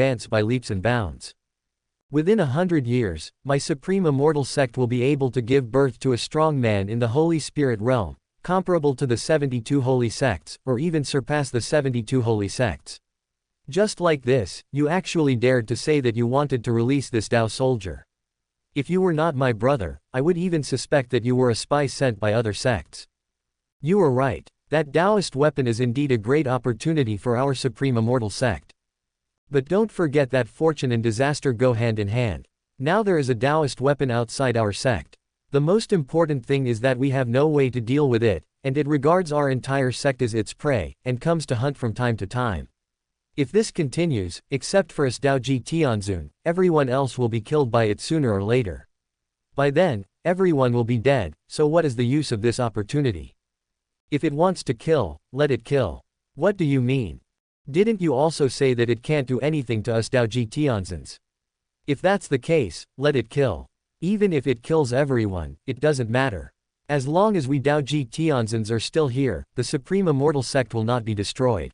advance by leaps and bounds. Within 100 years, my supreme immortal sect will be able to give birth to a strong man in the Holy Spirit realm, comparable to the 72 holy sects, or even surpass the 72 holy sects. Just like this, you actually dared to say that you wanted to release this Tao soldier. If you were not my brother, I would even suspect that you were a spy sent by other sects. You were right. That Taoist weapon is indeed a great opportunity for our supreme immortal sect. But don't forget that fortune and disaster go hand in hand. Now there is a Taoist weapon outside our sect. The most important thing is that we have no way to deal with it, and it regards our entire sect as its prey, and comes to hunt from time to time. If this continues, except for us Daoji Tianzun, everyone else will be killed by it sooner or later. By then, everyone will be dead, so what is the use of this opportunity? If it wants to kill, let it kill. What do you mean? Didn't you also say that it can't do anything to us Daoji Tianzuns? If that's the case, let it kill. Even if it kills everyone, it doesn't matter. As long as we Daoji Tianzuns are still here, the supreme immortal sect will not be destroyed.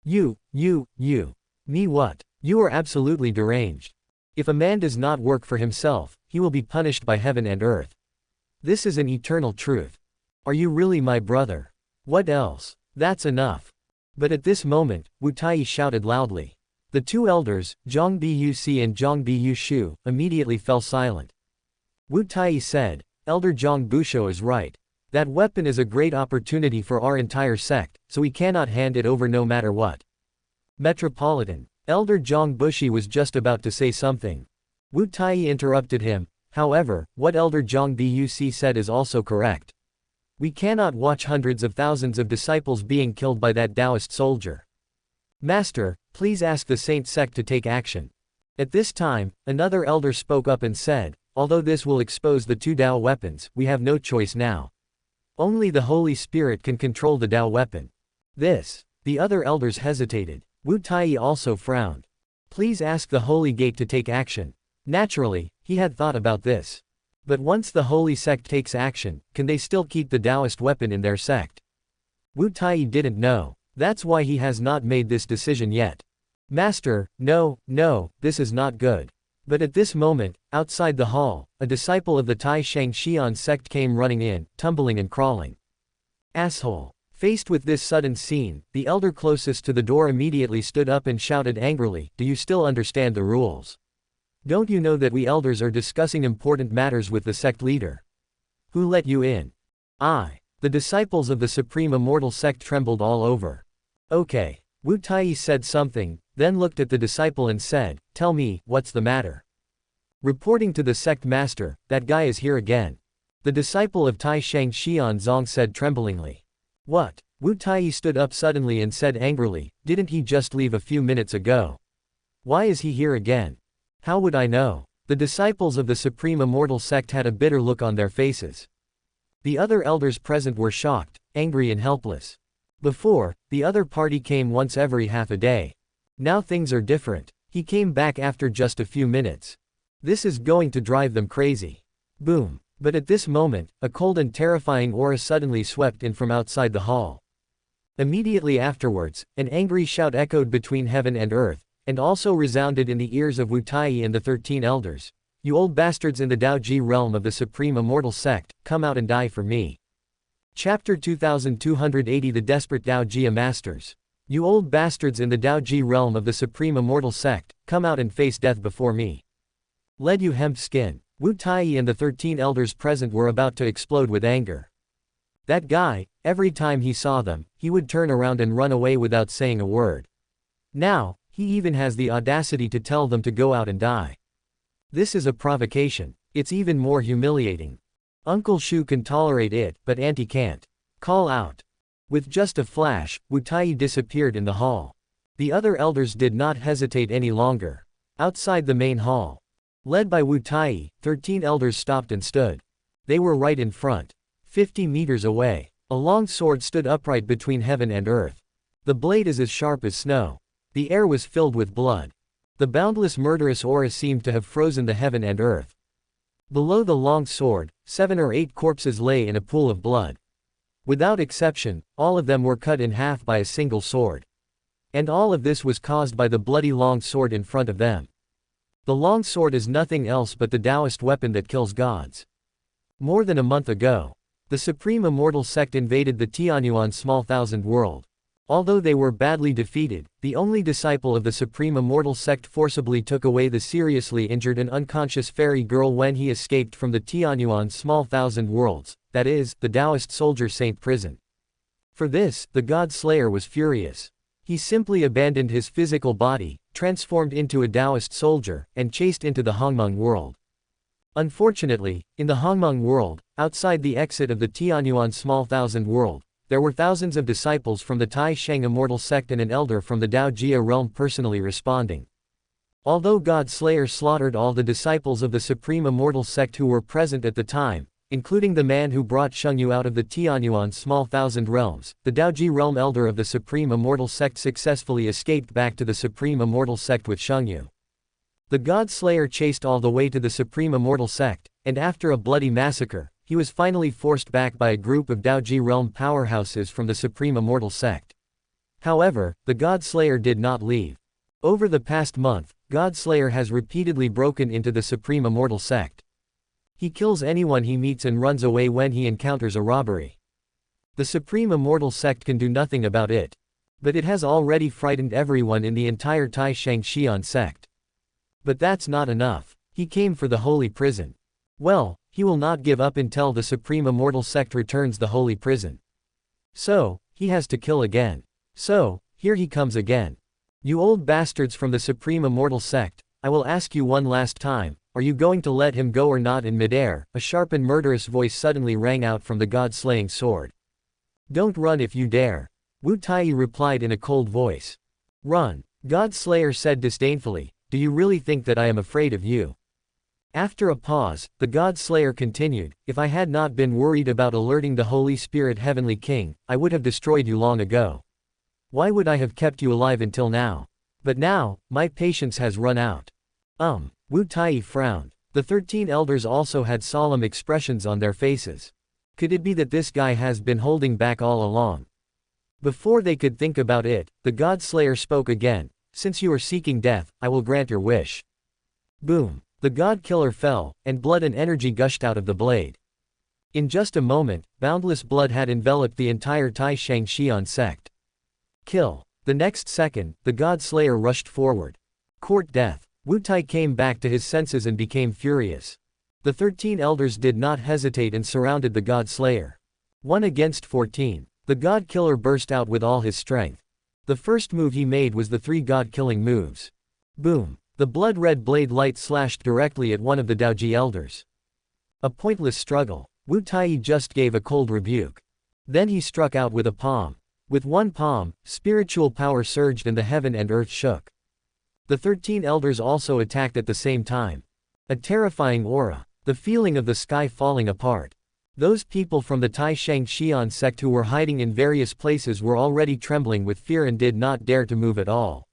You. Me what? You are absolutely deranged. If a man does not work for himself, he will be punished by heaven and earth. This is an eternal truth. Are you really my brother? What else? That's enough. But at this moment, Wu Tai shouted loudly. The two elders, Zhang Buci and Zhang Bushu, immediately fell silent. Wu Tai said, Elder Zhang Bushu is right. That weapon is a great opportunity for our entire sect, so we cannot hand it over no matter what. Metropolitan. Elder Zhang Bushi was just about to say something. Wu Tai interrupted him. However, what Elder Zhang Buci said is also correct. We cannot watch hundreds of thousands of disciples being killed by that Taoist soldier. Master, please ask the Saint sect to take action. At this time, another elder spoke up and said, although this will expose the two Tao weapons, we have no choice now. Only the Holy Spirit can control the Tao weapon. The other elders hesitated. Wu Tai also frowned. Please ask the Holy Gate to take action. Naturally, he had thought about this. But once the Holy Sect takes action, can they still keep the Taoist weapon in their sect? Wu Tai didn't know. That's why he has not made this decision yet. Master, no, this is not good. But at this moment, outside the hall, a disciple of the Tai Shang Xian sect came running in, tumbling and crawling. Asshole. Faced with this sudden scene, the elder closest to the door immediately stood up and shouted angrily, do you still understand the rules? Don't you know that we elders are discussing important matters with the sect leader? Who let you in? I. The disciples of the Supreme Immortal Sect trembled all over. Okay. Wu Tai said something, then looked at the disciple and said, tell me, what's the matter? Reporting to the sect master, that guy is here again. The disciple of Tai Shang Xian Zong said tremblingly. What? Wu Tai stood up suddenly and said angrily, didn't he just leave a few minutes ago? Why is he here again? How would I know? The disciples of the Supreme Immortal Sect had a bitter look on their faces. The other elders present were shocked, angry and helpless. Before, the other party came once every half a day. Now things are different. He came back after just a few minutes. This is going to drive them crazy. Boom. But at this moment, a cold and terrifying aura suddenly swept in from outside the hall. Immediately afterwards, an angry shout echoed between heaven and earth, and also resounded in the ears of Wu Tai and the 13 elders. You old bastards in the Daoji realm of the Supreme Immortal Sect, come out and die for me. Chapter 2280 The Desperate Daoji Masters. You old bastards in the Daoji realm of the Supreme Immortal Sect, come out and face death before me. Led you hemp skin. Wu Tai and the 13 elders present were about to explode with anger. That guy, every time he saw them, he would turn around and run away without saying a word. Now, he even has the audacity to tell them to go out and die. This is a provocation. It's even more humiliating. Uncle Shu can tolerate it, but Auntie can't. Call out. With just a flash, Wu Tai disappeared in the hall. The other elders did not hesitate any longer. Outside the main hall, led by Wu Tai, 13 elders stopped and stood. They were right in front. 50 meters away, a long sword stood upright between heaven and earth. The blade is as sharp as snow. The air was filled with blood. The boundless murderous aura seemed to have frozen the heaven and earth. Below the long sword, 7 or 8 corpses lay in a pool of blood. Without exception, all of them were cut in half by a single sword. And all of this was caused by the bloody long sword in front of them. The long sword is nothing else but the Taoist weapon that kills gods. More than a month ago, the Supreme Immortal Sect invaded the Tianyuan Small Thousand World. Although they were badly defeated, the only disciple of the Supreme Immortal Sect forcibly took away the seriously injured and unconscious fairy girl when he escaped from the Tianyuan Small Thousand Worlds, that is, the Taoist soldier saint prison. For this, the God Slayer was furious. He simply abandoned his physical body, transformed into a Taoist soldier, and chased into the Hongmeng world. Unfortunately, in the Hongmeng world, outside the exit of the Tianyuan Small Thousand World, there were thousands of disciples from the Tai Sheng Immortal Sect and an elder from the Dao Jia realm personally responding. Although God Slayer slaughtered all the disciples of the Supreme Immortal Sect who were present at the time, including the man who brought Shengyu out of the Tianyuan Small Thousand Realms, the Daoji realm elder of the Supreme Immortal Sect successfully escaped back to the Supreme Immortal Sect with Shengyu. The God Slayer chased all the way to the Supreme Immortal Sect, and after a bloody massacre, he was finally forced back by a group of Daoji realm powerhouses from the Supreme Immortal Sect. However, the God Slayer did not leave. Over the past month, God Slayer has repeatedly broken into the Supreme Immortal Sect. He kills anyone he meets and runs away when he encounters a robbery. The Supreme Immortal Sect can do nothing about it. But it has already frightened everyone in the entire Tai Sheng Xian sect. But that's not enough. He came for the holy prison. Well, he will not give up until the Supreme Immortal Sect returns the holy prison. So, he has to kill again. So, here he comes again. You old bastards from the Supreme Immortal Sect, I will ask you one last time, are you going to let him go or not? In midair, a sharp and murderous voice suddenly rang out from the god-slaying sword. Don't run if you dare. Wu Tai replied in a cold voice. Run. God Slayer said disdainfully, do you really think that I am afraid of you? After a pause, the God Slayer continued, if I had not been worried about alerting the Holy Spirit Heavenly King, I would have destroyed you long ago. Why would I have kept you alive until now? But now, my patience has run out. Wu Tai frowned. The 13 elders also had solemn expressions on their faces. Could it be that this guy has been holding back all along? Before they could think about it, the God Slayer spoke again, since you are seeking death, I will grant your wish. Boom. The God Killer fell, and blood and energy gushed out of the blade. In just a moment, boundless blood had enveloped the entire Tai Sheng Xian sect. Kill. The next second, the God Slayer rushed forward. Court death. Wu Tai came back to his senses and became furious. The 13 elders did not hesitate and surrounded the God Slayer. 1 against 14. The God Killer burst out with all his strength. The first move he made was the 3 God-killing moves. Boom. The blood-red blade light slashed directly at one of the Daoji elders. A pointless struggle. Wu Tai just gave a cold rebuke. Then he struck out with a palm. With one palm, spiritual power surged and the heaven and earth shook. The 13 elders also attacked at the same time. A terrifying aura. The feeling of the sky falling apart. Those people from the Tai Sheng Xian sect who were hiding in various places were already trembling with fear and did not dare to move at all.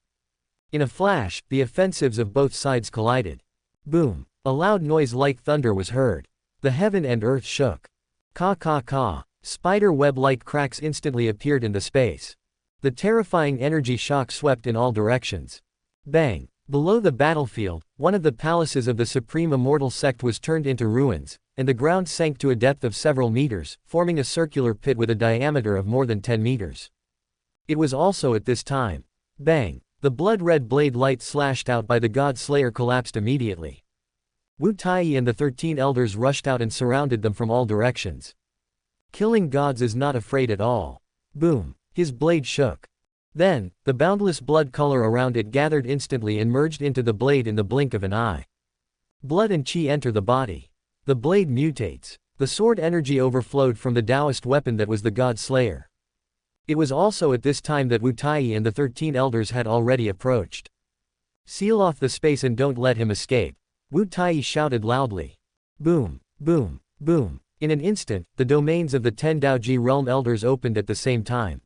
In a flash, the offensives of both sides collided. Boom. A loud noise like thunder was heard. The heaven and earth shook. Ka ka ka. Spider web-like cracks instantly appeared in the space. The terrifying energy shock swept in all directions. Bang. Below the battlefield, one of the palaces of the Supreme Immortal Sect was turned into ruins, and the ground sank to a depth of several meters, forming a circular pit with a diameter of more than 10 meters. It was also at this time. Bang. The blood-red blade light slashed out by the God Slayer collapsed immediately. Wu Tai and the 13 elders rushed out and surrounded them from all directions. Killing gods is not afraid at all. Boom. His blade shook. Then, the boundless blood color around it gathered instantly and merged into the blade in the blink of an eye. Blood and chi enter the body. The blade mutates. The sword energy overflowed from the Taoist weapon that was the God Slayer. It was also at this time that Wu Tai and the 13 elders had already approached. Seal off the space and don't let him escape. Wu Tai shouted loudly. Boom, boom, boom. In an instant, the domains of the 10 Daoji realm elders opened at the same time.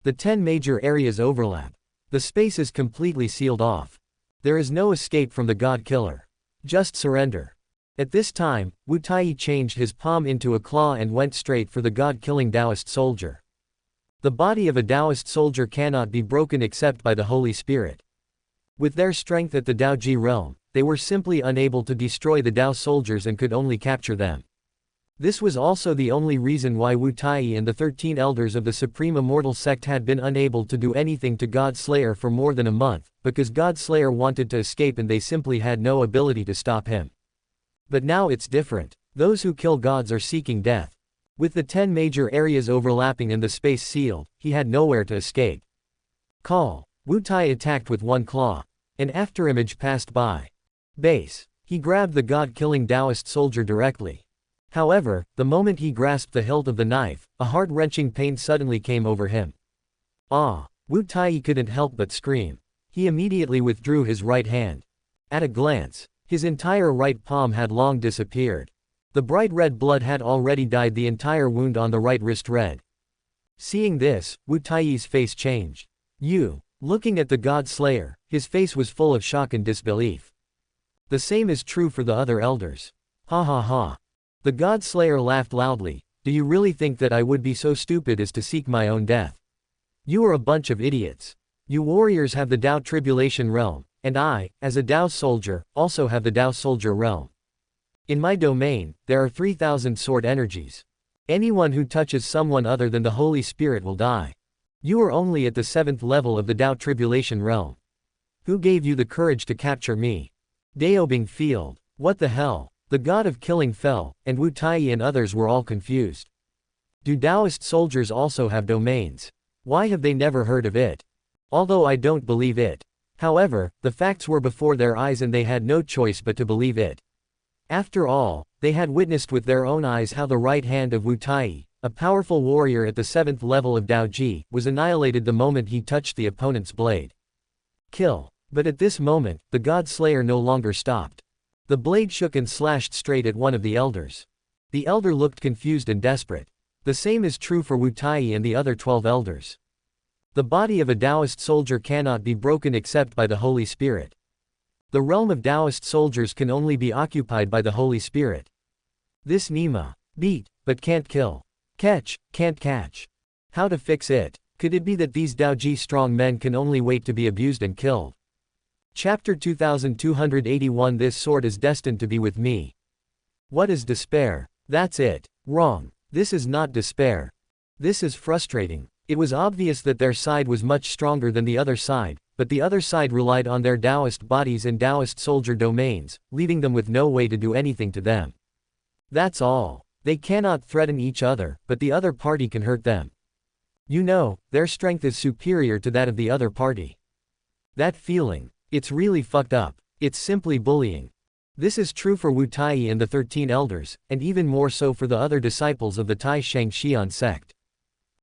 The 10 major areas overlap. The space is completely sealed off. There is no escape from the God Killer. Just surrender. At this time, Wu Tai changed his palm into a claw and went straight for the God-killing Taoist soldier. The body of a Taoist soldier cannot be broken except by the Holy Spirit. With their strength at the Daoji realm, they were simply unable to destroy the Tao soldiers and could only capture them. This was also the only reason why Wu Taiyi and the 13 elders of the Supreme Immortal Sect had been unable to do anything to God Slayer for more than a month, because God Slayer wanted to escape and they simply had no ability to stop him. But now it's different. Those who kill gods are seeking death. With the 10 major areas overlapping and the space sealed, he had nowhere to escape. Call. Wu Tai attacked with one claw. An afterimage passed by. Base. He grabbed the god-killing Taoist soldier directly. However, the moment he grasped the hilt of the knife, a heart-wrenching pain suddenly came over him. Ah! Wu Tai couldn't help but scream. He immediately withdrew his right hand. At a glance, his entire right palm had long disappeared. The bright red blood had already dyed the entire wound on the right wrist red. Seeing this, Wu Taiyi's face changed. Looking at the God Slayer, his face was full of shock and disbelief. The same is true for the other elders. Ha ha ha. The God Slayer laughed loudly. Do you really think that I would be so stupid as to seek my own death? You are a bunch of idiots. You warriors have the Tao Tribulation realm, and I, as a Tao soldier, also have the Tao soldier realm. In my domain, there are 3,000 sword energies. Anyone who touches someone other than the Holy Spirit will die. You are only at the 7th level of the Tao Tribulation realm. Who gave you the courage to capture me? Daobing Field. What the hell? The god of killing fell, and Wu Taiyi and others were all confused. Do Taoist soldiers also have domains? Why have they never heard of it? Although I don't believe it. However, the facts were before their eyes and they had no choice but to believe it. After all, they had witnessed with their own eyes how the right hand of Wu Taiyi, a powerful warrior at the 7th level of Daoji, was annihilated the moment he touched the opponent's blade. Kill. But at this moment, the God Slayer no longer stopped. The blade shook and slashed straight at one of the elders. The elder looked confused and desperate. The same is true for Wu Taiyi and the other 12 elders. The body of a Taoist soldier cannot be broken except by the Holy Spirit. The realm of Taoist soldiers can only be occupied by the Holy Spirit. This Nima. Beat, but can't kill. Catch, can't catch. How to fix it? Could it be that these Daoji strong men can only wait to be abused and killed? Chapter 2281. This sword is destined to be with me. What is despair? That's it. Wrong. This is not despair. This is frustrating. It was obvious that their side was much stronger than the other side, but the other side relied on their Taoist bodies and Taoist soldier domains, leaving them with no way to do anything to them. That's all. They cannot threaten each other, but the other party can hurt them. You know, their strength is superior to that of the other party. That feeling. It's really fucked up. It's simply bullying. This is true for Wu Taiyi and the 13 elders, and even more so for the other disciples of the Tai Shang Xian sect.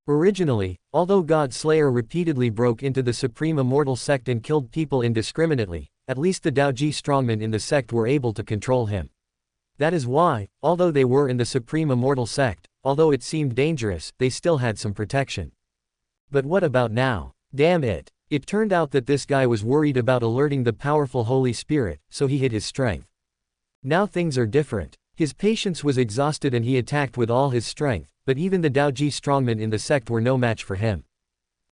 Originally, although God Slayer repeatedly broke into the Supreme Immortal Sect and killed people indiscriminately, at least the Daoji strongmen in the sect were able to control him. That is why, although they were in the Supreme Immortal Sect, although it seemed dangerous, they still had some protection. But what about now? Damn it. It turned out that this guy was worried about alerting the powerful Holy Spirit, so he hid his strength. Now things are different. His patience was exhausted and he attacked with all his strength, but even the Daoji strongmen in the sect were no match for him.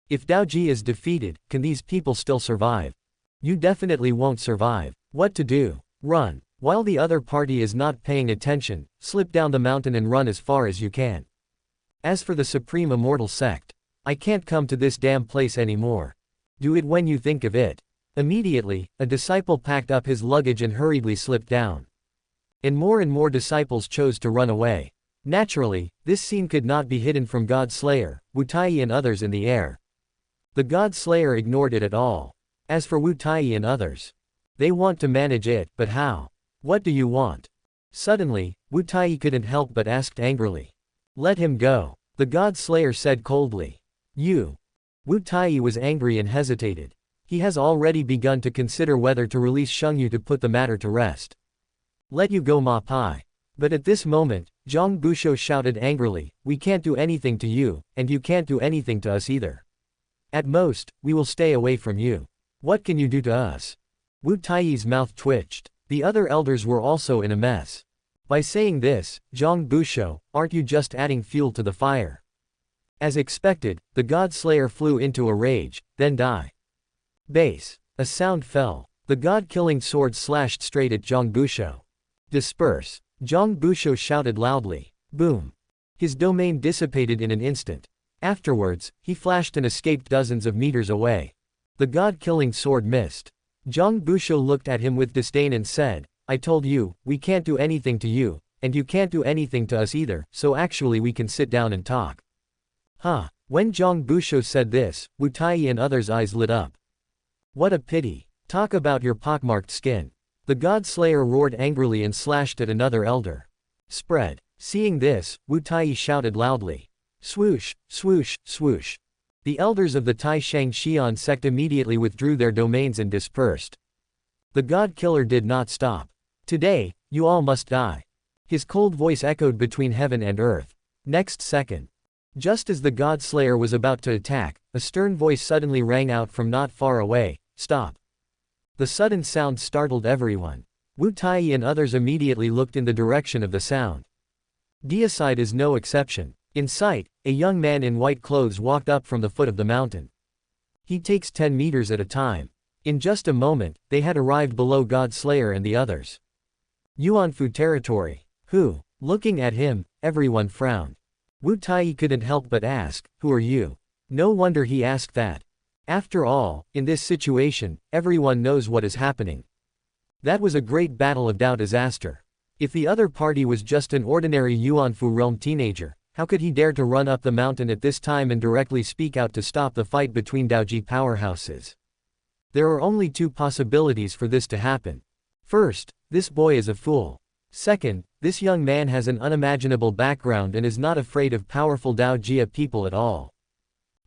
If Daoji is defeated, can these people still survive? You definitely won't survive. What to do? Run. While the other party is not paying attention, slip down the mountain and run as far as you can. As for the Supreme Immortal Sect, I can't come to this damn place anymore. Do it when you think of it. Immediately, a disciple packed up his luggage and hurriedly slipped down. And more disciples chose to run away. Naturally, this scene could not be hidden from God Slayer, Wu Taiyi and others in the air. The God Slayer ignored it at all. As for Wu Taiyi and others, they want to manage it, but how? What do you want? Suddenly, Wu Taiyi couldn't help but asked angrily. Let him go. The God Slayer said coldly. Wu Taiyi was angry and hesitated. He has already begun to consider whether to release Shengyu to put the matter to rest. Let you go Ma Pai. But at this moment, Zhang Busho shouted angrily, we can't do anything to you, and you can't do anything to us either. At most, we will stay away from you. What can you do to us? Wu Taiyi's mouth twitched. The other elders were also in a mess. By saying this, Zhang Busho, aren't you just adding fuel to the fire? As expected, the God Slayer flew into a rage, then die. Base. A sound fell. The god-killing sword slashed straight at Zhang Busho. Disperse. Zhang Busho shouted loudly. Boom. His domain dissipated in an instant. Afterwards, he flashed and escaped dozens of meters away. The god-killing sword missed. Zhang Busho looked at him with disdain and said, I told you, we can't do anything to you, and you can't do anything to us either, so actually we can sit down and talk. Huh. When Zhang Busho said this, Wu Taiyi and others' eyes lit up. What a pity. Talk about your pockmarked skin. The God Slayer roared angrily and slashed at another elder. Spread. Seeing this, Wu Taiyi shouted loudly. Swoosh, swoosh, swoosh. The elders of the Tai Shang Xian sect immediately withdrew their domains and dispersed. The God Killer did not stop. Today, you all must die. His cold voice echoed between heaven and earth. Next second. Just as the God Slayer was about to attack, a stern voice suddenly rang out from not far away, Stop. The sudden sound startled everyone. Wu Taiyi and others immediately looked in the direction of the sound. Deicide is no exception. In sight, a young man in white clothes walked up from the foot of the mountain. He takes 10 meters at a time. In just a moment, they had arrived below God Slayer and the others. Yuanfu territory. Who? Looking at him, everyone frowned. Wu Taiyi couldn't help but ask, Who are you? No wonder he asked that. After all, in this situation, everyone knows what is happening. That was a great battle of Dao disaster. If the other party was just an ordinary Yuanfu realm teenager, how could he dare to run up the mountain at this time and directly speak out to stop the fight between Daoji powerhouses? There are only two possibilities for this to happen. First, this boy is a fool. Second, this young man has an unimaginable background and is not afraid of powerful Daojia people at all.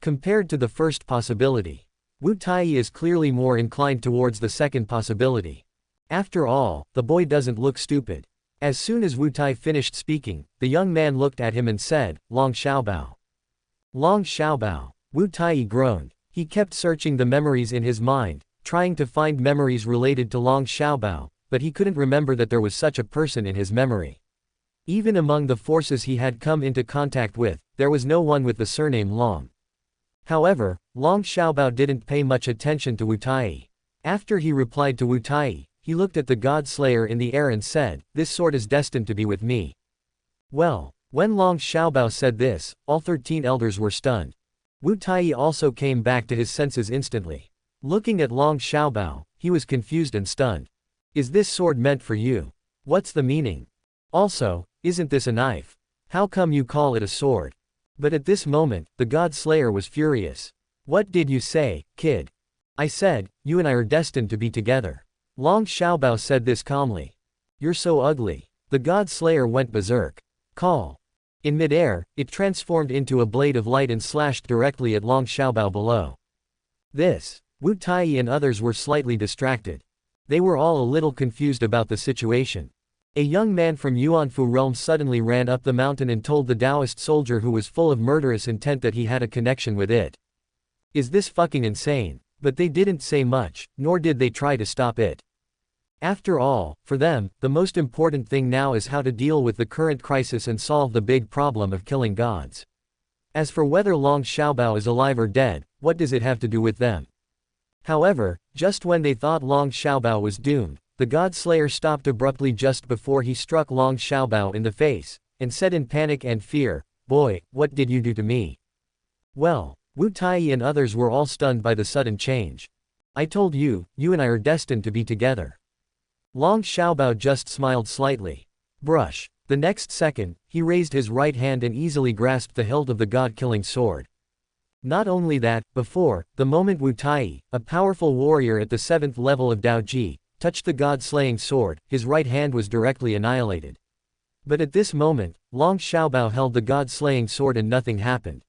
Compared to the first possibility, Wu Taiyi is clearly more inclined towards the second possibility. After all, the boy doesn't look stupid. As soon as Wu Taiyi finished speaking, the young man looked at him and said, Long Xiaobao. Long Xiaobao. Wu Taiyi groaned. He kept searching the memories in his mind, trying to find memories related to Long Xiaobao, but he couldn't remember that there was such a person in his memory. Even among the forces he had come into contact with, there was no one with the surname Long. However, Long Xiaobao didn't pay much attention to Wu Taiyi. After he replied to Wu Taiyi, he looked at the God Slayer in the air and said, This sword is destined to be with me. Well, when Long Xiaobao said this, all 13 elders were stunned. Wu Taiyi also came back to his senses instantly. Looking at Long Xiaobao, he was confused and stunned. Is this sword meant for you? What's the meaning? Also, isn't this a knife? How come you call it a sword? But at this moment, the God Slayer was furious. What did you say, kid? I said, you and I are destined to be together. Long Xiaobao said this calmly. You're so ugly. The God Slayer went berserk. Call. In midair, it transformed into a blade of light and slashed directly at Long Xiaobao below. This. Wu Taiyi and others were slightly distracted. They were all a little confused about the situation. A young man from Yuanfu realm suddenly ran up the mountain and told the Taoist soldier who was full of murderous intent that he had a connection with it. Is this fucking insane? But they didn't say much, nor did they try to stop it. After all, for them, the most important thing now is how to deal with the current crisis and solve the big problem of killing gods. As for whether Long Xiaobao is alive or dead, what does it have to do with them? However, just when they thought Long Xiaobao was doomed, the God Slayer stopped abruptly just before he struck Long Xiaobao in the face, and said in panic and fear, Boy, what did you do to me? Well, Wu Taiyi and others were all stunned by the sudden change. I told you, you and I are destined to be together. Long Xiaobao just smiled slightly. Brush. The next second, he raised his right hand and easily grasped the hilt of the god-killing sword. Not only that, before, the moment Wu Taiyi, a powerful warrior at the 7th level of Daoji, touched the god-slaying sword, his right hand was directly annihilated. But at this moment, Long Xiaobao held the god-slaying sword and nothing happened.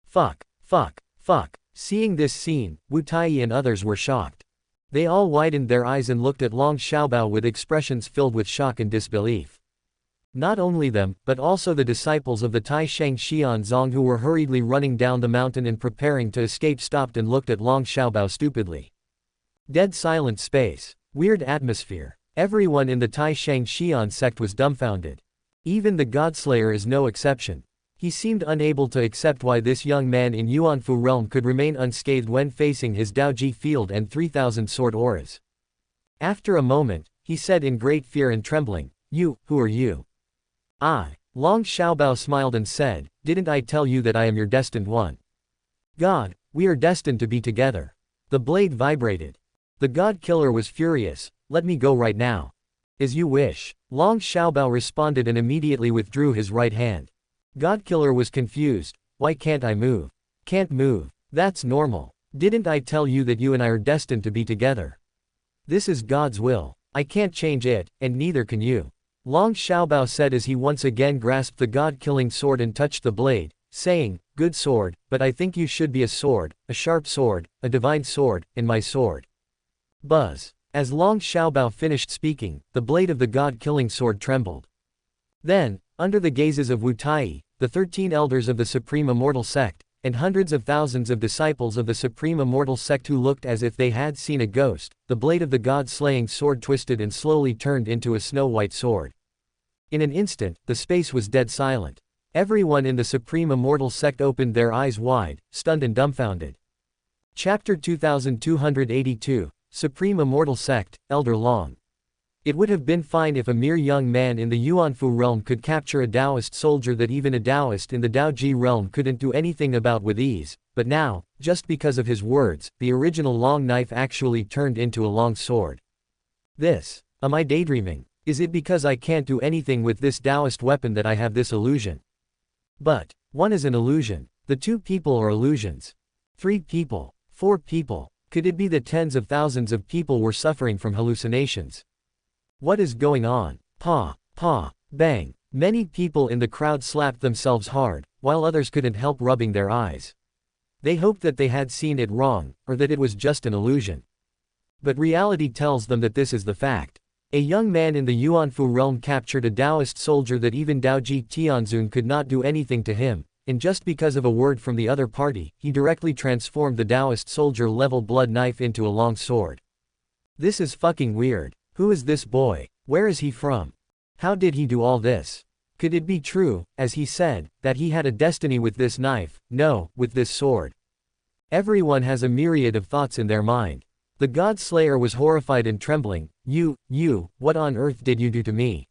Fuck, fuck, fuck. Seeing this scene, Wu Taiyi and others were shocked. They all widened their eyes and looked at Long Xiaobao with expressions filled with shock and disbelief. Not only them, but also the disciples of the Tai Shang Xian Zong who were hurriedly running down the mountain and preparing to escape stopped and looked at Long Xiaobao stupidly. Dead silent space. Weird atmosphere. Everyone in the Tai Shang Xian sect was dumbfounded. Even the Godslayer is no exception. He seemed unable to accept why this young man in Yuanfu realm could remain unscathed when facing his Daoji field and 3,000 sword auras. After a moment, he said in great fear and trembling, "You, who are you?" "I." Long Xiaobao smiled and said, "Didn't I tell you that I am your destined one? God, we are destined to be together." The blade vibrated. The god killer was furious. "Let me go right now." "As you wish." Long Xiaobao responded and immediately withdrew his right hand. Godkiller was confused. "Why can't I move?" "Can't move. That's normal. Didn't I tell you that you and I are destined to be together? This is God's will. I can't change it, and neither can you." Long Xiaobao said as he once again grasped the god-killing sword and touched the blade, saying, "Good sword, but I think you should be a sword, a sharp sword, a divine sword, and my sword." Buzz. As Long Xiaobao finished speaking, the blade of the god-killing sword trembled. Then, under the gazes of Wu Tai, the 13 elders of the Supreme Immortal Sect, and hundreds of thousands of disciples of the Supreme Immortal Sect who looked as if they had seen a ghost, the blade of the god-slaying sword twisted and slowly turned into a snow-white sword. In an instant, the space was dead silent. Everyone in the Supreme Immortal Sect opened their eyes wide, stunned and dumbfounded. Chapter 2282, Supreme Immortal Sect, Elder Long. It would have been fine if a mere young man in the Yuanfu realm could capture a Taoist soldier that even a Taoist in the Daoji realm couldn't do anything about with ease, but now, just because of his words, the original long knife actually turned into a long sword. Am I daydreaming? Is it because I can't do anything with this Taoist weapon that I have this illusion? But, one is an illusion. The 2 people are illusions. 3 people. 4 people. Could it be that tens of thousands of people were suffering from hallucinations? What is going on? Pa, bang. Many people in the crowd slapped themselves hard, while others couldn't help rubbing their eyes. They hoped that they had seen it wrong, or that it was just an illusion. But reality tells them that this is the fact. A young man in the Yuanfu realm captured a Taoist soldier that even Daoji Tianzun could not do anything to him, and just because of a word from the other party, he directly transformed the Taoist soldier level blood knife into a long sword. This is fucking weird. Who is this boy? Where is he from? How did he do all this? Could it be true, as he said, that he had a destiny with this knife? No, with this sword. Everyone has a myriad of thoughts in their mind. The God Slayer was horrified and trembling. You, what on earth did you do to me?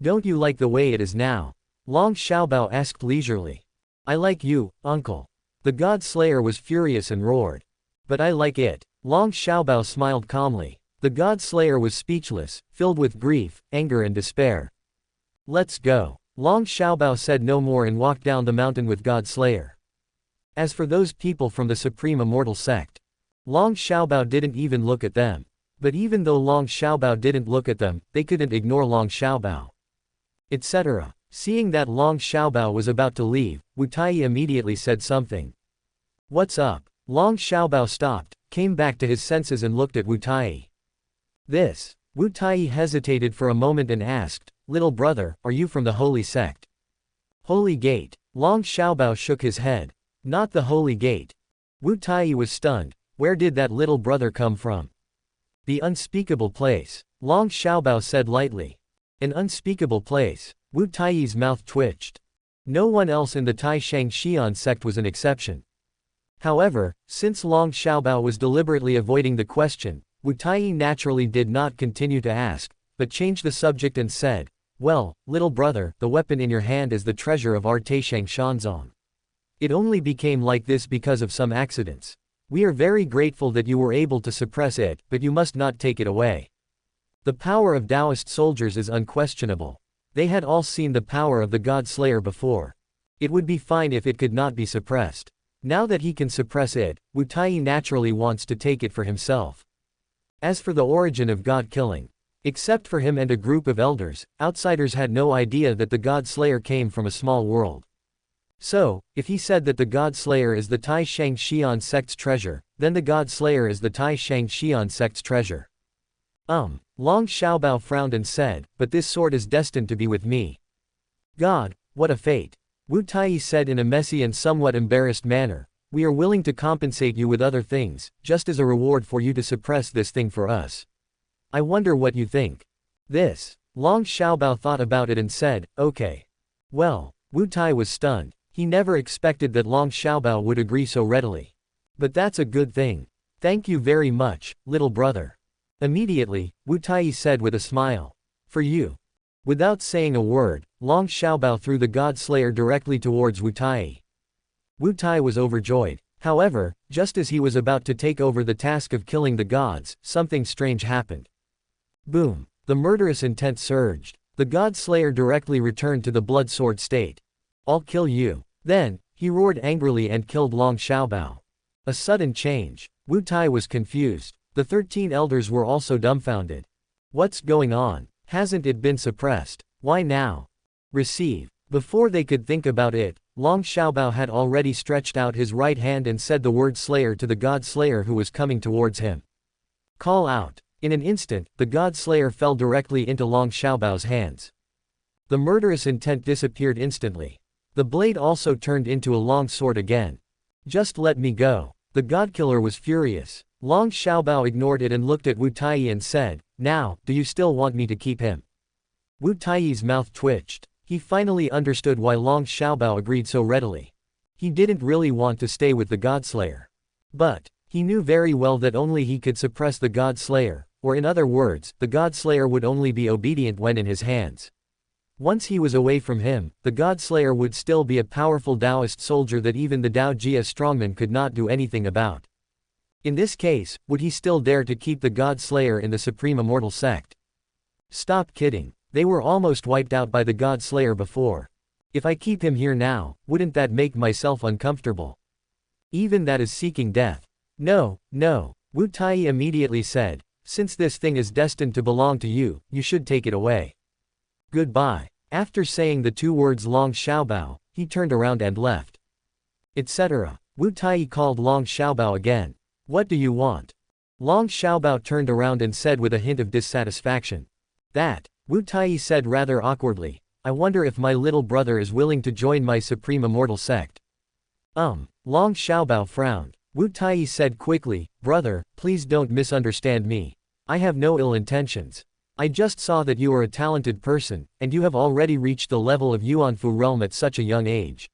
Don't you like the way it is now? Long Xiaobao asked leisurely. I like you, uncle. The God Slayer was furious and roared. But I like it. Long Xiaobao smiled calmly. The God Slayer was speechless, filled with grief, anger and despair. Let's go. Long Xiaobao said no more and walked down the mountain with God Slayer. As for those people from the Supreme Immortal Sect, Long Xiaobao didn't even look at them. But even though Long Xiaobao didn't look at them, they couldn't ignore Long Xiaobao. Etc. Seeing that Long Xiaobao was about to leave, Wu Tai immediately said something. What's up? Long Xiaobao stopped, came back to his senses and looked at Wu Tai. Wu Tai hesitated for a moment and asked, Little brother, are you from the Holy Sect? Holy Gate. Long Xiaobao shook his head. Not the Holy Gate. Wu Tai was stunned. Where did that little brother come from? The unspeakable place. Long Xiaobao said lightly. An unspeakable place. Wu Tai's mouth twitched. No one else in the Tai Shang Xian sect was an exception. However, since Long Xiaobao was deliberately avoiding the question, Wu Tai naturally did not continue to ask, but changed the subject and said, Well, little brother, the weapon in your hand is the treasure of our Taishang Shanzong. It only became like this because of some accidents. We are very grateful that you were able to suppress it, but you must not take it away. The power of Taoist soldiers is unquestionable. They had all seen the power of the God Slayer before. It would be fine if it could not be suppressed. Now that he can suppress it, Wu Tai naturally wants to take it for himself. As for the origin of God killing, except for him and a group of elders, outsiders had no idea that the God Slayer came from a small world. So, if he said that the God Slayer is the Tai Shang Xian sect's treasure, then the God Slayer is the Tai Shang Xian sect's treasure. Long Xiaobao frowned and said, but this sword is destined to be with me. God, what a fate. Wu Tai said in a messy and somewhat embarrassed manner, we are willing to compensate you with other things, just as a reward for you to suppress this thing for us. I wonder what you think. Long Xiaobao thought about it and said, okay. Well, Wu Tai was stunned. He never expected that Long Xiaobao would agree so readily. But that's a good thing. Thank you very much, little brother. Immediately, Wu Tai said with a smile. For you. Without saying a word, Long Xiaobao threw the God Slayer directly towards Wu Tai. Wu Tai was overjoyed. However, just as he was about to take over the task of killing the gods, something strange happened. Boom! The murderous intent surged. The God Slayer directly returned to the blood sword state. I'll kill you. Then, he roared angrily and killed Long Xiaobao. A sudden change. Wu Tai was confused. The 13 elders were also dumbfounded. What's going on? Hasn't it been suppressed? Why now? Receive. Before they could think about it, Long Xiaobao had already stretched out his right hand and said the word Slayer to the God Slayer who was coming towards him. Call out. In an instant, the God Slayer fell directly into Long Xiaobao's hands. The murderous intent disappeared instantly. The blade also turned into a long sword again. Just let me go. The Godkiller was furious. Long Xiaobao ignored it and looked at Wu Tai and said, Now, do you still want me to keep him? Wu Tai's mouth twitched. He finally understood why Long Xiaobao agreed so readily. He didn't really want to stay with the Godslayer. But, he knew very well that only he could suppress the Godslayer, or in other words, the Godslayer would only be obedient when in his hands. Once he was away from him, the Godslayer would still be a powerful Taoist soldier that even the Dao Jia strongman could not do anything about. In this case, would he still dare to keep the Godslayer in the Supreme Immortal Sect? Stop kidding. They were almost wiped out by the Godslayer before. If I keep him here now, wouldn't that make myself uncomfortable? Even that is seeking death. No, no, Wu Tai immediately said, since this thing is destined to belong to you, you should take it away. Goodbye. After saying the two words Long Xiaobao, he turned around and left. Etc. Wu Tai called Long Xiaobao again. What do you want? Long Xiaobao turned around and said with a hint of dissatisfaction. That. Wu Tai said rather awkwardly, I wonder if my little brother is willing to join my Supreme Immortal Sect. Long Xiaobao frowned. Wu Tai said quickly, Brother, please don't misunderstand me. I have no ill intentions. I just saw that you are a talented person, and you have already reached the level of Yuanfu realm at such a young age.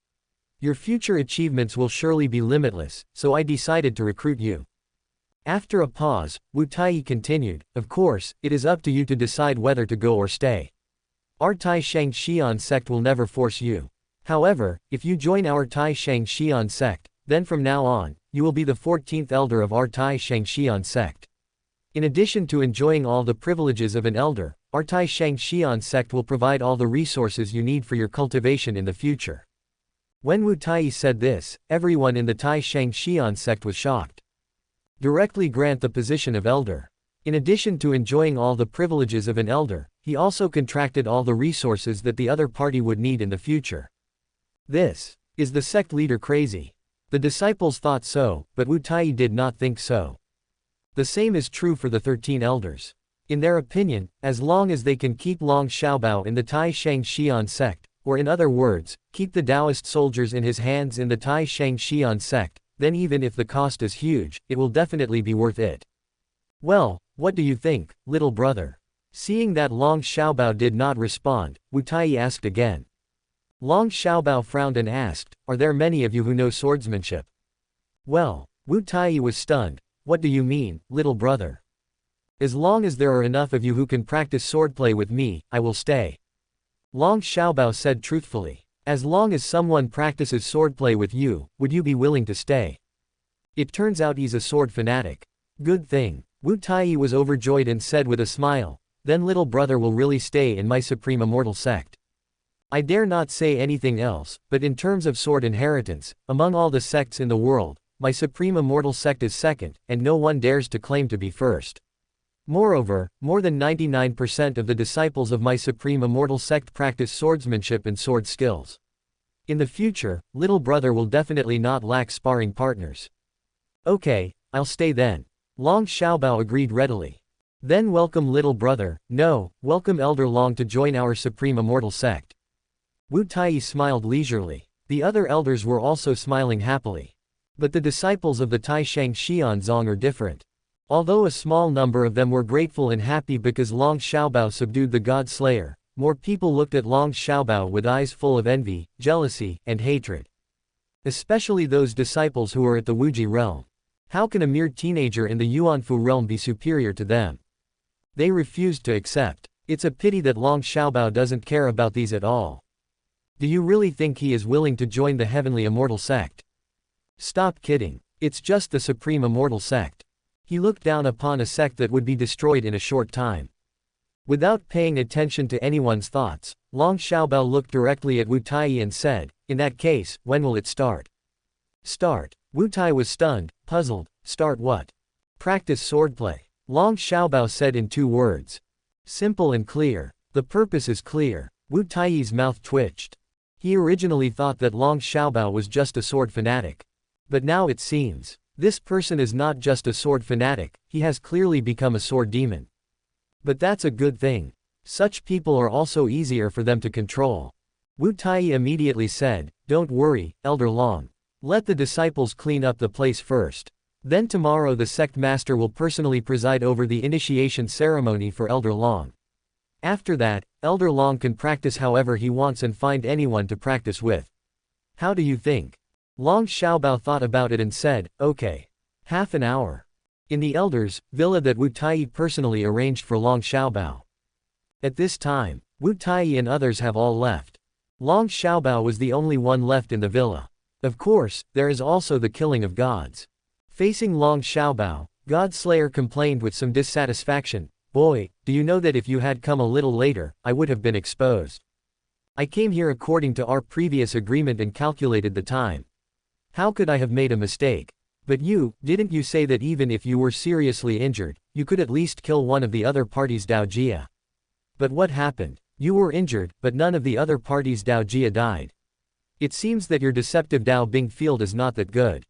Your future achievements will surely be limitless, so I decided to recruit you. After a pause, Wu Tai continued, Of course, it is up to you to decide whether to go or stay. Our Tai Shang Xian sect will never force you. However, if you join our Tai Shang Xian sect, then from now on, you will be the 14th elder of our Tai Shang Xian sect. In addition to enjoying all the privileges of an elder, our Tai Shang Xian sect will provide all the resources you need for your cultivation in the future. When Wu Tai said this, everyone in the Tai Shang Xian sect was shocked. Directly grant the position of elder. In addition to enjoying all the privileges of an elder, he also contracted all the resources that the other party would need in the future. This. Is the sect leader crazy? The disciples thought so, but Wu Tai did not think so. The same is true for the 13 elders. In their opinion, as long as they can keep Long Xiaobao in the Tai Shang Xian sect, or in other words, keep the Taoist soldiers in his hands in the Tai Shang Xian sect, then even if the cost is huge, it will definitely be worth it. Well, what do you think, little brother? Seeing that Long Xiaobao did not respond, Wu Tai asked again. Long Xiaobao frowned and asked, Are there many of you who know swordsmanship? Well, Wu Tai was stunned. What do you mean, little brother? As long as there are enough of you who can practice swordplay with me, I will stay. Long Xiaobao said truthfully. As long as someone practices swordplay with you, would you be willing to stay? It turns out he's a sword fanatic. Good thing. Wu Tai was overjoyed and said with a smile, Then little brother will really stay in my Supreme Immortal Sect. I dare not say anything else, but in terms of sword inheritance, among all the sects in the world, my Supreme Immortal Sect is second, and no one dares to claim to be first. Moreover, more than 99% of the disciples of my Supreme Immortal Sect practice swordsmanship and sword skills. In the future, little brother will definitely not lack sparring partners. Okay, I'll stay then. Long Xiaobao agreed readily. Then welcome little brother, no, welcome Elder Long to join our Supreme Immortal Sect. Wu Tai smiled leisurely. The other elders were also smiling happily. But the disciples of the Tai Shang Xian Zong are different. Although a small number of them were grateful and happy because Long Xiaobao subdued the God Slayer, more people looked at Long Xiaobao with eyes full of envy, jealousy, and hatred. Especially those disciples who were at the Wuji realm. How can a mere teenager in the Yuanfu realm be superior to them? They refused to accept. It's a pity that Long Xiaobao doesn't care about these at all. Do you really think he is willing to join the Heavenly Immortal Sect? Stop kidding. It's just the Supreme Immortal Sect. He looked down upon a sect that would be destroyed in a short time. Without paying attention to anyone's thoughts, Long Xiaobao looked directly at Wu Tai and said, "In that case, when will it start?" Start. Wu Tai was stunned, puzzled. Start what? Practice swordplay. Long Xiaobao said in 2 words. Simple and clear. The purpose is clear. Wu Tai's mouth twitched. He originally thought that Long Xiaobao was just a sword fanatic. But now it seems, this person is not just a sword fanatic, he has clearly become a sword demon. But that's a good thing. Such people are also easier for them to control. Wu Tai immediately said, "Don't worry, Elder Long. Let the disciples clean up the place first. Then tomorrow the sect master will personally preside over the initiation ceremony for Elder Long. After that, Elder Long can practice however he wants and find anyone to practice with. How do you think?" Long Xiaobao thought about it and said, "Okay. Half an hour." In the elders' villa that Wu Tai personally arranged for Long Xiaobao. At this time, Wu Tai and others have all left. Long Xiaobao was the only one left in the villa. Of course, there is also the killing of gods. Facing Long Xiaobao, God Slayer complained with some dissatisfaction, "Boy, do you know that if you had come a little later, I would have been exposed. I came here according to our previous agreement and calculated the time. How could I have made a mistake? But didn't you say that even if you were seriously injured, you could at least kill one of the other party's Dao Jia? But what happened? You were injured, but none of the other party's Dao Jia died. It seems that your deceptive Dao Bing field is not that good.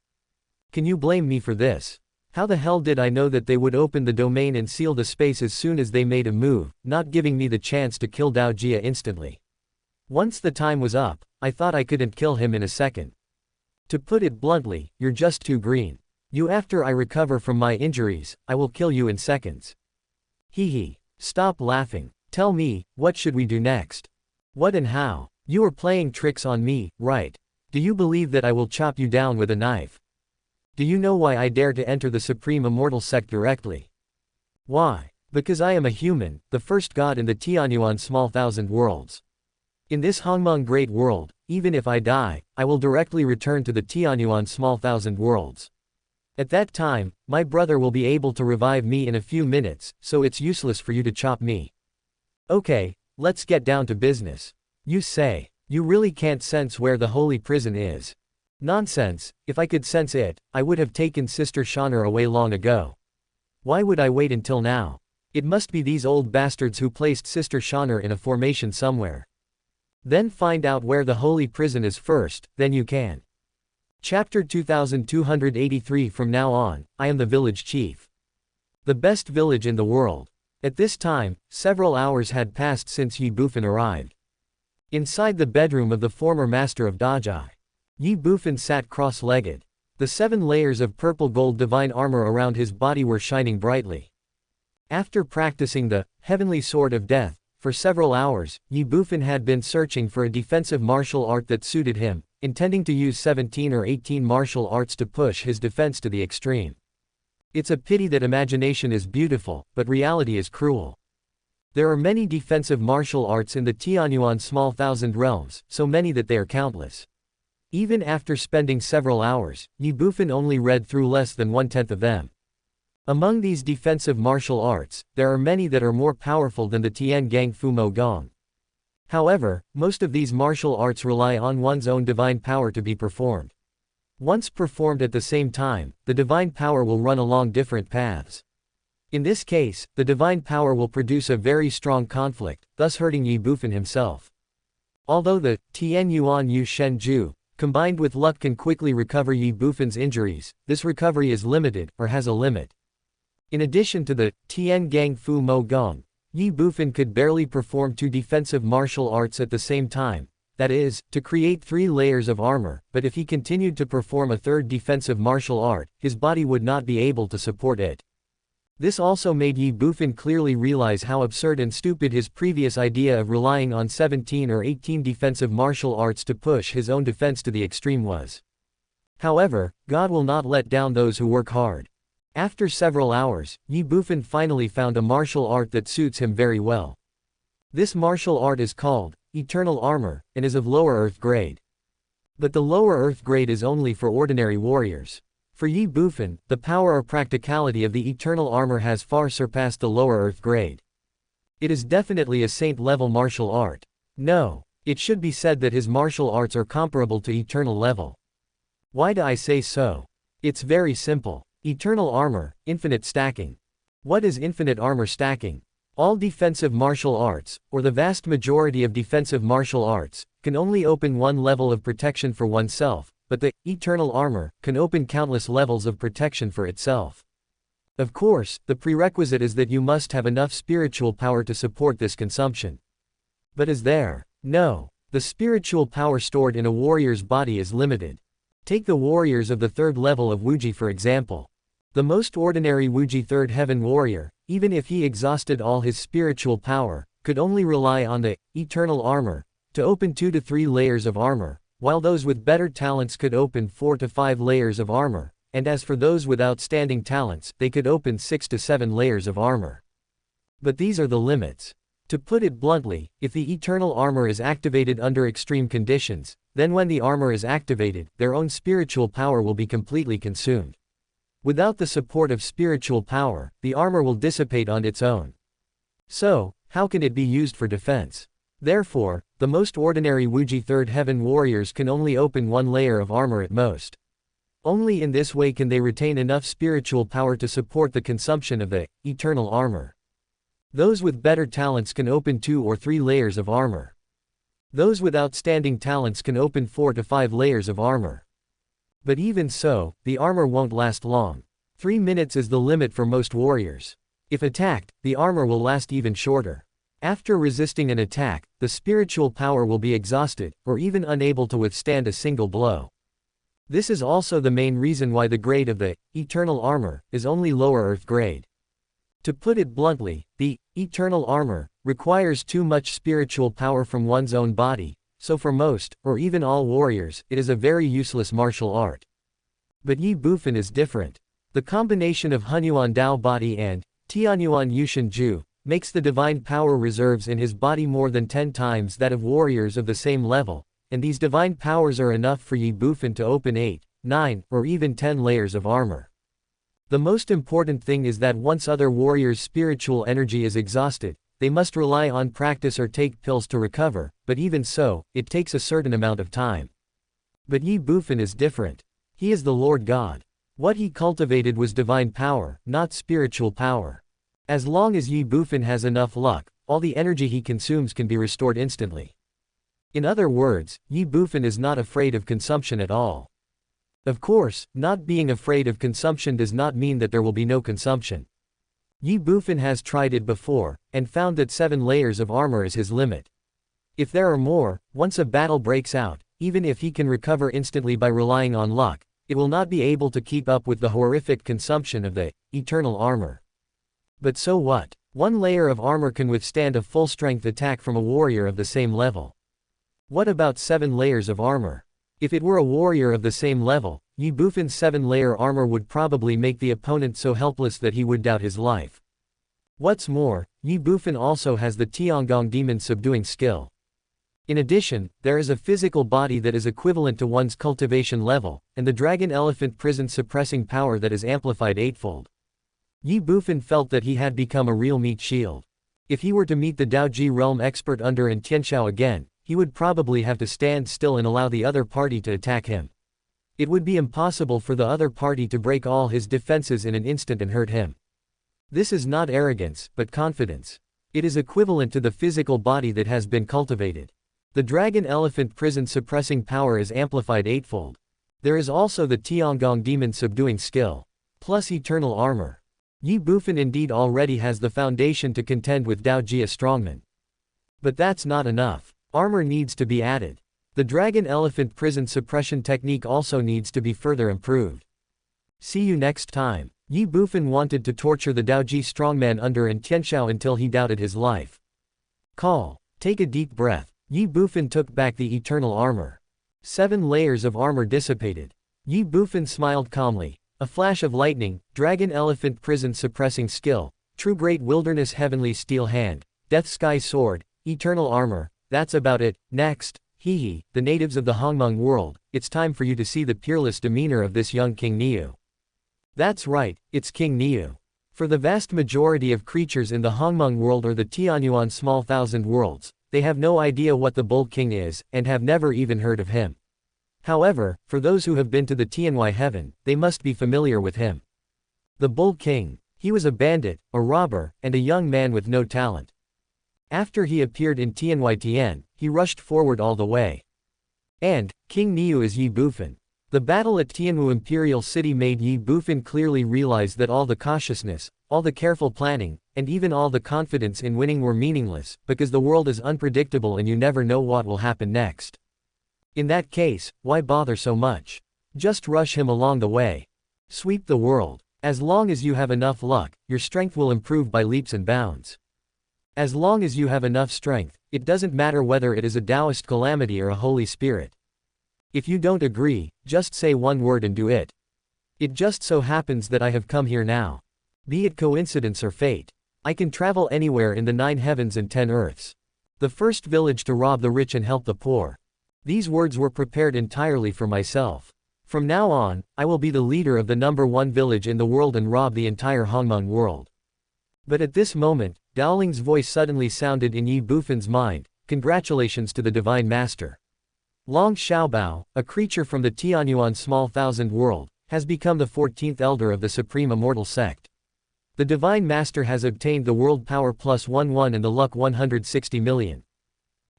Can you blame me for this? How the hell did I know that they would open the domain and seal the space as soon as they made a move, not giving me the chance to kill Dao Jia instantly? Once the time was up, I thought I couldn't kill him in a second. To put it bluntly, you're just too green. After I recover from my injuries, I will kill you in seconds." Hee. Stop laughing. Tell me, what should we do next? What and how? You are playing tricks on me, right? Do you believe that I will chop you down with a knife? Do you know why I dare to enter the Supreme Immortal Sect directly? Why? Because I am a human, the first god in the Tianyuan Small Thousand Worlds. In this Hongmeng Great World, even if I die, I will directly return to the Tianyuan Small Thousand Worlds. At that time, my brother will be able to revive me in a few minutes, so it's useless for you to chop me. Okay, let's get down to business. You say, you really can't sense where the holy prison is. Nonsense, if I could sense it, I would have taken Sister Shaner away long ago. Why would I wait until now? It must be these old bastards who placed Sister Shaner in a formation somewhere. Then find out where the holy prison is first, then you can. Chapter 2283. From now on, I am the village chief. The best village in the world. At this time, several hours had passed since Ye Bufan arrived. Inside the bedroom of the former master of Dajai, Ye Bufan sat cross-legged. The 7 layers of purple gold divine armor around his body were shining brightly. After practicing the heavenly sword of death for several hours, Ye Bufan had been searching for a defensive martial art that suited him, intending to use 17 or 18 martial arts to push his defense to the extreme. It's a pity that imagination is beautiful, but reality is cruel. There are many defensive martial arts in the Tianyuan Small Thousand Realms, so many that they are countless. Even after spending several hours, Ye Bufan only read through less than 1/10 of them. Among these defensive martial arts, there are many that are more powerful than the Tian Gang Fu Mo Gong. However, most of these martial arts rely on one's own divine power to be performed. Once performed at the same time, the divine power will run along different paths. In this case, the divine power will produce a very strong conflict, thus hurting Ye Bufan himself. Although the Tian Yuan Yu Shen Ju, combined with luck, can quickly recover Ye Bufan's injuries, this recovery is limited, or has a limit. In addition to the Tian Gang Fu Mo Gong, Ye Bufan could barely perform 2 defensive martial arts at the same time, that is, to create 3 layers of armor, but if he continued to perform a 3rd defensive martial art, his body would not be able to support it. This also made Ye Bufan clearly realize how absurd and stupid his previous idea of relying on 17 or 18 defensive martial arts to push his own defense to the extreme was. However, God will not let down those who work hard. After several hours, Ye Bufan finally found a martial art that suits him very well. This martial art is called Eternal Armor, and is of lower earth grade. But the lower earth grade is only for ordinary warriors. For Ye Bufan, the power or practicality of the eternal armor has far surpassed the lower earth grade. It is definitely a saint-level martial art. No, it should be said that his martial arts are comparable to eternal level. Why do I say so? It's very simple. Eternal armor, infinite stacking. What is infinite armor stacking? All defensive martial arts, or the vast majority of defensive martial arts, can only open one level of protection for oneself, but the eternal armor can open countless levels of protection for itself. Of course, the prerequisite is that you must have enough spiritual power to support this consumption. But is there? No. The spiritual power stored in a warrior's body is limited. Take the warriors of the third level of Wuji for example. The most ordinary Wuji third heaven warrior, even if he exhausted all his spiritual power, could only rely on the eternal armor to open 2 to 3 layers of armor, while those with better talents could open 4 to 5 layers of armor, and as for those with outstanding talents, they could open 6 to 7 layers of armor. But these are the limits. To put it bluntly, if the eternal armor is activated under extreme conditions, then when the armor is activated, their own spiritual power will be completely consumed. Without the support of spiritual power, the armor will dissipate on its own. So, how can it be used for defense? Therefore, the most ordinary Wuji third heaven warriors can only open 1 layer of armor at most. Only in this way can they retain enough spiritual power to support the consumption of the eternal armor. Those with better talents can open 2 or 3 layers of armor. Those with outstanding talents can open 4 to 5 layers of armor. But even so, the armor won't last long. 3 minutes is the limit for most warriors. If attacked, the armor will last even shorter. After resisting an attack, the spiritual power will be exhausted, or even unable to withstand a single blow. This is also the main reason why the grade of the eternal armor is only lower earth grade. To put it bluntly, the eternal armor requires too much spiritual power from one's own body, so for most, or even all warriors, it is a very useless martial art. But Ye Bufan is different. The combination of Hunyuan Dao body and Tianyuan Yushin Ju makes the divine power reserves in his body more than 10 times that of warriors of the same level, and these divine powers are enough for Ye Bufan to open 8, 9, or even 10 layers of armor. The most important thing is that once other warriors' spiritual energy is exhausted, they must rely on practice or take pills to recover, but even so, it takes a certain amount of time. But Ye Bufan is different. He is the Lord God. What he cultivated was divine power, not spiritual power. As long as Ye Bufan has enough luck, all the energy he consumes can be restored instantly. In other words, Ye Bufan is not afraid of consumption at all. Of course, not being afraid of consumption does not mean that there will be no consumption. Ye Bufan has tried it before, and found that 7 layers of armor is his limit. If there are more, once a battle breaks out, even if he can recover instantly by relying on luck, it will not be able to keep up with the horrific consumption of the eternal armor. But so what? 1 layer of armor can withstand a full-strength attack from a warrior of the same level. What about 7 layers of armor? If it were a warrior of the same level, Ye Bufan's 7-layer armor would probably make the opponent so helpless that he would doubt his life. What's more, Ye Bufan also has the Tiangong demon subduing skill. In addition, there is a physical body that is equivalent to one's cultivation level, and the dragon elephant prison suppressing power that is amplified 8-fold. Ye Bufan felt that he had become a real meat shield. If he were to meet the Daoji realm expert Under and Tianxiao again, he would probably have to stand still and allow the other party to attack him. It would be impossible for the other party to break all his defenses in an instant and hurt him. This is not arrogance, but confidence. It is equivalent to the physical body that has been cultivated. The dragon elephant prison suppressing power is amplified 8-fold. There is also the Tiangong demon subduing skill. Plus eternal armor. Ye Bufan indeed already has the foundation to contend with Dao Jia strongmen. But that's not enough. Armor needs to be added. The dragon elephant prison suppression technique also needs to be further improved. See you next time. Ye Bufan wanted to torture the Daoji strongman under and Tianshao until he doubted his life. Call. Take a deep breath. Ye Bufan took back the eternal armor. 7 layers of armor dissipated. Ye Bufan smiled calmly. A flash of lightning, dragon elephant prison suppressing skill, true great wilderness heavenly steel hand, death sky sword, eternal armor, that's about it. Next, hee, the natives of the Hongmeng world, it's time for you to see the peerless demeanor of this young King Niu. That's right, it's King Niu. For the vast majority of creatures in the Hongmeng world or the Tianyuan small thousand worlds, they have no idea what the Bull King is, and have never even heard of him. However, for those who have been to the Tianwai heaven, they must be familiar with him. The Bull King. He was a bandit, a robber, and a young man with no talent. After he appeared in Tianwai Tian, he rushed forward all the way. And, King Niu is Ye Bufan. The battle at Tianwu Imperial City made Ye Bufan clearly realize that all the cautiousness, all the careful planning, and even all the confidence in winning were meaningless, because the world is unpredictable and you never know what will happen next. In that case, why bother so much? Just rush him along the way. Sweep the world. As long as you have enough luck, your strength will improve by leaps and bounds. As long as you have enough strength, it doesn't matter whether it is a Taoist calamity or a Holy Spirit. If you don't agree, just say one word and do it. It just so happens that I have come here now. Be it coincidence or fate. I can travel anywhere in the 9 heavens and 10 earths. The first village to rob the rich and help the poor. These words were prepared entirely for myself. From now on, I will be the leader of the #1 village in the world and rob the entire Hongmeng world. But at this moment, Daoling's voice suddenly sounded in Ye Bufan's mind. Congratulations to the Divine Master. Long Xiaobao, a creature from the Tianyuan small thousand world, has become the 14th elder of the Supreme Immortal Sect. The Divine Master has obtained the World Power +11 and the Luck 160 million.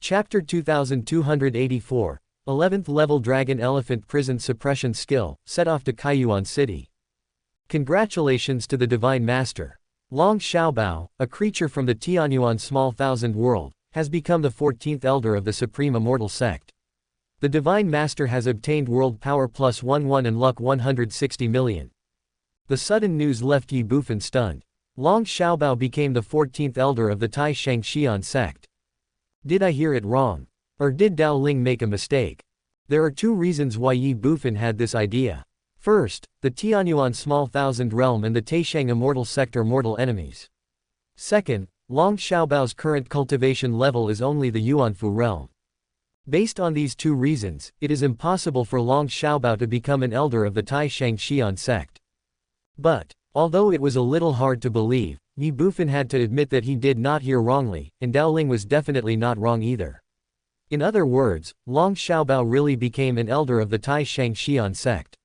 Chapter 2284, 11th Level Dragon Elephant Prison Suppression Skill, set off to Kaiyuan City. Congratulations to the Divine Master. Long Xiaobao, a creature from the Tianyuan small thousand world, has become the 14th elder of the Supreme Immortal Sect. The Divine Master has obtained World Power +11 and Luck 160 million. The sudden news left Ye Bufan stunned. Long Xiaobao became the 14th elder of the Tai Shang Xian sect. Did I hear it wrong? Or did Dao Ling make a mistake? There are 2 reasons why Ye Bufan had this idea. First, the Tianyuan small thousand realm and the Taishang immortal sect are mortal enemies. Second, Long Xiaobao's current cultivation level is only the Yuanfu realm. Based on these 2 reasons, it is impossible for Long Xiaobao to become an elder of the Tai Shang Xian sect. But, although it was a little hard to believe, Ye Bufan had to admit that he did not hear wrongly, and Dao Ling was definitely not wrong either. In other words, Long Xiaobao really became an elder of the Tai Shang Xian sect.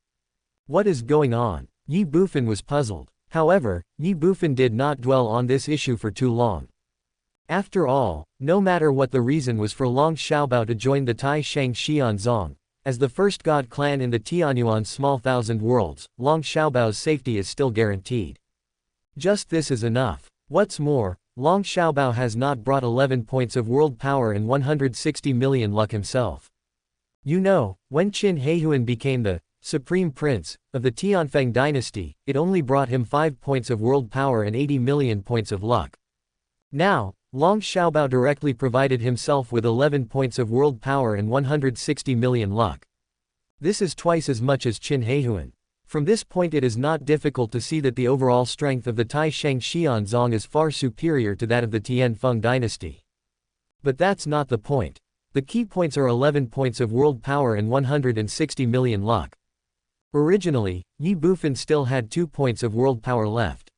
What is going on? Ye Bufan was puzzled. However, Ye Bufan did not dwell on this issue for too long. After all, no matter what the reason was for Long Xiaobao to join the Tai Shang Xian Zong, as the first god clan in the Tianyuan small thousand worlds, Long Xiaobao's safety is still guaranteed. Just this is enough. What's more, Long Xiaobao has not brought 11 points of world power and 160 million luck himself. You know, when Qin Heihuan became the Supreme Prince of the Tianfeng dynasty, it only brought him 5 points of world power and 80 million points of luck. Now, Long Xiaobao directly provided himself with 11 points of world power and 160 million luck. This is twice as much as Qin Heihuan. From this point it is not difficult to see that the overall strength of the Tai Shang Xian Zong is far superior to that of the Tianfeng dynasty. But that's not the point. The key points are 11 points of world power and 160 million luck. Originally, Ye Bufan still had 2 points of world power left.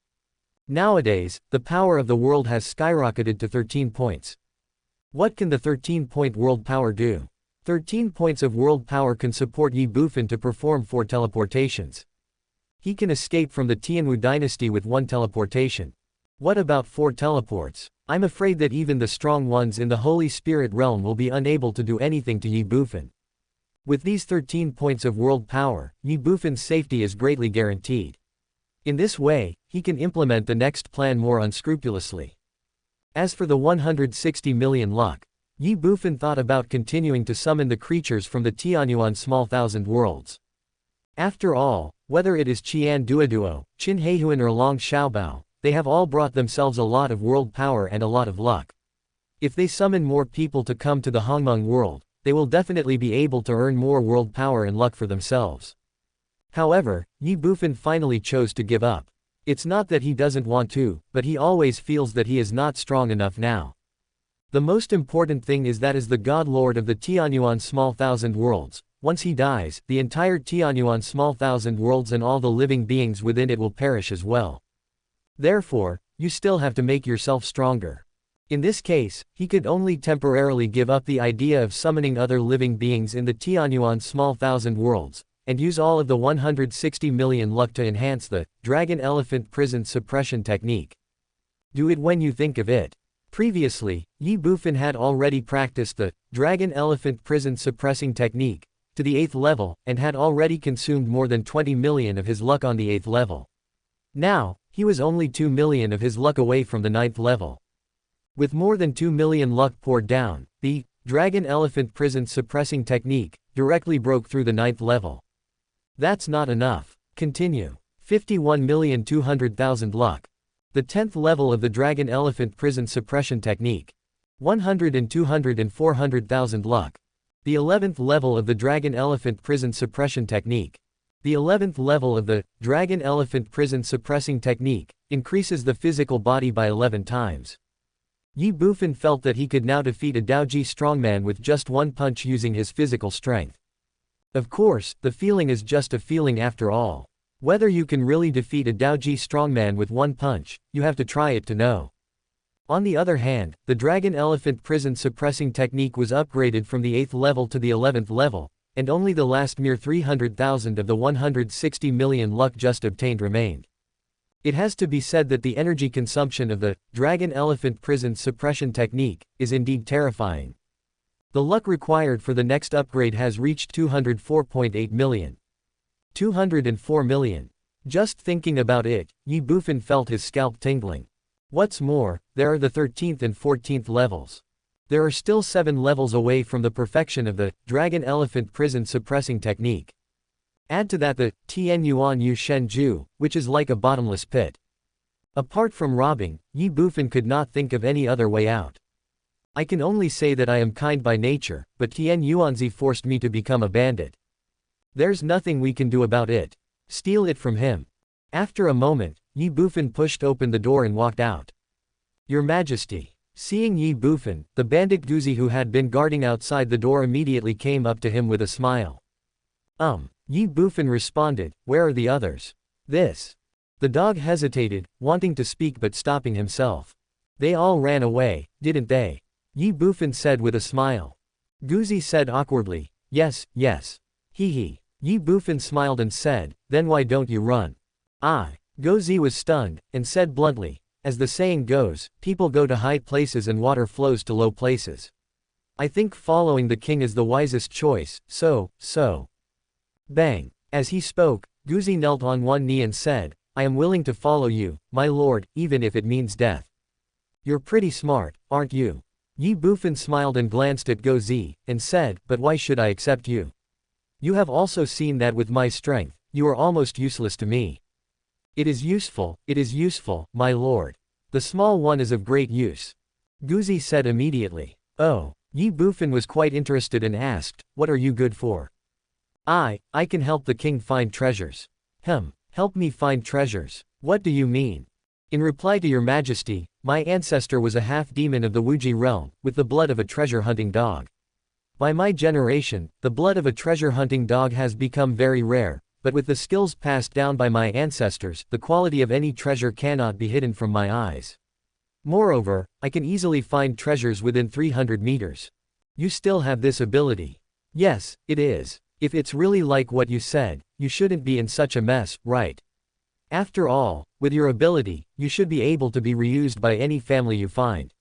Nowadays, the power of the world has skyrocketed to 13 points. What can the 13-point world power do? 13 points of world power can support Ye Bufan to perform 4 teleportations. He can escape from the Tianwu dynasty with 1 teleportation. What about 4 teleports? I'm afraid that even the strong ones in the Holy Spirit realm will be unable to do anything to Ye Bufan. With these 13 points of world power, Ye Bufan's safety is greatly guaranteed. In this way, he can implement the next plan more unscrupulously. As for the 160 million luck, Ye Bufan thought about continuing to summon the creatures from the Tianyuan small thousand worlds. After all, whether it is Qian Duoduo, Qin Heihuan or Long Xiaobao, they have all brought themselves a lot of world power and a lot of luck. If they summon more people to come to the Hongmeng world, they will definitely be able to earn more world power and luck for themselves. However, Ye Bufan finally chose to give up. It's not that he doesn't want to, but he always feels that he is not strong enough now. The most important thing is that as the God Lord of the Tianyuan Small Thousand Worlds, once he dies, the entire Tianyuan Small Thousand Worlds and all the living beings within it will perish as well. Therefore, you still have to make yourself stronger. In this case, he could only temporarily give up the idea of summoning other living beings in the Tianyuan Small Thousand Worlds, and use all of the 160 million luck to enhance the Dragon Elephant Prison Suppression Technique. Do it when you think of it. Previously, Ye Bufan had already practiced the Dragon Elephant Prison Suppressing Technique to the 8th level, and had already consumed more than 20 million of his luck on the 8th level. Now, he was only 2 million of his luck away from the 9th level. With more than 2 million luck poured down, the Dragon Elephant Prison Suppressing Technique directly broke through the 9th level. That's not enough. Continue. 51,200,000 luck. The 10th level of the Dragon Elephant Prison Suppression Technique. 100 and 200 and 400,000 luck. The 11th level of the Dragon Elephant Prison Suppression Technique. The 11th level of the Dragon Elephant Prison Suppressing Technique increases the physical body by 11 times. Ye Bufan felt that he could now defeat a Daoji strongman with just one punch using his physical strength. Of course, the feeling is just a feeling after all. Whether you can really defeat a Daoji strongman with one punch, you have to try it to know. On the other hand, the Dragon Elephant Prison Suppressing Technique was upgraded from the 8th level to the 11th level, and only the last mere 300,000 of the 160 million luck just obtained remained. It has to be said that the energy consumption of the Dragon Elephant Prison Suppression Technique is indeed terrifying. The luck required for the next upgrade has reached 204.8 million. 204 million. Just thinking about it, Ye Bufan felt his scalp tingling. What's more, there are the 13th and 14th levels. There are still 7 levels away from the perfection of the Dragon Elephant Prison Suppressing Technique. Add to that the Tian Yuan Yu Shen Ju, which is like a bottomless pit. Apart from robbing, Ye Bufan could not think of any other way out. I can only say that I am kind by nature, but Tian Yuanzi forced me to become a bandit. There's nothing we can do about it. Steal it from him. After a moment, Ye Bufan pushed open the door and walked out. Your Majesty. Seeing Ye Bufan, the bandit Guzi who had been guarding outside the door immediately came up to him with a smile. Ye Bufan responded, where are the others? This. The dog hesitated, wanting to speak but stopping himself. They all ran away, didn't they? Ye Bufan said with a smile. Guzi said awkwardly, yes, yes. Hee. Ye Bufan smiled and said, then why don't you run? Guzi was stunned, and said bluntly, as the saying goes, people go to high places and water flows to low places. I think following the king is the wisest choice, so. Bang. As he spoke, Guzi knelt on one knee and said, I am willing to follow you, my lord, even if it means death. You're pretty smart, aren't you? Ye Bufan smiled and glanced at Guzi, and said, but why should I accept you? You have also seen that with my strength, you are almost useless to me. It is useful, my lord. The small one is of great use. Guzi said immediately. Oh. Ye Bufan was quite interested and asked, what are you good for? I can help the king find treasures. Help me find treasures. What do you mean? In reply to your majesty, my ancestor was a half-demon of the Wuji realm, with the blood of a treasure-hunting dog. By my generation, the blood of a treasure-hunting dog has become very rare, but with the skills passed down by my ancestors, the quality of any treasure cannot be hidden from my eyes. Moreover, I can easily find treasures within 300 meters. You still have this ability. Yes, it is. If it's really like what you said, you shouldn't be in such a mess, right? After all, with your ability, you should be able to be reused by any family you find.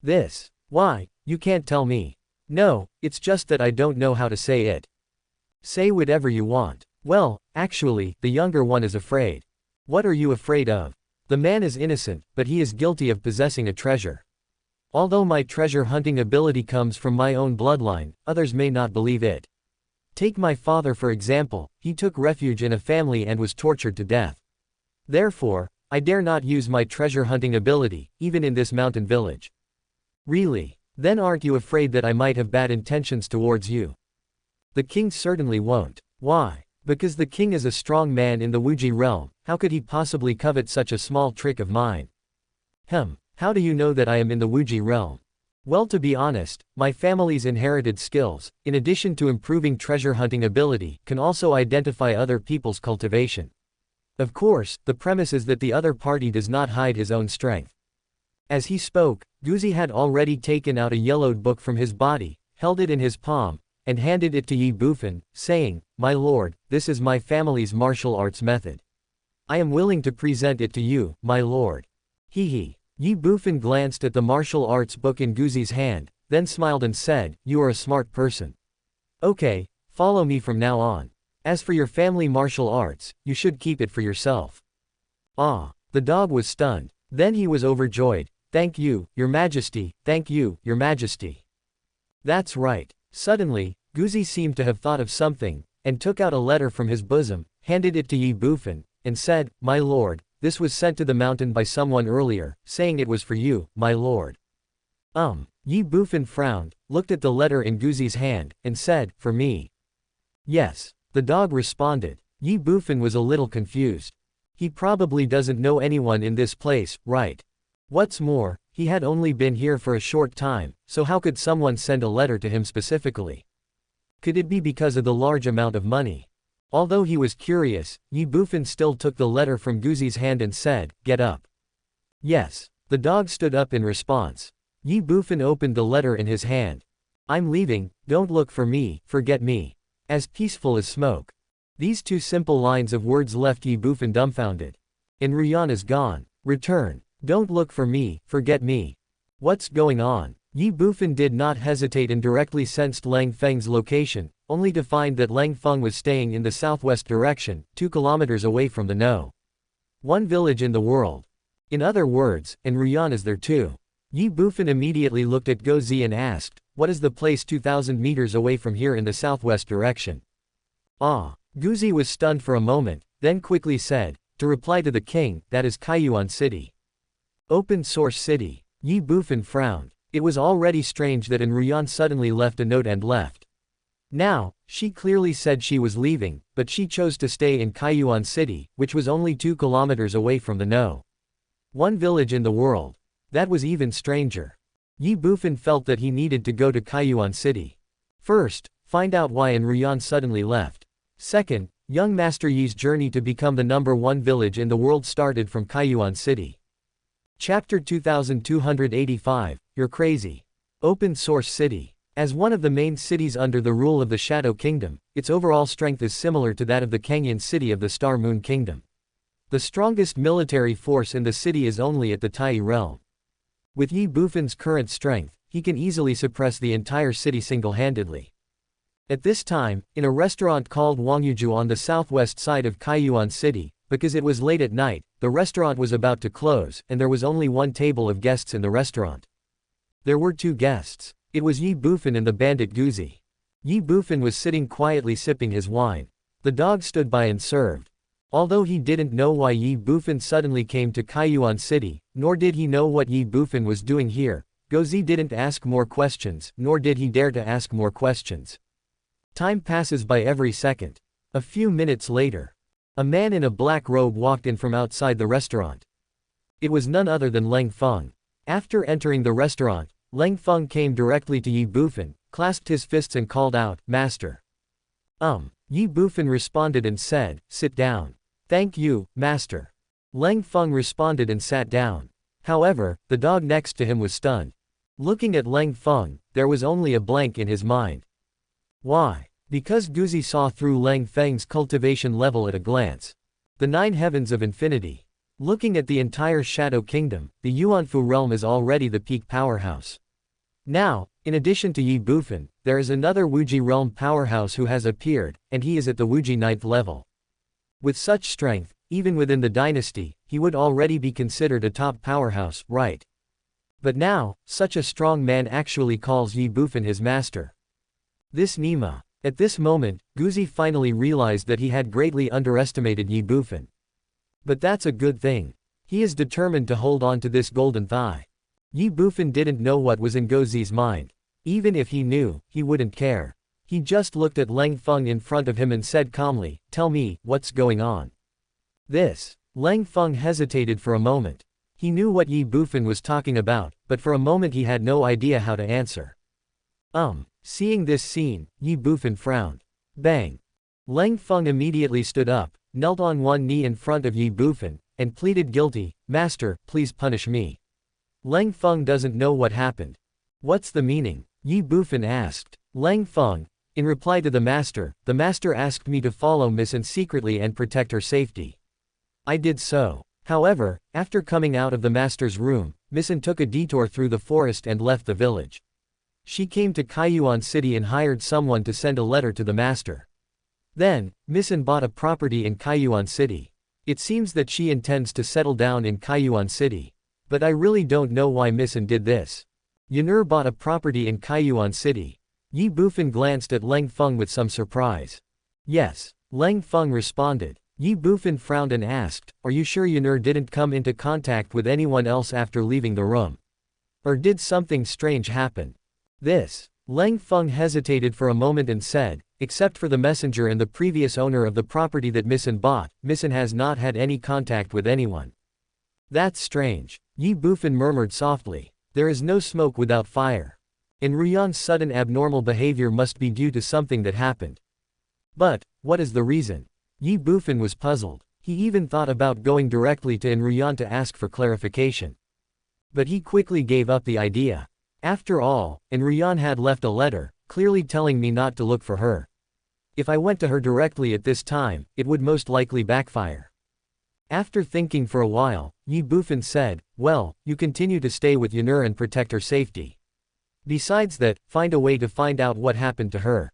This. Why, you can't tell me. No, it's just that I don't know how to say it. Say whatever you want. Well, actually, the younger one is afraid. What are you afraid of? The man is innocent, but he is guilty of possessing a treasure. Although my treasure hunting ability comes from my own bloodline, others may not believe it. Take my father for example, he took refuge in a family and was tortured to death. Therefore, I dare not use my treasure hunting ability, even in this mountain village. Really? Then aren't you afraid that I might have bad intentions towards you? The king certainly won't. Why? Because the king is a strong man in the Wuji realm, how could he possibly covet such a small trick of mine? How do you know that I am in the Wuji realm? Well, to be honest, my family's inherited skills, in addition to improving treasure hunting ability, can also identify other people's cultivation. Of course, the premise is that the other party does not hide his own strength. As he spoke, Guzi had already taken out a yellowed book from his body, held it in his palm, and handed it to Ye Bufan, saying, "My lord, this is my family's martial arts method. I am willing to present it to you, my lord." He. Ye Bufan glanced at the martial arts book in Guzi's hand, then smiled and said, "You are a smart person. Okay, follow me from now on. As for your family martial arts, you should keep it for yourself." Ah, the dog was stunned. Then he was overjoyed. "Thank you, your majesty, thank you, your majesty." That's right. Suddenly, Guzi seemed to have thought of something, and took out a letter from his bosom, handed it to Ye Bufan, and said, "My lord, this was sent to the mountain by someone earlier, saying it was for you, my lord." Ye Bufan frowned, looked at the letter in Guzi's hand, and said, "For me?" "Yes." The dog responded. Ye Bufan was a little confused. He probably doesn't know anyone in this place, right? What's more, he had only been here for a short time, so how could someone send a letter to him specifically? Could it be because of the large amount of money? Although he was curious, Ye Bufan still took the letter from Guzi's hand and said, "Get up." Yes. The dog stood up in response. Ye Bufan opened the letter in his hand. "I'm leaving, don't look for me, forget me. As peaceful as smoke." These two simple lines of words left Ye Bufan dumbfounded. "And Ruyan is gone. Return. Don't look for me, forget me. What's going on?" Ye Bufan did not hesitate and directly sensed Lang Feng's location, only to find that Lang Feng was staying in the southwest direction, 2 kilometers away from the No. 1 village in the world. In other words, and Ruyan is there too. Ye Bufan immediately looked at Gozi and asked, "What is the place 2,000 meters away from here in the southwest direction?" Guzi was stunned for a moment, then quickly said, to reply to the king, "That is Kaiyuan City. Open Source City." Ye Bufan frowned. It was already strange that Ruyan suddenly left a note and left. Now, she clearly said she was leaving, but she chose to stay in Kaiyuan City, which was only 2 kilometers away from the No. 1 village in the world. That was even stranger. Ye Bufan felt that he needed to go to Kaiyuan City. First, find out why Ruyan suddenly left. Second, young Master Yi's journey to become the number 1 village in the world started from Kaiyuan City. Chapter 2285, You're Crazy. Open Source City. As one of the main cities under the rule of the Shadow Kingdom, its overall strength is similar to that of the Kenyan city of the Star Moon Kingdom. The strongest military force in the city is only at the Tai realm. With Ye Bufan's current strength, he can easily suppress the entire city single-handedly. At this time, in a restaurant called Wangyuju on the southwest side of Kaiyuan City, because it was late at night, the restaurant was about to close, and there was only one table of guests in the restaurant. There were 2 guests. It was Ye Bufan and the bandit Guzi. Ye Bufan was sitting quietly sipping his wine. The dog stood by and served. Although he didn't know why Ye Bufan suddenly came to Kaiyuan City, nor did he know what Ye Bufan was doing here, Guzi didn't ask more questions, nor did he dare to ask more questions. Time passes by every second. A few minutes later, a man in a black robe walked in from outside the restaurant. It was none other than Lang Feng. After entering the restaurant, Lang Feng came directly to Ye Bufan, clasped his fists and called out, "Master." Ye Bufan responded and said, "Sit down." "Thank you, master." Lang Feng responded and sat down. However, the dog next to him was stunned. Looking at Lang Feng, there was only a blank in his mind. Why? Because Guzi saw through Lang Feng's cultivation level at a glance. The 9 heavens of infinity. Looking at the entire Shadow Kingdom, the Yuanfu realm is already the peak powerhouse. Now, in addition to Ye Bufan, there is another Wuji realm powerhouse who has appeared, and he is at the Wuji 9th level. With such strength, even within the dynasty, he would already be considered a top powerhouse, right? But now, such a strong man actually calls Ye Bufan his master. This Nima. At this moment, Guzi finally realized that he had greatly underestimated Ye Bufan. But that's a good thing. He is determined to hold on to this golden thigh. Ye Bufan didn't know what was in Guzi's mind. Even if he knew, he wouldn't care. He just looked at Leng Feng in front of him and said calmly, "Tell me, what's going on?" This. Leng Feng hesitated for a moment. He knew what Ye Bufan was talking about, but for a moment he had no idea how to answer. Seeing this scene, Ye Bufan frowned. Bang! Leng Feng immediately stood up, knelt on one knee in front of Ye Bufan, and pleaded guilty, "Master, please punish me." Leng Feng doesn't know what happened. What's the meaning? Ye Bufan asked. Leng Feng. In reply to the master asked me to follow Miss An secretly and protect her safety. I did so. However, after coming out of the master's room, Miss An took a detour through the forest and left the village. She came to Kaiyuan City and hired someone to send a letter to the master. Then, Miss An bought a property in Kaiyuan City. It seems that she intends to settle down in Kaiyuan City. But I really don't know why Miss An did this. Yunur bought a property in Kaiyuan City. Ye Bufan glanced at Leng Feng with some surprise. Yes. Leng Feng responded. Ye Bufan frowned and asked, "Are you sure Yunur didn't come into contact with anyone else after leaving the room? Or did something strange happen?" This. Leng Feng hesitated for a moment and said, "Except for the messenger and the previous owner of the property that Miss An bought, Miss An has not had any contact with anyone." That's strange. Ye Bufan murmured softly. There is no smoke without fire. And Ruyan's sudden abnormal behavior must be due to something that happened. But, what is the reason? Ye Bufan was puzzled. He even thought about going directly to Ruyan to ask for clarification. But he quickly gave up the idea. After all, Ruyan had left a letter, clearly telling me not to look for her. If I went to her directly at this time, it would most likely backfire. After thinking for a while, Ye Bufan said, "Well, you continue to stay with Yunur and protect her safety. Besides that, find a way to find out what happened to her."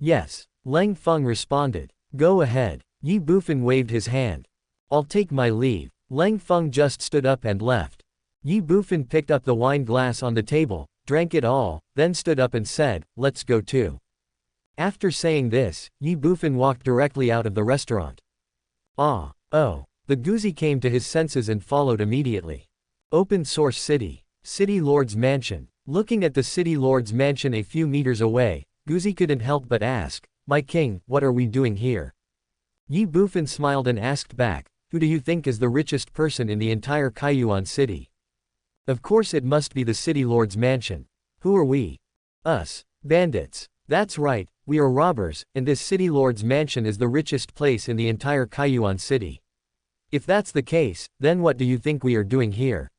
"Yes." Leng Feng responded. "Go ahead." Ye Bufan waved his hand. "I'll take my leave." Leng Feng just stood up and left. Ye Bufan picked up the wine glass on the table, drank it all, then stood up and said, "Let's go too." After saying this, Ye Bufan walked directly out of the restaurant. The Guzi came to his senses and followed immediately. Open Source City. City Lord's Mansion. Looking at the City Lord's Mansion a few meters away, Guzi couldn't help but ask, "My king, what are we doing here?" Ye Bufan smiled and asked back, "Who do you think is the richest person in the entire Kaiyuan City?" "Of course it must be the City Lord's Mansion. Who are we?" "Us. Bandits." "That's right, we are robbers, and this City Lord's Mansion is the richest place in the entire Kaiyuan City. If that's the case, then what do you think we are doing here?"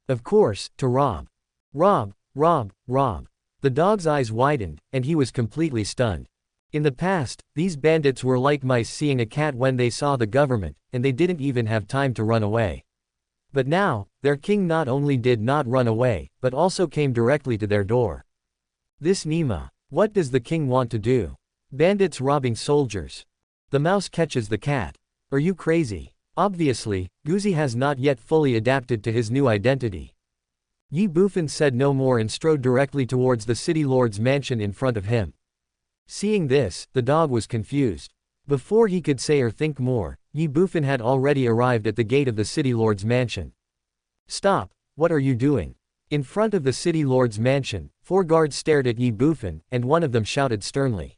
"Of course, to rob." "Rob, rob, rob." The dog's eyes widened, and he was completely stunned. In the past, these bandits were like mice seeing a cat when they saw the government, and they didn't even have time to run away. But now, their king not only did not run away, but also came directly to their door. This Nima. What does the king want to do? Bandits robbing soldiers. The mouse catches the cat. Are you crazy? Obviously, Guzi has not yet fully adapted to his new identity. Ye Bufan said no more and strode directly towards the City Lord's mansion in front of him. Seeing this, the dog was confused. Before he could say or think more, Ye Bufan had already arrived at the gate of the City Lord's mansion. "Stop! What are you doing?" In front of the City Lord's mansion, 4 guards stared at Ye Bufan, and one of them shouted sternly.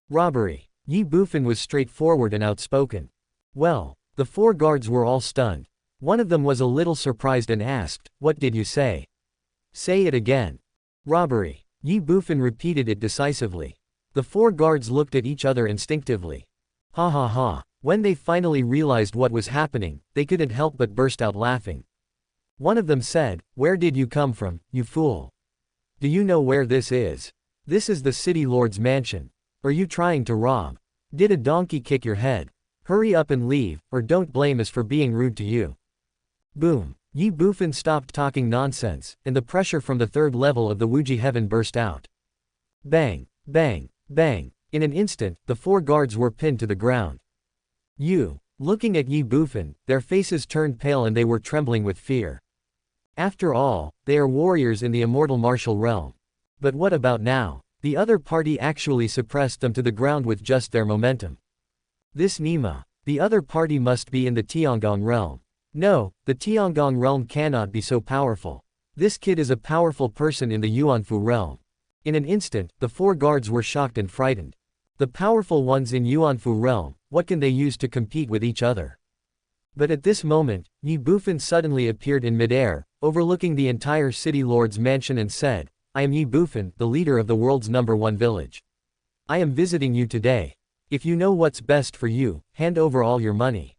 "Robbery!" Ye Bufan was straightforward and outspoken. Well, the 4 guards were all stunned. One of them was a little surprised and asked, "What did you say?" "Say it again." "Robbery." Ye Bufan repeated it decisively. The 4 guards looked at each other instinctively. Ha ha ha. When they finally realized what was happening, they couldn't help but burst out laughing. One of them said, "Where did you come from, you fool? Do you know where this is? This is the City Lord's mansion. Are you trying to rob? Did a donkey kick your head? Hurry up and leave, or don't blame us for being rude to you." Boom. Ye Bufan stopped talking nonsense, and the pressure from the 3rd level of the Wuji heaven burst out. Bang, bang, bang. In an instant, the 4 guards were pinned to the ground. Looking at Ye Bufan, their faces turned pale and they were trembling with fear. After all, they are warriors in the immortal martial realm. But what about now? The other party actually suppressed them to the ground with just their momentum. This Nima. The other party must be in the Tiangong realm. No, the Tiangong realm cannot be so powerful. This kid is a powerful person in the Yuanfu realm. In an instant, the four guards were shocked and frightened. The powerful ones in Yuanfu realm, what can they use to compete with each other? But at this moment, Ye Bufan suddenly appeared in midair, overlooking the entire city lord's mansion and said, I am Ye Bufan, the leader of the world's #1 village. I am visiting you today. If you know what's best for you, hand over all your money.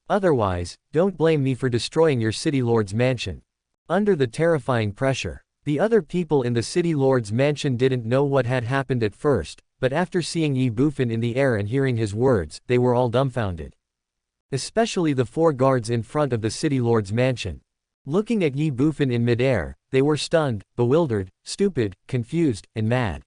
Otherwise, don't blame me for destroying your city lord's mansion. Under the terrifying pressure, the other people in the city lord's mansion didn't know what had happened at first, but after seeing Ye Bufan in the air and hearing his words, they were all dumbfounded. Especially the four guards in front of the city lord's mansion. Looking at Ye Bufan in midair, they were stunned, bewildered, stupid, confused, and mad.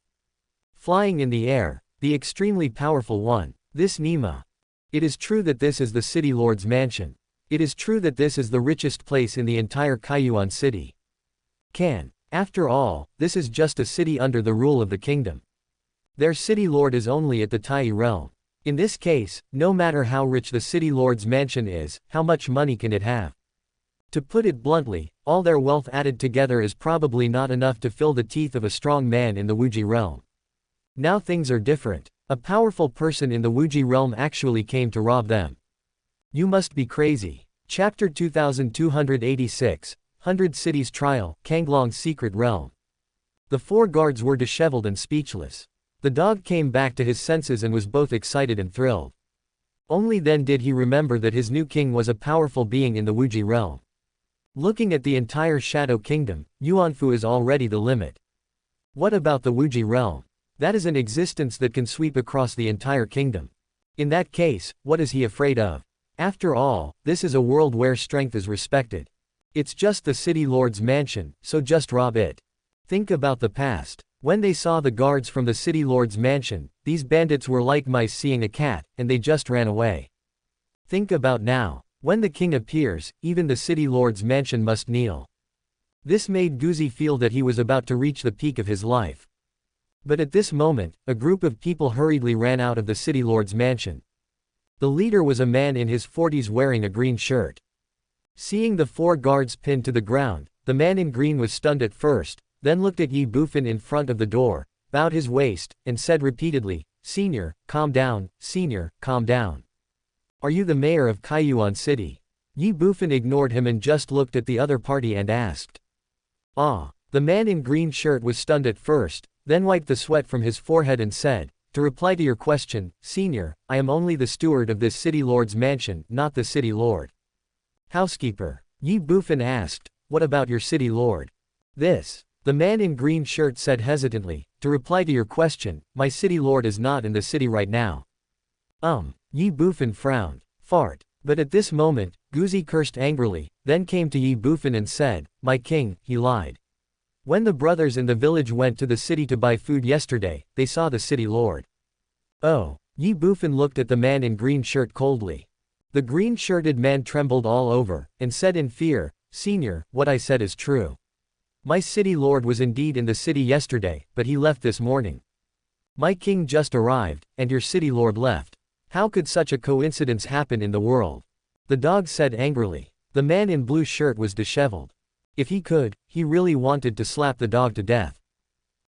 Flying in the air, the extremely powerful one, this Nima. It is true that this is the city lord's mansion. It is true that this is the richest place in the entire Kaiyuan city. After all, this is just a city under the rule of the kingdom. Their city lord is only at the Tai realm. In this case, no matter how rich the city lord's mansion is, how much money can it have? To put it bluntly, all their wealth added together is probably not enough to fill the teeth of a strong man in the Wuji realm. Now things are different. A powerful person in the Wuji realm actually came to rob them. You must be crazy. Chapter 2286, 100 Cities Trial, Kanglong's Secret Realm. The four guards were disheveled and speechless. The dog came back to his senses and was both excited and thrilled. Only then did he remember that his new king was a powerful being in the Wuji realm. Looking at the entire Shadow Kingdom, Yuanfu is already the limit. What about the Wuji realm? That is an existence that can sweep across the entire kingdom. In that case, what is he afraid of? After all, this is a world where strength is respected. It's just the city lord's mansion, so just rob it. Think about the past. When they saw the guards from the city lord's mansion, these bandits were like mice seeing a cat, and they just ran away. Think about now. When the king appears, even the city lord's mansion must kneel. This made Guzi feel that he was about to reach the peak of his life. But at this moment, a group of people hurriedly ran out of the city lord's mansion. The leader was a man in his 40s wearing a green shirt. Seeing the four guards pinned to the ground, the man in green was stunned at first, then looked at Ye Bufan in front of the door, bowed his waist, and said repeatedly, Senior, calm down, Senior, calm down. Are you the mayor of Kaiyuan City? Ye Bufan ignored him and just looked at the other party and asked. Ah. The man in green shirt was stunned at first, then wiped the sweat from his forehead and said, to reply to your question, Senior, I am only the steward of this city lord's mansion, not the city lord. Housekeeper. Ye Bufan asked, what about your city lord? This. The man in green shirt said hesitantly, to reply to your question, my city lord is not in the city right now. Ye Bufan frowned. Fart. But at this moment, Guzi cursed angrily, then came to Ye Bufan and said, my king, he lied. When the brothers in the village went to the city to buy food yesterday, they saw the city lord. Oh. Ye Bufan looked at the man in green shirt coldly. The green-shirted man trembled all over, and said in fear, Senior, what I said is true. My city lord was indeed in the city yesterday, but he left this morning. My king just arrived, and your city lord left. How could such a coincidence happen in the world? The dog said angrily. The man in blue shirt was disheveled. If he could, he really wanted to slap the dog to death.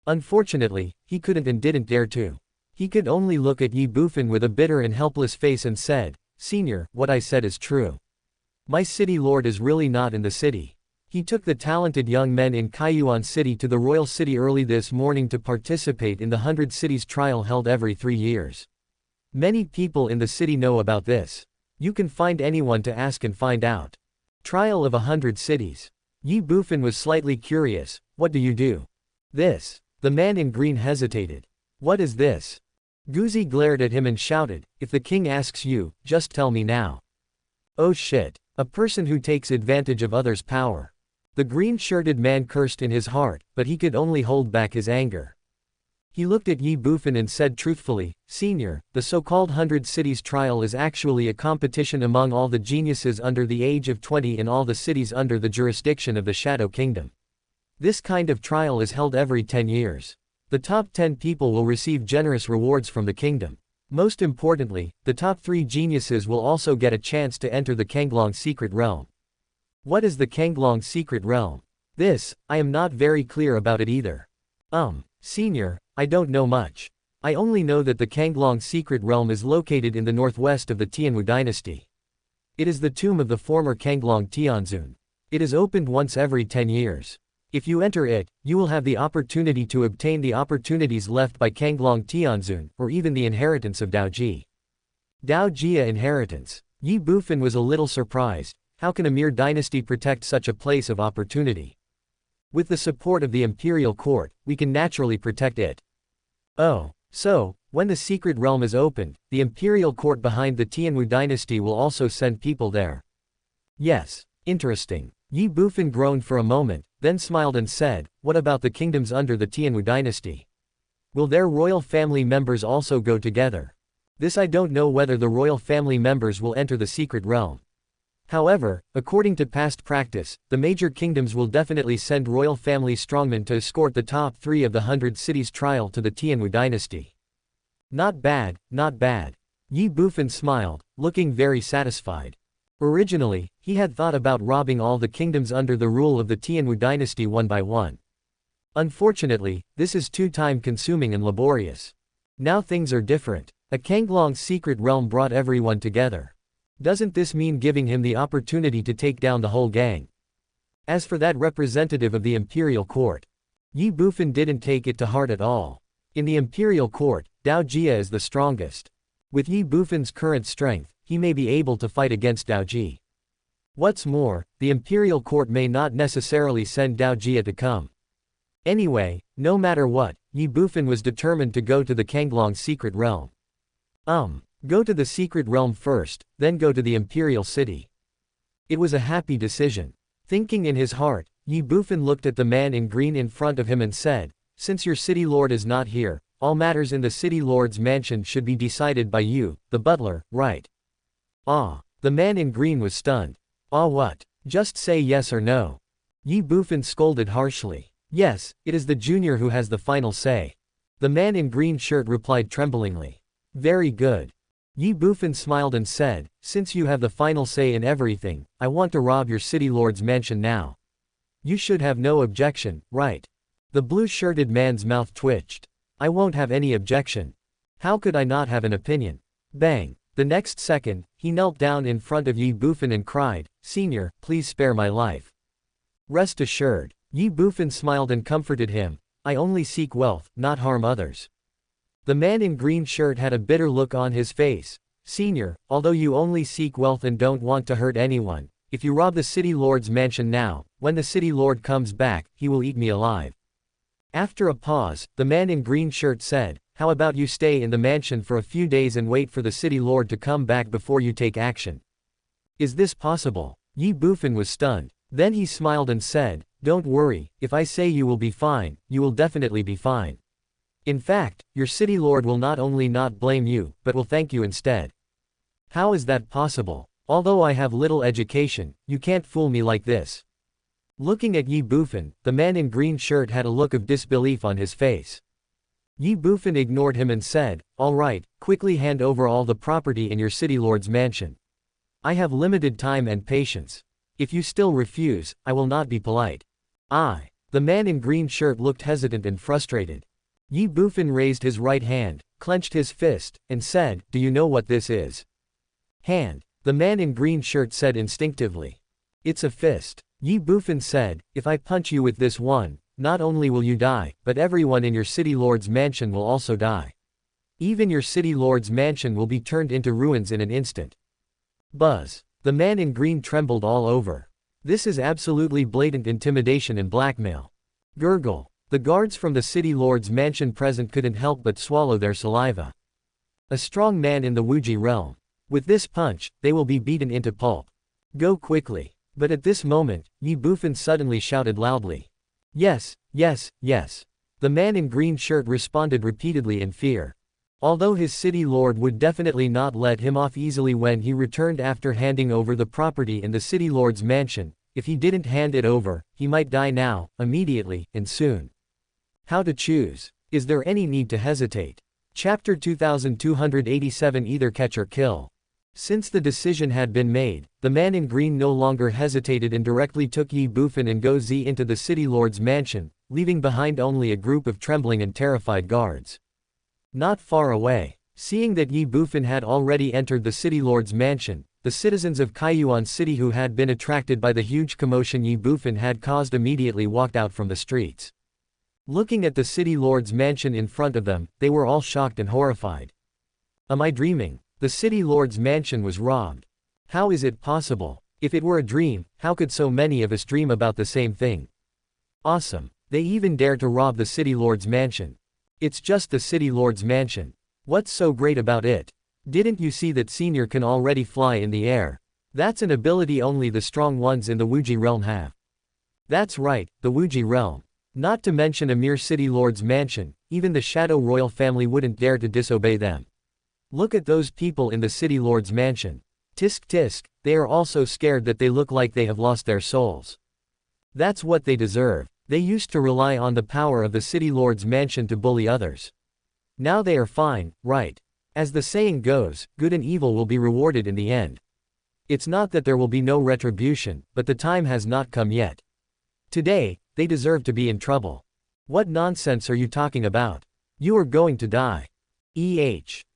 Unfortunately, he couldn't and didn't dare to. He could only look at Ye Bufan with a bitter and helpless face and said, Senior, what I said is true. My city lord is really not in the city. He took the talented young men in Kaiyuan City to the royal city early this morning to participate in the 100 Cities trial held every 3 years. Many people in the city know about this. You can find anyone to ask and find out. Trial of 100 cities. Ye Bufan was slightly curious, what do you do? This. The man in green hesitated. What is this? Guzi glared at him and shouted, if the king asks you, just tell me now. Oh shit. A person who takes advantage of others' power. The green-shirted man cursed in his heart, but he could only hold back his anger. He looked at Ye Bufan and said truthfully, Senior, the so-called 100 Cities trial is actually a competition among all the geniuses under the age of 20 in all the cities under the jurisdiction of the Shadow Kingdom. This kind of trial is held every 10 years. The top 10 people will receive generous rewards from the kingdom. Most importantly, the top 3 geniuses will also get a chance to enter the Kanglong secret realm. What is the Kanglong secret realm? This, I am not very clear about it either. Senior, I don't know much. I only know that the Kanglong secret realm is located in the northwest of the Tianwu dynasty. It is the tomb of the former Kanglong Tianzun. It is opened once every 10 years. If you enter it, you will have the opportunity to obtain the opportunities left by Kanglong Tianzun, or even the inheritance of Daoji. Daojia inheritance. Ye Bufan was a little surprised. How can a mere dynasty protect such a place of opportunity? With the support of the imperial court, we can naturally protect it. Oh, so, when the secret realm is opened, the imperial court behind the Tianwu dynasty will also send people there. Yes, interesting. Ye Bufan groaned for a moment, then smiled and said, what about the kingdoms under the Tianwu dynasty? Will their royal family members also go together? This I don't know whether the royal family members will enter the secret realm. However, according to past practice, the major kingdoms will definitely send royal family strongmen to escort the top 3 of the 100 cities trial to the Tianwu dynasty. Not bad, not bad. Ye Bufan smiled, looking very satisfied. Originally, he had thought about robbing all the kingdoms under the rule of the Tianwu dynasty one by one. Unfortunately, this is too time-consuming and laborious. Now things are different. A Kanglong secret realm brought everyone together. Doesn't this mean giving him the opportunity to take down the whole gang? As for that representative of the imperial court, Ye Bufan didn't take it to heart at all. In the imperial court, Daojia is the strongest. With Ye Bufan's current strength, he may be able to fight against Daoji. What's more, the imperial court may not necessarily send Daojia to come. Anyway, no matter what, Ye Bufan was determined to go to the Kanglong secret realm. Go to the secret realm first, then go to the imperial city. It was a happy decision. Thinking in his heart, Ye Bufan looked at the man in green in front of him and said, since your city lord is not here, all matters in the city lord's mansion should be decided by you, the butler, right? The man in green was stunned. What? Just say yes or no. Ye Bufan scolded harshly. Yes, it is the junior who has the final say. The man in green shirt replied tremblingly. Very good. Ye Bufan smiled and said, since you have the final say in everything, I want to rob your city lord's mansion now. You should have no objection, right? The blue-shirted man's mouth twitched. I won't have any objection. How could I not have an opinion? Bang. The next second, he knelt down in front of Ye Bufan and cried, Senior, please spare my life. Rest assured. Ye Bufan smiled and comforted him. I only seek wealth, not harm others. The man in green shirt had a bitter look on his face. Senior, although you only seek wealth and don't want to hurt anyone, if you rob the city lord's mansion now, when the city lord comes back, he will eat me alive. After a pause, the man in green shirt said, how about you stay in the mansion for a few days and wait for the city lord to come back before you take action? Is this possible? Ye Bufan was stunned. Then he smiled and said, don't worry, if I say you will be fine, you will definitely be fine. In fact, your city lord will not only not blame you, but will thank you instead. How is that possible? Although I have little education, you can't fool me like this. Looking at Ye Bufan, the man in green shirt had a look of disbelief on his face. Ye Bufan ignored him and said, all right, quickly hand over all the property in your city lord's mansion. I have limited time and patience. If you still refuse, I will not be polite. The man in green shirt looked hesitant and frustrated. Ye Bufan raised his right hand, clenched his fist, and said, do you know what this is? Hand. The man in green shirt said instinctively. It's a fist. Ye Bufan said, if I punch you with this one, not only will you die, but everyone in your city lord's mansion will also die. Even your city lord's mansion will be turned into ruins in an instant. Buzz. The man in green trembled all over. This is absolutely blatant intimidation and blackmail. Gurgle. The guards from the city lord's mansion present couldn't help but swallow their saliva. A strong man in the Wuji realm. With this punch, they will be beaten into pulp. Go quickly. But at this moment, Ye Bufan suddenly shouted loudly. Yes, yes, yes. The man in green shirt responded repeatedly in fear. Although his city lord would definitely not let him off easily when he returned after handing over the property in the city lord's mansion, if he didn't hand it over, he might die now, immediately, and soon. How to choose? Is there any need to hesitate? Chapter 2287 Either catch or kill. Since the decision had been made, the man in green no longer hesitated and directly took Ye Bufan and Go Zi into the city lord's mansion, leaving behind only a group of trembling and terrified guards. Not far away, seeing that Ye Bufan had already entered the city lord's mansion, the citizens of Kaiyuan City who had been attracted by the huge commotion Ye Bufan had caused immediately walked out from the streets. Looking at the city lord's mansion in front of them, they were all shocked and horrified. Am I dreaming? The city lord's mansion was robbed. How is it possible? If it were a dream, how could so many of us dream about the same thing? Awesome. They even dared to rob the city lord's mansion. It's just the city lord's mansion. What's so great about it? Didn't you see that Senior can already fly in the air? That's an ability only the strong ones in the Wuji realm have. That's right, the Wuji realm. Not to mention a mere city lord's mansion, even the Shadow royal family wouldn't dare to disobey them. Look at those people in the city lord's mansion. Tisk tisk, they are all so scared that they look like they have lost their souls. That's what they deserve. They used to rely on the power of the city lord's mansion to bully others. Now they are fine, right? As the saying goes, good and evil will be rewarded in the end. It's not that there will be no retribution, but the time has not come yet. Today, they deserve to be in trouble. What nonsense are you talking about? You are going to die.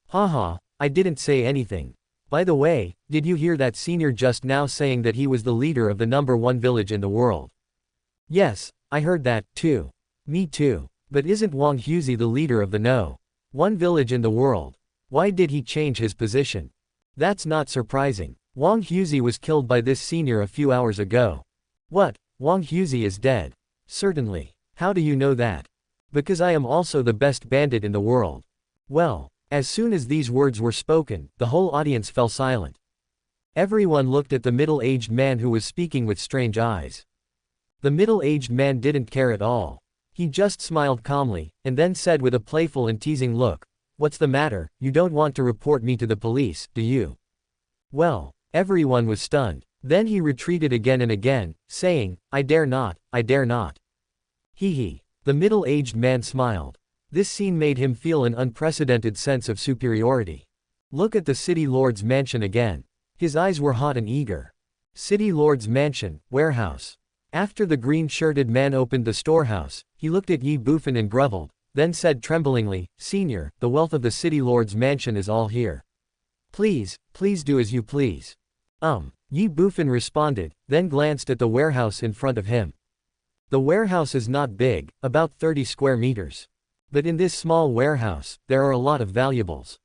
Haha, I didn't say anything. By the way, did you hear that Senior just now saying that he was the leader of the #1 village in the world? Yes, I heard that, too. Me too. But isn't Wang Huzi the leader of the #1 village in the world? Why did he change his position? That's not surprising. Wang Huzi was killed by this Senior a few hours ago. What? Wang Huzi is dead? Certainly. How do you know that? Because I am also the best bandit in the world. Well, as soon as these words were spoken, the whole audience fell silent. Everyone looked at the middle-aged man who was speaking with strange eyes. The middle-aged man didn't care at all. He just smiled calmly, and then said with a playful and teasing look, "What's the matter? You don't want to report me to the police, do you?" Well, everyone was stunned. Then he retreated again and again, saying, "I dare not, I dare not." Hee. The middle-aged man smiled. This scene made him feel an unprecedented sense of superiority. Look at the city lord's mansion again. His eyes were hot and eager. City lord's mansion, warehouse. After the green-shirted man opened the storehouse, he looked at Ye Bufan and groveled, then said tremblingly, "Senior, the wealth of the city lord's mansion is all here. Please do as you please." Ye Bufan responded, then glanced at the warehouse in front of him. The warehouse is not big, about 30 square meters. But in this small warehouse, there are a lot of valuables.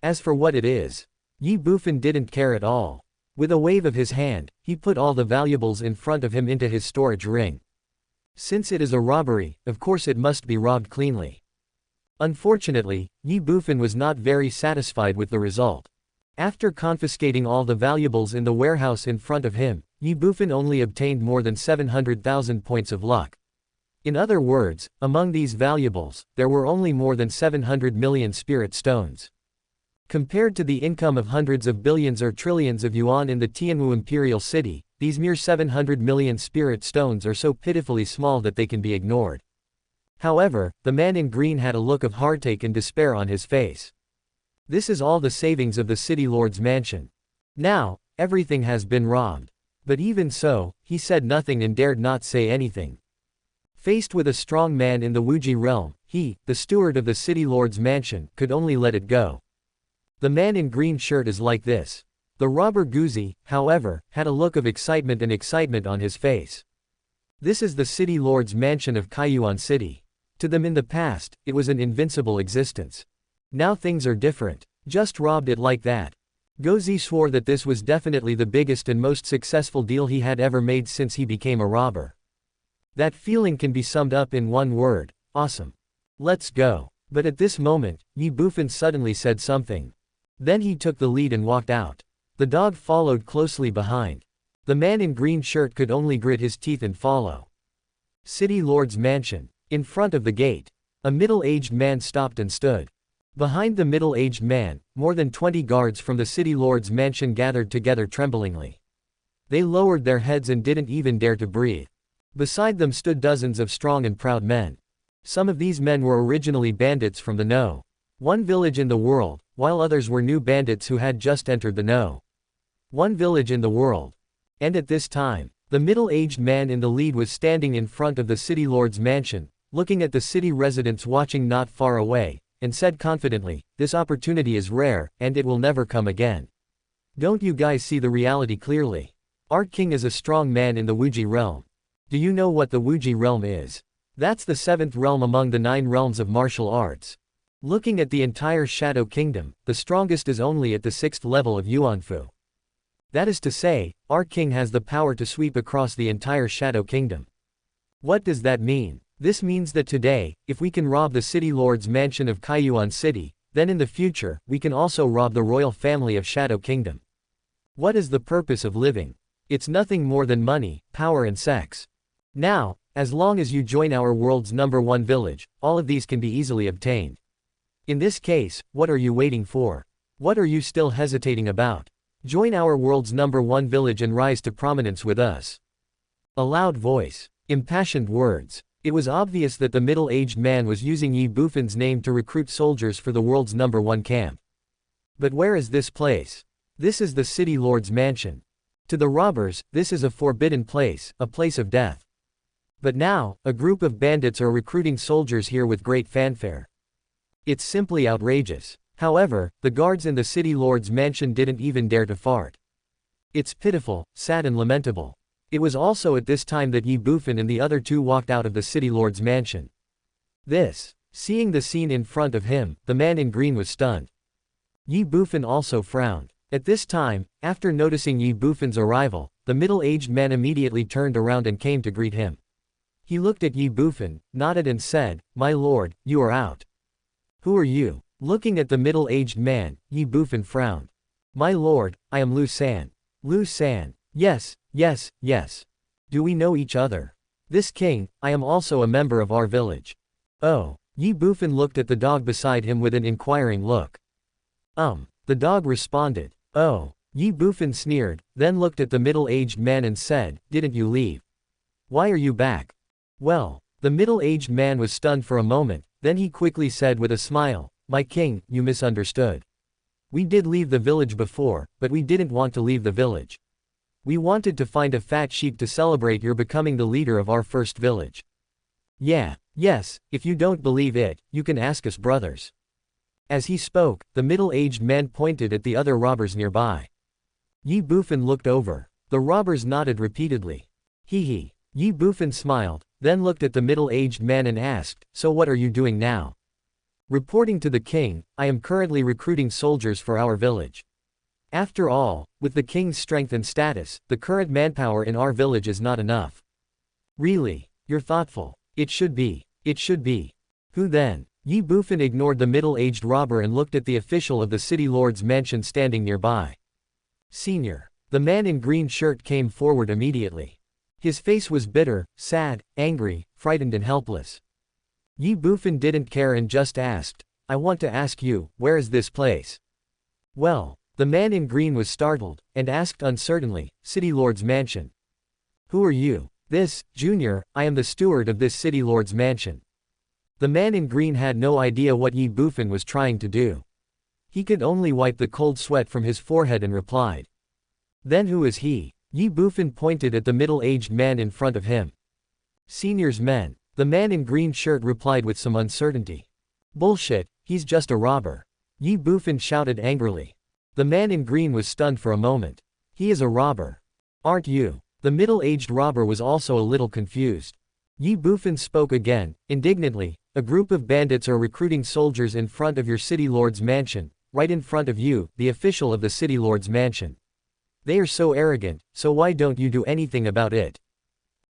As for what it is, Ye Bufan didn't care at all. With a wave of his hand, he put all the valuables in front of him into his storage ring. Since it is a robbery, of course it must be robbed cleanly. Unfortunately, Ye Bufan was not very satisfied with the result. After confiscating all the valuables in the warehouse in front of him, Ye Bufan only obtained more than 700,000 points of luck. In other words, among these valuables, there were only more than 700 million spirit stones. Compared to the income of hundreds of billions or trillions of yuan in the Tianwu imperial city, these mere 700 million spirit stones are so pitifully small that they can be ignored. However, the man in green had a look of heartache and despair on his face. This is all the savings of the city lord's mansion. Now, everything has been robbed. But even so, he said nothing and dared not say anything. Faced with a strong man in the Wuji realm, he, the steward of the city lord's mansion, could only let it go. The man in green shirt is like this. The robber Guzi, however, had a look of excitement on his face. This is the city lord's mansion of Kaiyuan City. To them in the past, it was an invincible existence. Now things are different. Just robbed it like that. Guzi swore that this was definitely the biggest and most successful deal he had ever made since he became a robber. That feeling can be summed up in one word: awesome. Let's go. But at this moment, Ye Bufan suddenly said something. Then he took the lead and walked out. The dog followed closely behind. The man in green shirt could only grit his teeth and follow. City lord's mansion. In front of the gate, a middle-aged man stopped and stood. Behind the middle-aged man, more than 20 guards from the city lord's mansion gathered together tremblingly. They lowered their heads and didn't even dare to breathe. Beside them stood dozens of strong and proud men. Some of these men were originally bandits from the No. 1 village in the world, while others were new bandits who had just entered the No. 1 village in the world. And at this time, the middle-aged man in the lead was standing in front of the city lord's mansion, looking at the city residents watching not far away, and said confidently, "This opportunity is rare, and it will never come again. Don't you guys see the reality clearly? Our king is a strong man in the Wuji realm. Do you know what the Wuji realm is? That's the 7th realm among the 9 realms of martial arts. Looking at the entire Shadow Kingdom, the strongest is only at the 6th level of Yuanfu. That is to say, our king has the power to sweep across the entire Shadow Kingdom. What does that mean? This means that today, if we can rob the city lord's mansion of Kaiyuan City, then in the future, we can also rob the royal family of Shadow Kingdom. What is the purpose of living? It's nothing more than money, power and sex. Now, as long as you join our world's number 1 village, all of these can be easily obtained. In this case, what are you waiting for? What are you still hesitating about? Join our world's number 1 village and rise to prominence with us." A loud voice. Impassioned words. It was obvious that the middle-aged man was using Ye Bufan's name to recruit soldiers for the world's number 1 camp. But where is this place? This is the city lord's mansion. To the robbers, this is a forbidden place, a place of death. But now, a group of bandits are recruiting soldiers here with great fanfare. It's simply outrageous. However, the guards in the city lord's mansion didn't even dare to fart. It's pitiful, sad and lamentable. It was also at this time that Ye Bufan and the other 2 walked out of the city lord's mansion. Seeing the scene in front of him, the man in green was stunned. Ye Bufan also frowned. At this time, after noticing Ye Bufan's arrival, the middle-aged man immediately turned around and came to greet him. He looked at Ye Bufan, nodded and said, "My lord, you are out." "Who are you?" Looking at the middle-aged man, Ye Bufan frowned. "My lord, I am Lu San." "Lu San. Yes, yes, yes. Do we know each other?" "This king, I am also a member of our village." "Oh." Ye Bufan looked at the dog beside him with an inquiring look. The dog responded. "Oh." Ye Bufan sneered, then looked at the middle-aged man and said, "Didn't you leave? Why are you back?" "Well." The middle-aged man was stunned for a moment, then he quickly said with a smile, "My king, you misunderstood. We did leave the village before, but we didn't want to leave the village. We wanted to find a fat sheep to celebrate your becoming the leader of our first village." Yes, if you don't believe it, you can ask us brothers." As he spoke, the middle-aged man pointed at the other robbers nearby. Ye Bufan looked over. The robbers nodded repeatedly. Hee. Ye Bufan smiled, then looked at the middle-aged man and asked, "So what are you doing now?" "Reporting to the king, I am currently recruiting soldiers for our village. After all, with the king's strength and status, the current manpower in our village is not enough." "Really? You're thoughtful. It should be. Who then?" Ye Bufan ignored the middle-aged robber and looked at the official of the city lord's mansion standing nearby. "Senior." The man in green shirt came forward immediately. His face was bitter, sad, angry, frightened and helpless. Ye Bufan didn't care and just asked, "I want to ask you, where is this place?" "Well." The man in green was startled, and asked uncertainly, "City lord's mansion." "Who are you?" "Junior, I am the steward of this city lord's mansion." The man in green had no idea what Ye Bufan was trying to do. He could only wipe the cold sweat from his forehead and replied. "Then who is he?" Ye Bufan pointed at the middle-aged man in front of him. "Senior's men." The man in green shirt replied with some uncertainty. "Bullshit, he's just a robber." Ye Bufan shouted angrily. The man in green was stunned for a moment. "He is a robber. Aren't you?" The middle-aged robber was also a little confused. Ye Bufan spoke again, indignantly, "A group of bandits are recruiting soldiers in front of your city lord's mansion, right in front of you, the official of the city lord's mansion. They are so arrogant, so why don't you do anything about it?"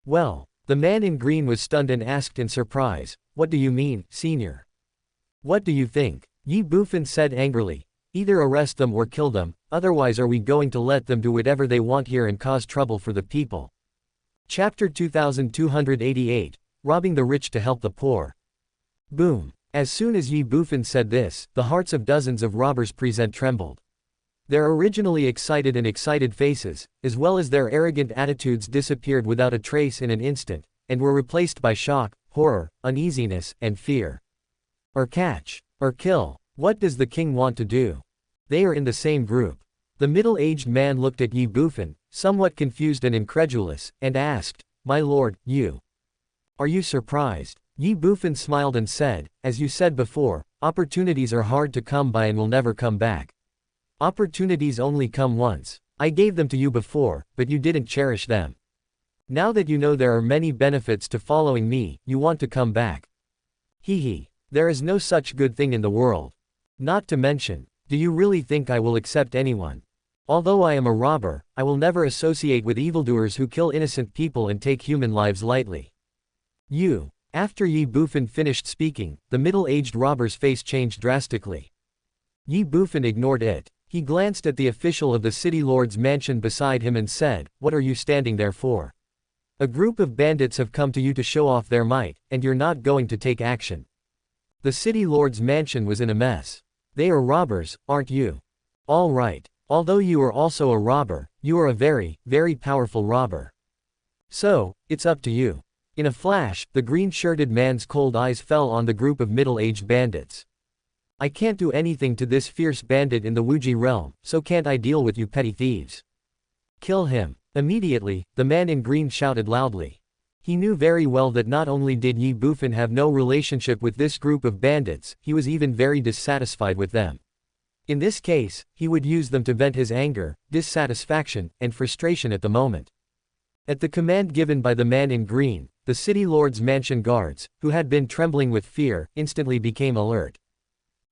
"Well." The man in green was stunned and asked in surprise, "What do you mean, senior? What do you think?" Ye Bufan said angrily, "Either arrest them or kill them, otherwise are we going to let them do whatever they want here and cause trouble for the people." Chapter 2288, Robbing the Rich to Help the Poor. Boom. As soon as Ye Bufan said this, the hearts of dozens of robbers present trembled. Their originally excited faces, as well as their arrogant attitudes disappeared without a trace in an instant, and were replaced by shock, horror, uneasiness, and fear. Or catch. Or kill. What does the king want to do? They are in the same group. The middle-aged man looked at Ye Bufan, somewhat confused and incredulous, and asked, "My lord, are you surprised?" Ye Bufan smiled and said, "As you said before, opportunities are hard to come by and will never come back. Opportunities only come once. I gave them to you before, but you didn't cherish them. Now that you know there are many benefits to following me, you want to come back. Hee. There is no such good thing in the world. Not to mention, do you really think I will accept anyone? Although I am a robber, I will never associate with evildoers who kill innocent people and take human lives lightly." After Ye Bufan finished speaking, the middle-aged robber's face changed drastically. Ye Bufan ignored it. He glanced at the official of the city lord's mansion beside him and said, "What are you standing there for? A group of bandits have come to you to show off their might, and you're not going to take action." The city lord's mansion was in a mess. "They are robbers, aren't you? All right. Although you are also a robber, you are a very, very powerful robber. So, it's up to you." In a flash, the green-shirted man's cold eyes fell on the group of middle-aged bandits. "I can't do anything to this fierce bandit in the Wuji realm, so can't I deal with you petty thieves? Kill him." Immediately, the man in green shouted loudly. He knew very well that not only did Ye Bufan have no relationship with this group of bandits, he was even very dissatisfied with them. In this case, he would use them to vent his anger, dissatisfaction, and frustration at the moment. At the command given by the man in green, the city lord's mansion guards, who had been trembling with fear, instantly became alert.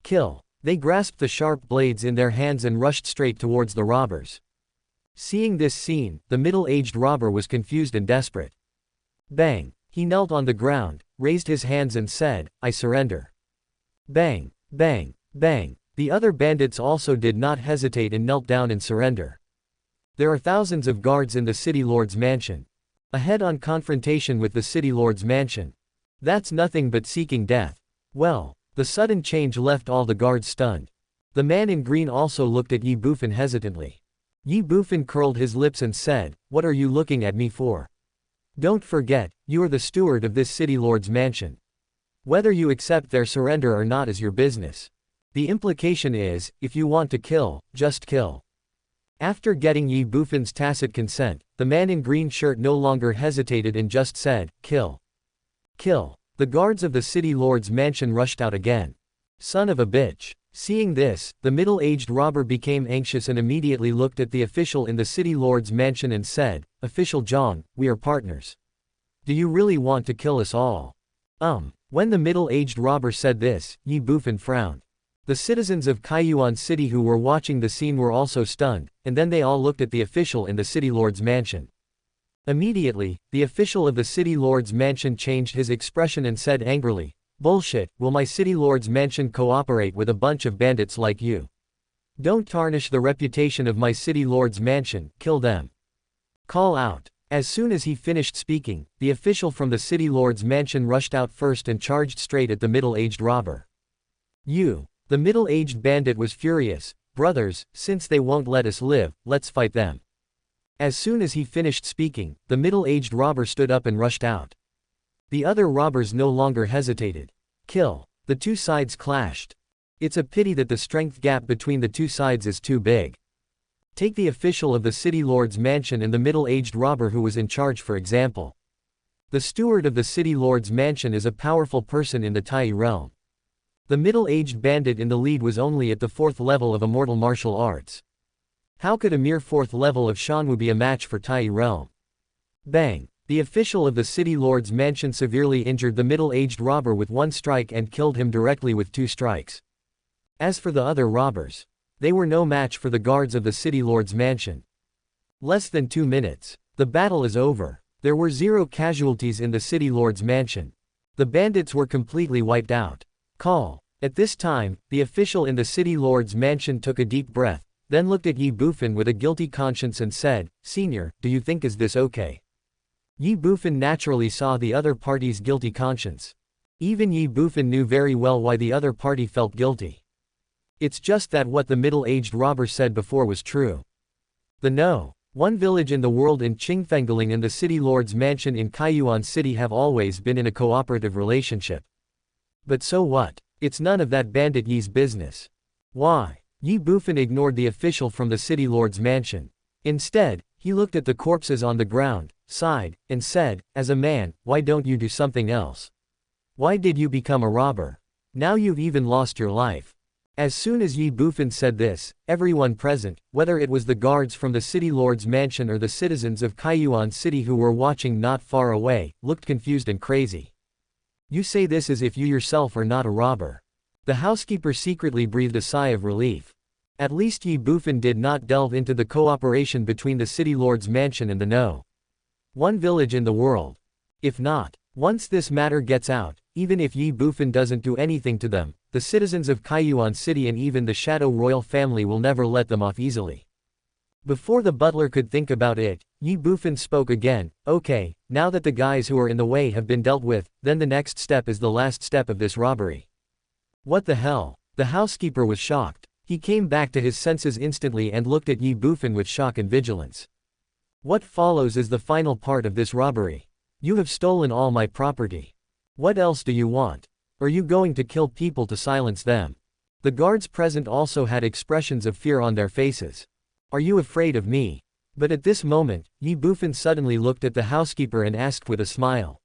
"Kill." They grasped the sharp blades in their hands and rushed straight towards the robbers. Seeing this scene, the middle-aged robber was confused and desperate. Bang! He knelt on the ground, raised his hands and said, "I surrender." Bang! Bang! Bang! The other bandits also did not hesitate and knelt down in surrender. There are thousands of guards in the city lord's mansion. A head-on confrontation with the city lord's mansion. That's nothing but seeking death. Well, the sudden change left all the guards stunned. The man in green also looked at Ye Bufan hesitantly. Ye Bufan curled his lips and said, "What are you looking at me for? Don't forget, you are the steward of this city lord's mansion. Whether you accept their surrender or not is your business. The implication is, if you want to kill, just kill." After getting Ye Bufan's tacit consent, the man in green shirt no longer hesitated and just said, "Kill. Kill." The guards of the city lord's mansion rushed out again. "Son of a bitch." Seeing this, the middle-aged robber became anxious and immediately looked at the official in the city lord's mansion and said, "Official Zhang, we are partners. Do you really want to kill us all?" When the middle-aged robber said this, Ye Bufan frowned. The citizens of Kaiyuan City who were watching the scene were also stunned, and then they all looked at the official in the city lord's mansion. Immediately, the official of the city lord's mansion changed his expression and said angrily, "Bullshit, will my city lord's mansion cooperate with a bunch of bandits like you? Don't tarnish the reputation of my city lord's mansion, kill them. Call out." As soon as he finished speaking, the official from the city lord's mansion rushed out first and charged straight at the middle-aged robber. The middle-aged bandit was furious. "Brothers, since they won't let us live, let's fight them." As soon as he finished speaking, the middle-aged robber stood up and rushed out. The other robbers no longer hesitated. "Kill." The two sides clashed. It's a pity that the strength gap between the two sides is too big. Take the official of the city lord's mansion and the middle-aged robber who was in charge for example. The steward of the city lord's mansion is a powerful person in the Tai realm. The middle-aged bandit in the lead was only at the 4th level of immortal martial arts. How could a mere 4th level of Shanwu be a match for Tai realm? Bang! The official of the city lord's mansion severely injured the middle-aged robber with one strike and killed him directly with 2 strikes. As for the other robbers, they were no match for the guards of the city lord's mansion. Less than 2 minutes. The battle is over. There were 0 casualties in the city lord's mansion. The bandits were completely wiped out. Call. At this time, the official in the city lord's mansion took a deep breath, then looked at Ye Bufan with a guilty conscience and said, "Senior, do you think is this okay?" Ye Bufan naturally saw the other party's guilty conscience. Even Ye Bufan knew very well why the other party felt guilty. It's just that what the middle-aged robber said before was true. The One village in the world in Qingfengling and the City Lord's mansion in Kaiyuan City have always been in a cooperative relationship. But so what? It's none of that bandit Ye's business. Why? Ye Bufan ignored the official from the City Lord's mansion. Instead, he looked at the corpses on the ground, sighed, and said, as a man, why don't you do something else? Why did you become a robber? Now you've even lost your life. As soon as Ye Bufan said this, everyone present, whether it was the guards from the City Lord's mansion or the citizens of Kaiyuan City who were watching not far away, looked confused and crazy. You say this as if you yourself are not a robber. The housekeeper secretly breathed a sigh of relief. At least Ye Bufan did not delve into the cooperation between the City Lord's mansion and the No. One village in the world. If not, once this matter gets out, even if Ye Bufan doesn't do anything to them, the citizens of Kaiyuan City and even the Shadow Royal family will never let them off easily. Before the butler could think about it, Ye Bufan spoke again, okay, now that the guys who are in the way have been dealt with, then the next step is the last step of this robbery. What the hell? The housekeeper was shocked. He came back to his senses instantly and looked at Ye Bufan with shock and vigilance. What follows is the final part of this robbery. You have stolen all my property. What else do you want? Are you going to kill people to silence them? The guards present also had expressions of fear on their faces. Are you afraid of me? But at this moment, Ye Bufan suddenly looked at the housekeeper and asked with a smile.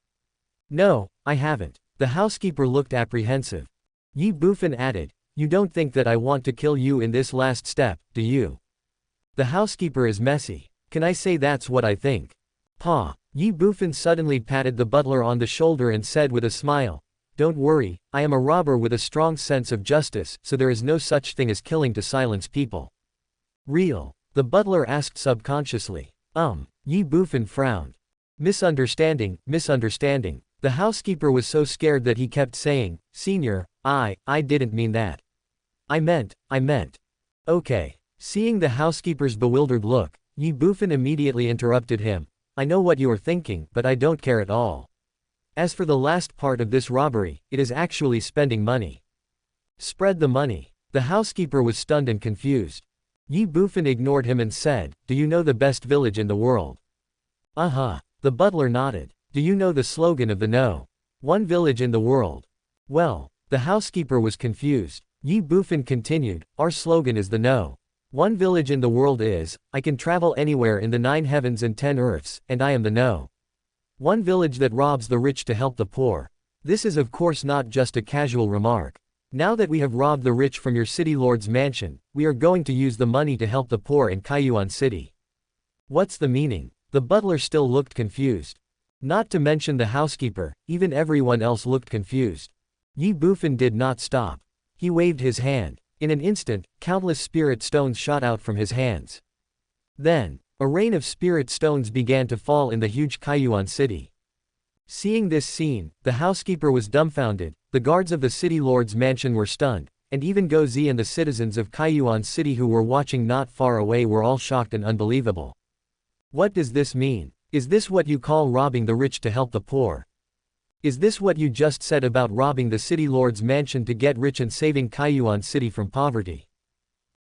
No, I haven't. The housekeeper looked apprehensive. Ye Bufan added, you don't think that I want to kill you in this last step, do you? The housekeeper is messy. Can I say that's what I think? Pa. Ye Bufan suddenly patted the butler on the shoulder and said with a smile, don't worry, I am a robber with a strong sense of justice, so there is no such thing as killing to silence people. Real? The butler asked subconsciously. Ye Bufan frowned. Misunderstanding. The housekeeper was so scared that he kept saying, Senior, I didn't mean that. I meant. Okay. Seeing the housekeeper's bewildered look, Ye Bufan immediately interrupted him. I know what you are thinking, but I don't care at all. As for the last part of this robbery, it is actually spending money. Spread the money. The housekeeper was stunned and confused. Ye Bufan ignored him and said, do you know the best village in the world? The butler nodded. Do you know the slogan of the No. One village in the world? Well, the housekeeper was confused. Ye Bufan continued, our slogan is the No. One village in the world is, I can travel anywhere in the 9 heavens and 10 earths, and I am the No. One village that robs the rich to help the poor. This is of course not just a casual remark. Now that we have robbed the rich from your City Lord's mansion, we are going to use the money to help the poor in Kaiyuan City. What's the meaning? The butler still looked confused. Not to mention the housekeeper, even everyone else looked confused. Ye Bufan did not stop. He waved his hand. In an instant, countless spirit stones shot out from his hands. Then, a rain of spirit stones began to fall in the huge Kaiyuan City. Seeing this scene, the housekeeper was dumbfounded, the guards of the City Lord's mansion were stunned, and even Go Zi and the citizens of Kaiyuan City who were watching not far away were all shocked and unbelievable. What does this mean? Is this what you call robbing the rich to help the poor? Is this what you just said about robbing the City Lord's mansion to get rich and saving Kaiyuan City from poverty?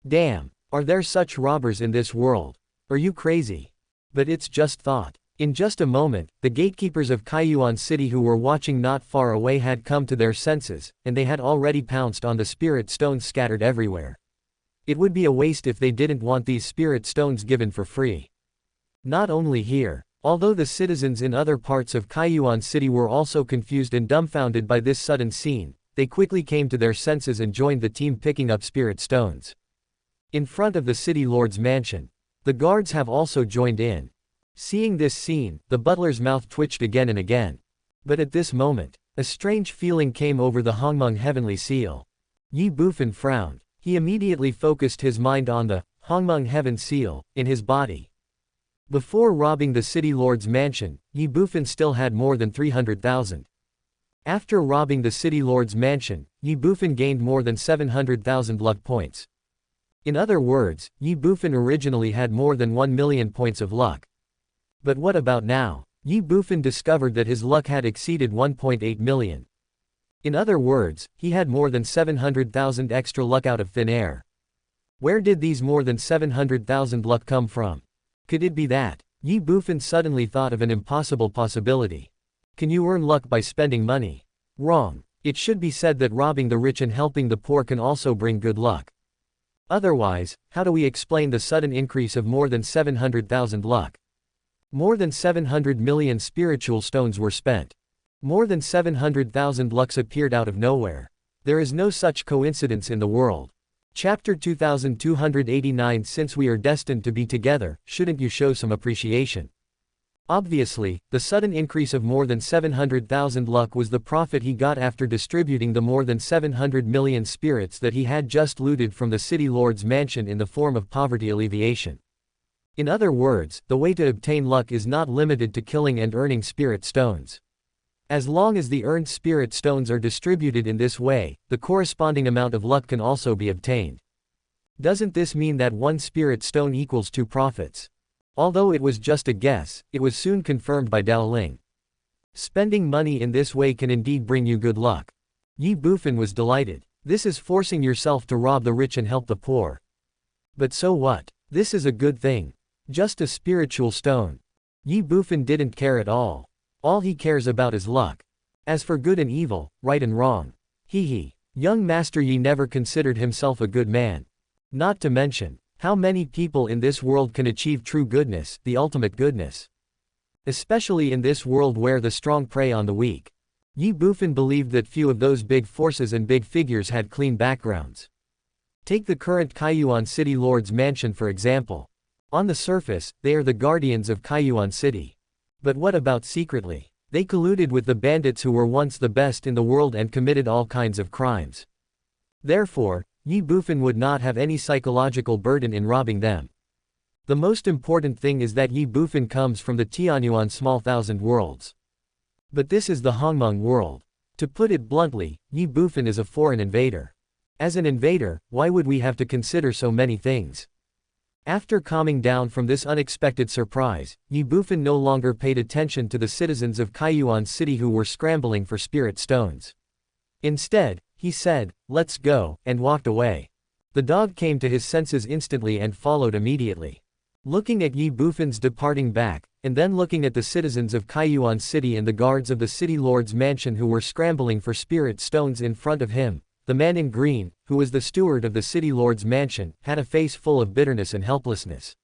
Damn, are there such robbers in this world? Are you crazy? But it's just thought. In just a moment, the gatekeepers of Kaiyuan City who were watching not far away had come to their senses, and they had already pounced on the spirit stones scattered everywhere. It would be a waste if they didn't want these spirit stones given for free. Not only here. Although the citizens in other parts of Kaiyuan City were also confused and dumbfounded by this sudden scene, they quickly came to their senses and joined the team picking up spirit stones. In front of the City Lord's mansion, the guards have also joined in. Seeing this scene, the butler's mouth twitched again and again. But at this moment, a strange feeling came over the Hongmeng heavenly seal. Ye Bufan frowned. He immediately focused his mind on the Hongmeng heaven seal in his body. Before robbing the City Lord's mansion, Ye Bufan still had more than 300,000. After robbing the City Lord's mansion, Ye Bufan gained more than 700,000 luck points. In other words, Ye Bufan originally had more than 1 million points of luck. But what about now? Ye Bufan discovered that his luck had exceeded 1.8 million. In other words, he had more than 700,000 extra luck out of thin air. Where did these more than 700,000 luck come from? Could it be that Ye Bufan suddenly thought of an impossible possibility? Can you earn luck by spending money? Wrong. It should be said that robbing the rich and helping the poor can also bring good luck. Otherwise, how do we explain the sudden increase of more than 700,000 luck? More than 700 million spiritual stones were spent. More than 700,000 lucks appeared out of nowhere. There is no such coincidence in the world. Chapter 2289. Since we are destined to be together, shouldn't you show some appreciation? Obviously, the sudden increase of more than 700,000 luck was the profit he got after distributing the more than 700 million spirits that he had just looted from the city lord's mansion in the form of poverty alleviation. In other words, the way to obtain luck is not limited to killing and earning spirit stones. As long as the earned spirit stones are distributed in this way, the corresponding amount of luck can also be obtained. Doesn't this mean that one spirit stone equals 2 profits? Although it was just a guess, it was soon confirmed by Dao Ling. Spending money in this way can indeed bring you good luck. Ye Bufan was delighted. This is forcing yourself to rob the rich and help the poor. But so what? This is a good thing. Just a spiritual stone. Ye Bufan didn't care at all. All he cares about is luck. As for good and evil, right and wrong. Young Master Yi never considered himself a good man. Not to mention, how many people in this world can achieve true goodness, the ultimate goodness? Especially in this world where the strong prey on the weak. Ye Bufan believed that few of those big forces and big figures had clean backgrounds. Take the current Kaiyuan City Lord's mansion for example. On the surface, they are the guardians of Kaiyuan City. But what about secretly? They colluded with the bandits who were once the best in the world and committed all kinds of crimes. Therefore, Ye Bufan would not have any psychological burden in robbing them. The most important thing is that Ye Bufan comes from the Tianyuan small thousand worlds. But this is the Hongmeng world. To put it bluntly, Ye Bufan is a foreign invader. As an invader, why would we have to consider so many things? After calming down from this unexpected surprise, Ye Bufan no longer paid attention to the citizens of Kaiyuan City who were scrambling for spirit stones. Instead, he said, "Let's go," and walked away. The dog came to his senses instantly and followed immediately. Looking at Ye Bufan's departing back, and then looking at the citizens of Kaiyuan City and the guards of the city lord's mansion who were scrambling for spirit stones in front of him, the man in green, who was the steward of the city lord's mansion, had a face full of bitterness and helplessness.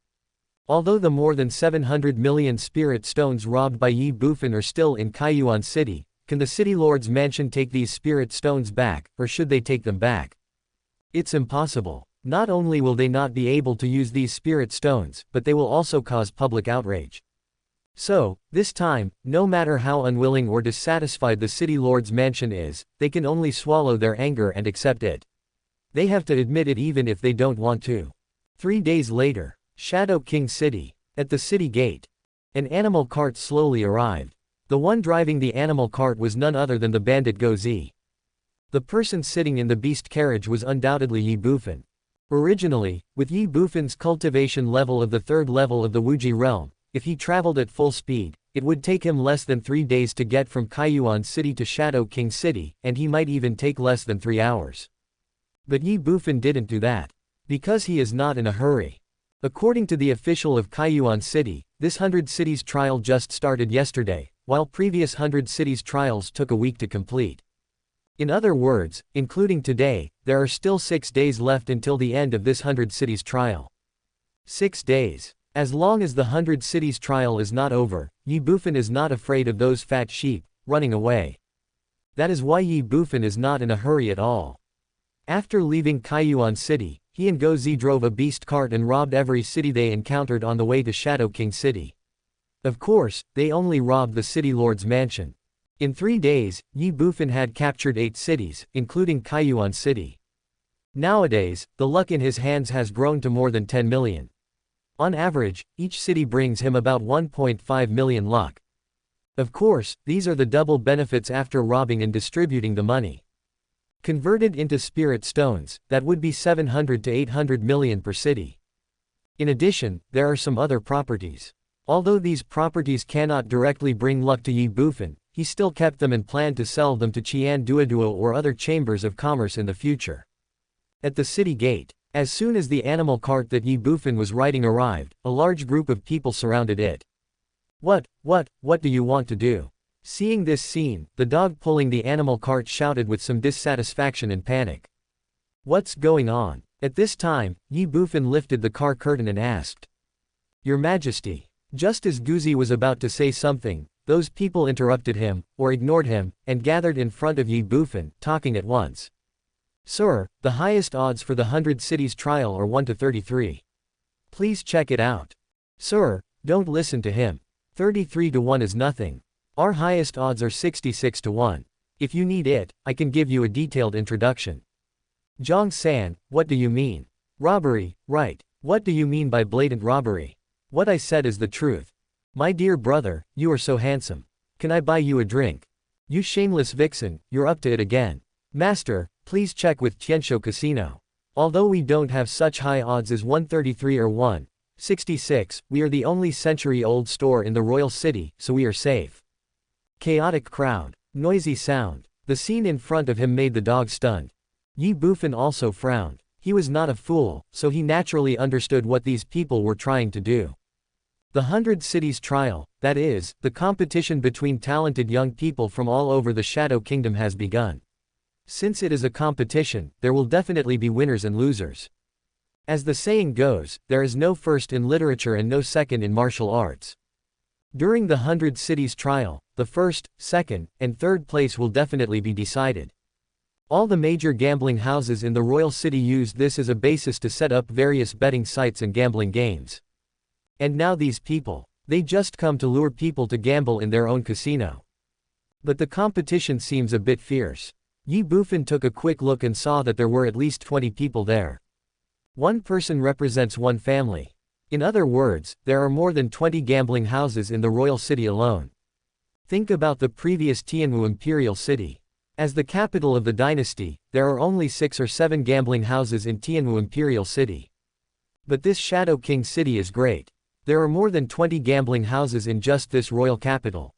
Although the more than 700 million spirit stones robbed by Ye Bufan are still in Kaiyuan City, can the city lord's mansion take these spirit stones back, or should they take them back? It's impossible. Not only will they not be able to use these spirit stones, but they will also cause public outrage. So, this time, no matter how unwilling or dissatisfied the city lord's mansion is, they can only swallow their anger and accept it. They have to admit it even if they don't want to. 3 days later, Shadow King City. At the city gate, an animal cart slowly arrived. The one driving the animal cart was none other than the bandit Gozi. The person sitting in the beast carriage was undoubtedly Ye Bufan. Originally, with Ye Bufan's cultivation level of the 3rd level of the Wuji realm, if he traveled at full speed, it would take him less than 3 days to get from Kaiyuan City to Shadow King City, and he might even take less than 3 hours. But Ye Bufan didn't do that. Because he is not in a hurry. According to the official of Kaiyuan City, this 100 cities trial just started yesterday, while previous 100 cities trials took a week to complete. In other words, including today, there are still 6 days left until the end of this 100 cities trial. 6 days. As long as the 100 cities trial is not over, Ye Bufan is not afraid of those fat sheep running away. That is why Ye Bufan is not in a hurry at all. After leaving Kaiyuan City, he and Gozi drove a beast cart and robbed every city they encountered on the way to Shadow King City. Of course, they only robbed the city lord's mansion. In 3 days, Ye Bufan had captured 8 cities, including Kaiyuan City. Nowadays, the luck in his hands has grown to more than 10 million. On average, each city brings him about 1.5 million luck. Of course, these are the double benefits after robbing and distributing the money. Converted into spirit stones, that would be 700 to 800 million per city. In addition, there are some other properties. Although these properties cannot directly bring luck to Ye Bufan, he still kept them and planned to sell them to Qian Duoduo or other chambers of commerce in the future. At the city gate, As soon as the animal cart that Ye Bufan was riding arrived, a large group of people surrounded it. What do you want to do? Seeing this scene, the dog pulling the animal cart shouted with some dissatisfaction and panic. What's going on? At this time, Ye Bufan lifted the car curtain and asked. Your Majesty. Just as Guzi was about to say something, those people interrupted him, or ignored him, and gathered in front of Ye Bufan, talking at once. Sir, the highest odds for the 100 cities trial are 1 to 33. Please check it out. Sir, don't listen to him. 33 to 1 is nothing. Our highest odds are 66 to 1. If you need it, I can give you a detailed introduction. Zhang San, what do you mean? Robbery, right. What do you mean by blatant robbery? What I said is the truth. My dear brother, you are so handsome. Can I buy you a drink? You shameless vixen, you're up to it again. Master, please check with Tianshou Casino. Although we don't have such high odds as 133 or 166, we are the only century-old store in the royal city, so we are safe. Chaotic crowd. Noisy sound. The scene in front of him made the dog stunned. Ye Bufan also frowned. He was not a fool, so he naturally understood what these people were trying to do. The 100 Cities trial, that is, the competition between talented young people from all over the Shadow Kingdom has begun. Since it is a competition, there will definitely be winners and losers. As the saying goes, there is no first in literature and no second in martial arts. During the 100 Cities trial, the first, second, and third place will definitely be decided. All the major gambling houses in the royal city used this as a basis to set up various betting sites and gambling games. And now these people, they just come to lure people to gamble in their own casino. But the competition seems a bit fierce. Ye Bufan took a quick look and saw that there were at least 20 people there. One person represents one family. In other words, there are more than 20 gambling houses in the royal city alone. Think about the previous Tianwu imperial city. As the capital of the dynasty, there are only 6 or 7 gambling houses in Tianwu imperial city. But this Shadow King city is great. There are more than 20 gambling houses in just this royal capital.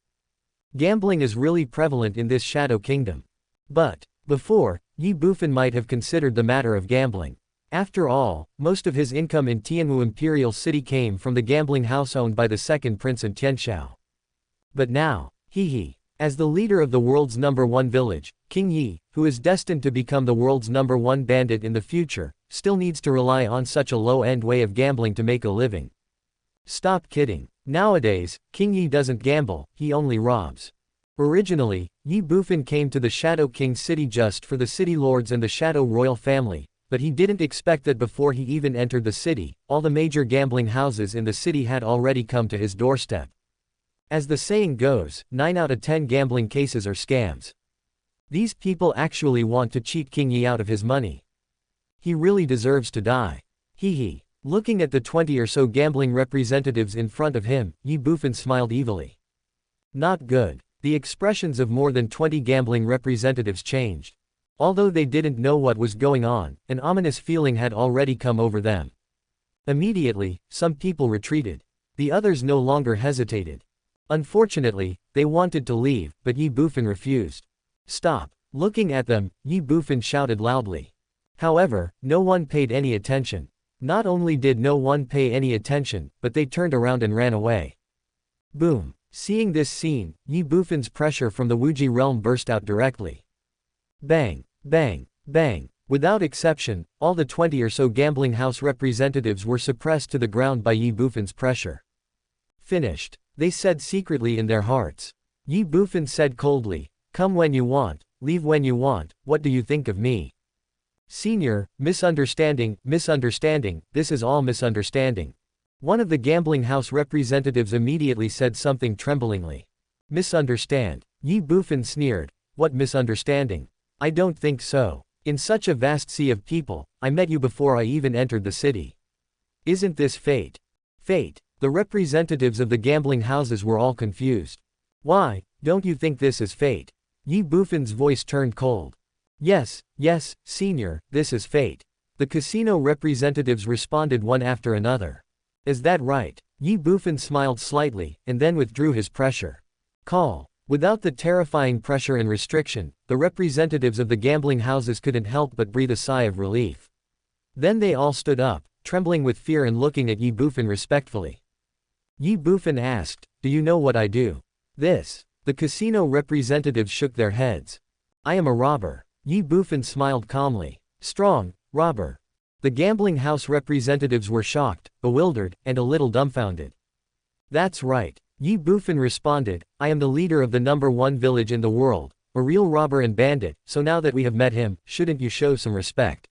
Gambling is really prevalent in this Shadow Kingdom. But, before, Ye Bufan might have considered the matter of gambling. After all, most of his income in Tianwu imperial city came from the gambling house owned by the second prince in Tianshou. But now, as the leader of the world's #1 village, King Yi, who is destined to become the world's #1 bandit in the future, still needs to rely on such a low-end way of gambling to make a living. Stop kidding. Nowadays, King Yi doesn't gamble, he only robs. Originally, Ye Bufan came to the Shadow King city just for the city lords and the Shadow royal family, but he didn't expect that before he even entered the city, all the major gambling houses in the city had already come to his doorstep. As the saying goes, 9 out of 10 gambling cases are scams. These people actually want to cheat King Yi out of his money. He really deserves to die. Looking at the 20 or so gambling representatives in front of him, Ye Bufan smiled evilly. Not good. The expressions of more than 20 gambling representatives changed. Although they didn't know what was going on, an ominous feeling had already come over them. Immediately, some people retreated. The others no longer hesitated. Unfortunately, they wanted to leave, but Ye Bufan refused. Stop. Looking at them, Ye Bufan shouted loudly. However, no one paid any attention. Not only did no one pay any attention, but they turned around and ran away. Boom. Seeing this scene, Ye Bufan's pressure from the Wuji realm burst out directly. Bang, bang, bang. Without exception, all the 20 or so gambling house representatives were suppressed to the ground by Ye Bufan's pressure. Finished. They said secretly in their hearts. Ye Bufan said coldly, come when you want, leave when you want, what do you think of me? Senior, misunderstanding, this is all misunderstanding. One of the gambling house representatives immediately said something tremblingly. Misunderstand. Ye Bufan sneered, what misunderstanding? I don't think so. In such a vast sea of people, I met you before I even entered the city. Isn't this fate? Fate. The representatives of the gambling houses were all confused. Why, don't you think this is fate? Ye Bufan's voice turned cold. Yes, senior, this is fate. The casino representatives responded one after another. Is that right? Ye Bufan smiled slightly, and then withdrew his pressure. Call. Without the terrifying pressure and restriction, the representatives of the gambling houses couldn't help but breathe a sigh of relief. Then they all stood up, trembling with fear and looking at Ye Bufan respectfully. Ye Bufan asked, "Do you know what I do?" This. The casino representatives shook their heads. "I am a robber." Ye Bufan smiled calmly. "Strong, robber." The gambling house representatives were shocked, bewildered, and a little dumbfounded. "That's right." Ye Bufan responded, "I am the leader of the #1 village in the world, a real robber and bandit, so now that we have met him, shouldn't you show some respect?"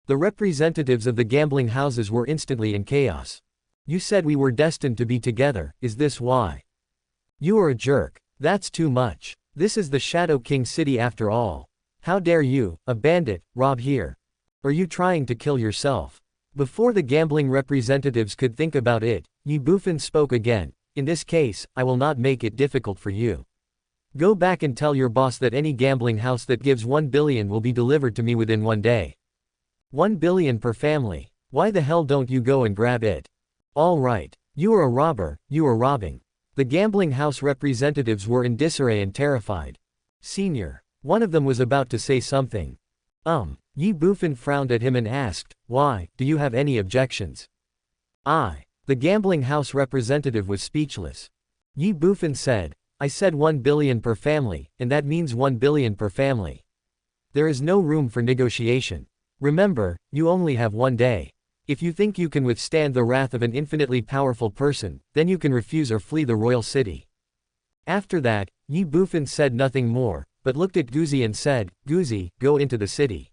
The representatives of the gambling houses were instantly in chaos. "You said we were destined to be together, is this why?" "You are a jerk. That's too much. This is the Shadow King city after all. How dare you, a bandit, rob here? Are you trying to kill yourself?" Before the gambling representatives could think about it, Ye Bufan spoke again. "In this case, I will not make it difficult for you. Go back and tell your boss that any gambling house that gives 1 billion will be delivered to me within 1 day. 1 billion per family. Why the hell don't you go and grab it? All right. You are a robber, you are robbing." The gambling house representatives were in disarray and terrified. "Senior." One of them was about to say something. Ye Bufan frowned at him and asked, "Why, do you have any objections?" The gambling house representative was speechless. Ye Bufan said, "I said 1 billion per family, and that means 1 billion per family. There is no room for negotiation. Remember, you only have 1 day. If you think you can withstand the wrath of an infinitely powerful person, then you can refuse or flee the royal city." After that, Ye Bufan said nothing more, but looked at Guzi and said, "Guzi, go into the city."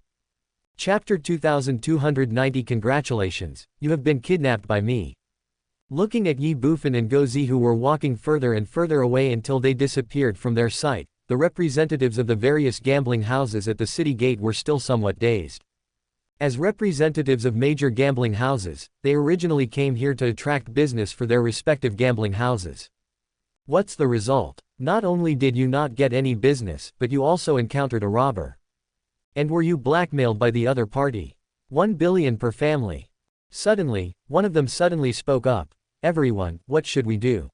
Chapter 2290. Congratulations, you have been kidnapped by me. Looking at Ye Bufan and Guzi, who were walking further and further away until they disappeared from their sight, the representatives of the various gambling houses at the city gate were still somewhat dazed. As representatives of major gambling houses, they originally came here to attract business for their respective gambling houses. What's the result? Not only did you not get any business, but you also encountered a robber. And were you blackmailed by the other party? 1 billion per family. Suddenly, one of them suddenly spoke up. "Everyone, what should we do?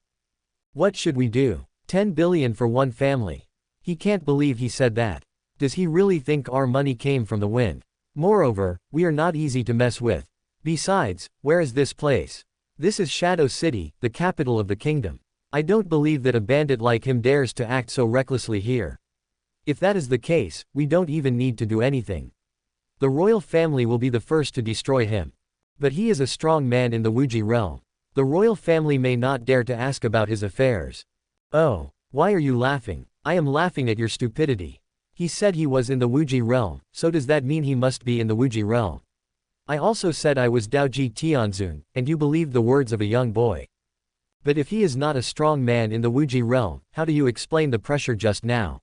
What should we do? 10 billion for 1 family. He can't believe he said that. Does he really think our money came from the wind? Moreover, we are not easy to mess with. Besides, where is this place? This is Shadow City, the capital of the kingdom. I don't believe that a bandit like him dares to act so recklessly here. If that is the case, we don't even need to do anything. The royal family will be the first to destroy him. But he is a strong man in the Wuji realm. The royal family may not dare to ask about his affairs." "Oh, why are you laughing?" "I am laughing at your stupidity. He said he was in the Wuji realm, so does that mean he must be in the Wuji realm? I also said I was Daoji Tianzun, and you believed the words of a young boy. But if he is not a strong man in the Wuji realm, how do you explain the pressure just now?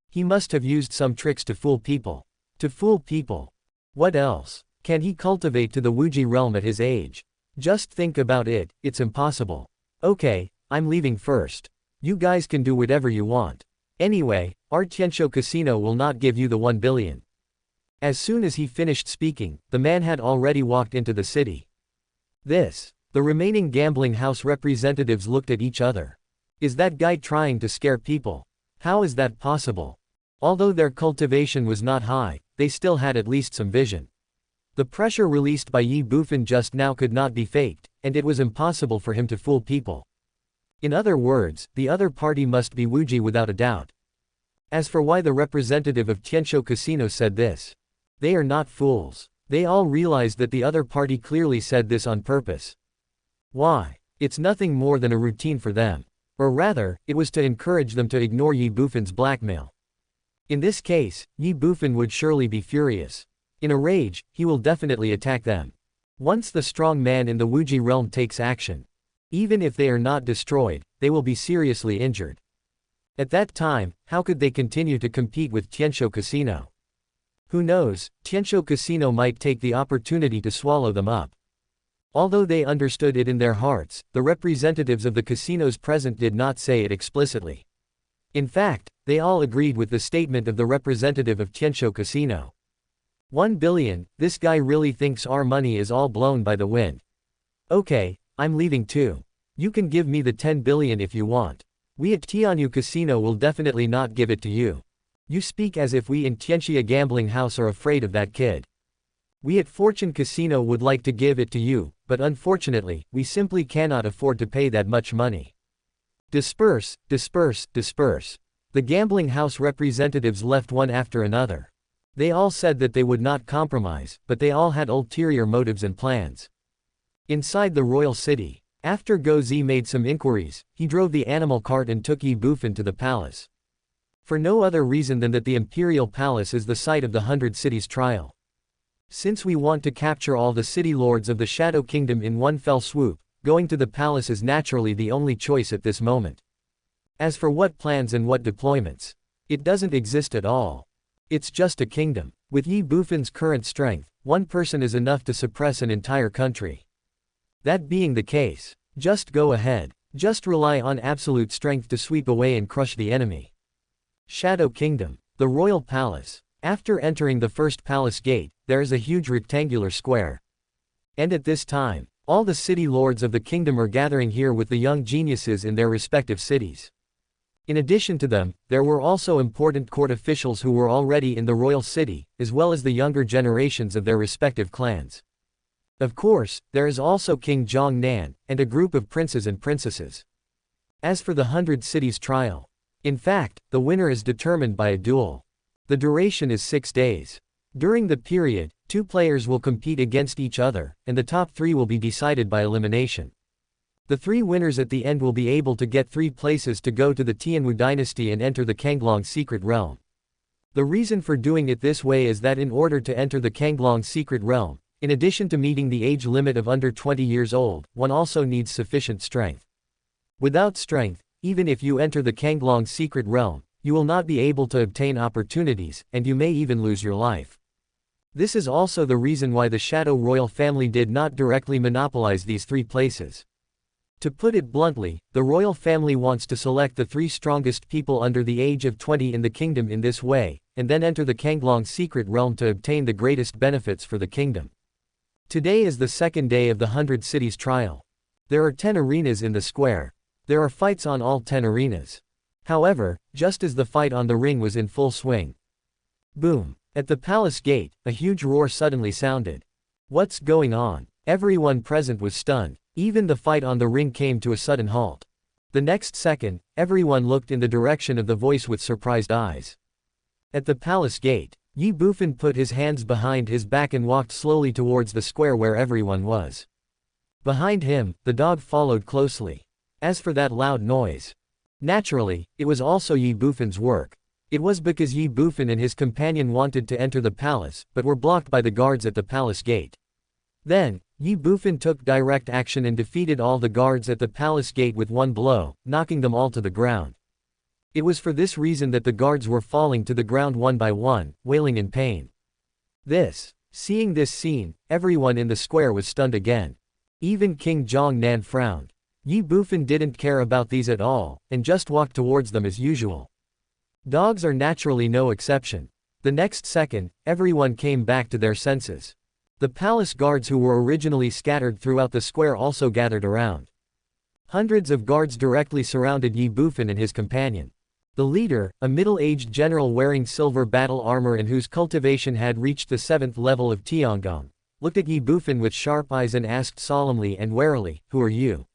He must have used some tricks to fool people. To fool people. What else? Can he cultivate to the Wuji realm at his age? Just think about it, it's impossible. Okay, I'm leaving first. You guys can do whatever you want. Anyway, our Tianshou casino will not give you the 1 billion. As soon as he finished speaking, the man had already walked into the city. The remaining gambling house representatives looked at each other. Is that guy trying to scare people? How is that possible? Although their cultivation was not high, they still had at least some vision. The pressure released by Ye Bufan just now could not be faked, and it was impossible for him to fool people. In other words, the other party must be Wuji without a doubt. As for why the representative of Tianshou Casino said this, they are not fools. They all realized that the other party clearly said this on purpose. Why? It's nothing more than a routine for them. Or rather, it was to encourage them to ignore Ye Bufan's blackmail. In this case, Ye Bufan would surely be furious. In a rage, he will definitely attack them. Once the strong man in the Wuji realm takes action, even if they are not destroyed, they will be seriously injured. At that time, how could they continue to compete with Tianshou Casino? Who knows, Tianshou Casino might take the opportunity to swallow them up. Although they understood it in their hearts, the representatives of the casinos present did not say it explicitly. In fact, they all agreed with the statement of the representative of Tianshou Casino. 1 billion, this guy really thinks our money is all blown by the wind. Okay, I'm leaving too. You can give me the 10 billion if you want. We at Tianyu Casino will definitely not give it to you. You speak as if we in Tianxia Gambling House are afraid of that kid. We at Fortune Casino would like to give it to you, but unfortunately, we simply cannot afford to pay that much money. Disperse, disperse, disperse. The gambling house representatives left one after another. They all said that they would not compromise, but they all had ulterior motives and plans. Inside the royal city, after Go Zi made some inquiries, he drove the animal cart and took Ye Bufan to the palace. For no other reason than that the imperial palace is the site of the 100 Cities trial. Since we want to capture all the city lords of the Shadow Kingdom in one fell swoop, going to the palace is naturally the only choice at this moment. As for what plans and what deployments, it doesn't exist at all. It's just a kingdom. With Ye Bufan's current strength, one person is enough to suppress an entire country. That being the case, just go ahead. Just rely on absolute strength to sweep away and crush the enemy. Shadow Kingdom. The Royal Palace. After entering the first palace gate, there is a huge rectangular square. And at this time, all the city lords of the kingdom are gathering here with the young geniuses in their respective cities. In addition to them, there were also important court officials who were already in the royal city, as well as the younger generations of their respective clans. Of course, there is also King Zhong Nan, and a group of princes and princesses. As for the 100 Cities trial, in fact, the winner is determined by a duel. The duration is 6 days. During the period, 2 players will compete against each other, and the top 3 will be decided by elimination. The 3 winners at the end will be able to get 3 places to go to the Tianwu dynasty and enter the Kanglong secret realm. The reason for doing it this way is that in order to enter the Kanglong secret realm, in addition to meeting the age limit of under 20 years old, one also needs sufficient strength. Without strength, even if you enter the Kanglong secret realm, you will not be able to obtain opportunities, and you may even lose your life. This is also the reason why the Shadow Royal family did not directly monopolize these 3 places. To put it bluntly, the royal family wants to select the 3 strongest people under the age of 20 in the kingdom in this way, and then enter the Kanglong secret realm to obtain the greatest benefits for the kingdom. Today is the second day of the 100 Cities trial. There are 10 arenas in the square. There are fights on all 10 arenas. However, just as the fight on the ring was in full swing. Boom! At the palace gate, a huge roar suddenly sounded. What's going on? Everyone present was stunned. Even the fight on the ring came to a sudden halt. The next second, everyone looked in the direction of the voice with surprised eyes. At the palace gate, Ye Bufan put his hands behind his back and walked slowly towards the square where everyone was. Behind him, the dog followed closely. As for that loud noise, naturally, it was also Ye Bufan's work. It was because Ye Bufan and his companion wanted to enter the palace, but were blocked by the guards at the palace gate. Then, Ye Bufan took direct action and defeated all the guards at the palace gate with one blow, knocking them all to the ground. It was for this reason that the guards were falling to the ground one by one, wailing in pain. Seeing this scene, everyone in the square was stunned again. Even King Zhong Nan frowned. Ye Bufan didn't care about these at all, and just walked towards them as usual. Dogs are naturally no exception. The next second, everyone came back to their senses. The palace guards who were originally scattered throughout the square also gathered around. Hundreds of guards directly surrounded Ye Bufan and his companion. The leader, a middle-aged general wearing silver battle armor and whose cultivation had reached the 7th level of Tiangong, looked at Ye Bufan with sharp eyes and asked solemnly and warily, "Who are you?"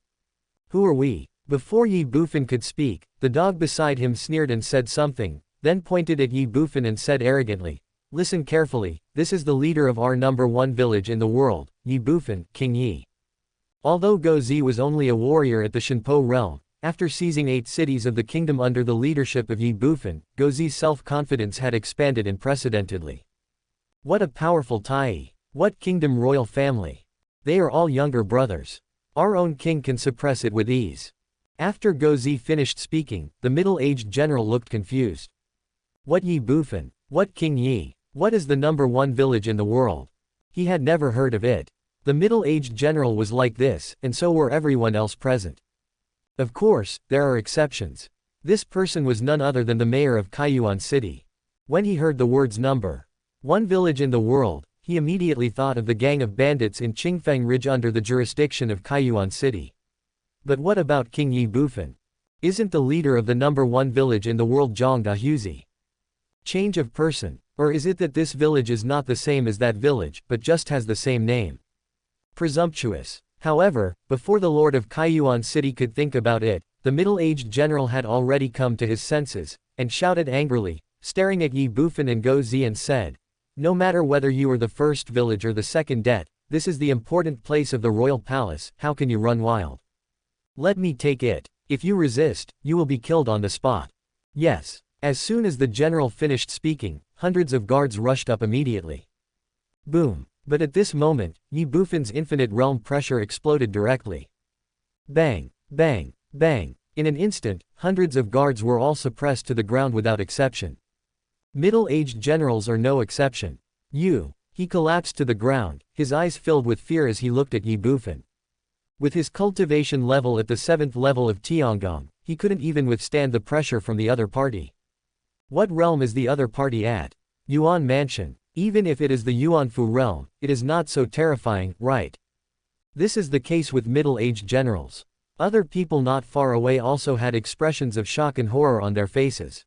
"Who are we?" Before Ye Bufan could speak, the dog beside him sneered and said something, then pointed at Ye Bufan and said arrogantly, "Listen carefully, this is the leader of our number 1 village in the world, Ye Bufan, King Ye." Although Go Zi was only a warrior at the Shinpo realm, after seizing 8 cities of the kingdom under the leadership of Ye Bufan, Go Zi's self-confidence had expanded unprecedentedly. What a powerful Tai! What kingdom royal family! They are all younger brothers. Our own king can suppress it with ease. After Go Zi finished speaking, the middle-aged general looked confused. What Ye Bufan? What King Ye? What is the number 1 village in the world? He had never heard of it. The middle-aged general was like this, and so were everyone else present. Of course, there are exceptions. This person was none other than the mayor of Kaiyuan City. When he heard the words number 1 village in the world, he immediately thought of the gang of bandits in Qingfeng Ridge under the jurisdiction of Kaiyuan City. But what about King Ye Bufan? Isn't the leader of the number 1 village in the world Zhang Dahuzi? Change of person. Or is it that this village is not the same as that village, but just has the same name? Presumptuous. However, before the lord of Kaiyuan City could think about it, the middle-aged general had already come to his senses, and shouted angrily, staring at Ye Bufan and Go Zi, and said, "No matter whether you are the first village or the second det, this is the important place of the royal palace, how can you run wild? Let me take it. If you resist, you will be killed on the spot." Yes. As soon as the general finished speaking, hundreds of guards rushed up immediately. Boom. But at this moment, Ye Bufan's infinite realm pressure exploded directly. Bang, bang, bang. In an instant, hundreds of guards were all suppressed to the ground without exception. Middle-aged generals are no exception. He collapsed to the ground, his eyes filled with fear as he looked at Ye Bufan. With his cultivation level at the 7th level of Tiangong, he couldn't even withstand the pressure from the other party. What realm is the other party at? Yuan Mansion. Even if it is the Yuanfu realm, it is not so terrifying, right? This is the case with middle-aged generals. Other people not far away also had expressions of shock and horror on their faces.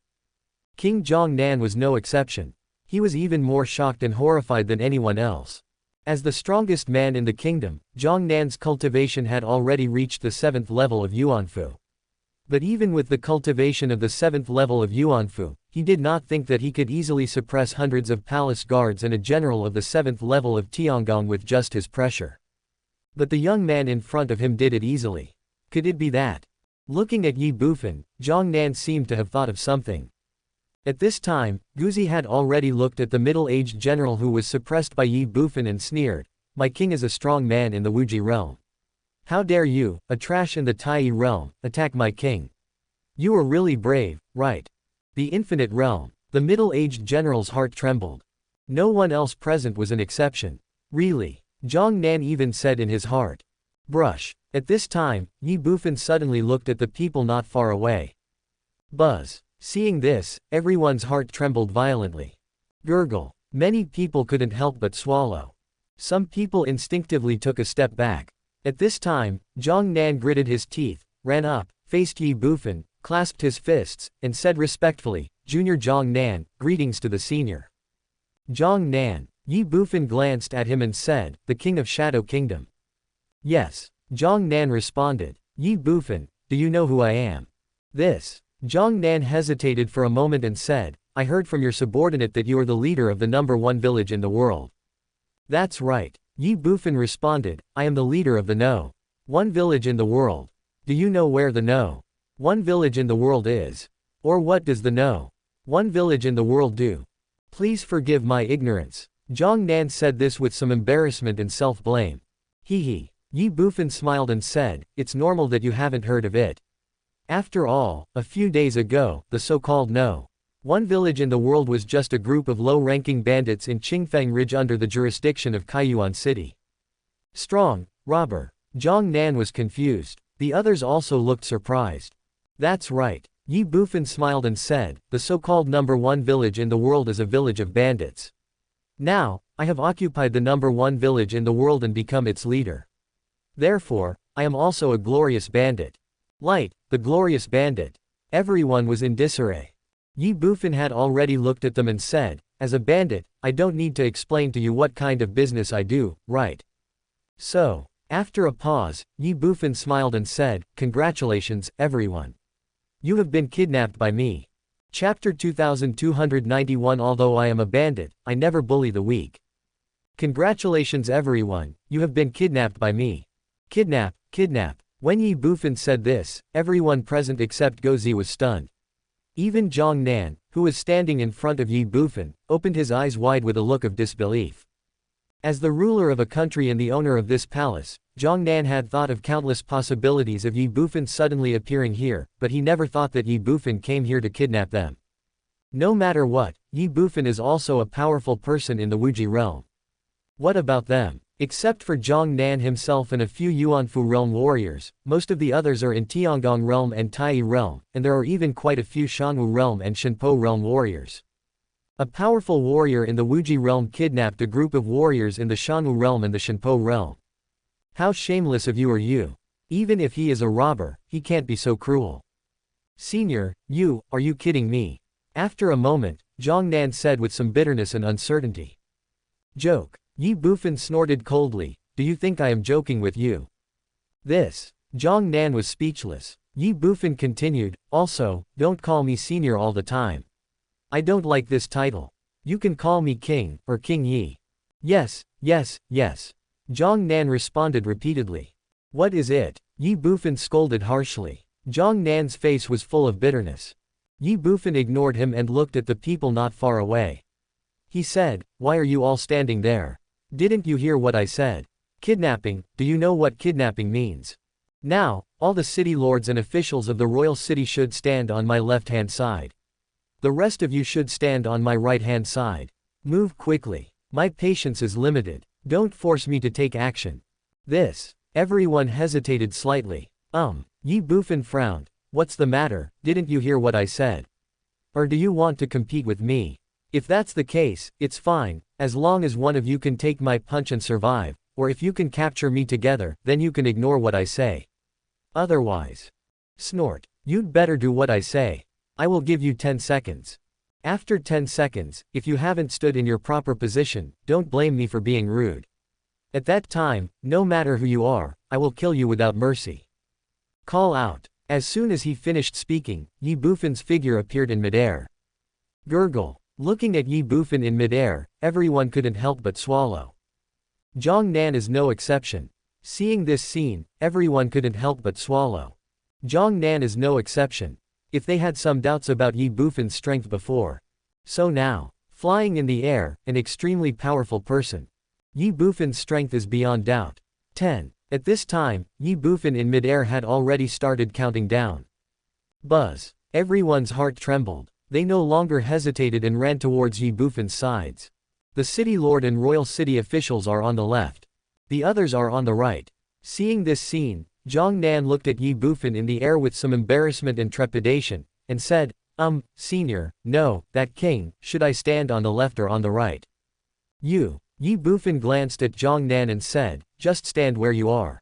King Zhongnan was no exception. He was even more shocked and horrified than anyone else. As the strongest man in the kingdom, Zhongnan's cultivation had already reached the 7th level of Yuanfu. But even with the cultivation of the 7th level of Yuanfu, he did not think that he could easily suppress hundreds of palace guards and a general of the 7th level of Tiangong with just his pressure. But the young man in front of him did it easily. Could it be that? Looking at Ye Bufan, Zhongnan seemed to have thought of something. At this time, Guzi had already looked at the middle-aged general who was suppressed by Ye Bufan and sneered, "My king is a strong man in the Wuji realm. How dare you, a trash in the Tai realm, attack my king? You are really brave, right? The infinite realm." The middle-aged general's heart trembled. No one else present was an exception. Really? Zhongnan even said in his heart. Brush. At this time, Ye Bufan suddenly looked at the people not far away. Buzz. Seeing this, everyone's heart trembled violently. Gurgle. Many people couldn't help but swallow. Some people instinctively took a step back. At this time, Zhongnan gritted his teeth, ran up, faced Ye Bufan, clasped his fists, and said respectfully, "Junior Zhongnan, greetings to the senior." Zhongnan. Ye Bufan glanced at him and said, "The king of Shadow Kingdom." Yes. Zhongnan responded. "Ye Bufan, do you know who I am?" This. Zhongnan hesitated for a moment and said, "I heard from your subordinate that you are the leader of the #1 village in the world." "That's right." Ye Bufan responded, "I am the leader of the No.1 village in the world. Do you know where the No.1 village in the world is? Or what does the No.1 village in the world do? Please forgive my ignorance." Zhongnan said this with some embarrassment and self-blame. Hee. Ye Bufan smiled and said, "It's normal that you haven't heard of it. After all, a few days ago, the so-called No.1 village in the world was just a group of low-ranking bandits in Qingfeng Ridge under the jurisdiction of Kaiyuan City." Strong, robber. Zhongnan was confused. The others also looked surprised. "That's right." Ye Bufan smiled and said, "The so-called #1 village in the world is a village of bandits. Now, I have occupied the #1 village in the world and become its leader. Therefore, I am also a glorious bandit." Light, the glorious bandit. Everyone was in disarray. Ye Bufan had already looked at them and said, "As a bandit, I don't need to explain to you what kind of business I do, right?" So, after a pause, Ye Bufan smiled and said, "Congratulations, everyone. You have been kidnapped by me." Chapter 2291. Although I am a bandit, I never bully the weak. Congratulations everyone, you have been kidnapped by me. Kidnap. When Ye Bufan said this, everyone present except Gozi was stunned. Even Zhongnan, who was standing in front of Ye Bufan, opened his eyes wide with a look of disbelief. As the ruler of a country and the owner of this palace, Zhongnan had thought of countless possibilities of Ye Bufan suddenly appearing here, but he never thought that Ye Bufan came here to kidnap them. No matter what, Ye Bufan is also a powerful person in the Wuji realm. What about them? Except for Zhongnan himself and a few Yuanfu realm warriors, most of the others are in Tiangong realm and Tai realm, and there are even quite a few Shanwu realm and Shenpo realm warriors. A powerful warrior in the Wuji realm kidnapped a group of warriors in the Shanwu realm and the Shenpo realm. How shameless of you are you. Even if he is a robber, he can't be so cruel. Senior, are you kidding me? After a moment, Zhang Nan said with some bitterness and uncertainty. Joke. Ye Bufan snorted coldly, do you think I am joking with you? This. Zhang Nan was speechless. Ye Bufan continued, also, don't call me senior all the time. I don't like this title. You can call me King, or King Yi. Yes, yes, yes. Zhang Nan responded repeatedly. What is it? Ye Bufan scolded harshly. Zhang Nan's face was full of bitterness. Ye Bufan ignored him and looked at the people not far away. He said, why are you all standing there? Didn't you hear what I said? Kidnapping, do you know what kidnapping means? Now, all the city lords and officials of the royal city should stand on my left-hand side. The rest of you should stand on my right-hand side. Move quickly. My patience is limited. Don't force me to take action. This. Everyone hesitated slightly. Ye Bufan frowned. What's the matter, didn't you hear what I said? Or do you want to compete with me? If that's the case, it's fine, as long as one of you can take my punch and survive, or if you can capture me together, then you can ignore what I say. Otherwise. Snort. You'd better do what I say. I will give you 10 seconds. After 10 seconds, if you haven't stood in your proper position, don't blame me for being rude. At that time, no matter who you are, I will kill you without mercy. Call out. As soon as he finished speaking, Ye Bufan's figure appeared in midair. Gurgle. Looking at Ye Bufan in midair, everyone couldn't help but swallow. Zhang Nan is no exception. Seeing this scene, everyone couldn't help but swallow. Zhang Nan is no exception. If they had some doubts about Ye Bufan's strength before. So now, flying in the air, an extremely powerful person. Ye Bufan's strength is beyond doubt. 10. At this time, Ye Bufan in midair had already started counting down. Buzz. Everyone's heart trembled. They no longer hesitated and ran towards Ye Bufan's sides. The city lord and royal city officials are on the left. The others are on the right. Seeing this scene, Zhang Nan looked at Ye Bufan in the air with some embarrassment and trepidation, and said, Senior, no, that king, should I stand on the left or on the right? You. Ye Bufan glanced at Zhang Nan and said, just stand where you are.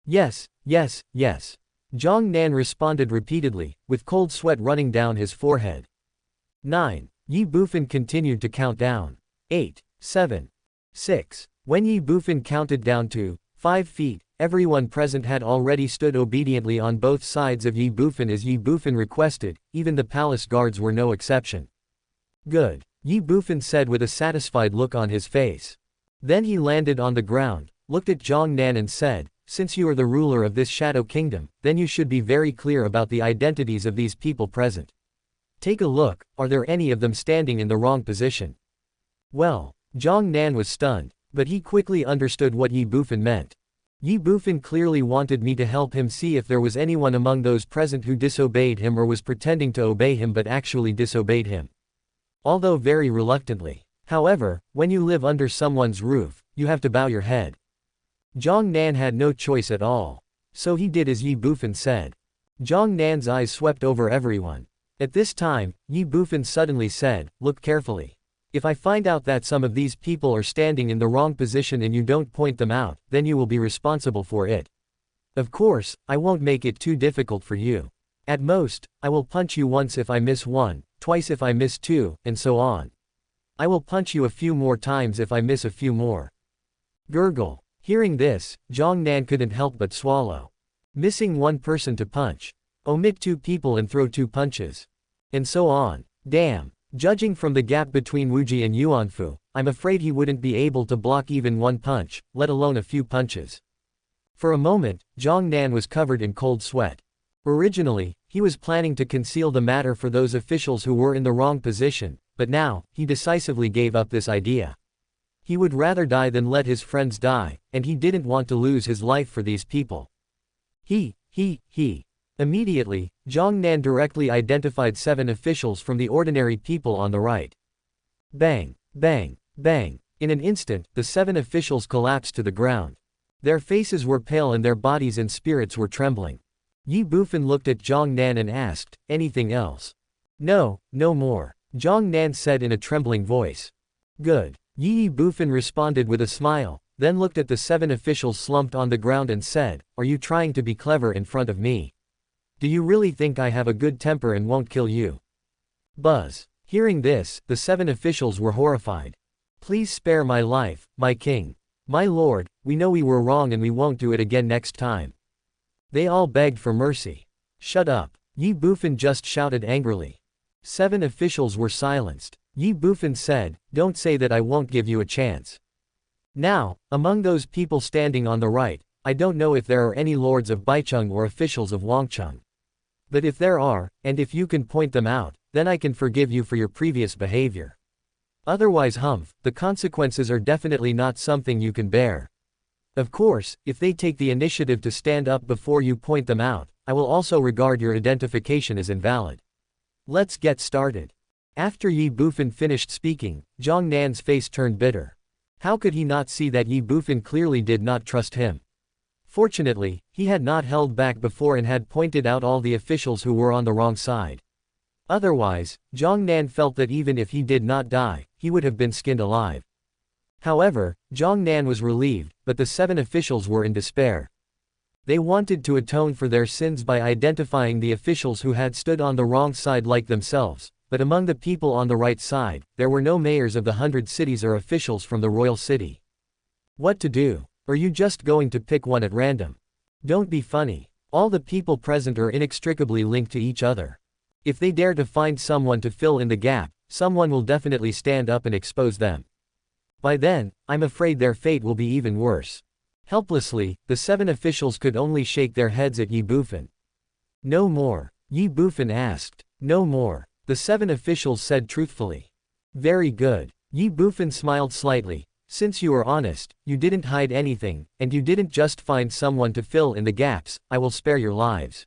Yes, yes, yes. Zhang Nan responded repeatedly, with cold sweat running down his forehead. 9. Ye Bufan continued to count down. 8, 7, 6. When Ye Bufan counted down to 5 feet, everyone present had already stood obediently on both sides of Ye Bufan as Ye Bufan requested, even the palace guards were no exception. Good. Ye Bufan said with a satisfied look on his face. Then he landed on the ground, looked at Zhang Nan and said, since you are the ruler of this shadow kingdom, then you should be very clear about the identities of these people present. Take a look, are there any of them standing in the wrong position? Well, Zhang Nan was stunned, but he quickly understood what Ye Bufan meant. Ye Bufan clearly wanted me to help him see if there was anyone among those present who disobeyed him or was pretending to obey him but actually disobeyed him. Although very reluctantly. However, when you live under someone's roof, you have to bow your head. Zhang Nan had no choice at all. So he did as Ye Bufan said. Zhang Nan's eyes swept over everyone. At this time, Ye Bufan suddenly said, look carefully. If I find out that some of these people are standing in the wrong position and you don't point them out, then you will be responsible for it. Of course, I won't make it too difficult for you. At most, I will punch you once if I miss one, twice if I miss two, and so on. I will punch you a few more times if I miss a few more. Gurgle. Hearing this, Zhang Nan couldn't help but swallow. Missing one person to punch. Omit 2 people and throw 2 punches. And so on. Damn. Judging from the gap between Wuji and Yuanfu, I'm afraid he wouldn't be able to block even one punch, let alone a few punches. For a moment, Zhang Nan was covered in cold sweat. Originally, he was planning to conceal the matter for those officials who were in the wrong position, but now, he decisively gave up this idea. He would rather die than let his friends die, and he didn't want to lose his life for these people. He. Immediately, Zhang Nan directly identified 7 officials from the ordinary people on the right. Bang, bang, bang. In an instant, the 7 officials collapsed to the ground. Their faces were pale and their bodies and spirits were trembling. Ye Bufan looked at Zhang Nan and asked, anything else? No, no more. Zhang Nan said in a trembling voice. Good. Ye Bufan responded with a smile, then looked at the 7 officials slumped on the ground and said, are you trying to be clever in front of me? Do you really think I have a good temper and won't kill you? Buzz. Hearing this, the 7 officials were horrified. Please spare my life, my king. My lord, we know we were wrong and we won't do it again next time. They all begged for mercy. Shut up, Ye Bufan just shouted angrily. 7 officials were silenced. Ye Bufan said, don't say that I won't give you a chance. Now, among those people standing on the right, I don't know if there are any lords of Baicheng or officials of Wangcheng. But if there are, and if you can point them out, then I can forgive you for your previous behavior. Otherwise, the consequences are definitely not something you can bear. Of course, if they take the initiative to stand up before you point them out, I will also regard your identification as invalid. Let's get started. After Ye Bufan finished speaking, Zhang Nan's face turned bitter. How could he not see that Ye Bufan clearly did not trust him? Fortunately, he had not held back before and had pointed out all the officials who were on the wrong side. Otherwise, Zhang Nan felt that even if he did not die, he would have been skinned alive. However, Zhang Nan was relieved, but the 7 officials were in despair. They wanted to atone for their sins by identifying the officials who had stood on the wrong side like themselves, but among the people on the right side, there were no mayors of the 100 cities or officials from the royal city. What to do? Are you just going to pick one at random? Don't be funny. All the people present are inextricably linked to each other. If they dare to find someone to fill in the gap, someone will definitely stand up and expose them. By then, I'm afraid their fate will be even worse. Helplessly, the 7 officials could only shake their heads at Ye Bufan. No more. Ye Bufan asked. No more. The 7 officials said truthfully. Very good. Ye Bufan smiled slightly. Since you are honest, you didn't hide anything, and you didn't just find someone to fill in the gaps, I will spare your lives.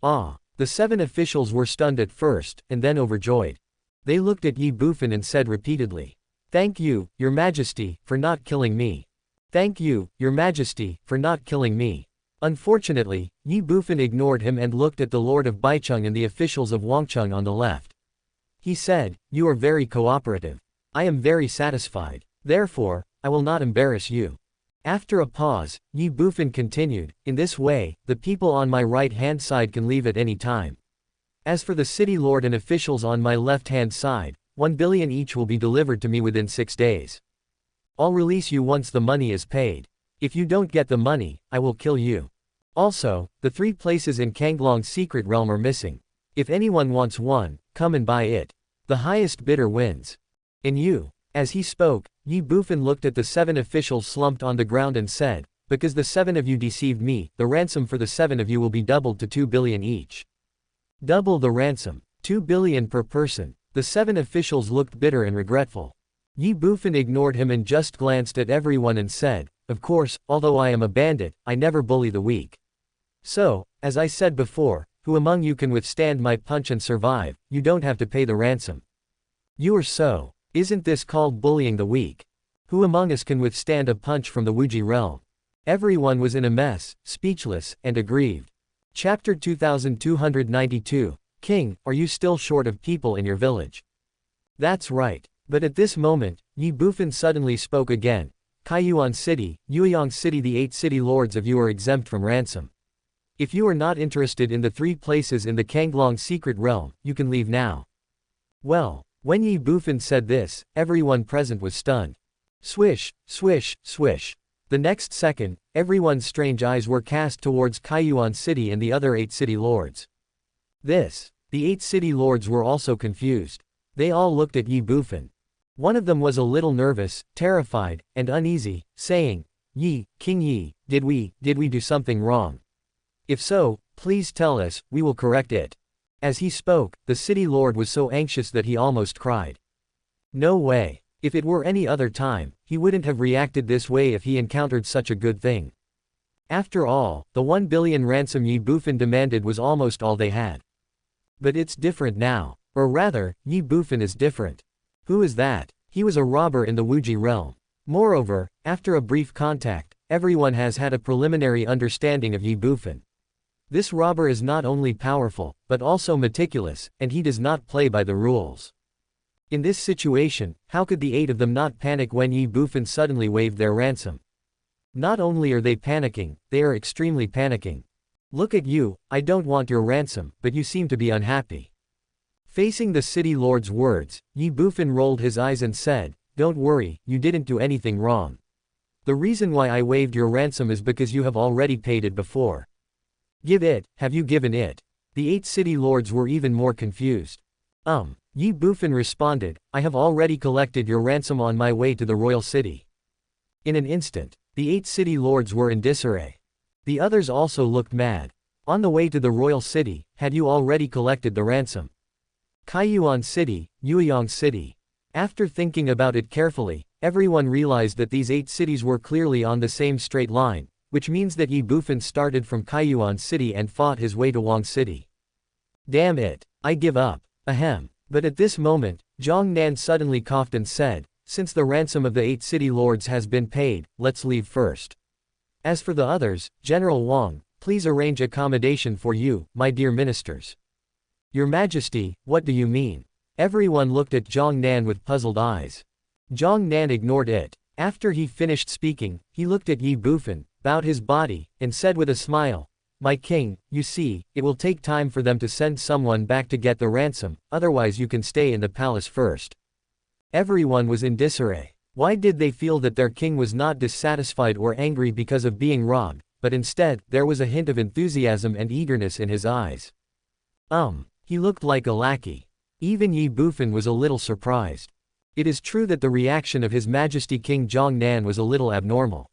Ah. The 7 officials were stunned at first, and then overjoyed. They looked at Ye Bufan and said repeatedly, thank you, Your Majesty, for not killing me. Thank you, Your Majesty, for not killing me. Unfortunately, Ye Bufan ignored him and looked at the Lord of Baicheng and the officials of Wangcheng on the left. He said, you are very cooperative. I am very satisfied. Therefore, I will not embarrass you. After a pause, Ye Bufan continued, in this way, the people on my right-hand side can leave at any time. As for the city lord and officials on my left-hand side, 1 billion each will be delivered to me within 6 days. I'll release you once the money is paid. If you don't get the money, I will kill you. Also, the 3 places in Kanglong's secret realm are missing. If anyone wants one, come and buy it. The highest bidder wins. And you. As he spoke, Ye Bufan looked at the 7 officials slumped on the ground and said, because the 7 of you deceived me, the ransom for the 7 of you will be doubled to 2 billion each. Double the ransom. 2 billion per person. The 7 officials looked bitter and regretful. Ye Bufan ignored him and just glanced at everyone and said, of course, although I am a bandit, I never bully the weak. So, as I said before, who among you can withstand my punch and survive, you don't have to pay the ransom. You are so. Isn't this called bullying the weak? Who among us can withstand a punch from the Wuji realm? Everyone was in a mess, speechless, and aggrieved. Chapter 2292, King, are you still short of people in your village? That's right. But at this moment, Ye Bufan suddenly spoke again. Kaiyuan City, Yueyang City, the 8 city lords of you are exempt from ransom. If you are not interested in the 3 places in the Kanglong secret realm, you can leave now. Well. When Ye Bufan said this, everyone present was stunned. Swish, swish, swish. The next second, everyone's strange eyes were cast towards Kaiyuan City and the other 8 city lords. The 8 city lords were also confused. They all looked at Ye Bufan. One of them was a little nervous, terrified, and uneasy, saying, Yi, King Yi, did we do something wrong? If so, please tell us, we will correct it. As he spoke, the city lord was so anxious that he almost cried. No way. If it were any other time, he wouldn't have reacted this way if he encountered such a good thing. After all, the 1 billion ransom Ye Bufan demanded was almost all they had. But it's different now. Or rather, Ye Bufan is different. Who is that? He was a robber in the Wuji realm. Moreover, after a brief contact, everyone has had a preliminary understanding of Ye Bufan. This robber is not only powerful, but also meticulous, and he does not play by the rules. In this situation, how could the 8 of them not panic when Ye Bufan suddenly waived their ransom? Not only are they panicking, they are extremely panicking. Look at you, I don't want your ransom, but you seem to be unhappy. Facing the city lord's words, Ye Bufan rolled his eyes and said, "Don't worry, you didn't do anything wrong. The reason why I waived your ransom is because you have already paid it before." "Give it, have you given it?" The 8 city lords were even more confused. Ye Bufan responded, "I have already collected your ransom on my way to the royal city." In an instant, the 8 city lords were in disarray. The others also looked mad. On the way to the royal city, had you already collected the ransom? Kaiyuan City, Yueyang City. After thinking about it carefully, everyone realized that these 8 cities were clearly on the same straight line, which means that Ye Bufan started from Kaiyuan City and fought his way to Wang City. "Damn it, I give up. Ahem." But at this moment, Zhang Nan suddenly coughed and said, "Since the ransom of the 8 city lords has been paid, let's leave first. As for the others, General Wang, please arrange accommodation for you, my dear ministers." "Your Majesty, what do you mean?" Everyone looked at Zhang Nan with puzzled eyes. Zhang Nan ignored it. After he finished speaking, he looked at Ye Bufan, bowed his body, and said with a smile, "My king, you see, it will take time for them to send someone back to get the ransom, otherwise you can stay in the palace first." Everyone was in disarray. Why did they feel that their king was not dissatisfied or angry because of being robbed, but instead, there was a hint of enthusiasm and eagerness in his eyes. He looked like a lackey. Even Ye Bufan was a little surprised. It is true that the reaction of His Majesty King Zhang Nan was a little abnormal.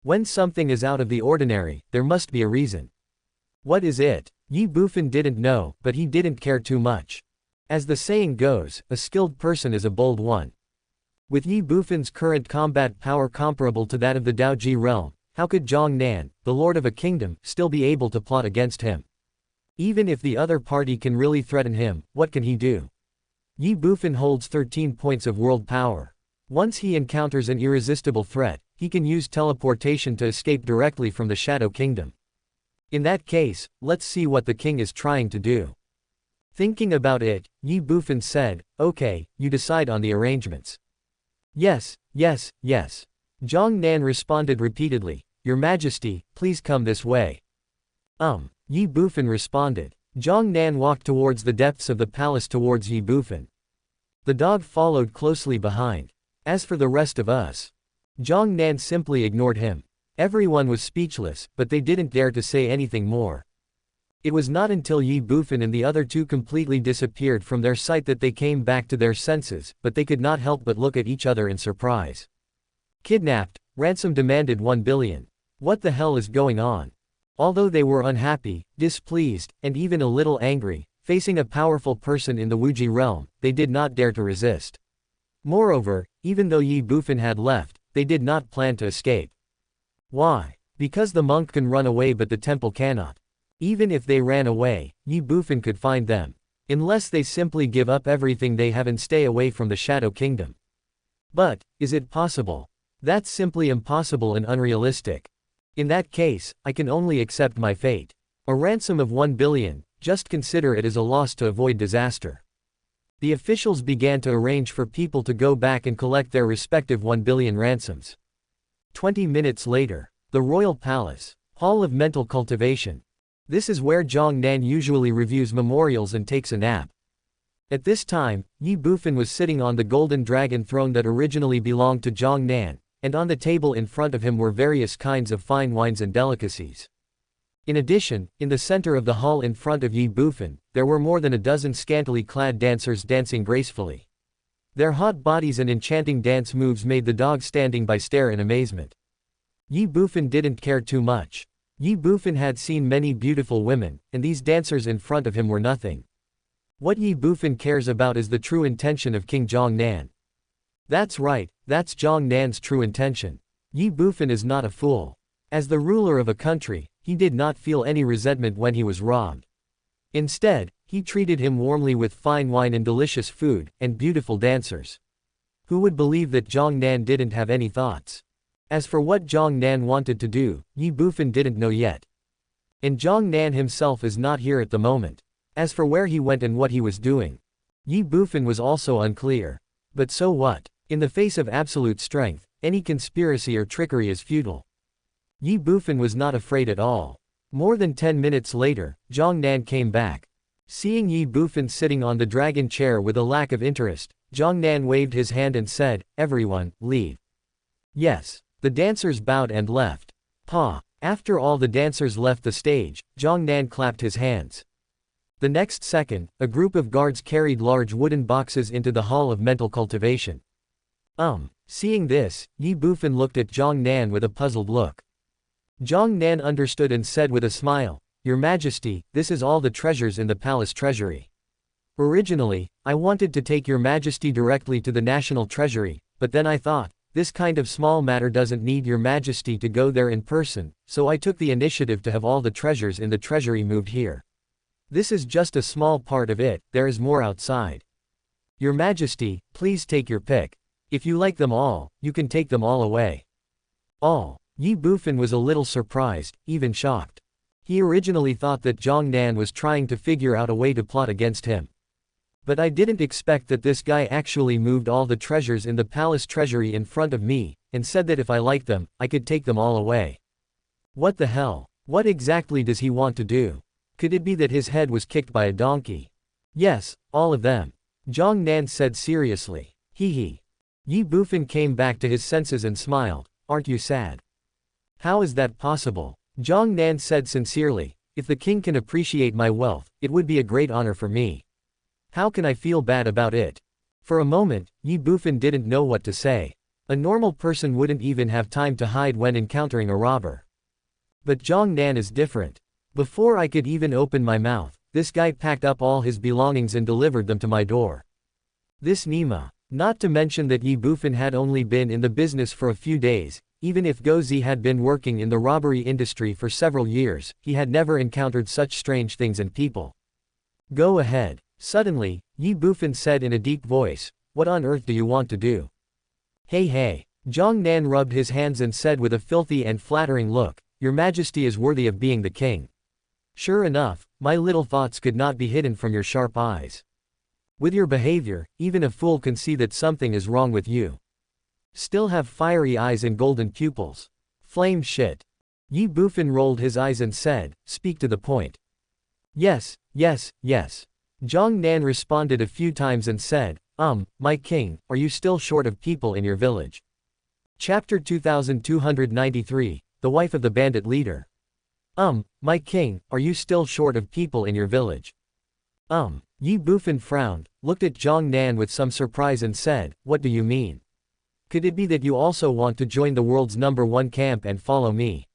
When something is out of the ordinary, there must be a reason. What is it? Ye Bufan didn't know, but he didn't care too much. As the saying goes, a skilled person is a bold one. With Ye Bufan's current combat power comparable to that of the Daoji realm, how could Zhang Nan, the lord of a kingdom, still be able to plot against him? Even if the other party can really threaten him, what can he do? Ye Bufan holds 13 points of world power. Once he encounters an irresistible threat, he can use teleportation to escape directly from the Shadow Kingdom. In that case, let's see what the king is trying to do. Thinking about it, Ye Bufan said, "Okay, you decide on the arrangements." "Yes, yes, yes." Zhang Nan responded repeatedly, "Your Majesty, please come this way." Ye Bufan responded. Zhang Nan walked towards the depths of the palace towards Ye Bufan. The dog followed closely behind. As for the rest of us, Zhang Nan simply ignored him. Everyone was speechless, but they didn't dare to say anything more. It was not until Ye Bufan and the other 2 completely disappeared from their sight that they came back to their senses, but they could not help but look at each other in surprise. Kidnapped, ransom demanded 1 billion. What the hell is going on? Although they were unhappy, displeased, and even a little angry, facing a powerful person in the Wuji realm, they did not dare to resist. Moreover, even though Ye Bufan had left, they did not plan to escape. Why? Because the monk can run away but the temple cannot. Even if they ran away, Ye Bufan could find them. Unless they simply give up everything they have and stay away from the Shadow Kingdom. But, is it possible? That's simply impossible and unrealistic. In that case, I can only accept my fate. A ransom of 1 billion, just consider it as a loss to avoid disaster. The officials began to arrange for people to go back and collect their respective 1 billion ransoms. 20 minutes later, the royal palace, hall of mental cultivation. This is where Zhang Nan usually reviews memorials and takes a nap. At this time, Ye Bufan was sitting on the golden dragon throne that originally belonged to Zhang Nan, and on the table in front of him were various kinds of fine wines and delicacies. In addition, in the center of the hall in front of Ye Bufan, there were more than a dozen scantily clad dancers dancing gracefully. Their hot bodies and enchanting dance moves made the dog standing by stare in amazement. Ye Bufan didn't care too much. Ye Bufan had seen many beautiful women, and these dancers in front of him were nothing. What Ye Bufan cares about is the true intention of King Zhang Nan. That's right, that's Zhang Nan's true intention. Ye Bufan is not a fool. As the ruler of a country, he did not feel any resentment when he was robbed. Instead, he treated him warmly with fine wine and delicious food, and beautiful dancers. Who would believe that Zhang Nan didn't have any thoughts? As for what Zhang Nan wanted to do, Ye Bufan didn't know yet. And Zhang Nan himself is not here at the moment. As for where he went and what he was doing, Ye Bufan was also unclear. But so what? In the face of absolute strength, any conspiracy or trickery is futile. Ye Bufan was not afraid at all. More than 10 minutes later, Zhang Nan came back. Seeing Ye Bufan sitting on the dragon chair with a lack of interest, Zhang Nan waved his hand and said, "Everyone, leave." Yes. The dancers bowed and left. After all the dancers left the stage, Zhang Nan clapped his hands. The next second, a group of guards carried large wooden boxes into the Hall of Mental Cultivation. Seeing this, Ye Bufan looked at Zhang Nan with a puzzled look. Zhang Nan understood and said with a smile, "Your Majesty, this is all the treasures in the palace treasury. Originally, I wanted to take Your Majesty directly to the National Treasury, but then I thought, this kind of small matter doesn't need Your Majesty to go there in person, so I took the initiative to have all the treasures in the treasury moved here. This is just a small part of it, there is more outside. Your Majesty, please take your pick. If you like them all, you can take them all away." All. Ye Bufan was a little surprised, even shocked. He originally thought that Zhang Nan was trying to figure out a way to plot against him. But I didn't expect that this guy actually moved all the treasures in the palace treasury in front of me, and said that if I liked them, I could take them all away. What the hell? What exactly does he want to do? Could it be that his head was kicked by a donkey? Yes, all of them. Zhang Nan said seriously. Hee. Ye Bufan came back to his senses and smiled. "Aren't you sad?" "How is that possible?" Zhang Nan said sincerely. "If the king can appreciate my wealth, it would be a great honor for me. How can I feel bad about it?" For a moment, Ye Bufan didn't know what to say. A normal person wouldn't even have time to hide when encountering a robber. But Zhang Nan is different. Before I could even open my mouth, this guy packed up all his belongings and delivered them to my door. This Nima. Not to mention that Ye Bufan had only been in the business for a few days. Even if Gozi had been working in the robbery industry for several years, he had never encountered such strange things and people. "Go ahead." Suddenly, Ye Bufan said in a deep voice, "What on earth do you want to do?" Hey. Zhang Nan rubbed his hands and said with a filthy and flattering look, "Your Majesty is worthy of being the king." Sure enough, my little thoughts could not be hidden from your sharp eyes. With your behavior, even a fool can see that something is wrong with you. Still have fiery eyes and golden pupils. Flame shit. Ye Bufan rolled his eyes and said, "Speak to the point." Yes. Zhang Nan responded a few times and said, My king, are you still short of people in your village?" Chapter 2293, The Wife of the Bandit Leader. My king, are you still short of people in your village?" Ye Bufan frowned, looked at Zhang Nan with some surprise and said, "What do you mean? Could it be that you also want to join the world's #1 camp and follow me?"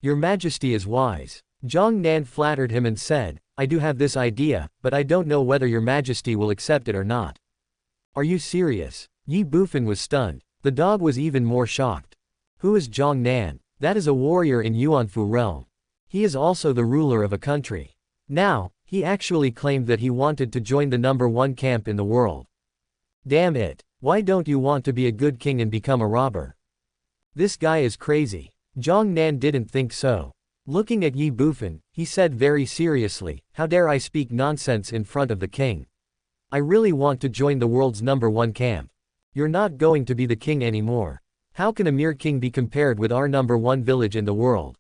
"Your Majesty is wise." Zhang Nan flattered him and said, "I do have this idea, but I don't know whether your Majesty will accept it or not." "Are you serious?" Ye Bufan was stunned. The dog was even more shocked. "Who is Zhang Nan?" "That is a warrior in Yuanfu realm. He is also the ruler of a country. Now, he actually claimed that he wanted to join the #1 camp in the world. Damn it. Why don't you want to be a good king and become a robber? This guy is crazy." Zhang Nan didn't think so. Looking at Ye Bufan, he said very seriously, "How dare I speak nonsense in front of the king? I really want to join the world's #1 camp. You're not going to be the king anymore. How can a mere king be compared with our #1 village in the world?"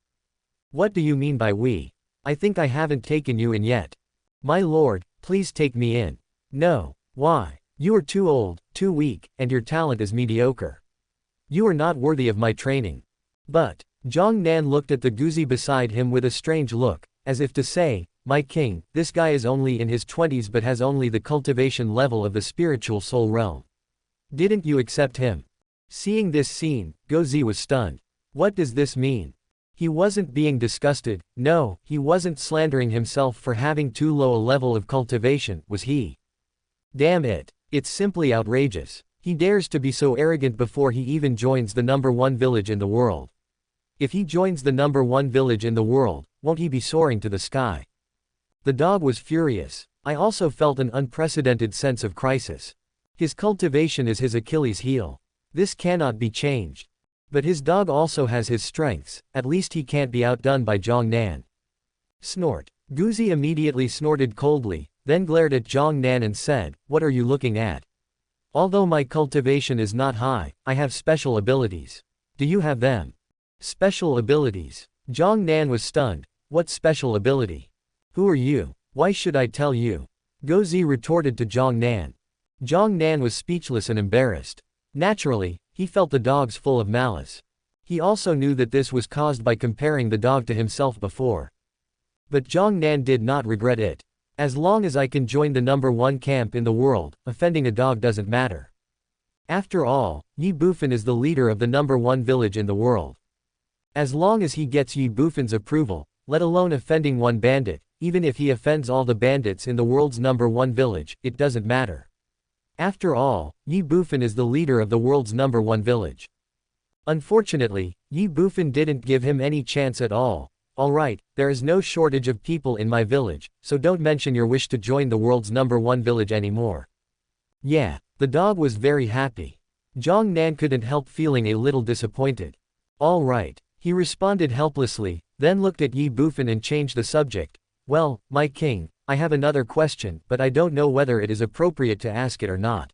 "What do you mean by we? I think I haven't taken you in yet." "My lord, please take me in." "No. Why? You are too old, too weak, and your talent is mediocre. You are not worthy of my training." "But," Zhang Nan looked at the Guzi beside him with a strange look, as if to say, "My king, this guy is only in his 20s but has only the cultivation level of the spiritual soul realm. Didn't you accept him?" Seeing this scene, Guzi was stunned. What does this mean? He wasn't being disgusted, no, he wasn't slandering himself for having too low a level of cultivation, was he? Damn it. It's simply outrageous. He dares to be so arrogant before he even joins the #1 village in the world. If he joins the #1 village in the world, won't he be soaring to the sky? The dog was furious. I also felt an unprecedented sense of crisis. His cultivation is his Achilles heel. This cannot be changed. But his dog also has his strengths, at least he can't be outdone by Zhang Nan. Snort. Guzi immediately snorted coldly, then glared at Zhang Nan and said, "What are you looking at? Although my cultivation is not high, I have special abilities. Do you have them?" "Special abilities?" Zhang Nan was stunned. "What special ability? Who are you?" Why should I tell you? Gozi retorted to Zhang Nan. Zhang Nan was speechless and embarrassed. Naturally, he felt the dog's full of malice. He also knew that this was caused by comparing the dog to himself before. But Zhang Nan did not regret it. As long as I can join the #1 camp in the world, offending a dog doesn't matter. After all, Ye Bufan is the leader of the #1 village in the world. As long as he gets Ye Bufan's approval, let alone offending one bandit, even if he offends all the bandits in the world's #1 village, it doesn't matter. After all, Ye Bufan is the leader of the world's #1 village. Unfortunately, Ye Bufan didn't give him any chance at all. Alright, there is no shortage of people in my village, so don't mention your wish to join the world's #1 village anymore. Yeah, the dog was very happy. Zhang Nan couldn't help feeling a little disappointed. Alright, he responded helplessly, then looked at Ye Bufan and changed the subject. Well, my king, I have another question, but I don't know whether it is appropriate to ask it or not.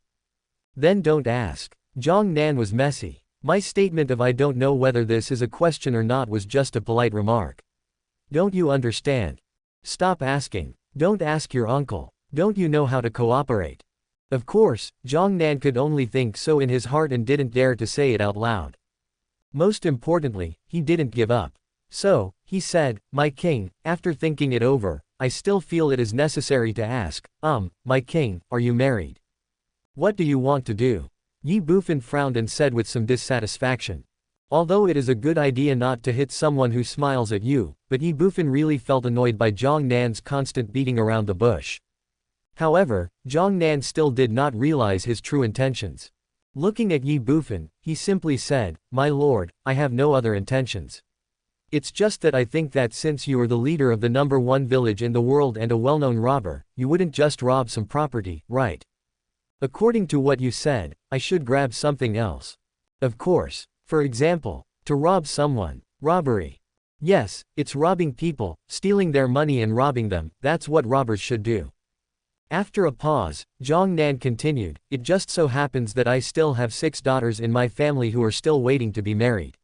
Then don't ask. Zhang Nan was messy. My statement of I don't know whether this is a question or not was just a polite remark. Don't you understand? Stop asking. Don't ask your uncle. Don't you know how to cooperate? Of course, Zhang Nan could only think so in his heart and didn't dare to say it out loud. Most importantly, he didn't give up. So, he said, my king, after thinking it over, I still feel it is necessary to ask, my king, are you married? What do you want to do? Ye Bufan frowned and said with some dissatisfaction. Although it is a good idea not to hit someone who smiles at you, but Ye Bufan really felt annoyed by Zhang Nan's constant beating around the bush. However, Zhang Nan still did not realize his true intentions. Looking at Ye Bufan, he simply said, my lord, I have no other intentions. It's just that I think that since you are the leader of the #1 village in the world and a well-known robber, you wouldn't just rob some property, right? According to what you said, I should grab something else. Of course. For example, to rob someone. Robbery. Yes, it's robbing people, stealing their money and robbing them, that's what robbers should do. After a pause, Zhang Nan continued, it just so happens that I still have 6 daughters in my family who are still waiting to be married.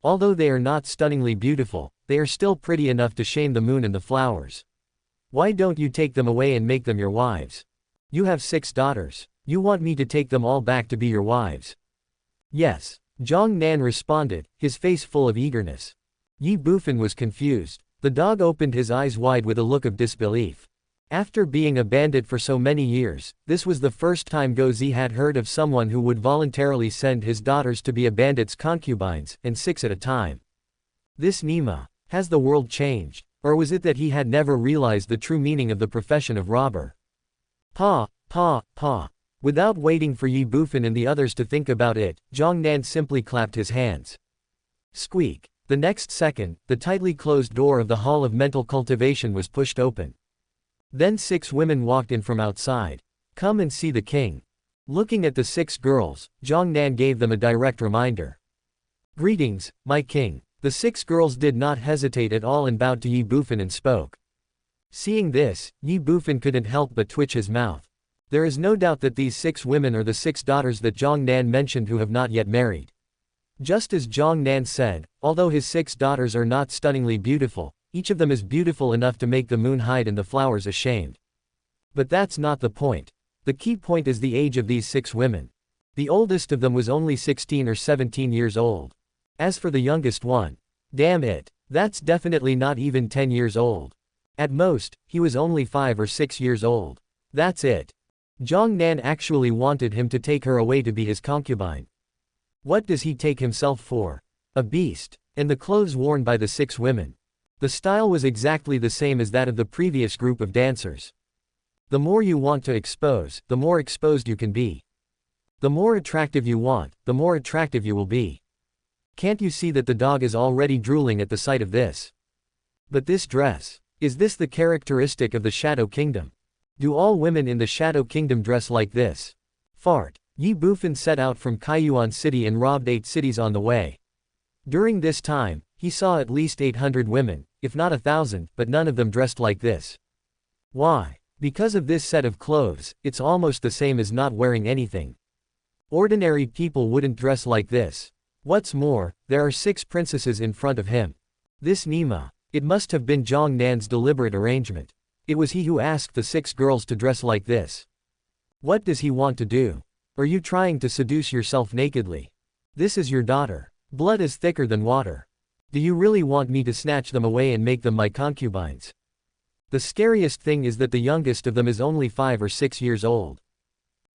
Although they are not stunningly beautiful, they are still pretty enough to shame the moon and the flowers. Why don't you take them away and make them your wives? You have 6 daughters. You want me to take them all back to be your wives? Yes. Zhang Nan responded, his face full of eagerness. Ye Bufan was confused. The dog opened his eyes wide with a look of disbelief. After being a bandit for so many years, this was the first time Gozi had heard of someone who would voluntarily send his daughters to be a bandit's concubines, and 6 at a time. This Nima. Has the world changed? Or was it that he had never realized the true meaning of the profession of robber? Pa. Without waiting for Ye Bufan and the others to think about it, Zhang Nan simply clapped his hands. Squeak. The next second, the tightly closed door of the Hall of Mental Cultivation was pushed open. Then 6 women walked in from outside. Come and see the king. Looking at the 6 girls, Zhang Nan gave them a direct reminder. Greetings, my king. The 6 girls did not hesitate at all and bowed to Ye Bufan and spoke. Seeing this, Ye Bufan couldn't help but twitch his mouth. There is no doubt that these 6 women are the 6 daughters that Zhang Nan mentioned who have not yet married. Just as Zhang Nan said, although his 6 daughters are not stunningly beautiful, each of them is beautiful enough to make the moon hide and the flowers ashamed. But that's not the point. The key point is the age of these 6 women. The oldest of them was only 16 or 17 years old. As for the youngest one, damn it, that's definitely not even 10 years old. At most, he was only 5 or 6 years old. That's it. Zhang Nan actually wanted him to take her away to be his concubine. What does he take himself for? A beast. And the clothes worn by the 6 women. The style was exactly the same as that of the previous group of dancers. The more you want to expose, the more exposed you can be. The more attractive you want, the more attractive you will be. Can't you see that the dog is already drooling at the sight of this? But this dress. Is this the characteristic of the Shadow Kingdom? Do all women in the Shadow Kingdom dress like this? Fart. Ye Bufan set out from Kaiyuan City and robbed 8 cities on the way. During this time, he saw at least 800 women, if not 1,000, but none of them dressed like this. Why? Because of this set of clothes, it's almost the same as not wearing anything. Ordinary people wouldn't dress like this. What's more, there are 6 princesses in front of him. This Nima. It must have been Zhang Nan's deliberate arrangement. It was he who asked the 6 girls to dress like this. What does he want to do? Are you trying to seduce yourself nakedly? This is your daughter. Blood is thicker than water. Do you really want me to snatch them away and make them my concubines? The scariest thing is that the youngest of them is only 5 or 6 years old.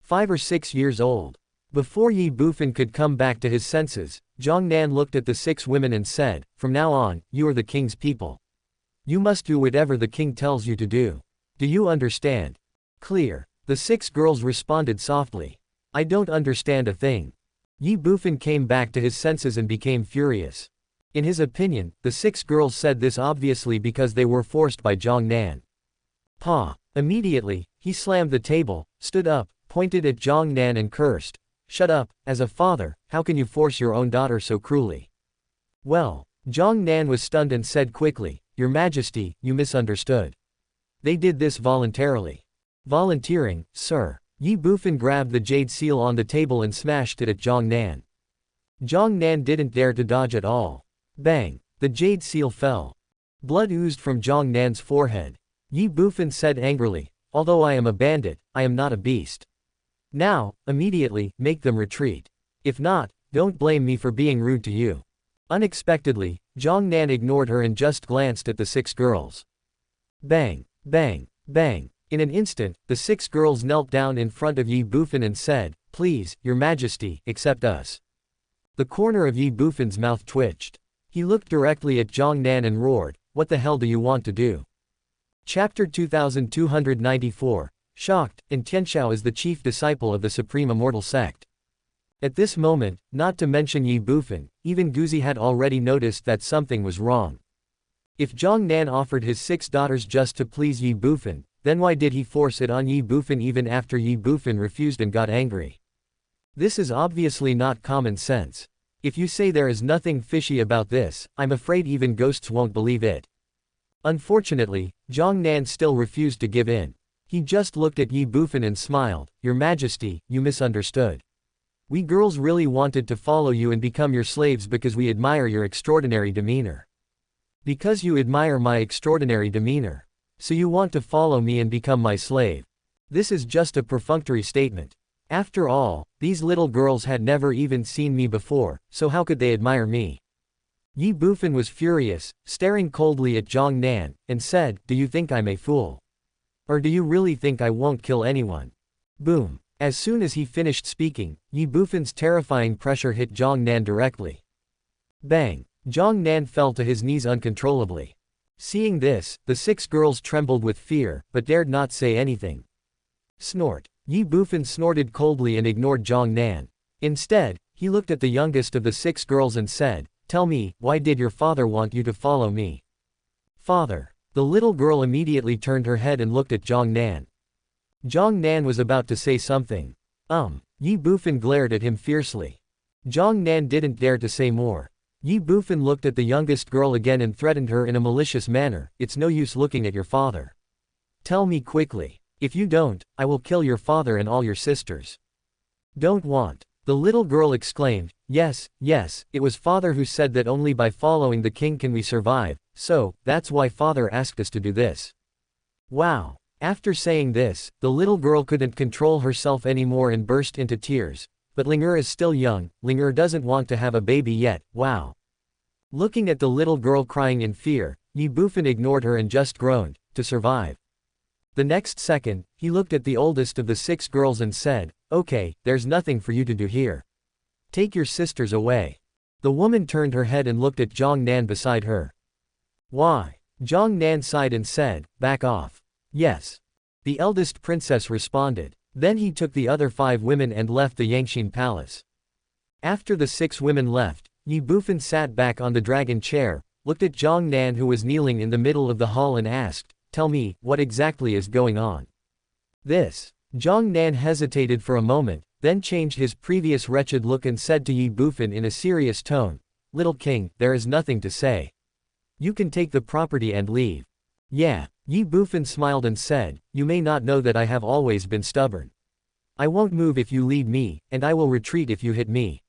5 or 6 years old. Before Ye Bufan could come back to his senses, Zhongnan looked at the 6 women and said, "From now on, you are the king's people. You must do whatever the king tells you to do. Do you understand?" "Clear." The 6 girls responded softly. "I don't understand a thing." Ye Bufan came back to his senses and became furious. In his opinion, the 6 girls said this obviously because they were forced by Zhongnan. Pa! Immediately, he slammed the table, stood up, pointed at Zhongnan and cursed. "Shut up, as a father, how can you force your own daughter so cruelly?" "Well," Zhongnan was stunned and said quickly, "Your Majesty, you misunderstood. They did this voluntarily." "Volunteering, sir." Ye Bufan grabbed the jade seal on the table and smashed it at Zhongnan. Zhongnan didn't dare to dodge at all. Bang! The jade seal fell. Blood oozed from Zhongnan's forehead. Ye Bufan said angrily, "Although I am a bandit, I am not a beast. Now, immediately, make them retreat. If not, don't blame me for being rude to you." Unexpectedly, Zhongnan ignored her and just glanced at the 6 girls. Bang! Bang! Bang! In an instant, the 6 girls knelt down in front of Ye Bufan and said, "Please, Your Majesty, accept us." The corner of Ye Bufan's mouth twitched. He looked directly at Zhongnan and roared, "What the hell do you want to do?" Chapter 2294, Shocked, and Tianxiao is the chief disciple of the Supreme Immortal Sect. At this moment, not to mention Ye Bufan, even Guzi had already noticed that something was wrong. If Zhongnan offered his 6 daughters just to please Ye Bufan, then why did he force it on Ye Bufan even after Ye Bufan refused and got angry? This is obviously not common sense. If you say there is nothing fishy about this, I'm afraid even ghosts won't believe it. Unfortunately, Zhongnan still refused to give in. He just looked at Ye Bufan and smiled, "Your Majesty, you misunderstood. We girls really wanted to follow you and become your slaves because we admire your extraordinary demeanor." "Because you admire my extraordinary demeanor. So you want to follow me and become my slave." This is just a perfunctory statement. After all, these little girls had never even seen me before, so how could they admire me? Ye Bufan was furious, staring coldly at Zhongnan, and said, "Do you think I'm a fool? Or do you really think I won't kill anyone?" Boom. As soon as he finished speaking, Ye Bufan's terrifying pressure hit Zhongnan directly. Bang! Zhongnan fell to his knees uncontrollably. Seeing this, the 6 girls trembled with fear, but dared not say anything. Snort. Ye Bufan snorted coldly and ignored Zhongnan. Instead, he looked at the youngest of the 6 girls and said, "Tell me, why did your father want you to follow me?" "Father." The little girl immediately turned her head and looked at Zhongnan. Zhongnan was about to say something. Ye Bufan glared at him fiercely. Zhongnan didn't dare to say more. Ye Bufan looked at the youngest girl again and threatened her in a malicious manner, "It's no use looking at your father. Tell me quickly. If you don't, I will kill your father and all your sisters." "Don't want." The little girl exclaimed, Yes, it was father who said that only by following the king can we survive, so, that's why father asked us to do this." Wow. After saying this, the little girl couldn't control herself anymore and burst into tears. But Ling'er is still young, Ling'er doesn't want to have a baby yet, wow. Looking at the little girl crying in fear, Ye Bufan ignored her and just groaned, "To survive." The next second, he looked at the oldest of the 6 girls and said, "Okay, there's nothing for you to do here. Take your sisters away." The woman turned her head and looked at Zhongnan beside her. "Why?" Zhongnan sighed and said, "Back off." "Yes." The eldest princess responded. Then he took the other 5 women and left the Yangxin palace. After the 6 women left, Ye Bufan sat back on the dragon chair, looked at Zhongnan who was kneeling in the middle of the hall and asked, "Tell me, what exactly is going on?" "This." Zhongnan hesitated for a moment, then changed his previous wretched look and said to Ye Bufan in a serious tone, "Little king, there is nothing to say. You can take the property and leave." "Yeah." Ye Bufan smiled and said, "You may not know that I have always been stubborn. I won't move if you lead me, and I will retreat if you hit me.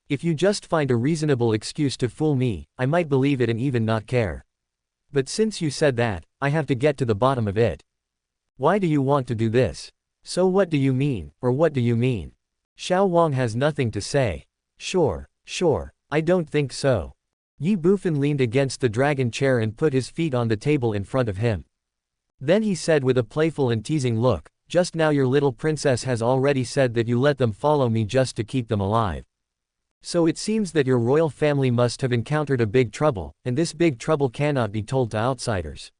If you just find a reasonable excuse to fool me, I might believe it and even not care. But since you said that, I have to get to the bottom of it. Why do you want to do this? So what do you mean, or what do you mean? Xiao Wang has nothing to say. Sure, I don't think so. Ye Bufan leaned against the dragon chair and put his feet on the table in front of him. Then he said with a playful and teasing look, just now your little princess has already said that you let them follow me just to keep them alive. So it seems that your royal family must have encountered a big trouble, and this big trouble cannot be told to outsiders.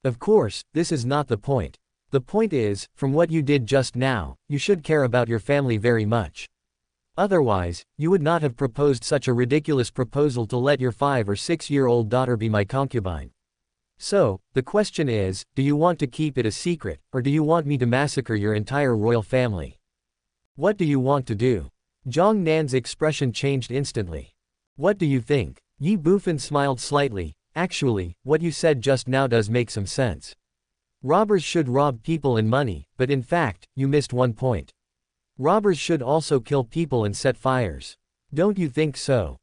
Of course, this is not the point. The point is, from what you did just now, you should care about your family very much. Otherwise, you would not have proposed such a ridiculous proposal to let your 5 or 6-year-old daughter be my concubine. So, the question is, do you want to keep it a secret, or do you want me to massacre your entire royal family? What do you want to do? Zhang Nan's expression changed instantly. What do you think? Ye Bufan smiled slightly. Actually, what you said just now does make some sense. Robbers should rob people and money, but in fact, you missed one point. Robbers should also kill people and set fires. Don't you think so?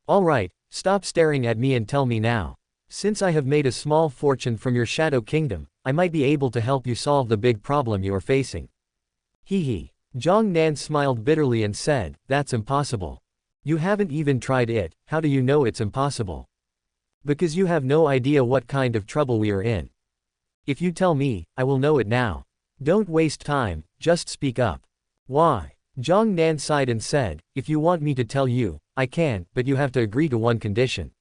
Alright, stop staring at me and tell me now. Since I have made a small fortune from your Shadow Kingdom, I might be able to help you solve the big problem you are facing. Hee. Zhang Nan smiled bitterly and said, that's impossible. You haven't even tried it, how do you know it's impossible? Because you have no idea what kind of trouble we are in. If you tell me, I will know it now. Don't waste time, just speak up. Why? Zhang Nan sighed and said, if you want me to tell you, I can, but you have to agree to one condition.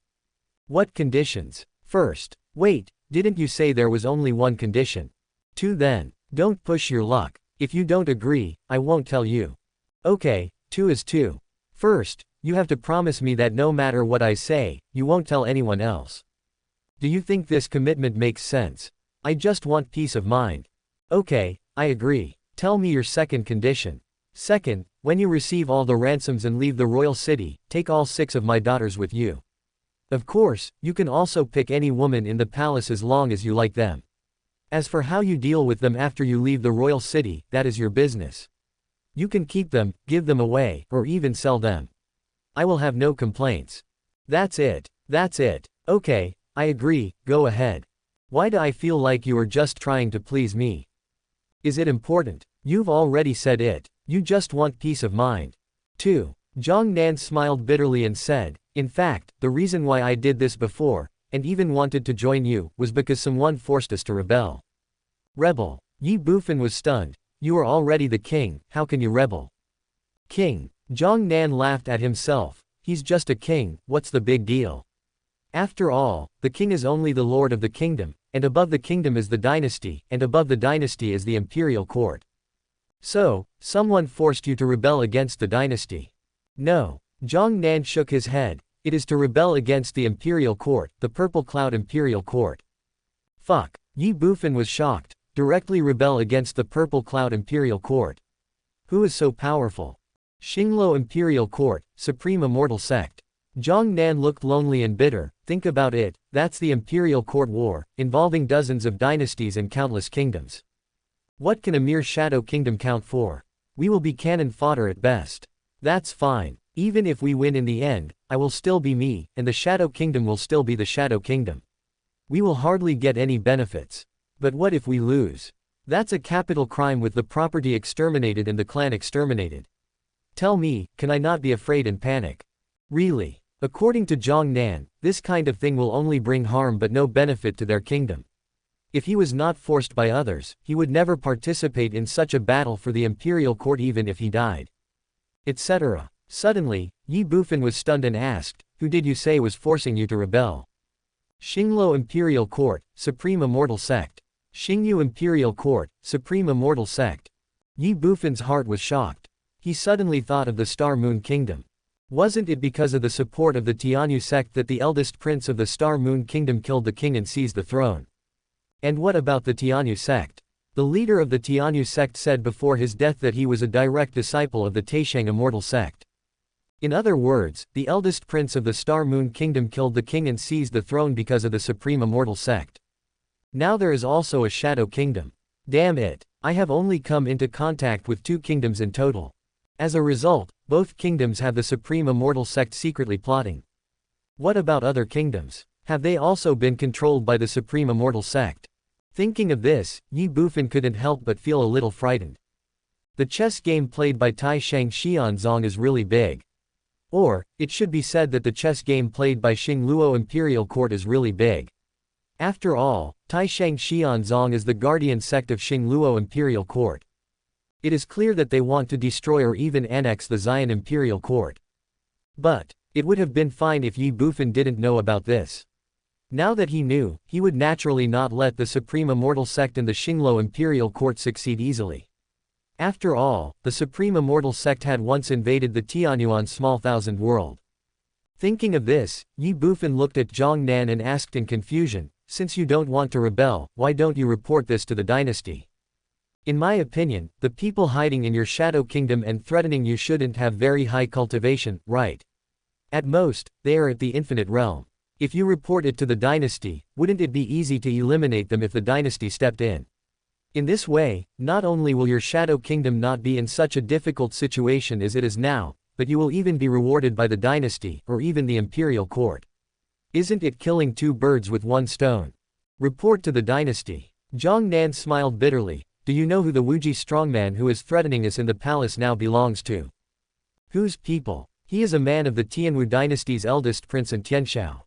What conditions? First, wait, didn't you say there was only one condition? 2 then. Don't push your luck. If you don't agree, I won't tell you. Okay, 2 is 2. First, you have to promise me that no matter what I say, you won't tell anyone else. Do you think this commitment makes sense? I just want peace of mind. Okay, I agree. Tell me your second condition. Second, when you receive all the ransoms and leave the royal city, take all 6 of my daughters with you. Of course, you can also pick any woman in the palace as long as you like them. As for how you deal with them after you leave the royal city, that is your business. You can keep them, give them away, or even sell them. I will have no complaints. That's it. Okay, I agree, go ahead. Why do I feel like you are just trying to please me? Is it important? You've already said it. You just want peace of mind. 2. Zhang Nan smiled bitterly and said, in fact, the reason why I did this before, and even wanted to join you, was because someone forced us to rebel. Rebel? Ye Bufan was stunned. You are already the king, how can you rebel? King? Zhang Nan laughed at himself. He's just a king, what's the big deal? After all, the king is only the lord of the kingdom, and above the kingdom is the dynasty, and above the dynasty is the imperial court. So, someone forced you to rebel against the dynasty. No. Zhang Nan shook his head. It is to rebel against the imperial court, the Purple Cloud imperial court. Fuck. Ye Bufan was shocked. Directly rebel against the Purple Cloud imperial court. Who is so powerful? Xinglo imperial court, supreme immortal sect. Zhang Nan looked lonely and bitter. Think about it, that's the imperial court war, involving dozens of dynasties and countless kingdoms. What can a mere shadow kingdom count for? We will be cannon fodder at best. That's fine. Even if we win in the end, I will still be me, and the Shadow Kingdom will still be the Shadow Kingdom. We will hardly get any benefits. But what if we lose? That's a capital crime with the property exterminated and the clan exterminated. Tell me, can I not be afraid and panic? Really? According to Zhang Nan, this kind of thing will only bring harm but no benefit to their kingdom. If he was not forced by others, he would never participate in such a battle for the imperial court even if he died. Etc. Suddenly, Ye Bufan was stunned and asked, who did you say was forcing you to rebel? Xinglo Imperial Court, Supreme Immortal Sect. Xingyu Imperial Court, Supreme Immortal Sect. Ye Bufan's heart was shocked. He suddenly thought of the Star Moon Kingdom. Wasn't it because of the support of the Tianyu sect that the eldest prince of the Star Moon Kingdom killed the king and seized the throne? And what about the Tianyu sect? The leader of the Tianyu sect said before his death that he was a direct disciple of the Taisheng Immortal sect. In other words, the eldest prince of the Star Moon Kingdom killed the king and seized the throne because of the Supreme Immortal sect. Now there is also a Shadow Kingdom. Damn it, I have only come into contact with 2 kingdoms in total. As a result, both kingdoms have the Supreme Immortal sect secretly plotting. What about other kingdoms? Have they also been controlled by the Supreme Immortal Sect? Thinking of this, Ye Bufan couldn't help but feel a little frightened. The chess game played by Tai Shang Xianzong is really big. Or, it should be said that the chess game played by Xingluo Imperial Court is really big. After all, Tai Shang Xianzong is the guardian sect of Xingluo Imperial Court. It is clear that they want to destroy or even annex the Xian Imperial Court. But, it would have been fine if Ye Bufan didn't know about this. Now that he knew, he would naturally not let the Supreme Immortal Sect and the Xingluo Imperial Court succeed easily. After all, the Supreme Immortal Sect had once invaded the Tianyuan Small Thousand World. Thinking of this, Ye Bufan looked at Zhang Nan and asked in confusion, "Since you don't want to rebel, why don't you report this to the dynasty? In my opinion, the people hiding in your Shadow Kingdom and threatening you shouldn't have very high cultivation, right? At most, they are at the Infinite Realm. If you report it to the dynasty, wouldn't it be easy to eliminate them if the dynasty stepped in? In this way, not only will your Shadow Kingdom not be in such a difficult situation as it is now, but you will even be rewarded by the dynasty, or even the Imperial Court. Isn't it killing two birds with one stone? Report to the dynasty." Zhang Nan smiled bitterly. "Do you know who the Wuji strongman who is threatening us in the palace now belongs to? Whose people? He is a man of the Tianwu dynasty's eldest prince in Tianshao."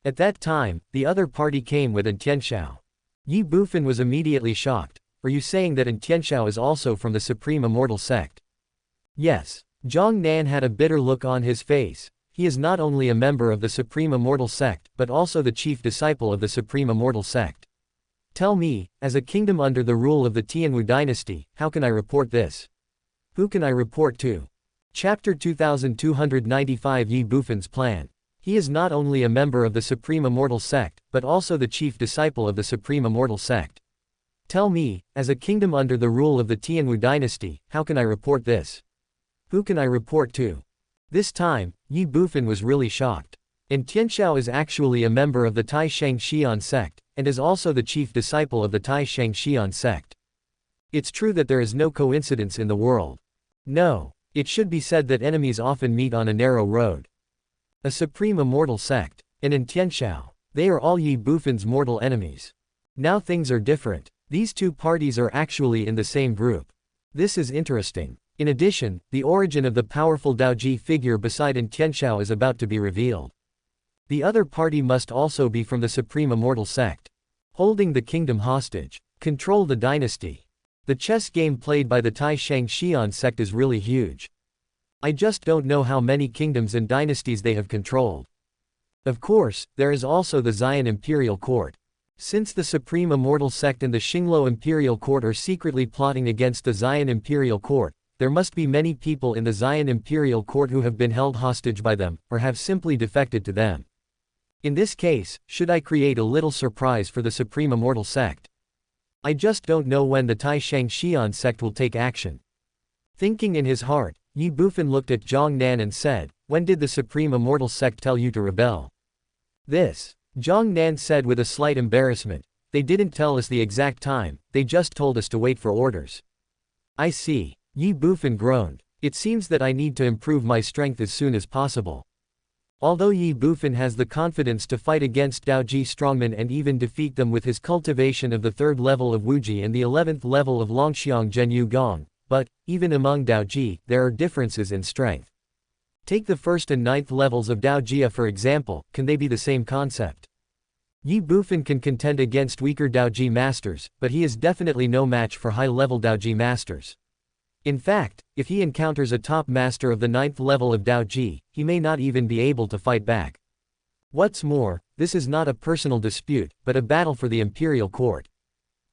At that time, the other party came with Tianshao. Ye Bufan was immediately shocked. "Are you saying that Tianshao is also from the Supreme Immortal Sect?" "Yes." Zhang Nan had a bitter look on his face. He is not only a member of the Supreme Immortal Sect, but also the chief disciple of the Supreme Immortal Sect. "Tell me, as a kingdom under the rule of the Tianwu dynasty, how can I report this? Who can I report to?" Chapter 2295 Ye Bufan's Plan. He is not only a member of the Supreme Immortal Sect, but also the chief disciple of the Supreme Immortal Sect. "Tell me, as a kingdom under the rule of the Tianwu dynasty, how can I report this? Who can I report to?" This time, Ye Bufan was really shocked. Tianshao is actually a member of the Tai Shang Xian sect, and is also the chief disciple of the Tai Shang Xian sect. It's true that there is no coincidence in the world. No, it should be said that enemies often meet on a narrow road. A Supreme Immortal Sect, and in Tianshao, they are all Ye Bufan's mortal enemies. Now things are different. These two parties are actually in the same group. This is interesting. In addition, the origin of the powerful Daoji figure beside Tianshao is about to be revealed. The other party must also be from the Supreme Immortal Sect. Holding the kingdom hostage. Control the dynasty. The chess game played by the Tai Shang Xian sect is really huge. I just don't know how many kingdoms and dynasties they have controlled. Of course, there is also the Xian Imperial Court. Since the Supreme Immortal Sect and the Xingluo Imperial Court are secretly plotting against the Xian Imperial Court, there must be many people in the Xian Imperial Court who have been held hostage by them, or have simply defected to them. In this case, should I create a little surprise for the Supreme Immortal Sect? I just don't know when the Tai Shang Xian sect will take action. Thinking in his heart, Ye Bufan looked at Zhang Nan and said, "When did the Supreme Immortal Sect tell you to rebel?" "This," Zhang Nan said with a slight embarrassment, "they didn't tell us the exact time, they just told us to wait for orders." "I see." Ye Bufan groaned. "It seems that I need to improve my strength as soon as possible." Although Ye Bufan has the confidence to fight against Daoji strongmen and even defeat them with his cultivation of the 3rd level of Wuji and the 11th level of Longxiang Zhenyu Gong, but, even among Daoji, there are differences in strength. Take the 1st and 9th levels of Daojia for example, can they be the same concept? Ye Bufan can contend against weaker Daoji masters, but he is definitely no match for high-level Daoji masters. In fact, if he encounters a top master of the 9th level of Daoji, he may not even be able to fight back. What's more, this is not a personal dispute, but a battle for the Imperial Court.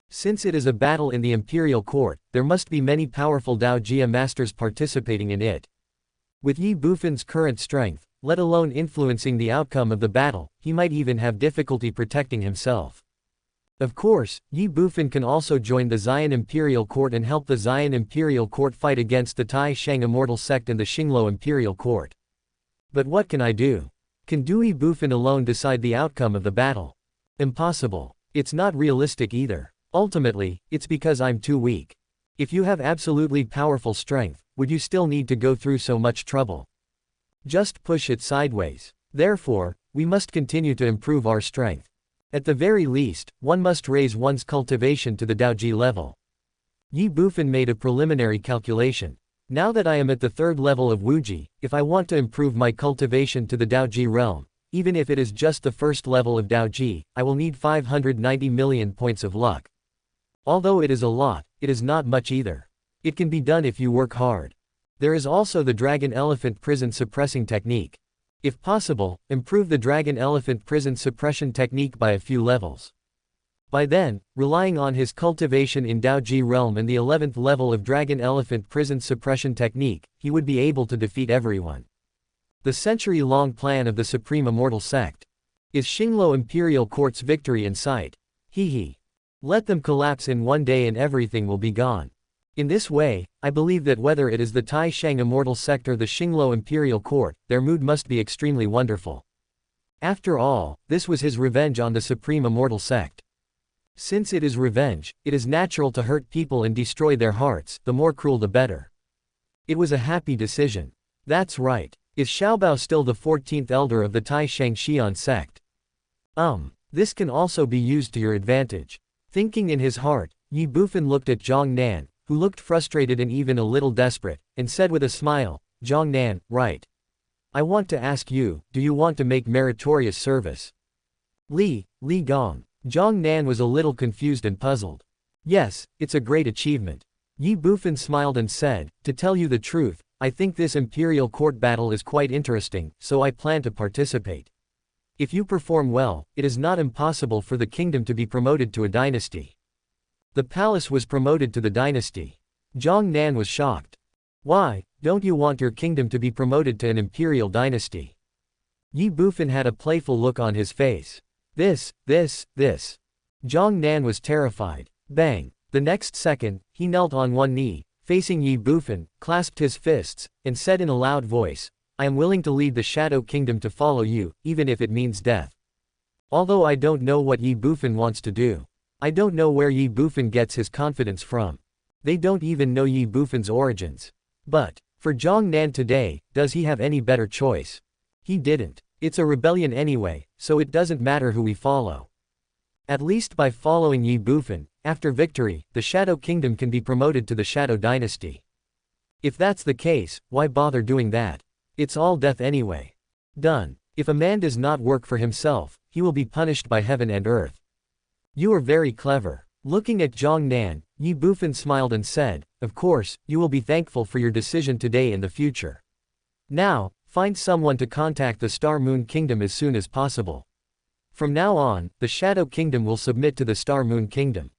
Since it is a battle in the Imperial Court, there must be many powerful Daojia masters participating in it. With Ye Bufan's current strength, let alone influencing the outcome of the battle, he might even have difficulty protecting himself. Of course, Ye Bufan can also join the Xian Imperial Court and help the Xian Imperial Court fight against the Tai Shang Immortal Sect and the Xingluo Imperial Court. But what can I do? Can Ye Bufan alone decide the outcome of the battle? Impossible. It's not realistic either. Ultimately, it's because I'm too weak. If you have absolutely powerful strength, would you still need to go through so much trouble? Just push it sideways. Therefore, we must continue to improve our strength. At the very least, one must raise one's cultivation to the Daoji level. Ye Bufan made a preliminary calculation. Now that I am at the 3rd level of Wuji, if I want to improve my cultivation to the Daoji realm, even if it is just the 1st level of Daoji, I will need 590 million points of luck. Although it is a lot, it is not much either. It can be done if you work hard. There is also the Dragon Elephant Prison Suppressing Technique. If possible, improve the Dragon Elephant Prison Suppression Technique by a few levels. By then, relying on his cultivation in Daoji realm and the 11th level of Dragon Elephant Prison Suppression Technique, he would be able to defeat everyone. The century-long plan of the Supreme Immortal Sect. Is Xinglo Imperial Court's victory in sight? Hee. Let them collapse in one day and everything will be gone. In this way, I believe that whether it is the Tai Shang Immortal Sect or the Xinglo Imperial Court, their mood must be extremely wonderful. After all, this was his revenge on the Supreme Immortal Sect. Since it is revenge, it is natural to hurt people and destroy their hearts, the more cruel the better. It was a happy decision. That's right. Is Xiaobao still the 14th elder of the Tai Shang Xian sect? This can also be used to your advantage. Thinking in his heart, Ye Bufan looked at Zhang Nan, who looked frustrated and even a little desperate, and said with a smile, Zhang Nan, right. I want to ask you, do you want to make meritorious service? Li Gong. Zhang Nan was a little confused and puzzled. Yes, it's a great achievement. Ye Bufan smiled and said, to tell you the truth, I think this imperial court battle is quite interesting, so I plan to participate. If you perform well, it is not impossible for the kingdom to be promoted to a dynasty. The palace was promoted to the dynasty. Zhang Nan was shocked. Why, don't you want your kingdom to be promoted to an imperial dynasty? Ye Bufan had a playful look on his face. This. Zhang Nan was terrified. Bang. The next second, he knelt on one knee, facing Ye Bufan, clasped his fists, and said in a loud voice, I am willing to lead the Shadow Kingdom to follow you, even if it means death. Although I don't know what Ye Bufan wants to do. I don't know where Ye Bufan gets his confidence from. They don't even know Ye Bufan's origins. But, for Zhang Nan today, does he have any better choice? He didn't. It's a rebellion anyway, so it doesn't matter who we follow. At least by following Ye Bufan, after victory, the Shadow Kingdom can be promoted to the Shadow Dynasty. If that's the case, why bother doing that? It's all death anyway. Done. If a man does not work for himself, he will be punished by heaven and earth. You are very clever. Looking at Zhang Nan, Ye Bufan smiled and said, of course, you will be thankful for your decision today and the future. Now, find someone to contact the Star Moon Kingdom as soon as possible. From now on, the Shadow Kingdom will submit to the Star Moon Kingdom.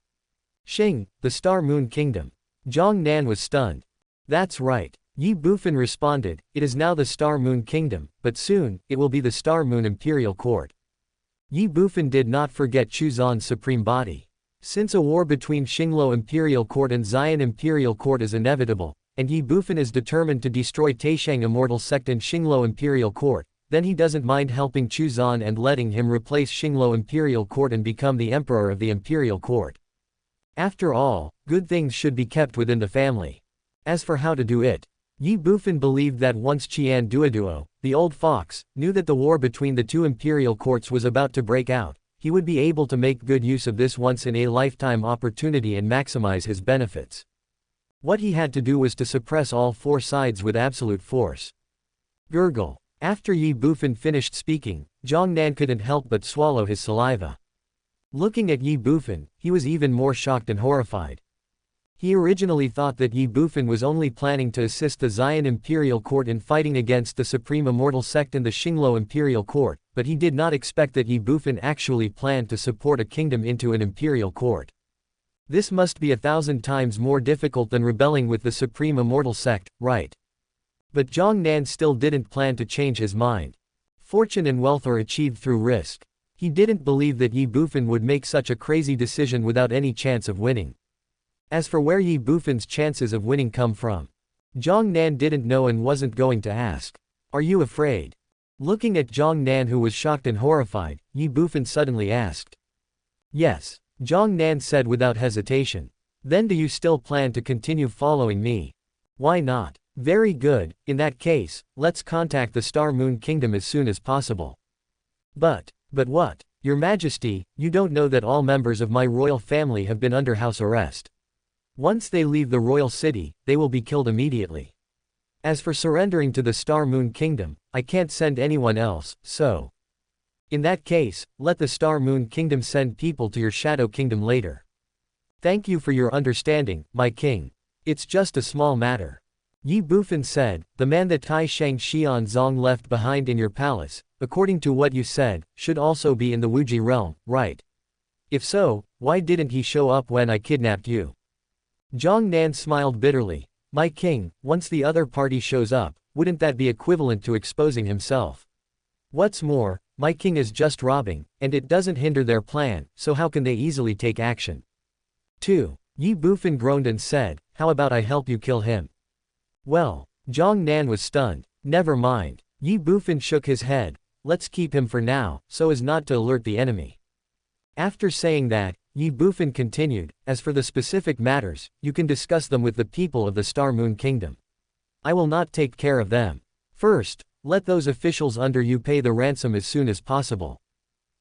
Xing, the Star Moon Kingdom. Zhang Nan was stunned. That's right. Ye Bufan responded, it is now the Star Moon Kingdom, but soon, it will be the Star Moon Imperial Court. Ye Bufan did not forget Chuzan's supreme body. Since a war between Xinglo Imperial Court and Xian Imperial Court is inevitable, and Ye Bufan is determined to destroy Taishang Immortal Sect and Xinglo Imperial Court, then he doesn't mind helping Chuzan and letting him replace Xinglo Imperial Court and become the Emperor of the Imperial Court. After all, good things should be kept within the family. As for how to do it, Ye Bufan believed that once Qian Duoduo, the old fox, knew that the war between the two imperial courts was about to break out, he would be able to make good use of this once-in-a-lifetime opportunity and maximize his benefits. What he had to do was to suppress all four sides with absolute force. Gurgle. After Ye Bufan finished speaking, Zhang Nan couldn't help but swallow his saliva. Looking at Ye Bufan, he was even more shocked and horrified. He originally thought that Ye Bufan was only planning to assist the Xian Imperial Court in fighting against the Supreme Immortal Sect and the Xinglo Imperial Court, but he did not expect that Ye Bufan actually planned to support a kingdom into an imperial court. This must be 1,000 times more difficult than rebelling with the Supreme Immortal Sect, right? But Zhang Nan still didn't plan to change his mind. Fortune and wealth are achieved through risk. He didn't believe that Ye Bufan would make such a crazy decision without any chance of winning. As for where Ye Bufan's chances of winning come from, Zhang Nan didn't know and wasn't going to ask. Are you afraid? Looking at Zhang Nan, who was shocked and horrified, Ye Bufan suddenly asked. Yes, Zhang Nan said without hesitation. Then do you still plan to continue following me? Why not? Very good, in that case, let's contact the Star Moon Kingdom as soon as possible. But what? Your Majesty, you don't know that all members of my royal family have been under house arrest. Once they leave the royal city, they will be killed immediately. As for surrendering to the Star Moon Kingdom, I can't send anyone else, so. In that case, let the Star Moon Kingdom send people to your Shadow Kingdom later. Thank you for your understanding, my king. It's just a small matter. Ye Bufan said, the man that Tai Shang Xian Zong left behind in your palace, according to what you said, should also be in the Wuji realm, right? If so, why didn't he show up when I kidnapped you? Zhang Nan smiled bitterly. My king, once the other party shows up, wouldn't that be equivalent to exposing himself? What's more, my king is just robbing, and it doesn't hinder their plan, so how can they easily take action? 2. Ye Bufan groaned and said, how about I help you kill him? Well, Zhang Nan was stunned. Never mind. Ye Bufan shook his head. Let's keep him for now, so as not to alert the enemy. After saying that, Ye Bufan continued, as for the specific matters, you can discuss them with the people of the Star Moon Kingdom. I will not take care of them. First, let those officials under you pay the ransom as soon as possible.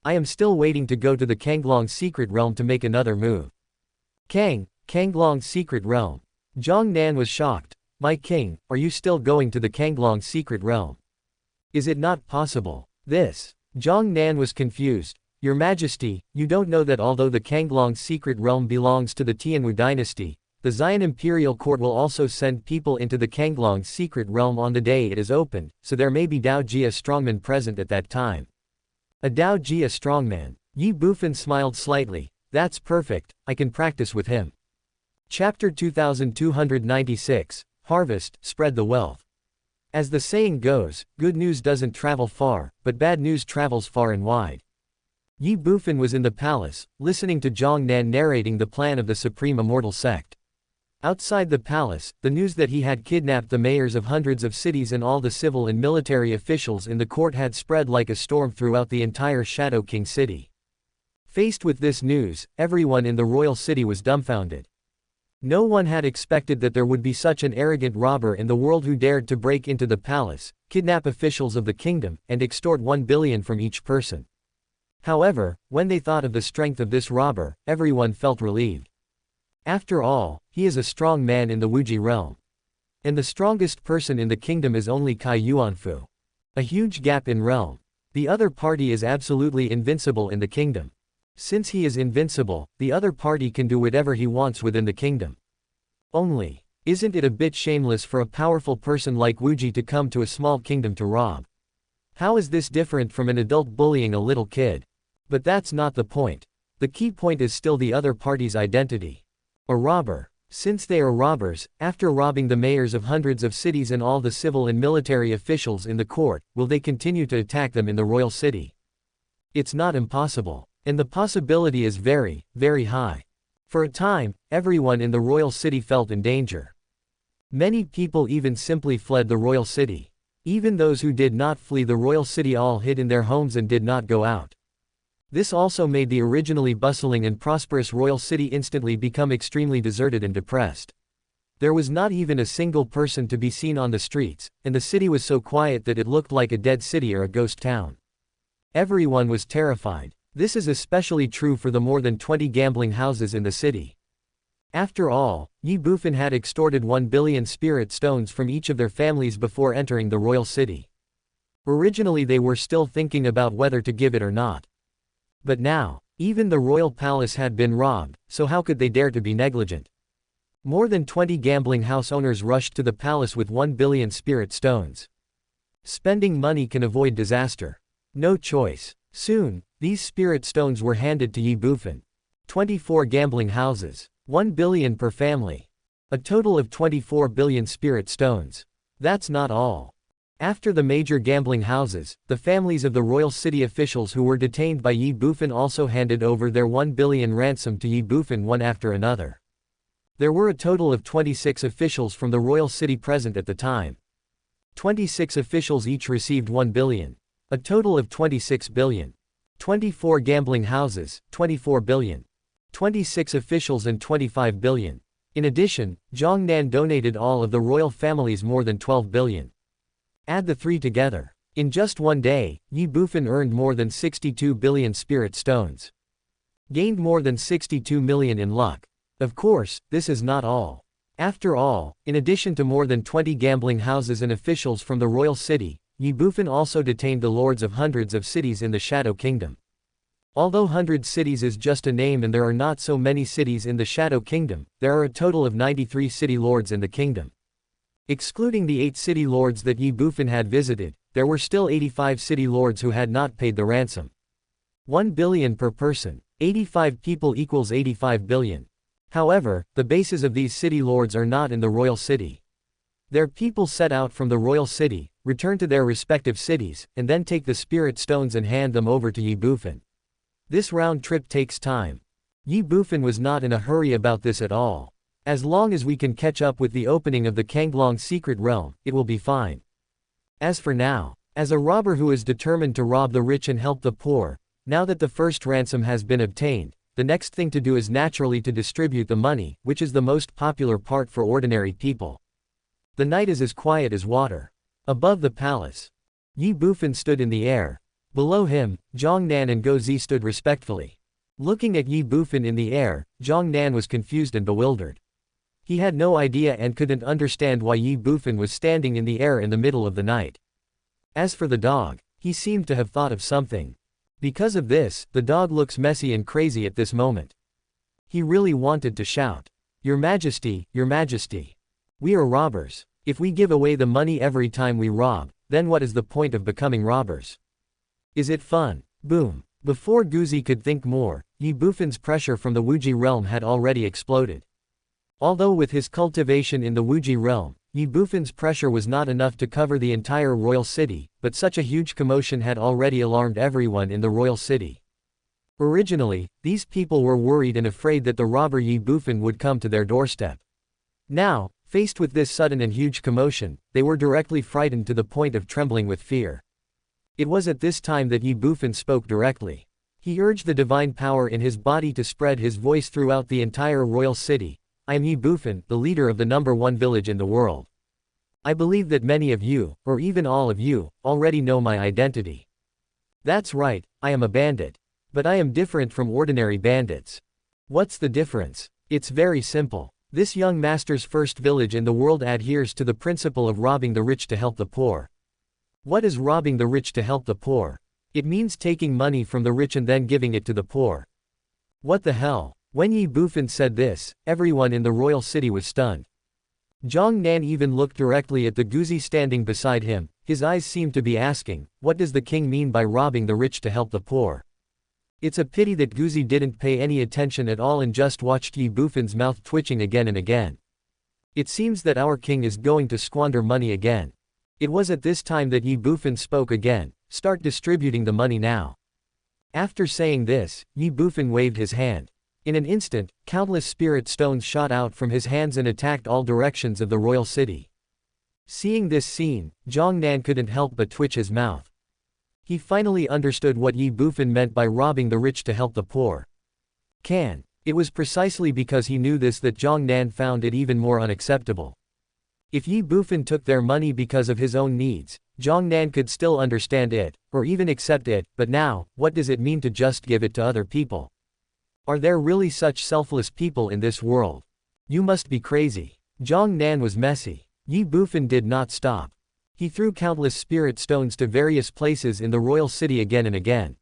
I am still waiting to go to the Kanglong secret realm to make another move. Kanglong secret realm. Zhang Nan was shocked. My king, are you still going to the Kanglong secret realm? Is it not possible? Zhang Nan was confused. Your Majesty, you don't know that although the Kanglong secret realm belongs to the Tianwu dynasty, the Xian imperial court will also send people into the Kanglong secret realm on the day it is opened, so there may be Dao Jia strongmen present at that time. A Dao Jia strongman. Ye Bufan smiled slightly. That's perfect, I can practice with him. Chapter 2296, Harvest, Spread the Wealth. As the saying goes, good news doesn't travel far, but bad news travels far and wide. Ye Bufan was in the palace, listening to Zhang Nan narrating the plan of the Supreme Immortal Sect. Outside the palace, the news that he had kidnapped the mayors of hundreds of cities and all the civil and military officials in the court had spread like a storm throughout the entire Shadow King city. Faced with this news, everyone in the royal city was dumbfounded. No one had expected that there would be such an arrogant robber in the world who dared to break into the palace, kidnap officials of the kingdom, and extort 1 billion from each person. However, when they thought of the strength of this robber, everyone felt relieved. After all, he is a strong man in the Wuji realm. And the strongest person in the kingdom is only Kai Yuanfu. A huge gap in realm. The other party is absolutely invincible in the kingdom. Since he is invincible, the other party can do whatever he wants within the kingdom. Only, isn't it a bit shameless for a powerful person like Wuji to come to a small kingdom to rob? How is this different from an adult bullying a little kid? But that's not the point. The key point is still the other party's identity. A robber. Since they are robbers, after robbing the mayors of hundreds of cities and all the civil and military officials in the court, will they continue to attack them in the royal city? It's not impossible. And the possibility is very, very high. For a time, everyone in the royal city felt in danger. Many people even simply fled the royal city. Even those who did not flee the royal city all hid in their homes and did not go out. This also made the originally bustling and prosperous royal city instantly become extremely deserted and depressed. There was not even a single person to be seen on the streets, and the city was so quiet that it looked like a dead city or a ghost town. Everyone was terrified. This is especially true for the more than 20 gambling houses in the city. After all, Ye Bufan had extorted 1 billion spirit stones from each of their families before entering the royal city. Originally they were still thinking about whether to give it or not. But now, even the royal palace had been robbed, so how could they dare to be negligent? More than 20 gambling house owners rushed to the palace with 1 billion spirit stones. Spending money can avoid disaster. No choice. Soon, these spirit stones were handed to Ye Bufan. 24 gambling houses. 1 billion per family. A total of 24 billion spirit stones. That's not all. After the major gambling houses, the families of the royal city officials who were detained by Ye Bufan also handed over their 1 billion ransom to Ye Bufan one after another. There were a total of 26 officials from the royal city present at the time. 26 officials each received 1 billion. A total of 26 billion. 24 gambling houses, 24 billion. 26 officials and 25 billion. In addition, Zhang Nan donated all of the royal families more than 12 billion. Add the three together. In just one day, Ye Bufan earned more than 62 billion spirit stones. Gained more than 62 million in luck. Of course, this is not all. After all, in addition to more than 20 gambling houses and officials from the royal city, Ye Bufan also detained the lords of hundreds of cities in the Shadow Kingdom. Although 100 cities is just a name and there are not so many cities in the Shadow Kingdom, there are a total of 93 city lords in the kingdom. Excluding the 8 city lords that Ye Bufan had visited, there were still 85 city lords who had not paid the ransom. 1 billion per person. 85 people equals 85 billion. However, the bases of these city lords are not in the royal city. Their people set out from the royal city, return to their respective cities, and then take the spirit stones and hand them over to Ye Bufan. This round trip takes time. Ye Bufan was not in a hurry about this at all. As long as we can catch up with the opening of the Kanglong secret realm, it will be fine. As for now, as a robber who is determined to rob the rich and help the poor, now that the first ransom has been obtained, the next thing to do is naturally to distribute the money, which is the most popular part for ordinary people. The night is as quiet as water. Above the palace, Ye Bufan stood in the air. Below him, Zhong Nan and Go Zi stood respectfully. Looking at Ye Bufan in the air, Zhong Nan was confused and bewildered. He had no idea and couldn't understand why Ye Bufan was standing in the air in the middle of the night. As for the dog, he seemed to have thought of something. Because of this, the dog looks messy and crazy at this moment. He really wanted to shout, "Your Majesty, Your Majesty! We are robbers. If we give away the money every time we rob, then what is the point of becoming robbers? Is it fun?" Boom. Before Guzi could think more, Ye Bufan's pressure from the Wuji realm had already exploded. Although with his cultivation in the Wuji realm, Ye Bufan's pressure was not enough to cover the entire royal city, but such a huge commotion had already alarmed everyone in the royal city. Originally, these people were worried and afraid that the robber Ye Bufan would come to their doorstep. Now, faced with this sudden and huge commotion, they were directly frightened to the point of trembling with fear. It was at this time that Ye Bufan spoke directly. He urged the divine power in his body to spread his voice throughout the entire royal city. "I am Ye Bufan, the leader of the #1 village in the world. I believe that many of you, or even all of you, already know my identity. That's right, I am a bandit. But I am different from ordinary bandits. What's the difference? It's very simple. This young master's first village in the world adheres to the principle of robbing the rich to help the poor." What is robbing the rich to help the poor? It means taking money from the rich and then giving it to the poor. What the hell? When Ye Bufan said this, everyone in the royal city was stunned. Zhong Nan even looked directly at the Guzi standing beside him. His eyes seemed to be asking, what does the king mean by robbing the rich to help the poor? It's a pity that Guzi didn't pay any attention at all and just watched Ye Bufan's mouth twitching again and again. It seems that our king is going to squander money again. It was at this time that Ye Bufan spoke again, "Start distributing the money now." After saying this, Ye Bufan waved his hand. In an instant, countless spirit stones shot out from his hands and attacked all directions of the royal city. Seeing this scene, Zhong Nan couldn't help but twitch his mouth. He finally understood what Ye Bufan meant by robbing the rich to help the poor. It was precisely because he knew this that Zhong Nan found it even more unacceptable. If Ye Bufan took their money because of his own needs, Zhong Nan could still understand it, or even accept it, but now, what does it mean to just give it to other people? Are there really such selfless people in this world? You must be crazy. Zhong Nan was messy. Ye Bufan did not stop. He threw countless spirit stones to various places in the royal city again and again.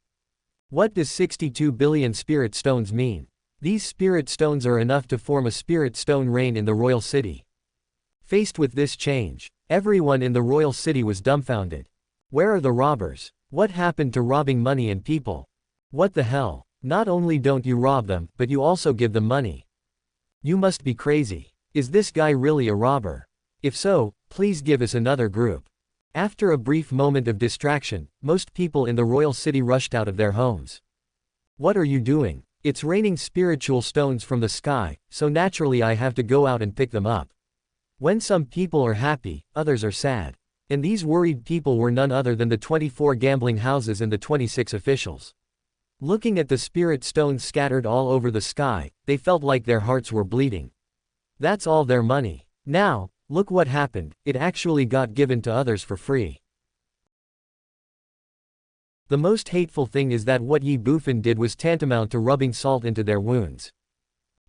What does 62 billion spirit stones mean? These spirit stones are enough to form a spirit stone rain in the royal city. Faced with this change, everyone in the royal city was dumbfounded. Where are the robbers? What happened to robbing money and people? What the hell? Not only don't you rob them, but you also give them money. You must be crazy. Is this guy really a robber? If so, please give us another group. After a brief moment of distraction, most people in the royal city rushed out of their homes. What are you doing? It's raining spiritual stones from the sky, so naturally I have to go out and pick them up. When some people are happy, others are sad. And these worried people were none other than the 24 gambling houses and the 26 officials. Looking at the spirit stones scattered all over the sky, they felt like their hearts were bleeding. That's all their money. Now, look what happened, it actually got given to others for free. The most hateful thing is that what Ye Bufan did was tantamount to rubbing salt into their wounds.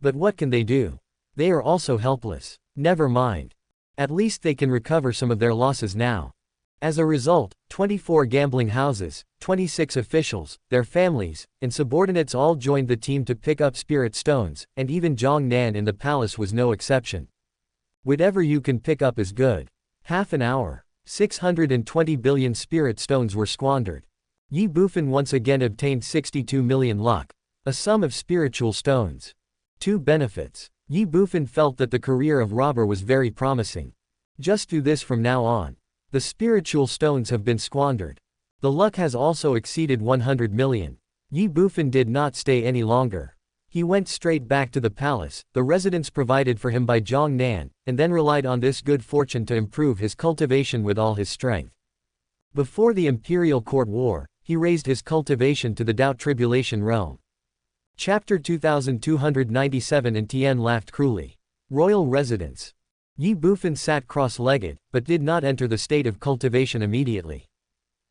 But what can they do? They are also helpless. Never mind. At least they can recover some of their losses now. As a result, 24 gambling houses, 26 officials, their families, and subordinates all joined the team to pick up spirit stones, and even Zhong Nan in the palace was no exception. Whatever you can pick up is good. Half an hour. 620 billion spirit stones were squandered. Ye Bufan once again obtained 62 million luck. A sum of spiritual stones. 2 benefits. Ye Bufan felt that the career of robber was very promising. Just do this from now on. The spiritual stones have been squandered. The luck has also exceeded 100 million. Ye Bufan did not stay any longer. He went straight back to the palace, the residence provided for him by Zhong Nan, and then relied on this good fortune to improve his cultivation with all his strength. Before the imperial court war, he raised his cultivation to the Doubt Tribulation realm. Chapter 2297 and Tian laughed cruelly. Royal residence. Ye Bufan sat cross-legged, but did not enter the state of cultivation immediately.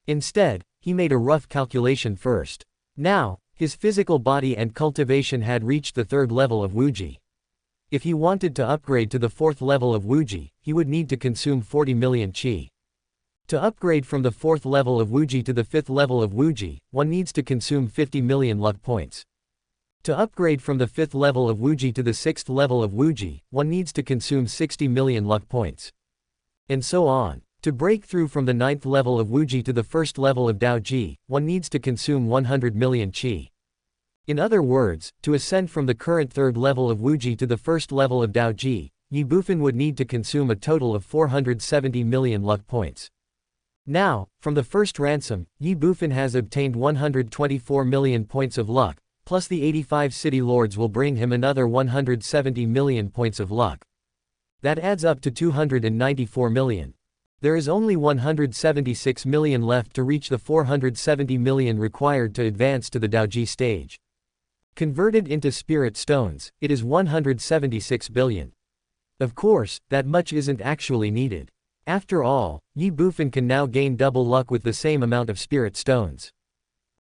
Instead, he made a rough calculation first. Now, his physical body and cultivation had reached the 3rd level of Wuji. If he wanted to upgrade to the 4th level of Wuji, he would need to consume 40 million qi. To upgrade from the 4th level of Wuji to the 5th level of Wuji, one needs to consume 50 million luck points. To upgrade from the 5th level of Wuji to the 6th level of Wuji, one needs to consume 60 million luck points. And so on. To break through from the 9th level of Wuji to the 1st level of Daoji, one needs to consume 100 million qi. In other words, to ascend from the current 3rd level of Wuji to the 1st level of Daoji, Ye Bufan would need to consume a total of 470 million luck points. Now, from the first ransom, Ye Bufan has obtained 124 million points of luck, plus the 85 city lords will bring him another 170 million points of luck. That adds up to 294 million. There is only 176 million left to reach the 470 million required to advance to the Daoji stage. Converted into spirit stones, it is 176 billion. Of course, that much isn't actually needed. After all, Ye Bufan can now gain double luck with the same amount of spirit stones.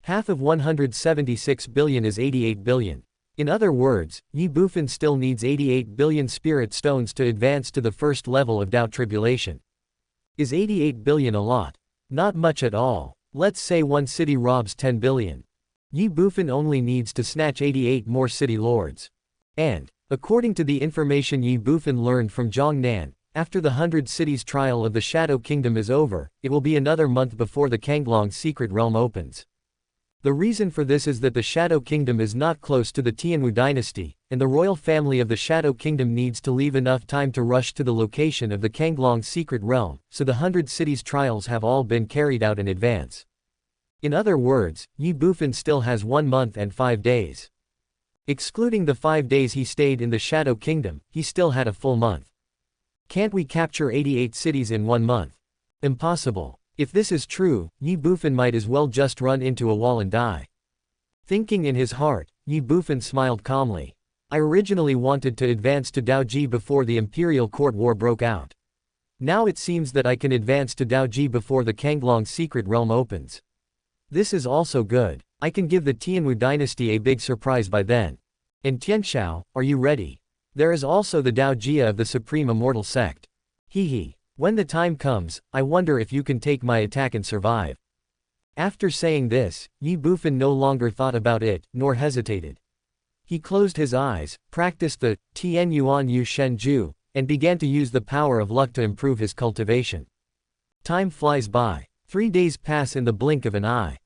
Half of 176 billion is 88 billion. In other words, Ye Bufan still needs 88 billion spirit stones to advance to the 1st level of Doubt Tribulation. Is 88 billion a lot? Not much at all. Let's say one city robs 10 billion. Ye Bufan only needs to snatch 88 more city lords. And, according to the information Ye Bufan learned from Zhong Nan, after the 100 cities trial of the Shadow Kingdom is over, it will be another month before the Kanglong secret realm opens. The reason for this is that the Shadow Kingdom is not close to the Tianwu dynasty, and the royal family of the Shadow Kingdom needs to leave enough time to rush to the location of the Kanglong secret realm, so the 100 cities trials have all been carried out in advance. In other words, Ye Bufan still has 1 month and 5 days. Excluding the 5 days he stayed in the Shadow Kingdom, he still had a full month. Can't we capture 88 cities in 1 month? Impossible. If this is true, Ye Bufan might as well just run into a wall and die. Thinking in his heart, Ye Bufan smiled calmly. I originally wanted to advance to Daoji before the Imperial Court War broke out. Now it seems that I can advance to Daoji before the Kanglong secret realm opens. This is also good. I can give the Tianwu dynasty a big surprise by then. And Tianshao, are you ready? There is also the Daojia of the Supreme Immortal Sect. Hee. When the time comes, I wonder if you can take my attack and survive. After saying this, Ye Bufan no longer thought about it, nor hesitated. He closed his eyes, practiced the Tian Yuan Yu Shen Ju, and began to use the power of luck to improve his cultivation. Time flies by. 3 days pass in the blink of an eye.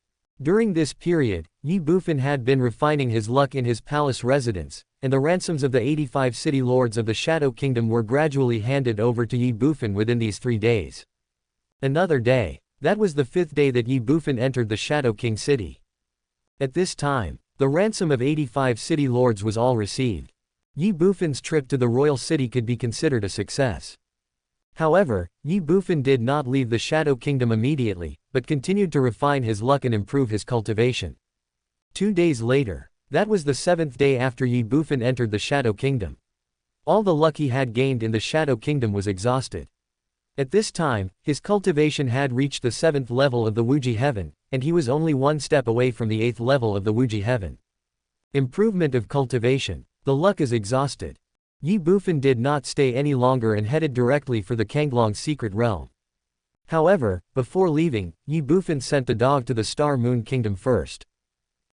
During this period, Ye Bufan had been refining his luck in his palace residence, and the ransoms of the 85 city lords of the Shadow Kingdom were gradually handed over to Ye Bufan within these 3 days. Another day. That was the 5th day that Ye Bufan entered the Shadow King city. At this time, the ransom of 85 city lords was all received. Ye Bufan's trip to the royal city could be considered a success. However, Ye Bufan did not leave the Shadow Kingdom immediately, but continued to refine his luck and improve his cultivation. 2 days later. That was the 7th day after Ye Bufan entered the Shadow Kingdom. All the luck he had gained in the Shadow Kingdom was exhausted. At this time, his cultivation had reached the 7th level of the Wuji heaven, and he was only one step away from the 8th level of the Wuji heaven. Improvement of cultivation. The luck is exhausted. Ye Bufan did not stay any longer and headed directly for the Kanglong's secret realm. However, before leaving, Ye Bufan sent the dog to the Star Moon Kingdom first.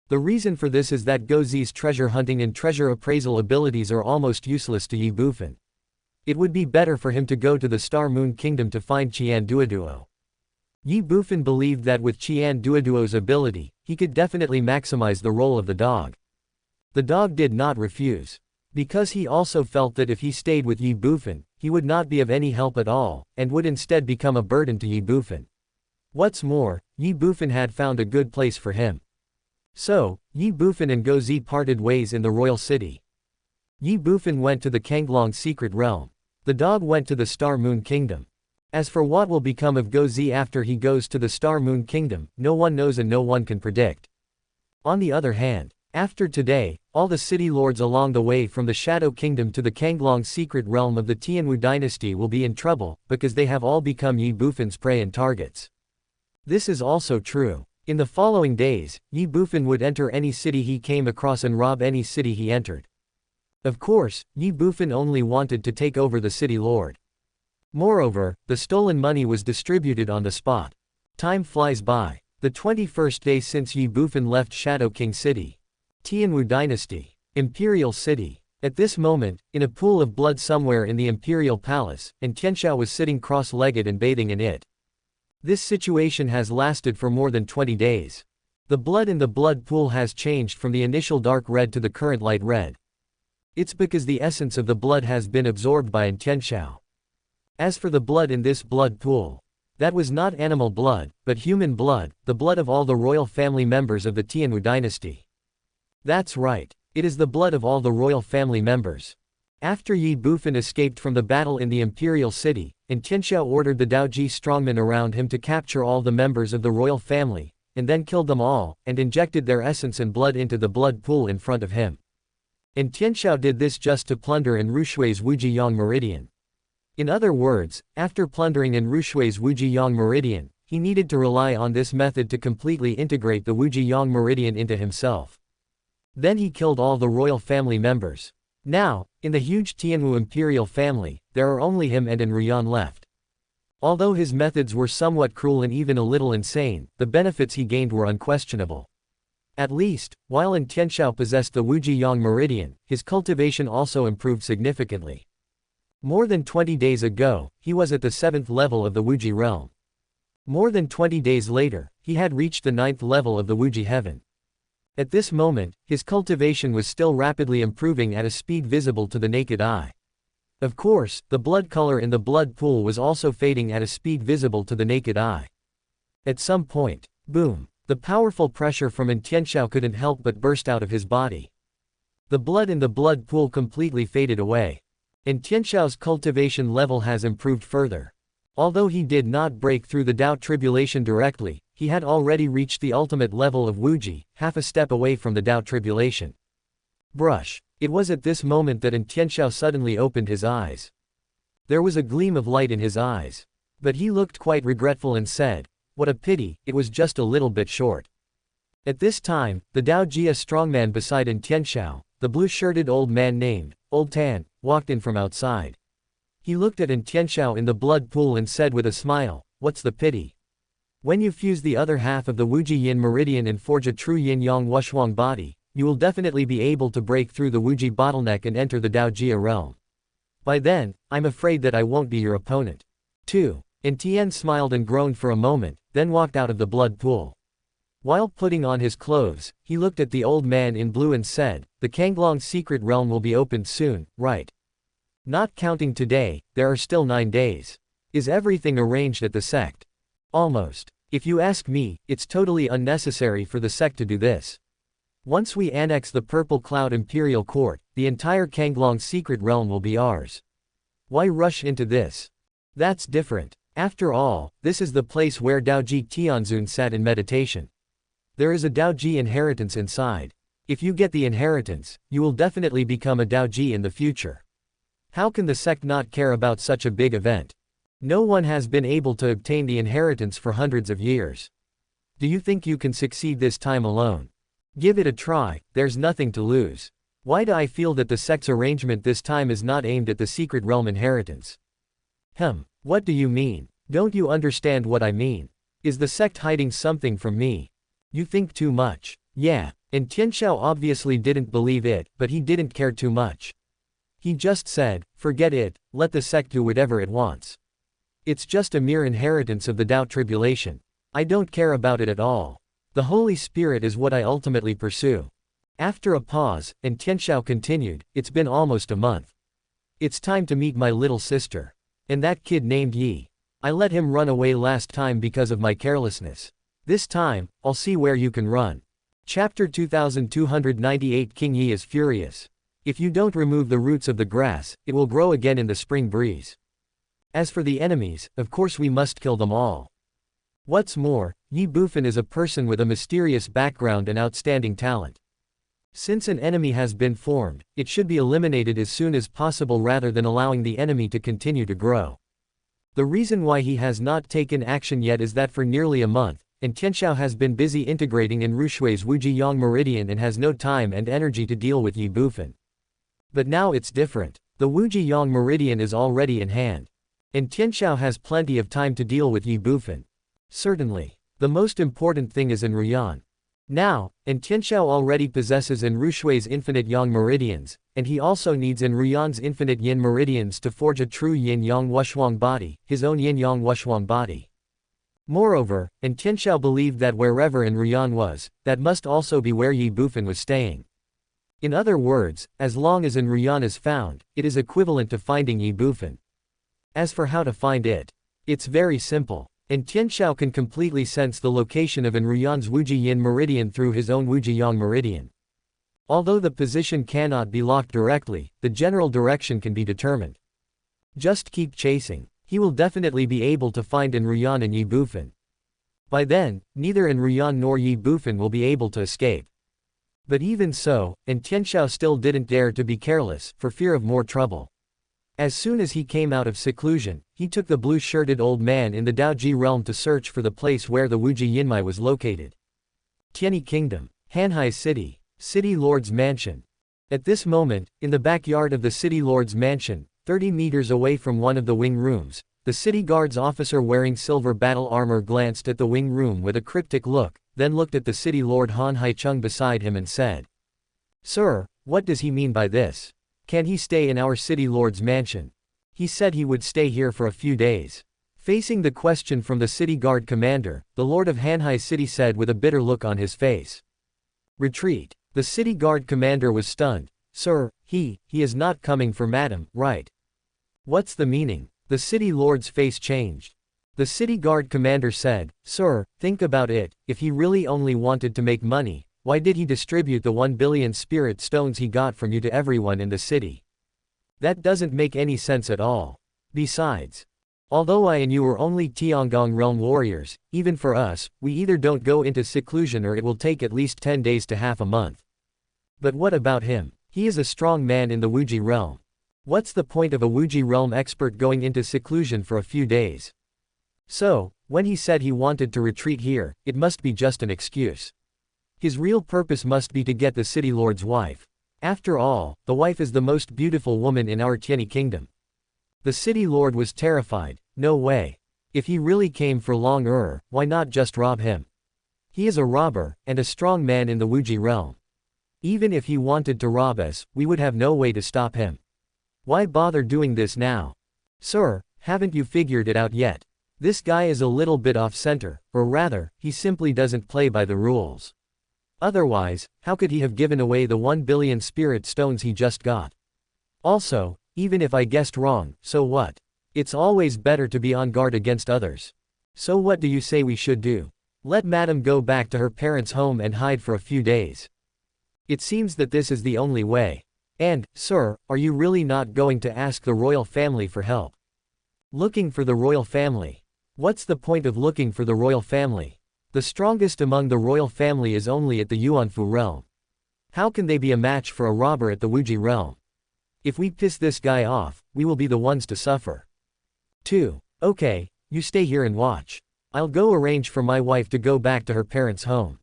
The reason for this is that Gozi's treasure hunting and treasure appraisal abilities are almost useless to Ye Bufan. It would be better for him to go to the Star Moon Kingdom to find Qian Duoduo. Ye Bufan believed that with Qian Duoduo's ability, he could definitely maximize the role of the dog. The dog did not refuse. Because he also felt that if he stayed with Ye Bufan, he would not be of any help at all, and would instead become a burden to Ye Bufan. What's more, Ye Bufan had found a good place for him. So, Ye Bufan and Gozi parted ways in the royal city. Ye Bufan went to the Kanglong's secret realm. The dog went to the Star Moon Kingdom. As for what will become of Gozi after he goes to the Star Moon Kingdom, no one knows and no one can predict. On the other hand, after today, all the city lords along the way from the Shadow Kingdom to the Kanglong's secret realm of the Tianwu dynasty will be in trouble, because they have all become Ye Bufan's prey and targets. This is also true. In the following days, Ye Bufan would enter any city he came across and rob any city he entered. Of course, Ye Bufan only wanted to take over the city lord. Moreover, the stolen money was distributed on the spot. Time flies by. The 21st day since Ye Bufan left Shadow King City. Tianwu Dynasty. Imperial City. At this moment, in a pool of blood somewhere in the Imperial Palace, and Tianxiao was sitting cross-legged and bathing in it. This situation has lasted for more than 20 days. The blood in the blood pool has changed from the initial dark red to the current light red. It's because the essence of the blood has been absorbed by Tianxiao. As for the blood in this blood pool, that was not animal blood, but human blood, the blood of all the royal family members of the Tianwu dynasty. That's right, it is the blood of all the royal family members. After Ye Bufan escaped from the battle in the Imperial City, and Tianxiao ordered the Daoji strongmen around him to capture all the members of the royal family, and then killed them all, and injected their essence and blood into the blood pool in front of him. And Tianxiao did this just to plunder in Rushui's Wujiyang meridian. In other words, after plundering in Rushui's Wujiyang meridian, he needed to rely on this method to completely integrate the Wujiyang meridian into himself. Then he killed all the royal family members. Now, in the huge Tianwu imperial family, there are only him and Enruyan left. Although his methods were somewhat cruel and even a little insane, the benefits he gained were unquestionable. At least, while Tianxiao possessed the Wujiyang meridian, his cultivation also improved significantly. More than 20 days ago, he was at the 7th level of the Wuji realm. More than 20 days later, he had reached the 9th level of the Wuji heaven. At this moment, his cultivation was still rapidly improving at a speed visible to the naked eye. Of course, the blood color in the blood pool was also fading at a speed visible to the naked eye. At some point, boom, the powerful pressure from Tianxiao couldn't help but burst out of his body. The blood in the blood pool completely faded away. And Tianxiao's cultivation level has improved further. Although he did not break through the Dao tribulation directly, he had already reached the ultimate level of Wuji, half a step away from the Dao tribulation. Brush. It was at this moment that Tianxiao suddenly opened his eyes. There was a gleam of light in his eyes. But he looked quite regretful and said, "What a pity, it was just a little bit short." At this time, the Dao Jia strongman beside Tianxiao, the blue-shirted old man named Old Tan, walked in from outside. He looked at Tianxiao in the blood pool and said with a smile, "What's the pity? When you fuse the other half of the Wuji Yin meridian and forge a true Yin-Yang Wushuang body, you will definitely be able to break through the Wuji bottleneck and enter the Dao Jia realm. By then, I'm afraid that I won't be your opponent." 2. Tian smiled and groaned for a moment, then walked out of the blood pool. While putting on his clothes, he looked at the old man in blue and said, "The Kanglong's secret realm will be opened soon, right? Not counting today, there are still 9 days. Is everything arranged at the sect?" "Almost. If you ask me, it's totally unnecessary for the sect to do this. Once we annex the Purple Cloud Imperial Court, the entire Kanglong's secret realm will be ours. Why rush into this? That's different. After all, this is the place where Daoji Tianzun sat in meditation. There is a Daoji inheritance inside. If you get the inheritance, you will definitely become a Daoji in the future. How can the sect not care about such a big event? No one has been able to obtain the inheritance for hundreds of years. Do you think you can succeed this time alone? Give it a try, there's nothing to lose. Why do I feel that the sect's arrangement this time is not aimed at the secret realm inheritance? What do you mean? Don't you understand what I mean? Is the sect hiding something from me? You think too much. Yeah, and Tianxiao obviously didn't believe it, but he didn't care too much. He just said, forget it, let the sect do whatever it wants. It's just a mere inheritance of the Tao tribulation. I don't care about it at all. The Holy Spirit is what I ultimately pursue. After a pause, and Tianxiao continued, it's been almost a month. It's time to meet my little sister. And that kid named Yi. I let him run away last time because of my carelessness. This time, I'll see where you can run. Chapter 2298 King Yi is furious. If you don't remove the roots of the grass, it will grow again in the spring breeze. As for the enemies, of course we must kill them all. What's more, Ye Bufan is a person with a mysterious background and outstanding talent. Since an enemy has been formed, it should be eliminated as soon as possible rather than allowing the enemy to continue to grow. The reason why he has not taken action yet is that for nearly a month, and Tianxiao has been busy integrating in Rushui's Wujiyang Meridian and has no time and energy to deal with Ye Bufan. But now it's different. The Wujiyang Meridian is already in hand. And Tianxiao has plenty of time to deal with Ye Bufan. Certainly. The most important thing is in Ruyan. Now, and Tianxiao already possesses in Rushui's infinite Yang meridians, and he also needs in Ruyan's infinite Yin meridians to forge a true Yin-Yang Wushuang body, his own Yin-Yang Wushuang body. Moreover, and Tianxiao believed that wherever in Ruyan was, that must also be where Ye Bufan was staying. In other words, as long as in Ruyan is found, it is equivalent to finding Ye Bufan. As for how to find it, it's very simple. And Tianxiao can completely sense the location of Ruyan's Wuji Yin meridian through his own Wujiyang meridian. Although the position cannot be locked directly, the general direction can be determined. Just keep chasing. He will definitely be able to find Ruyan and Ye Bufan. By then, neither Ruyan nor Ye Bufan will be able to escape. But even so, and Tianxiao still didn't dare to be careless, for fear of more trouble. As soon as he came out of seclusion, he took the blue-shirted old man in the Daoji realm to search for the place where the Wuji Yinmai was located. Tianyi Kingdom. Hanhai City. City Lord's Mansion. At this moment, in the backyard of the City Lord's Mansion, 30 meters away from one of the wing rooms, the city guard's officer wearing silver battle armor glanced at the wing room with a cryptic look, then looked at the City Lord Han Haicheng beside him and said, "Sir, what does he mean by this? Can he stay in our City Lord's mansion? He said he would stay here for a few days." Facing the question from the city guard commander, the Lord of Hanhai City said with a bitter look on his face. "Retreat." The city guard commander was stunned. "Sir, he is not coming for Madam, right? What's the meaning?" The city lord's face changed. The city guard commander said, "Sir, think about it, if he really only wanted to make money, why did he distribute the 1 billion spirit stones he got from you to everyone in the city? That doesn't make any sense at all. Besides, although I and you are only Tiangong realm warriors, even for us, we either don't go into seclusion or it will take at least 10 days to half a month. But what about him? He is a strong man in the Wuji realm. What's the point of a Wuji realm expert going into seclusion for a few days? So, when he said he wanted to retreat here, it must be just an excuse. His real purpose must be to get the city lord's wife. After all, the wife is the most beautiful woman in our Tianyi kingdom." The city lord was terrified. No way. If he really came for Long why not just rob him? He is a robber, and a strong man in the Wuji realm. Even if he wanted to rob us, we would have no way to stop him. Why bother doing this now? Sir, haven't you figured it out yet? This guy is a little bit off-center, or rather, he simply doesn't play by the rules. Otherwise, how could he have given away the 1 billion spirit stones he just got? Also, even if I guessed wrong, so what? It's always better to be on guard against others. So what do you say we should do? Let Madam go back to her parents' home and hide for a few days. It seems that this is the only way. And, sir, are you really not going to ask the royal family for help? Looking for the royal family? What's the point of looking for the royal family? The strongest among the royal family is only at the Yuanfu realm. How can they be a match for a robber at the Wuji realm? If we piss this guy off, we will be the ones to suffer. 2. Okay, you stay here and watch. I'll go arrange for my wife to go back to her parents' home.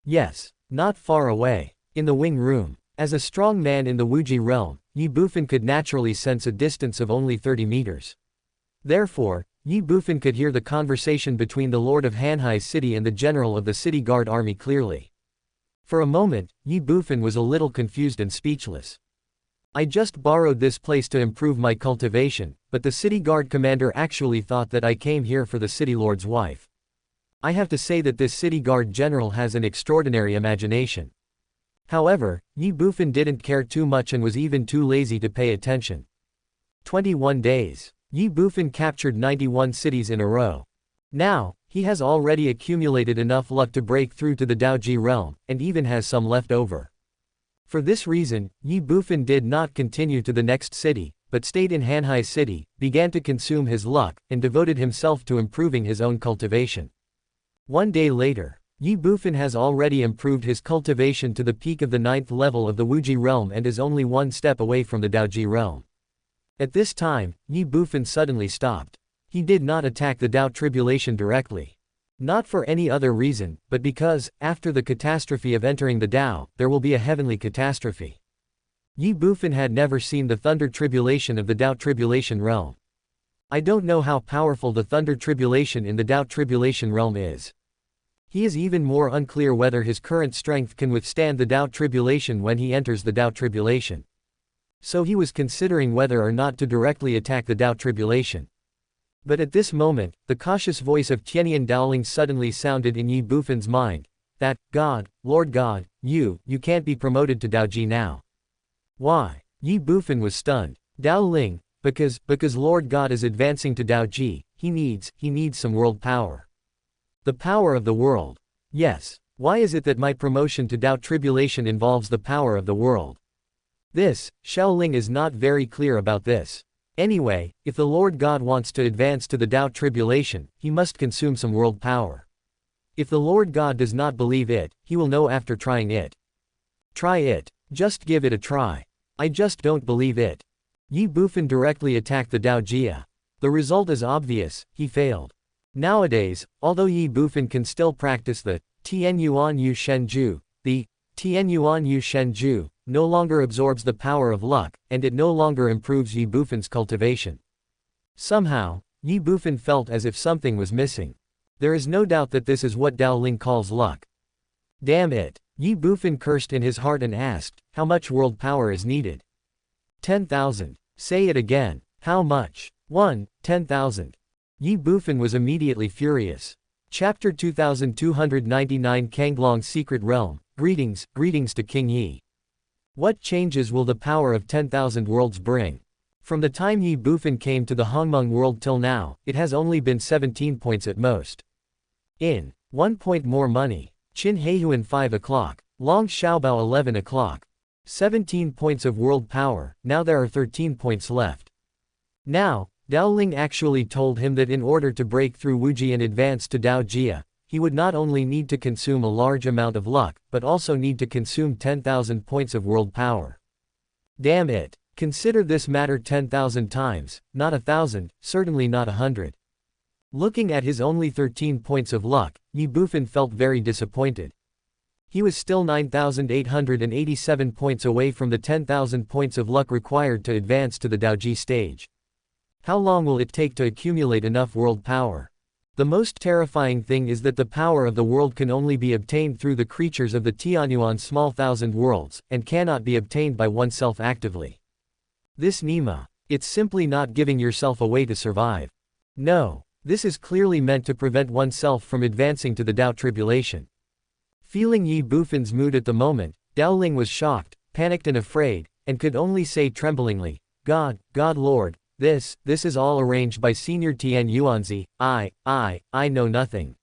Yes, not far away. In the wing room. As a strong man in the Wuji realm, Ye Bufan could naturally sense a distance of only 30 meters. Therefore, Ye Bufan could hear the conversation between the Lord of Hanhai's city and the general of the city guard army clearly. For a moment, Ye Bufan was a little confused and speechless. I just borrowed this place to improve my cultivation, but the city guard commander actually thought that I came here for the city lord's wife. I have to say that this city guard general has an extraordinary imagination. However, Ye Bufan didn't care too much and was even too lazy to pay attention. 21 days. Ye Bufan captured 91 cities in a row. Now, he has already accumulated enough luck to break through to the Daoji realm, and even has some left over. For this reason, Ye Bufan did not continue to the next city, but stayed in Hanhai city, began to consume his luck, and devoted himself to improving his own cultivation. One day later, Ye Bufan has already improved his cultivation to the peak of the 9th level of the Wuji realm and is only one step away from the Daoji realm. At this time, Ye Bufan suddenly stopped. He did not attack the Dao tribulation directly. Not for any other reason, but because, after the catastrophe of entering the Dao, there will be a heavenly catastrophe. Ye Bufan had never seen the thunder tribulation of the Dao tribulation realm. I don't know how powerful the thunder tribulation in the Dao tribulation realm is. He is even more unclear whether his current strength can withstand the Dao tribulation when he enters the Dao tribulation. So he was considering whether or not to directly attack the Dao tribulation. But at this moment, the cautious voice of Tianyan Daoling suddenly sounded in Ye Bufan's mind, that, God, Lord God, you can't be promoted to Daoji now. Why? Ye Bufan was stunned. Daoling, because Lord God is advancing to Daoji, he needs some world power. The power of the world. Yes. Why is it that my promotion to Dao tribulation involves the power of the world? This, Shaoling is not very clear about this. Anyway, if the Lord God wants to advance to the Dao tribulation, he must consume some world power. If the Lord God does not believe it, he will know after trying it. Try it. Just give it a try. I just don't believe it. Ye Bufan directly attacked the Dao Jia. The result is obvious, he failed. Nowadays, although Ye Bufan can still practice the Tian Yuan Yu Shenju, the Tian Yuan Yu Shenju no longer absorbs the power of luck, and it no longer improves Ye Bufan's cultivation. Somehow, Ye Bufan felt as if something was missing. There is no doubt that this is what Daoling calls luck. Damn it! Ye Bufan cursed in his heart and asked, how much world power is needed? 10,000. Say it again. How much? 10,000. Ye Bufan was immediately furious. Chapter 2299 Kanglong's Secret Realm. Greetings to King Yi. What changes will the power of 10,000 worlds bring? From the time Ye Bufan came to the Hongmeng world till now, it has only been 17 points at most. 1 point more money. Qin Heihuan 5 o'clock. Long Xiaobao 11 o'clock. 17 points of world power, now there are 13 points left. Now, Daoling actually told him that in order to break through Wuji and advance to Dao Jia, he would not only need to consume a large amount of luck, but also need to consume 10,000 points of world power. Damn it. Consider this matter 10,000 times, not 1,000, certainly not 100. Looking at his only 13 points of luck, Ye Bufan felt very disappointed. He was still 9,887 points away from the 10,000 points of luck required to advance to the Daoji stage. How long will it take to accumulate enough world power? The most terrifying thing is that the power of the world can only be obtained through the creatures of the Tianyuan small thousand worlds, and cannot be obtained by oneself actively. This Nima. It's simply not giving yourself a way to survive. No. This is clearly meant to prevent oneself from advancing to the Dao tribulation. Feeling Ye Bufan's mood at the moment, Daoling was shocked, panicked and afraid, and could only say tremblingly, God Lord, this is all arranged by Senior Tian Yuanzi, I know nothing.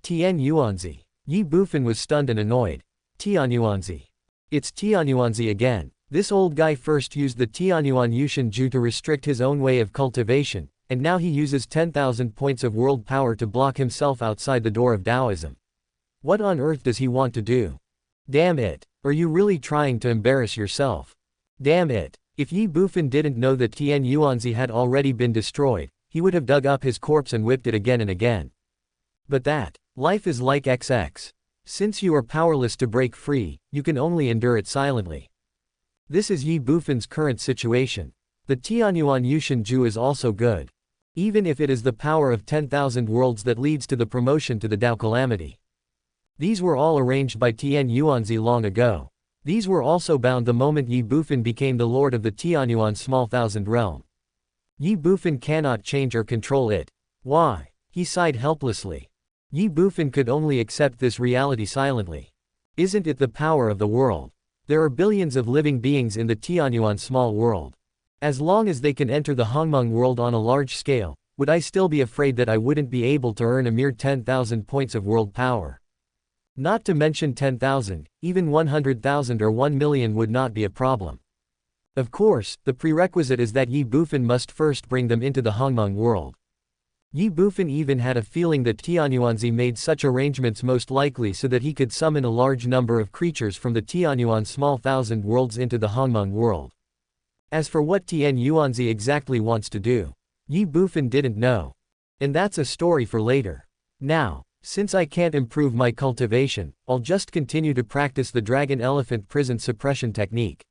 Tian Yuanzi. Ye Bufan was stunned and annoyed. Tian Yuanzi. It's Tian Yuanzi again. This old guy first used the Tianyuan Yushinju to restrict his own way of cultivation, and now he uses 10,000 points of world power to block himself outside the door of Taoism. What on earth does he want to do? Damn it. Are you really trying to embarrass yourself? Damn it. If Ye Bufan didn't know that Tian Yuanzi had already been destroyed, he would have dug up his corpse and whipped it again and again. But that, life is like XX. Since you are powerless to break free, you can only endure it silently. This is Ye Bufan's current situation. The Tianyuan Yushinju is also good. Even if it is the power of 10,000 worlds that leads to the promotion to the Tao Calamity. These were all arranged by Tian Yuanzi long ago. These were also bound the moment Ye Bufan became the lord of the Tianyuan small thousand realm. Ye Bufan cannot change or control it. Why? He sighed helplessly. Ye Bufan could only accept this reality silently. Isn't it the power of the world? There are billions of living beings in the Tianyuan small world. As long as they can enter the Hongmeng world on a large scale, would I still be afraid that I wouldn't be able to earn a mere 10,000 points of world power? Not to mention 10,000, even 100,000 or 1 million would not be a problem. Of course, the prerequisite is that Ye Bufan must first bring them into the Hongmeng world. Ye Bufan even had a feeling that Tianyuanzi made such arrangements most likely so that he could summon a large number of creatures from the Tianyuan small thousand worlds into the Hongmeng world. As for what Tian Yuanzi exactly wants to do, Ye Bufan didn't know. And that's a story for later. Now, since I can't improve my cultivation, I'll just continue to practice the Dragon Elephant Prison Suppression technique.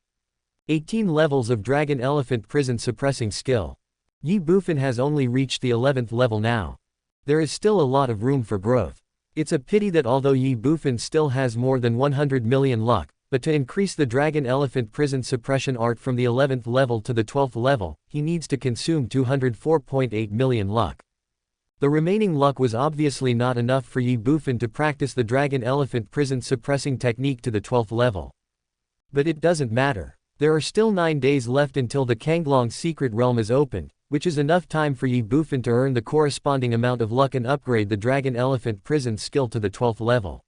18 levels of Dragon Elephant Prison Suppressing skill. Ye Bufan has only reached the 11th level now. There is still a lot of room for growth. It's a pity that although Ye Bufan still has more than 100 million luck, but to increase the Dragon Elephant Prison Suppression art from the 11th level to the 12th level, he needs to consume 204.8 million luck. The remaining luck was obviously not enough for Ye Bufan to practice the Dragon Elephant Prison Suppressing technique to the 12th level. But it doesn't matter. There are still 9 days left until the Kanglong Secret Realm is opened, which is enough time for Ye Bufan to earn the corresponding amount of luck and upgrade the Dragon Elephant Prison skill to the 12th level.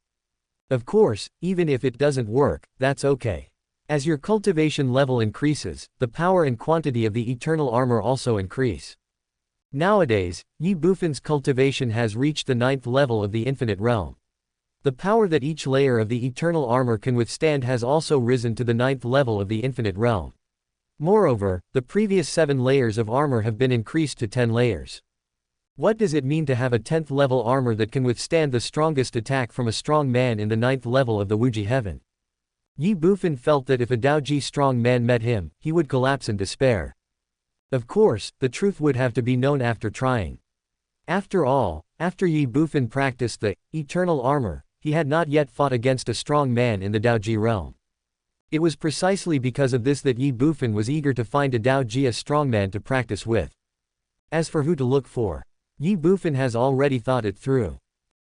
Of course, even if it doesn't work, that's okay. As your cultivation level increases, the power and quantity of the eternal armor also increase. Nowadays, Ye Bufan's cultivation has reached the 9th level of the Infinite Realm. The power that each layer of the eternal armor can withstand has also risen to the 9th level of the Infinite Realm. Moreover, the previous 7 layers of armor have been increased to 10 layers. What does it mean to have a 10th level armor that can withstand the strongest attack from a strong man in the 9th level of the Wuji heaven? Ye Bufan felt that if a Daoji strong man met him, he would collapse in despair. Of course, the truth would have to be known after trying. After all, after Ye Bufan practiced the eternal armor, he had not yet fought against a strong man in the Daoji realm. It was precisely because of this that Ye Bufan was eager to find a Daoji a strongman to practice with. As for who to look for, Ye Bufan has already thought it through.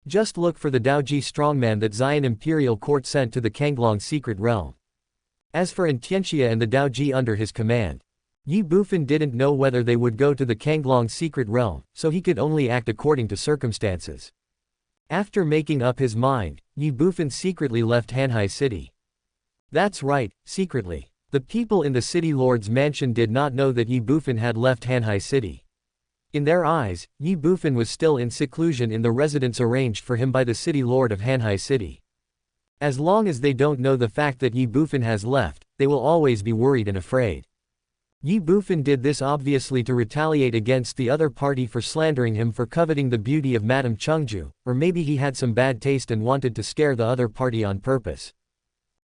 Just look for the Daoji strongman that Xian Imperial Court sent to the Kanglong Secret Realm. As for Intianxia and the Daoji under his command, Ye Bufan didn't know whether they would go to the Kanglong Secret Realm, so he could only act according to circumstances. After making up his mind, Ye Bufan secretly left Hanhai City. That's right, secretly. The people in the city lord's mansion did not know that Ye Bufan had left Hanhai City. In their eyes, Ye Bufan was still in seclusion in the residence arranged for him by the city lord of Hanhai City. As long as they don't know the fact that Ye Bufan has left, they will always be worried and afraid. Ye Bufan did this obviously to retaliate against the other party for slandering him for coveting the beauty of Madame Chengju, or maybe he had some bad taste and wanted to scare the other party on purpose.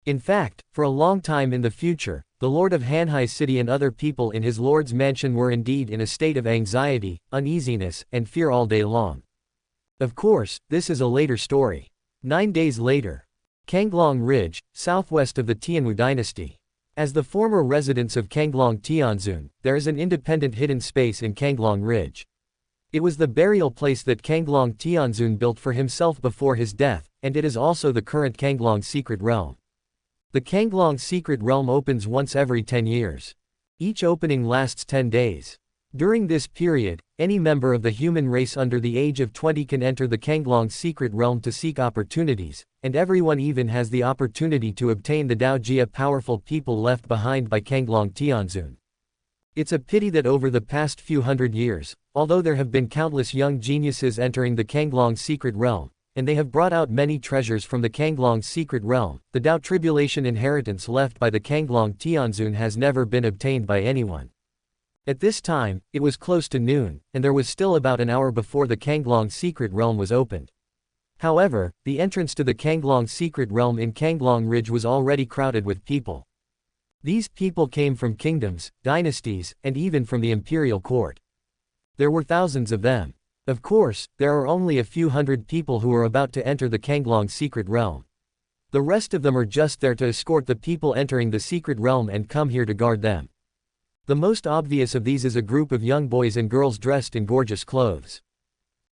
In fact, for a long time in the future, the lord of Hanhai City and other people in his lord's mansion were indeed in a state of anxiety, uneasiness, and fear all day long. Of course, this is a later story. 9 days later. Kanglong Ridge, southwest of the Tianwu dynasty. As the former residence of Kanglong Tianzun, there is an independent hidden space in Kanglong Ridge. It was the burial place that Kanglong Tianzun built for himself before his death, and it is also the current Kanglong Secret Realm. The Kanglong Secret Realm opens once every 10 years. Each opening lasts 10 days. During this period, any member of the human race under the age of 20 can enter the Kanglong Secret Realm to seek opportunities, and everyone even has the opportunity to obtain the Daojia powerful people left behind by Kanglong Tianzun. It's a pity that over the past few hundred years, although there have been countless young geniuses entering the Kanglong Secret Realm, and they have brought out many treasures from the Kanglong Secret Realm, the Dao Tribulation inheritance left by the Kanglong Tianzun has never been obtained by anyone. At this time, it was close to noon, and there was still about an hour before the Kanglong Secret Realm was opened. However, the entrance to the Kanglong Secret Realm in Kanglong Ridge was already crowded with people. These people came from kingdoms, dynasties, and even from the imperial court. There were thousands of them. Of course, there are only a few hundred people who are about to enter the Kanglong Secret Realm. The rest of them are just there to escort the people entering the Secret Realm and come here to guard them. The most obvious of these is a group of young boys and girls dressed in gorgeous clothes.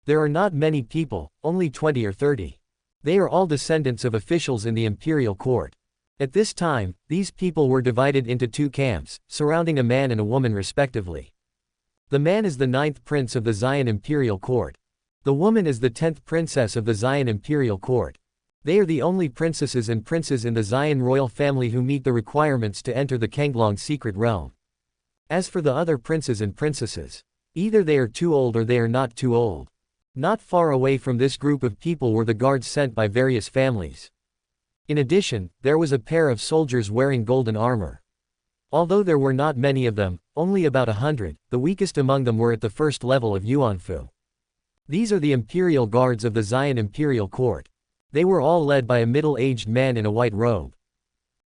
There are not many people, only 20 or 30. They are all descendants of officials in the imperial court. At this time, these people were divided into two camps, surrounding a man and a woman respectively. The man is the 9th prince of the Xian imperial court. The woman is the 10th princess of the Xian imperial court. They are the only princesses and princes in the Xian royal family who meet the requirements to enter the Kanglong Secret Realm. As for the other princes and princesses, either they are too old or they are not too old. Not far away from this group of people were the guards sent by various families. In addition, there was a pair of soldiers wearing golden armor. Although there were not many of them, only about 100, the weakest among them were at the first level of Yuanfu. These are the imperial guards of the Xian imperial court. They were all led by a middle-aged man in a white robe.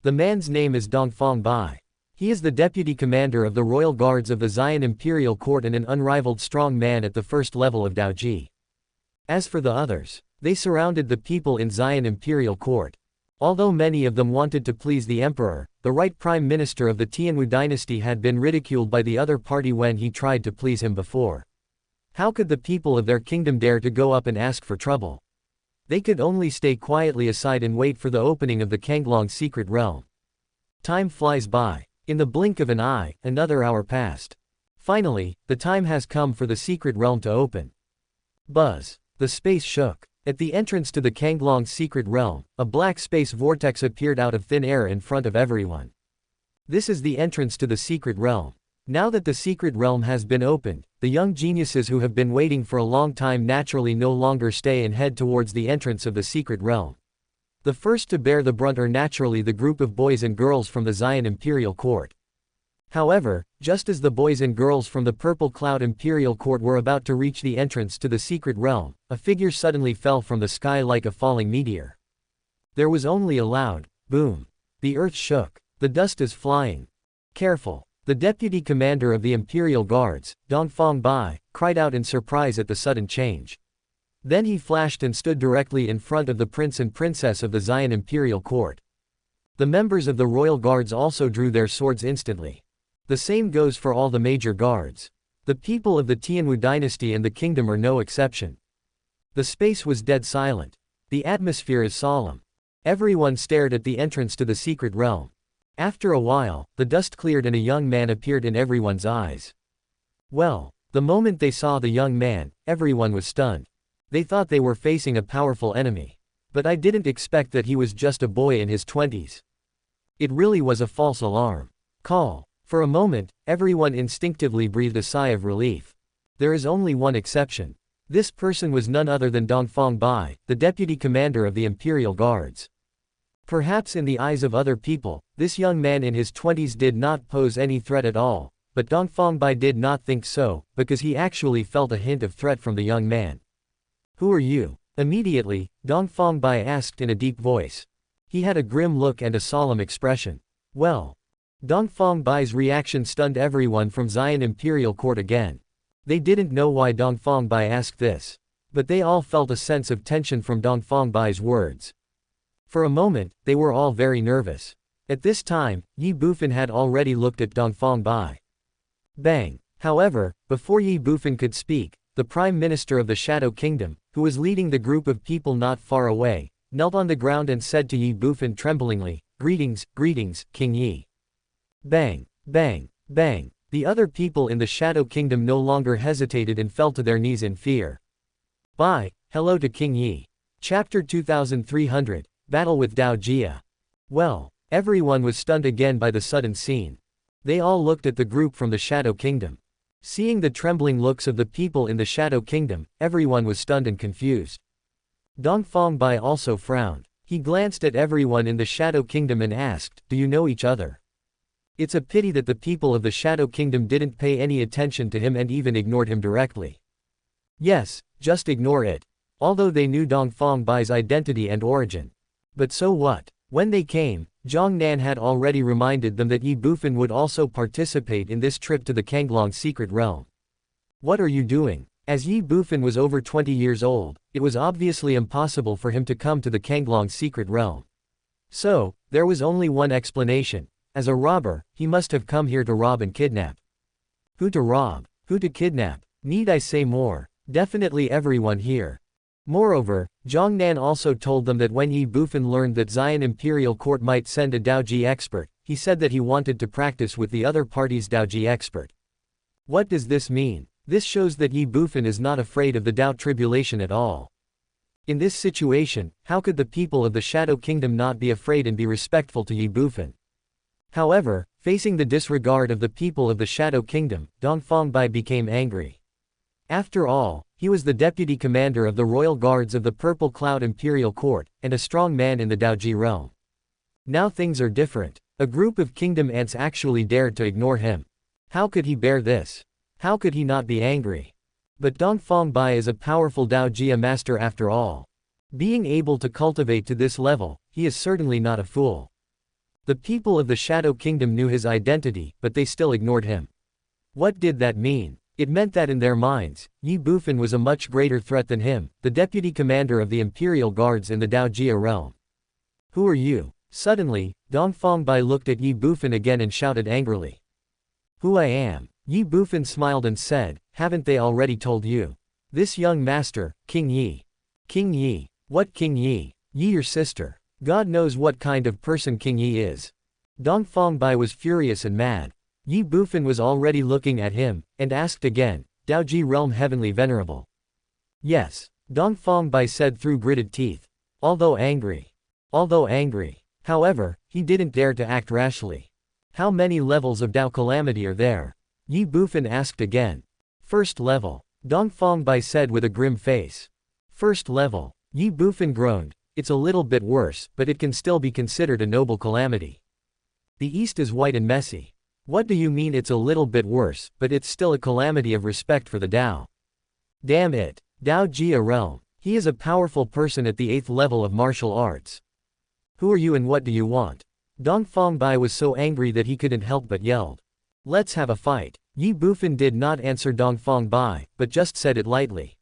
The man's name is Dongfang Bai. He is the deputy commander of the royal guards of the Xian imperial court and an unrivaled strong man at the first level of Daoji. As for the others, they surrounded the people in Xian imperial court. Although many of them wanted to please the emperor, the right prime minister of the Tianwu dynasty had been ridiculed by the other party when he tried to please him before. How could the people of their kingdom dare to go up and ask for trouble? They could only stay quietly aside and wait for the opening of the Kanglong Secret Realm. Time flies by. In the blink of an eye, another hour passed. Finally, the time has come for the secret realm to open. Buzz. The space shook. At the entrance to the Kanglong Secret Realm, a black space vortex appeared out of thin air in front of everyone. This is the entrance to the secret realm. Now that the secret realm has been opened, the young geniuses who have been waiting for a long time naturally no longer stay and head towards the entrance of the secret realm. The first to bear the brunt are naturally the group of boys and girls from the Xian imperial court. However, just as the boys and girls from the Purple Cloud imperial court were about to reach the entrance to the secret realm, a figure suddenly fell from the sky like a falling meteor. There was only a loud boom. The earth shook. The dust is flying. Careful. The deputy commander of the imperial guards, Dongfang Bai, cried out in surprise at the sudden change. Then he flashed and stood directly in front of the prince and princess of the Xian imperial court. The members of the royal guards also drew their swords instantly. The same goes for all the major guards. The people of the Tianwu dynasty and the kingdom are no exception. The space was dead silent. The atmosphere is solemn. Everyone stared at the entrance to the secret realm. After a while, the dust cleared and a young man appeared in everyone's eyes. Well, the moment they saw the young man, everyone was stunned. They thought they were facing a powerful enemy. But I didn't expect that he was just a boy in his 20s. It really was a false alarm. Call. For a moment, everyone instinctively breathed a sigh of relief. There is only one exception. This person was none other than Dongfang Bai, the deputy commander of the imperial guards. Perhaps in the eyes of other people, this young man in his 20s did not pose any threat at all, but Dongfang Bai did not think so, because he actually felt a hint of threat from the young man. Who are you? Immediately, Dongfang Bai asked in a deep voice. He had a grim look and a solemn expression. Well. Dongfang Bai's reaction stunned everyone from Xian imperial court again. They didn't know why Dongfang Bai asked this. But they all felt a sense of tension from Dongfang Bai's words. For a moment, they were all very nervous. At this time, Ye Bufan had already looked at Dongfang Bai. Bang! However, before Ye Bufan could speak, the Prime Minister of the Shadow Kingdom, who was leading the group of people not far away, knelt on the ground and said to Ye Bufan tremblingly, "Greetings, greetings, King Ye." Bang! Bang! Bang! The other people in the Shadow Kingdom no longer hesitated and fell to their knees in fear. Bye, hello to King Ye. Chapter 2300, Battle with Dao Jia. Well, everyone was stunned again by the sudden scene. They all looked at the group from the Shadow Kingdom. Seeing the trembling looks of the people in the Shadow Kingdom, everyone was stunned and confused. Dongfang Bai also frowned. He glanced at everyone in the Shadow Kingdom and asked, "Do you know each other?" It's a pity that the people of the Shadow Kingdom didn't pay any attention to him and even ignored him directly. Yes, just ignore it. Although they knew Dongfang Bai's identity and origin. But so what? When they came, Zhang Nan had already reminded them that Ye Bufan would also participate in this trip to the Kanglong secret realm. What are you doing? As Ye Bufan was over 20 years old, it was obviously impossible for him to come to the Kanglong secret realm. So, there was only one explanation. As a robber, he must have come here to rob and kidnap. Who to rob? Who to kidnap? Need I say more? Definitely everyone here. Moreover, Zhang Nan also told them that when Ye Bufan learned that Xian Imperial Court might send a Daoji expert, he said that he wanted to practice with the other party's Daoji expert. What does this mean? This shows that Ye Bufan is not afraid of the Dao tribulation at all. In this situation, how could the people of the Shadow Kingdom not be afraid and be respectful to Ye Bufan? However, facing the disregard of the people of the Shadow Kingdom, Dongfang Bai became angry. After all, he was the deputy commander of the royal guards of the Purple Cloud Imperial Court, and a strong man in the Daoji realm. Now things are different. A group of kingdom ants actually dared to ignore him. How could he bear this? How could he not be angry? But Dongfang Bai is a powerful Daoji master after all. Being able to cultivate to this level, he is certainly not a fool. The people of the Shadow Kingdom knew his identity, but they still ignored him. What did that mean? It meant that in their minds, Ye Bufan was a much greater threat than him, the deputy commander of the Imperial Guards in the Daojia realm. Who are you? Suddenly, Dongfang Bai looked at Ye Bufan again and shouted angrily. Who I am? Ye Bufan smiled and said, haven't they already told you? This young master, King Yi. King Yi. What King Yi? Yi your sister. God knows what kind of person King Yi is. Dongfang Bai was furious and mad. Ye Bufan was already looking at him, and asked again, Daoji realm heavenly venerable. Yes, Dongfang Bai said through gritted teeth. Although angry. However, he didn't dare to act rashly. How many levels of Dao calamity are there? Ye Bufan asked again. First level. Dongfang Bai said with a grim face. First level. Ye Bufan groaned. It's a little bit worse, but it can still be considered a noble calamity. The east is white and messy. What do you mean it's a little bit worse, but it's still a calamity of respect for the Dao? Damn it. Dao Jia realm. He is a powerful person at the 8th level of martial arts. Who are you and what do you want? Dongfang Bai was so angry that he couldn't help but yelled. Let's have a fight. Ye Bufan did not answer Dongfang Bai, but just said it lightly.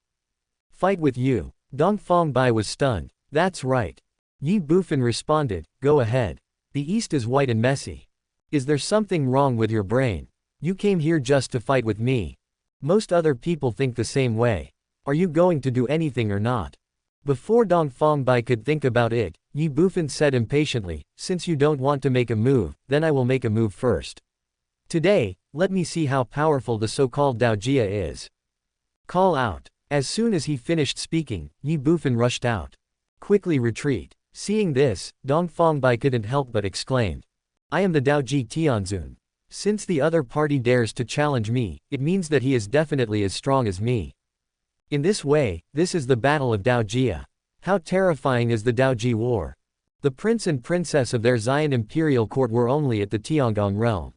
Fight with you. Dongfang Bai was stunned. That's right. Ye Bufan responded, go ahead. The east is white and messy. Is there something wrong with your brain? You came here just to fight with me. Most other people think the same way. Are you going to do anything or not? Before Dongfang Bai could think about it, Ye Bufan said impatiently, since you don't want to make a move, then I will make a move first. Today, let me see how powerful the so-called Daojia is. Call out. As soon as he finished speaking, Ye Bufan rushed out. Quickly retreat. Seeing this, Dongfang Bai couldn't help but exclaimed. I am the Daoji Tianzun. Since the other party dares to challenge me, it means that he is definitely as strong as me. In this way, this is the battle of Daojia. How terrifying is the Daoji war? The prince and princess of their Xian Imperial Court were only at the Tiangong realm.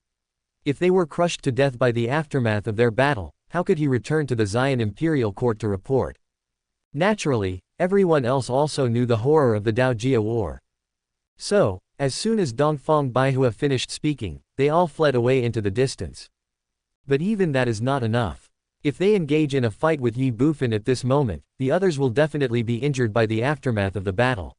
If they were crushed to death by the aftermath of their battle, how could he return to the Xian Imperial Court to report? Naturally, everyone else also knew the horror of the Daojia war. So, as soon as Dongfang Bai finished speaking, they all fled away into the distance. But even that is not enough. If they engage in a fight with Ye Bufan at this moment, the others will definitely be injured by the aftermath of the battle.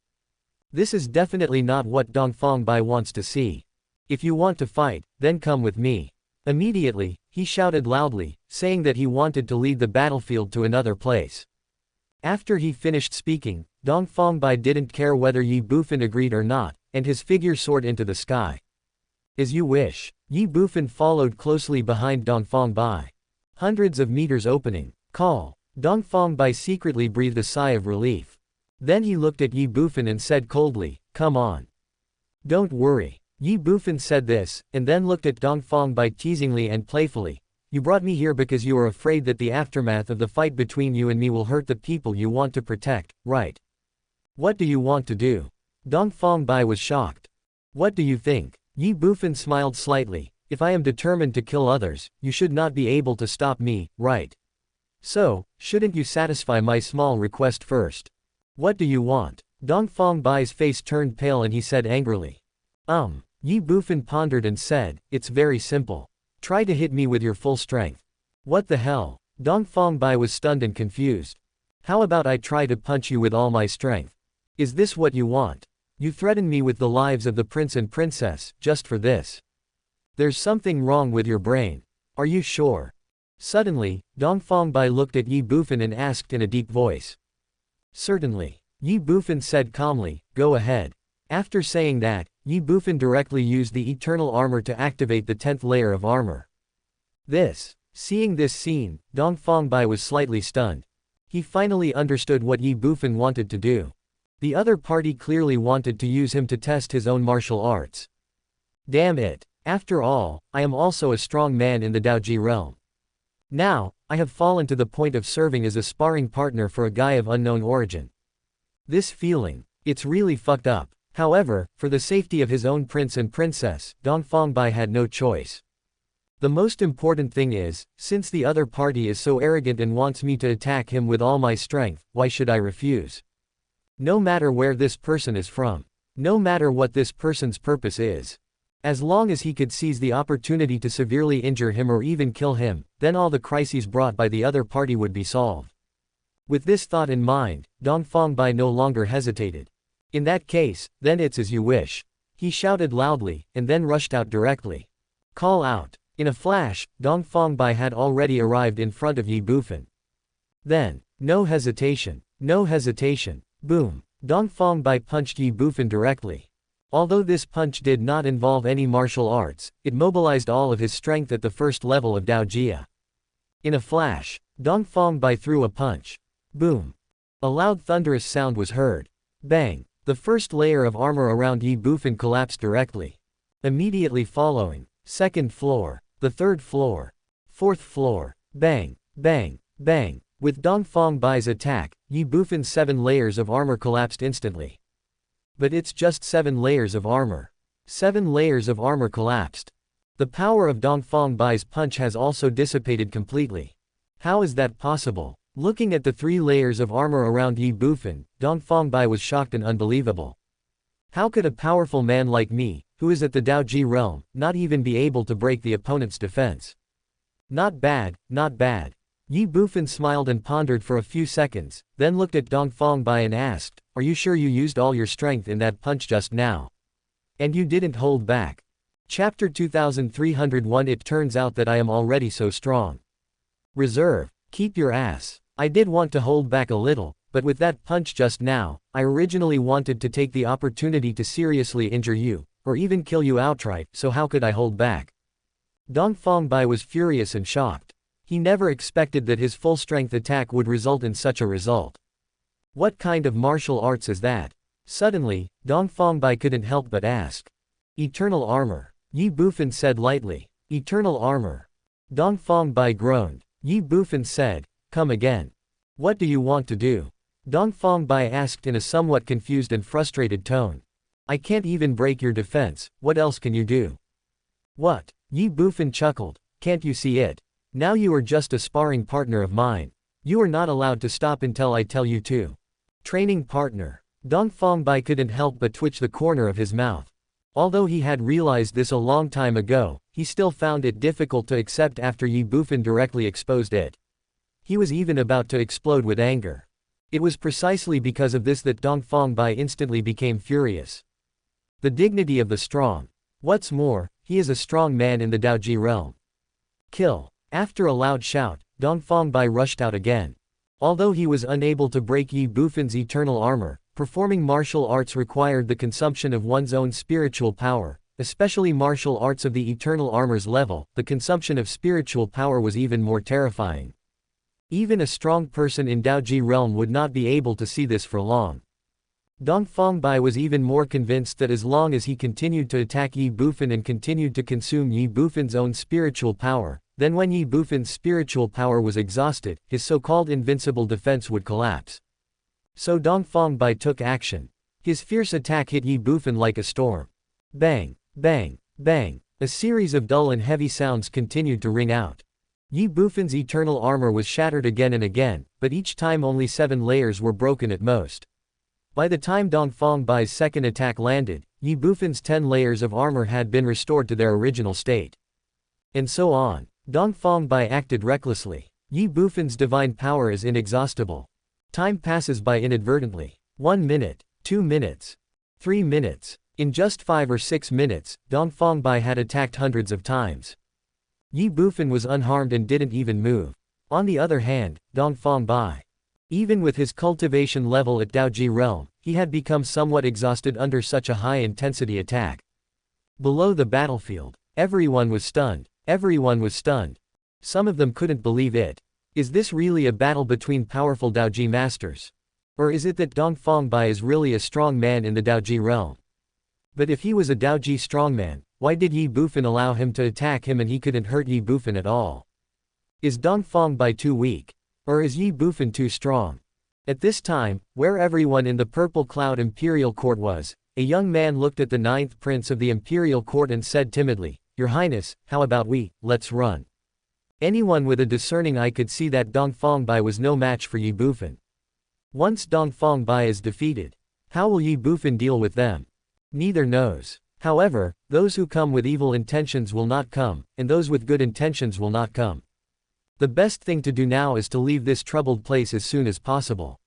This is definitely not what Dongfang Bai wants to see. If you want to fight, then come with me. Immediately, he shouted loudly, saying that he wanted to lead the battlefield to another place. After he finished speaking, Dongfang Bai didn't care whether Ye Bufan agreed or not, and his figure soared into the sky. As you wish. Ye Bufan followed closely behind Dongfang Bai. Hundreds of meters opening. Call. Dongfang Bai secretly breathed a sigh of relief. Then he looked at Ye Bufan and said coldly, come on. Don't worry. Ye Bufan said this, and then looked at Dongfang Bai teasingly and playfully. You brought me here because you are afraid that the aftermath of the fight between you and me will hurt the people you want to protect, right? What do you want to do? Dongfang Bai was shocked. What do you think? Ye Bufan smiled slightly. If I am determined to kill others, you should not be able to stop me, right? So, shouldn't you satisfy my small request first? What do you want? Dongfang Bai's face turned pale and he said angrily. Ye Bufan pondered and said, it's very simple. Try to hit me with your full strength. What the hell? Dongfang Bai was stunned and confused. How about I try to punch you with all my strength? Is this what you want? You threaten me with the lives of the prince and princess, just for this. There's something wrong with your brain. Are you sure? Suddenly, Dongfang Bai looked at Ye Bufan and asked in a deep voice. Certainly. Ye Bufan said calmly, go ahead. After saying that, Ye Bufan directly used the eternal armor to activate the 10th layer of armor. Seeing this scene, Dongfang Bai was slightly stunned. He finally understood what Ye Bufan wanted to do. The other party clearly wanted to use him to test his own martial arts. Damn it. After all, I am also a strong man in the Daoji realm. Now, I have fallen to the point of serving as a sparring partner for a guy of unknown origin. This feeling, it's really fucked up. However, for the safety of his own prince and princess, Dongfang Bai had no choice. The most important thing is, since the other party is so arrogant and wants me to attack him with all my strength, why should I refuse? No matter where this person is from. No matter what this person's purpose is. As long as he could seize the opportunity to severely injure him or even kill him, then all the crises brought by the other party would be solved. With this thought in mind, Dongfang Bai no longer hesitated. In that case, then it's as you wish. He shouted loudly, and then rushed out directly. Call out. In a flash, Dongfang Bai had already arrived in front of Ye Bufan. Then, no hesitation. Boom. Dongfang Bai punched Ye Bufan directly. Although this punch did not involve any martial arts, it mobilized all of his strength at the first level of Daojia. In a flash, Dongfang Bai threw a punch. Boom. A loud thunderous sound was heard. Bang. The first layer of armor around Ye Bufan collapsed directly. Immediately following, second floor, the third floor, fourth floor, bang, bang, bang. With Dongfang Bai's attack, Ye Bufan's 7 layers of armor collapsed instantly. But it's just 7 layers of armor. 7 layers of armor collapsed. The power of Dongfang Bai's punch has also dissipated completely. How is that possible? Looking at the 3 layers of armor around Ye Bufan, Dongfang Bai was shocked and unbelievable. How could a powerful man like me, who is at the Daoji realm, not even be able to break the opponent's defense? Not bad, not bad. Ye Bufan smiled and pondered for a few seconds, then looked at Dongfang Bai and asked, are you sure you used all your strength in that punch just now? And you didn't hold back? Chapter 2301. It turns out that I am already so strong. Reserve. Keep your ass. I did want to hold back a little, but with that punch just now, I originally wanted to take the opportunity to seriously injure you, or even kill you outright, so how could I hold back? Dongfang Bai was furious and shocked. He never expected that his full-strength attack would result in such a result. What kind of martial arts is that? Suddenly, Dongfang Bai couldn't help but ask. Eternal armor. Ye Bufan said lightly. Eternal armor. Dongfang Bai groaned. Ye Bufan said, come again. What do you want to do? Dongfang Bai asked in a somewhat confused and frustrated tone. I can't even break your defense, what else can you do? What? Ye Bufan chuckled. Can't you see it? Now you are just a sparring partner of mine. You are not allowed to stop until I tell you to. Training partner. Dongfang Bai couldn't help but twitch the corner of his mouth. Although he had realized this a long time ago, he still found it difficult to accept after Ye Bufan directly exposed it. He was even about to explode with anger. It was precisely because of this that Dongfang Bai instantly became furious. The dignity of the strong. What's more, he is a strong man in the Daoji realm. Kill. After a loud shout, Dongfang Bai rushed out again. Although he was unable to break Ye Bufan's eternal armor, performing martial arts required the consumption of one's own spiritual power, especially martial arts of the eternal armor's level. The consumption of spiritual power was even more terrifying. Even a strong person in Daoji realm would not be able to see this for long. Dongfang Bai was even more convinced that as long as he continued to attack Ye Bufan and continued to consume Ye Bufan's own spiritual power, then when Ye Bufan's spiritual power was exhausted, his so-called invincible defense would collapse. So Dongfang Bai took action. His fierce attack hit Ye Bufan like a storm. Bang, bang, Bang! A series of dull and heavy sounds continued to ring out. Ye Bufan's eternal armor was shattered again and again, but each time only 7 layers were broken at most. By the time Dongfang Bai's second attack landed, Ye Bufan's 10 layers of armor had been restored to their original state. And so on. Dongfang Bai acted recklessly. Ye Bufan's divine power is inexhaustible. Time passes by inadvertently. 1 minute, 2 minutes, 3 minutes. In just 5 or 6 minutes, Dongfang Bai had attacked hundreds of times. Ye Bufan was unharmed and didn't even move. On the other hand, Dongfang Bai, even with his cultivation level at Daoji realm, he had become somewhat exhausted under such a high-intensity attack. Below the battlefield, everyone was stunned. Everyone was stunned. Some of them couldn't believe it. Is this really a battle between powerful Daoji masters? Or is it that Dongfang Bai is really a strong man in the Daoji realm? But if he was a Daoji strongman, why did Ye Bufan allow him to attack him and he couldn't hurt Ye Bufan at all? Is Dongfang Bai too weak? Or is Ye Bufan too strong? At this time, where everyone in the Purple Cloud Imperial Court was, a young man looked at the 9th Prince of the Imperial Court and said timidly, "Your Highness, how about let's run." Anyone with a discerning eye could see that Dongfang Bai was no match for Ye Bufan. Once Dongfang Bai is defeated, how will Ye Bufan deal with them? Neither knows. However, those who come with evil intentions will not come, and those with good intentions will not come. The best thing to do now is to leave this troubled place as soon as possible.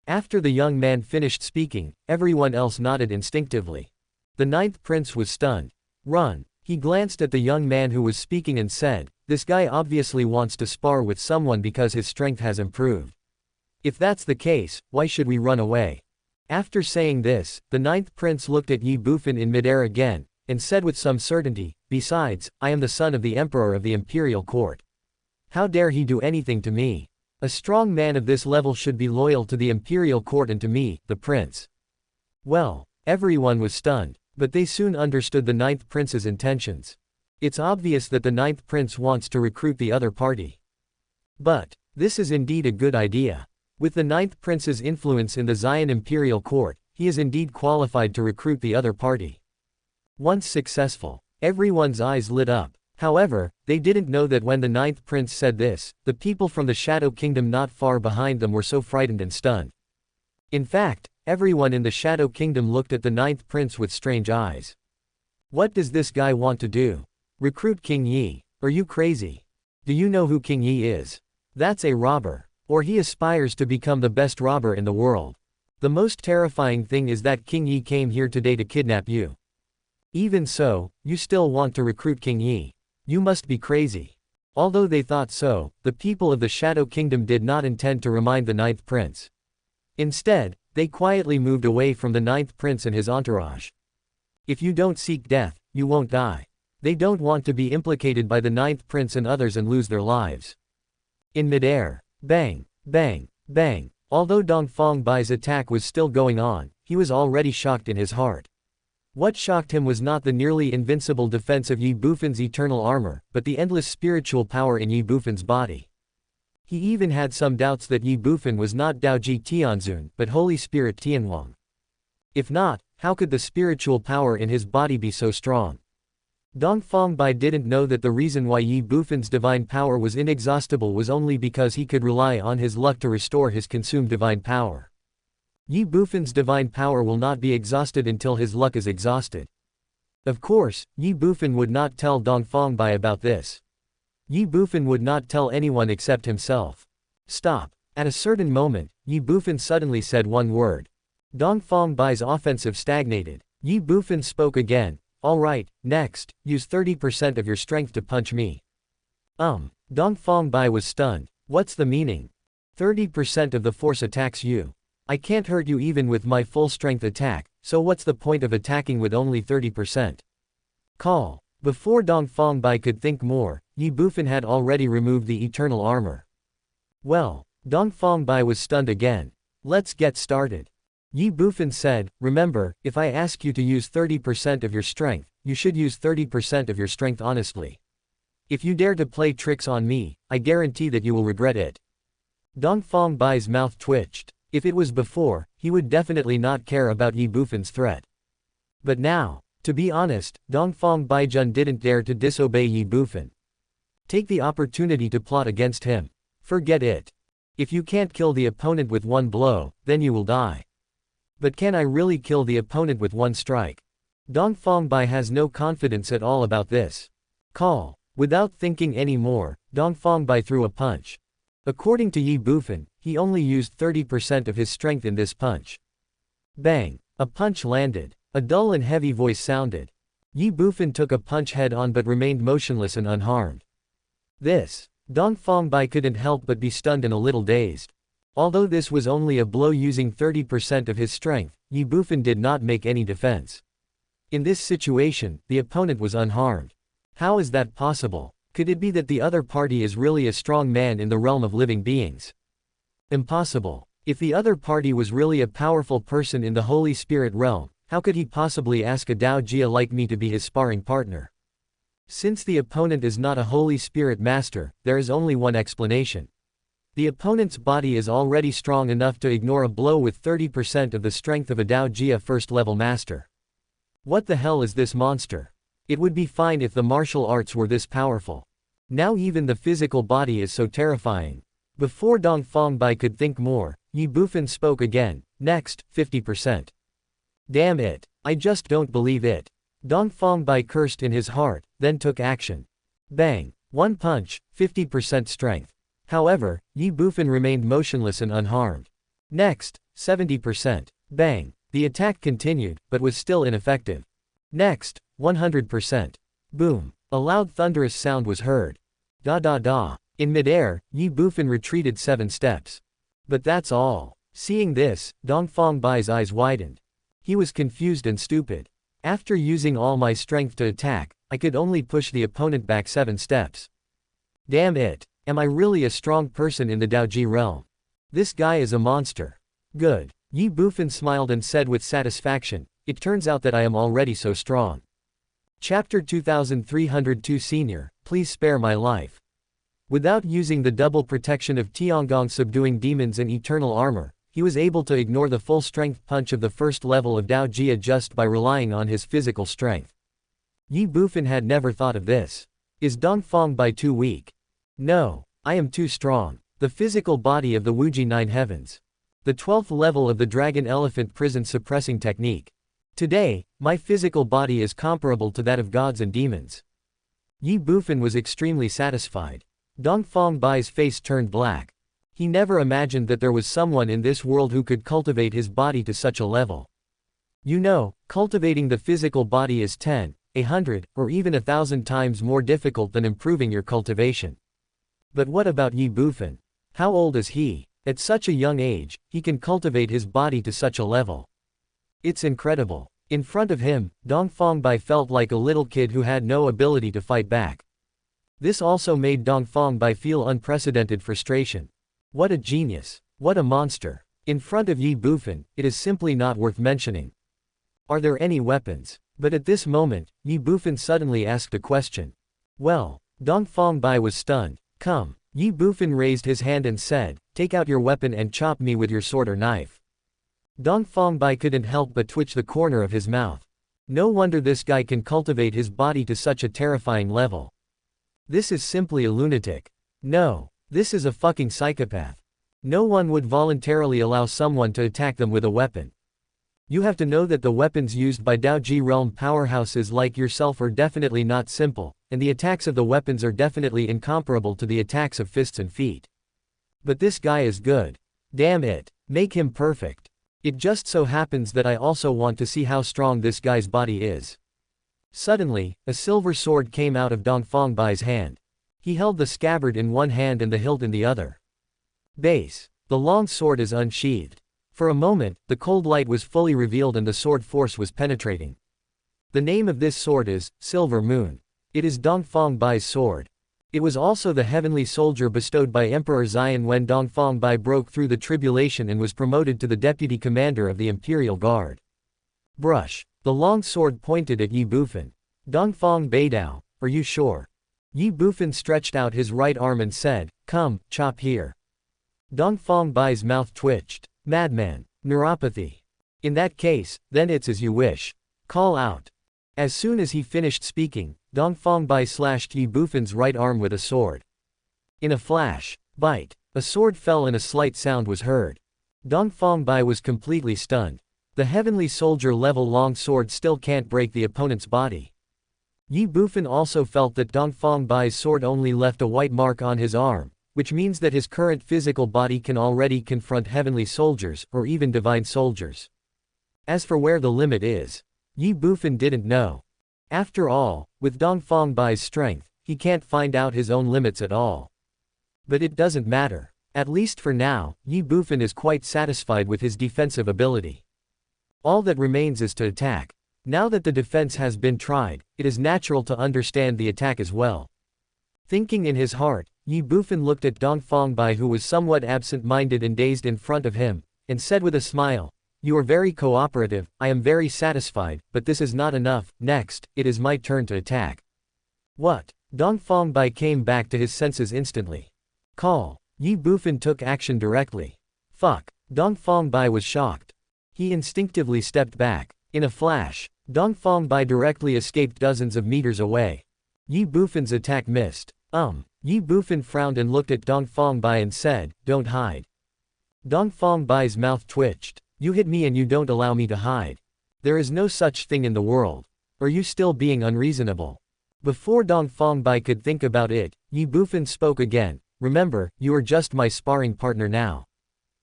After the young man finished speaking, everyone else nodded instinctively. The 9th Prince was stunned. Run. He glanced at the young man who was speaking and said, "This guy obviously wants to spar with someone because his strength has improved. If that's the case, why should we run away?" After saying this, the 9th Prince looked at Ye Bufan in midair again, and said with some certainty, "Besides, I am the son of the Emperor of the Imperial Court. How dare he do anything to me? A strong man of this level should be loyal to the Imperial Court and to me, the Prince." Well, everyone was stunned, but they soon understood the 9th Prince's intentions. It's obvious that the 9th Prince wants to recruit the other party. But this is indeed a good idea. With the 9th Prince's influence in the Xian Imperial Court, he is indeed qualified to recruit the other party. Once successful, everyone's eyes lit up. However, they didn't know that when the 9th Prince said this, the people from the Shadow Kingdom not far behind them were so frightened and stunned. In fact, everyone in the Shadow Kingdom looked at the 9th Prince with strange eyes. What does this guy want to do? Recruit King Yi? Are you crazy? Do you know who King Yi is? That's a robber. Or he aspires to become the best robber in the world. The most terrifying thing is that King Yi came here today to kidnap you. Even so, you still want to recruit King Yi. You must be crazy. Although they thought so, the people of the Shadow Kingdom did not intend to remind the 9th Prince. Instead, they quietly moved away from the 9th Prince and his entourage. If you don't seek death, you won't die. They don't want to be implicated by the 9th Prince and others and lose their lives. In midair, bang, bang, bang. Although Dongfang Bai's attack was still going on, he was already shocked in his heart. What shocked him was not the nearly invincible defense of Ye Bufan's eternal armor, but the endless spiritual power in Ye Bufan's body. He even had some doubts that Ye Bufan was not Daoji Tianzun, but Holy Spirit Tianwang. If not, how could the spiritual power in his body be so strong? Dongfang Bai didn't know that the reason why Ye Bufan's divine power was inexhaustible was only because he could rely on his luck to restore his consumed divine power. Ye Bufan's divine power will not be exhausted until his luck is exhausted. Of course, Ye Bufan would not tell Dongfang Bai about this. Ye Bufan would not tell anyone except himself. Stop. At a certain moment, Ye Bufan suddenly said one word. Dongfang Bai's offensive stagnated. Ye Bufan spoke again. "Alright, next, use 30% of your strength to punch me." Dongfang Bai was stunned. What's the meaning? 30% of the force attacks you. I can't hurt you even with my full strength attack, so what's the point of attacking with only 30%? Call. Before Dongfang Bai could think more, Ye Bufan had already removed the eternal armor. Well, Dongfang Bai was stunned again. Let's get started. Ye Bufan said, "Remember, if I ask you to use 30% of your strength, you should use 30% of your strength honestly. If you dare to play tricks on me, I guarantee that you will regret it." Dongfang Bai's mouth twitched. If it was before, he would definitely not care about Ye Bufan's threat. But now, To be honest, Dongfang Baijun didn't dare to disobey Ye Bufan. Take the opportunity to plot against him. Forget it. If you can't kill the opponent with one blow, then you will die. But can I really kill the opponent with one strike? Dongfang Bai has no confidence at all about this. Call. Without thinking any more, Dongfang Bai threw a punch. According to Ye Bufan, he only used 30% of his strength in this punch. Bang! A punch landed. A dull and heavy voice sounded. Ye Bufan took a punch head-on but remained motionless and unharmed. This. Dongfang Bai couldn't help but be stunned and a little dazed. Although this was only a blow using 30% of his strength, Ye Bufan did not make any defense. In this situation, the opponent was unharmed. How is that possible? Could it be that the other party is really a strong man in the realm of living beings? Impossible. If the other party was really a powerful person in the Holy Spirit realm, how could he possibly ask a Dao Jia like me to be his sparring partner? Since the opponent is not a Holy Spirit master, there is only one explanation. The opponent's body is already strong enough to ignore a blow with 30% of the strength of a Dao Jia first-level master. What the hell is this monster? It would be fine if the martial arts were this powerful. Now even the physical body is so terrifying. Before Dongfang Bai could think more, Ye Bufan spoke again. Next, 50%. Damn it. I just don't believe it. Dongfang Bai cursed in his heart, then took action. Bang. One punch, 50% strength. However, Ye Bufan remained motionless and unharmed. Next, 70%. Bang. The attack continued, but was still ineffective. Next, 100%. Boom. A loud thunderous sound was heard. Da da da. In midair, Ye Bufan retreated 7 steps. But that's all. Seeing this, Dongfang Bai's eyes widened. He was confused and stupid. After using all my strength to attack, I could only push the opponent back 7 steps. Damn it. Am I really a strong person in the Daoji realm? This guy is a monster. Good. Ye Bufan smiled and said with satisfaction, it turns out that I am already so strong. Chapter 2302 Senior, please spare my life. Without using the double protection of Tiangong subduing demons and eternal armor, he was able to ignore the full strength punch of the first level of Dao Jia just by relying on his physical strength. Ye Bufan had never thought of this. Is Dongfang Bai too weak? No, I am too strong. The physical body of the Wuji 9 heavens. The 12th level of the Dragon Elephant Prison Suppressing Technique. Today, my physical body is comparable to that of gods and demons. Ye Bufan was extremely satisfied. Dongfang Bai's face turned black. He never imagined that there was someone in this world who could cultivate his body to such a level. You know, cultivating the physical body is 10, 100, or even 1,000 times more difficult than improving your cultivation. But what about Ye Bufan? How old is he? At such a young age, he can cultivate his body to such a level. It's incredible. In front of him, Dongfang Bai felt like a little kid who had no ability to fight back. This also made Dongfang Bai feel unprecedented frustration. What a genius. What a monster. In front of Ye Bufan, it is simply not worth mentioning. Are there any weapons? But at this moment, Ye Bufan suddenly asked a question. Well, Dongfang Bai was stunned. Come. Ye Bufan raised his hand and said, take out your weapon and chop me with your sword or knife. Dongfang Bai couldn't help but twitch the corner of his mouth. No wonder this guy can cultivate his body to such a terrifying level. This is simply a lunatic. No. This is a fucking psychopath. No one would voluntarily allow someone to attack them with a weapon. You have to know that the weapons used by Daoji realm powerhouses like yourself are definitely not simple, and the attacks of the weapons are definitely incomparable to the attacks of fists and feet. But this guy is good. Damn it. Make him perfect. It just so happens that I also want to see how strong this guy's body is. Suddenly, a silver sword came out of Dongfang Bai's hand. He held the scabbard in one hand and the hilt in the other. Base. The long sword is unsheathed. For a moment, the cold light was fully revealed and the sword force was penetrating. The name of this sword is Silver Moon. It is Dongfang Bai's sword. It was also the heavenly soldier bestowed by Emperor Xian when Dongfang Bai broke through the tribulation and was promoted to the deputy commander of the Imperial Guard. Brush. The long sword pointed at Ye Bufan. Dongfang Baidao, are you sure? Ye Bufan stretched out his right arm and said, come, chop here. Dongfang Bai's mouth twitched. Madman. Neuropathy. In that case, then it's as you wish. Call out. As soon as he finished speaking, Dongfang Bai slashed Ye Bufan's right arm with a sword. In a flash, bite, a sword fell and a slight sound was heard. Dongfang Bai was completely stunned. The heavenly soldier level long sword still can't break the opponent's body. Ye Bufan also felt that Dongfang Bai's sword only left a white mark on his arm, which means that his current physical body can already confront heavenly soldiers, or even divine soldiers. As for where the limit is, Ye Bufan didn't know. After all, with Dongfang Bai's strength, he can't find out his own limits at all. But it doesn't matter. At least for now, Ye Bufan is quite satisfied with his defensive ability. All that remains is to attack. Now that the defense has been tried, it is natural to understand the attack as well. Thinking in his heart, Ye Bufan looked at Dongfang Bai, who was somewhat absent-minded and dazed in front of him, and said with a smile, "You are very cooperative, I am very satisfied, but this is not enough. Next, it is my turn to attack." What? Dongfang Bai came back to his senses instantly. Call. Ye Bufan took action directly. Fuck. Dongfang Bai was shocked. He instinctively stepped back. In a flash, Dongfang Bai directly escaped dozens of meters away. Ye Bufan's attack missed. Ye Bufan frowned and looked at Dongfang Bai and said, "Don't hide." Dongfang Bai's mouth twitched. "You hit me and you don't allow me to hide. There is no such thing in the world. Are you still being unreasonable?" Before Dongfang Bai could think about it, Ye Bufan spoke again. "Remember, you are just my sparring partner now.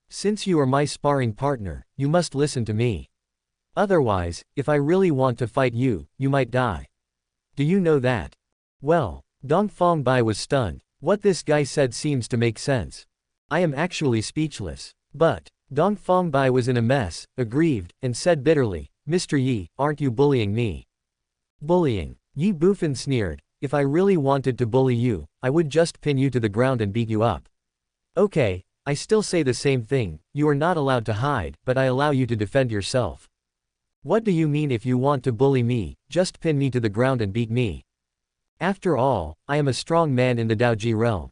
Since you are my sparring partner, you must listen to me. Otherwise, if I really want to fight you, you might die. Do you know that?" Well, Dongfang Bai was stunned. What this guy said seems to make sense. I am actually speechless. But, Dongfang Bai was in a mess, aggrieved, and said bitterly, "Mr. Yi, aren't you bullying me?" Bullying. Ye Bufan sneered. "If I really wanted to bully you, I would just pin you to the ground and beat you up. Okay, I still say the same thing, you are not allowed to hide, but I allow you to defend yourself. What do you mean if you want to bully me, just pin me to the ground and beat me? After all, I am a strong man in the Daoji realm.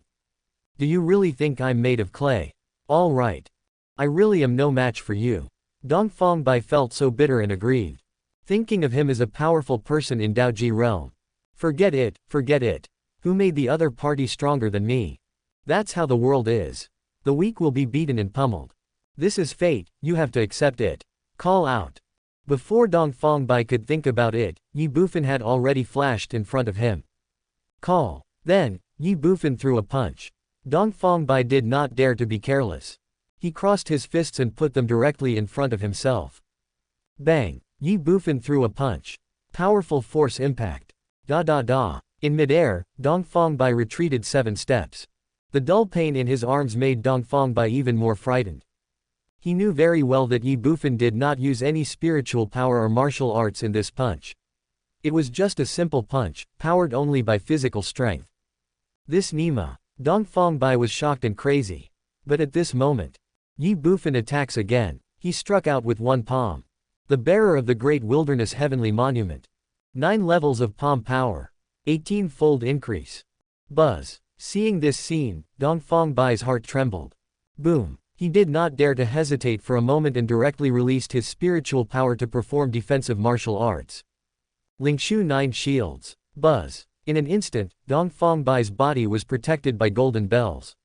Do you really think I'm made of clay? All right. I really am no match for you." Dongfang Bai felt so bitter and aggrieved. Thinking of him as a powerful person in Daoji realm. Forget it, forget it. Who made the other party stronger than me? That's how the world is. The weak will be beaten and pummeled. This is fate, you have to accept it. Call out. Before Dongfang Bai could think about it, Ye Bufan had already flashed in front of him. Call. Then, Ye Bufan threw a punch. Dongfang Bai did not dare to be careless. He crossed his fists and put them directly in front of himself. Bang. Ye Bufan threw a punch. Powerful force impact. Da da da. In midair, Dongfang Bai retreated 7 steps. The dull pain in his arms made Dongfang Bai even more frightened. He knew very well that Ye Bufan did not use any spiritual power or martial arts in this punch. It was just a simple punch, powered only by physical strength. This Nima. Dongfang Bai was shocked and crazy. But at this moment, Ye Bufan attacks again. He struck out with one palm. The bearer of the great wilderness heavenly monument. 9 levels of palm power. 18-fold increase. Buzz. Seeing this scene, Dongfang Bai's heart trembled. Boom. He did not dare to hesitate for a moment and directly released his spiritual power to perform defensive martial arts. Lingshu 9 shields. Buzz. In an instant, Dongfang Bai's body was protected by golden bells.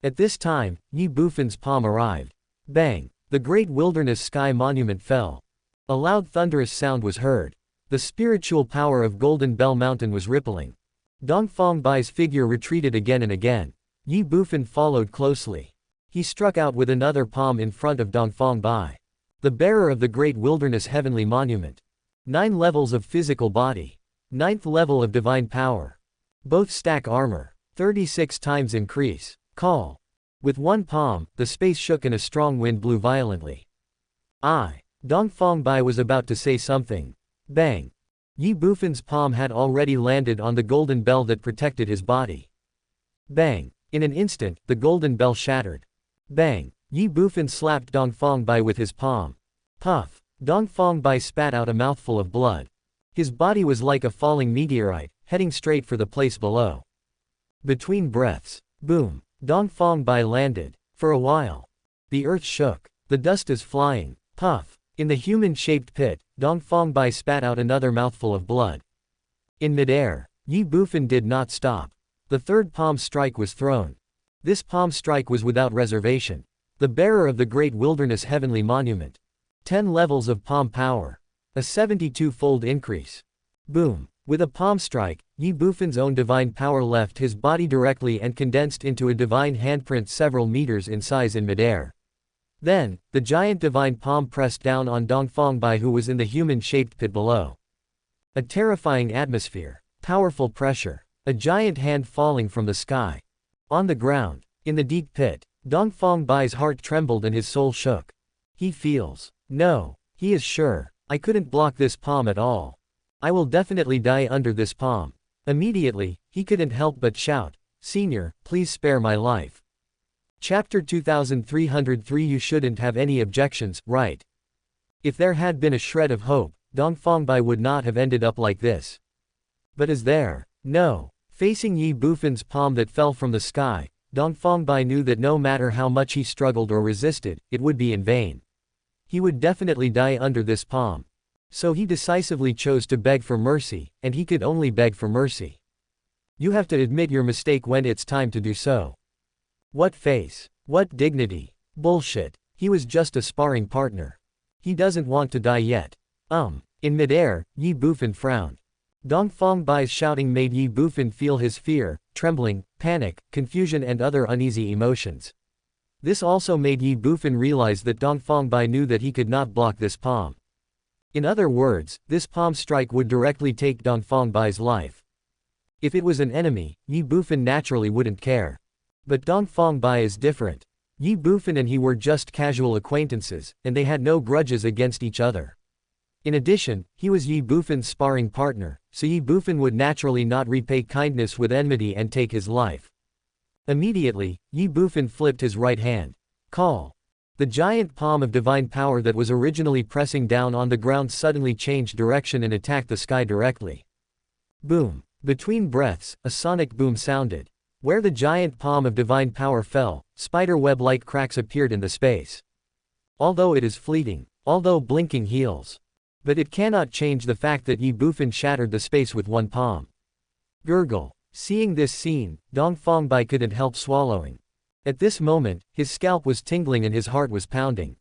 At this time, Ye Bufan's palm arrived. Bang. The great wilderness sky monument fell. A loud thunderous sound was heard. The spiritual power of Golden Bell Mountain was rippling. Dongfang Bai's figure retreated again and again. Ye Bufan followed closely. He struck out with another palm in front of Dongfang Bai. The bearer of the great wilderness heavenly monument. 9 levels of physical body. 9th level of divine power. Both stack armor. 36 times increase. Call. With one palm, the space shook and a strong wind blew violently. Dongfang Bai was about to say something. Bang. Ye Bufan's palm had already landed on the golden bell that protected his body. Bang. In an instant, the golden bell shattered. Bang. Ye Bufan slapped Dongfang Bai with his palm. Puff. Dongfang Bai spat out a mouthful of blood. His body was like a falling meteorite, heading straight for the place below. Between breaths. Boom. Dongfang Bai landed. For a while. The earth shook. The dust is flying. Puff. In the human-shaped pit, Dongfang Bai spat out another mouthful of blood. In midair, Ye Bufan did not stop. The third palm strike was thrown. This palm strike was without reservation. The bearer of the great wilderness heavenly monument. 10 levels of palm power. A 72-fold increase. Boom. With a palm strike, Ye Bufan's own divine power left his body directly and condensed into a divine handprint several meters in size in midair. Then, the giant divine palm pressed down on Dongfang Bai, who was in the human-shaped pit below. A terrifying atmosphere. Powerful pressure. A giant hand falling from the sky. On the ground, in the deep pit, Dongfang Bai's heart trembled and his soul shook. He feels. No. He is sure. I couldn't block this palm at all. I will definitely die under this palm. Immediately, he couldn't help but shout, "Senior, please spare my life." Chapter 2303. You shouldn't have any objections, right? If there had been a shred of hope, Dongfang Bai would not have ended up like this. But is there? No. Facing Ye Bufan's palm that fell from the sky, Dongfang Bai knew that no matter how much he struggled or resisted, it would be in vain. He would definitely die under this palm. So he decisively chose to beg for mercy, and he could only beg for mercy. You have to admit your mistake when it's time to do so. What face? What dignity? Bullshit. He was just a sparring partner. He doesn't want to die yet. In midair, Ye Bufan frowned. Dongfang Bai's shouting made Ye Bufan feel his fear, trembling, panic, confusion and other uneasy emotions. This also made Ye Bufan realize that Dongfang Bai knew that he could not block this palm. In other words, this palm strike would directly take Dongfang Bai's life. If it was an enemy, Ye Bufan naturally wouldn't care. But Dongfang Bai is different. Ye Bufan and he were just casual acquaintances, and they had no grudges against each other. In addition, he was Ye Bufan's sparring partner, so Ye Bufan would naturally not repay kindness with enmity and take his life. Immediately, Ye Bufan flipped his right hand. Call. The giant palm of divine power that was originally pressing down on the ground suddenly changed direction and attacked the sky directly. Boom. Between breaths, a sonic boom sounded. Where the giant palm of divine power fell, spider-web-like cracks appeared in the space. Although it is fleeting, although blinking heals. But it cannot change the fact that Ye Bufan shattered the space with one palm. Gurgle. Seeing this scene, Dongfang Bai couldn't help swallowing. At this moment, his scalp was tingling and his heart was pounding.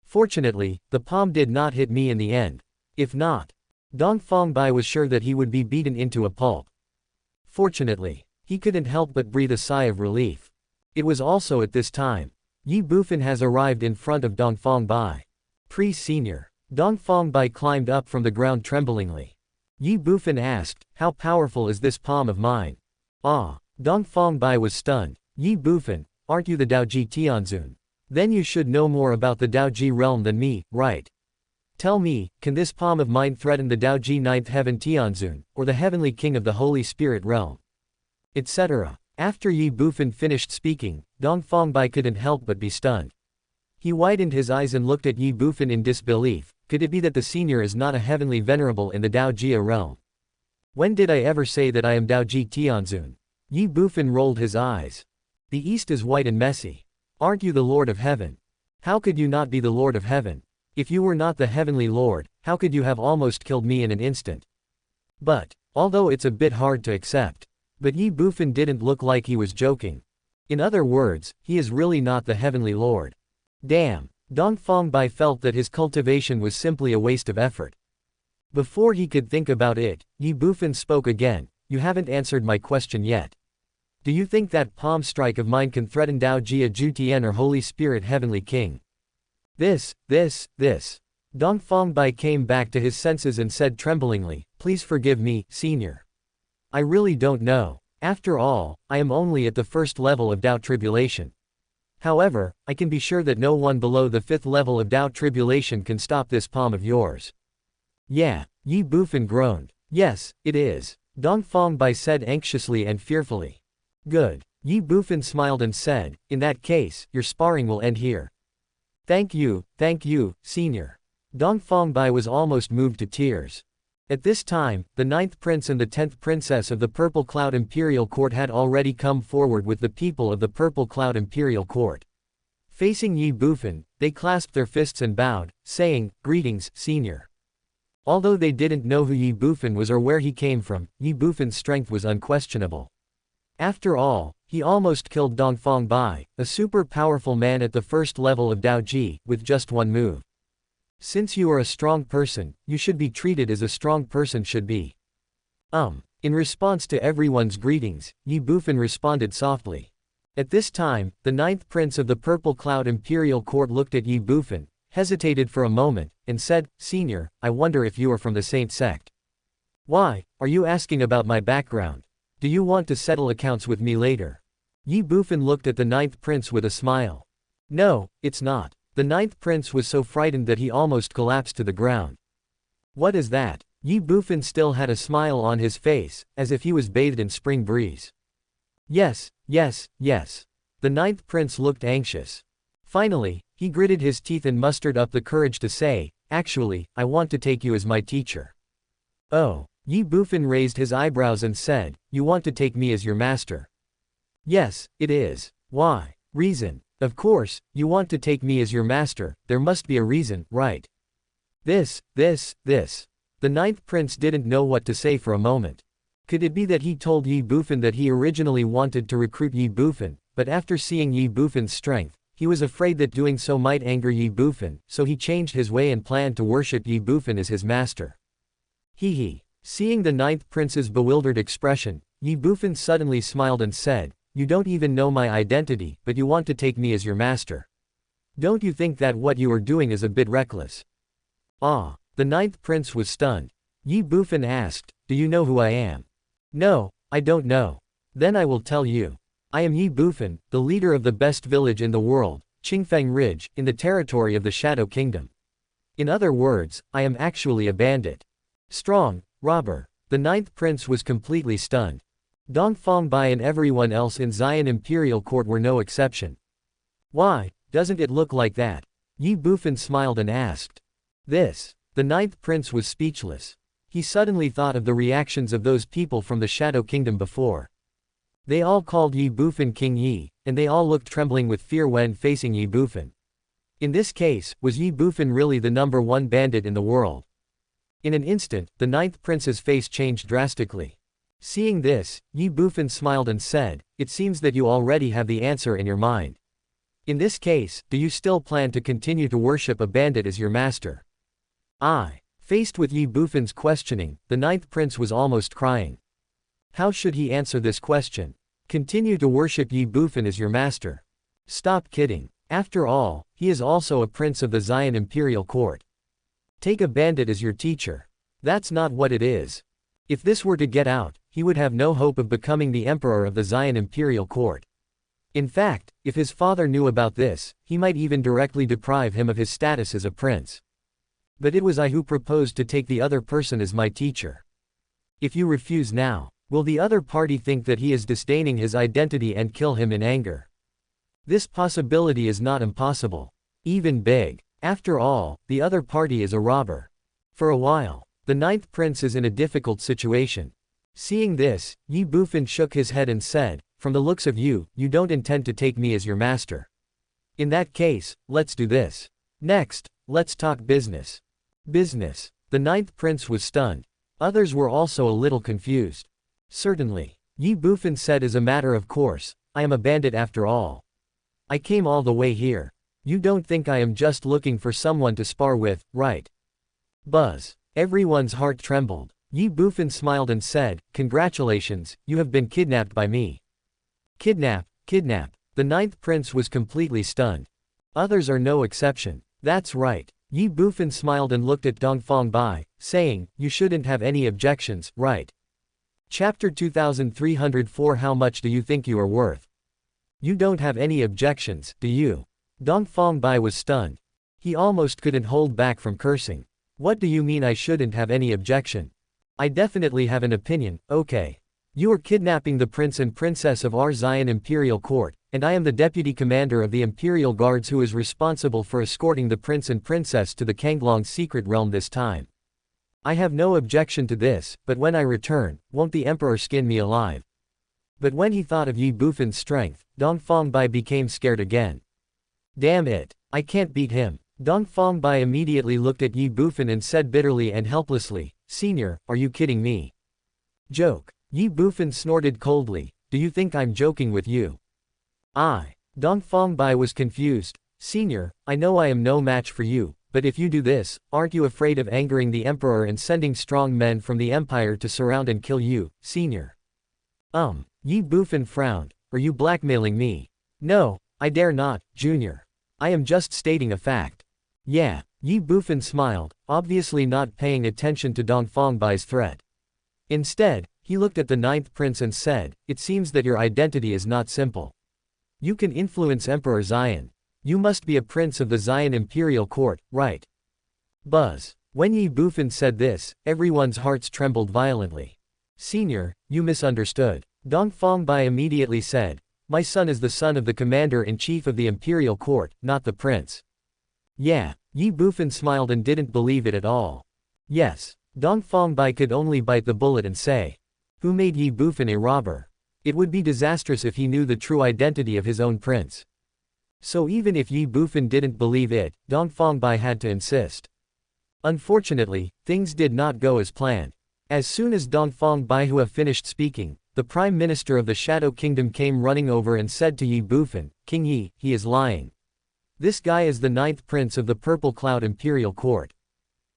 Fortunately, the palm did not hit me in the end. If not, Dongfang Bai was sure that he would be beaten into a pulp. Fortunately, he couldn't help but breathe a sigh of relief. It was also at this time. Ye Bufan has arrived in front of Dongfang Bai. Pre-senior. Dongfang Bai climbed up from the ground tremblingly. Ye Bufan asked, "How powerful is this palm of mine?" Ah. Dongfang Bai was stunned. Ye Bufan, aren't you the Daoji Tianzun? Then you should know more about the Daoji realm than me, right? Tell me, can this palm of mine threaten the Daoji ninth heaven Tianzun, or the heavenly king of the Holy Spirit realm? Etc. After Ye Bufan finished speaking, Dongfang Bai couldn't help but be stunned. He widened his eyes and looked at Ye Bufan in disbelief. Could it be that the senior is not a heavenly venerable in the Daojia realm? When did I ever say that I am Daoji Tianzun? Ye Bufan rolled his eyes. The east is white and messy. Aren't you the Lord of Heaven? How could you not be the Lord of Heaven? If you were not the Heavenly Lord, how could you have almost killed me in an instant? But, although it's a bit hard to accept, but Ye Bufan didn't look like he was joking. In other words, he is really not the Heavenly Lord. Damn. Dongfang Bai felt that his cultivation was simply a waste of effort. Before he could think about it, Ye Bufan spoke again. You haven't answered my question yet. Do you think that palm strike of mine can threaten Dao Jia Jutian or Holy Spirit Heavenly King? This. Dongfang Bai came back to his senses and said tremblingly, "Please forgive me, senior. I really don't know. After all, I am only at the first level of Dao Tribulation. However, I can be sure that no one below the 5th level of Dao Tribulation can stop this palm of yours." Yeah, Ye Bufan groaned. Yes, it is. Dongfang Bai said anxiously and fearfully. Good. Ye Bufan smiled and said, "In that case, your sparring will end here." Thank you, senior. Dongfang Bai was almost moved to tears. At this time, the 9th prince and the 10th princess of the Purple Cloud Imperial Court had already come forward with the people of the Purple Cloud Imperial Court. Facing Ye Bufan, they clasped their fists and bowed, saying, "Greetings, senior." Although they didn't know who Ye Bufan was or where he came from, Ye Bufan's strength was unquestionable. After all, he almost killed Dongfang Bai, a super powerful man at the first level of Dao Ji, with just one move. Since you are a strong person, you should be treated as a strong person should be. In response to everyone's greetings, Ye Bufan responded softly. At this time, the ninth prince of the Purple Cloud Imperial Court looked at Ye Bufan, hesitated for a moment, and said, "Senior, I wonder if you are from the Saint sect." "Why, are you asking about my background? Do you want to settle accounts with me later?" Ye Bufan looked at the ninth prince with a smile. "No, it's not." The ninth prince was so frightened that he almost collapsed to the ground. "What is that?" Ye Bufan still had a smile on his face, as if he was bathed in spring breeze. Yes. The ninth prince looked anxious. Finally, he gritted his teeth and mustered up the courage to say, "Actually, I want to take you as my teacher." "Oh." Ye Bufan raised his eyebrows and said, "You want to take me as your master?" "Yes, it is." "Why?" "Reason." "Of course, you want to take me as your master, there must be a reason, right?" This. The ninth prince didn't know what to say for a moment. Could it be that he told Ye Bufan that he originally wanted to recruit Ye Bufan, but after seeing Ye Bufan's strength, he was afraid that doing so might anger Ye Bufan, so he changed his way and planned to worship Ye Bufan as his master. Hee. Seeing the ninth prince's bewildered expression, Ye Bufan suddenly smiled and said, "You don't even know my identity, but you want to take me as your master. Don't you think that what you are doing is a bit reckless?" "Ah." The ninth prince was stunned. Ye Bufan asked, "Do you know who I am?" "No, I don't know." "Then I will tell you. I am Ye Bufan, the leader of the best village in the world, Qingfeng Ridge, in the territory of the Shadow Kingdom. In other words, I am actually a bandit. Strong, robber." The ninth prince was completely stunned. Dongfang Bai and everyone else in Xian Imperial Court were no exception. "Why, doesn't it look like that?" Ye Bufan smiled and asked. "This." The ninth prince was speechless. He suddenly thought of the reactions of those people from the Shadow Kingdom before. They all called Ye Bufan King Yi, and they all looked trembling with fear when facing Ye Bufan. In this case, was Ye Bufan really the #1 bandit in the world? In an instant, the ninth prince's face changed drastically. Seeing this, Ye Bufan smiled and said, "It seems that you already have the answer in your mind. In this case, do you still plan to continue to worship a bandit as your master?" Faced with Ye Bufan's questioning, the ninth prince was almost crying. How should he answer this question? Continue to worship Ye Bufan as your master? Stop kidding. After all, he is also a prince of the Xian Imperial Court. Take a bandit as your teacher. That's not what it is. If this were to get out, he would have no hope of becoming the emperor of the Xian Imperial Court. In fact, if his father knew about this, he might even directly deprive him of his status as a prince. But it was I who proposed to take the other person as my teacher. If you refuse now, will the other party think that he is disdaining his identity and kill him in anger? This possibility is not impossible. Even big. After all, the other party is a robber. For a while, the ninth prince is in a difficult situation. Seeing this, Ye Bufan shook his head and said, "From the looks of you, you don't intend to take me as your master. In that case, let's do this. Next, let's talk business." Business. The ninth prince was stunned. Others were also a little confused. Certainly. Ye Bufan said as a matter of course, "I am a bandit after all. I came all the way here. You don't think I am just looking for someone to spar with, right?" Buzz. Everyone's heart trembled. Ye Bufan smiled and said, "Congratulations, you have been kidnapped by me." Kidnap. The ninth prince was completely stunned. Others are no exception. That's right. Ye Bufan smiled and looked at Dongfang Bai, saying, "You shouldn't have any objections, right?" Chapter 2304 How much do you think you are worth? You don't have any objections, do you? Dongfang Bai was stunned. He almost couldn't hold back from cursing. What do you mean I shouldn't have any objection? I definitely have an opinion, okay. You are kidnapping the prince and princess of our Xian Imperial Court, and I am the deputy commander of the Imperial Guards who is responsible for escorting the prince and princess to the Kanglong's secret realm this time. I have no objection to this, but when I return, won't the emperor skin me alive? But when he thought of Ye Bufan's strength, Dongfang Bai became scared again. Damn it, I can't beat him. Dongfang Bai immediately looked at Ye Bufan and said bitterly and helplessly, Senior, are you kidding me? Joke. Ye Bufan snorted coldly, do you think I'm joking with you? Dongfang Bai was confused. Senior, I know I am no match for you, but if you do this, aren't you afraid of angering the emperor and sending strong men from the empire to surround and kill you, Senior? Ye Bufan frowned, are you blackmailing me? No, I dare not, Junior. I am just stating a fact. Yeah, Ye Bufan smiled, obviously not paying attention to Dongfang Bai's threat. Instead, he looked at the ninth prince and said, it seems that your identity is not simple. You can influence Emperor Xian. You must be a prince of the Xian imperial court, right? Buzz. When Ye Bufan said this, everyone's hearts trembled violently. Senior, you misunderstood. Dongfang Bai immediately said, my son is the son of the commander-in-chief of the imperial court, not the prince. Yeah, Ye Bufan smiled and didn't believe it at all. Yes, Dongfang Bai could only bite the bullet and say, who made Ye Bufan a robber? It would be disastrous if he knew the true identity of his own prince. So even if Ye Bufan didn't believe it, Dongfang Bai had to insist. Unfortunately, things did not go as planned. As soon as Dongfang Baihua finished speaking, the Prime Minister of the Shadow Kingdom came running over and said to Ye Bufan, King Ye, he is lying. This guy is the ninth prince of the Purple Cloud Imperial Court.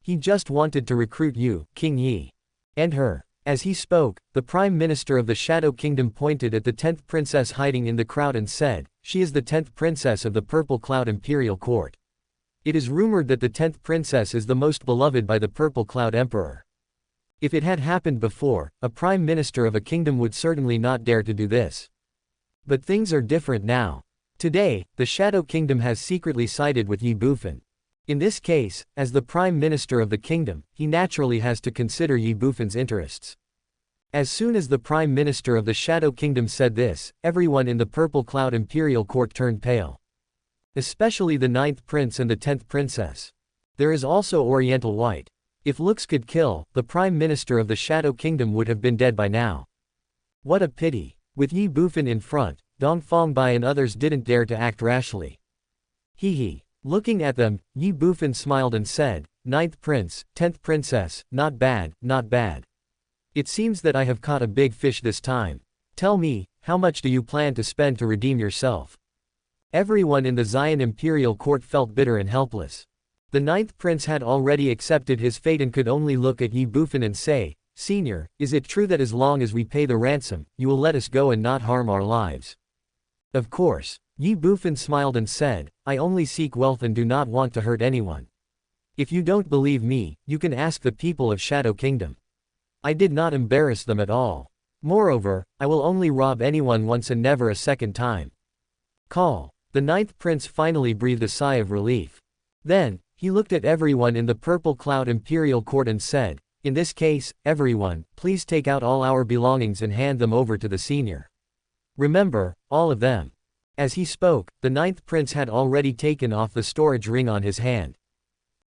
He just wanted to recruit you, King Ye. And her. As he spoke, the Prime Minister of the Shadow Kingdom pointed at the 10th princess hiding in the crowd and said, she is the 10th princess of the Purple Cloud Imperial Court. It is rumored that the 10th princess is the most beloved by the Purple Cloud Emperor. If it had happened before, a Prime Minister of a kingdom would certainly not dare to do this. But things are different now. Today, the Shadow Kingdom has secretly sided with Ye Bufan. In this case, as the Prime Minister of the kingdom, he naturally has to consider Ye Bufan's interests. As soon as the Prime Minister of the Shadow Kingdom said this, everyone in the Purple Cloud Imperial Court turned pale. Especially the 9th prince and the 10th princess. There is also Oriental White. If looks could kill, the Prime Minister of the Shadow Kingdom would have been dead by now. What a pity. With Ye Bufan in front, Dongfang Bai and others didn't dare to act rashly. Hee. Looking at them, Ye Bufan smiled and said, 9th prince, 10th princess, not bad, not bad. It seems that I have caught a big fish this time. Tell me, how much do you plan to spend to redeem yourself? Everyone in the Xian Imperial Court felt bitter and helpless. The 9th prince had already accepted his fate and could only look at Ye Bufan and say, Senior, is it true that as long as we pay the ransom, you will let us go and not harm our lives? Of course. Ye Bufan smiled and said, I only seek wealth and do not want to hurt anyone. If you don't believe me, you can ask the people of Shadow Kingdom. I did not embarrass them at all. Moreover, I will only rob anyone once and never a second time. Call. The 9th prince finally breathed a sigh of relief. Then, he looked at everyone in the Purple Cloud Imperial Court and said, in this case, everyone, please take out all our belongings and hand them over to the senior. Remember, all of them. As he spoke, the 9th prince had already taken off the storage ring on his hand.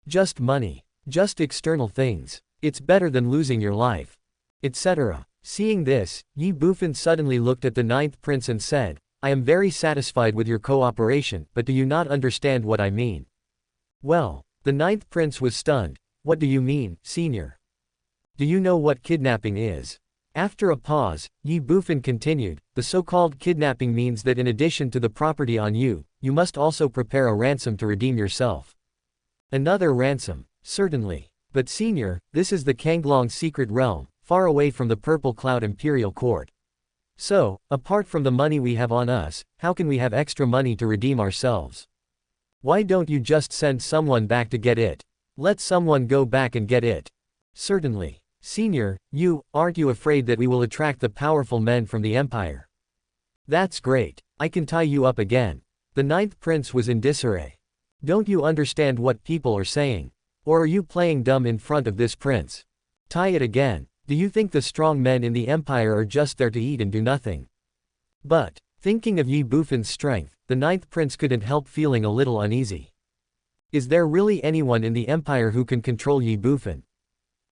Just money. Just external things. It's better than losing your life. Etc. Seeing this, Ye Bufan suddenly looked at the 9th prince and said, I am very satisfied with your cooperation, but do you not understand what I mean? Well, the 9th prince was stunned. What do you mean, senior? Do you know what kidnapping is? After a pause, Ye Bufan continued, the so-called kidnapping means that in addition to the property on you, you must also prepare a ransom to redeem yourself. Another ransom, certainly. But senior, this is the Kanglong secret realm, far away from the Purple Cloud Imperial Court. So, apart from the money we have on us, how can we have extra money to redeem ourselves? Why don't you just send someone back to get it? Let someone go back and get it. Certainly. Senior, aren't you afraid that we will attract the powerful men from the Empire? That's great. I can tie you up again. The 9th prince was in disarray. Don't you understand what people are saying? Or are you playing dumb in front of this prince? Tie it again. Do you think the strong men in the Empire are just there to eat and do nothing? But, thinking of Ye Bufan's strength, the 9th prince couldn't help feeling a little uneasy. Is there really anyone in the Empire who can control Ye Bufan?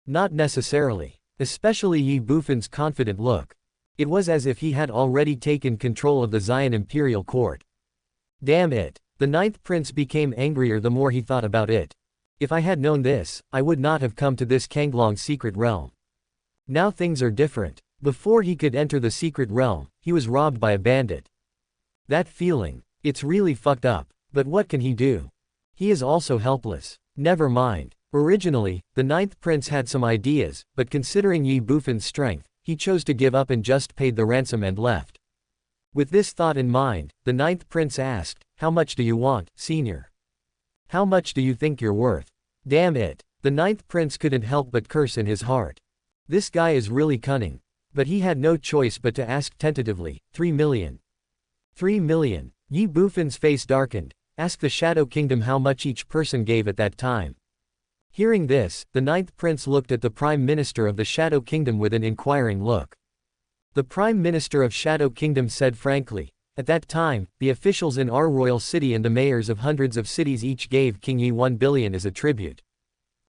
Not necessarily. Especially Ye Bufan's confident look. It was as if he had already taken control of the Xian Imperial Court. Damn it. The ninth prince became angrier the more he thought about it. If I had known this, I would not have come to this Kanglong secret realm. Now things are different. Before he could enter the secret realm, he was robbed by a bandit. That feeling, it's really fucked up, but what can he do? He is also helpless. Never mind. Originally, the ninth prince had some ideas, but considering Ye Bufan's strength, he chose to give up and just paid the ransom and left. With this thought in mind, the ninth prince asked, "How much do you want, senior? How much do you think you're worth?" Damn it. The ninth prince couldn't help but curse in his heart. This guy is really cunning. But he had no choice but to ask tentatively, 3 million. 3 million. Ye Bufan's face darkened. Ask the Shadow Kingdom how much each person gave at that time. Hearing this, the ninth prince looked at the Prime Minister of the Shadow Kingdom with an inquiring look. The Prime Minister of Shadow Kingdom said frankly, "At that time, the officials in our royal city and the mayors of hundreds of cities each gave King Ye 1 billion as a tribute."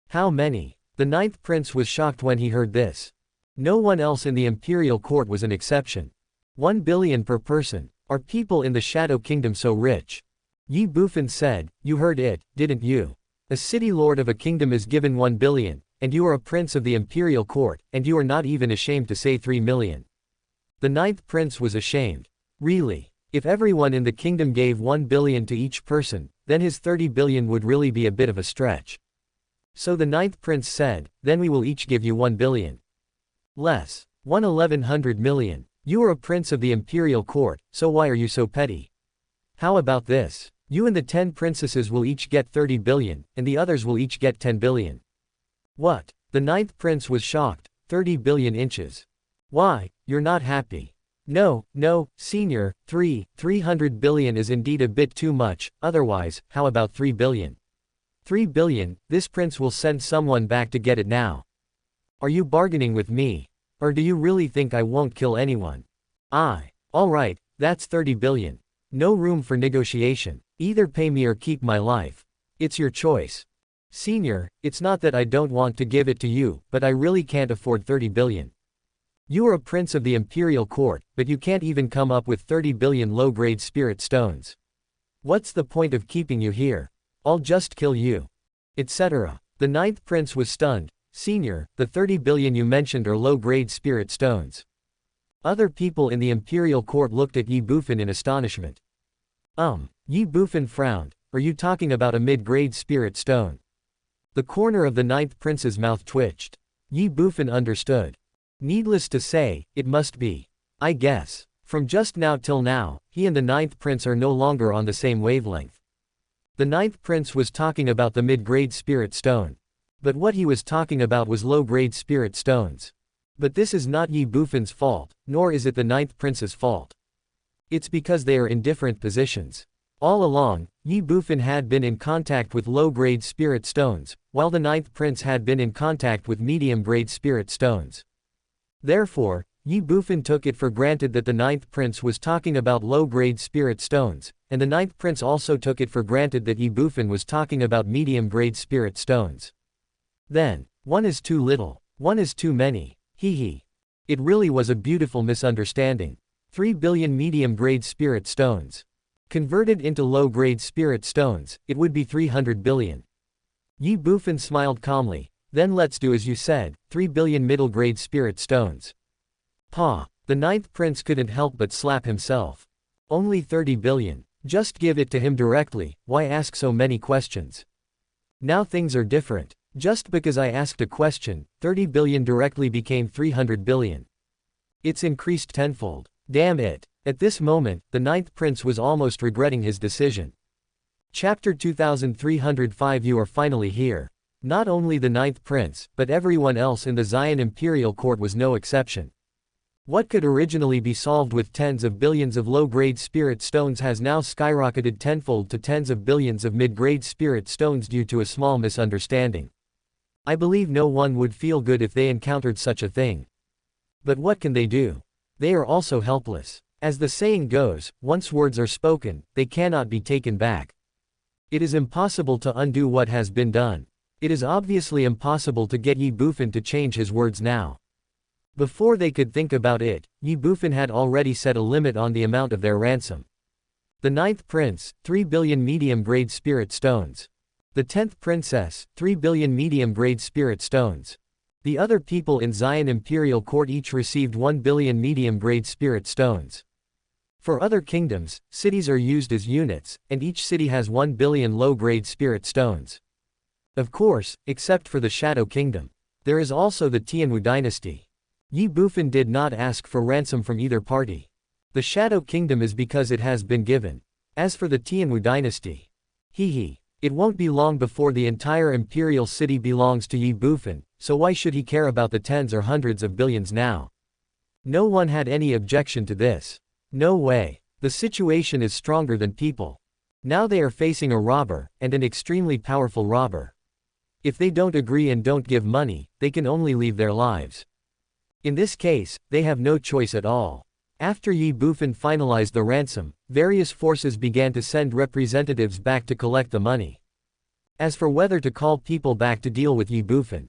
How many? The ninth prince was shocked when he heard this. No one else in the imperial court was an exception. 1 billion per person. Are people in the Shadow Kingdom so rich? Ye Bufan said, "You heard it, didn't you? A city lord of a kingdom is given 1 billion, and you are a prince of the imperial court, and you are not even ashamed to say 3 million. The ninth prince was ashamed. Really? If everyone in the kingdom gave 1 billion to each person, then his 30 billion would really be a bit of a stretch. So the ninth prince said, "Then we will each give you 1 billion. Less. 1,100 million. You are a prince of the imperial court, so why are you so petty? How about this? You and the 10 princesses will each get 30 billion, and the others will each get 10 billion. What? The ninth prince was shocked. 30 billion inches. Why, you're not happy? No, senior, 300 billion is indeed a bit too much, otherwise, how about 3 billion? 3 billion, this prince will send someone back to get it now. Are you bargaining with me? Or do you really think I won't kill anyone? Alright, that's 30 billion. No room for negotiation. Either pay me or keep my life. It's your choice. Senior, it's not that I don't want to give it to you, but I really can't afford 30 billion. You are a prince of the imperial court, but you can't even come up with 30 billion low-grade spirit stones. What's the point of keeping you here? I'll just kill you. Etc. The ninth prince was stunned. Senior, the 30 billion you mentioned are low-grade spirit stones. Other people in the imperial court looked at Ye Bufan in astonishment. Ye Bufan frowned. Are you talking about a mid-grade spirit stone? The corner of the ninth prince's mouth twitched. Ye Bufan understood. Needless to say, it must be. I guess. From just now till now, he and the ninth prince are no longer on the same wavelength. The ninth prince was talking about the mid-grade spirit stone. But what he was talking about was low-grade spirit stones. But this is not Ye Bufan's fault, nor is it the ninth prince's fault. It's because they are in different positions. All along, Ye Bufan had been in contact with low-grade spirit stones, while the ninth prince had been in contact with medium-grade spirit stones. Therefore, Ye Bufan took it for granted that the ninth prince was talking about low-grade spirit stones, and the ninth prince also took it for granted that Ye Bufan was talking about medium-grade spirit stones. Then, one is too little, one is too many, hee. It really was a beautiful misunderstanding. 3 billion medium-grade spirit stones. Converted into low-grade spirit stones, it would be 300 billion. Ye Bufan smiled calmly. Then let's do as you said, 3 billion middle-grade spirit stones. The ninth prince couldn't help but slap himself. Only 30 billion. Just give it to him directly, why ask so many questions? Now things are different. Just because I asked a question, 30 billion directly became 300 billion. It's increased tenfold. Damn it. At this moment, the ninth prince was almost regretting his decision. Chapter 2305. You are finally here. Not only the ninth prince, but everyone else in the Zion imperial court was no exception. What could originally be solved with tens of billions of low-grade spirit stones has now skyrocketed tenfold to tens of billions of mid-grade spirit stones due to a small misunderstanding. I believe no one would feel good if they encountered such a thing. But what can they do? They are also helpless. As the saying goes, once words are spoken, they cannot be taken back. It is impossible to undo what has been done. It is obviously impossible to get Ye Bufan to change his words now. Before they could think about it, Ye Bufan had already set a limit on the amount of their ransom. The 9th prince, 3 billion medium-grade spirit stones. The 10th princess, 3 billion medium-grade spirit stones. The other people in Zion Imperial Court each received 1 billion medium-grade spirit stones. For other kingdoms, cities are used as units, and each city has 1 billion low-grade spirit stones. Of course, except for the Shadow Kingdom. There is also the Tianwu dynasty. Ye Bufan did not ask for ransom from either party. The Shadow Kingdom is because it has been given. As for the Tianwu dynasty, it won't be long before the entire imperial city belongs to Ye Bufan, so why should he care about the tens or hundreds of billions now? No one had any objection to this. No way. The situation is stronger than people. Now they are facing a robber, and an extremely powerful robber. If they don't agree and don't give money, they can only leave their lives. In this case, they have no choice at all. After Ye Bufan finalized the ransom, various forces began to send representatives back to collect the money. As for whether to call people back to deal with Ye Bufan,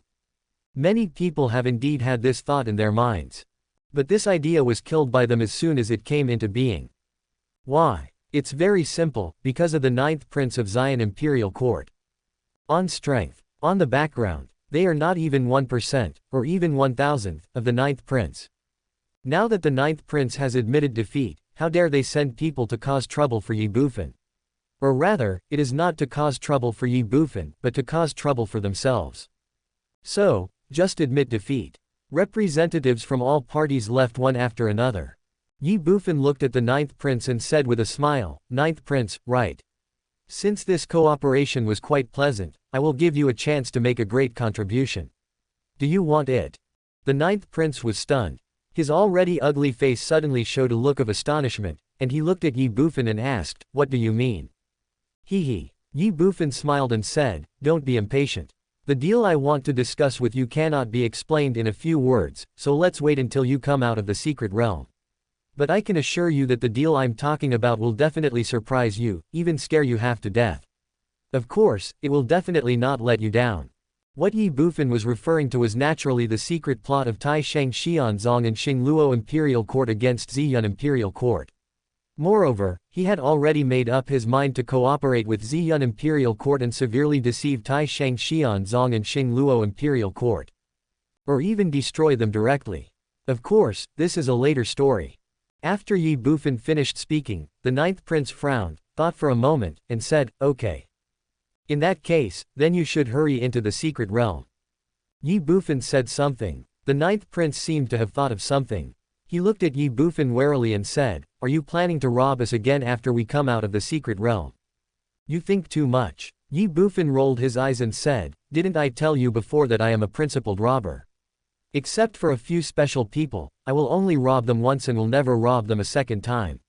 many people have indeed had this thought in their minds. But this idea was killed by them as soon as it came into being. Why? It's very simple, because of the 9th prince of Zion Imperial Court. On strength. On the background, they are not even 1%, or even 1,000th, of the 9th prince. Now that the 9th prince has admitted defeat, how dare they send people to cause trouble for Ye Bufan? Or rather, it is not to cause trouble for Ye Bufan, but to cause trouble for themselves. So, just admit defeat. Representatives from all parties left one after another. Ye Bufan looked at the 9th prince and said with a smile, 9th prince, right. Since this cooperation was quite pleasant, I will give you a chance to make a great contribution. Do you want it? The 9th prince was stunned. His already ugly face suddenly showed a look of astonishment, and he looked at Ye Bufan and asked, what do you mean? Ye Bufan smiled and said, don't be impatient. The deal I want to discuss with you cannot be explained in a few words, so let's wait until you come out of the secret realm. But I can assure you that the deal I'm talking about will definitely surprise you, even scare you half to death. Of course, it will definitely not let you down. What Ye Bufan was referring to was naturally the secret plot of Tai Sheng Xianzong and Xingluo Imperial Court against Ziyun Imperial Court. Moreover, he had already made up his mind to cooperate with Ziyun Imperial Court and severely deceive Tai Sheng Xianzong and Xingluo Imperial Court. Or even destroy them directly. Of course, this is a later story. After Ye Bufan finished speaking, the 9th prince frowned, thought for a moment, and said, okay. In that case, then you should hurry into the secret realm. Ye Bufan said something. The 9th prince seemed to have thought of something. He looked at Ye Bufan warily and said, are you planning to rob us again after we come out of the secret realm? You think too much. Ye Bufan rolled his eyes and said, didn't I tell you before that I am a principled robber? Except for a few special people, I will only rob them once and will never rob them a second time.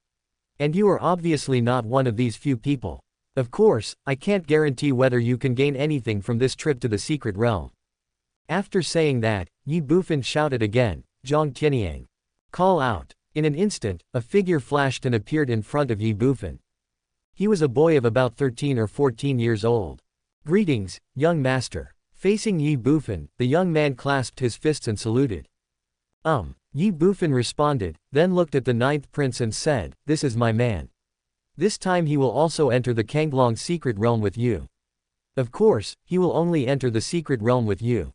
And you are obviously not one of these few people. Of course, I can't guarantee whether you can gain anything from this trip to the secret realm. After saying that, Ye Bufan shouted again, Zhang Tianyang. Call out. In an instant, a figure flashed and appeared in front of Ye Bufan. He was a boy of about 13 or 14 years old. Greetings, young master. Facing Ye Bufan, the young man clasped his fists and saluted. Ye Bufan responded, then looked at the 9th prince and said, this is my man. This time he will also enter the Kanglong secret realm with you. Of course, he will only enter the secret realm with you.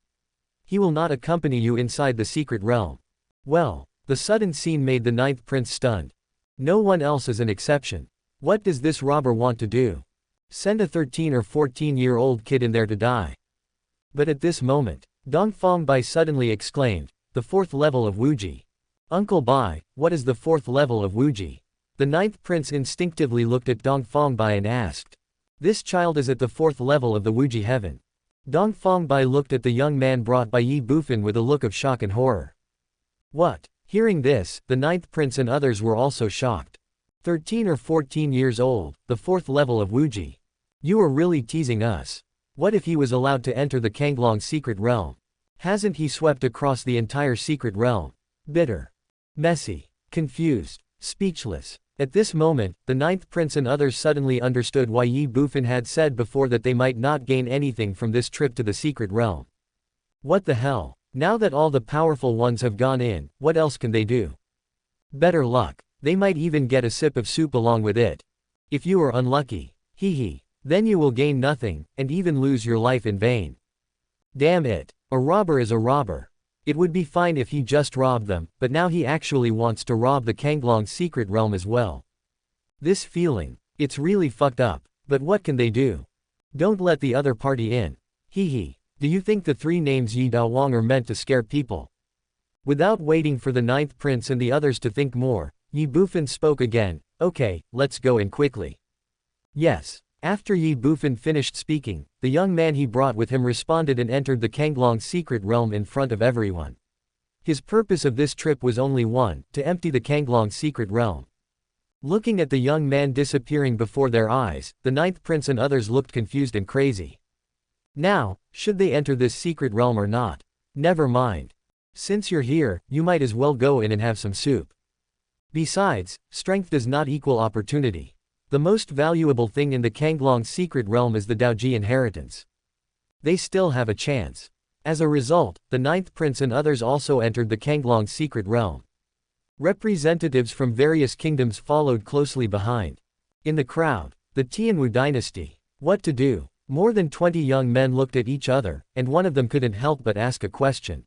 He will not accompany you inside the secret realm. Well, the sudden scene made the 9th prince stunned. No one else is an exception. What does this robber want to do? Send a 13 or 14-year-old kid in there to die. But at this moment, Dongfang Bai suddenly exclaimed, the 4th level of Wuji. Uncle Bai, what is the 4th level of Wuji? The 9th prince instinctively looked at Dongfang Bai and asked. This child is at the 4th level of the Wuji heaven. Dongfang Bai looked at the young man brought by Ye Bufan with a look of shock and horror. What? Hearing this, the 9th prince and others were also shocked. 13 or 14 years old, the 4th level of Wuji. You are really teasing us. What if he was allowed to enter the Kanglong secret realm? Hasn't he swept across the entire secret realm? Bitter. Messy. Confused. Speechless. At this moment, the 9th prince and others suddenly understood why Ye Bufan had said before that they might not gain anything from this trip to the secret realm. What the hell? Now that all the powerful ones have gone in, what else can they do? Better luck. They might even get a sip of soup along with it. If you are unlucky, hee, then you will gain nothing, and even lose your life in vain. Damn it. A robber is a robber. It would be fine if he just robbed them, but now he actually wants to rob the Kanglong's secret realm as well. This feeling, it's really fucked up, but what can they do? Don't let the other party in. Hee. Do you think the three names Ye Bufan are meant to scare people? Without waiting for the ninth prince and the others to think more, Ye Bufan spoke again. Okay, let's go in quickly. Yes. After Ye Bufan finished speaking, the young man he brought with him responded and entered the Kanglong's secret realm in front of everyone. His purpose of this trip was only one, to empty the Kanglong's secret realm. Looking at the young man disappearing before their eyes, the ninth prince and others looked confused and crazy. Now, should they enter this secret realm or not? Never mind. Since you're here, you might as well go in and have some soup. Besides, strength does not equal opportunity. The most valuable thing in the Kanglong's secret realm is the Daoji inheritance. They still have a chance. As a result, the ninth prince and others also entered the Kanglong's secret realm. Representatives from various kingdoms followed closely behind. In the crowd, the Tianwu dynasty. What to do? More than 20 young men looked at each other, and one of them couldn't help but ask a question.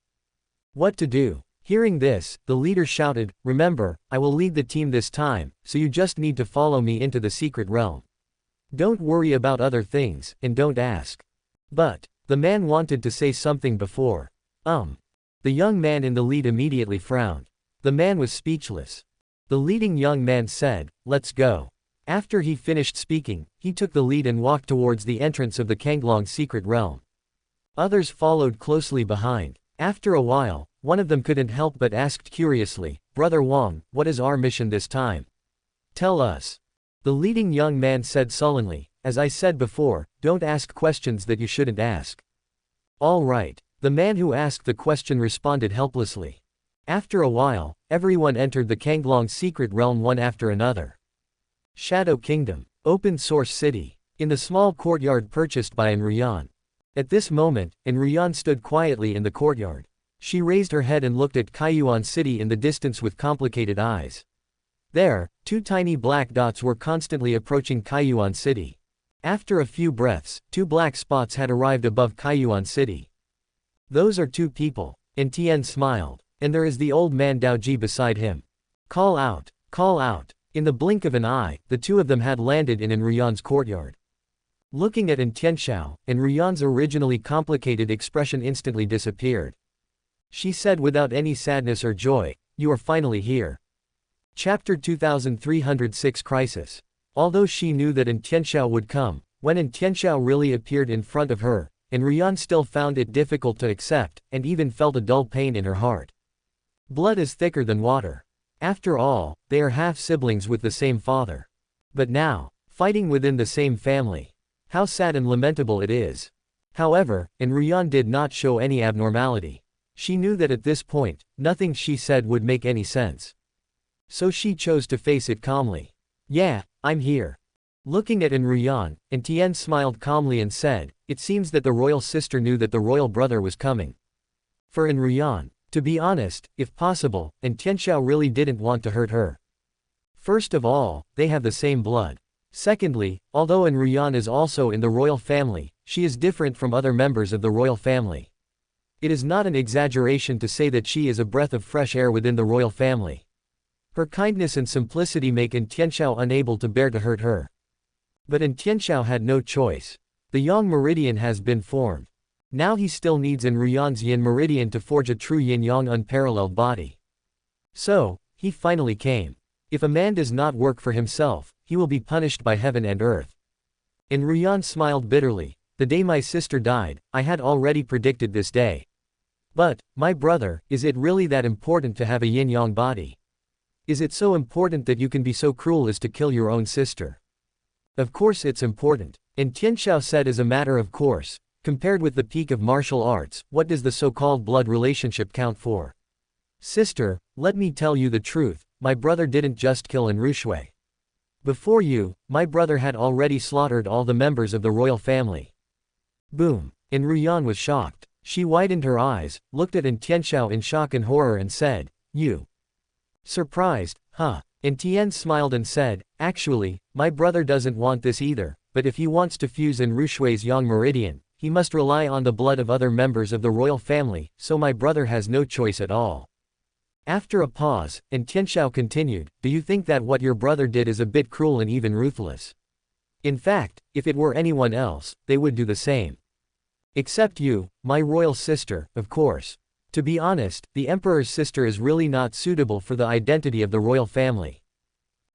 What to do? Hearing this, the leader shouted, "Remember, I will lead the team this time, so you just need to follow me into the secret realm. Don't worry about other things, and don't ask." But, the man wanted to say something before. The young man in the lead immediately frowned. The man was speechless. The leading young man said, "Let's go." After he finished speaking, he took the lead and walked towards the entrance of the Kanglong's secret realm. Others followed closely behind. After a while, one of them couldn't help but asked curiously, "Brother Wang, what is our mission this time? Tell us." The leading young man said sullenly, "As I said before, don't ask questions that you shouldn't ask." "All right." The man who asked the question responded helplessly. After a while, everyone entered the Kanglong's secret realm one after another. Shadow Kingdom. Open Source City. In the small courtyard purchased by Enryan. At this moment, Enryan stood quietly in the courtyard. She raised her head and looked at Kaiyuan City in the distance with complicated eyes. There, two tiny black dots were constantly approaching Kaiyuan City. After a few breaths, two black spots had arrived above Kaiyuan City. "Those are two people," and Tian smiled. "And there is the old man Daoji beside him. Call out, call out." In the blink of an eye, the two of them had landed in Enryan's courtyard. Looking at Tianxiao, Enryan's originally complicated expression instantly disappeared. She said without any sadness or joy, "You are finally here." Chapter 2306 Crisis. Although she knew that Tianxiao would come, when Tianxiao really appeared in front of her, Enryan still found it difficult to accept, and even felt a dull pain in her heart. Blood is thicker than water. After all, they are half-siblings with the same father. But now, fighting within the same family. How sad and lamentable it is. However, Enryan did not show any abnormality. She knew that at this point, nothing she said would make any sense. So she chose to face it calmly. "Yeah, I'm here." Looking at Enryan, Tian smiled calmly and said, "It seems that the royal sister knew that the royal brother was coming." For Enryan, to be honest, if possible, Tianxiao really didn't want to hurt her. First of all, they have the same blood. Secondly, although Enryan is also in the royal family, she is different from other members of the royal family. It is not an exaggeration to say that she is a breath of fresh air within the royal family. Her kindness and simplicity make Tianxiao unable to bear to hurt her. But Tianxiao had no choice. The Yang Meridian has been formed. Now he still needs Enryan's Yin Meridian to forge a true yin-yang unparalleled body. So, he finally came. If a man does not work for himself, he will be punished by heaven and earth. Enryan smiled bitterly. "The day my sister died, I had already predicted this day. But, my brother, is it really that important to have a yin-yang body? Is it so important that you can be so cruel as to kill your own sister?" "Of course it's important." And Tianxiao said as a matter of course. Compared with the peak of martial arts, what does the so-called blood relationship count for? "Sister, let me tell you the truth, my brother didn't just kill Enrushui. Before you, my brother had already slaughtered all the members of the royal family." Boom. Enryan was shocked. She widened her eyes, looked at Tianxiao in shock and horror and said, "You." Surprised, huh? And Tien smiled and said, actually, my brother doesn't want this either, but if he wants to fuse in Rushui's Yang Meridian, he must rely on the blood of other members of the royal family, so my brother has no choice at all. After a pause, and Tianxiao continued, do you think that what your brother did is a bit cruel and even ruthless? In fact, if it were anyone else, they would do the same. Except you, my royal sister, of course. To be honest, the emperor's sister is really not suitable for the identity of the royal family.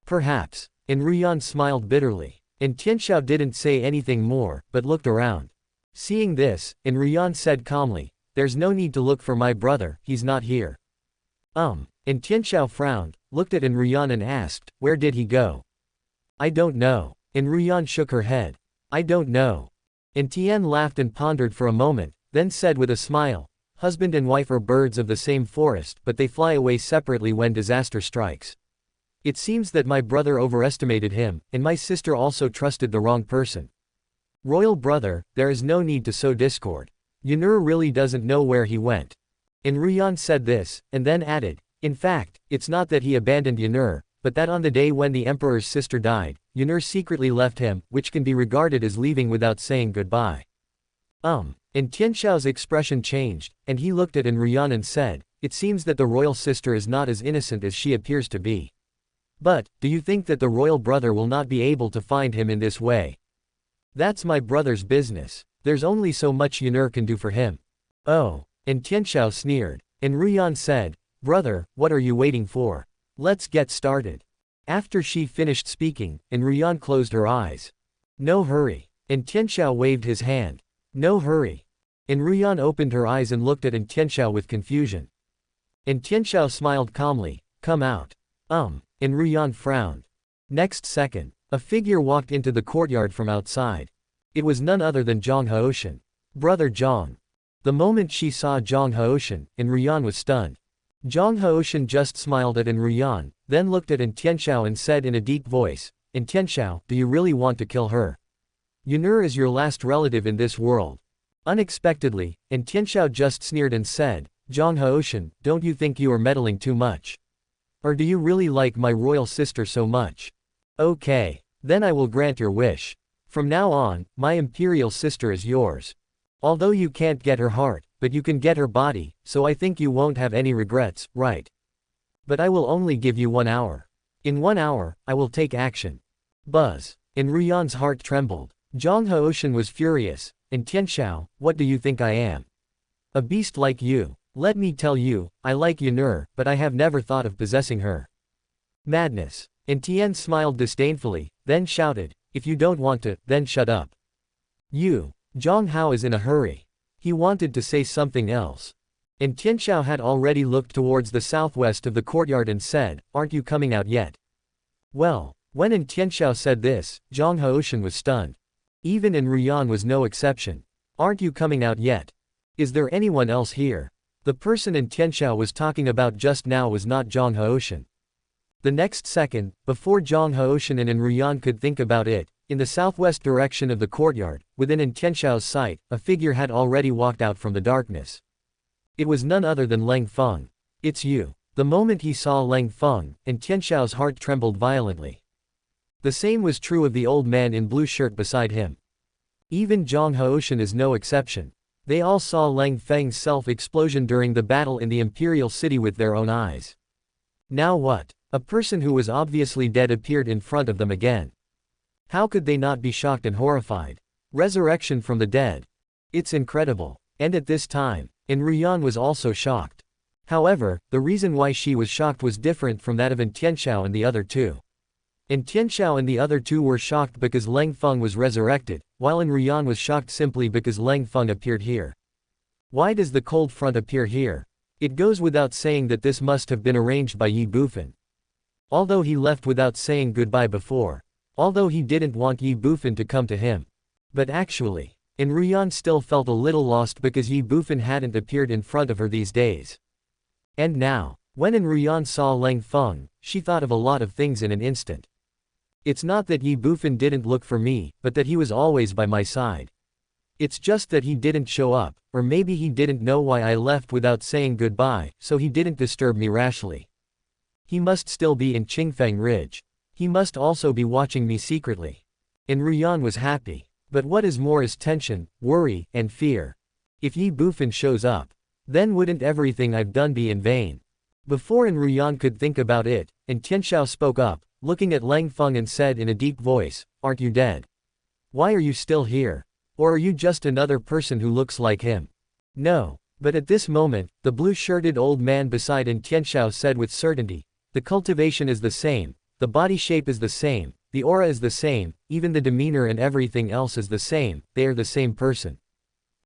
Perhaps. And Ruyan smiled bitterly. And Tianxiao didn't say anything more, but looked around. Seeing this, and Ruyan said calmly, there's no need to look for my brother, he's not here. And Tianxiao frowned, looked at Ruyan and asked, where did he go? I don't know. And Ruyan shook her head. I don't know. And Tien laughed and pondered for a moment, then said with a smile, husband and wife are birds of the same forest, but they fly away separately when disaster strikes. It seems that my brother overestimated him, and my sister also trusted the wrong person. Royal brother, there is no need to sow discord. Yunur really doesn't know where he went. And Ruyan said this, and then added, in fact, it's not that he abandoned Yunur, but that on the day when the emperor's sister died, Yunur secretly left him, which can be regarded as leaving without saying goodbye. And Tianxiao's expression changed, and he looked at Ruyan and said, it seems that the royal sister is not as innocent as she appears to be. But, do you think that the royal brother will not be able to find him in this way? That's my brother's business. There's only so much Yunur can do for him. Oh. And Tianxiao sneered. And Ruyan said, brother, what are you waiting for? Let's get started. After she finished speaking, and Ruyan closed her eyes. No hurry. And Tianxiao waved his hand. No hurry. And Ruyan opened her eyes and looked at Tianxiao with confusion. And Tianxiao smiled calmly, come out. And Ruyan frowned. Next second, a figure walked into the courtyard from outside. It was none other than Zhang Haoshan. Brother Zhang. The moment she saw Zhang Haoshan, Ruyan was stunned. Zhang Haoshan just smiled at Ruyan, then looked at Tianxiao and said in a deep voice, Tianxiao, do you really want to kill her? Yunur is your last relative in this world. Unexpectedly, Tianxiao just sneered and said, Zhang Haoshan, don't you think you are meddling too much? Or do you really like my royal sister so much? Okay. Then I will grant your wish. From now on, my imperial sister is yours. Although you can't get her heart, but you can get her body, so I think you won't have any regrets, right? But I will only give you 1 hour. In 1 hour, I will take action. Buzz. And Ruyan's heart trembled. Zhang Haoshan was furious. And Tianxiao, what do you think I am? A beast like you. Let me tell you, I like Yunur, but I have never thought of possessing her. Madness. And Tien smiled disdainfully, then shouted, if you don't want to, then shut up. You. Zhang Hao is in a hurry. He wanted to say something else. And Tianxiao had already looked towards the southwest of the courtyard and said, aren't you coming out yet? Well, when Tianxiao said this, Zhang Haoshan was stunned. Even Ruyan was no exception. Aren't you coming out yet? Is there anyone else here? The person Tianxiao was talking about just now was not Zhang Haoshan. The next second, before Zhang Haoshan and Ruyan could think about it, in the southwest direction of the courtyard, within Tianxiao's sight, a figure had already walked out from the darkness. It was none other than Leng Feng. It's you. The moment he saw Leng Feng, Tianxiao's heart trembled violently. The same was true of the old man in blue shirt beside him. Even Zhang Haoshan is no exception. They all saw Leng Feng's self-explosion during the battle in the imperial city with their own eyes. Now what? A person who was obviously dead appeared in front of them again. How could they not be shocked and horrified? Resurrection from the dead. It's incredible. And at this time, Ruyan was also shocked. However, the reason why she was shocked was different from that of Tianxiao and the other two. Tianxiao and the other two were shocked because Leng Feng was resurrected, while Ruyan was shocked simply because Leng Feng appeared here. Why does the cold front appear here? It goes without saying that this must have been arranged by Ye Bufan. Although he left without saying goodbye before. Although he didn't want Ye Bufan to come to him. But actually, Ruyan still felt a little lost because Ye Bufan hadn't appeared in front of her these days. And now, when Ruyan saw Leng Feng, she thought of a lot of things in an instant. It's not that Ye Bufan didn't look for me, but that he was always by my side. It's just that he didn't show up, or maybe he didn't know why I left without saying goodbye, so he didn't disturb me rashly. He must still be in Qingfeng Ridge. He must also be watching me secretly. And Ruyan was happy. But what is more is tension, worry, and fear. If Ye Bufan shows up, then wouldn't everything I've done be in vain? Before Ruyan could think about it, and Tianxiao spoke up, looking at Lang Feng and said in a deep voice, "Aren't you dead? Why are you still here? Or are you just another person who looks like him?" "No." But at this moment, the blue-shirted old man beside Tianxiao said with certainty, "The cultivation is the same, the body shape is the same, the aura is the same, even the demeanor and everything else is the same, they are the same person."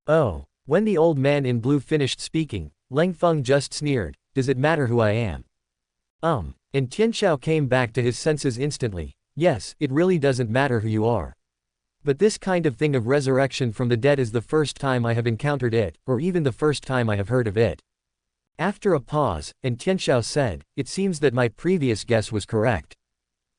"Oh." When the old man in blue finished speaking, Lang Feng just sneered, "Does it matter who I am?" And Tianxiao came back to his senses instantly. "Yes, it really doesn't matter who you are. But this kind of thing of resurrection from the dead is the first time I have encountered it, or even the first time I have heard of it." After a pause, Tianxiao said, "It seems that my previous guess was correct.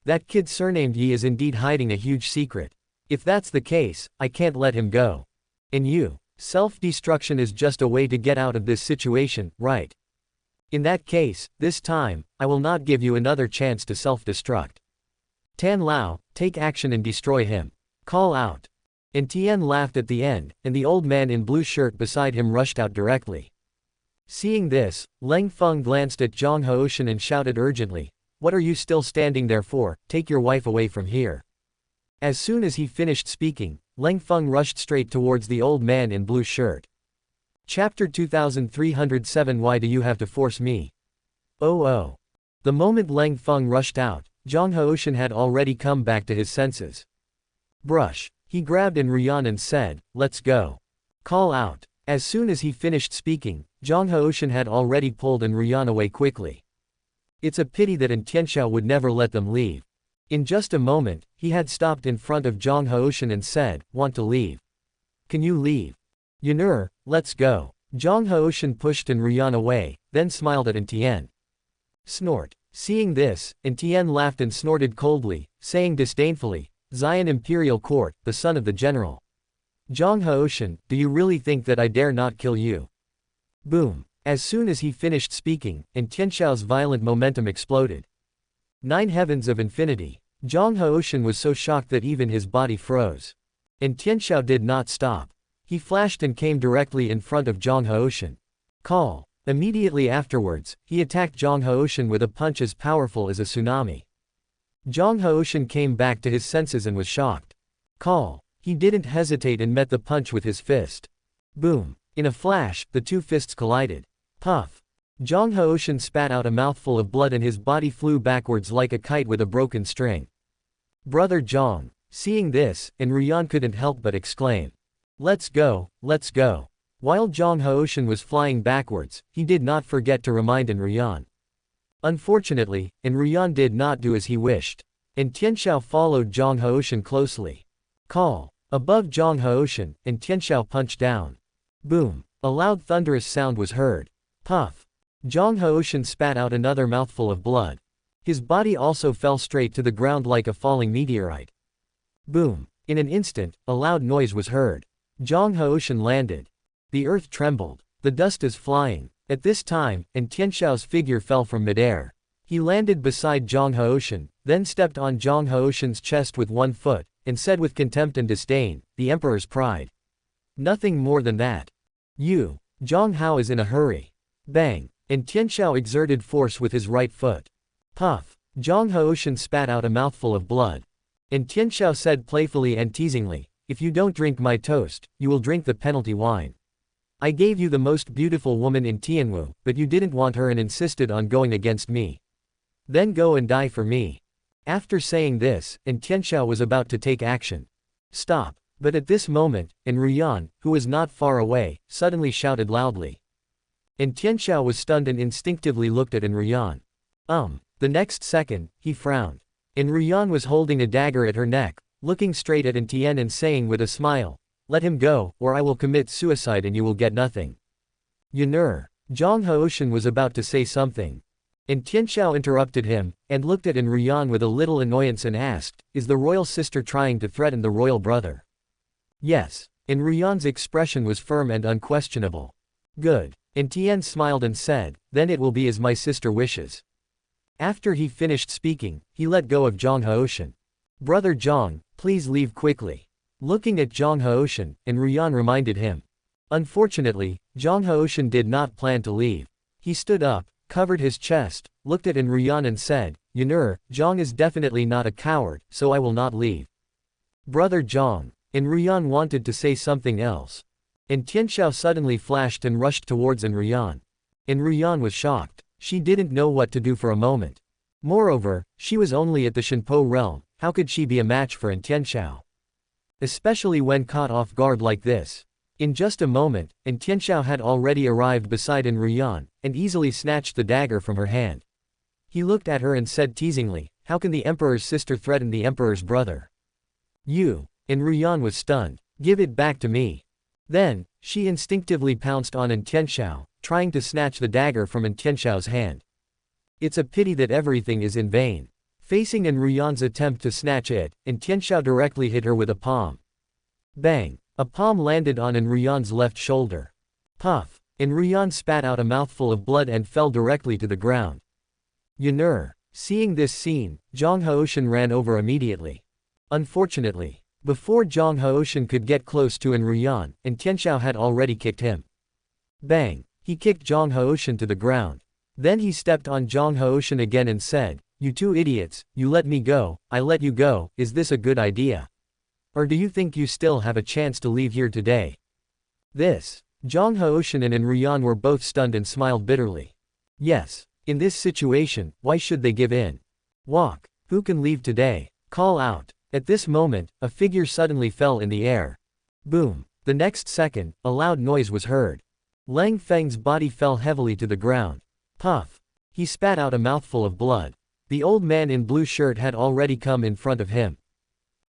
That kid surnamed Yi is indeed hiding a huge secret. If that's the case, I can't let him go. And you, self-destruction is just a way to get out of this situation, right? In that case, this time, I will not give you another chance to self-destruct. Tan Lao, take action and destroy him. Call out." And Tian laughed at the end, and the old man in blue shirt beside him rushed out directly. Seeing this, Lang Feng glanced at Zhang Haoshan and shouted urgently, "What are you still standing there for? Take your wife away from here." As soon as he finished speaking, Lang Feng rushed straight towards the old man in blue shirt. Chapter 2307 Why do you have to force me? Oh. The moment Lang Feng rushed out, Zhang Haoshan had already come back to his senses. Brush. He grabbed Ruyan and said, "Let's go. Call out." As soon as he finished speaking, Zhang Haoshan had already pulled Ruyan away quickly. It's a pity that Tianxiao would never let them leave. In just a moment, he had stopped in front of Zhang Haoshan and said, "Want to leave? Can you leave? Yunur, let's go." Zhang Haoshan pushed Ruyan away, then smiled at Tian. Snort. Seeing this, Tian laughed and snorted coldly, saying disdainfully, "Xian Imperial Court, the son of the general. Zhang Haoshan, do you really think that I dare not kill you?" Boom. As soon as he finished speaking, Tianxiao's violent momentum exploded. 9 heavens of infinity. Zhang Haoshan was so shocked that even his body froze. Tianxiao did not stop. He flashed and came directly in front of Zhang Haoshan. Call. Immediately afterwards, he attacked Zhang Haoshan with a punch as powerful as a tsunami. Zhang Haoshan came back to his senses and was shocked. Call. He didn't hesitate and met the punch with his fist. Boom. In a flash, the two fists collided. Puff. Zhang Haoshan spat out a mouthful of blood and his body flew backwards like a kite with a broken string. Brother Zhang. Seeing this, Ruyan couldn't help but exclaim, let's go, let's go." While Zhang Haoshan was flying backwards, he did not forget to remind Ruyan. Unfortunately, Ruyan did not do as he wished. Tianxiao followed Zhang Haoshan closely. Call. Above Zhang Haoshan, Tianxiao punched down. Boom. A loud thunderous sound was heard. Puff. Zhang Haoshan spat out another mouthful of blood. His body also fell straight to the ground like a falling meteorite. Boom. In an instant, a loud noise was heard. Zhang Haoshan landed. The earth trembled. The dust is flying. At this time, Tianxiao's figure fell from midair. He landed beside Zhang Haoshan, then stepped on Zhang Haoshan's chest with one foot, and said with contempt and disdain, "The Emperor's pride. Nothing more than that. You." Zhang Hao is in a hurry. Bang. Tianxiao exerted force with his right foot. Puff. Zhang Haoshan spat out a mouthful of blood. Tianxiao said playfully and teasingly, "If you don't drink my toast, you will drink the penalty wine. I gave you the most beautiful woman in Tianwu, but you didn't want her and insisted on going against me. Then go and die for me." After saying this, Tianxiao was about to take action. Stop. But at this moment, Ruyan, who was not far away, suddenly shouted loudly. Tianxiao was stunned and instinctively looked at Ruyan. The next second, he frowned. Ruyan was holding a dagger at her neck, looking straight at Tian and saying with a smile, "Let him go, or I will commit suicide and you will get nothing." Yunur. Zhang Haoshan was about to say something. Tianxiao interrupted him, and looked at Ruyan with a little annoyance and asked, "Is the royal sister trying to threaten the royal brother?" Yes. Ruyan's expression was firm and unquestionable. Good. Tian smiled and said, "Then it will be as my sister wishes." After he finished speaking, he let go of Zhang Haoshan. Brother Zhang, please leave quickly. Looking at Zhang Haoshan, Enruyan reminded him. Unfortunately, Zhang Haoshan did not plan to leave. He stood up, covered his chest, looked at Enruyan and said, Yunur, Zhang is definitely not a coward, so I will not leave. Brother Zhang. Enruyan wanted to say something else. And Tianxiao suddenly flashed and rushed towards Enruyan. Enruyan was shocked. She didn't know what to do for a moment. Moreover, she was only at the Shenpo realm, how could she be a match for Tianxiao? Especially when caught off guard like this. In just a moment, Tianxiao had already arrived beside Enruyan, and easily snatched the dagger from her hand. He looked at her and said teasingly, how can the emperor's sister threaten the emperor's brother? You. Enruyan was stunned. Give it back to me. Then, she instinctively pounced on Tianxiao, trying to snatch the dagger from Tianxiao's hand. It's a pity that everything is in vain. Facing Enruyan's attempt to snatch it, Tianxiao directly hit her with a palm. Bang! A palm landed on Enruyan's left shoulder. Puff! Enruyan spat out a mouthful of blood and fell directly to the ground. Yunur. Seeing this scene, Zhang Haoshan ran over immediately. Unfortunately, before Zhang Haoshan could get close to Enruyan, Tianxiao had already kicked him. Bang! He kicked Zhang Haoshan to the ground. Then he stepped on Zhang Haoshan again and said, you two idiots, you let me go, I let you go, is this a good idea? Or do you think you still have a chance to leave here today? This. Zhang Haoshan and Enruyan were both stunned and smiled bitterly. Yes. In this situation, why should they give in? Walk. Who can leave today? Call out. At this moment, a figure suddenly fell in the air. Boom. The next second, a loud noise was heard. Lang Feng's body fell heavily to the ground. Puff. He spat out a mouthful of blood. The old man in blue shirt had already come in front of him.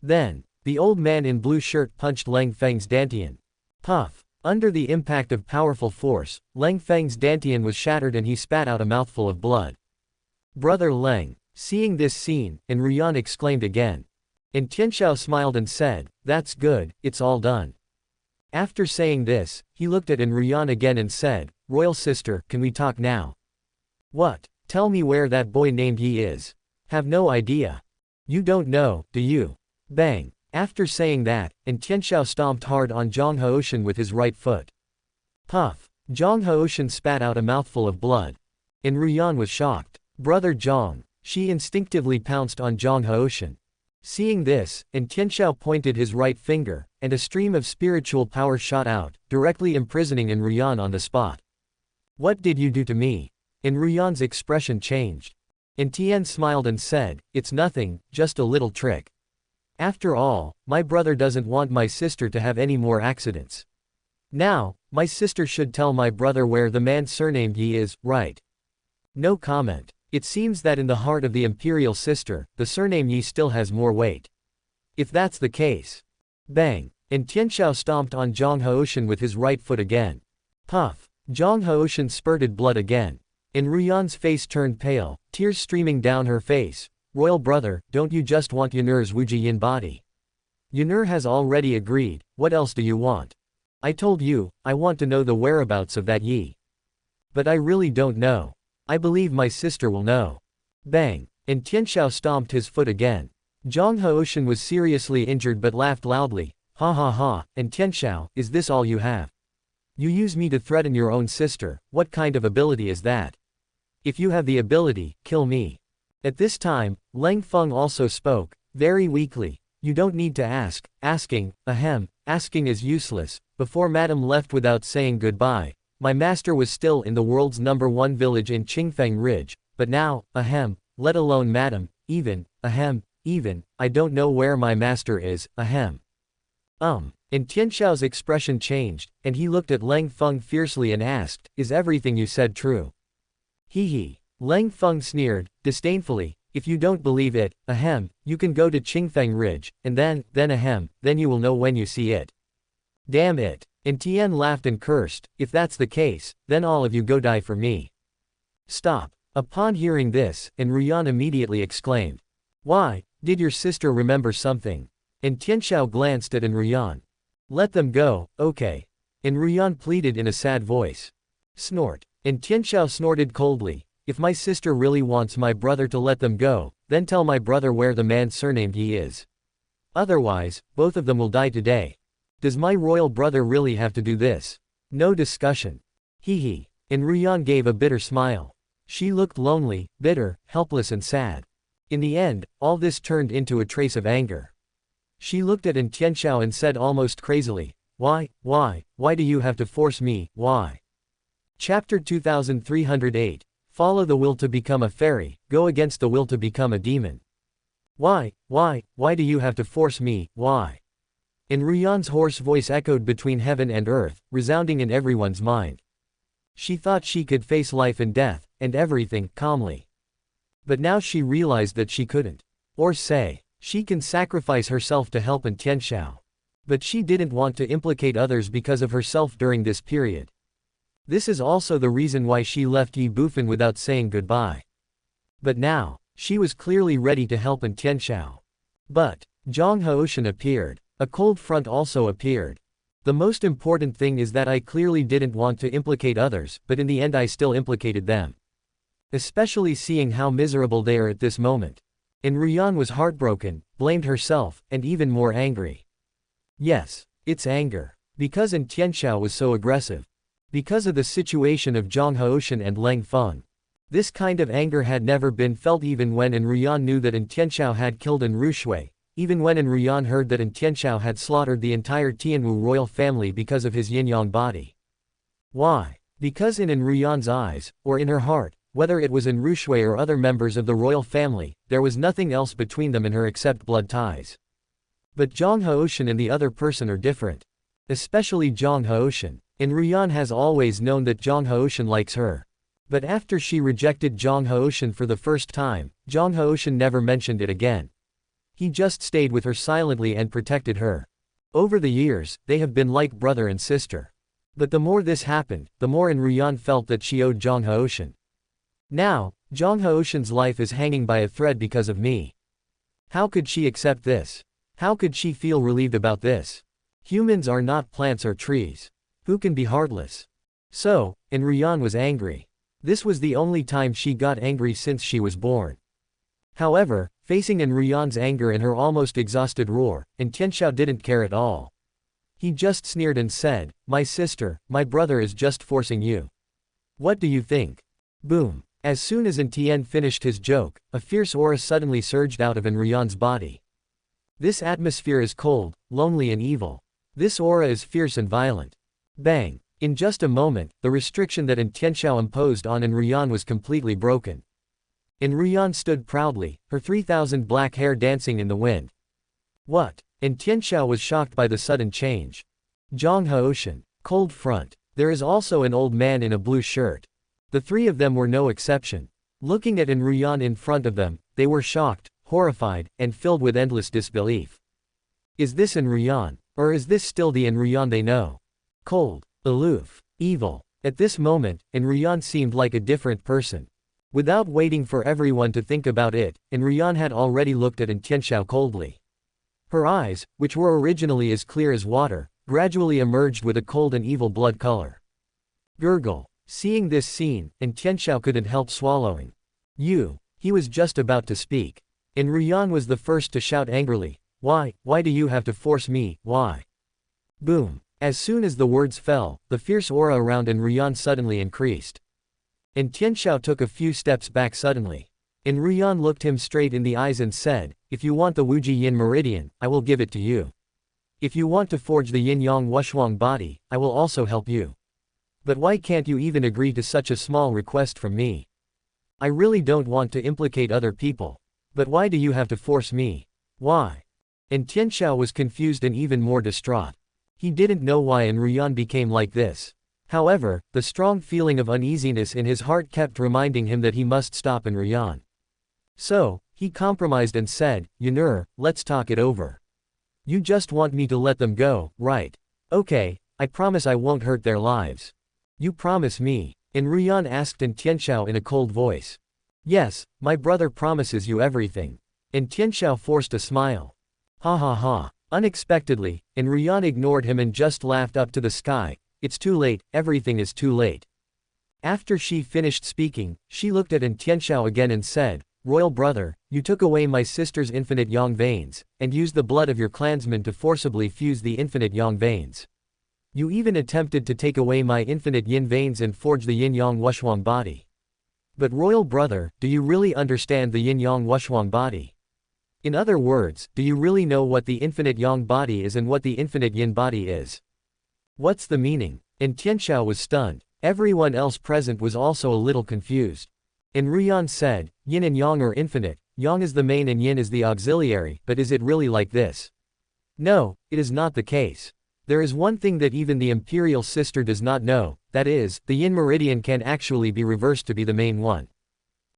Then, the old man in blue shirt punched Lang Feng's dantian. Puff. Under the impact of powerful force, Lang Feng's dantian was shattered and he spat out a mouthful of blood. Brother Lang. Seeing this scene, Enruyan exclaimed again. Tianxiao smiled and said, that's good, it's all done. After saying this, he looked at Enruyan again and said, Royal sister, can we talk now? What? Tell me where that boy named Ye is. Have no idea. You don't know, do you? Bang. After saying that, Tianxiao stomped hard on Zhang Haoshan with his right foot. Puff. Zhang Haoshan spat out a mouthful of blood. Enruyan was shocked. Brother Zhang. She instinctively pounced on Zhang Haoshan. Seeing this, Tianxiao pointed his right finger, and a stream of spiritual power shot out, directly imprisoning Enruyan on the spot. What did you do to me? Enruyan's expression changed. Tian smiled and said, it's nothing, just a little trick. After all, my brother doesn't want my sister to have any more accidents. Now, my sister should tell my brother where the man surnamed Ye is, right? No comment. It seems that in the heart of the imperial sister, the surname Ye still has more weight. If that's the case. Bang. Tianxiao stomped on Zhang Haoshan with his right foot again. Puff. Zhang Haoshan spurted blood again. Enruyan's face turned pale, tears streaming down her face. Royal brother, don't you just want Yunur's Wuji Yin body? Yunur has already agreed, what else do you want? I told you, I want to know the whereabouts of that Yi. But I really don't know. I believe my sister will know. Bang. Tianxiao stomped his foot again. Zhang Haoshan was seriously injured but laughed loudly. Ha ha ha, Tianxiao, is this all you have? You use me to threaten your own sister, what kind of ability is that? If you have the ability, kill me. At this time, Lang Feng also spoke, very weakly. You don't need to ask, asking is useless. Before Madam left without saying goodbye, my master was still in the world's #1 village in Qingfeng Ridge, but now, let alone Madam, even, I don't know where my master is, And Tianxiao's expression changed, and he looked at Lang Feng fiercely and asked, is everything you said true? Hee. Lang Feng sneered, disdainfully, if you don't believe it, you can go to Qingfeng Ridge, and then you will know when you see it. Damn it. Tian laughed and cursed, if that's the case, then all of you go die for me. Stop. Upon hearing this, Enruyan immediately exclaimed. Why, did your sister remember something? Tianxiao glanced at Enruyan. Let them go, okay. Enruyan pleaded in a sad voice. Snort. Tianxiao snorted coldly, if my sister really wants my brother to let them go, then tell my brother where the man surnamed Ye is. Otherwise, both of them will die today. Does my royal brother really have to do this? No discussion. Hee hee. And Ruyan gave a bitter smile. She looked lonely, bitter, helpless and sad. In the end, all this turned into a trace of anger. She looked at Tianxiao and said almost crazily, why do you have to force me, why? Chapter 2308, Follow the will to become a fairy, go against the will to become a demon. Why do you have to force me, why? And Ruyan's hoarse voice echoed between heaven and earth, resounding in everyone's mind. She thought she could face life and death, and everything, calmly. But now she realized that she couldn't. Or say, she can sacrifice herself to help Tianxiao. But she didn't want to implicate others because of herself during this period. This is also the reason why she left Ye Bufan without saying goodbye. But now, she was clearly ready to help Tianxiao. But Zhang Haoshan appeared. A cold front also appeared. The most important thing is that I clearly didn't want to implicate others, but in the end I still implicated them. Especially seeing how miserable they are at this moment. And Ruyan was heartbroken, blamed herself, and even more angry. Yes, it's anger. Because Tianxiao was so aggressive. Because of the situation of Zhang Haoshan and Leng Feng. This kind of anger had never been felt even when Ruyan knew that Tianxiao had killed Rushui. Even when Ruyan heard that Tianxiao had slaughtered the entire Tianwu royal family because of his yin-yang body. Why? Because in Ruyan's eyes, or in her heart, whether it was Rushui or other members of the royal family, there was nothing else between them and her except blood ties. But Zhang Haoshan and the other person are different. Especially Zhang Haoshan. Ruyan has always known that Zhang Haoshan likes her. But after she rejected Zhang Haoshan for the first time, Zhang Haoshan never mentioned it again. He just stayed with her silently and protected her. Over the years, they have been like brother and sister. But the more this happened, the more Ruyan felt that she owed Zhang Haoshan. Now, Zhang Haoshan's life is hanging by a thread because of me. How could she accept this? How could she feel relieved about this? Humans are not plants or trees. Who can be heartless? So, Ruyan was angry. This was the only time she got angry since she was born. However, facing Ruyan's anger and her almost exhausted roar, Tianxiao didn't care at all. He just sneered and said, my sister, my brother is just forcing you. What do you think? Boom. As soon as Tian finished his joke, a fierce aura suddenly surged out of Ruyan's body. This atmosphere is cold, lonely and evil. This aura is fierce and violent. Bang. In just a moment, the restriction that Tianxiao imposed on Ruyan was completely broken. Ruyan stood proudly, her 3,000 black hair dancing in the wind. What? Tianxiao was shocked by the sudden change. Zhang Haoshan. Cold front. There is also an old man in a blue shirt. The three of them were no exception. Looking at Ruyan in front of them, they were shocked, horrified, and filled with endless disbelief. Is this Ruyan? Or is this still the Ruyan they know? Cold, aloof, evil. At this moment, Ruyan seemed like a different person. Without waiting for everyone to think about it, Ruyan had already looked at Tianxiao coldly. Her eyes, which were originally as clear as water, gradually emerged with a cold and evil blood color. Gurgle. Seeing this scene, Tianxiao couldn't help swallowing. You. He was just about to speak. Ruyan was the first to shout angrily, why do you have to force me, why? Boom. As soon as the words fell, the fierce aura around Ruyan suddenly increased. Tianxiao took a few steps back suddenly. Ruyan looked him straight in the eyes and said, if you want the Wuji Yin Meridian, I will give it to you. If you want to forge the Yin-Yang Wushuang body, I will also help you. But why can't you even agree to such a small request from me? I really don't want to implicate other people. But why do you have to force me? Why? Tianxiao was confused and even more distraught. He didn't know why Ruyan became like this. However, the strong feeling of uneasiness in his heart kept reminding him that he must stop Ruyan. So, he compromised and said, Yunur, let's talk it over. You just want me to let them go, right? Okay, I promise I won't hurt their lives. You promise me? Ruyan asked Tianxiao in a cold voice. Yes, my brother promises you everything. Tianxiao forced a smile. Ha ha ha. Unexpectedly, Ruyan ignored him and just laughed up to the sky. It's too late, everything is too late. After she finished speaking, she looked at Tianxiao again and said, "Royal brother, you took away my sister's infinite yang veins, and used the blood of your clansmen to forcibly fuse the infinite yang veins. You even attempted to take away my infinite yin veins and forge the yin-yang wushuang body. But royal brother, do you really understand the yin-yang wushuang body? In other words, do you really know what the infinite yang body is and what the infinite yin body is? What's the meaning?" And Tianxiao was stunned. Everyone else present was also a little confused. And Ruyan said, "Yin and yang are infinite, yang is the main and yin is the auxiliary, but is it really like this? No, it is not the case. There is one thing that even the imperial sister does not know, that is, the yin meridian can actually be reversed to be the main one.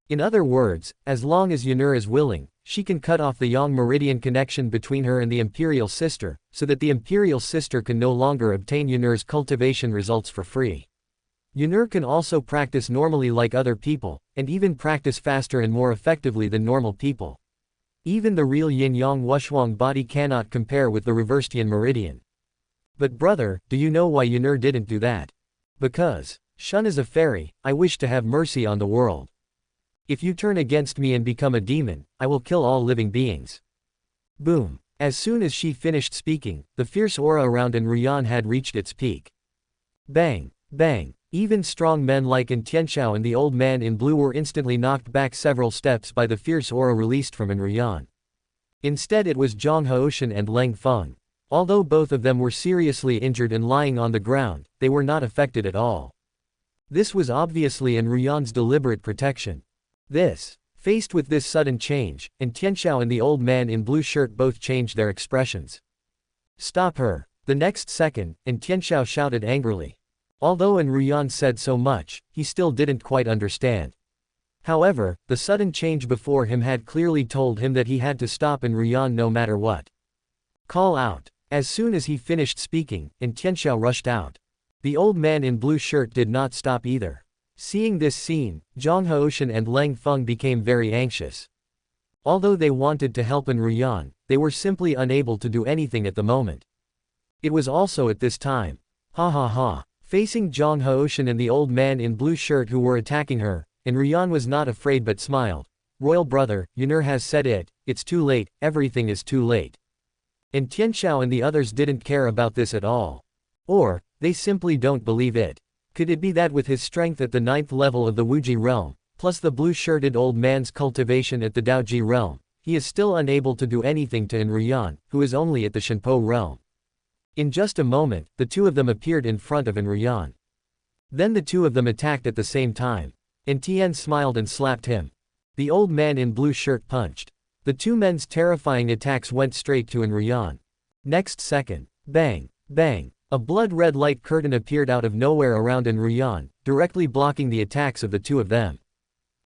In other words, as long as Yunur is willing, she can cut off the yang meridian connection between her and the imperial sister, so that the imperial sister can no longer obtain Yunur's cultivation results for free. Yunur can also practice normally like other people, and even practice faster and more effectively than normal people. Even the real yin-yang wushuang body cannot compare with the reversed yin meridian. But brother, do you know why Yunur didn't do that? Because, Shun is a fairy, I wish to have mercy on the world. If you turn against me and become a demon, I will kill all living beings." Boom. As soon as she finished speaking, the fierce aura around Ruyan had reached its peak. Bang, bang. Even strong men like Tianxiao and the old man in blue were instantly knocked back several steps by the fierce aura released from Ruyan. Instead it was Zhang Haoshan and Leng Feng. Although both of them were seriously injured and lying on the ground, they were not affected at all. This was obviously Ruyan's deliberate protection. Faced with this sudden change, Tianxiao and the old man in blue shirt both changed their expressions. "Stop her!" The next second, Tianxiao shouted angrily. Although Ruyan said so much, he still didn't quite understand. However, the sudden change before him had clearly told him that he had to stop Ruyan no matter what. "Call out!" As soon as he finished speaking, Tianxiao rushed out. The old man in blue shirt did not stop either. Seeing this scene, Zhang Haoshan and Leng Feng became very anxious. Although they wanted to help Ruyan, they were simply unable to do anything at the moment. It was also at this time. Ha ha ha. Facing Zhang Haoshan and the old man in blue shirt who were attacking her, Ruyan was not afraid but smiled. "Royal brother, Yunur has said it, it's too late, everything is too late." And Tianxiao and the others didn't care about this at all. Or, they simply don't believe it. Could it be that with his strength at the 9th level of the Wuji realm, plus the blue-shirted old man's cultivation at the Daoji realm, he is still unable to do anything to Ruyan, who is only at the Shenpo realm? In just a moment, the two of them appeared in front of Ruyan. Then the two of them attacked at the same time. Tian smiled and slapped him. The old man in blue shirt punched. The two men's terrifying attacks went straight to Ruyan. Next second, bang, bang, a blood-red light curtain appeared out of nowhere around Ruyan, directly blocking the attacks of the two of them.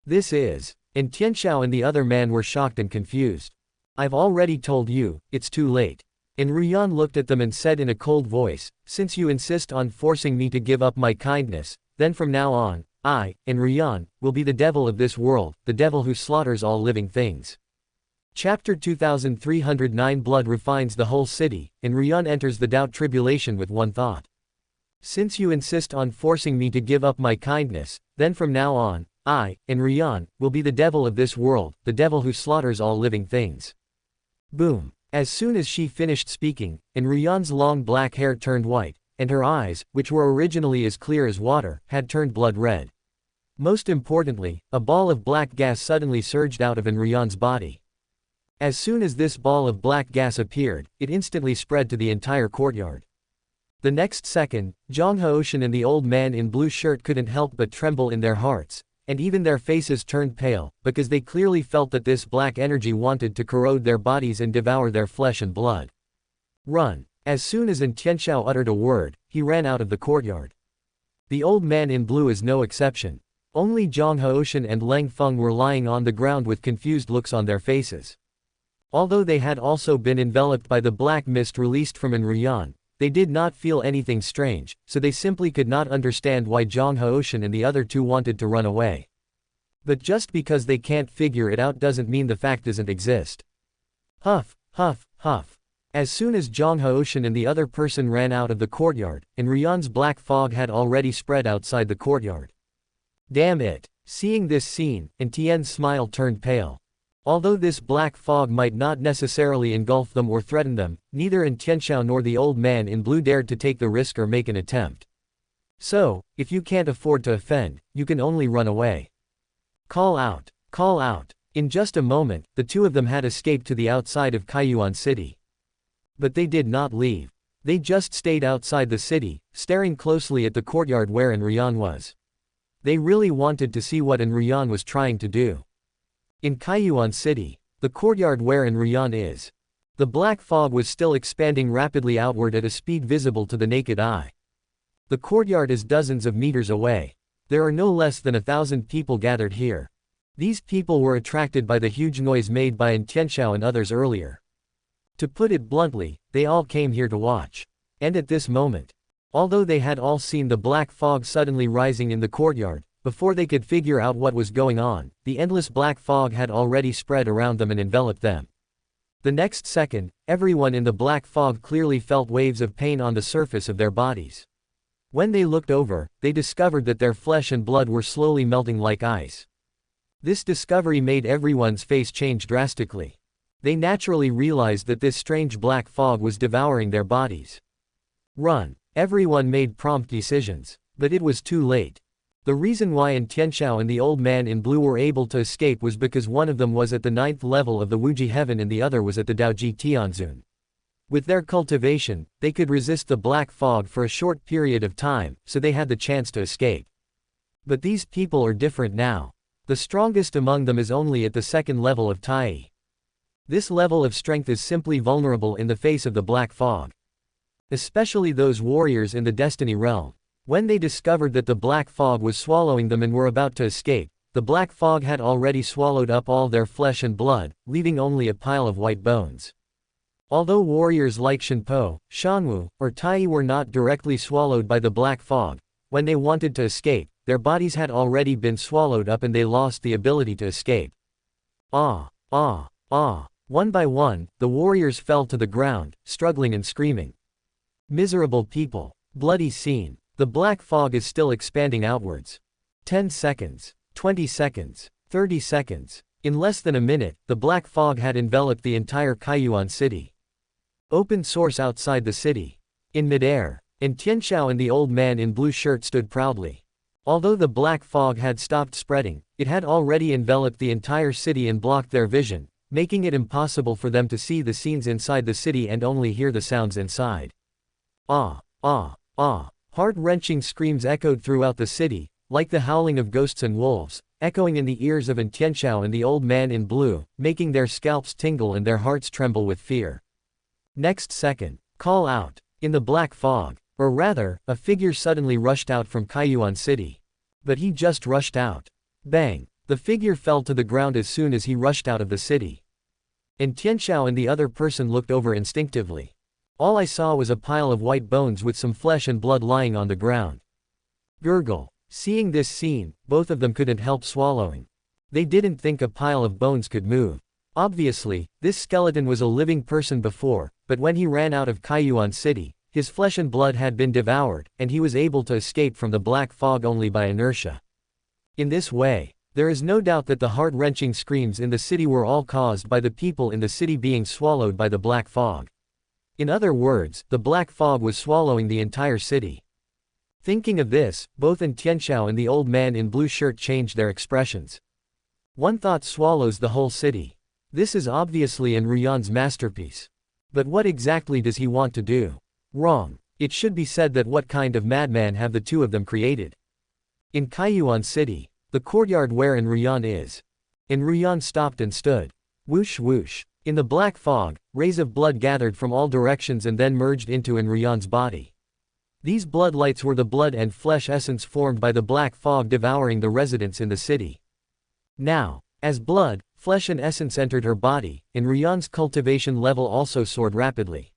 Tianxiao and the other man were shocked and confused. "I've already told you, it's too late." Ruyan looked at them and said in a cold voice, "Since you insist on forcing me to give up my kindness, then from now on, I, Ruyan, will be the devil of this world, the devil who slaughters all living things." Chapter 2309 Blood refines the whole city, Ruyan enters the doubt tribulation with one thought. "Since you insist on forcing me to give up my kindness, then from now on, I, Ruyan, will be the devil of this world, the devil who slaughters all living things." Boom. As soon as she finished speaking, Ruyan's long black hair turned white, and her eyes, which were originally as clear as water, had turned blood red. Most importantly, a ball of black gas suddenly surged out of Ruyan's body. As soon as this ball of black gas appeared, it instantly spread to the entire courtyard. The next second, Zhang Haoshan and the old man in blue shirt couldn't help but tremble in their hearts, and even their faces turned pale, because they clearly felt that this black energy wanted to corrode their bodies and devour their flesh and blood. "Run!" As soon as Tianxiao uttered a word, he ran out of the courtyard. The old man in blue is no exception. Only Zhang Haoshan and Leng Feng were lying on the ground with confused looks on their faces. Although they had also been enveloped by the black mist released from Ruyan, they did not feel anything strange, so they simply could not understand why Zhang Haoshan and the other two wanted to run away. But just because they can't figure it out doesn't mean the fact doesn't exist. Huff, huff, huff. As soon as Zhang Haoshan and the other person ran out of the courtyard, Ruyan's black fog had already spread outside the courtyard. Damn it. Seeing this scene, and Tian's smile turned pale. Although this black fog might not necessarily engulf them or threaten them, neither Tianxiao nor the old man in blue dared to take the risk or make an attempt. So, if you can't afford to offend, you can only run away. Call out. Call out. In just a moment, the two of them had escaped to the outside of Kaiyuan City. But they did not leave. They just stayed outside the city, staring closely at the courtyard where Enryan was. They really wanted to see what Enryan was trying to do. In Kaiyuan City, the courtyard where Enryan is. The black fog was still expanding rapidly outward at a speed visible to the naked eye. The courtyard is dozens of meters away. There are no less than 1,000 people gathered here. These people were attracted by the huge noise made by Tianxiao and others earlier. To put it bluntly, they all came here to watch. And at this moment, although they had all seen the black fog suddenly rising in the courtyard, before they could figure out what was going on, the endless black fog had already spread around them and enveloped them. The next second, everyone in the black fog clearly felt waves of pain on the surface of their bodies. When they looked over, they discovered that their flesh and blood were slowly melting like ice. This discovery made everyone's face change drastically. They naturally realized that this strange black fog was devouring their bodies. Run. Everyone made prompt decisions. But it was too late. The reason why Tianxiao and the old man in blue were able to escape was because one of them was at the 9th level of the Wuji heaven and the other was at the Daoji Tianzun. With their cultivation, they could resist the black fog for a short period of time, so they had the chance to escape. But these people are different now. The strongest among them is only at the 2nd level of Tai. This level of strength is simply vulnerable in the face of the black fog. Especially those warriors in the Destiny realm. When they discovered that the black fog was swallowing them and were about to escape, the black fog had already swallowed up all their flesh and blood, leaving only a pile of white bones. Although warriors like Shenpo, Shanwu, or Tai were not directly swallowed by the black fog, when they wanted to escape, their bodies had already been swallowed up and they lost the ability to escape. Ah, ah, ah. One by one, the warriors fell to the ground, struggling and screaming. Miserable people. Bloody scene. The black fog is still expanding outwards. 10 seconds. 20 seconds. 30 seconds. In less than a minute, the black fog had enveloped the entire Kaiyuan city. Open source outside the city. In midair, Tianxiao and the old man in blue shirt stood proudly. Although the black fog had stopped spreading, it had already enveloped the entire city and blocked their vision, making it impossible for them to see the scenes inside the city and only hear the sounds inside. Ah, ah, ah. Heart-wrenching screams echoed throughout the city, like the howling of ghosts and wolves, echoing in the ears of Tianxiao and the old man in blue, making their scalps tingle and their hearts tremble with fear. Next second, call out. In the black fog. Or rather, a figure suddenly rushed out from Kaiyuan City. But he just rushed out. Bang! The figure fell to the ground as soon as he rushed out of the city. Tianxiao and the other person looked over instinctively. All I saw was a pile of white bones with some flesh and blood lying on the ground. Gurgle. Seeing this scene, both of them couldn't help swallowing. They didn't think a pile of bones could move. Obviously, this skeleton was a living person before, but when he ran out of Kaiyuan City, his flesh and blood had been devoured, and he was able to escape from the black fog only by inertia. In this way, there is no doubt that the heart-wrenching screams in the city were all caused by the people in the city being swallowed by the black fog. In other words, the black fog was swallowing the entire city. Thinking of this, both Tianxiao and the old man in blue shirt changed their expressions. One thought swallows the whole city. This is obviously Enryan's masterpiece. But what exactly does he want to do? Wrong. It should be said that what kind of madman have the two of them created? In Kaiyuan City, the courtyard where Enryan is. Enryan stopped and stood. Whoosh whoosh. In the black fog, rays of blood gathered from all directions and then merged into Enryan's body. These blood lights were the blood and flesh essence formed by the black fog devouring the residents in the city. Now, as blood, flesh and essence entered her body, Enryan's cultivation level also soared rapidly.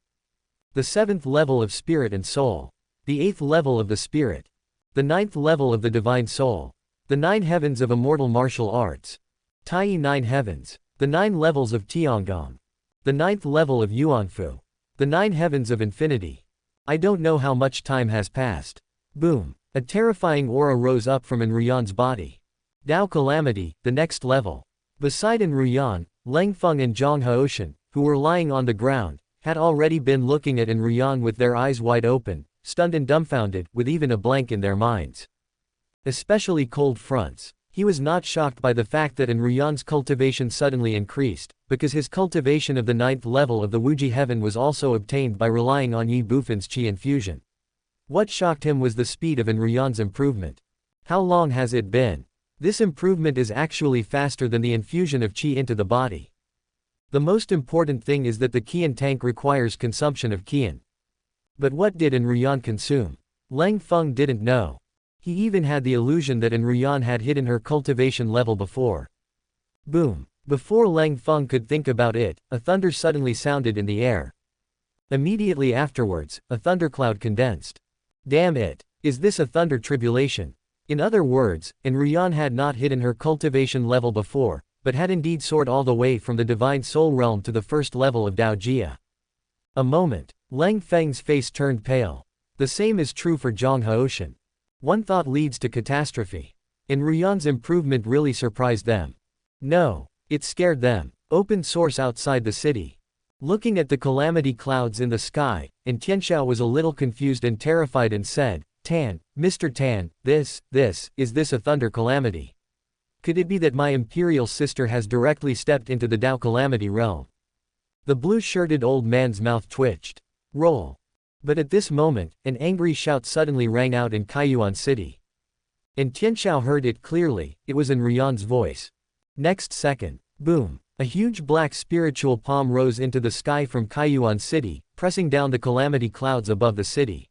The 7th level of spirit and soul. The 8th level of the spirit. The 9th level of the divine soul. The 9 heavens of immortal martial arts. Tai 9 heavens. The 9 levels of Tiangong. The 9th level of Yuanfu. The 9 heavens of infinity. I don't know how much time has passed. Boom. A terrifying aura rose up from Enryan's body. Tao Calamity, the next level. Beside Enryan, Leng Feng and Zhang Haoshan, who were lying on the ground, had already been looking at Enryan with their eyes wide open, stunned and dumbfounded, with even a blank in their minds. Especially Cold Fronts. He was not shocked by the fact that Enryan's cultivation suddenly increased, because his cultivation of the 9th level of the Wuji Heaven was also obtained by relying on Ye Bufan's Qi infusion. What shocked him was the speed of Enryan's improvement. How long has it been? This improvement is actually faster than the infusion of Qi into the body. The most important thing is that the Qian tank requires consumption of Qian. But what did Enryan consume? Leng Feng didn't know. He even had the illusion that Enryan had hidden her cultivation level before. Boom. Before Leng Feng could think about it, a thunder suddenly sounded in the air. Immediately afterwards, a thundercloud condensed. Damn it! Is this a thunder tribulation? In other words, Enryan had not hidden her cultivation level before, but had indeed soared all the way from the divine soul realm to the first level of Dao Jia. A moment. Leng Feng's face turned pale. The same is true for Zhang Haoshan. One thought leads to catastrophe. Enryan's improvement really surprised them. No. It scared them. Open source outside the city. Looking at the calamity clouds in the sky, and Tianxiao was a little confused and terrified and said, Tan, Mr. Tan, is this a thunder calamity? Could it be that my imperial sister has directly stepped into the Dao calamity realm? The blue-shirted old man's mouth twitched. Roll. But at this moment, an angry shout suddenly rang out in Kaiyuan City. And Tianxiao heard it clearly. It was Enryan's voice. Next second, boom, a huge black spiritual palm rose into the sky from Kaiyuan City, pressing down the calamity clouds above the city.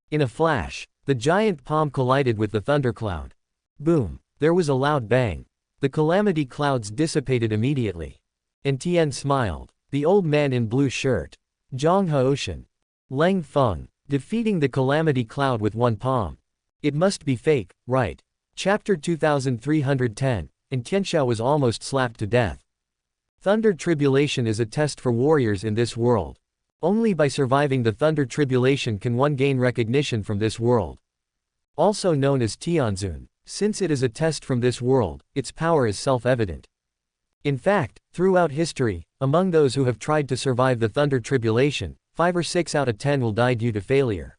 In a flash, the giant palm collided with the thundercloud. Boom, there was a loud bang. The calamity clouds dissipated immediately. And Tian smiled. The old man in blue shirt. Zhang Haoshan. Leng Feng, defeating the calamity cloud with one palm. It must be fake, right? Chapter 2310, and Tianxiao was almost slapped to death. Thunder Tribulation is a test for warriors in this world. Only by surviving the Thunder Tribulation can one gain recognition from this world. Also known as Tianzun, since it is a test from this world, its power is self-evident. In fact, throughout history, among those who have tried to survive the Thunder Tribulation, 5 or 6 out of 10 will die due to failure.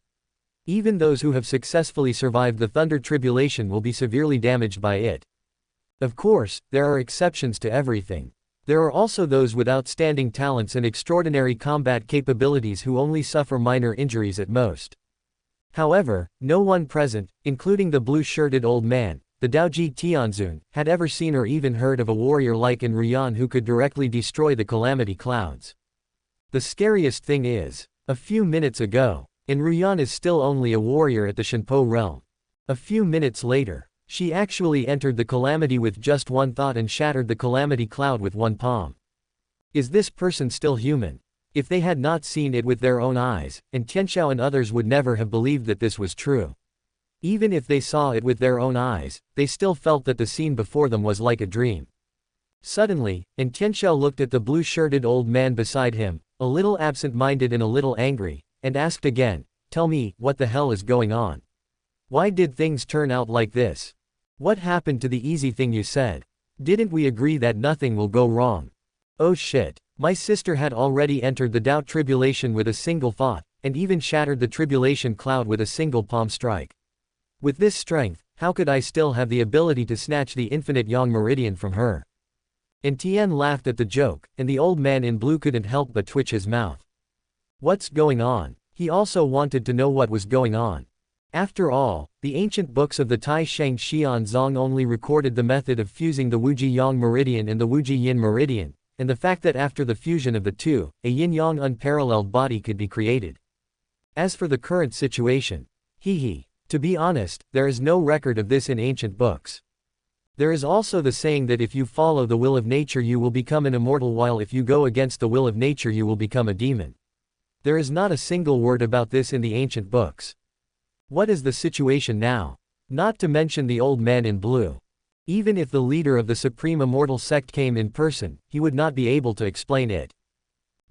Even those who have successfully survived the Thunder Tribulation will be severely damaged by it. Of course, there are exceptions to everything. There are also those with outstanding talents and extraordinary combat capabilities who only suffer minor injuries at most. However, no one present, including the blue-shirted old man, the Daoji Tianzun, had ever seen or even heard of a warrior like Enryan who could directly destroy the calamity clouds. The scariest thing is, a few minutes ago, Enryan is still only a warrior at the Shenpo realm. A few minutes later, she actually entered the calamity with just one thought and shattered the calamity cloud with one palm. Is this person still human? If they had not seen it with their own eyes, and Tianxiao and others would never have believed that this was true. Even if they saw it with their own eyes, they still felt that the scene before them was like a dream. Suddenly, and Tianxiao looked at the blue-shirted old man beside him, a little absent-minded and a little angry, and asked again, "Tell me, what the hell is going on? Why did things turn out like this? What happened to the easy thing you said? Didn't we agree that nothing will go wrong? Oh shit, my sister had already entered the Dao Tribulation with a single thought, and even shattered the Tribulation cloud with a single palm strike. With this strength, how could I still have the ability to snatch the infinite Yang Meridian from her?" And Tian laughed at the joke, and the old man in blue couldn't help but twitch his mouth. What's going on? He also wanted to know what was going on. After all, the ancient books of the Tai Sheng Xian Zong only recorded the method of fusing the Wuji Yang Meridian and the Wuji Yin Meridian, and the fact that after the fusion of the two, a yin-yang unparalleled body could be created. As for the current situation, to be honest, there is no record of this in ancient books. There is also the saying that if you follow the will of nature you will become an immortal, while if you go against the will of nature you will become a demon. There is not a single word about this in the ancient books. What is the situation now? Not to mention the old man in blue. Even if the leader of the Supreme Immortal Sect came in person, he would not be able to explain it.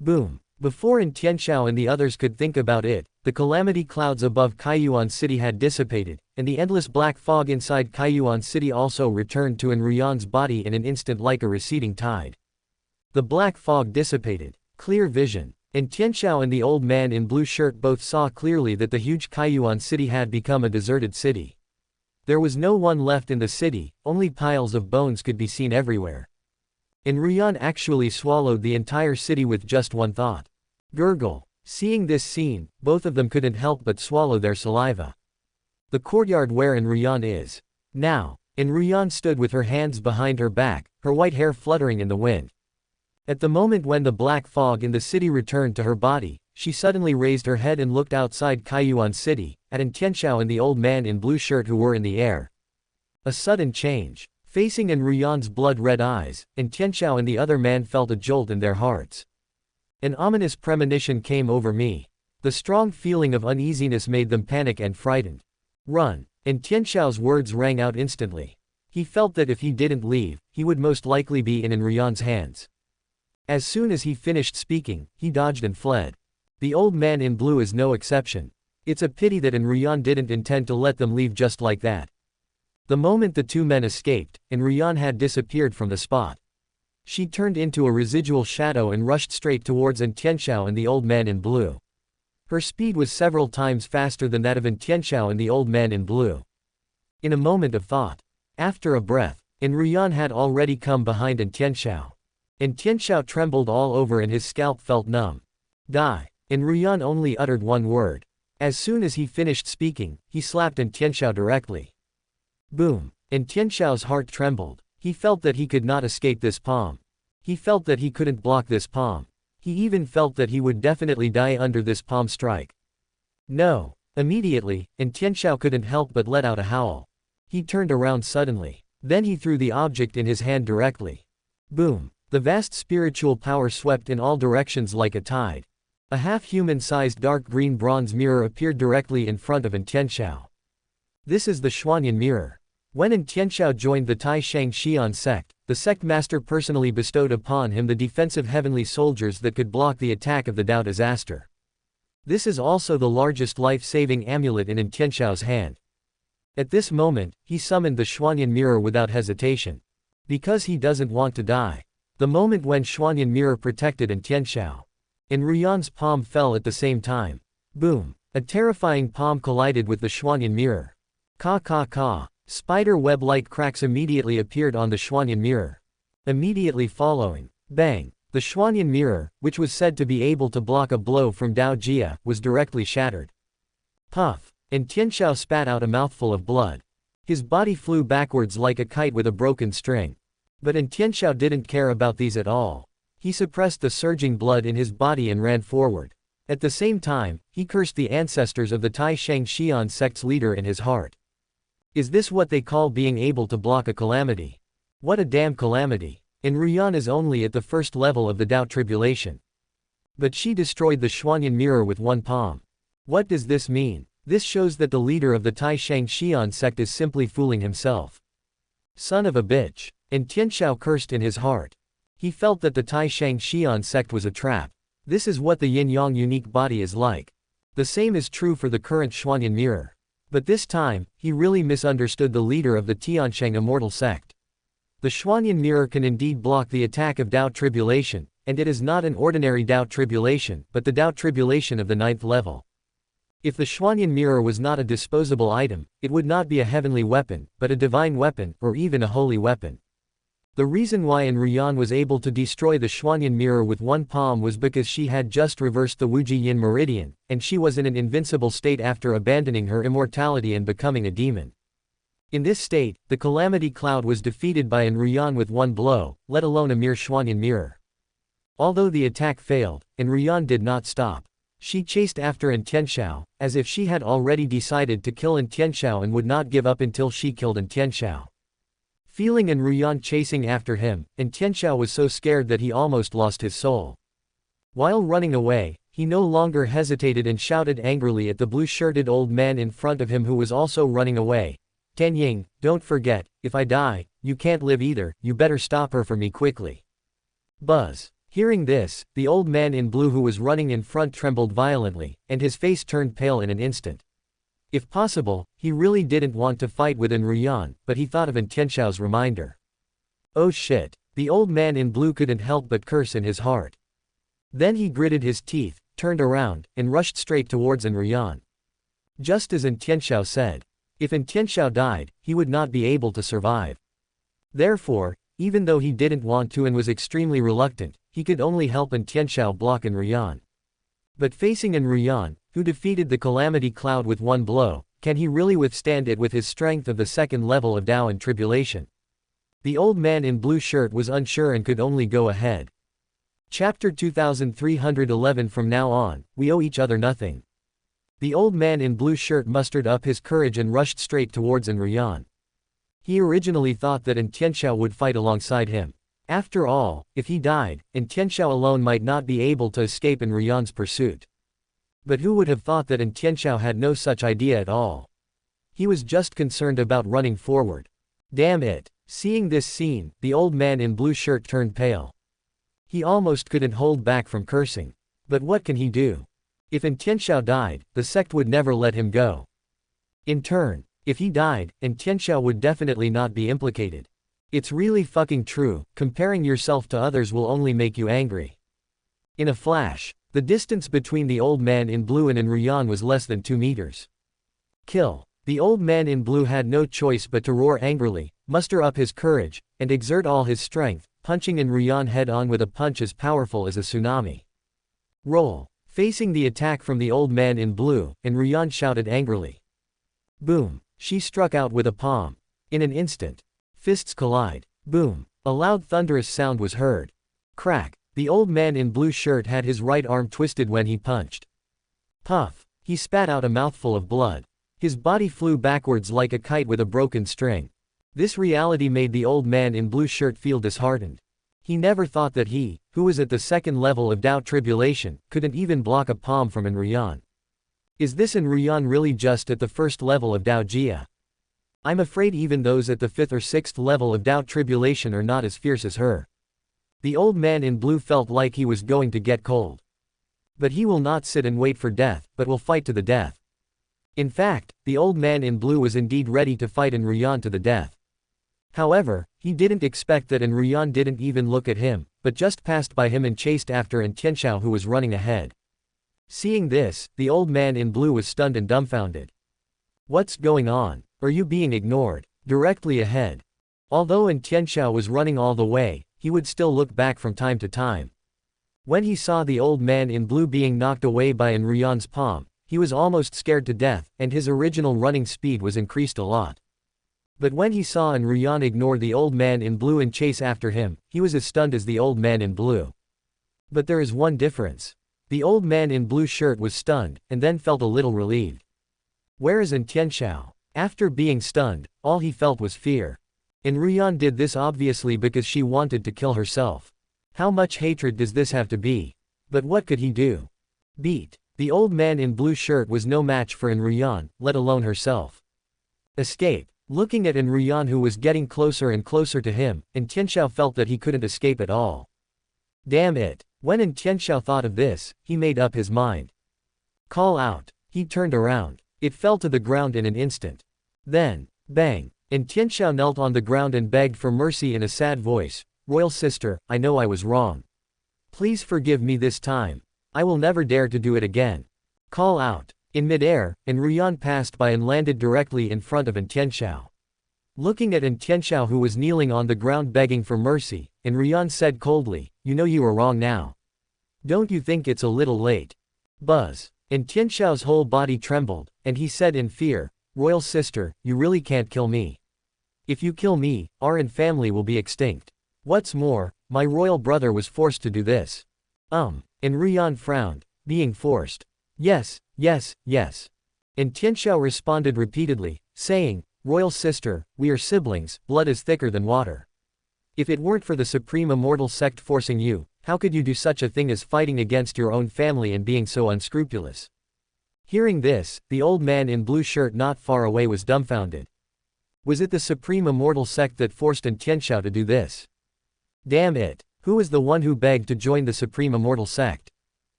Boom. Before Tianxiao and the others could think about it, the calamity clouds above Kaiyuan City had dissipated, and the endless black fog inside Kaiyuan City also returned to Ryan's body in an instant like a receding tide. The black fog dissipated. Clear vision. Tianxiao and the old man in blue shirt both saw clearly that the huge Kaiyuan City had become a deserted city. There was no one left in the city, only piles of bones could be seen everywhere. Ryan actually swallowed the entire city with just one thought. Gurgle. Seeing this scene, both of them couldn't help but swallow their saliva. The courtyard where Ryan is. Now, Ryan stood with her hands behind her back, her white hair fluttering in the wind. At the moment when the black fog in the city returned to her body, she suddenly raised her head and looked outside Kaiyuan City, at Tianxiao and the old man in blue shirt who were in the air. A sudden change. Facing Ryan's blood-red eyes, Tianxiao and the other man felt a jolt in their hearts. An ominous premonition came over me. The strong feeling of uneasiness made them panic and frightened. Run. Tianxiao's words rang out instantly. He felt that if he didn't leave, he would most likely be in Ryan's hands. As soon as he finished speaking, he dodged and fled. The old man in blue is no exception. It's a pity that Ryan didn't intend to let them leave just like that. The moment the two men escaped, Ryan had disappeared from the spot. She turned into a residual shadow and rushed straight towards Tianxiao and the old man in blue. Her speed was several times faster than that of Tianxiao and the old man in blue. In a moment of thought. After a breath, Ryan had already come behind Tianxiao. Tianxiao trembled all over and his scalp felt numb. Die. Ryan only uttered one word. As soon as he finished speaking, he slapped Tianxiao directly. Boom. Tianxiao's heart trembled. He felt that he could not escape this palm. He felt that he couldn't block this palm. He even felt that he would definitely die under this palm strike. No. Immediately, Tianxiao couldn't help but let out a howl. He turned around suddenly. Then he threw the object in his hand directly. Boom. The vast spiritual power swept in all directions like a tide. A half-human-sized dark green bronze mirror appeared directly in front of Tianxiao. This is the Xuanyan mirror. When Tianxiao joined the Tai Shang Xian sect, the sect master personally bestowed upon him the defensive heavenly soldiers that could block the attack of the Tao disaster. This is also the largest life-saving amulet in Tianxiao's hand. At this moment, he summoned the Xuanyan mirror without hesitation. Because he doesn't want to die. The moment when Xuanyan mirror protected Tianxiao. Ryan's palm fell at the same time. Boom. A terrifying palm collided with the Xuanyan mirror. Ka ka ka. Spider web-like cracks immediately appeared on the Xuanyan mirror. Immediately following. Bang. The Xuanyan mirror, which was said to be able to block a blow from Dao Jia, was directly shattered. Puff. Tianxiao spat out a mouthful of blood. His body flew backwards like a kite with a broken string. But Tianxiao didn't care about these at all. He suppressed the surging blood in his body and ran forward. At the same time, he cursed the ancestors of the Tai Shang Xian sect's leader in his heart. Is this what they call being able to block a calamity? What a damn calamity. Ryan is only at the first level of the Tao tribulation. But she destroyed the Xuanyan mirror with one palm. What does this mean? This shows that the leader of the Tai Shang Xian sect is simply fooling himself. Son of a bitch. Tianxiao cursed in his heart. He felt that the Tai Shang Xian sect was a trap. This is what the yin-yang unique body is like. The same is true for the current Xuanyan mirror. But this time, he really misunderstood the leader of the Tiansheng immortal sect. The Xuanyan mirror can indeed block the attack of Tao tribulation, and it is not an ordinary Tao tribulation, but the Tao tribulation of the 9th level. If the Xuanyan mirror was not a disposable item, it would not be a heavenly weapon, but a divine weapon, or even a holy weapon. The reason why Ryan was able to destroy the Xuanyan mirror with one palm was because she had just reversed the Wuji Yin meridian, and she was in an invincible state after abandoning her immortality and becoming a demon. In this state, the calamity cloud was defeated by Ryan with one blow, let alone a mere Xuanyan mirror. Although the attack failed, Ryan did not stop. She chased after Tianxiao, as if she had already decided to kill Tianxiao and would not give up until she killed Tianxiao. Feeling Ryan chasing after him, Tianxiao was so scared that he almost lost his soul. While running away, he no longer hesitated and shouted angrily at the blue-shirted old man in front of him who was also running away. Tanying, don't forget, if I die, you can't live either, you better stop her for me quickly. Buzz. Hearing this, the old man in blue who was running in front trembled violently, and his face turned pale in an instant. If possible, he really didn't want to fight with Ruyan, but he thought of Tianxiao's reminder. Oh shit. The old man in blue couldn't help but curse in his heart. Then he gritted his teeth, turned around, and rushed straight towards Ruyan. Just as Tianxiao said. If Tianxiao died, he would not be able to survive. Therefore, even though he didn't want to and was extremely reluctant, he could only help Tianxiao block Ruyan. But facing Ruyan, who defeated the Calamity Cloud with one blow, can he really withstand it with his strength of the second level of Tao and Tribulation? The old man in blue shirt was unsure and could only go ahead. Chapter 2311. From now on, we owe each other nothing. The old man in blue shirt mustered up his courage and rushed straight towards Ruyan. He originally thought that Tianxiao would fight alongside him. After all, if he died, Tianxiao alone might not be able to escape Ruyan's pursuit. But who would have thought that Tianxiao had no such idea at all? He was just concerned about running forward. Damn it. Seeing this scene, the old man in blue shirt turned pale. He almost couldn't hold back from cursing. But what can he do? If Tianxiao died, the sect would never let him go. In turn, if he died, Tianxiao would definitely not be implicated. It's really fucking true, comparing yourself to others will only make you angry. In a flash, the distance between the old man in blue and Ruyan was less than 2 meters. Kill. The old man in blue had no choice but to roar angrily, muster up his courage, and exert all his strength, punching Ruyan head-on with a punch as powerful as a tsunami. Roll. Facing the attack from the old man in blue, Ruyan shouted angrily. Boom. She struck out with a palm. In an instant. Fists collide. Boom. A loud thunderous sound was heard. Crack. The old man in blue shirt had his right arm twisted when he punched. Puff. He spat out a mouthful of blood. His body flew backwards like a kite with a broken string. This reality made the old man in blue shirt feel disheartened. He never thought that he, who was at the second level of Tao Tribulation, couldn't even block a palm from Ruyan. Is this Ruyan really just at the first level of Tao Jia? I'm afraid even those at the 5th or 6th level of Tao Tribulation are not as fierce as her. The old man in blue felt like he was going to get cold. But he will not sit and wait for death, but will fight to the death. In fact, the old man in blue was indeed ready to fight Ruyan to the death. However, he didn't expect that Ruyan didn't even look at him, but just passed by him and chased after Tianxiao who was running ahead. Seeing this, the old man in blue was stunned and dumbfounded. What's going on? Are you being ignored? Directly ahead. Although Tianxiao was running all the way, he would still look back from time to time. When he saw the old man in blue being knocked away by Ruyan's palm, he was almost scared to death, and his original running speed was increased a lot. But when he saw Ruyan ignore the old man in blue and chase after him, he was as stunned as the old man in blue. But there is one difference. The old man in blue shirt was stunned, and then felt a little relieved. Where is Tianxiao? After being stunned, all he felt was fear. Ruyan did this obviously because she wanted to kill herself. How much hatred does this have to be? But what could he do? Beat. The old man in blue shirt was no match for Ruyan, let alone herself. Escape. Looking at Ruyan who was getting closer and closer to him, Tianxiao felt that he couldn't escape at all. Damn it. When Tianxiao thought of this, he made up his mind. Call out. He turned around. It fell to the ground in an instant. Then, bang. Tianxiao knelt on the ground and begged for mercy in a sad voice. Royal sister, I know I was wrong. Please forgive me this time. I will never dare to do it again. Call out. In midair, Ruyan passed by and landed directly in front of Tianxiao. Looking at Tianxiao who was kneeling on the ground begging for mercy, Ruyan said coldly, you know you are wrong now. Don't you think it's a little late? Buzz. Tianxiao's whole body trembled, and he said in fear, Royal sister, you really can't kill me. If you kill me, our family will be extinct. What's more, my royal brother was forced to do this. Ruyan frowned, being forced. Yes, yes, yes. Tianxiao responded repeatedly, saying, Royal sister, we are siblings, blood is thicker than water. If it weren't for the supreme immortal sect forcing you, how could you do such a thing as fighting against your own family and being so unscrupulous? Hearing this, the old man in blue shirt not far away was dumbfounded. Was it the supreme immortal sect that forced Tianxiao to do this? Damn it. Who is the one who begged to join the Supreme Immortal Sect?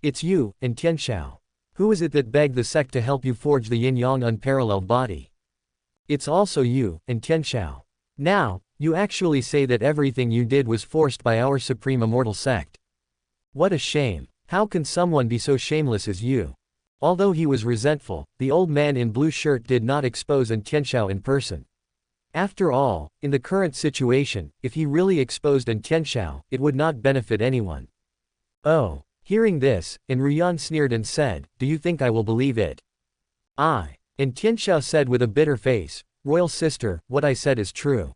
It's you, and Tianxiao. Who is it that begged the sect to help you forge the yin-yang unparalleled body? It's also you, and Tianxiao. Now, you actually say that everything you did was forced by our Supreme Immortal Sect. What a shame. How can someone be so shameless as you? Although he was resentful, the old man in blue shirt did not expose An Tianxiao in person. After all, in the current situation, if he really exposed An Tianxiao, it would not benefit anyone. Oh. Hearing this, An Ruyan sneered and said, "Do you think I will believe it?" "I." And Tianxiao said with a bitter face, "Royal sister, what I said is true.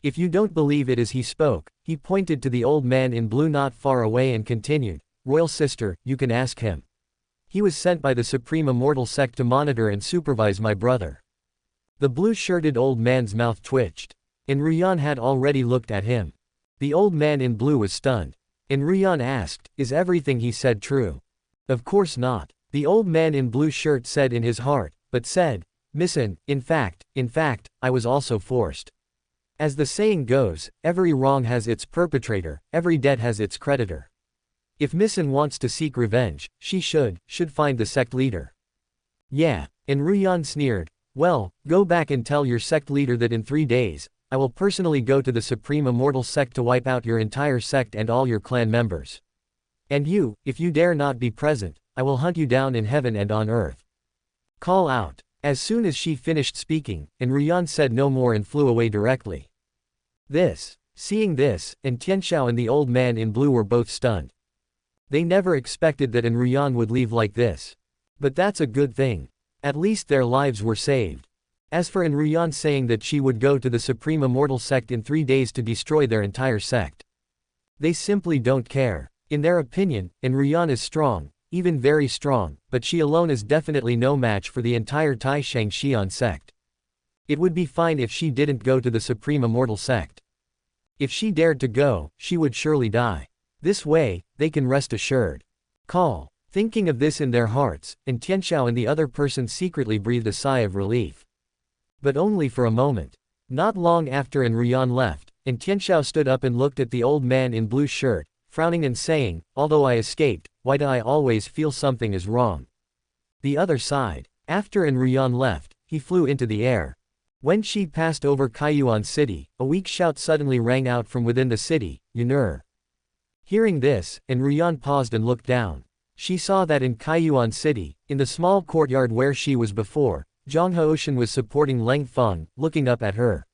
If you don't believe it as he spoke, he pointed to the old man in blue not far away and continued, "Royal sister, you can ask him. He was sent by the Supreme Immortal Sect to monitor and supervise my brother." The blue-shirted old man's mouth twitched. An Ruyan had already looked at him. The old man in blue was stunned. An Ruyan asked, "Is everything he said true?" "Of course not," the old man in blue shirt said in his heart, but said, "Missen, in fact, I was also forced. As the saying goes, every wrong has its perpetrator, every debt has its creditor. If Missen wants to seek revenge, she should find the sect leader." "Yeah," An Ruyan sneered. "Well, go back and tell your sect leader that in 3 days, I will personally go to the Supreme Immortal Sect to wipe out your entire sect and all your clan members. And you, if you dare not be present, I will hunt you down in heaven and on earth. Call out." As soon as she finished speaking, An Ruyan said no more and flew away directly. Seeing this, An Tianxiao and the old man in blue were both stunned. They never expected that An Ruyan would leave like this. But that's a good thing. At least their lives were saved. As for An Ruyan saying that she would go to the Supreme Immortal Sect in 3 days to destroy their entire sect. They simply don't care. In their opinion, An Ruyan is strong, even very strong, but she alone is definitely no match for the entire Taishang Xian sect. It would be fine if she didn't go to the Supreme Immortal Sect. If she dared to go, she would surely die. This way, they can rest assured. Call. Thinking of this in their hearts, An Tianxiao and the other person secretly breathed a sigh of relief. But only for a moment. Not long after An Ruyan left, An Tianxiao stood up and looked at the old man in blue shirt, frowning and saying, "Although I escaped, why do I always feel something is wrong?" The other side. After An Ruyan left, he flew into the air. When she passed over Kaiyuan City, a weak shout suddenly rang out from within the city, "Yunur." Hearing this, An Ruyan paused and looked down. She saw that in Kaiyuan City, in the small courtyard where she was before, Zhang Haoshan was supporting Leng Feng, looking up at her.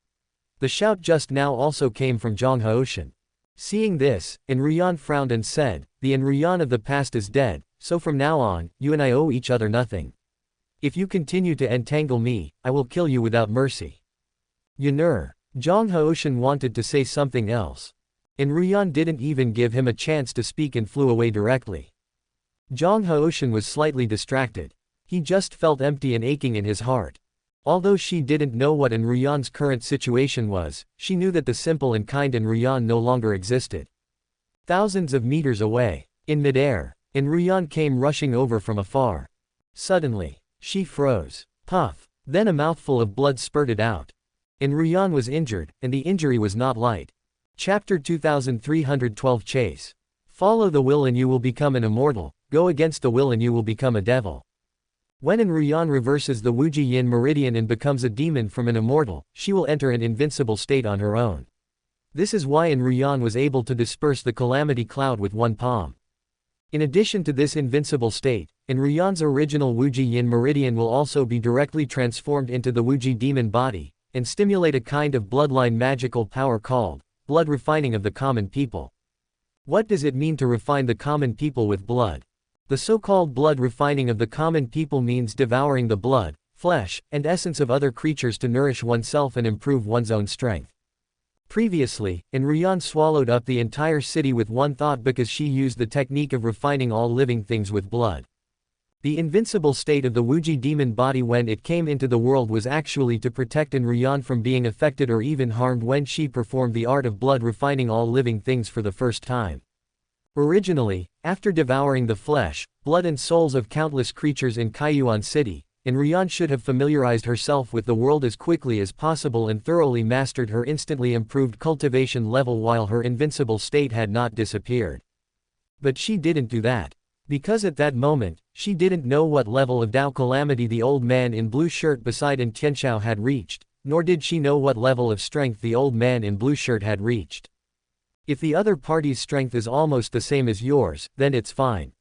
The shout just now also came from Zhang Haoshan. Seeing this, An Ruyan frowned and said, "The An Ruyan of the past is dead, so from now on, you and I owe each other nothing. If you continue to entangle me, I will kill you without mercy." Yunur. Zhang Haoshan wanted to say something else. An Ruyan didn't even give him a chance to speak and flew away directly. Zhang Haoshan was slightly distracted. He just felt empty and aching in his heart. Although she didn't know what An Ruyan's current situation was, she knew that the simple and kind An Ruyan no longer existed. Thousands of meters away, in midair, An Ruyan came rushing over from afar. Suddenly, she froze. Puff. Then a mouthful of blood spurted out. An Ruyan was injured, and the injury was not light. Chapter 2312 Chase. Follow the will and you will become an immortal, go against the will and you will become a devil. When An Ruyan reverses the Wuji Yin meridian and becomes a demon from an immortal, she will enter an invincible state on her own. This is why An Ruyan was able to disperse the calamity cloud with one palm. In addition to this invincible state, An Ruyan's original Wuji Yin meridian will also be directly transformed into the Wuji demon body, and stimulate a kind of bloodline magical power called blood refining of the common people. What does it mean to refine the common people with blood? The so-called blood refining of the common people means devouring the blood, flesh, and essence of other creatures to nourish oneself and improve one's own strength. Previously, An Ruyan swallowed up the entire city with one thought because she used the technique of refining all living things with blood. The invincible state of the Wuji demon body when it came into the world was actually to protect An Ruyan from being affected or even harmed when she performed the art of blood refining all living things for the first time. Originally, after devouring the flesh, blood and souls of countless creatures in Kaiyuan City, and Ryan should have familiarized herself with the world as quickly as possible and thoroughly mastered her instantly improved cultivation level while her invincible state had not disappeared. But she didn't do that. Because at that moment, she didn't know what level of Tao calamity the old man in blue shirt beside Tianxiao had reached, nor did she know what level of strength the old man in blue shirt had reached. If the other party's strength is almost the same as yours, then it's fine.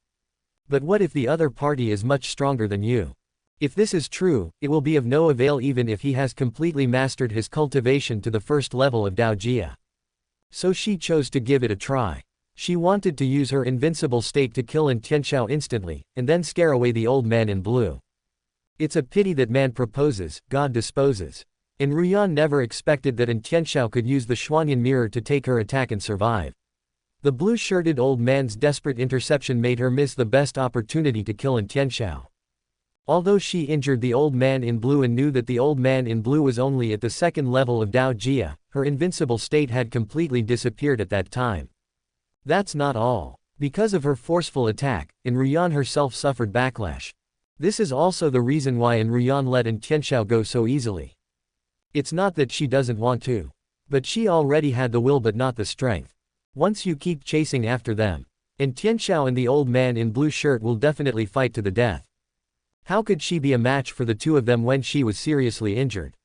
But what if the other party is much stronger than you? If this is true, it will be of no avail even if he has completely mastered his cultivation to the first level of Dao Jia. So she chose to give it a try. She wanted to use her invincible state to kill Tianxiao instantly, and then scare away the old man in blue. It's a pity that man proposes, God disposes. Ryan never expected that Tianxiao could use the Xuanyan mirror to take her attack and survive. The blue-shirted old man's desperate interception made her miss the best opportunity to kill Tianxiao. Although she injured the old man in blue and knew that the old man in blue was only at the second level of Dao Jia, her invincible state had completely disappeared at that time. That's not all. Because of her forceful attack, Ryan herself suffered backlash. This is also the reason why Ryan let Tianxiao go so easily. It's not that she doesn't want to. But she already had the will but not the strength. Once you keep chasing after them, Tianxiao and the old man in blue shirt will definitely fight to the death. How could she be a match for the two of them when she was seriously injured?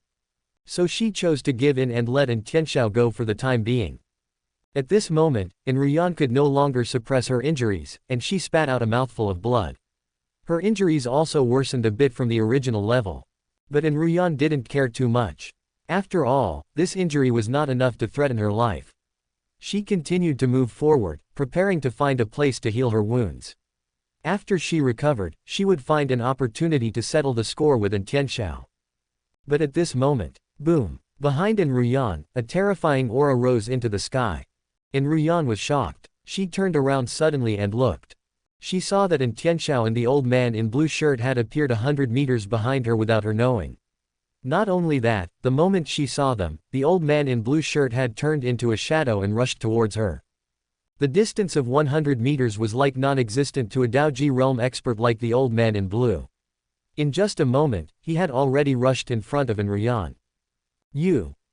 So she chose to give in and let Tianxiao go for the time being. At this moment, Ryan could no longer suppress her injuries, and she spat out a mouthful of blood. Her injuries also worsened a bit from the original level. But Ryan didn't care too much. After all, this injury was not enough to threaten her life. She continued to move forward, preparing to find a place to heal her wounds. After she recovered, she would find an opportunity to settle the score with Tianxiao. But at this moment, boom! Behind Ryan, a terrifying aura rose into the sky. Ryan was shocked. She turned around suddenly and looked. She saw that Tianxiao and the old man in blue shirt had appeared 100 meters behind her without her knowing. Not only that, the moment she saw them, the old man in blue shirt had turned into a shadow and rushed towards her. The distance of 100 meters was like non-existent to a Daoji realm expert like the old man in blue. In just a moment, he had already rushed in front of Ryan.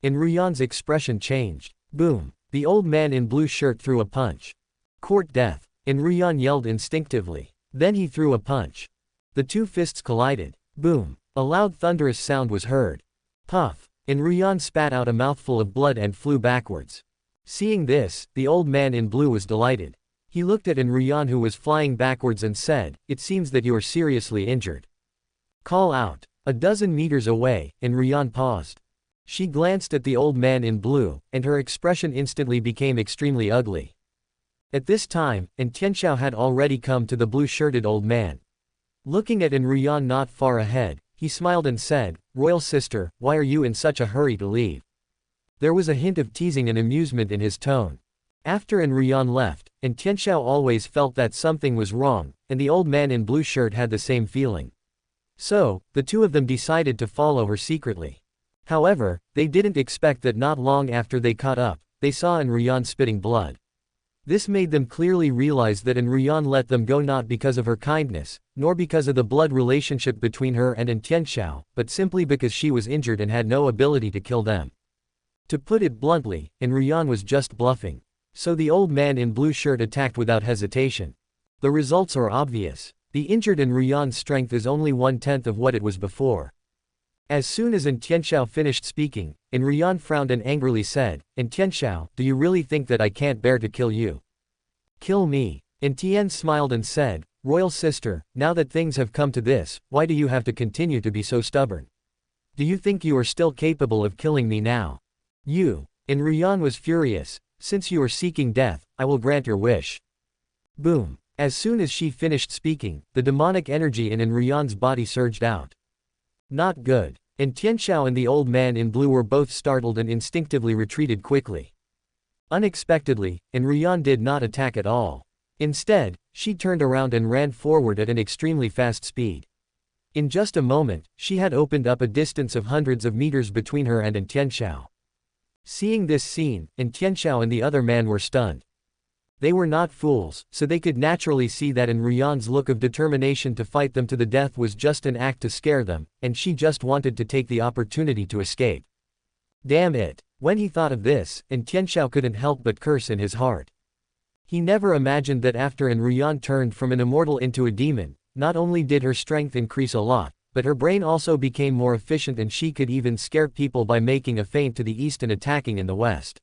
Ryan's expression changed. Boom! The old man in blue shirt threw a punch. Court death. Ryan yelled instinctively. Then he threw a punch. The two fists collided. Boom! A loud thunderous sound was heard. Puff! Ryan spat out a mouthful of blood and flew backwards. Seeing this, the old man in blue was delighted. He looked at Ryan who was flying backwards and said, "It seems that you are seriously injured. Call out." A dozen meters away, Ryan paused. She glanced at the old man in blue, and her expression instantly became extremely ugly. At this time, Tianxiao had already come to the blue-shirted old man. Looking at Ryan not far ahead, he smiled and said, "Royal sister, why are you in such a hurry to leave?" There was a hint of teasing and amusement in his tone. After Ryan left, Tianxiao always felt that something was wrong, and the old man in blue shirt had the same feeling. So, the two of them decided to follow her secretly. However, they didn't expect that not long after they caught up, they saw Ryan spitting blood. This made them clearly realize that Ryan let them go not because of her kindness, nor because of the blood relationship between her and Tianxiao, but simply because she was injured and had no ability to kill them. To put it bluntly, Ryan was just bluffing. So the old man in blue shirt attacked without hesitation. The results are obvious. The injured Ryan's strength is only 1/10 of what it was before. As soon as Tianxiao finished speaking, Ryan frowned and angrily said, "Tianxiao, do you really think that I can't bear to kill you?" "Kill me." Tian smiled and said, "Royal sister, now that things have come to this, why do you have to continue to be so stubborn? Do you think you are still capable of killing me now?" Ryan was furious. "Since you are seeking death, I will grant your wish." Boom. As soon as she finished speaking, the demonic energy in Ryan's body surged out. Not good. Tianxiao and the old man in blue were both startled and instinctively retreated quickly. Unexpectedly, Ryan did not attack at all. Instead, she turned around and ran forward at an extremely fast speed. In just a moment, she had opened up a distance of hundreds of meters between her and Tianxiao. Seeing this scene, Tianxiao and the other man were stunned. They were not fools, so they could naturally see that in Ryan's look of determination to fight them to the death was just an act to scare them, and she just wanted to take the opportunity to escape. Damn it. When he thought of this, Tianxiao couldn't help but curse in his heart. He never imagined that after Ryan turned from an immortal into a demon, not only did her strength increase a lot, but her brain also became more efficient and she could even scare people by making a feint to the east and attacking in the west.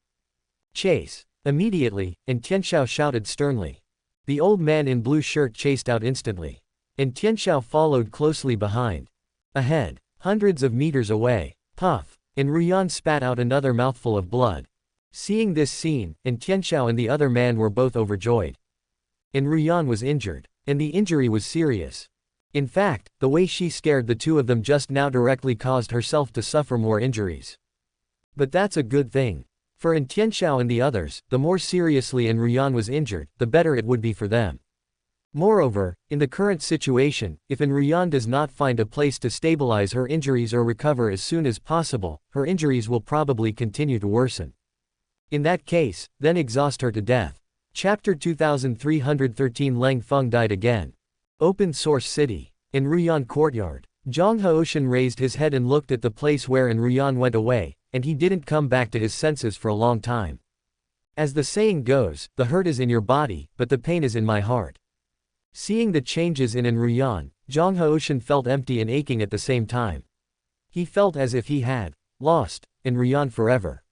Chase. Immediately, Tianxiao shouted sternly. The old man in blue shirt chased out instantly. Tianxiao followed closely behind. Ahead, hundreds of meters away, puff, Ryan spat out another mouthful of blood. Seeing this scene, Tianxiao and the other man were both overjoyed. Ryan was injured, and the injury was serious. In fact, the way she scared the two of them just now directly caused herself to suffer more injuries. But that's a good thing. For Tianxiao and the others, the more seriously Ryan was injured, the better it would be for them. Moreover, in the current situation, if Ryan does not find a place to stabilize her injuries or recover as soon as possible, her injuries will probably continue to worsen. In that case, then exhaust her to death. Chapter 2313 Lang Feng died again. Open Source City. In Ryan Courtyard. Zhang Haoshan raised his head and looked at the place where Ryan went away, and he didn't come back to his senses for a long time. As the saying goes, the hurt is in your body, but the pain is in my heart. Seeing the changes in Ryan, Zhang Haoshan felt empty and aching at the same time. He felt as if he had lost Ryan forever.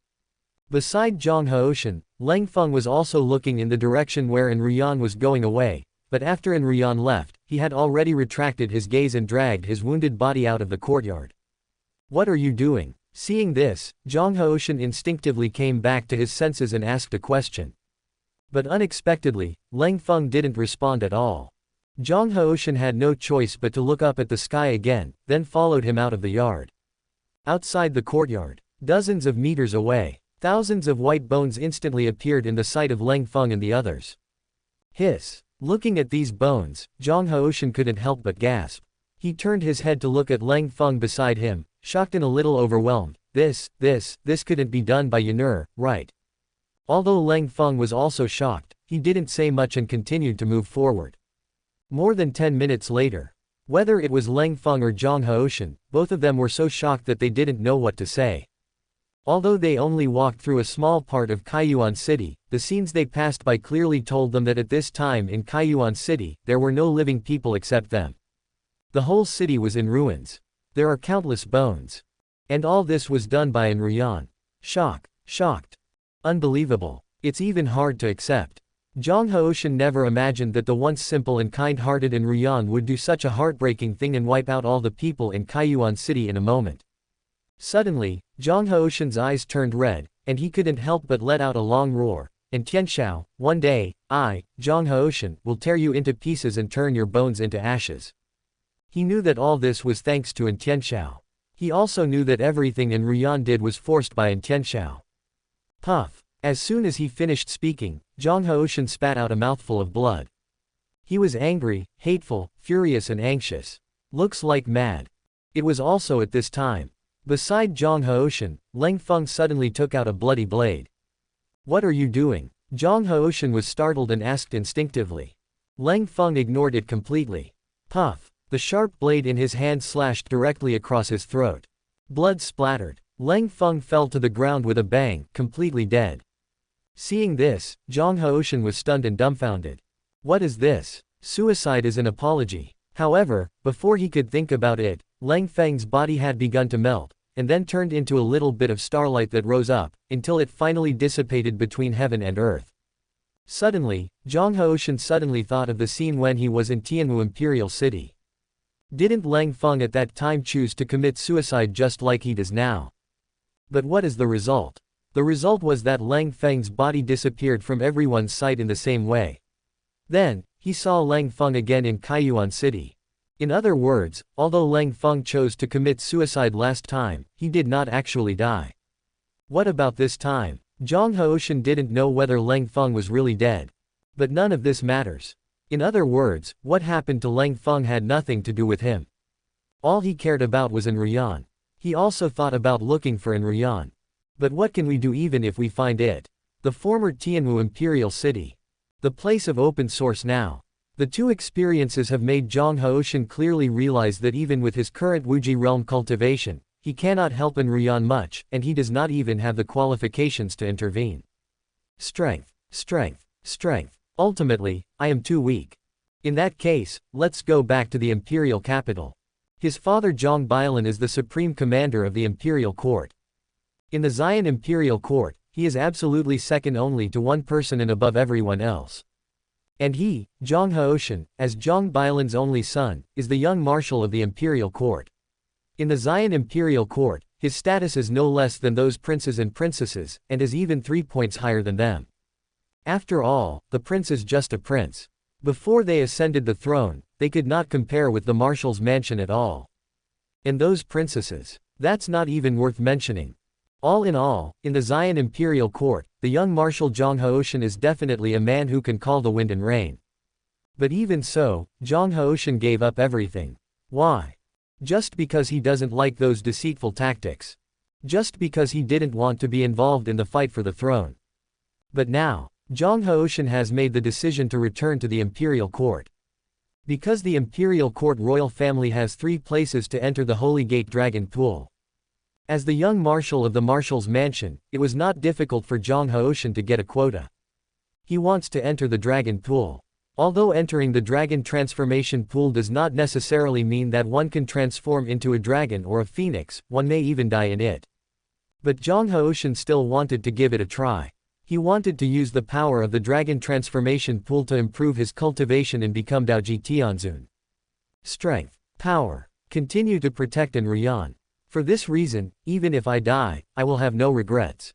Beside Zhang Haoshan, Lang Feng was also looking in the direction where Ryan was going away, but after Ryan left, he had already retracted his gaze and dragged his wounded body out of the courtyard. What are you doing? Seeing this, Zhang Haoshan instinctively came back to his senses and asked a question. But unexpectedly, Lang Feng didn't respond at all. Zhang Haoshan had no choice but to look up at the sky again, then followed him out of the yard. Outside the courtyard, dozens of meters away, thousands of white bones instantly appeared in the sight of Lang Feng and the others. Hiss. Looking at these bones, Zhang Haoshan couldn't help but gasp. He turned his head to look at Lang Feng beside him, shocked and a little overwhelmed. This couldn't be done by Yanur, right? Although Lang Feng was also shocked, he didn't say much and continued to move forward. More than 10 minutes later. Whether it was Lang Feng or Zhang Haoshan, both of them were so shocked that they didn't know what to say. Although they only walked through a small part of Kaiyuan City, the scenes they passed by clearly told them that at this time in Kaiyuan City, there were no living people except them. The whole city was in ruins. There are countless bones. And all this was done by Ryan. Shocked. Unbelievable. It's even hard to accept. Zhang Haoshan never imagined that the once simple and kind-hearted Ryan would do such a heartbreaking thing and wipe out all the people in Kaiyuan City in a moment. Suddenly, Zhang Haoshan's eyes turned red, and he couldn't help but let out a long roar. Tianxiao, one day, I, Zhang Haoshan, will tear you into pieces and turn your bones into ashes. He knew that all this was thanks to Tianxiao. He also knew that everything Ryan did was forced by Tianxiao. Puff. As soon as he finished speaking, Zhang Haoshan spat out a mouthful of blood. He was angry, hateful, furious and anxious. Looks like mad. It was also at this time. Beside Zhang Haoshan, Lang Feng suddenly took out a bloody blade. What are you doing? Zhang Haoshan was startled and asked instinctively. Lang Feng ignored it completely. Puff. The sharp blade in his hand slashed directly across his throat. Blood splattered. Lang Feng fell to the ground with a bang, completely dead. Seeing this, Zhang Haoshan was stunned and dumbfounded. What is this? Suicide is an apology. However, before he could think about it, Lang Feng's body had begun to melt, and then turned into a little bit of starlight that rose up, until it finally dissipated between heaven and earth. Suddenly, Zhang Haoshan suddenly thought of the scene when he was in Tianmu Imperial City. Didn't Lang Feng at that time choose to commit suicide just like he does now? But what is the result? The result was that Lang Feng's body disappeared from everyone's sight in the same way. Then, he saw Lang Feng again in Kaiyuan City. In other words, although Lang Feng chose to commit suicide last time, he did not actually die. What about this time? Zhang Haoshan didn't know whether Lang Feng was really dead. But none of this matters. In other words, what happened to Lang Feng had nothing to do with him. All he cared about was Ryan. He also thought about looking for Ryan. But what can we do even if we find it? The former Tianmu Imperial City. The place of open source now. The two experiences have made Zhang Haoshan clearly realize that even with his current Wuji realm cultivation, he cannot help Enryan much, and he does not even have the qualifications to intervene. Strength, strength, strength. Ultimately, I am too weak. In that case, let's go back to the imperial capital. His father Zhang Bailan is the supreme commander of the imperial court. In the Xian imperial court, he is absolutely second only to one person and above everyone else. And he, Zhang Haoshan, as Zhang Bailan's only son, is the young marshal of the imperial court. In the Xian imperial court, his status is no less than those princes and princesses, and is even 3 points higher than them. After all, the prince is just a prince. Before they ascended the throne, they could not compare with the marshal's mansion at all. And those princesses, that's not even worth mentioning. All in all, in the Xian imperial court, the young marshal Zhang Haoshan is definitely a man who can call the wind and rain. But even so, Zhang Haoshan gave up everything. Why? Just because he doesn't like those deceitful tactics. Just because he didn't want to be involved in the fight for the throne. But now, Zhang Haoshan has made the decision to return to the imperial court. Because the imperial court royal family has 3 places to enter the Holy Gate Dragon Pool. As the young marshal of the marshal's mansion, it was not difficult for Zhang Haoshan to get a quota. He wants to enter the Dragon Pool. Although entering the Dragon Transformation Pool does not necessarily mean that one can transform into a dragon or a phoenix, one may even die in it. But Zhang Haoshan still wanted to give it a try. He wanted to use the power of the Dragon Transformation Pool to improve his cultivation and become Daoji Tianzun. Strength, power, continue to protect Enryan. For this reason, even if I die, I will have no regrets.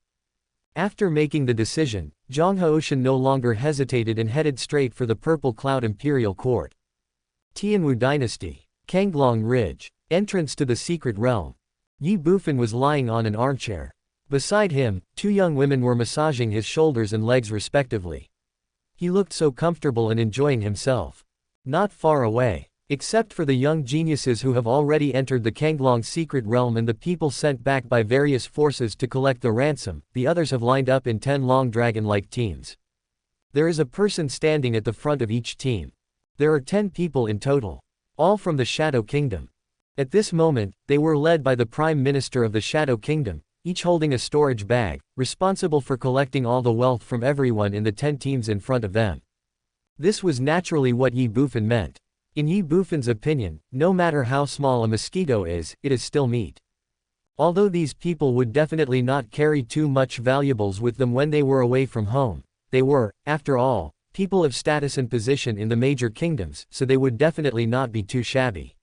After making the decision, Zhang Haoshan no longer hesitated and headed straight for the Purple Cloud Imperial Court. Tianwu Dynasty. Kanglong Ridge. Entrance to the Secret Realm. Ye Bufan was lying on an armchair. Beside him, 2 young women were massaging his shoulders and legs respectively. He looked so comfortable and enjoying himself. Not far away. Except for the young geniuses who have already entered the Kanglong secret realm and the people sent back by various forces to collect the ransom, the others have lined up in 10 long dragon-like teams. There is a person standing at the front of each team. There are 10 people in total. All from the Shadow Kingdom. At this moment, they were led by the Prime Minister of the Shadow Kingdom, each holding a storage bag, responsible for collecting all the wealth from everyone in the 10 teams in front of them. This was naturally what Ye Bufan meant. In Ye Bufan's opinion, no matter how small a mosquito is, it is still meat. Although these people would definitely not carry too much valuables with them when they were away from home, they were, after all, people of status and position in the major kingdoms, so they would definitely not be too shabby.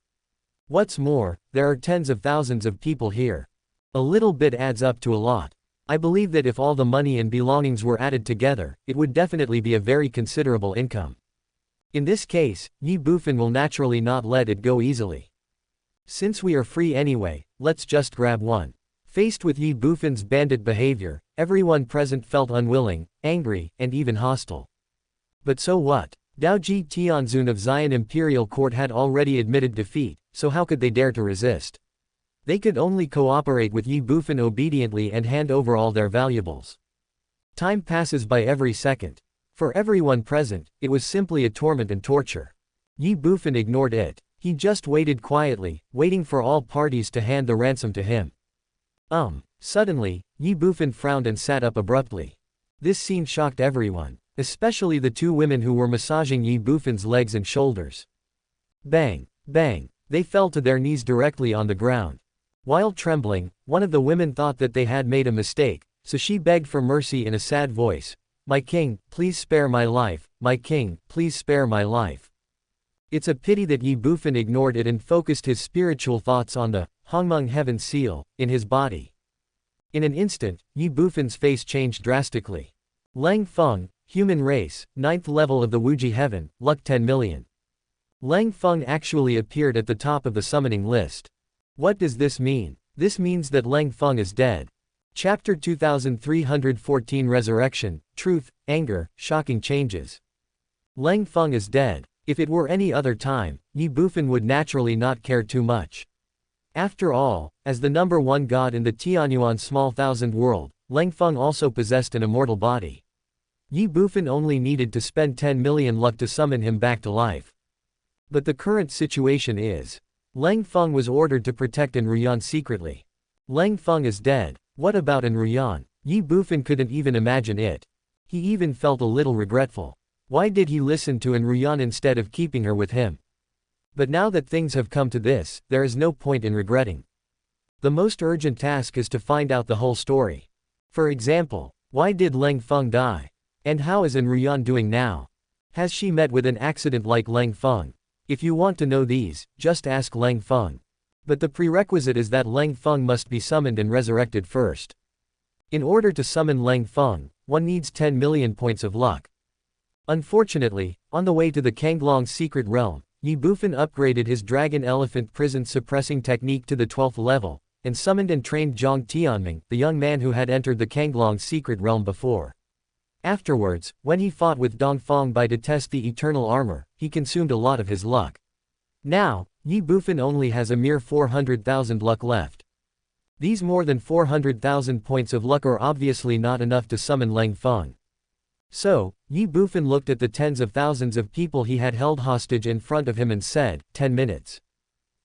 What's more, there are tens of thousands of people here. A little bit adds up to a lot. I believe that if all the money and belongings were added together, it would definitely be a very considerable income. In this case, Ye Bufan will naturally not let it go easily. Since we are free anyway, let's just grab one. Faced with Ye Bufan's bandit behavior, everyone present felt unwilling, angry, and even hostile. But so what? Daoji Tianzun of Xian Imperial Court had already admitted defeat, so how could they dare to resist? They could only cooperate with Ye Bufan obediently and hand over all their valuables. Time passes by every second. For everyone present, it was simply a torment and torture. Ye Bufan ignored it. He just waited quietly, waiting for all parties to hand the ransom to him. Suddenly, Ye Bufan frowned and sat up abruptly. This scene shocked everyone, especially the 2 women who were massaging Ye Bufan's legs and shoulders. Bang, bang, they fell to their knees directly on the ground. While trembling, one of the women thought that they had made a mistake, so she begged for mercy in a sad voice. My king, please spare my life, my king, please spare my life. It's a pity that Ye Bufan ignored it and focused his spiritual thoughts on the Hongmeng Heaven Seal in his body. In an instant, Ye Bufan's face changed drastically. Lang Feng, human race, 9th level of the Wuji Heaven, luck 10 million. Lang Feng actually appeared at the top of the summoning list. What does this mean? This means that Lang Feng is dead. Chapter 2314 Resurrection, Truth, Anger, Shocking Changes. Lang Feng is dead. If it were any other time, Ye Bufan would naturally not care too much. After all, as the number 1 god in the Tianyuan small thousand world, Lang Feng also possessed an immortal body. Ye Bufan only needed to spend 10 million luck to summon him back to life. But the current situation is, Lang Feng was ordered to protect Enruyan secretly. Lang Feng is dead. What about Enruyan? Ye Bufan couldn't even imagine it. He even felt a little regretful. Why did he listen to Enruyan instead of keeping her with him? But now that things have come to this, there is no point in regretting. The most urgent task is to find out the whole story. For example, why did Lang Feng die? And how is Enruyan doing now? Has she met with an accident like Lang Feng? If you want to know these, just ask Lang Feng. But the prerequisite is that Lang Feng must be summoned and resurrected first. In order to summon Lang Feng, one needs 10 million points of luck. Unfortunately, on the way to the Kanglong's secret realm, Ye Bufan upgraded his dragon elephant prison suppressing technique to the 12th level, and summoned and trained Zhang Tianming, the young man who had entered the Kanglong's secret realm before. Afterwards, when he fought with Dongfang Bai to test the eternal armor, he consumed a lot of his luck. Now, Ye Bufan only has a mere 400,000 luck left. These more than 400,000 points of luck are obviously not enough to summon Lang Feng. So, Ye Bufan looked at the tens of thousands of people he had held hostage in front of him and said, 10 minutes.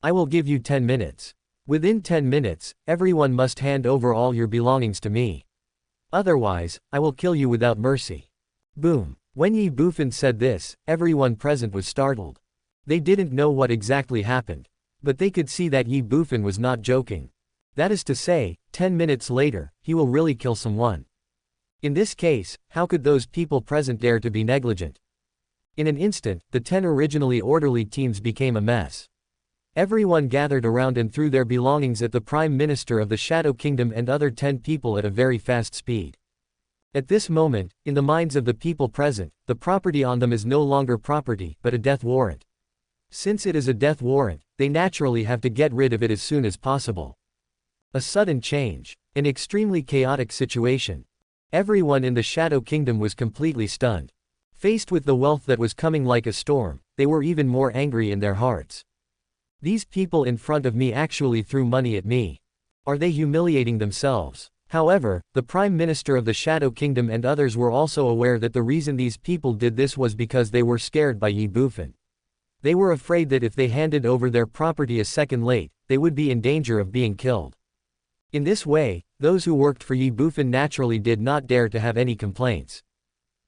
I will give you 10 minutes. Within 10 minutes, everyone must hand over all your belongings to me. Otherwise, I will kill you without mercy. Boom. When Ye Bufan said this, everyone present was startled. They didn't know what exactly happened. But they could see that Ye Bufan was not joking. That is to say, 10 minutes later, he will really kill someone. In this case, how could those people present dare to be negligent? In an instant, the 10 originally orderly teams became a mess. Everyone gathered around and threw their belongings at the Prime Minister of the Shadow Kingdom and other 10 people at a very fast speed. At this moment, in the minds of the people present, the property on them is no longer property, but a death warrant. Since it is a death warrant, they naturally have to get rid of it as soon as possible. A sudden change. An extremely chaotic situation. Everyone in the Shadow Kingdom was completely stunned. Faced with the wealth that was coming like a storm, they were even more angry in their hearts. These people in front of me actually threw money at me. Are they humiliating themselves? However, the Prime Minister of the Shadow Kingdom and others were also aware that the reason these people did this was because they were scared by Ye Bufan. They were afraid that if they handed over their property a second late, they would be in danger of being killed. In this way, those who worked for Ye Bufan naturally did not dare to have any complaints.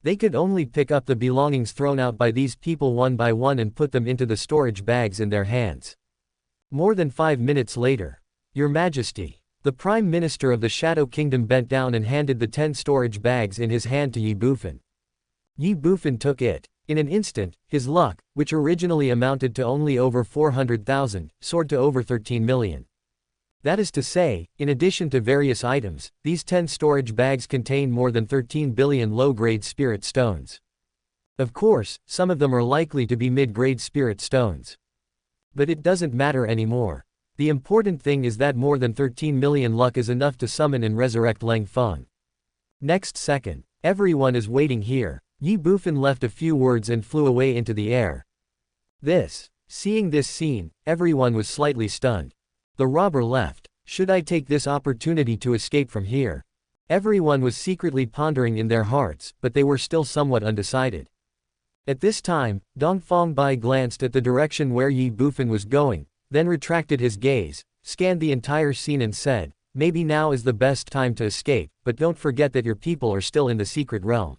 They could only pick up the belongings thrown out by these people one by one and put them into the storage bags in their hands. More than 5 minutes later. Your Majesty. The Prime Minister of the Shadow Kingdom bent down and handed the 10 storage bags in his hand to Ye Bufan. Ye Bufan took it. In an instant, his luck, which originally amounted to only over 400,000, soared to over 13 million. That is to say, in addition to various items, these 10 storage bags contain more than 13 billion low-grade spirit stones. Of course, some of them are likely to be mid-grade spirit stones. But it doesn't matter anymore. The important thing is that more than 13 million luck is enough to summon and resurrect Lang Feng. Next second. Everyone is waiting here. Ye Bufan left a few words and flew away into the air. Seeing this scene, everyone was slightly stunned. The robber left. Should I take this opportunity to escape from here? Everyone was secretly pondering in their hearts, but they were still somewhat undecided. At this time, Dongfang Bai glanced at the direction where Ye Bufan was going, then retracted his gaze, scanned the entire scene and said, maybe now is the best time to escape, but don't forget that your people are still in the secret realm.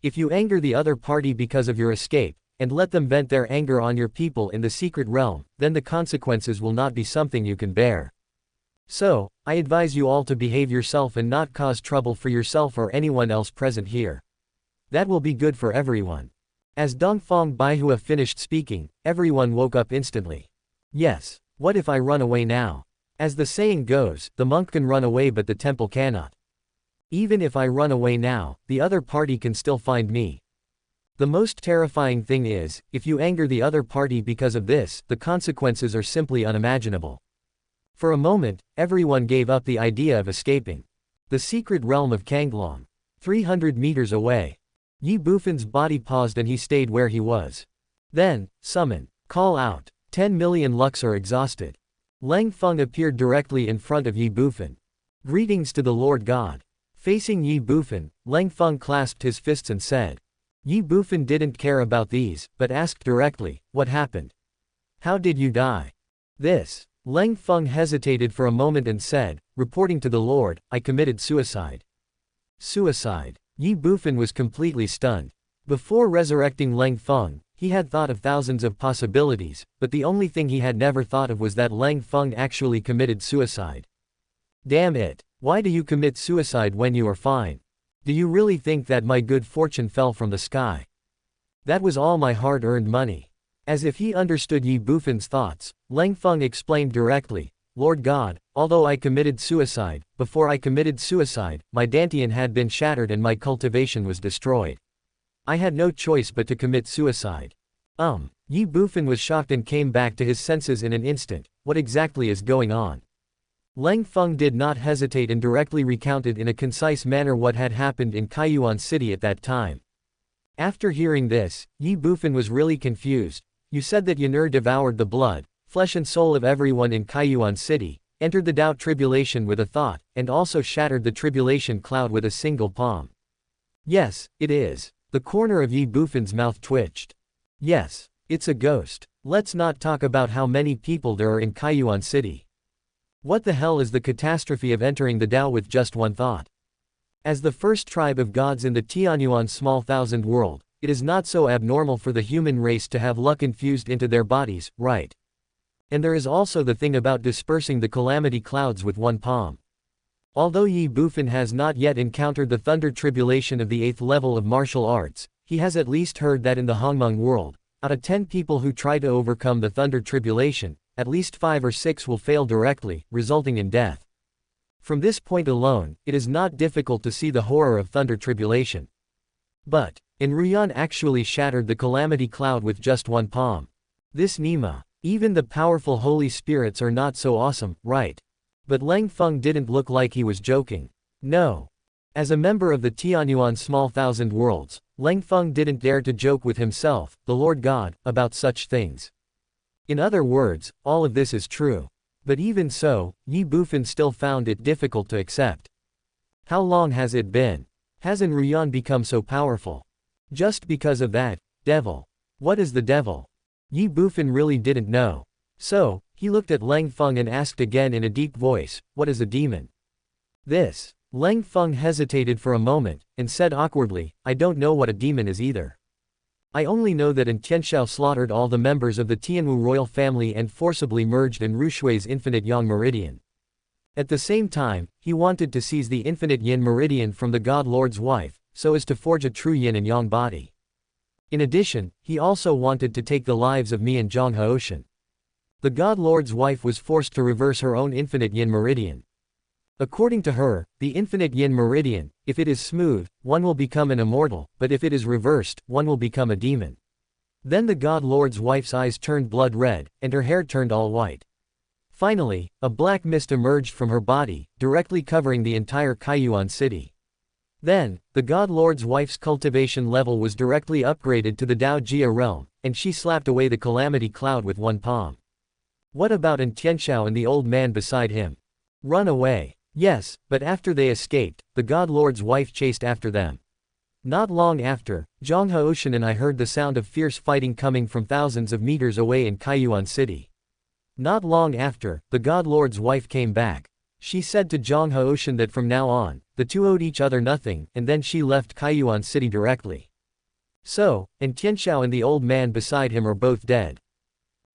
If you anger the other party because of your escape, and let them vent their anger on your people in the secret realm, then the consequences will not be something you can bear. So, I advise you all to behave yourself and not cause trouble for yourself or anyone else present here. That will be good for everyone. As Dongfang Baihua finished speaking, everyone woke up instantly. Yes, what if I run away now? As the saying goes, the monk can run away but the temple cannot. Even if I run away now, the other party can still find me. The most terrifying thing is, if you anger the other party because of this, the consequences are simply unimaginable. For a moment, everyone gave up the idea of escaping. The secret realm of Kanglong. 300 meters away. Ye Bufan's body paused and he stayed where he was. Then, summon. Call out. 10 million lux are exhausted. Lang Feng appeared directly in front of Ye Bufan. Greetings to the Lord God. Facing Ye Bufan, Lang Feng clasped his fists and said. Ye Bufan didn't care about these, but asked directly, what happened? How did you die? This. Lang Feng hesitated for a moment and said, reporting to the Lord, I committed suicide. Suicide. Ye Bufan was completely stunned. Before resurrecting Lang Feng, he had thought of thousands of possibilities, but the only thing he had never thought of was that Lang Feng actually committed suicide. Damn it. Why do you commit suicide when you are fine? Do you really think that my good fortune fell from the sky? That was all my hard-earned money. As if he understood Ye Bufan's thoughts, Lang Feng explained directly, Lord God, although I committed suicide, before I committed suicide, my dantian had been shattered and my cultivation was destroyed. I had no choice but to commit suicide. Ye Bufan was shocked and came back to his senses in an instant. What exactly is going on? Lang Feng did not hesitate and directly recounted in a concise manner what had happened in Kaiyuan City at that time. After hearing this, Ye Bufan was really confused. You said that Yanur devoured the blood, flesh and soul of everyone in Kaiyuan City, entered the Tao tribulation with a thought, and also shattered the tribulation cloud with a single palm. Yes, it is. The corner of Ye Bufan's mouth twitched. Yes, it's a ghost. Let's not talk about how many people there are in Kaiyuan City. What the hell is the catastrophe of entering the Tao with just one thought? As the first tribe of gods in the Tianyuan small thousand world, it is not so abnormal for the human race to have luck infused into their bodies, right? And there is also the thing about dispersing the calamity clouds with one palm. Although Ye Bufan has not yet encountered the thunder tribulation of the 8th level of martial arts, he has at least heard that in the Hongmeng world, out of 10 people who try to overcome the thunder tribulation, at least 5 or 6 will fail directly, resulting in death. From this point alone, it is not difficult to see the horror of thunder tribulation. But, Enruyan actually shattered the calamity cloud with just one palm. This Nima. Even the powerful holy spirits are not so awesome, right? But Lang Feng didn't look like he was joking. No. As a member of the Tianyuan small thousand worlds, Lang Feng didn't dare to joke with himself, the Lord God, about such things. In other words, all of this is true. But even so, Ye Bufan still found it difficult to accept. How long has it been? Has Enruyan become so powerful? Just because of that, devil. What is the devil? Ye Bufan really didn't know. So, he looked at Lang Feng and asked again in a deep voice, what is a demon? This. Lang Feng hesitated for a moment, and said awkwardly, I don't know what a demon is either. I only know that in Tianshao slaughtered all the members of the Tianwu royal family and forcibly merged in Rushui's infinite yang meridian. At the same time, he wanted to seize the infinite yin meridian from the God Lord's wife, so as to forge a true yin and yang body. In addition, he also wanted to take the lives of me and Zhang Haoshan. The God Lord's wife was forced to reverse her own infinite yin meridian. According to her, the infinite yin meridian, if it is smooth, one will become an immortal, but if it is reversed, one will become a demon. Then the God Lord's wife's eyes turned blood red, and her hair turned all white. Finally, a black mist emerged from her body, directly covering the entire Kaiyuan city. Then, the God Lord's wife's cultivation level was directly upgraded to the Dao Jia realm, and she slapped away the calamity cloud with one palm. What about Tianshao and the old man beside him? Run away. Yes, but after they escaped, the God Lord's wife chased after them. Not long after, Zhang Haoshan and I heard the sound of fierce fighting coming from thousands of meters away in Kaiyuan City. Not long after, the God Lord's wife came back. She said to Zhang Haoshan that from now on, the two owed each other nothing, and then she left Kaiyuan City directly. So, Tianshao and the old man beside him are both dead.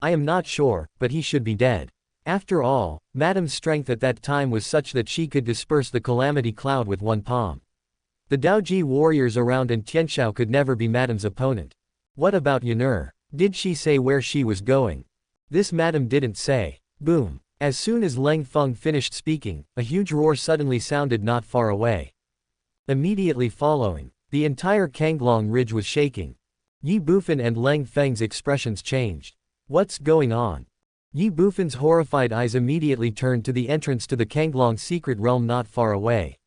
I am not sure, but he should be dead. After all, Madame's strength at that time was such that she could disperse the calamity cloud with one palm. The Daoji warriors around Tianshao could never be Madame's opponent. What about Yanur? Did she say where she was going? This Madame didn't say. Boom. As soon as Lang Feng finished speaking, a huge roar suddenly sounded not far away. Immediately following, the entire Kanglong ridge was shaking. Ye Bufan and Lang Feng's expressions changed. What's going on? Ye Bufan's horrified eyes immediately turned to the entrance to the Kanglong secret realm not far away.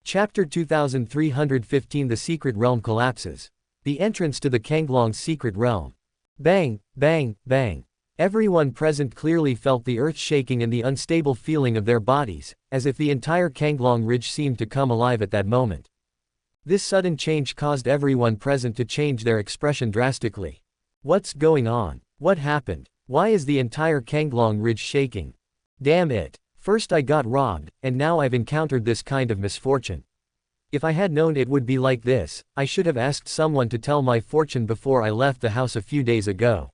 Chapter 2315 The secret realm collapses. The entrance to the Kanglong secret realm. Bang, bang, bang. Everyone present clearly felt the earth shaking and the unstable feeling of their bodies, as if the entire Kanglong Ridge seemed to come alive at that moment. This sudden change caused everyone present to change their expression drastically. What's going on? What happened? Why is the entire Kanglong Ridge shaking? Damn it. First I got robbed, and now I've encountered this kind of misfortune. If I had known it would be like this, I should have asked someone to tell my fortune before I left the house a few days ago.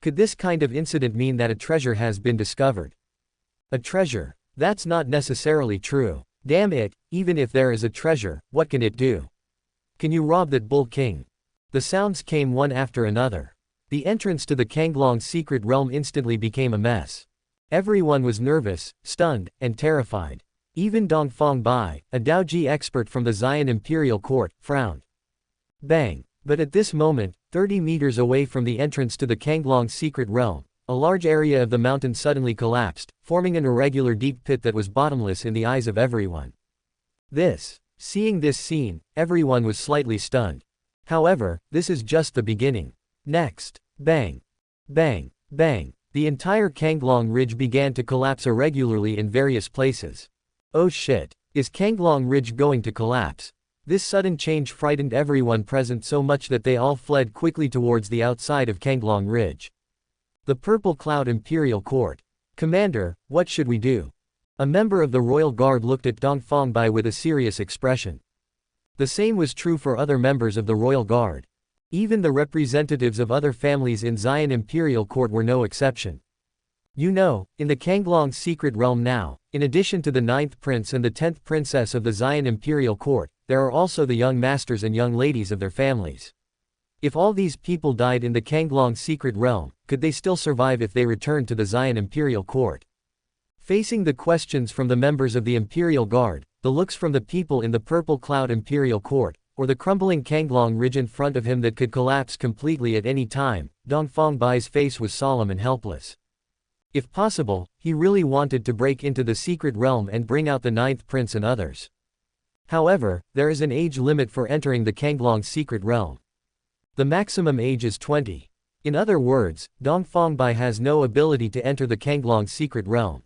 Could this kind of incident mean that a treasure has been discovered? A treasure? That's not necessarily true. Damn it, even if there is a treasure, what can it do? Can you rob that bull king? The sounds came one after another. The entrance to the Kanglong secret realm instantly became a mess. Everyone was nervous, stunned, and terrified. Even Dongfang Bai, a Daoji expert from the Xian Imperial Court, frowned. Bang! But at this moment, 30 meters away from the entrance to the Kanglong secret realm, a large area of the mountain suddenly collapsed, forming an irregular deep pit that was bottomless in the eyes of everyone. Seeing this scene, everyone was slightly stunned. However, this is just the beginning. Next, bang! Bang! Bang! The entire Kanglong Ridge began to collapse irregularly in various places. Oh shit! Is Kanglong Ridge going to collapse? This sudden change frightened everyone present so much that they all fled quickly towards the outside of Kanglong Ridge. The Purple Cloud Imperial Court. Commander, what should we do? A member of the Royal Guard looked at Dongfang Bai with a serious expression. The same was true for other members of the Royal Guard. Even the representatives of other families in Xian Imperial Court were no exception. You know, in the Kanglong secret realm now, in addition to the 9th prince and the 10th princess of the Xian Imperial Court, there are also the young masters and young ladies of their families. If all these people died in the Kanglong secret realm, could they still survive if they returned to the Xian Imperial Court? Facing the questions from the members of the Imperial Guard, the looks from the people in the Purple Cloud Imperial Court, or the crumbling Kanglong Ridge in front of him that could collapse completely at any time, Dongfang Bai's face was solemn and helpless. If possible, he really wanted to break into the secret realm and bring out the 9th prince and others. However, there is an age limit for entering the Kanglong secret realm. The maximum age is 20. In other words, Dongfang Bai has no ability to enter the Kanglong secret realm.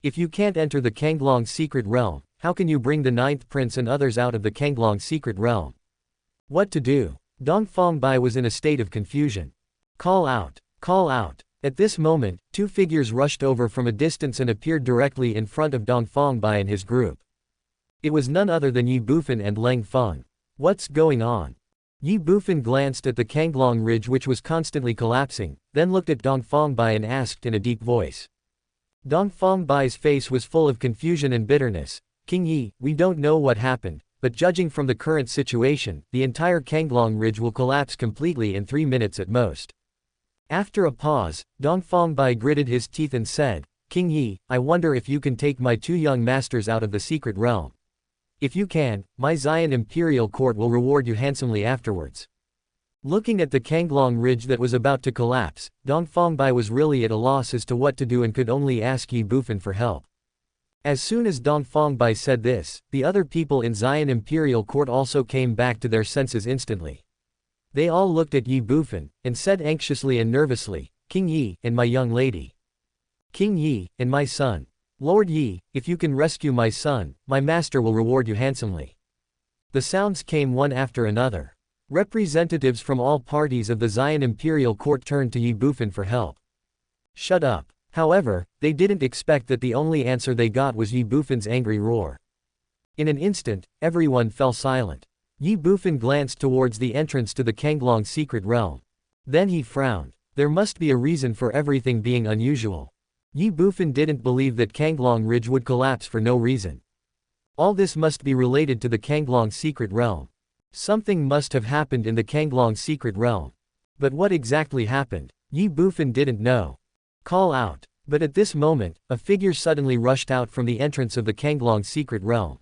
If you can't enter the Kanglong secret realm, how can you bring the 9th prince and others out of the Kanglong secret realm? What to do? Dongfang Bai was in a state of confusion. Call out! Call out! At this moment, two figures rushed over from a distance and appeared directly in front of Dongfang Bai and his group. It was none other than Ye Bufan and Leng Feng. What's going on? Ye Bufan glanced at the Kanglong Ridge which was constantly collapsing, then looked at Dongfang Bai and asked in a deep voice. Dongfang Bai's face was full of confusion and bitterness. King Yi, we don't know what happened, but judging from the current situation, the entire Kanglong Ridge will collapse completely in 3 minutes at most. After a pause, Dongfang Bai gritted his teeth and said, King Yi, I wonder if you can take my 2 young masters out of the secret realm. If you can, my Xian Imperial Court will reward you handsomely afterwards. Looking at the Kanglong Ridge that was about to collapse, Dongfang Bai was really at a loss as to what to do and could only ask Ye Bufan for help. As soon as Dongfang Bai said this, the other people in Xian Imperial Court also came back to their senses instantly. They all looked at Ye Bufan, and said anxiously and nervously, King Yi, and my young lady. King Yi, and my son. Lord Yi, if you can rescue my son, my master will reward you handsomely. The sounds came one after another. Representatives from all parties of the Xian Imperial Court turned to Ye Bufan for help. Shut up. However, they didn't expect that the only answer they got was Ye Bufan's angry roar. In an instant, everyone fell silent. Ye Bufan glanced towards the entrance to the Kanglong secret realm. Then he frowned. There must be a reason for everything being unusual. Ye Bufan didn't believe that Kanglong Ridge would collapse for no reason. All this must be related to the Kanglong secret realm. Something must have happened in the Kanglong secret realm. But what exactly happened? Ye Bufan didn't know. Call out. But at this moment, a figure suddenly rushed out from the entrance of the Kanglong secret realm.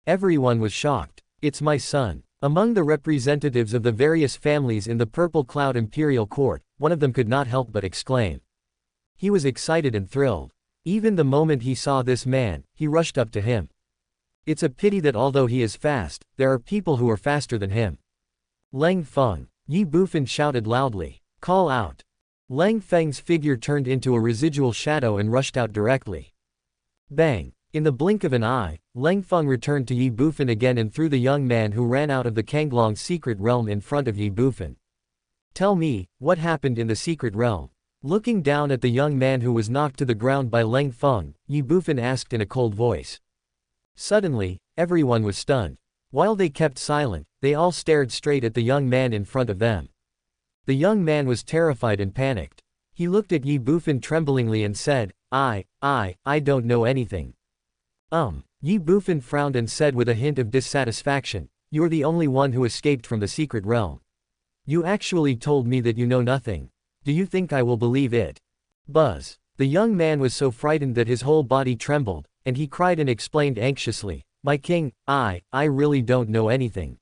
Everyone was shocked. It's my son. Among the representatives of the various families in the Purple Cloud Imperial Court, one of them could not help but exclaim. He was excited and thrilled. Even the moment he saw this man, he rushed up to him. It's a pity that although he is fast, there are people who are faster than him. Leng Feng. Ye Bufan shouted loudly. Call out. Lang Feng's figure turned into a residual shadow and rushed out directly. Bang! In the blink of an eye, Lang Feng returned to Ye Bufan again and threw the young man who ran out of the Kanglong's secret realm in front of Ye Bufan. Tell me, what happened in the secret realm? Looking down at the young man who was knocked to the ground by Lang Feng, Ye Bufan asked in a cold voice. Suddenly, everyone was stunned. While they kept silent, they all stared straight at the young man in front of them. The young man was terrified and panicked. He looked at Ye Bufan tremblingly and said, I don't know anything. Ye Bufan frowned and said with a hint of dissatisfaction, you're the only one who escaped from the secret realm. You actually told me that you know nothing. Do you think I will believe it? Buzz. The young man was so frightened that his whole body trembled, and he cried and explained anxiously, my king, I really don't know anything.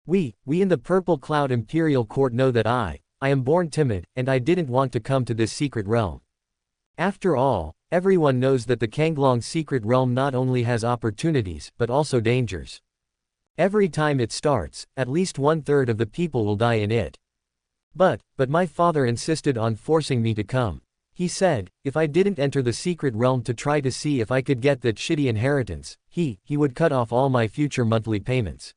We in the Purple Cloud Imperial Court know that I am born timid, and I didn't want to come to this secret realm. After all, everyone knows that the Kanglong secret realm not only has opportunities, but also dangers. Every time it starts, at least 1/3 of the people will die in it. But my father insisted on forcing me to come. He said, if I didn't enter the secret realm to try to see if I could get that shitty inheritance, he would cut off all my future monthly payments.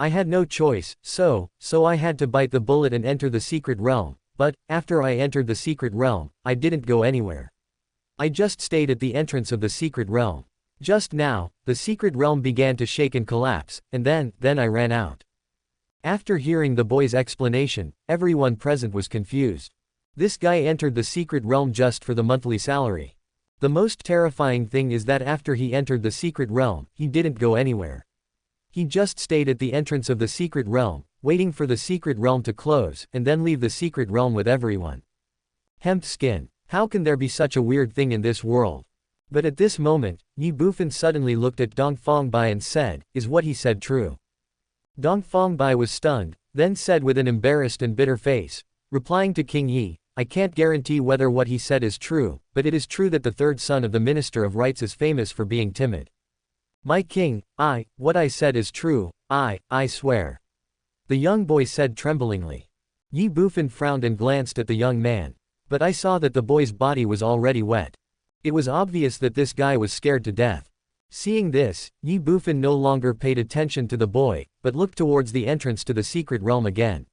I had no choice, so I had to bite the bullet and enter the secret realm, but, after I entered the secret realm, I didn't go anywhere. I just stayed at the entrance of the secret realm. Just now, the secret realm began to shake and collapse, and then I ran out. After hearing the boy's explanation, everyone present was confused. This guy entered the secret realm just for the monthly salary. The most terrifying thing is that after he entered the secret realm, he didn't go anywhere. He just stayed at the entrance of the secret realm, waiting for the secret realm to close, and then leave the secret realm with everyone. Hemp skin. How can there be such a weird thing in this world? But at this moment, Ye Bufan suddenly looked at Dongfang Bai and said, is what he said true? Dongfang Bai was stunned, then said with an embarrassed and bitter face, replying to King Yi, I can't guarantee whether what he said is true, but it is true that the third son of the Minister of Rights is famous for being timid. My king, what I said is true, I swear. The young boy said tremblingly. Ye Bufan frowned and glanced at the young man. But I saw that the boy's body was already wet. It was obvious that this guy was scared to death. Seeing this, Ye Bufan no longer paid attention to the boy, but looked towards the entrance to the secret realm again.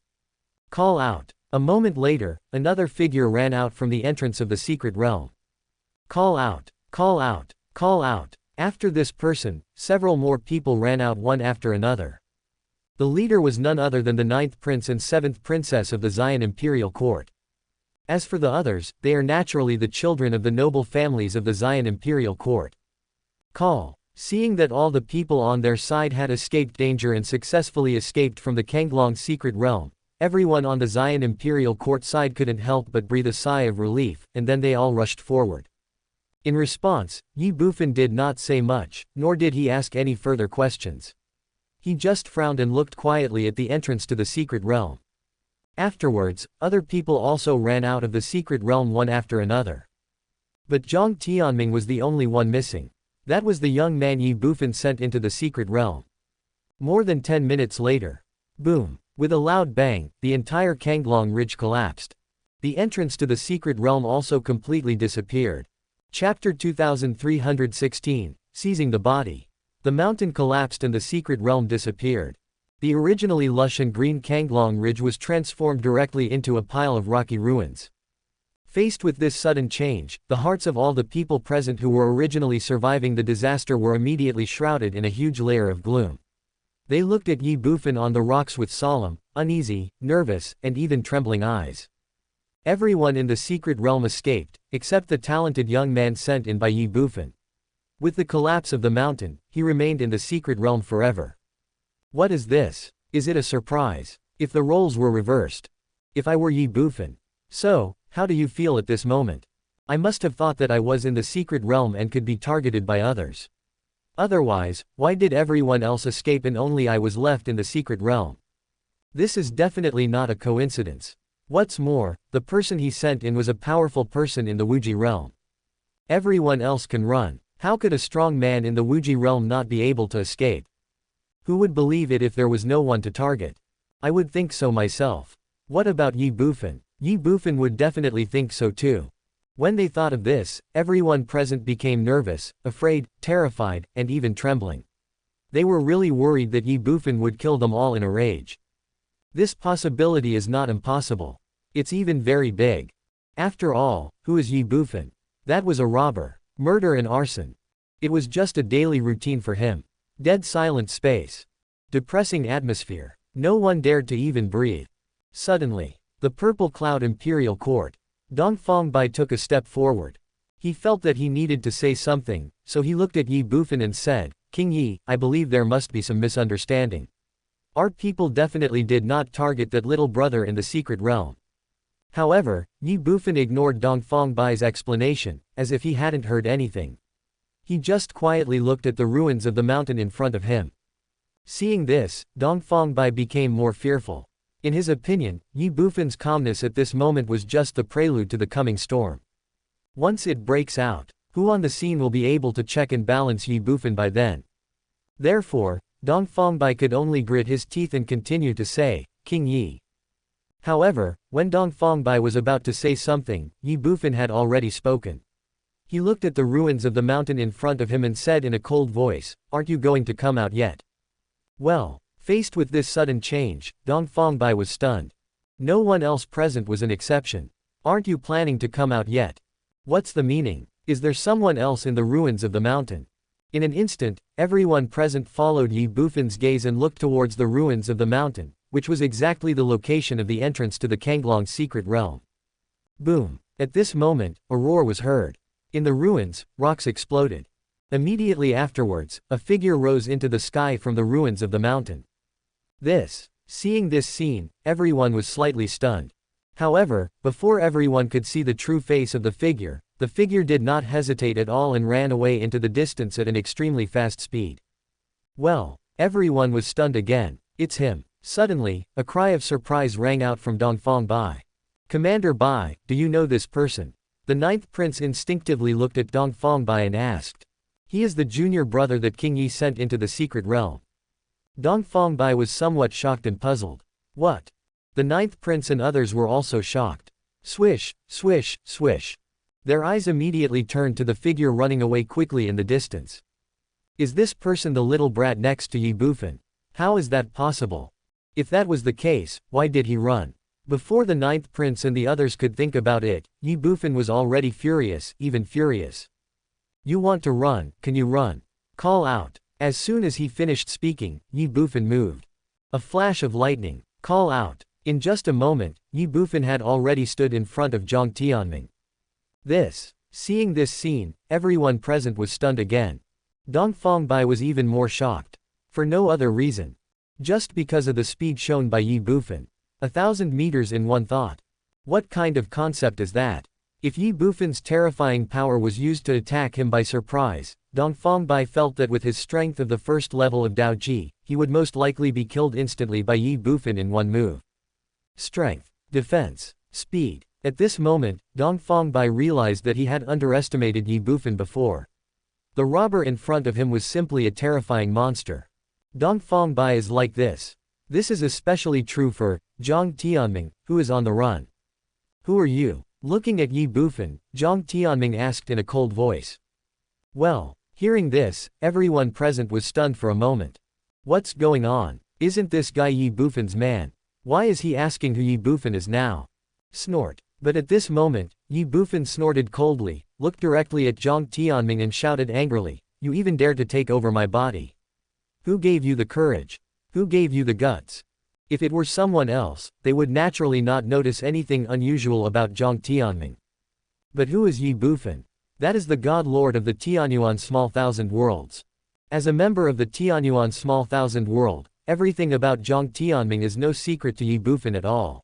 Call out. A moment later, another figure ran out from the entrance of the secret realm. Call out. Call out. Call out. After this person, several more people ran out one after another. The leader was none other than the 9th prince and 7th princess of the Xian Imperial Court. As for the others, they are naturally the children of the noble families of the Xian Imperial Court. Call. Seeing that all the people on their side had escaped danger and successfully escaped from the Kanglong secret realm, everyone on the Xian Imperial Court side couldn't help but breathe a sigh of relief, and then they all rushed forward. In response, Ye Bufan did not say much, nor did he ask any further questions. He just frowned and looked quietly at the entrance to the secret realm. Afterwards, other people also ran out of the secret realm one after another. But Zhang Tianming was the only one missing. That was the young man Ye Bufan sent into the secret realm. More than 10 minutes later. Boom. With a loud bang, the entire Kanglong Ridge collapsed. The entrance to the secret realm also completely disappeared. Chapter 2316, Seizing the Body. The mountain collapsed and the secret realm disappeared. The originally lush and green Kanglong Ridge was transformed directly into a pile of rocky ruins. Faced with this sudden change, the hearts of all the people present who were originally surviving the disaster were immediately shrouded in a huge layer of gloom. They looked at Ye Bufan on the rocks with solemn, uneasy, nervous, and even trembling eyes. Everyone in the secret realm escaped, except the talented young man sent in by Ye Bufan. With the collapse of the mountain, he remained in the secret realm forever. What is this? Is it a surprise? If the roles were reversed? If I were Ye Bufan? So, how do you feel at this moment? I must have thought that I was in the secret realm and could be targeted by others. Otherwise, why did everyone else escape and only I was left in the secret realm? This is definitely not a coincidence. What's more, the person he sent in was a powerful person in the Wuji realm. Everyone else can run. How could a strong man in the Wuji realm not be able to escape? Who would believe it if there was no one to target? I would think so myself. What about Ye Bufan? Ye Bufan would definitely think so too. When they thought of this, everyone present became nervous, afraid, terrified, and even trembling. They were really worried that Ye Bufan would kill them all in a rage. This possibility is not impossible. It's even very big. After all, who is Ye Bufan? That was a robber. Murder and arson. It was just a daily routine for him. Dead silent space. Depressing atmosphere. No one dared to even breathe. Suddenly, the purple cloud imperial court. Dongfang Bai took a step forward. He felt that he needed to say something, so he looked at Ye Bufan and said, King Yi, I believe there must be some misunderstanding. Our people definitely did not target that little brother in the secret realm. However, Ye Bufan ignored Dongfang Bai's explanation, as if he hadn't heard anything. He just quietly looked at the ruins of the mountain in front of him. Seeing this, Dongfang Bai became more fearful. In his opinion, Ye Bufan's calmness at this moment was just the prelude to the coming storm. Once it breaks out, who on the scene will be able to check and balance Ye Bufan by then? Therefore, Dongfang Bai could only grit his teeth and continue to say, King Yi. However, when Dongfang Bai was about to say something, Ye Bufan had already spoken. He looked at the ruins of the mountain in front of him and said in a cold voice, Aren't you going to come out yet? Well, faced with this sudden change, Dongfang Bai was stunned. No one else present was an exception. Aren't you planning to come out yet? What's the meaning? Is there someone else in the ruins of the mountain? In an instant, everyone present followed Ye Bufan's gaze and looked towards the ruins of the mountain, which was exactly the location of the entrance to the Kanglong's secret realm. Boom! At this moment, a roar was heard. In the ruins, rocks exploded. Immediately afterwards, a figure rose into the sky from the ruins of the mountain. Seeing this scene, everyone was slightly stunned. However, before everyone could see the true face of the figure did not hesitate at all and ran away into the distance at an extremely fast speed. Well, everyone was stunned again. It's him. Suddenly, a cry of surprise rang out from Dongfang Bai. Commander Bai, do you know this person? The ninth prince instinctively looked at Dongfang Bai and asked. He is the junior brother that King Yi sent into the secret realm. Dongfang Bai was somewhat shocked and puzzled. What? The ninth prince and others were also shocked. Swish, swish, swish. Their eyes immediately turned to the figure running away quickly in the distance. Is this person the little brat next to Ye Bufan? How is that possible? If that was the case, why did he run? Before the ninth prince and the others could think about it, Ye Bufan was already furious, even furious. You want to run, can you run? Call out. As soon as he finished speaking, Ye Bufan moved. A flash of lightning. Call out. In just a moment, Ye Bufan had already stood in front of Zhang Tianming. Seeing this scene, everyone present was stunned again. Dongfang Bai was even more shocked. For no other reason. Just because of the speed shown by Ye Bufan. 1,000 meters in one thought. What kind of concept is that? If Ye Bufan's terrifying power was used to attack him by surprise, Dongfang Bai felt that with his strength of the first level of Dao Ji, he would most likely be killed instantly by Ye Bufan in one move. Strength, defense, speed. At this moment, Dongfang Bai realized that he had underestimated Ye Bufan before. The robber in front of him was simply a terrifying monster. Dongfang Bai is like this. This is especially true for Zhang Tianming, who is on the run. Who are you? Looking at Ye Bufan, Zhang Tianming asked in a cold voice. Well, hearing this, everyone present was stunned for a moment. What's going on? Isn't this guy Ye Bufan's man? Why is he asking who Ye Bufan is now? Snort. But at this moment, Ye Bufan snorted coldly, looked directly at Zhang Tianming and shouted angrily, You even dare to take over my body. Who gave you the courage? Who gave you the guts? If it were someone else, they would naturally not notice anything unusual about Zhang Tianming. But who is Ye Bufan? That is the God Lord of the Tianyuan Small Thousand Worlds. As a member of the Tianyuan Small Thousand World, everything about Zhang Tianming is no secret to Ye Bufan at all.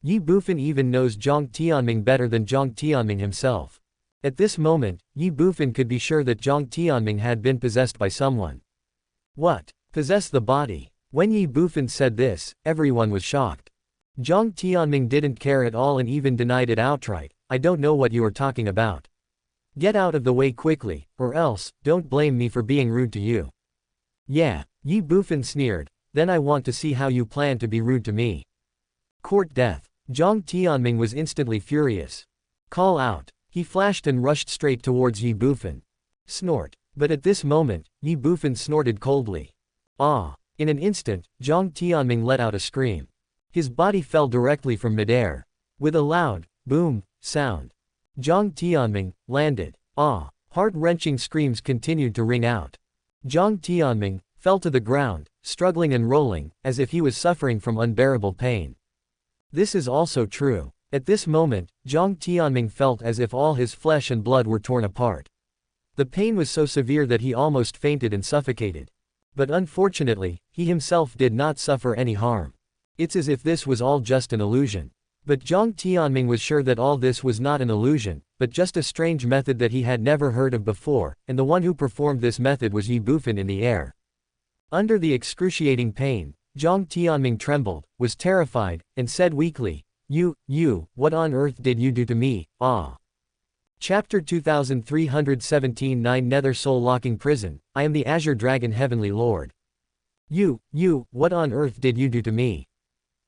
Ye Bufan even knows Zhang Tianming better than Zhang Tianming himself. At this moment, Ye Bufan could be sure that Zhang Tianming had been possessed by someone. What? Possess the body? When Ye Bufan said this, everyone was shocked. Zhang Tianming didn't care at all and even denied it outright. I don't know what you are talking about. Get out of the way quickly, or else, don't blame me for being rude to you. Yeah, Ye Bufan sneered, then I want to see how you plan to be rude to me. Court death. Jiang Tianming was instantly furious. Call out. He flashed and rushed straight towards Ye Bufan. Snort. But at this moment, Ye Bufan snorted coldly. Ah! In an instant, Jiang Tianming let out a scream. His body fell directly from midair. With a loud, boom, sound. Jiang Tianming landed. Ah! Heart-wrenching screams continued to ring out. Jiang Tianming fell to the ground, struggling and rolling, as if he was suffering from unbearable pain. This is also true. At this moment, Jiang Tianming felt as if all his flesh and blood were torn apart. The pain was so severe that he almost fainted and suffocated. But unfortunately, he himself did not suffer any harm. It's as if this was all just an illusion. But Jiang Tianming was sure that all this was not an illusion, but just a strange method that he had never heard of before, and the one who performed this method was Ye Bufan in the air. Under the excruciating pain, Jiang Tianming trembled, was terrified, and said weakly, You, what on earth did you do to me, ah? Chapter 2317 9 Nether Soul Locking Prison, I am the Azure Dragon Heavenly Lord. You, what on earth did you do to me?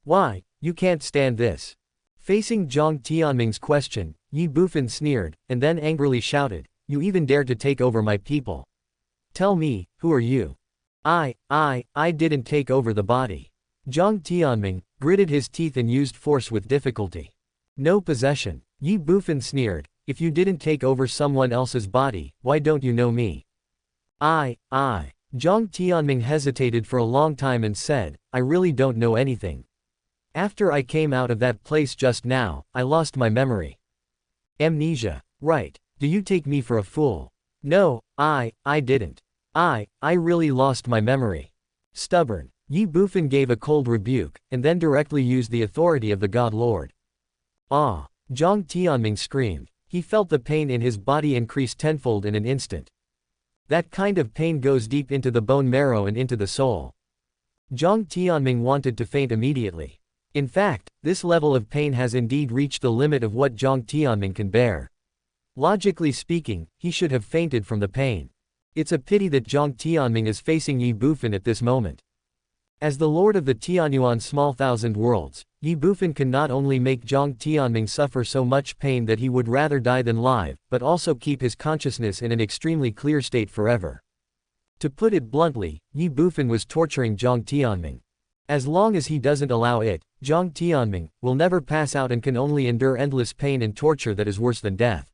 Why, you can't stand this. Facing Jiang Tianming's question, Ye Bufan sneered, and then angrily shouted, You even dare to take over my people. Tell me, who are you? I didn't take over the body. Jiang Tianming gritted his teeth and used force with difficulty. No possession. Ye Bufan sneered, If you didn't take over someone else's body, why don't you know me? I. Jiang Tianming hesitated for a long time and said, I really don't know anything. After I came out of that place just now, I lost my memory. Amnesia. Right. Do you take me for a fool? No, I didn't. I really lost my memory. Stubborn. Ye Bufan gave a cold rebuke, and then directly used the authority of the God Lord. Ah! Jiang Tianming screamed. He felt the pain in his body increase tenfold in an instant. That kind of pain goes deep into the bone marrow and into the soul. Jiang Tianming wanted to faint immediately. In fact, this level of pain has indeed reached the limit of what Jiang Tianming can bear. Logically speaking, he should have fainted from the pain. It's a pity that Jiang Tianming is facing Ye Bufan at this moment. As the Lord of the Tianyuan Small Thousand Worlds, Ye Bufan can not only make Jiang Tianming suffer so much pain that he would rather die than live, but also keep his consciousness in an extremely clear state forever. To put it bluntly, Ye Bufan was torturing Jiang Tianming. As long as he doesn't allow it, Jiang Tianming will never pass out and can only endure endless pain and torture that is worse than death.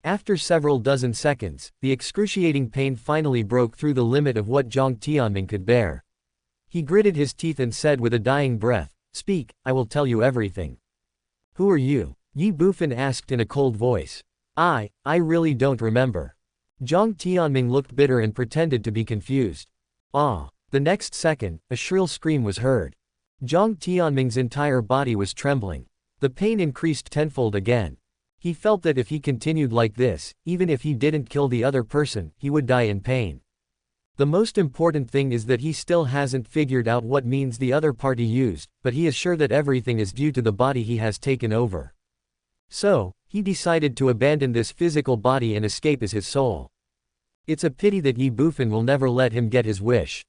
After several dozen seconds, the excruciating pain finally broke through the limit of what Jiang Tianming could bear. He gritted his teeth and said with a dying breath, Speak, I will tell you everything. Who are you? Ye Bufan asked in a cold voice. I really don't remember. Jiang Tianming looked bitter and pretended to be confused. Ah! The next second, a shrill scream was heard. Jiang Tianming's entire body was trembling. The pain increased tenfold again. He felt that if he continued like this, even if he didn't kill the other person, he would die in pain. The most important thing is that he still hasn't figured out what means the other party used, but he is sure that everything is due to the body he has taken over. So, he decided to abandon this physical body and escape as his soul. It's a pity that Ye Bufan will never let him get his wish.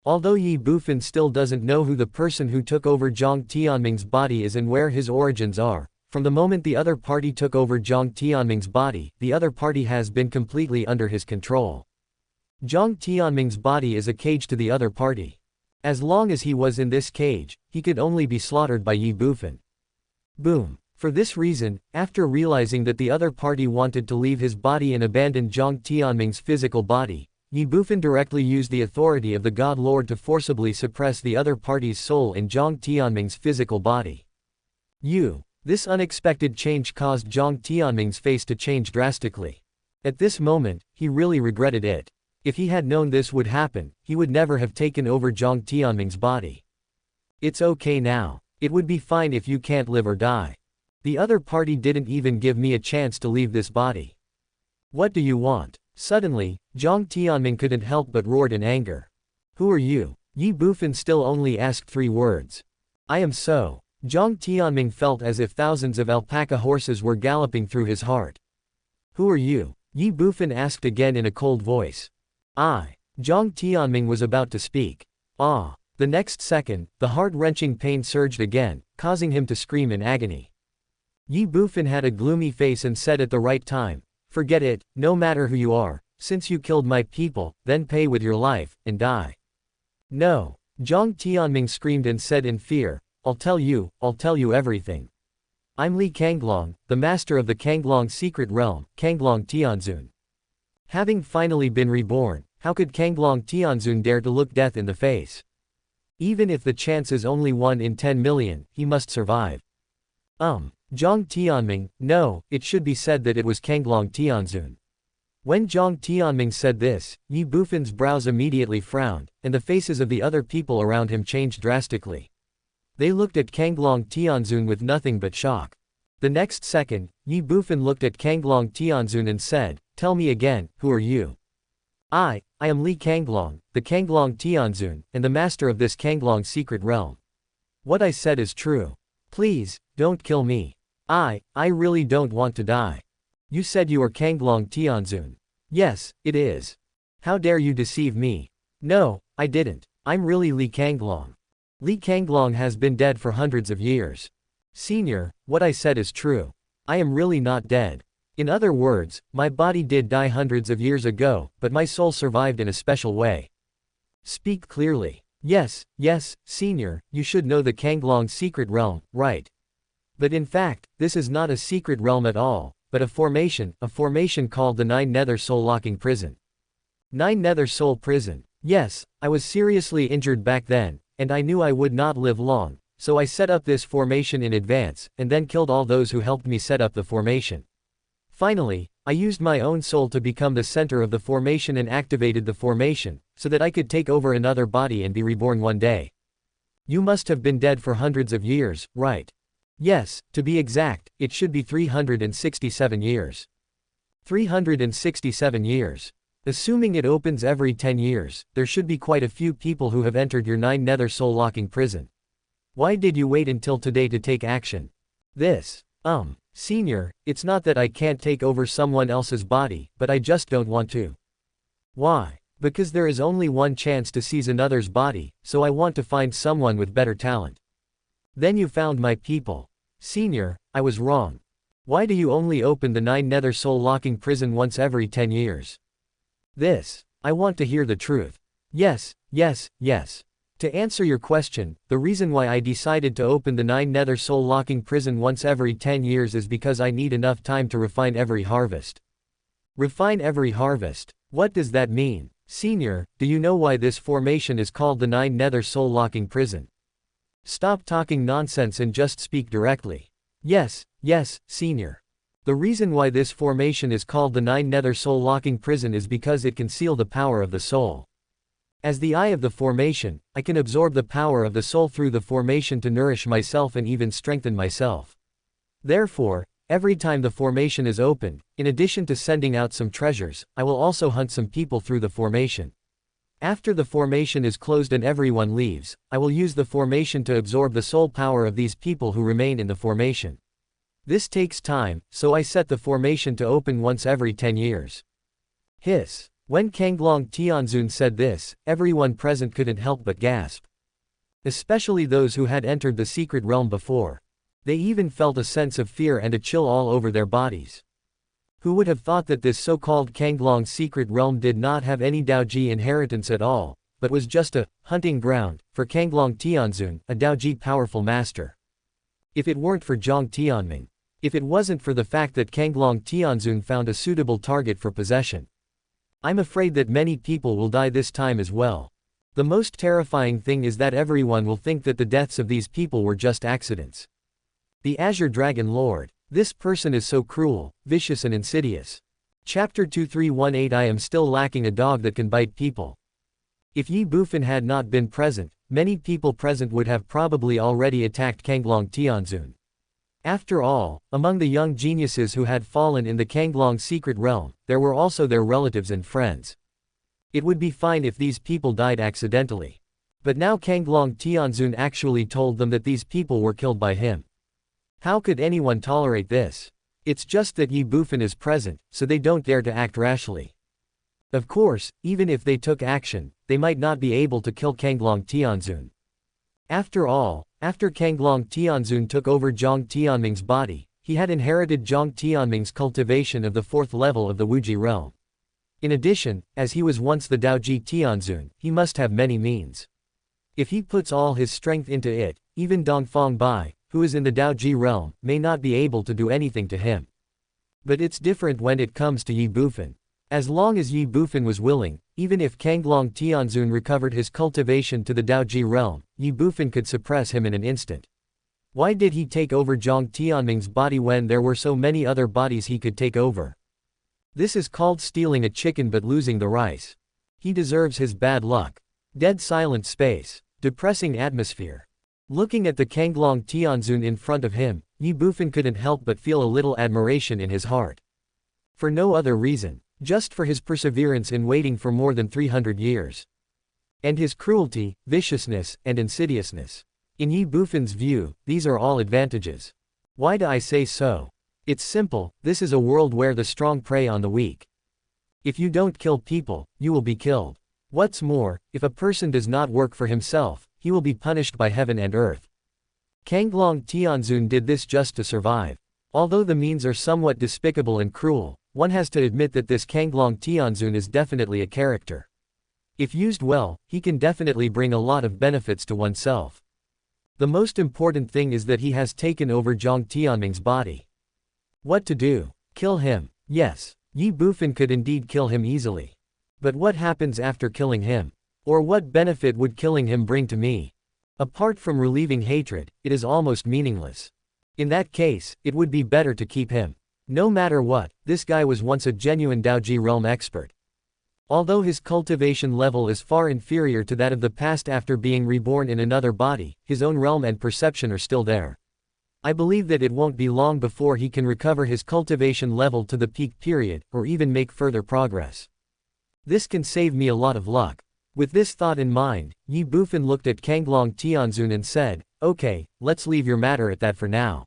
Although Ye Bufan still doesn't know who the person who took over Jiang Tianming's body is and where his origins are, from the moment the other party took over Jiang Tianming's body, the other party has been completely under his control. Jiang Tianming's body is a cage to the other party. As long as he was in this cage, he could only be slaughtered by Ye Bufan. Boom. For this reason, after realizing that the other party wanted to leave his body and abandon Jiang Tianming's physical body, Ye Bufan directly used the authority of the God Lord to forcibly suppress the other party's soul in Jiang Tianming's physical body. This unexpected change caused Jiang Tianming's face to change drastically. At this moment, he really regretted it. If he had known this would happen, he would never have taken over Jiang Tianming's body. It's okay now. It would be fine if you can't live or die. The other party didn't even give me a chance to leave this body. What do you want? Suddenly, Jiang Tianming couldn't help but roared in anger. Who are you? Ye Bufan still only asked 3 words. I am so. Jiang Tianming felt as if thousands of alpaca horses were galloping through his heart. Who are you? Ye Bufan asked again in a cold voice. Jiang Tianming was about to speak. The next second, the heart-wrenching pain surged again, causing him to scream in agony. Ye Bufan had a gloomy face and said at the right time, "Forget it, no matter who you are, since you killed my people, then pay with your life, and die." "No." Zhang Tianming screamed and said in fear, I'll tell you everything. I'm Li Kanglong, the master of the Kanglong secret realm, Kanglong Tianzun. Having finally been reborn, how could Kanglong Tianzun dare to look death in the face? Even if the chance is only 1 in 10 million, he must survive. Zhang Tianming, no, it should be said that it was Kanglong Tianzun. When Zhang Tianming said this, Ye Bufan's brows immediately frowned, and the faces of the other people around him changed drastically. They looked at Kanglong Tianzun with nothing but shock. The next second, Ye Bufan looked at Kanglong Tianzun and said, "Tell me again, who are you?" I am Li Kanglong, the Kanglong Tianzun, and the master of this Kanglong secret realm. What I said is true. Please, don't kill me. I really don't want to die. You said you are Kanglong Tianzun. Yes, it is. How dare you deceive me? No, I didn't. I'm really Li Kanglong. Li Kanglong has been dead for hundreds of years. Senior, what I said is true. I am really not dead. In other words, my body did die hundreds of years ago, but my soul survived in a special way. Speak clearly. Yes, Senior, you should know the Kanglong secret realm, right? But in fact, this is not a secret realm at all, but a formation called the Nine Nether Soul Locking Prison. Nine Nether Soul Prison. Yes, I was seriously injured back then, and I knew I would not live long, so I set up this formation in advance, and then killed all those who helped me set up the formation. Finally, I used my own soul to become the center of the formation and activated the formation, so that I could take over another body and be reborn one day. You must have been dead for hundreds of years, right? Yes, to be exact, it should be 367 years. 367 years. Assuming it opens every 10 years, there should be quite a few people who have entered your Nine Nether Soul Locking Prison. Why did you wait until today to take action? Senior, it's not that I can't take over someone else's body, but I just don't want to. Why? Because there is only one chance to seize another's body, so I want to find someone with better talent. Then you found my people. Senior, I was wrong. Why do you only open the Nine Nether Soul Locking Prison once every 10 years? I want to hear the truth. Yes. To answer your question, the reason why I decided to open the Nine Nether Soul Locking Prison once every 10 years is because I need enough time to refine every harvest. Refine every harvest? What does that mean? Senior, do you know why this formation is called the Nine Nether Soul Locking Prison? Stop talking nonsense and just speak directly. Yes, Senior. The reason why this formation is called the Nine Nether Soul Locking Prison is because it can seal the power of the soul. As the eye of the formation, I can absorb the power of the soul through the formation to nourish myself and even strengthen myself. Therefore, every time the formation is opened, in addition to sending out some treasures, I will also hunt some people through the formation. After the formation is closed and everyone leaves, I will use the formation to absorb the soul power of these people who remain in the formation. This takes time, so I set the formation to open once every 10 years. Hiss. When Kanglong Tianzun said this, everyone present couldn't help but gasp. Especially those who had entered the secret realm before. They even felt a sense of fear and a chill all over their bodies. Who would have thought that this so-called Kanglong secret realm did not have any Daoji inheritance at all, but was just a hunting ground for Kanglong Tianzun, a Daoji powerful master. If it weren't for Zhang Tianming, if it wasn't for the fact that Kanglong Tianzun found a suitable target for possession, I'm afraid that many people will die this time as well. The most terrifying thing is that everyone will think that the deaths of these people were just accidents. The Azure Dragon Lord. This person is so cruel, vicious and insidious. Chapter 2318 I am still lacking a dog that can bite people. If Ye Bufan had not been present, many people present would have probably already attacked Kanglong Tianzun. After all, among the young geniuses who had fallen in the Kanglong secret realm, there were also their relatives and friends. It would be fine if these people died accidentally. But now Kanglong Tianzun actually told them that these people were killed by him. How could anyone tolerate this? It's just that Ye Bufan is present, so they don't dare to act rashly. Of course, even if they took action, they might not be able to kill Kanglong Tianzun. After all, After Kanglong Tianzun took over Zhang Tianming's body, he had inherited Zhang Tianming's cultivation of the 4th level of the Wuji realm. In addition, as he was once the Daoji Tianzun, he must have many means. If he puts all his strength into it, even Dongfang Bai, who is in the Daoji realm, may not be able to do anything to him. But it's different when it comes to Ye Bufan. As long as Ye Bufan was willing, even if Kanglong Tianzun recovered his cultivation to the Daoji realm, Ye Bufan could suppress him in an instant. Why did he take over Zhang Tianming's body when there were so many other bodies he could take over? This is called stealing a chicken but losing the rice. He deserves his bad luck. Dead silent space. Depressing atmosphere. Looking at the Kanglong Tianzun in front of him, Ye Bufan couldn't help but feel a little admiration in his heart. For no other reason, just for his perseverance in waiting for more than 300 years. And his cruelty, viciousness, and insidiousness. In Ye Bufan's view, these are all advantages. Why do I say so? It's simple, this is a world where the strong prey on the weak. If you don't kill people, you will be killed. What's more, if a person does not work for himself, he will be punished by heaven and earth. Kanglong Tianzun did this just to survive. Although the means are somewhat despicable and cruel, one has to admit that this Kanglong Tianzun is definitely a character. If used well, he can definitely bring a lot of benefits to oneself. The most important thing is that he has taken over Zhang Tianming's body. What to do? Kill him. Yes, Ye Bufan could indeed kill him easily. But what happens after killing him? Or what benefit would killing him bring to me? Apart from relieving hatred, it is almost meaningless. In that case, it would be better to keep him. No matter what, this guy was once a genuine Daoji realm expert. Although his cultivation level is far inferior to that of the past after being reborn in another body, his own realm and perception are still there. I believe that it won't be long before he can recover his cultivation level to the peak period, or even make further progress. This can save me a lot of luck. With this thought in mind, Ye Bufan looked at Kanglong Tianzun and said, "Okay, let's leave your matter at that for now.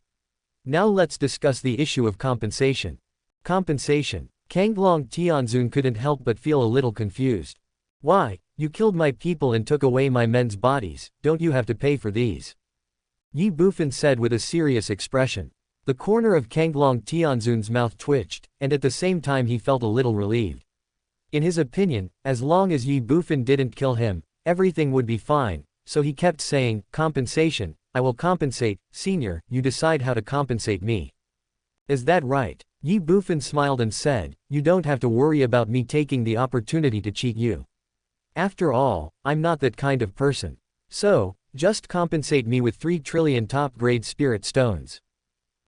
Now let's discuss the issue of compensation." Compensation. Kanglong Tianzun couldn't help but feel a little confused. "Why, you killed my people and took away my men's bodies, don't you have to pay for these?" Ye Bufan said with a serious expression. The corner of Kanglong Tianzun's mouth twitched, and at the same time he felt a little relieved. In his opinion, as long as Ye Bufan didn't kill him, everything would be fine, so he kept saying, "Compensation, I will compensate, senior, you decide how to compensate me." "Is that right?" Ye Bufan smiled and said, "You don't have to worry about me taking the opportunity to cheat you. After all, I'm not that kind of person. So, just compensate me with 3 trillion top-grade spirit stones."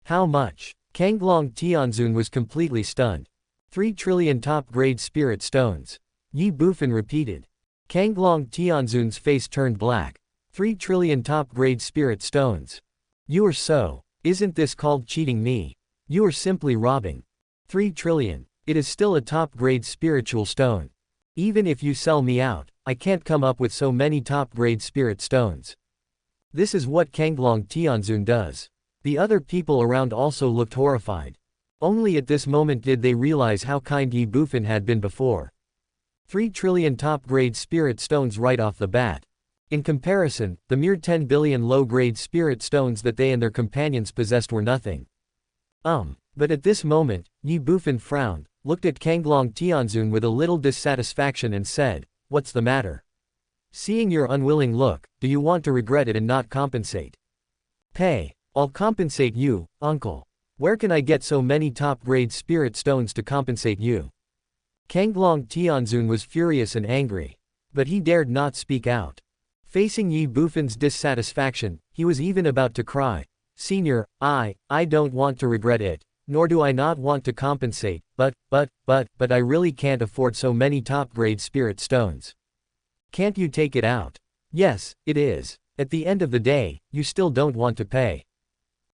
"How much?" Kanglong Tianzun was completely stunned. 3 trillion top-grade spirit stones. Ye Bufan repeated. Kanglong Tianzun's face turned black. 3 trillion top-grade spirit stones. You are so. Isn't this called cheating me? You are simply robbing. 3 trillion. It is still a top-grade spiritual stone. Even if you sell me out, I can't come up with so many top-grade spirit stones. This is what Kanglong Tianzun does. The other people around also looked horrified. Only at this moment did they realize how kind Ye Bufan had been before. 3 trillion top-grade spirit stones right off the bat. In comparison, the mere 10 billion low-grade spirit stones that they and their companions possessed were nothing. But at this moment, Ye Bufan frowned, looked at Kanglong Tianzun with a little dissatisfaction and said, "What's the matter? Seeing your unwilling look, do you want to regret it and not compensate?" "Pay. I'll compensate you, uncle. Where can I get so many top-grade spirit stones to compensate you?" Kanglong Tianzun was furious and angry. But he dared not speak out. Facing Ye Bufan's dissatisfaction, he was even about to cry. "Senior, I don't want to regret it, nor do I not want to compensate, but I really can't afford so many top-grade spirit stones. Can't you take it out?" "Yes, it is. At the end of the day, you still don't want to pay.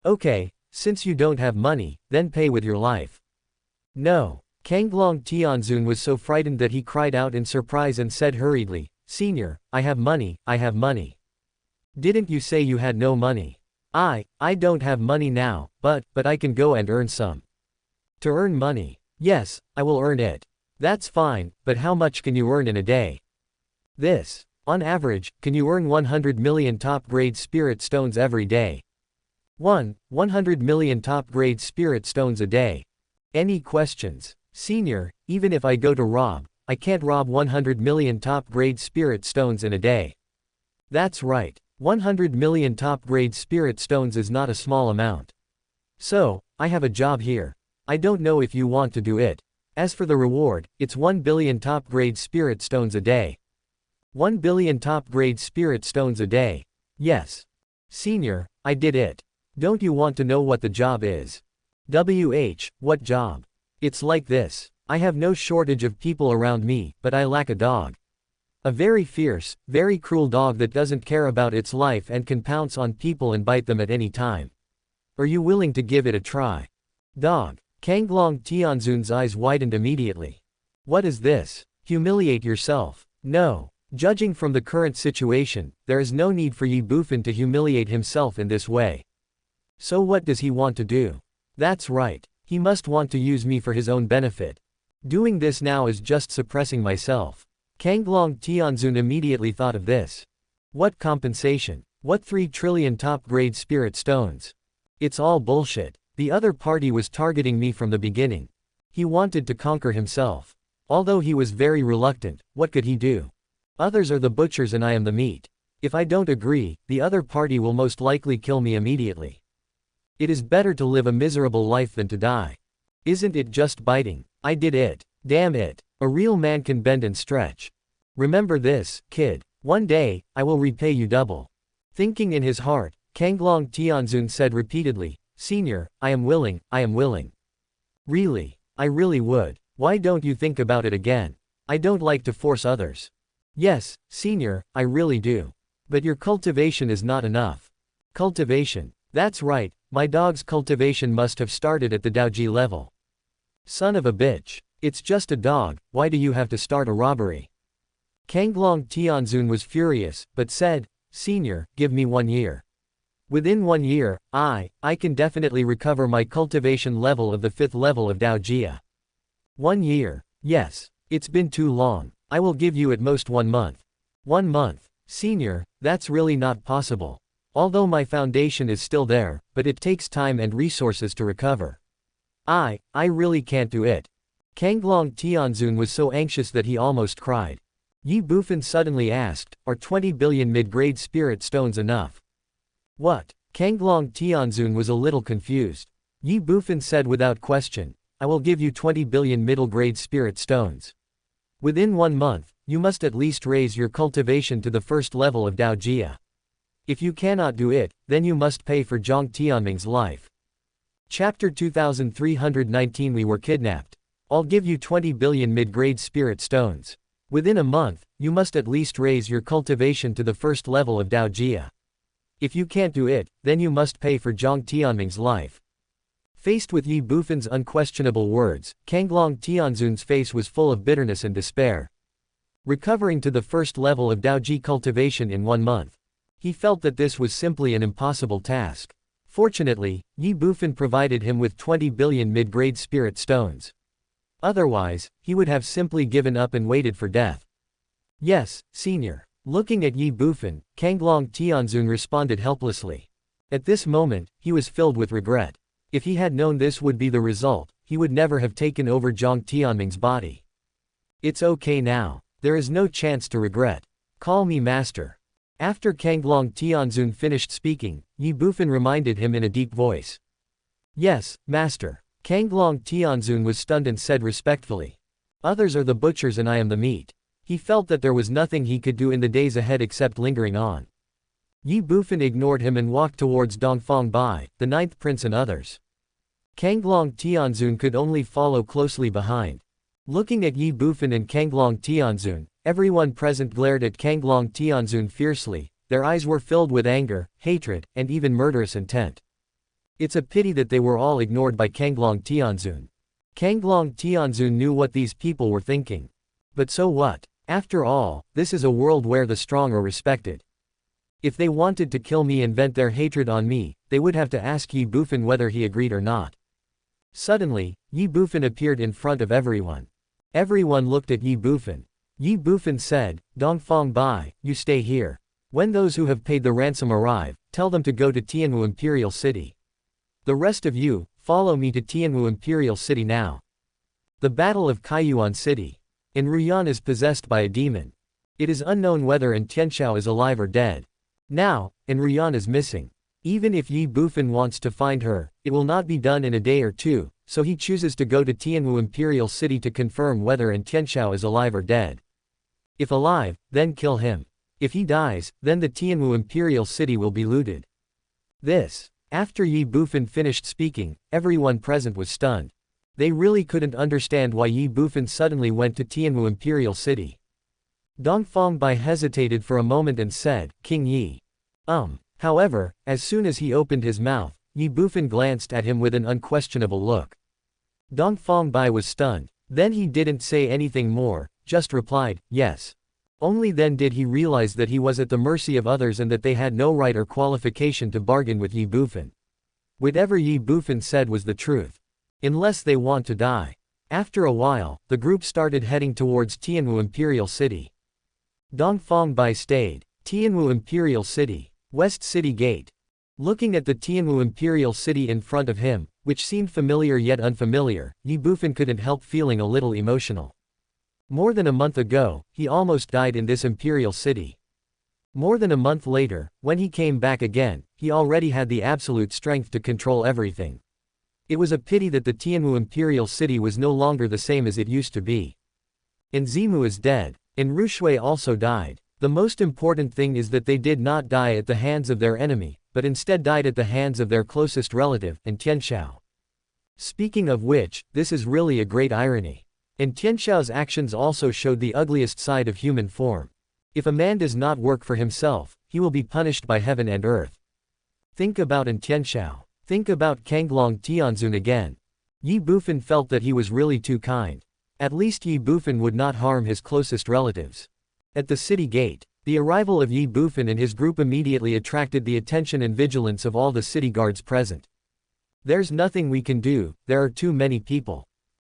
Okay, since you don't have money, then pay with your life." "No." Kanglong Tianzun was so frightened that he cried out in surprise and said hurriedly, "Senior, I have money, I have money. Didn't you say you had no money?" I don't have money now, but I can go and earn some." "To earn money? Yes, I will earn it. That's fine, but how much can you earn in a day?" "This." On average, can you earn 100 million top-grade spirit stones every day? 100 million top-grade spirit stones a day. Any questions? Senior, even if I go to rob, I can't rob 100 million top-grade spirit stones in a day. That's right. 100 million top-grade spirit stones is not a small amount. So, I have a job here. I don't know if you want to do it. As for the reward, it's 1 billion top-grade spirit stones a day. 1 billion top-grade spirit stones a day. Yes. Senior, I did it. Don't you want to know what the job is? What job? It's like this. I have no shortage of people around me, but I lack a dog. A very fierce, very cruel dog that doesn't care about its life and can pounce on people and bite them at any time. Are you willing to give it a try? Dog. Kanglong Tianzun's eyes widened immediately. What is this? Humiliate yourself. No. Judging from the current situation, there is no need for Ye Bufan to humiliate himself in this way. So what does he want to do? That's right. He must want to use me for his own benefit. Doing this now is just suppressing myself. Kanglong Tianzun immediately thought of this. What compensation? What 3 trillion top-grade spirit stones? It's all bullshit. The other party was targeting me from the beginning. He wanted to conquer himself. Although he was very reluctant, what could he do? Others are the butchers and I am the meat. If I don't agree, the other party will most likely kill me immediately. It is better to live a miserable life than to die. Isn't it just biting? I did it. Damn it. A real man can bend and stretch. Remember this, kid. One day, I will repay you double. Thinking in his heart, Kanglong Tianzun said repeatedly, Senior, I am willing, I am willing. Really? I really would. Why don't you think about it again? I don't like to force others. Yes, Senior, I really do. But your cultivation is not enough. Cultivation. That's right, my dog's cultivation must have started at the Daoji level. Son of a bitch. It's just a dog, why do you have to start a robbery? Kanglong Tianzun was furious, but said, Senior, give me 1 year. Within 1 year, I can definitely recover my cultivation level of the 5th level of Daojia. 1 year. Yes. It's been too long. I will give you at most 1 month. 1 month. Senior, that's really not possible. Although my foundation is still there, but it takes time and resources to recover. I really can't do it. Kanglong Tianzun was so anxious that he almost cried. Ye Bufan suddenly asked, are 20 billion mid-grade spirit stones enough? What? Kanglong Tianzun was a little confused. Ye Bufan said without question, I will give you 20 billion middle-grade spirit stones. Within 1 month, you must at least raise your cultivation to the 1st level of Daojia. If you cannot do it, then you must pay for Zhang Tianming's life. Chapter 2319 We were kidnapped. I'll give you 20 billion mid-grade spirit stones. Within a month, you must at least raise your cultivation to the 1st level of Daojia. If you can't do it, then you must pay for Zhang Tianming's life. Faced with Ye Bufan's unquestionable words, Kanglong Tianzun's face was full of bitterness and despair. Recovering to the 1st level of Daoji cultivation in 1 month. He felt that this was simply an impossible task. Fortunately, Ye Bufan provided him with 20 billion mid-grade spirit stones. Otherwise, he would have simply given up and waited for death. Yes, Senior. Looking at Ye Bufan, Kanglong Tianzun responded helplessly. At this moment, he was filled with regret. If he had known this would be the result, he would never have taken over Zhang Tianming's body. It's okay now. There is no chance to regret. Call me master. After Kanglong Tianzun finished speaking, Ye Bufan reminded him in a deep voice. Yes, master. Kanglong Tianzun was stunned and said respectfully. Others are the butchers and I am the meat. He felt that there was nothing he could do in the days ahead except lingering on. Ye Bufan ignored him and walked towards Dongfang Bai, the 9th prince and others. Kanglong Tianzun could only follow closely behind. Looking at Ye Bufan and Kanglong Tianzun, everyone present glared at Kanglong Tianzun fiercely, their eyes were filled with anger, hatred, and even murderous intent. It's a pity that they were all ignored by Kanglong Tianzun. Kanglong Tianzun knew what these people were thinking. But so what? After all, this is a world where the strong are respected. If they wanted to kill me and vent their hatred on me, they would have to ask Ye Bufan whether he agreed or not. Suddenly, Ye Bufan appeared in front of everyone. Everyone looked at Ye Bufan. Ye Bufan said, Dongfang Bai, you stay here. When those who have paid the ransom arrive, tell them to go to Tianwu Imperial City. The rest of you, follow me to Tianwu Imperial City now. The Battle of Kaiyuan City. Ruyan is possessed by a demon. It is unknown whether Tianxiao is alive or dead. Now, Ruyan is missing. Even if Ye Bufan wants to find her, it will not be done in a day or two, so he chooses to go to Tianwu Imperial City to confirm whether Tianxiao is alive or dead. If alive, then kill him. If he dies, then the Tianwu Imperial City will be looted. After Ye Bufan finished speaking, everyone present was stunned. They really couldn't understand why Ye Bufan suddenly went to Tianwu Imperial City. Dongfang Bai hesitated for a moment and said, King Yi. However, as soon as he opened his mouth, Ye Bufan glanced at him with an unquestionable look. Dongfang Bai was stunned. Then he didn't say anything more, just replied, yes. Only then did he realize that he was at the mercy of others and that they had no right or qualification to bargain with Ye Bufan. Whatever Ye Bufan said was the truth. Unless they want to die. After a while, the group started heading towards Tianwu Imperial City. Dongfang Bai stayed. Tianwu Imperial City. West City Gate. Looking at the Tianwu Imperial City in front of him, which seemed familiar yet unfamiliar, Ye Bufan couldn't help feeling a little emotional. More than a month ago, he almost died in this imperial city. More than a month later, when he came back again, he already had the absolute strength to control everything. It was a pity that the Tianwu Imperial City was no longer the same as it used to be. Zimu is dead. Rushui also died. The most important thing is that they did not die at the hands of their enemy, but instead died at the hands of their closest relative, Tianxiao. Speaking of which, this is really a great irony. Tianxiao's actions also showed the ugliest side of human form. If a man does not work for himself, he will be punished by heaven and earth. Think about Tianxiao. Think about Kanglong Tianzun again. Ye Bufan felt that he was really too kind. At least Ye Bufan would not harm his closest relatives. At the city gate, the arrival of Ye Bufan and his group immediately attracted the attention and vigilance of all the city guards present. There's nothing we can do, there are too many people.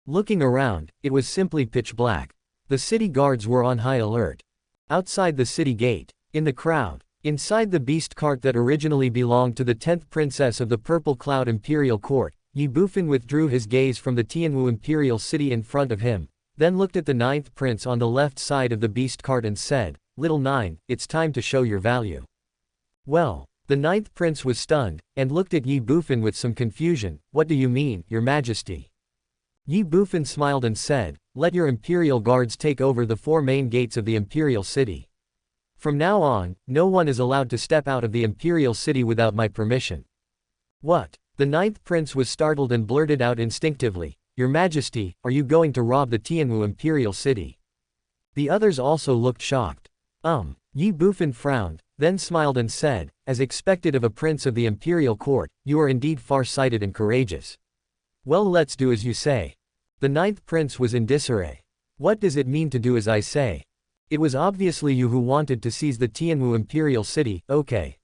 Looking around, it was simply pitch black. The city guards were on high alert. Outside the city gate, in the crowd, inside the beast cart that originally belonged to the 10th princess of the Purple Cloud Imperial Court, Ye Bufan withdrew his gaze from the Tianwu Imperial City in front of him, then looked at the 9th prince on the left side of the beast cart and said, Little 9, it's time to show your value. Well, the 9th prince was stunned, and looked at Ye Bufan with some confusion. What do you mean, your majesty? Ye Bufan smiled and said, let your imperial guards take over the 4 main gates of the imperial city. From now on, no one is allowed to step out of the imperial city without my permission. What? The 9th prince was startled and blurted out instinctively, Your Majesty, are you going to rob the Tianwu imperial city? The others also looked shocked. Ye Bufan frowned, then smiled and said, as expected of a prince of the imperial court, you are indeed far-sighted and courageous. Well, let's do as you say. The 9th prince was in disarray. What does it mean to do as I say? It was obviously you who wanted to seize the Tianwu imperial city, okay.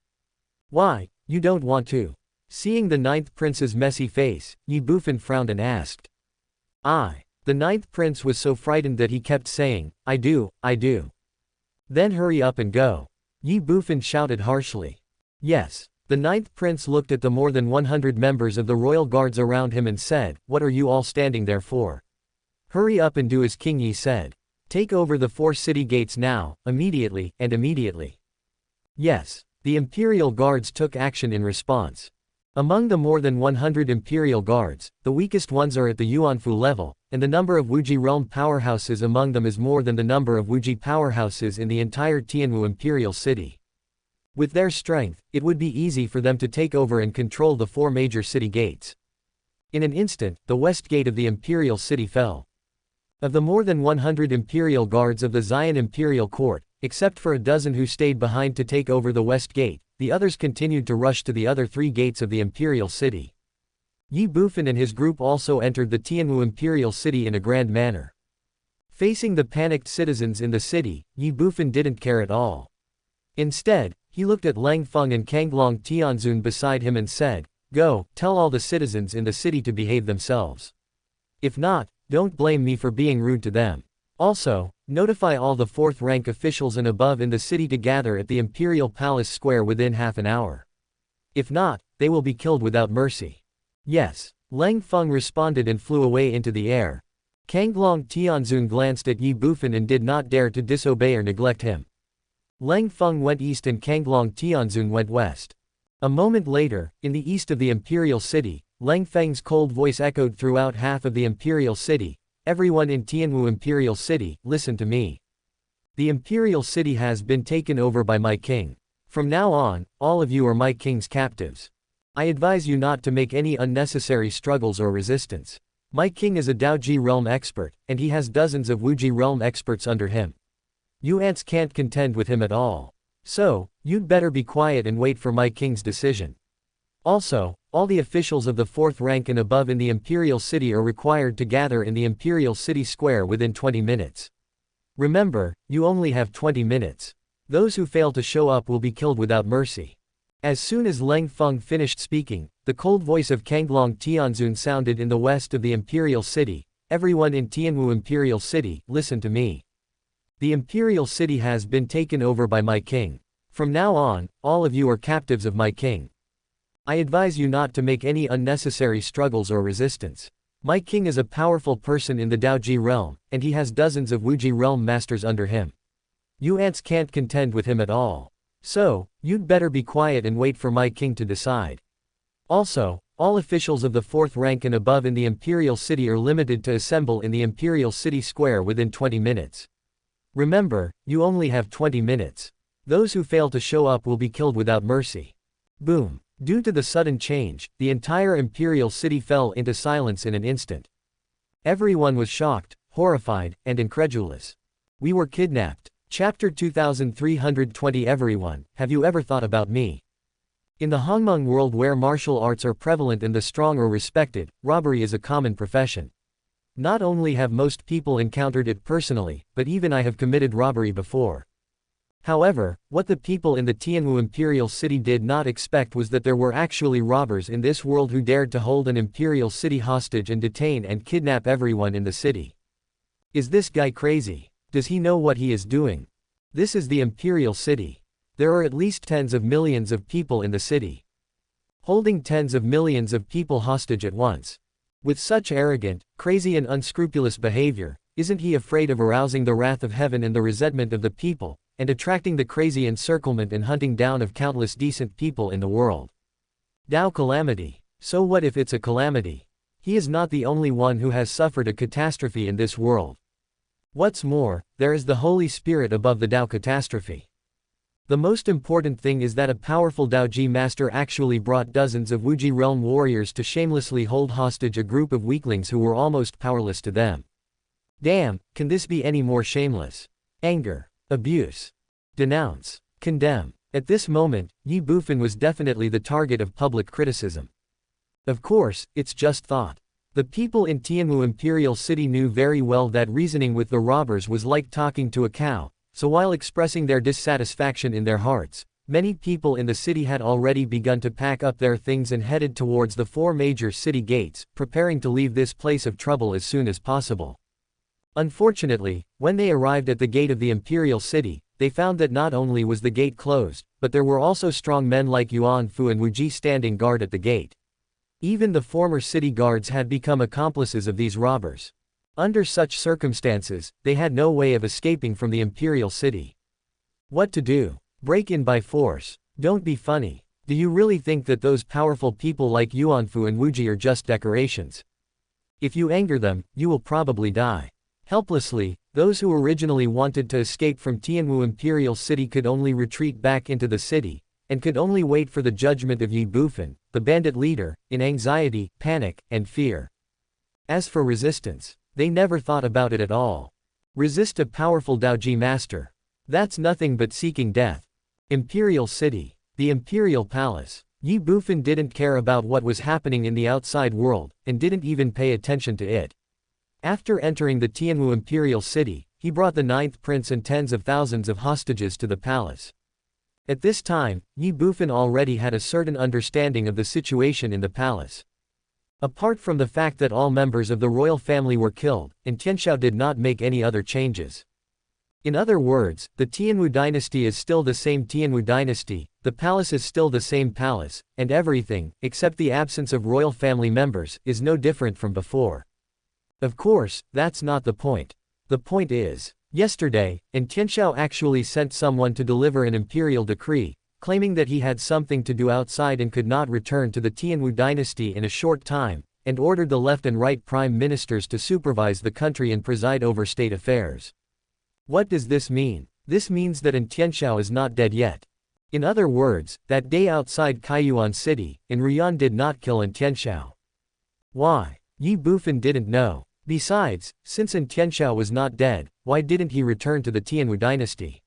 Why, you don't want to? Seeing the 9th prince's messy face, Ye Bufan frowned and asked. The 9th prince was so frightened that he kept saying, I do. Then hurry up and go. Ye Bufan shouted harshly. Yes. The 9th prince looked at the more than 100 members of the royal guards around him and said, what are you all standing there for? Hurry up and do as King Yi said. Take over the 4 city gates now, immediately, and immediately. Yes. The imperial guards took action in response. Among the more than 100 imperial guards, the weakest ones are at the Yuanfu level, and the number of Wuji realm powerhouses among them is more than the number of Wuji powerhouses in the entire Tianwu imperial city. With their strength, it would be easy for them to take over and control the 4 major city gates. In an instant, the west gate of the imperial city fell. Of the more than 100 imperial guards of the Xian imperial court, except for a dozen who stayed behind to take over the west gate, the others continued to rush to the other 3 gates of the imperial city. Ye Bufan and his group also entered the Tianwu imperial city in a grand manner. Facing the panicked citizens in the city, Ye Bufan didn't care at all. Instead, he looked at Lang Feng and Kanglong Tianzun beside him and said, Go, tell all the citizens in the city to behave themselves. If not, don't blame me for being rude to them. Also, notify all the 4th rank officials and above in the city to gather at the Imperial Palace Square within half an hour. If not, they will be killed without mercy. Yes. Lang Feng responded and flew away into the air. Kanglong Tianzun glanced at Ye Bufan and did not dare to disobey or neglect him. Lang Feng went east and Kanglong Tianzun went west. A moment later, in the east of the Imperial City, Lang Feng's cold voice echoed throughout half of the Imperial City. Everyone in Tianwu Imperial City, listen to me. The Imperial City has been taken over by my king. From now on, all of you are my king's captives. I advise you not to make any unnecessary struggles or resistance. My king is a Daoji realm expert, and he has dozens of Wuji realm experts under him. You ants can't contend with him at all. So, you'd better be quiet and wait for my king's decision. Also, all the officials of the 4th rank and above in the Imperial City are required to gather in the Imperial City Square within 20 minutes. Remember, you only have 20 minutes. Those who fail to show up will be killed without mercy. As soon as Lang Feng finished speaking, the cold voice of Kanglong Tianzun sounded in the west of the Imperial City. Everyone in Tianwu Imperial City, listen to me. The Imperial City has been taken over by my king. From now on, all of you are captives of my king. I advise you not to make any unnecessary struggles or resistance. My king is a powerful person in the Daoji realm, and he has dozens of Wuji realm masters under him. You ants can't contend with him at all. So, you'd better be quiet and wait for my king to decide. Also, all officials of the 4th rank and above in the Imperial City are limited to assemble in the Imperial City Square within 20 minutes. Remember, you only have 20 minutes. Those who fail to show up will be killed without mercy. Boom. Due to the sudden change, the entire Imperial City fell into silence in an instant. Everyone was shocked, horrified, and incredulous. We were kidnapped. Chapter 2320. Everyone, have you ever thought about me? In the Hongmeng world where martial arts are prevalent and the strong are respected, robbery is a common profession. Not only have most people encountered it personally, but even I have committed robbery before. However, what the people in the Tianwu Imperial City did not expect was that there were actually robbers in this world who dared to hold an Imperial City hostage and detain and kidnap everyone in the city. Is this guy crazy? Does he know what he is doing? This is the Imperial City. There are at least tens of millions of people in the city. Holding tens of millions of people hostage at once. With such arrogant, crazy and unscrupulous behavior, isn't he afraid of arousing the wrath of heaven and the resentment of the people, and attracting the crazy encirclement and hunting down of countless decent people in the world? Dao calamity. So what if it's a calamity? He is not the only one who has suffered a catastrophe in this world. What's more, there is the Holy Spirit above the Dao catastrophe. The most important thing is that a powerful Daoji master actually brought dozens of Wuji realm warriors to shamelessly hold hostage a group of weaklings who were almost powerless to them. Damn, can this be any more shameless? Anger. Abuse. Denounce. Condemn. At this moment, Ye Bufan was definitely the target of public criticism. Of course, it's just thought. The people in Tianwu Imperial City knew very well that reasoning with the robbers was like talking to a cow, so while expressing their dissatisfaction in their hearts, many people in the city had already begun to pack up their things and headed towards the 4 major city gates, preparing to leave this place of trouble as soon as possible. Unfortunately, when they arrived at the gate of the Imperial City, they found that not only was the gate closed, but there were also strong men like Yuan Fu and Wu Ji standing guard at the gate. Even the former city guards had become accomplices of these robbers. Under such circumstances, they had no way of escaping from the Imperial City. What to do? Break in by force. Don't be funny. Do you really think that those powerful people like Yuanfu and Wuji are just decorations? If you anger them, you will probably die. Helplessly, those who originally wanted to escape from Tianwu Imperial City could only retreat back into the city, and could only wait for the judgment of Ye Bufan, the bandit leader, in anxiety, panic, and fear. As for resistance, they never thought about it at all. Resist a powerful Daoji master. That's nothing but seeking death. Imperial City. The Imperial Palace. Ye Bufan didn't care about what was happening in the outside world, and didn't even pay attention to it. After entering the Tianwu Imperial City, he brought the 9th prince and tens of thousands of hostages to the palace. At this time, Ye Bufan already had a certain understanding of the situation in the palace. Apart from the fact that all members of the royal family were killed, and Tianxiao did not make any other changes. In other words, the Tianwu dynasty is still the same Tianwu dynasty, the palace is still the same palace, and everything, except the absence of royal family members, is no different from before. Of course, that's not the point. The point is, yesterday, Tianxiao actually sent someone to deliver an imperial decree, claiming that he had something to do outside and could not return to the Tianwu dynasty in a short time, and ordered the left and right prime ministers to supervise the country and preside over state affairs. What does this mean? This means that Tianxiao is not dead yet. In other words, that day outside Kaiyuan City, Ryan did not kill Tianxiao. Why? Ye Bufan didn't know. Besides, since Tianxiao was not dead, why didn't he return to the Tianwu dynasty?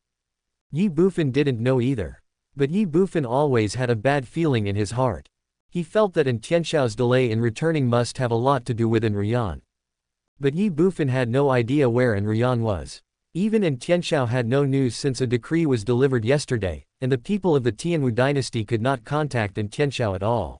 Ye Bufan didn't know either. But Ye Bufan always had a bad feeling in his heart. He felt that Tianxiao's delay in returning must have a lot to do with Ryan. But Ye Bufan had no idea where Ryan was. Even Tianxiao had no news since a decree was delivered yesterday, and the people of the Tianwu dynasty could not contact Tianxiao at all.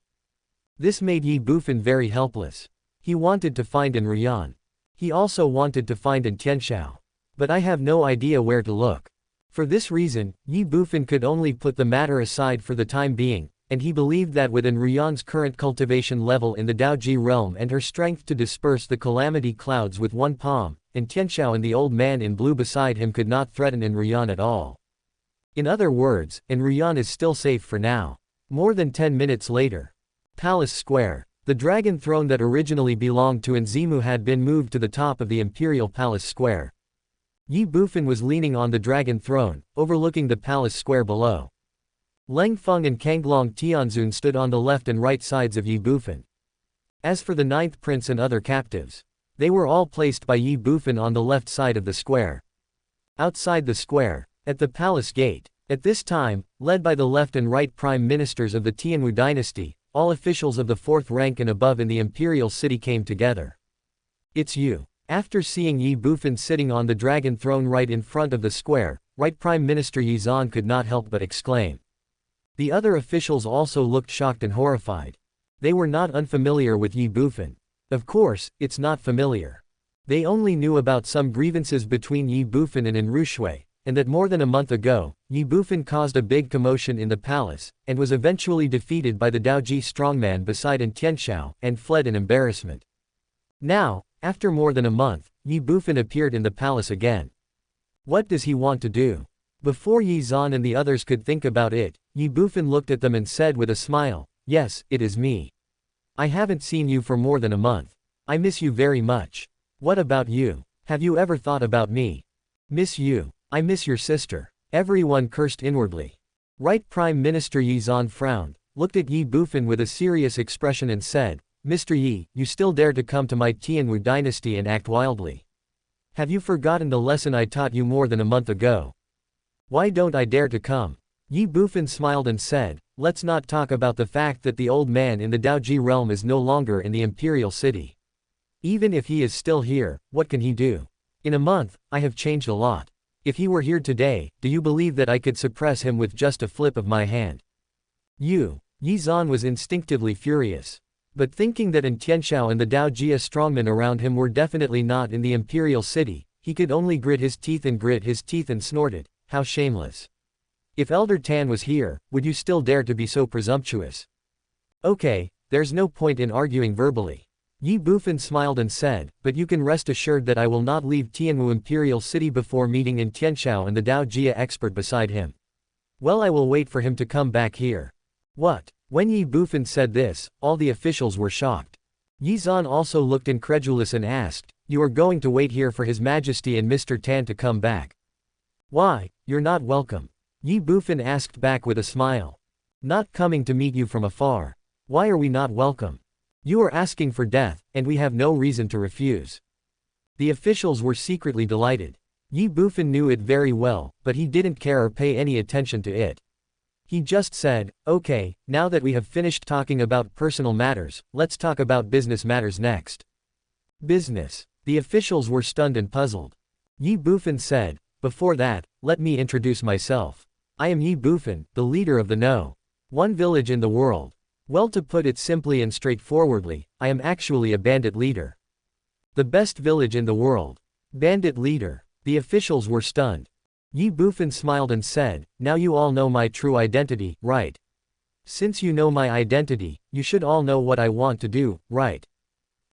This made Ye Bufan very helpless. He wanted to find Ryan. He also wanted to find Tianxiao. But I have no idea where to look. For this reason, Ye Bufan could only put the matter aside for the time being, and he believed that with Ryan's current cultivation level in the Daoji realm and her strength to disperse the calamity clouds with one palm, Tianxiao and the old man in blue beside him could not threaten Ryan at all. In other words, Ryan is still safe for now. More than 10 minutes later. Palace Square. The dragon throne that originally belonged to Nzimu had been moved to the top of the imperial palace square. Ye Bufan was leaning on the dragon throne, overlooking the palace square below. Leng Feng and Kanglong Tianzun stood on the left and right sides of Ye Bufan. As for the ninth prince and other captives, they were all placed by Ye Bufan on the left side of the square. Outside the square, at the palace gate, at this time, led by the left and right prime ministers of the Tianwu dynasty, all officials of the fourth rank and above in the imperial city came together. It's you. After seeing Ye Bufan sitting on the dragon throne right in front of the square, right Prime Minister Ye Zan could not help but exclaim. The other officials also looked shocked and horrified. They were not unfamiliar with Ye Bufan. Of course, it's not familiar. They only knew about some grievances between Ye Bufan and Rushui, and that more than a month ago, Ye Bufan caused a big commotion in the palace, and was eventually defeated by the Daoji strongman beside Tianxiao, and fled in embarrassment. Now, after more than a month, Ye Bufan appeared in the palace again. What does he want to do? Before Ye Zan and the others could think about it, Ye Bufan looked at them and said with a smile, "Yes, it is me. I haven't seen you for more than a month. I miss you very much. What about you? Have you ever thought about me? Miss you. I miss your sister." Everyone cursed inwardly. Right Prime Minister Ye Zan frowned, looked at Ye Bufan with a serious expression and said, "Mr. Yi, you still dare to come to my Tianwu dynasty and act wildly. Have you forgotten the lesson I taught you more than a month ago? Why don't I dare to come?" Ye Bufan smiled and said, "Let's not talk about the fact that the old man in the Daoji realm is no longer in the imperial city. Even if he is still here, what can he do? In a month, I have changed a lot. If he were here today, do you believe that I could suppress him with just a flip of my hand?" Ye Zan was instinctively furious. But thinking that Tianxiao and the Daojia strongmen around him were definitely not in the imperial city, he could only grit his teeth and snorted, "How shameless. If Elder Tan was here, would you still dare to be so presumptuous? Okay, there's no point in arguing verbally." Ye Bufan smiled and said, "But you can rest assured that I will not leave Tianwu imperial city before meeting Tianxiao and the Daojia expert beside him. Well, I will wait for him to come back here." What? When Ye Bufan said this, all the officials were shocked. Ye Zan also looked incredulous and asked, "You are going to wait here for His Majesty and Mr. Tan to come back? Why, you're not welcome." Ye Bufan asked back with a smile. "Not coming to meet you from afar. Why are we not welcome? You are asking for death, and we have no reason to refuse." The officials were secretly delighted. Ye Bufan knew it very well, but he didn't care or pay any attention to it. He just said, "Okay, now that we have finished talking about personal matters, let's talk about business matters next." Business? The officials were stunned and puzzled. Ye Bufan said, "Before that, let me introduce myself. I am Ye Bufan, the leader of the No. 1 village in the world. Well, to put it simply and straightforwardly, I am actually a bandit leader. The best village in the world. Bandit leader. The officials were stunned. Ye Bufan smiled and said, now you all know my true identity, right? Since you know my identity, you should all know what I want to do, right?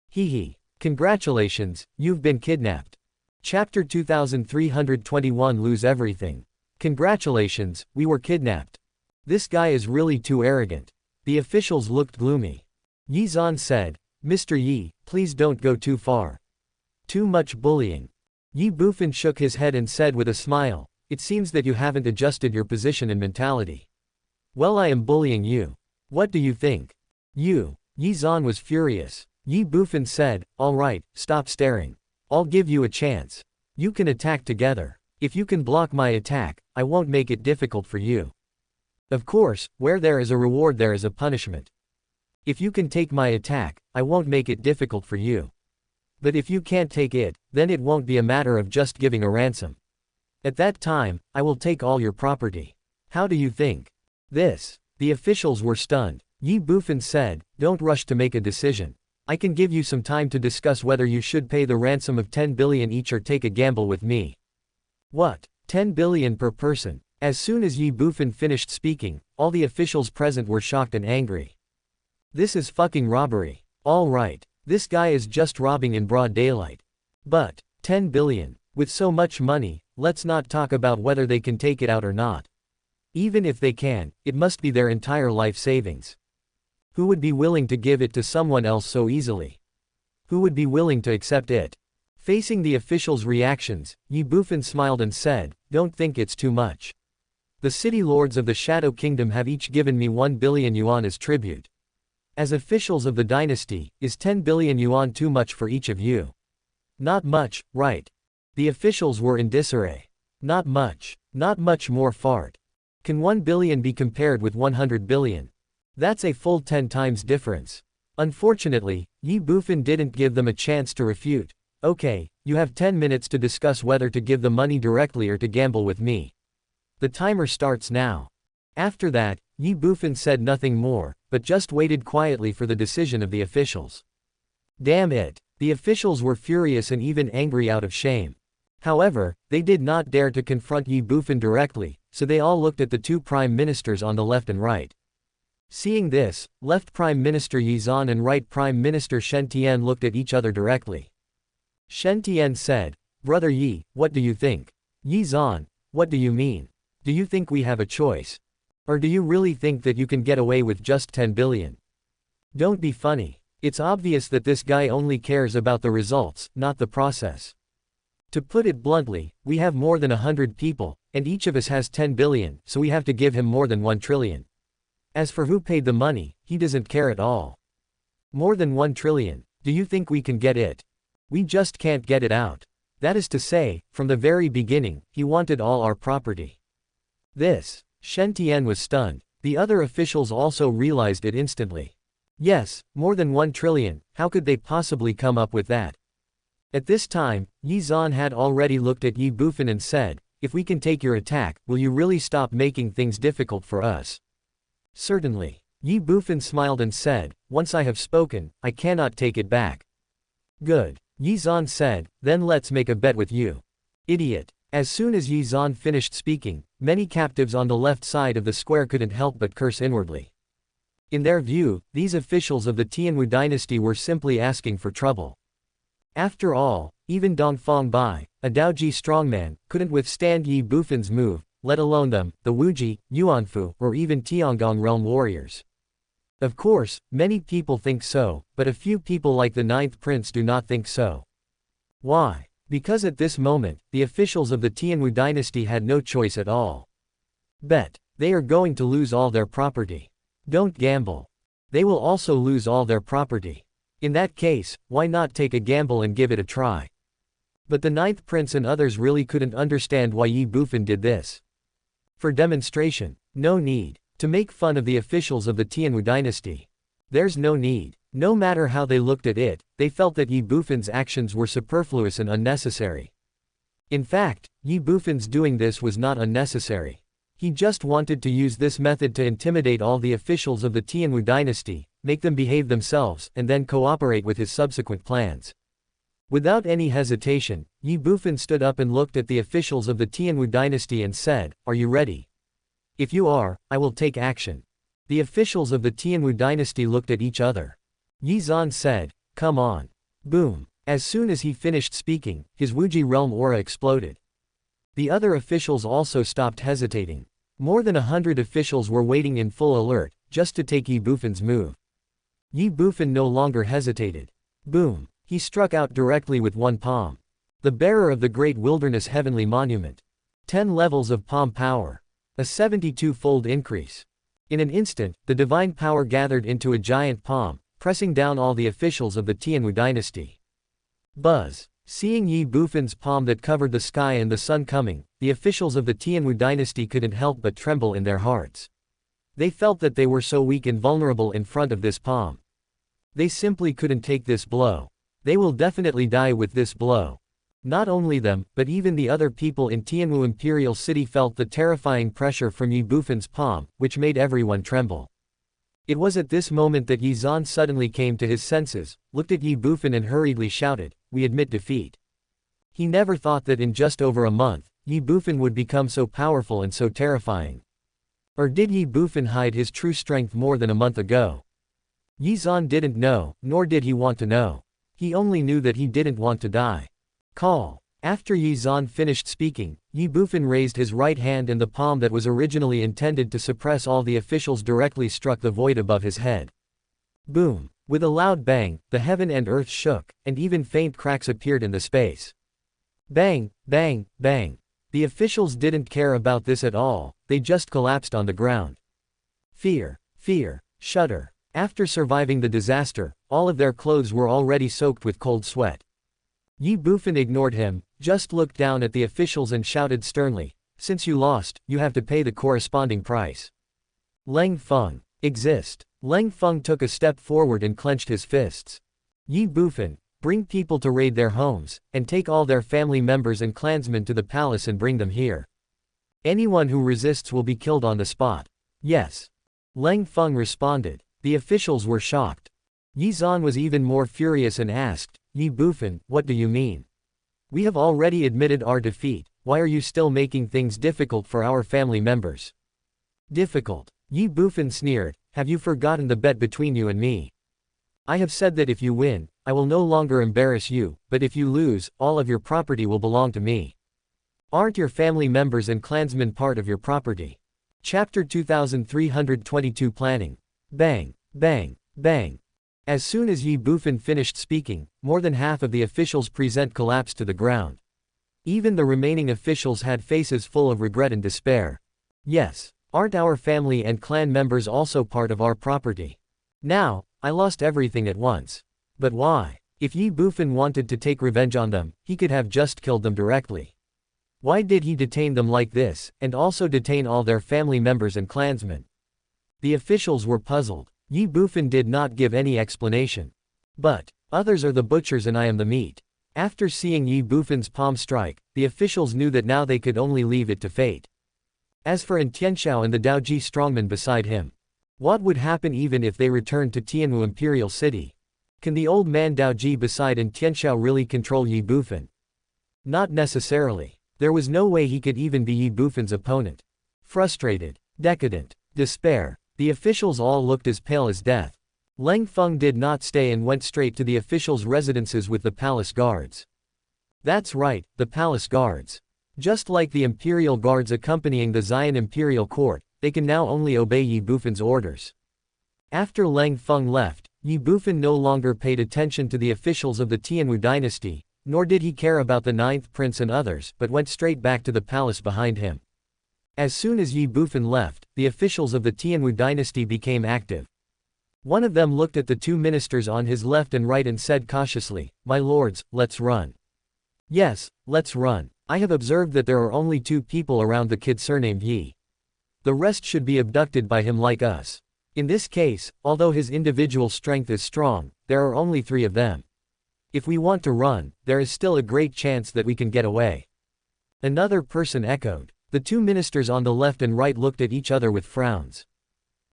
Hee hee. Congratulations, you've been kidnapped. Chapter 2321 Lose Everything. Congratulations, we were kidnapped. This guy is really too arrogant. The officials looked gloomy. Ye Zan said, Mr. Yi, please don't go too far. Too much bullying. Ye Bufan shook his head and said with a smile, it seems that you haven't adjusted your position and mentality. Well, I am bullying you. What do you think? You. Ye Zan was furious. Ye Bufan said, alright, stop staring. I'll give you a chance. You can attack together. If you can block my attack, I won't make it difficult for you. Of course, where there is a reward there is a punishment. If you can take my attack, I won't make it difficult for you. But if you can't take it, then it won't be a matter of just giving a ransom. At that time, I will take all your property. How do you think? This. The officials were stunned. Ye Bufan said, don't rush to make a decision. I can give you some time to discuss whether you should pay the ransom of 10 billion each or take a gamble with me. What? 10 billion per person? As soon as Ye Bufan finished speaking, all the officials present were shocked and angry. This is fucking robbery. All right. This guy is just robbing in broad daylight. But, 10 billion. With so much money, let's not talk about whether they can take it out or not. Even if they can, it must be their entire life savings. Who would be willing to give it to someone else so easily? Who would be willing to accept it? Facing the officials' reactions, Ye Bufan smiled and said, don't think it's too much. The city lords of the Shadow Kingdom have each given me 1 billion yuan as tribute. As officials of the dynasty, is 10 billion yuan too much for each of you? Not much, right? The officials were in disarray. Not much. Not much more fart. Can 1 billion be compared with 100 billion? That's a full 10 times difference. Unfortunately, Ye Bufan didn't give them a chance to refute. Okay, you have 10 minutes to discuss whether to give the money directly or to gamble with me. The timer starts now. After that, Ye Bufan said nothing more, but just waited quietly for the decision of the officials. Damn it. The officials were furious and even angry out of shame. However, they did not dare to confront Ye Bufan directly, so they all looked at the two prime ministers on the left and right. Seeing this, left Prime Minister Ye Zan and right Prime Minister Shen Tian looked at each other directly. Shen Tian said, Brother Yi, what do you think? Ye Zan, what do you mean? Do you think we have a choice? Or do you really think that you can get away with just 10 billion? Don't be funny. It's obvious that this guy only cares about the results, not the process. To put it bluntly, we have more than 100 people, and each of us has 10 billion, so we have to give him more than 1 trillion. As for who paid the money, he doesn't care at all. More than 1 trillion, do you think we can get it? We just can't get it out. That is to say, from the very beginning, he wanted all our property. This. Shen Tian was stunned. The other officials also realized it instantly. Yes, more than 1 trillion, how could they possibly come up with that? At this time, Ye Zan had already looked at Ye Bufan and said, if we can take your attack, will you really stop making things difficult for us? Certainly. Ye Bufan smiled and said, once I have spoken, I cannot take it back. Good. Ye Zan said, then let's make a bet with you. Idiot. As soon as Ye Zan finished speaking, many captives on the left side of the square couldn't help but curse inwardly. In their view, these officials of the Tianwu dynasty were simply asking for trouble. After all, even Dongfang Bai, a Daoji strongman, couldn't withstand Ye Bufan's move, let alone them, the Wuji, Yuanfu, or even Tiangong realm warriors. Of course, many people think so, but a few people like the ninth prince do not think so. Why? Because at this moment, the officials of the Tianwu dynasty had no choice at all. Bet. They are going to lose all their property. Don't gamble. They will also lose all their property. In that case, why not take a gamble and give it a try? But the ninth prince and others really couldn't understand why Ye Bufan did this. For demonstration. No need. To make fun of the officials of the Tianwu dynasty. There's no need. No matter how they looked at it, they felt that Ye Bufan's actions were superfluous and unnecessary. In fact, Ye Bufan's doing this was not unnecessary. He just wanted to use this method to intimidate all the officials of the Tianwu dynasty, make them behave themselves, and then cooperate with his subsequent plans. Without any hesitation, Ye Bufan stood up and looked at the officials of the Tianwu dynasty and said, "Are you ready? If you are, I will take action." The officials of the Tianwu dynasty looked at each other. Ye Zan said, "Come on." Boom. As soon as he finished speaking, his Wuji realm aura exploded. The other officials also stopped hesitating. More than 100 officials were waiting in full alert, just to take Ye Bufan's move. Ye Bufan no longer hesitated. Boom. He struck out directly with one palm. The bearer of the great wilderness heavenly monument. 10 levels of palm power. A 72-fold increase. In an instant, the divine power gathered into a giant palm, pressing down all the officials of the Tianwu dynasty. Buzz. Seeing Ye Bufan's palm that covered the sky and the sun coming, the officials of the Tianwu dynasty couldn't help but tremble in their hearts. They felt that they were so weak and vulnerable in front of this palm. They simply couldn't take this blow. They will definitely die with this blow. Not only them, but even the other people in Tianwu Imperial City felt the terrifying pressure from Ye Bufan's palm, which made everyone tremble. It was at this moment that Ye Zan suddenly came to his senses, looked at Ye Bufan and hurriedly shouted, "We admit defeat." He never thought that in just over a month, Ye Bufan would become so powerful and so terrifying. Or did Ye Bufan hide his true strength more than a month ago? Ye Zan didn't know, nor did he want to know. He only knew that he didn't want to die. Call. After Ye Zan finished speaking, Ye Bufan raised his right hand and the palm that was originally intended to suppress all the officials directly struck the void above his head. Boom. With a loud bang, the heaven and earth shook, and even faint cracks appeared in the space. Bang, bang, bang. The officials didn't care about this at all, they just collapsed on the ground. Fear, fear, shudder. After surviving the disaster, all of their clothes were already soaked with cold sweat. Ye Bufan ignored him, just looked down at the officials and shouted sternly, "Since you lost, you have to pay the corresponding price." Leng Feng. Exist. Leng Feng took a step forward and clenched his fists. Ye Bufan, bring people to raid their homes, and take all their family members and clansmen to the palace and bring them here. Anyone who resists will be killed on the spot. Yes. Leng Feng responded. The officials were shocked. Ye Zan was even more furious and asked, "Ye Bufan, what do you mean? We have already admitted our defeat, why are you still making things difficult for our family members?" Difficult. Ye Bufan sneered, "Have you forgotten the bet between you and me? I have said that if you win, I will no longer embarrass you, but if you lose, all of your property will belong to me. Aren't your family members and clansmen part of your property?" Chapter 2322 Planning. Bang, bang, bang. As soon as Ye Bufan finished speaking, more than half of the officials present collapsed to the ground. Even the remaining officials had faces full of regret and despair. Yes, aren't our family and clan members also part of our property? Now, I lost everything at once. But why? If Ye Bufan wanted to take revenge on them, he could have just killed them directly. Why did he detain them like this, and also detain all their family members and clansmen? The officials were puzzled. Ye Bufan did not give any explanation. But, others are the butchers and I am the meat. After seeing Ye Bufan's palm strike, the officials knew that now they could only leave it to fate. As for Tianxiao and the Daoji strongmen beside him, what would happen even if they returned to Tianwu Imperial City? Can the old man Daoji beside Tianxiao really control Ye Bufan? Not necessarily. There was no way he could even be Ye Bufan's opponent. Frustrated, decadent, despair. The officials all looked as pale as death. Leng Feng did not stay and went straight to the officials' residences with the palace guards. That's right, the palace guards. Just like the imperial guards accompanying the Xian imperial court, they can now only obey Ye Bufan's orders. After Leng Feng left, Ye Bufan no longer paid attention to the officials of the Tianwu dynasty, nor did he care about the ninth prince and others, but went straight back to the palace behind him. As soon as Ye Bufan left, the officials of the Tianwu dynasty became active. One of them looked at the two ministers on his left and right and said cautiously, "My lords, let's run." Yes, let's run. I have observed that there are only 2 people around the kid surnamed Yi. The rest should be abducted by him like us. In this case, although his individual strength is strong, there are only 3 of them. If we want to run, there is still a great chance that we can get away. Another person echoed. The two ministers on the left and right looked at each other with frowns.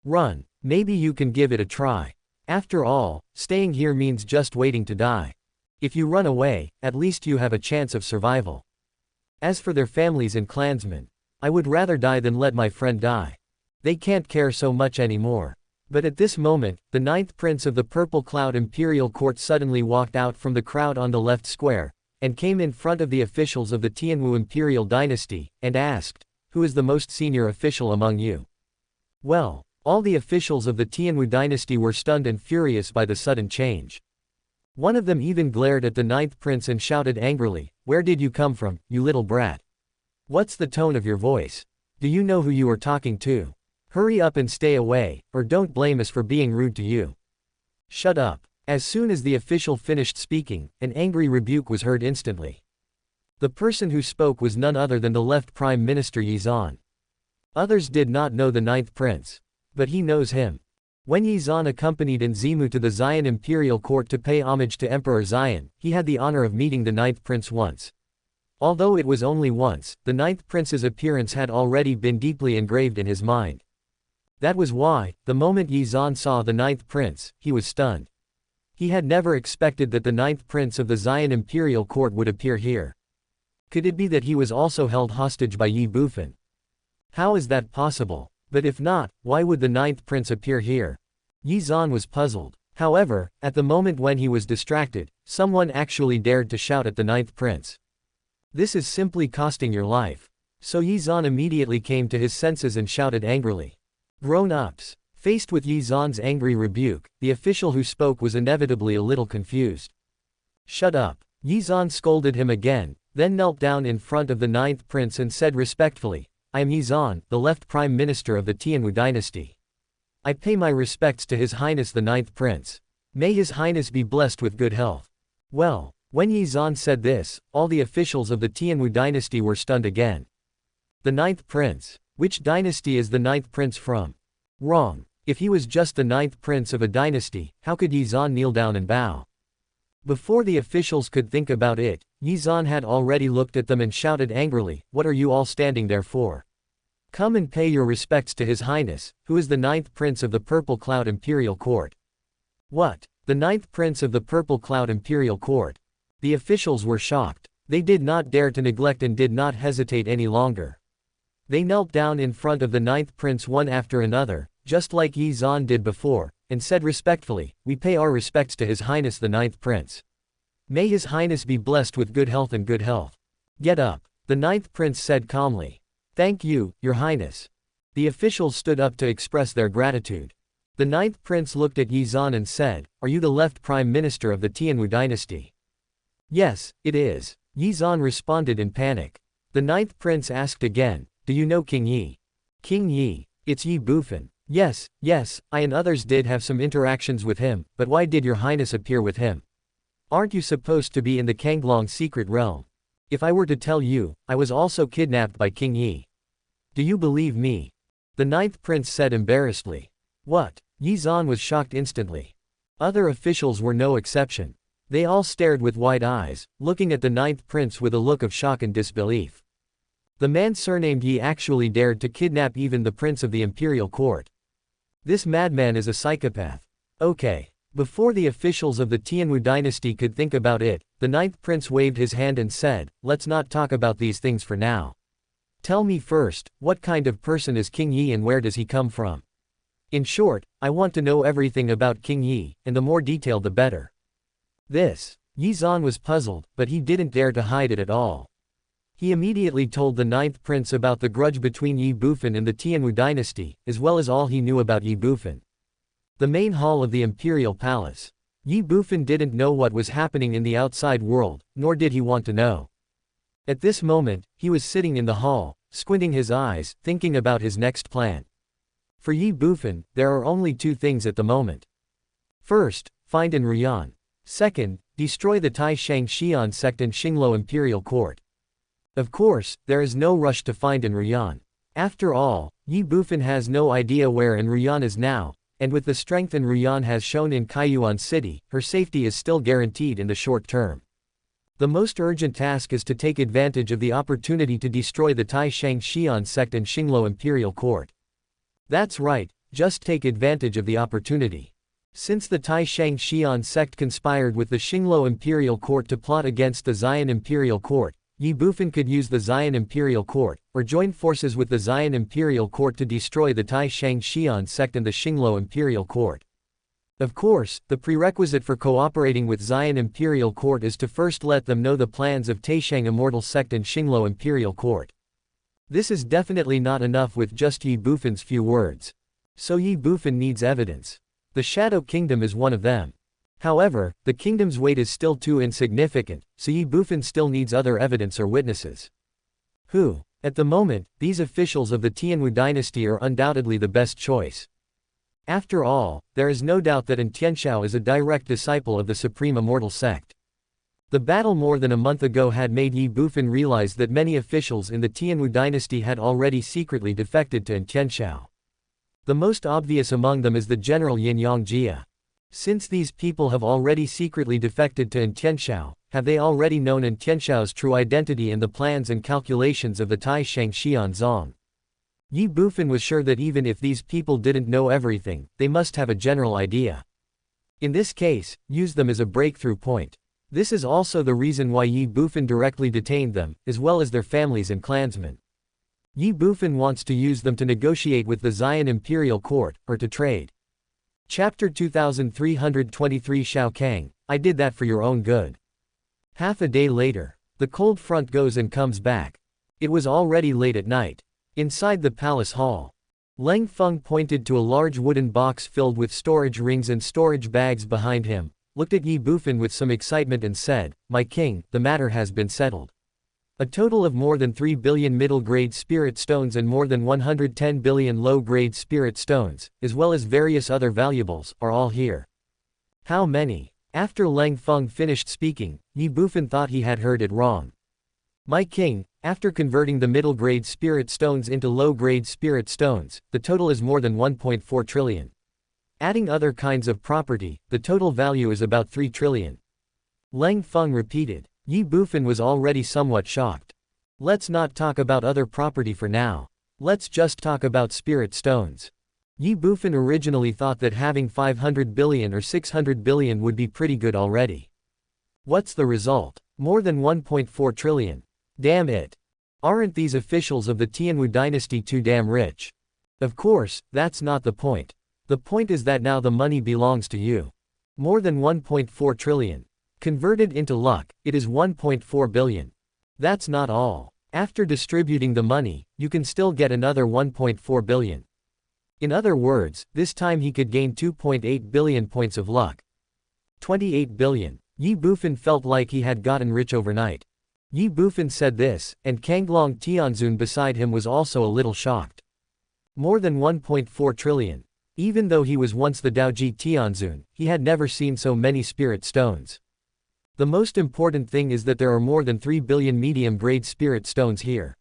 Run. Maybe you can give it a try. After all, staying here means just waiting to die. If you run away, at least you have a chance of survival. As for their families and clansmen, I would rather die than let my friend die. They can't care so much anymore. But at this moment, the ninth prince of the Purple Cloud Imperial Court suddenly walked out from the crowd on the left square, and came in front of the officials of the Tianwu Imperial Dynasty, and asked, "Who is the most senior official among you?" Well, all the officials of the Tianwu Dynasty were stunned and furious by the sudden change. One of them even glared at the ninth prince and shouted angrily, "Where did you come from, you little brat? What's the tone of your voice? Do you know who you are talking to? Hurry up and stay away, or don't blame us for being rude to you." Shut up. As soon as the official finished speaking, an angry rebuke was heard instantly. The person who spoke was none other than the left Prime Minister Ye Bufan. Others did not know the ninth prince. But he knows him. When Ye Bufan accompanied Nzimu to the Xian Imperial Court to pay homage to Emperor Xian, he had the honor of meeting the ninth prince once. Although it was only once, the ninth prince's appearance had already been deeply engraved in his mind. That was why, the moment Ye Bufan saw the ninth prince, he was stunned. He had never expected that the ninth prince of the Xian Imperial Court would appear here. Could it be that he was also held hostage by Ye Bufan? How is that possible? But if not, why would the ninth prince appear here? Ye Bufan was puzzled. However, at the moment when he was distracted, someone actually dared to shout at the ninth prince. "This is simply costing your life." So Ye Bufan immediately came to his senses and shouted angrily. Grown-ups. Faced with Ye Bufan's angry rebuke, the official who spoke was inevitably a little confused. "Shut up." Ye Bufan scolded him again, then knelt down in front of the ninth prince and said respectfully, "I am Ye Bufan, the left Prime Minister of the Tianwu Dynasty. I pay my respects to His Highness the ninth prince. May His Highness be blessed with good health." Well, when Ye Bufan said this, all the officials of the Tianwu Dynasty were stunned again. The ninth prince? Which dynasty is the ninth prince from? Wrong. If he was just the ninth prince of a dynasty, how could Ye Bufan kneel down and bow? Before the officials could think about it, Ye Bufan had already looked at them and shouted angrily, "What are you all standing there for? Come and pay your respects to His Highness, who is the ninth prince of the Purple Cloud Imperial Court." What? The ninth prince of the Purple Cloud Imperial Court? The officials were shocked. They did not dare to neglect and did not hesitate any longer. They knelt down in front of the ninth prince one after another, just like Ye Bufan did before, and said respectfully, "We pay our respects to His Highness the ninth prince. May His Highness be blessed with good health and good health." "Get up," the ninth prince said calmly. "Thank you, Your Highness." The officials stood up to express their gratitude. The ninth prince looked at Ye Bufan and said, "Are you the left Prime Minister of the Tianwu Dynasty?" "Yes, it is," Ye Bufan responded in panic. The ninth prince asked again, "Do you know King Ye?" "King Ye? It's Ye Bufan." Yes, I and others did have some interactions with him, but why did Your Highness appear with him? Aren't you supposed to be in the Kanglong secret realm? If I were to tell you, I was also kidnapped by King Ye. Do you believe me?" The ninth prince said embarrassedly. "What?" Ye Bufan was shocked instantly. Other officials were no exception. They all stared with wide eyes, looking at the ninth prince with a look of shock and disbelief. The man surnamed Ye actually dared to kidnap even the prince of the imperial court. This madman is a psychopath. Okay. Before the officials of the Tianwu dynasty could think about it, the ninth prince waved his hand and said, "Let's not talk about these things for now. Tell me first, what kind of person is King Ye and where does he come from? In short, I want to know everything about King Ye, and the more detailed the better." This. Ye Bufan was puzzled, but he didn't dare to hide it at all. He immediately told the ninth prince about the grudge between Ye Bufan and the Tianwu dynasty, as well as all he knew about Ye Bufan. The main hall of the imperial palace. Ye Bufan didn't know what was happening in the outside world, nor did he want to know. At this moment, he was sitting in the hall, squinting his eyes, thinking about his next plan. For Ye Bufan, there are only two things at the moment. First, find Enryan. Second, destroy the Tai Shang Xian sect and Xinglo imperial court. Of course, there is no rush to find Enryan. After all, Ye Bufan has no idea where Enryan is now, and with the strength Enryan has shown in Kaiyuan City, her safety is still guaranteed in the short term. The most urgent task is to take advantage of the opportunity to destroy the Tai Shang Xian sect and Xinglo imperial court. That's right, just take advantage of the opportunity. Since the Tai Shang Xian sect conspired with the Xinglo imperial court to plot against the Xian imperial court, Ye Bufan could use the Xian imperial court, or join forces with the Xian imperial court to destroy the Tai Shang Xian sect and the Xinglo imperial court. Of course, the prerequisite for cooperating with Xian imperial court is to first let them know the plans of Taishang immortal sect and Xinglo imperial court. This is definitely not enough with just Ye Bufan's few words. So Ye Bufan needs evidence. The Shadow Kingdom is one of them. However, the kingdom's weight is still too insignificant, so Ye Bufan still needs other evidence or witnesses. Who? At the moment, these officials of the Tianwu dynasty are undoubtedly the best choice. After all, there is no doubt that Tianshao is a direct disciple of the Supreme Immortal Sect. The battle more than a month ago had made Ye Bufan realize that many officials in the Tianwu dynasty had already secretly defected to Tianshao. The most obvious among them is the general Yin-Yang Jia. Since these people have already secretly defected to Tianshao, have they already known Tianshao's true identity and the plans and calculations of the Tai Shang Xian Zong? Ye Bufan was sure that even if these people didn't know everything, they must have a general idea. In this case, use them as a breakthrough point. This is also the reason why Ye Bufan directly detained them, as well as their families and clansmen. Ye Bufan wants to use them to negotiate with the Xian imperial court, or to trade. Chapter 2323 Shao Kang, I did that for your own good. Half a day later, the cold front goes and comes back. It was already late at night. Inside the palace hall, Leng Feng pointed to a large wooden box filled with storage rings and storage bags behind him, looked at Ye Bufan with some excitement and said, "My king, the matter has been settled. A total of more than 3 billion middle-grade spirit stones and more than 110 billion low-grade spirit stones, as well as various other valuables, are all here." How many? After Leng Feng finished speaking, Ye Bufan thought he had heard it wrong. "My king, after converting the middle-grade spirit stones into low-grade spirit stones, the total is more than 1.4 trillion. Adding other kinds of property, the total value is about 3 trillion. Leng Feng repeated. Ye Bufan was already somewhat shocked. Let's not talk about other property for now. Let's just talk about spirit stones. Ye Bufan originally thought that having 500 billion or 600 billion would be pretty good already. What's the result? More than 1.4 trillion. Damn it. Aren't these officials of the Tianwu dynasty too damn rich? Of course, that's not the point. The point is that now the money belongs to you. More than 1.4 trillion. Converted into luck, it is 1.4 billion. That's not all. After distributing the money, you can still get another 1.4 billion. In other words, this time he could gain 2.8 billion points of luck. 28 billion. Ye Bufan felt like he had gotten rich overnight. Ye Bufan said this, and Kanglong Tianzun beside him was also a little shocked. More than 1.4 trillion. Even though he was once the Daoji Tianzun, he had never seen so many spirit stones. The most important thing is that there are more than 3 billion medium-grade spirit stones here.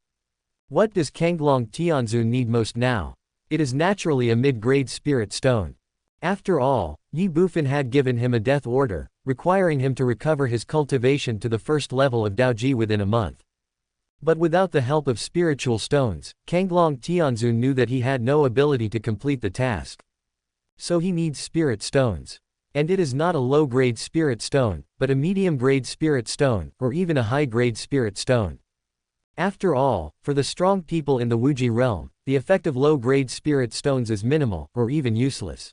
What does Kanglong Tianzun need most now? It is naturally a mid-grade spirit stone. After all, Ye Bufan had given him a death order, requiring him to recover his cultivation to the first level of Daoji within a month. But without the help of spiritual stones, Kanglong Tianzun knew that he had no ability to complete the task. So he needs spirit stones. And it is not a low-grade spirit stone, but a medium-grade spirit stone, or even a high-grade spirit stone. After all, for the strong people in the Wuji realm, the effect of low-grade spirit stones is minimal, or even useless.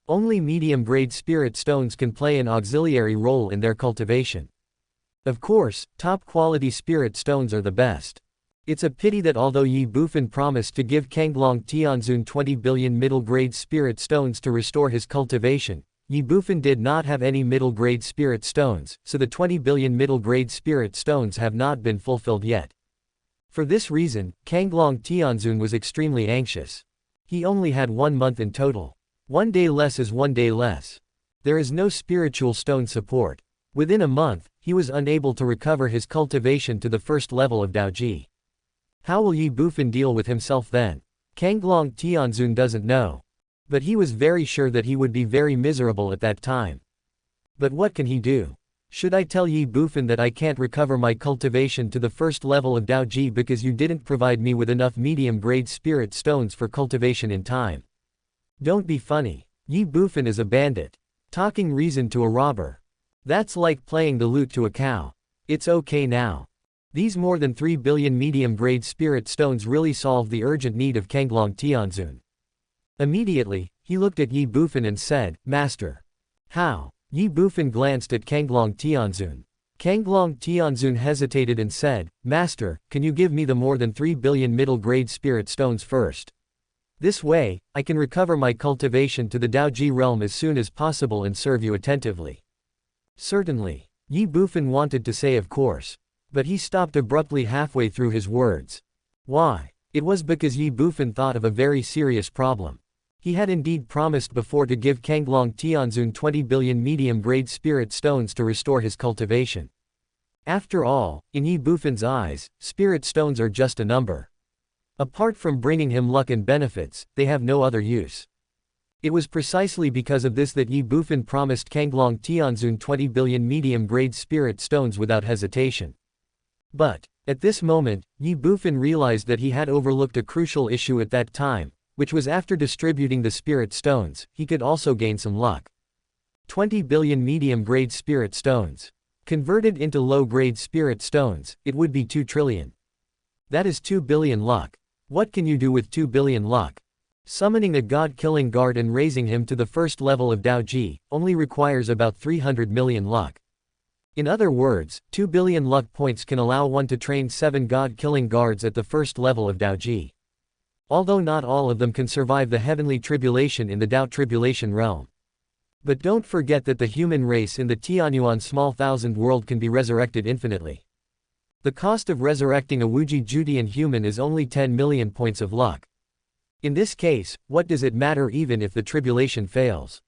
Only medium-grade spirit stones can play an auxiliary role in their cultivation. Of course, top-quality spirit stones are the best. It's a pity that although Ye Bufan promised to give Kanglong Tianzun 20 billion middle-grade spirit stones to restore his cultivation, Ye Bufan did not have any middle-grade spirit stones, so the 20 billion middle-grade spirit stones have not been fulfilled yet. For this reason, Kanglong Tianzun was extremely anxious. He only had 1 month in total. 1 day less is 1 day less. There is no spiritual stone support. Within a month, he was unable to recover his cultivation to the first level of Daoji. How will Ye Bufan deal with himself then? Kanglong Tianzun doesn't know. But he was very sure that he would be very miserable at that time. But what can he do? Should I tell Ye Bufan that I can't recover my cultivation to the first level of Dao Ji because you didn't provide me with enough medium-grade spirit stones for cultivation in time? Don't be funny. Ye Bufan is a bandit. Talking reason to a robber. That's like playing the lute to a cow. It's okay now. These more than 3 billion medium-grade spirit stones really solve the urgent need of Kanglong Tianzun. Immediately, he looked at Ye Bufan and said, Master. How? Ye Bufan glanced at Kanglong Tianzun. Kanglong Tianzun hesitated and said, Master, can you give me the more than 3 billion middle-grade spirit stones first? This way, I can recover my cultivation to the Dao Ji realm as soon as possible and serve you attentively. Certainly. Ye Bufan wanted to say of course. But he stopped abruptly halfway through his words. Why? It was because Ye Bufan thought of a very serious problem. He had indeed promised before to give Kanglong Tianzun 20 billion medium-grade spirit stones to restore his cultivation. After all, in Ye Bufan's eyes, spirit stones are just a number. Apart from bringing him luck and benefits, they have no other use. It was precisely because of this that Ye Bufan promised Kanglong Tianzun 20 billion medium-grade spirit stones without hesitation. But, at this moment, Ye Bufan realized that he had overlooked a crucial issue at that time, which was after distributing the spirit stones, he could also gain some luck. 20 billion medium-grade spirit stones. Converted into low-grade spirit stones, it would be 2 trillion. That is 2 billion luck. What can you do with 2 billion luck? Summoning a god-killing guard and raising him to the first level of Dao Ji, only requires about 300 million luck. In other words, 2 billion luck points can allow one to train 7 god-killing guards at the first level of Dao Ji. Although not all of them can survive the heavenly tribulation in the Dao tribulation realm. But don't forget that the human race in the Tianyuan small thousand world can be resurrected infinitely. The cost of resurrecting a Wuji Judian human is only 10 million points of luck. In this case, what does it matter even if the tribulation fails?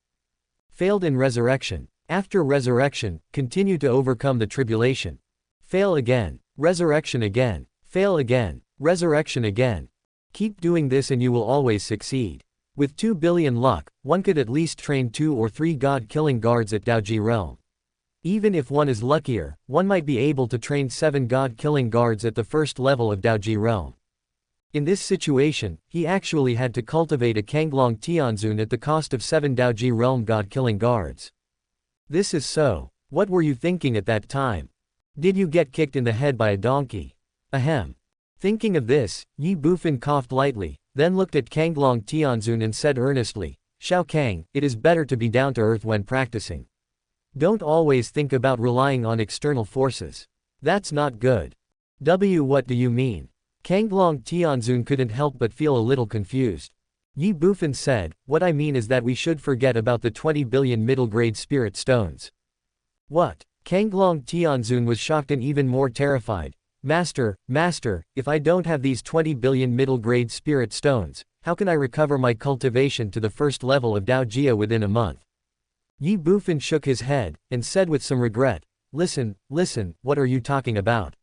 Failed in resurrection. After resurrection, continue to overcome the tribulation. Fail again. Resurrection again. Fail again. Resurrection again. Keep doing this and you will always succeed. With 2 billion luck, one could at least train 2 or 3 god-killing guards at Dao Ji realm. Even if one is luckier, one might be able to train 7 god-killing guards at the first level of Dao Ji realm. In this situation, he actually had to cultivate a Kanglong Tianzun at the cost of 7 Dao Ji realm god-killing guards. This is so. What were you thinking at that time? Did you get kicked in the head by a donkey? Ahem. Thinking of this, Ye Bufan coughed lightly, then looked at Kanglong Tianzun and said earnestly, Shao Kang, it is better to be down to earth when practicing. Don't always think about relying on external forces. That's not good. What do you mean? Kanglong Tianzun couldn't help but feel a little confused. Ye Bufan said, what I mean is that we should forget about the 20 billion middle-grade spirit stones. What? Kanglong Tianzun was shocked and even more terrified. Master, if I don't have these 20 billion middle-grade spirit stones, how can I recover my cultivation to the first level of Dao Jia within a month? Ye Bufan shook his head, and said with some regret, Listen, what are you talking about?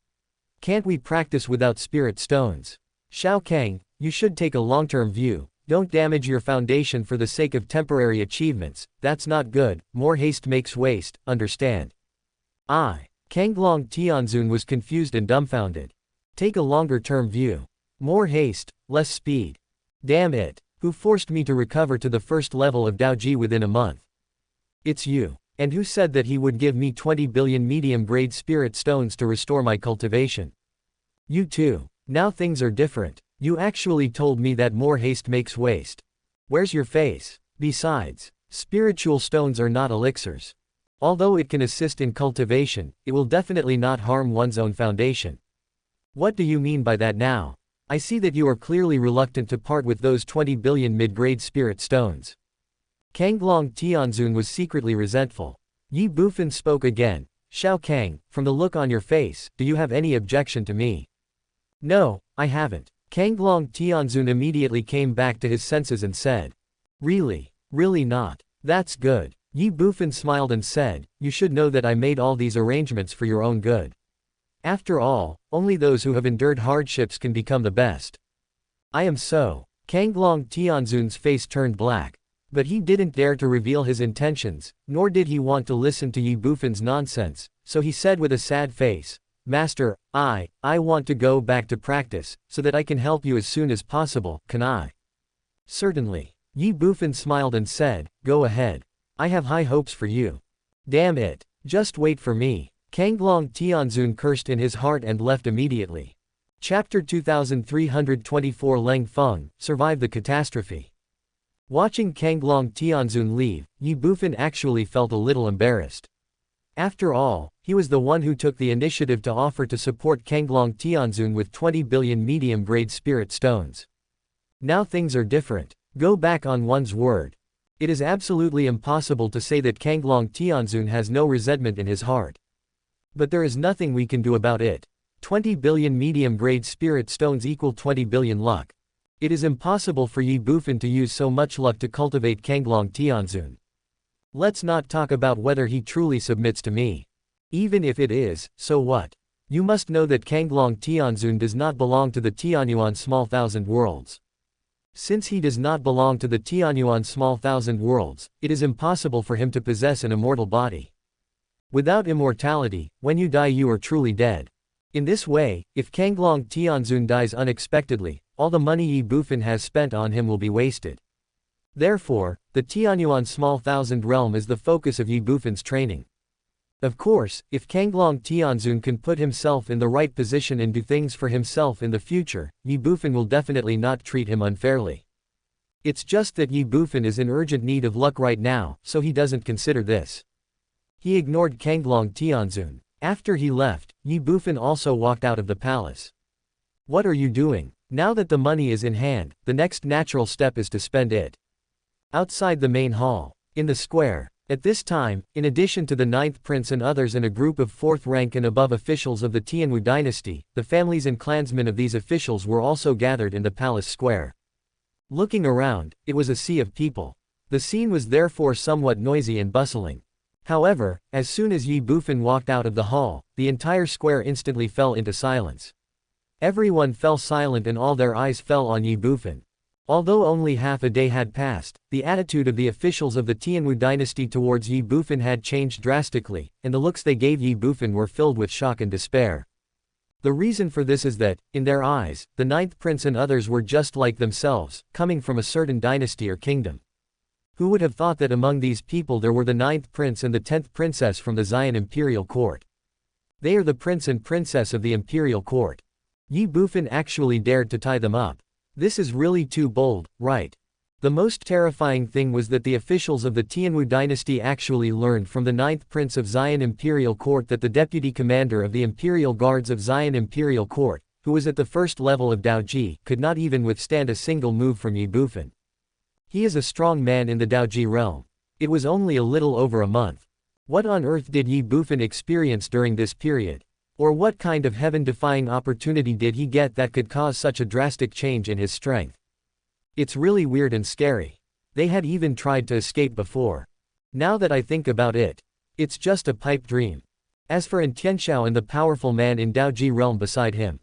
Can't we practice without spirit stones? Shao Kang, you should take a long-term view. Don't damage your foundation for the sake of temporary achievements, that's not good, more haste makes waste, understand? Kanglong Tianzun was confused and dumbfounded. Take a longer-term view. More haste, less speed. Damn it, who forced me to recover to the first level of Dao Ji within a month? It's you. And who said that he would give me 20 billion medium-grade spirit stones to restore my cultivation? You too. Now things are different. You actually told me that more haste makes waste. Where's your face? Besides, spiritual stones are not elixirs. Although it can assist in cultivation, it will definitely not harm one's own foundation. What do you mean by that now? I see that you are clearly reluctant to part with those 20 billion mid-grade spirit stones. Kanglong Tianzun was secretly resentful. Ye Bufan spoke again. Shao Kang, from the look on your face, do you have any objection to me? No, I haven't. Kanglong Tianzun immediately came back to his senses and said. Really not. That's good. Ye Bufan smiled and said, you should know that I made all these arrangements for your own good. After all, only those who have endured hardships can become the best. I am so. Kanglong Tianzun's face turned black. But he didn't dare to reveal his intentions, nor did he want to listen to Ye Bufan's nonsense, so he said with a sad face, "Master, I want to go back to practice, so that I can help you as soon as possible, can I?" "Certainly." Ye Bufan smiled and said, "Go ahead. I have high hopes for you." "Damn it. Just wait for me." Kanglong Tianzun cursed in his heart and left immediately. Chapter 2324 Leng Feng survived the catastrophe. Watching Kanglong Tianzun leave, Ye Bufan actually felt a little embarrassed. After all, he was the one who took the initiative to offer to support Kanglong Tianzun with 20 billion medium-grade spirit stones. Now things are different. Go back on one's word. It is absolutely impossible to say that Kanglong Tianzun has no resentment in his heart. But there is nothing we can do about it. 20 billion medium-grade spirit stones equal 20 billion luck. It is impossible for Ye Bufan to use so much luck to cultivate Kanglong Tianzun. Let's not talk about whether he truly submits to me. Even if it is, so what? You must know that Kanglong Tianzun does not belong to the Tianyuan Small Thousand Worlds. Since he does not belong to the Tianyuan Small Thousand Worlds, it is impossible for him to possess an immortal body. Without immortality, when you die you are truly dead. In this way, if Kanglong Tianzun dies unexpectedly, all the money Ye Bufan has spent on him will be wasted. Therefore, the Tianyuan Small Thousand Realm is the focus of Ye Bufan's training. Of course, if Kanglong Tianzun can put himself in the right position and do things for himself in the future, Ye Bufan will definitely not treat him unfairly. It's just that Ye Bufan is in urgent need of luck right now, so he doesn't consider this. He ignored Kanglong Tianzun. After he left, Ye Bufan also walked out of the palace. What are you doing? Now that the money is in hand, the next natural step is to spend it. Outside the main hall. In the square. At this time, in addition to the 9th prince and others and a group of 4th rank and above officials of the Tianwu dynasty, the families and clansmen of these officials were also gathered in the palace square. Looking around, it was a sea of people. The scene was therefore somewhat noisy and bustling. However, as soon as Ye Bufan walked out of the hall, the entire square instantly fell into silence. Everyone fell silent and all their eyes fell on Ye Bufan. Although only half a day had passed, the attitude of the officials of the Tianwu dynasty towards Ye Bufan had changed drastically, and the looks they gave Ye Bufan were filled with shock and despair. The reason for this is that, in their eyes, the 9th prince and others were just like themselves, coming from a certain dynasty or kingdom. Who would have thought that among these people there were the 9th prince and the 10th princess from the Xian imperial court? They are the prince and princess of the imperial court. Ye Bufan actually dared to tie them up. This is really too bold, right? The most terrifying thing was that the officials of the Tianwu dynasty actually learned from the 9th prince of Xian imperial court that the deputy commander of the imperial guards of Xian imperial court, who was at the first level of Daoji, could not even withstand a single move from Ye Bufan. He is a strong man in the Daoji realm. It was only a little over a month. What on earth did Ye Bufan experience during this period? Or what kind of heaven-defying opportunity did he get that could cause such a drastic change in his strength? It's really weird and scary. They had even tried to escape before. Now that I think about it, it's just a pipe dream. As for Tianxiao and the powerful man in Daoji realm beside him.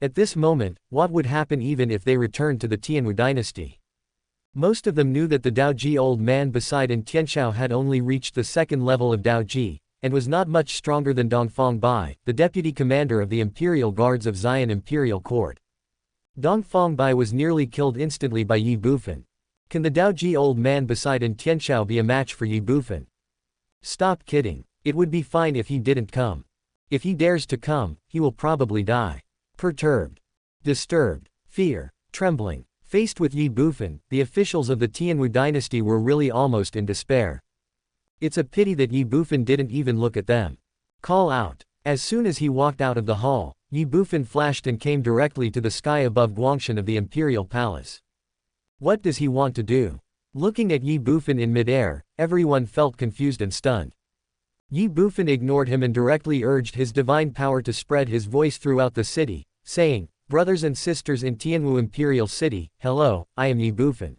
At this moment, what would happen even if they returned to the Tianwu dynasty? Most of them knew that the Daoji old man beside Tianxiao had only reached the second level of Daoji, and was not much stronger than Dongfang Bai, the deputy commander of the imperial guards of Xian imperial court. Dongfang Bai was nearly killed instantly by Ye Bufan. Can the Daoji old man beside Tianxiao be a match for Ye Bufan? Stop kidding. It would be fine if he didn't come. If he dares to come, he will probably die. Perturbed. Disturbed. Fear. Trembling. Faced with Ye Bufan, the officials of the Tianwu dynasty were really almost in despair. It's a pity that Ye Bufan didn't even look at them. Call out. As soon as he walked out of the hall, Ye Bufan flashed and came directly to the sky above Guangshan of the imperial palace. What does he want to do? Looking at Ye Bufan in midair, everyone felt confused and stunned. Ye Bufan ignored him and directly urged his divine power to spread his voice throughout the city, saying, "Brothers and sisters in Tianwu imperial city, hello, I am Ye Bufan.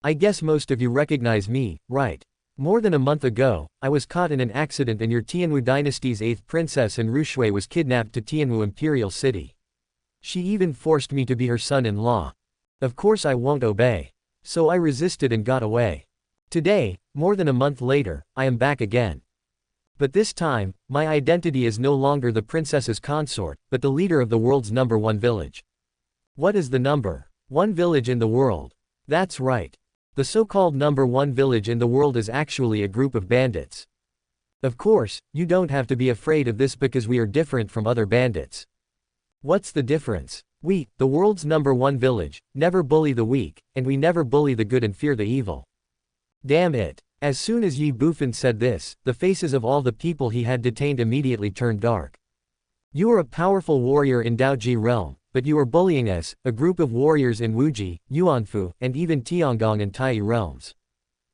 I guess most of you recognize me, right? More than a month ago, I was caught in an accident and your Tianwu dynasty's 8th princess and Rushui was kidnapped to Tianwu imperial city. She even forced me to be her son-in-law. Of course I won't obey. So I resisted and got away. Today, more than a month later, I am back again. But this time, my identity is no longer the princess's consort, but the leader of the world's #1 village. What is the number 1 village in the world? That's right. The so-called #1 village in the world is actually a group of bandits. Of course, you don't have to be afraid of this because we are different from other bandits. What's the difference? We, the world's #1 village, never bully the weak, and we never bully the good and fear the evil. Damn it. As soon as Ye Bufan said this, the faces of all the people he had detained immediately turned dark. You are a powerful warrior in Daoji realm, but you are bullying us, a group of warriors in Wuji, Yuanfu, and even Tiangong and Tai realms.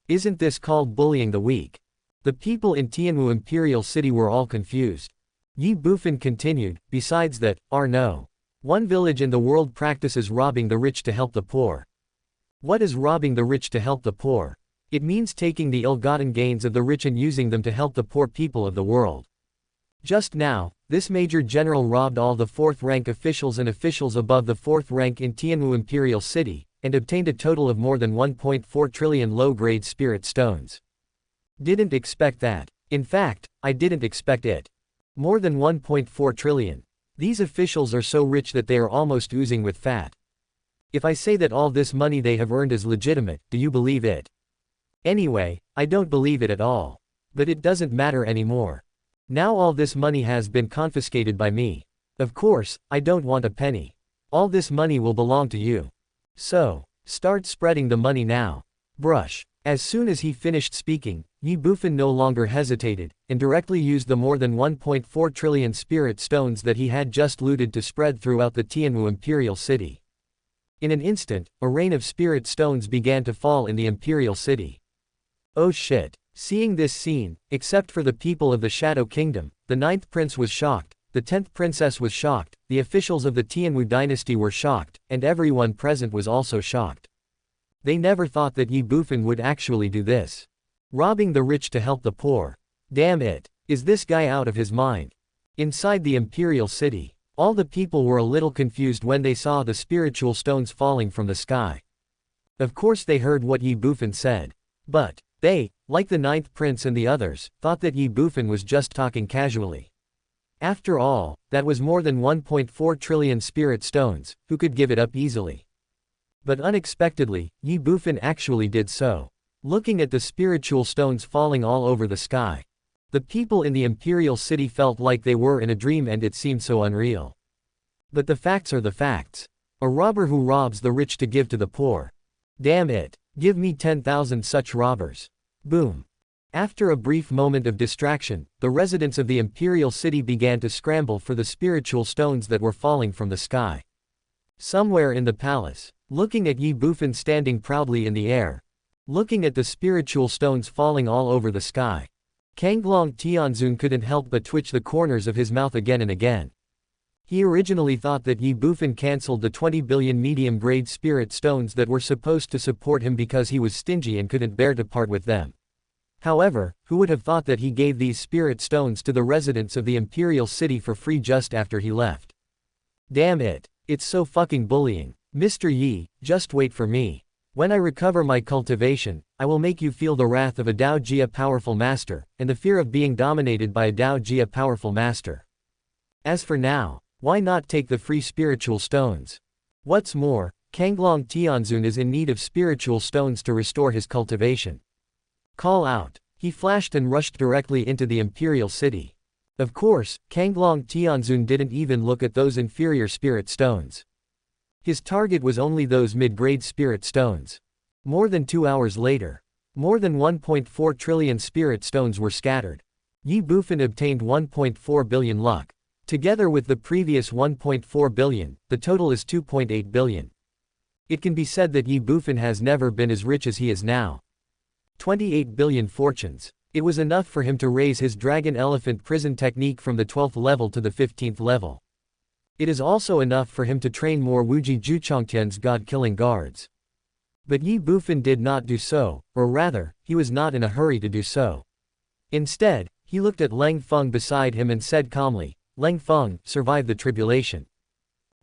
Isn't this called bullying the weak? The people in Tianwu Imperial City were all confused. Ye Bufan continued, besides that, no. One village in the world practices robbing the rich to help the poor. What is robbing the rich to help the poor? It means taking the ill-gotten gains of the rich and using them to help the poor people of the world. Just now, this major general robbed all the 4th rank officials and officials above the 4th rank in Tianwu Imperial City, and obtained a total of more than 1.4 trillion low-grade spirit stones. Didn't expect that. In fact, I didn't expect it. More than 1.4 trillion. These officials are so rich that they are almost oozing with fat. If I say that all this money they have earned is legitimate, do you believe it? Anyway, I don't believe it at all. But it doesn't matter anymore. Now all this money has been confiscated by me. Of course, I don't want a penny. All this money will belong to you. So, start spreading the money now. Brush. As soon as he finished speaking, Ye Bufan no longer hesitated, and directly used the more than 1.4 trillion spirit stones that he had just looted to spread throughout the Tianwu Imperial City. In an instant, a rain of spirit stones began to fall in the Imperial City. Oh shit. Seeing this scene, except for the people of the Shadow Kingdom, the 9th prince was shocked, the 10th princess was shocked, the officials of the Tianwu dynasty were shocked, and everyone present was also shocked. They never thought that Ye Bufan would actually do this. Robbing the rich to help the poor. Damn it. Is this guy out of his mind? Inside the Imperial City, all the people were a little confused when they saw the spiritual stones falling from the sky. Of course they heard what Ye Bufan said. But, they, like the 9th prince and the others, thought that Ye Bufan was just talking casually. After all, that was more than 1.4 trillion spirit stones, who could give it up easily? But unexpectedly, Ye Bufan actually did so. Looking at the spiritual stones falling all over the sky. The people in the Imperial City felt like they were in a dream and it seemed so unreal. But the facts are the facts. A robber who robs the rich to give to the poor. Damn it. Give me 10,000 such robbers. Boom. After a brief moment of distraction, the residents of the Imperial City began to scramble for the spiritual stones that were falling from the sky. Somewhere in the palace, looking at Ye Bufan standing proudly in the air. Looking at the spiritual stones falling all over the sky. Kanglong Tianzun couldn't help but twitch the corners of his mouth again and again. He originally thought that Ye Bufan cancelled the 20 billion medium-grade spirit stones that were supposed to support him because he was stingy and couldn't bear to part with them. However, who would have thought that he gave these spirit stones to the residents of the Imperial City for free just after he left? Damn it. It's so fucking bullying. Mr. Yi, just wait for me. When I recover my cultivation, I will make you feel the wrath of a Dao Jia powerful master, and the fear of being dominated by a Dao Jia powerful master. As for now, why not take the free spiritual stones? What's more, Kanglong Tianzun is in need of spiritual stones to restore his cultivation. Call out. He flashed and rushed directly into the Imperial City. Of course, Kanglong Tianzun didn't even look at those inferior spirit stones. His target was only those mid-grade spirit stones. More than 2 hours later, more than 1.4 trillion spirit stones were scattered. Ye Bufan obtained 1.4 billion luck. Together with the previous 1.4 billion, the total is 2.8 billion. It can be said that Ye Bufan has never been as rich as he is now. 28 billion fortunes. It was enough for him to raise his dragon elephant prison technique from the 12th level to the 15th level. It is also enough for him to train more Wuji Juchongtian's god-killing guards. But Ye Bufan did not do so, or rather, he was not in a hurry to do so. Instead, he looked at Leng Feng beside him and said calmly, Leng Feng, survive the tribulation.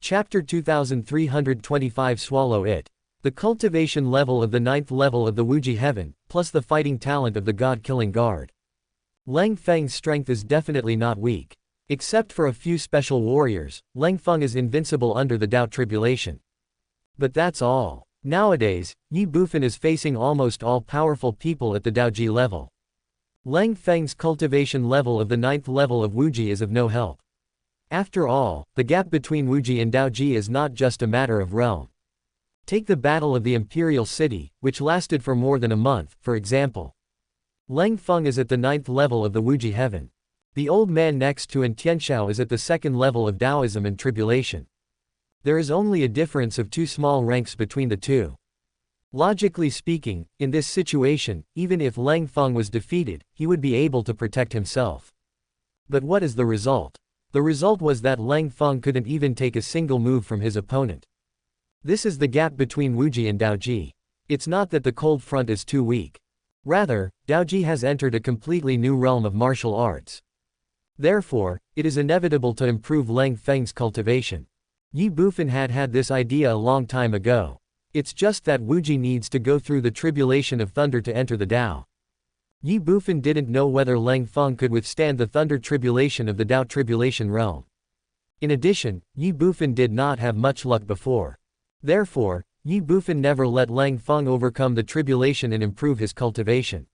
Chapter 2325 Swallow it. The cultivation level of the 9th level of the Wuji heaven, plus the fighting talent of the god-killing guard. Lang Feng's strength is definitely not weak. Except for a few special warriors, Lang Feng is invincible under the Tao tribulation. But that's all. Nowadays, Ye Bufan is facing almost all powerful people at the Daoji level. Lang Feng's cultivation level of the 9th level of Wuji is of no help. After all, the gap between Wuji and Daoji is not just a matter of realm. Take the Battle of the Imperial City, which lasted for more than a month, for example. Lang Feng is at the 9th level of the Wuji heaven. The old man next to Tianxiao is at the 2nd level of Taoism and tribulation. There is only a difference of 2 small ranks between the two. Logically speaking, in this situation, even if Lang Feng was defeated, he would be able to protect himself. But what is the result? The result was that Lang Feng couldn't even take a single move from his opponent. This is the gap between Wuji and Daoji. It's not that the cold front is too weak. Rather, Daoji has entered a completely new realm of martial arts. Therefore, it is inevitable to improve Lang Feng's cultivation. Ye Bufan had this idea a long time ago. It's just that Wuji needs to go through the tribulation of thunder to enter the Tao. Ye Bufan didn't know whether Lang Feng could withstand the thunder tribulation of the Tao tribulation realm. In addition, Ye Bufan did not have much luck before. Therefore, Ye Bufan never let Lang Feng overcome the tribulation and improve his cultivation.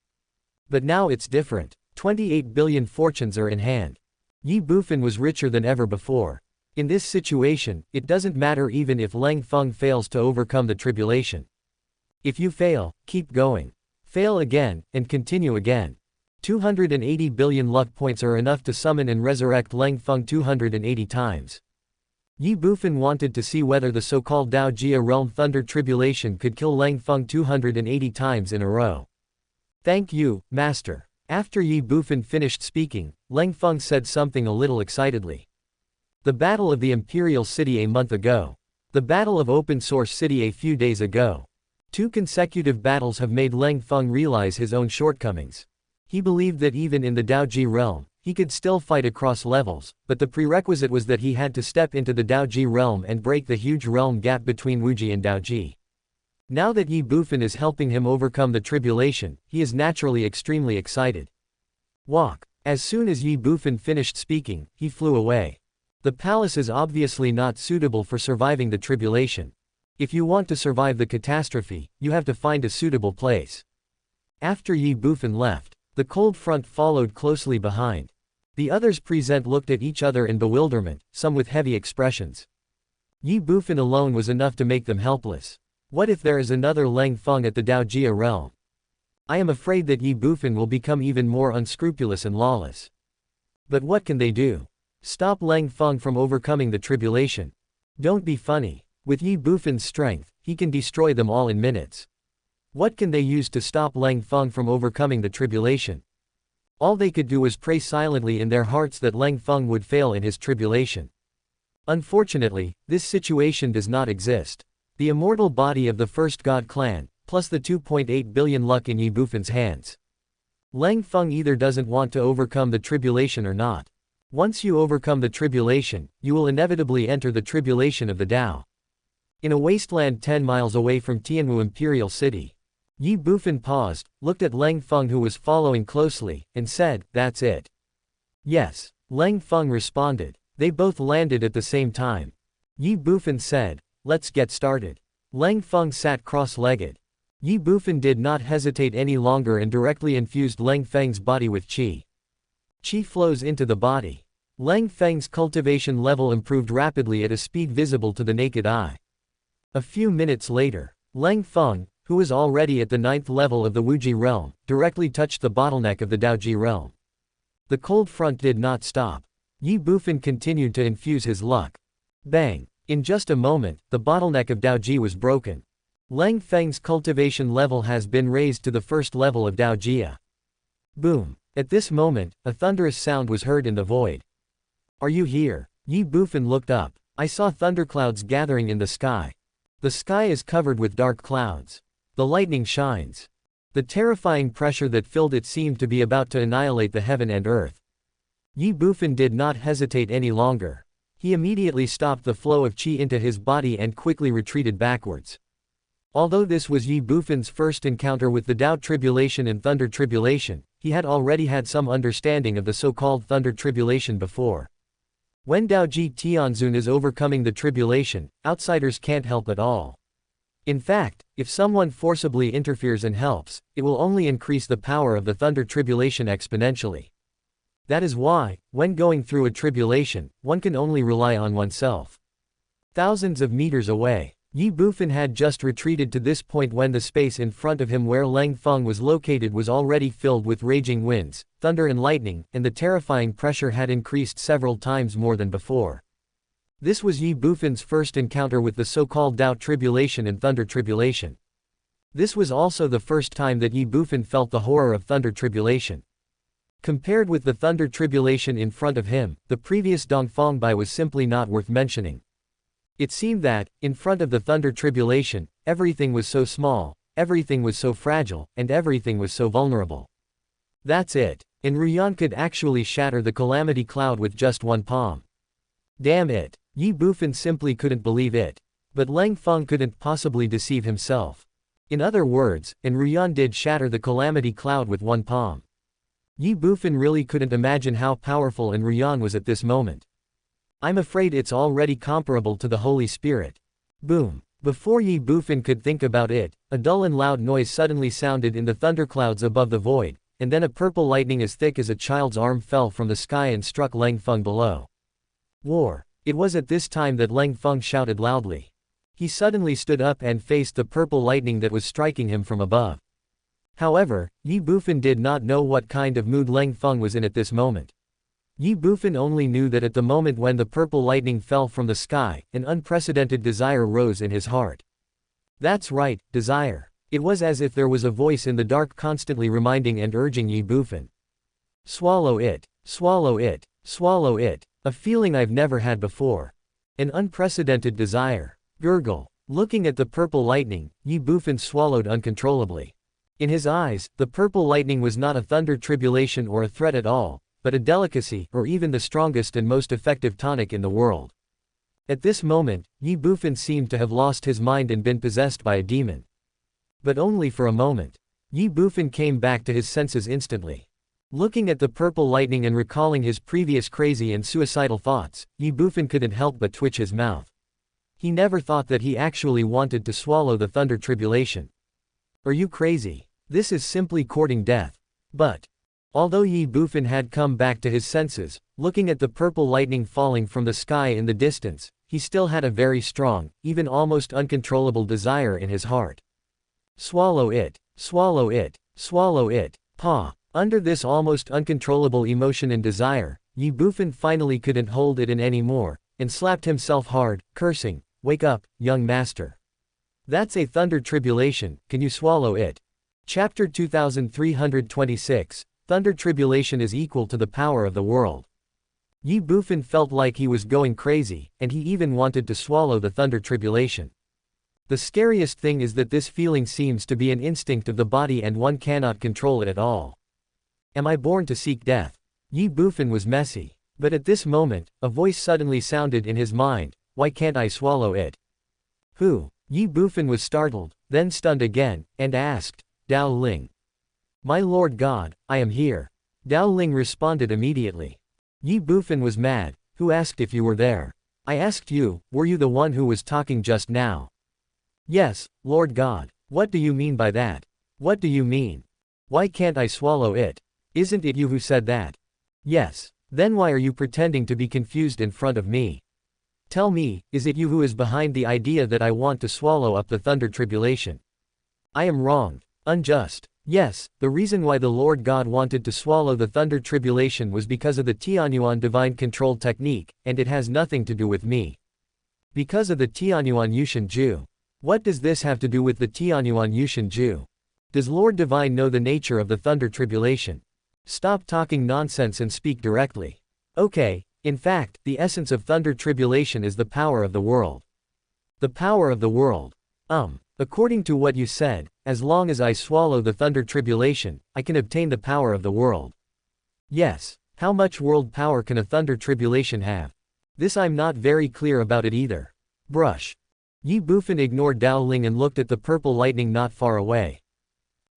But now it's different. 28 billion fortunes are in hand. Ye Bufan was richer than ever before. In this situation, it doesn't matter even if Lang Feng fails to overcome the tribulation. If you fail, keep going. Fail again, and continue again. 280 billion luck points are enough to summon and resurrect Lang Feng 280 times. Ye Bufan wanted to see whether the so-called Dao Jia realm thunder tribulation could kill Lang Feng 280 times in a row. Thank you, Master. After Ye Bufan finished speaking, Lang Feng said something a little excitedly. The Battle of the Imperial City a month ago. The Battle of Open Source City a few days ago. 2 consecutive battles have made Lang Feng realize his own shortcomings. He believed that even in the Daoji realm, he could still fight across levels, but the prerequisite was that he had to step into the Daoji realm and break the huge realm gap between Wuji and Daoji. Now that Ye Bufan is helping him overcome the tribulation, he is naturally extremely excited. Walk. As soon as Ye Bufan finished speaking, he flew away. The palace is obviously not suitable for surviving the tribulation. If you want to survive the catastrophe, you have to find a suitable place. After Ye Bufan left, the cold front followed closely behind. The others present looked at each other in bewilderment, some with heavy expressions. Ye Bufan alone was enough to make them helpless. What if there is another Lang Feng at the Dao Jia realm? I am afraid that Ye Bufan will become even more unscrupulous and lawless. But what can they do? Stop Lang Feng from overcoming the tribulation. Don't be funny. With Ye Bufan's strength, he can destroy them all in minutes. What can they use to stop Lang Feng from overcoming the tribulation? All they could do was pray silently in their hearts that Lang Feng would fail in his tribulation. Unfortunately, this situation does not exist. The immortal body of the first god clan, plus the 2.8 billion luck in Ye Bufan's hands. Lang Feng either doesn't want to overcome the tribulation or not. Once you overcome the tribulation, you will inevitably enter the tribulation of the Tao. In a wasteland 10 miles away from Tianwu Imperial City. Ye Bufan paused, looked at Lang Feng who was following closely, and said, "That's it." Yes. Lang Feng responded. They both landed at the same time. Ye Bufan said, "Let's get started." Lang Feng sat cross-legged. Ye Bufan did not hesitate any longer and directly infused Lang Feng's body with qi. Qi flows into the body. Lang Feng's cultivation level improved rapidly at a speed visible to the naked eye. A few minutes later, Lang Feng, who was already at the 9th level of the Wuji realm, directly touched the bottleneck of the Daoji realm. The cold front did not stop. Ye Bufan continued to infuse his luck. Bang! In just a moment, the bottleneck of Daoji was broken. Lang Feng's cultivation level has been raised to the 1st level of Daojia. Boom! At this moment, a thunderous sound was heard in the void. "Are you here?" Ye Bufan looked up. "I saw thunderclouds gathering in the sky. The sky is covered with dark clouds. The lightning shines." The terrifying pressure that filled it seemed to be about to annihilate the heaven and earth. Ye Bufan did not hesitate any longer. He immediately stopped the flow of qi into his body and quickly retreated backwards. Although this was Ye Bufan's first encounter with the Tao Tribulation and Thunder Tribulation, he had already had some understanding of the so-called Thunder Tribulation before. When Dao Ji Tianzun is overcoming the tribulation, outsiders can't help at all. In fact, if someone forcibly interferes and helps, it will only increase the power of the Thunder Tribulation exponentially. That is why, when going through a tribulation, one can only rely on oneself. Thousands of meters away, Ye Bufan had just retreated to this point when the space in front of him where Lang Feng was located was already filled with raging winds, thunder and lightning, and the terrifying pressure had increased several times more than before. This was Ye Bufan's first encounter with the so-called Tao Tribulation and Thunder Tribulation. This was also the first time that Ye Bufan felt the horror of Thunder Tribulation. Compared with the Thunder Tribulation in front of him, the previous Dongfang Bai was simply not worth mentioning. It seemed that, in front of the Thunder Tribulation, everything was so small, everything was so fragile, and everything was so vulnerable. That's it. And Ruyan could actually shatter the Calamity Cloud with just one palm. Damn it. Ye Bufan simply couldn't believe it. But Lang Feng couldn't possibly deceive himself. In other words, and Ruyan did shatter the Calamity Cloud with one palm. Ye Bufan really couldn't imagine how powerful and Ruyan was at this moment. I'm afraid it's already comparable to the Holy Spirit. Boom. Before Ye Bufan could think about it, a dull and loud noise suddenly sounded in the thunderclouds above the void, and then a purple lightning as thick as a child's arm fell from the sky and struck Lang Feng below. War. It was at this time that Lang Feng shouted loudly. He suddenly stood up and faced the purple lightning that was striking him from above. However, Ye Bufan did not know what kind of mood Lang Feng was in at this moment. Ye Bufan only knew that at the moment when the purple lightning fell from the sky, an unprecedented desire rose in his heart. That's right, desire. It was as if there was a voice in the dark constantly reminding and urging Ye Bufan. Swallow it, swallow it, swallow it. A feeling I've never had before. An unprecedented desire. Gurgle. Looking at the purple lightning, Ye Bufan swallowed uncontrollably. In his eyes, the purple lightning was not a thunder tribulation or a threat at all, but a delicacy, or even the strongest and most effective tonic in the world. At this moment, Ye Bufan seemed to have lost his mind and been possessed by a demon. But only for a moment. Ye Bufan came back to his senses instantly. Looking at the purple lightning and recalling his previous crazy and suicidal thoughts, Ye Bufan couldn't help but twitch his mouth. He never thought that he actually wanted to swallow the thunder tribulation. Are you crazy? This is simply courting death. But, although Ye Bufan had come back to his senses, looking at the purple lightning falling from the sky in the distance, he still had a very strong, even almost uncontrollable desire in his heart. Swallow it, swallow it, swallow it, paw. Under this almost uncontrollable emotion and desire, Ye Bufan finally couldn't hold it in anymore, and slapped himself hard, cursing, "Wake up, young master. That's a thunder tribulation, can you swallow it?" Chapter 2326, Thunder Tribulation is equal to the power of the world. Ye Bufan felt like he was going crazy, and he even wanted to swallow the thunder tribulation. The scariest thing is that this feeling seems to be an instinct of the body and one cannot control it at all. Am I born to seek death? Ye Bufan was messy. But at this moment, a voice suddenly sounded in his mind, why can't I swallow it? Who? Ye Bufan was startled, then stunned again, and asked, Dao Ling. My Lord God, I am here. Dao Ling responded immediately. Ye Bufan was mad, who asked if you were there? I asked you, were you the one who was talking just now? Yes, Lord God. What do you mean by that? What do you mean? Why can't I swallow it? Isn't it you who said that? Yes. Then why are you pretending to be confused in front of me? Tell me, is it you who is behind the idea that I want to swallow up the thunder tribulation? I am wronged. Unjust. Yes, the reason why the Lord God wanted to swallow the thunder tribulation was because of the Tianyuan divine control technique, and it has nothing to do with me. Because of the Tianyuan Yushan Ju. What does this have to do with the Tianyuan Yushan Ju? Does Lord Divine know the nature of the thunder tribulation? Stop talking nonsense and speak directly. Okay, in fact, the essence of thunder tribulation is the power of the world. The power of the world. According to what you said, as long as I swallow the thunder tribulation, I can obtain the power of the world. Yes, how much world power can a thunder tribulation have? This I'm not very clear about it either. Brush. Ye Bufan ignored Dao Ling and looked at the purple lightning not far away.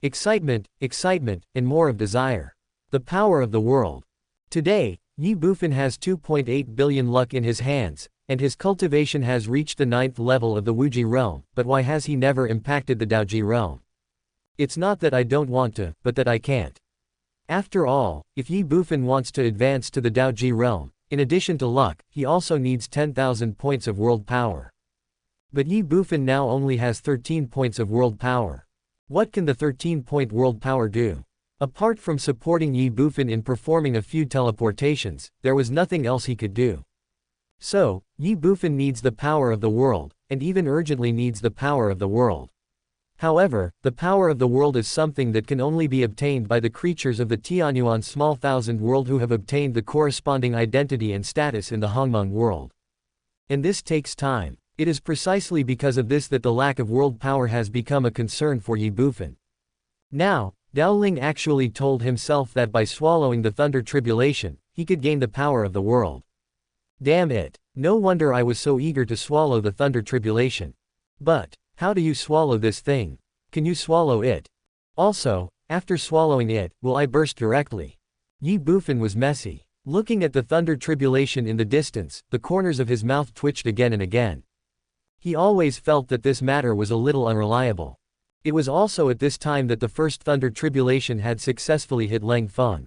Excitement, excitement, and more of desire. The power of the world. Today, Ye Bufan has 2.8 billion luck in his hands, and his cultivation has reached the 9th level of the Wuji realm, but why has he never impacted the Daoji realm? It's not that I don't want to, but that I can't. After all, if Ye Bufan wants to advance to the Daoji realm, in addition to luck, he also needs 10,000 points of world power. But Ye Bufan now only has 13 points of world power. What can the 13-point world power do? Apart from supporting Ye Bufan in performing a few teleportations, there was nothing else he could do. So, Ye Bufan needs the power of the world, and even urgently needs the power of the world. However, the power of the world is something that can only be obtained by the creatures of the Tianyuan small thousand world who have obtained the corresponding identity and status in the Hongmeng world. And this takes time. It is precisely because of this that the lack of world power has become a concern for Ye Bufan. Now, Dao Ling actually told himself that by swallowing the Thunder Tribulation, he could gain the power of the world. Damn it. No wonder I was so eager to swallow the Thunder Tribulation. But, how do you swallow this thing? Can you swallow it? Also, after swallowing it, will I burst directly? Ye Bufan was messy. Looking at the Thunder Tribulation in the distance, the corners of his mouth twitched again and again. He always felt that this matter was a little unreliable. It was also at this time that the first Thunder Tribulation had successfully hit Lang Feng.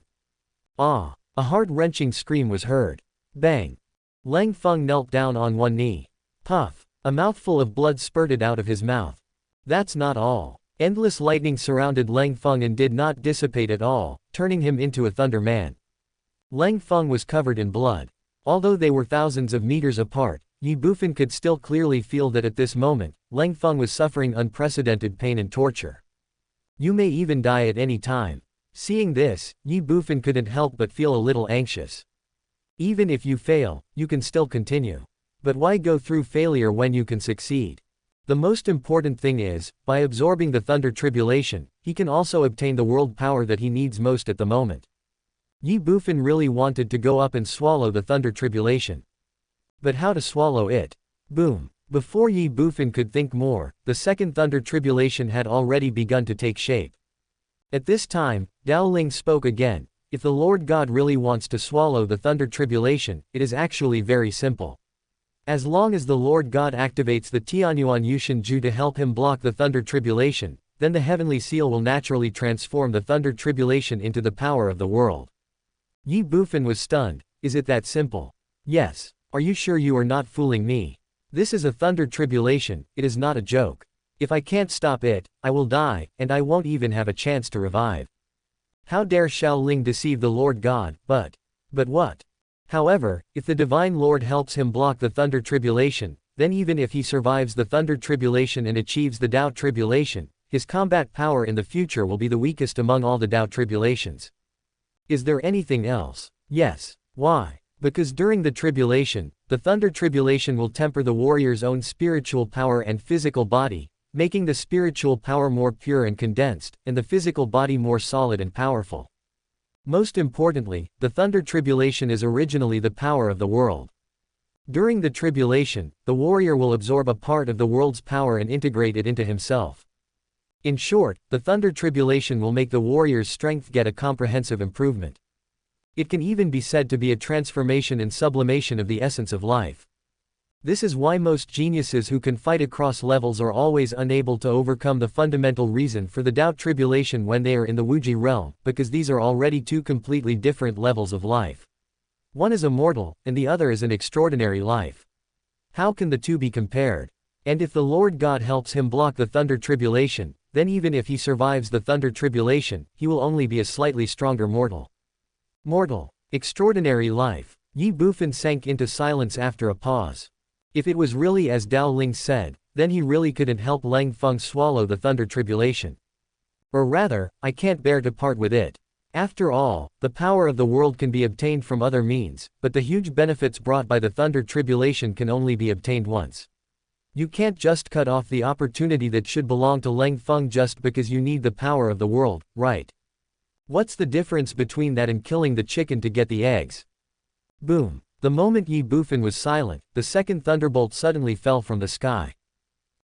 Ah! A heart-wrenching scream was heard. Bang! Lang Feng knelt down on one knee. Puff! A mouthful of blood spurted out of his mouth. That's not all. Endless lightning surrounded Lang Feng and did not dissipate at all, turning him into a Thunder Man. Lang Feng was covered in blood. Although they were thousands of meters apart, Ye Bufan could still clearly feel that at this moment, Lang Feng was suffering unprecedented pain and torture. You may even die at any time. Seeing this, Ye Bufan couldn't help but feel a little anxious. Even if you fail, you can still continue. But why go through failure when you can succeed? The most important thing is, by absorbing the Thunder Tribulation, he can also obtain the world power that he needs most at the moment. Ye Bufan really wanted to go up and swallow the Thunder Tribulation. But how to swallow it? Boom! Before Ye Bufan could think more, the second Thunder Tribulation had already begun to take shape. At this time, Dao Ling spoke again. If the Lord God really wants to swallow the Thunder Tribulation, it is actually very simple. As long as the Lord God activates the Tianyuan Yushin Ju to help him block the Thunder Tribulation, then the Heavenly Seal will naturally transform the Thunder Tribulation into the power of the world. Ye Bufan was stunned. Is it that simple? Yes. Are you sure you are not fooling me? This is a Thunder Tribulation, it is not a joke. If I can't stop it, I will die, and I won't even have a chance to revive. How dare Xiao Ling deceive the Lord God, but what? However, if the Divine Lord helps him block the Thunder Tribulation, then even if he survives the Thunder Tribulation and achieves the Dao Tribulation, his combat power in the future will be the weakest among all the Dao Tribulations. Is there anything else? Yes. Why? Because during the tribulation, the Thunder Tribulation will temper the warrior's own spiritual power and physical body, making the spiritual power more pure and condensed, and the physical body more solid and powerful. Most importantly, the Thunder Tribulation is originally the power of the world. During the tribulation, the warrior will absorb a part of the world's power and integrate it into himself. In short, the Thunder Tribulation will make the warrior's strength get a comprehensive improvement. It can even be said to be a transformation and sublimation of the essence of life. This is why most geniuses who can fight across levels are always unable to overcome the fundamental reason for the Dao Tribulation when they are in the Wuji realm, because these are already two completely different levels of life. One is a mortal, and the other is an extraordinary life. How can the two be compared? And if the Lord God helps him block the Thunder Tribulation, then even if he survives the Thunder Tribulation, he will only be a slightly stronger mortal. Mortal. Extraordinary life. Ye Bufan sank into silence after a pause. If it was really as Dao Ling said, then he really couldn't help Lang Feng swallow the Thunder Tribulation. Or rather, I can't bear to part with it. After all, the power of the world can be obtained from other means, but the huge benefits brought by the Thunder Tribulation can only be obtained once. You can't just cut off the opportunity that should belong to Lang Feng just because you need the power of the world, right? What's the difference between that and killing the chicken to get the eggs? Boom. The moment Ye Bufan was silent, the second thunderbolt suddenly fell from the sky.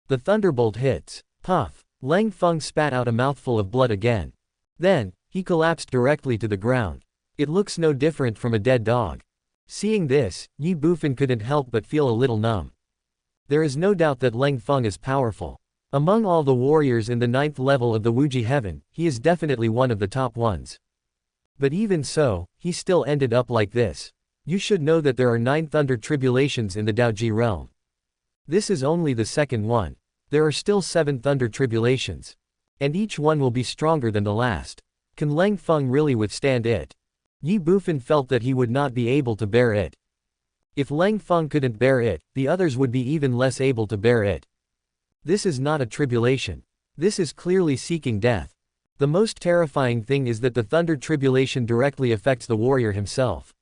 The thunderbolt hits. Puff. Lang Feng spat out a mouthful of blood again. Then, he collapsed directly to the ground. It looks no different from a dead dog. Seeing this, Ye Bufan couldn't help but feel a little numb. There is no doubt that Lang Feng is powerful. Among all the warriors in the 9th level of the Wuji heaven, he is definitely one of the top ones. But even so, he still ended up like this. You should know that there are 9 thunder tribulations in the Daoji realm. This is only the second one. There are still 7 thunder tribulations. And each one will be stronger than the last. Can Lang Feng really withstand it? Ye Bufan felt that he would not be able to bear it. If Lang Feng couldn't bear it, the others would be even less able to bear it. This is not a tribulation. This is clearly seeking death. The most terrifying thing is that the thunder tribulation directly affects the warrior himself.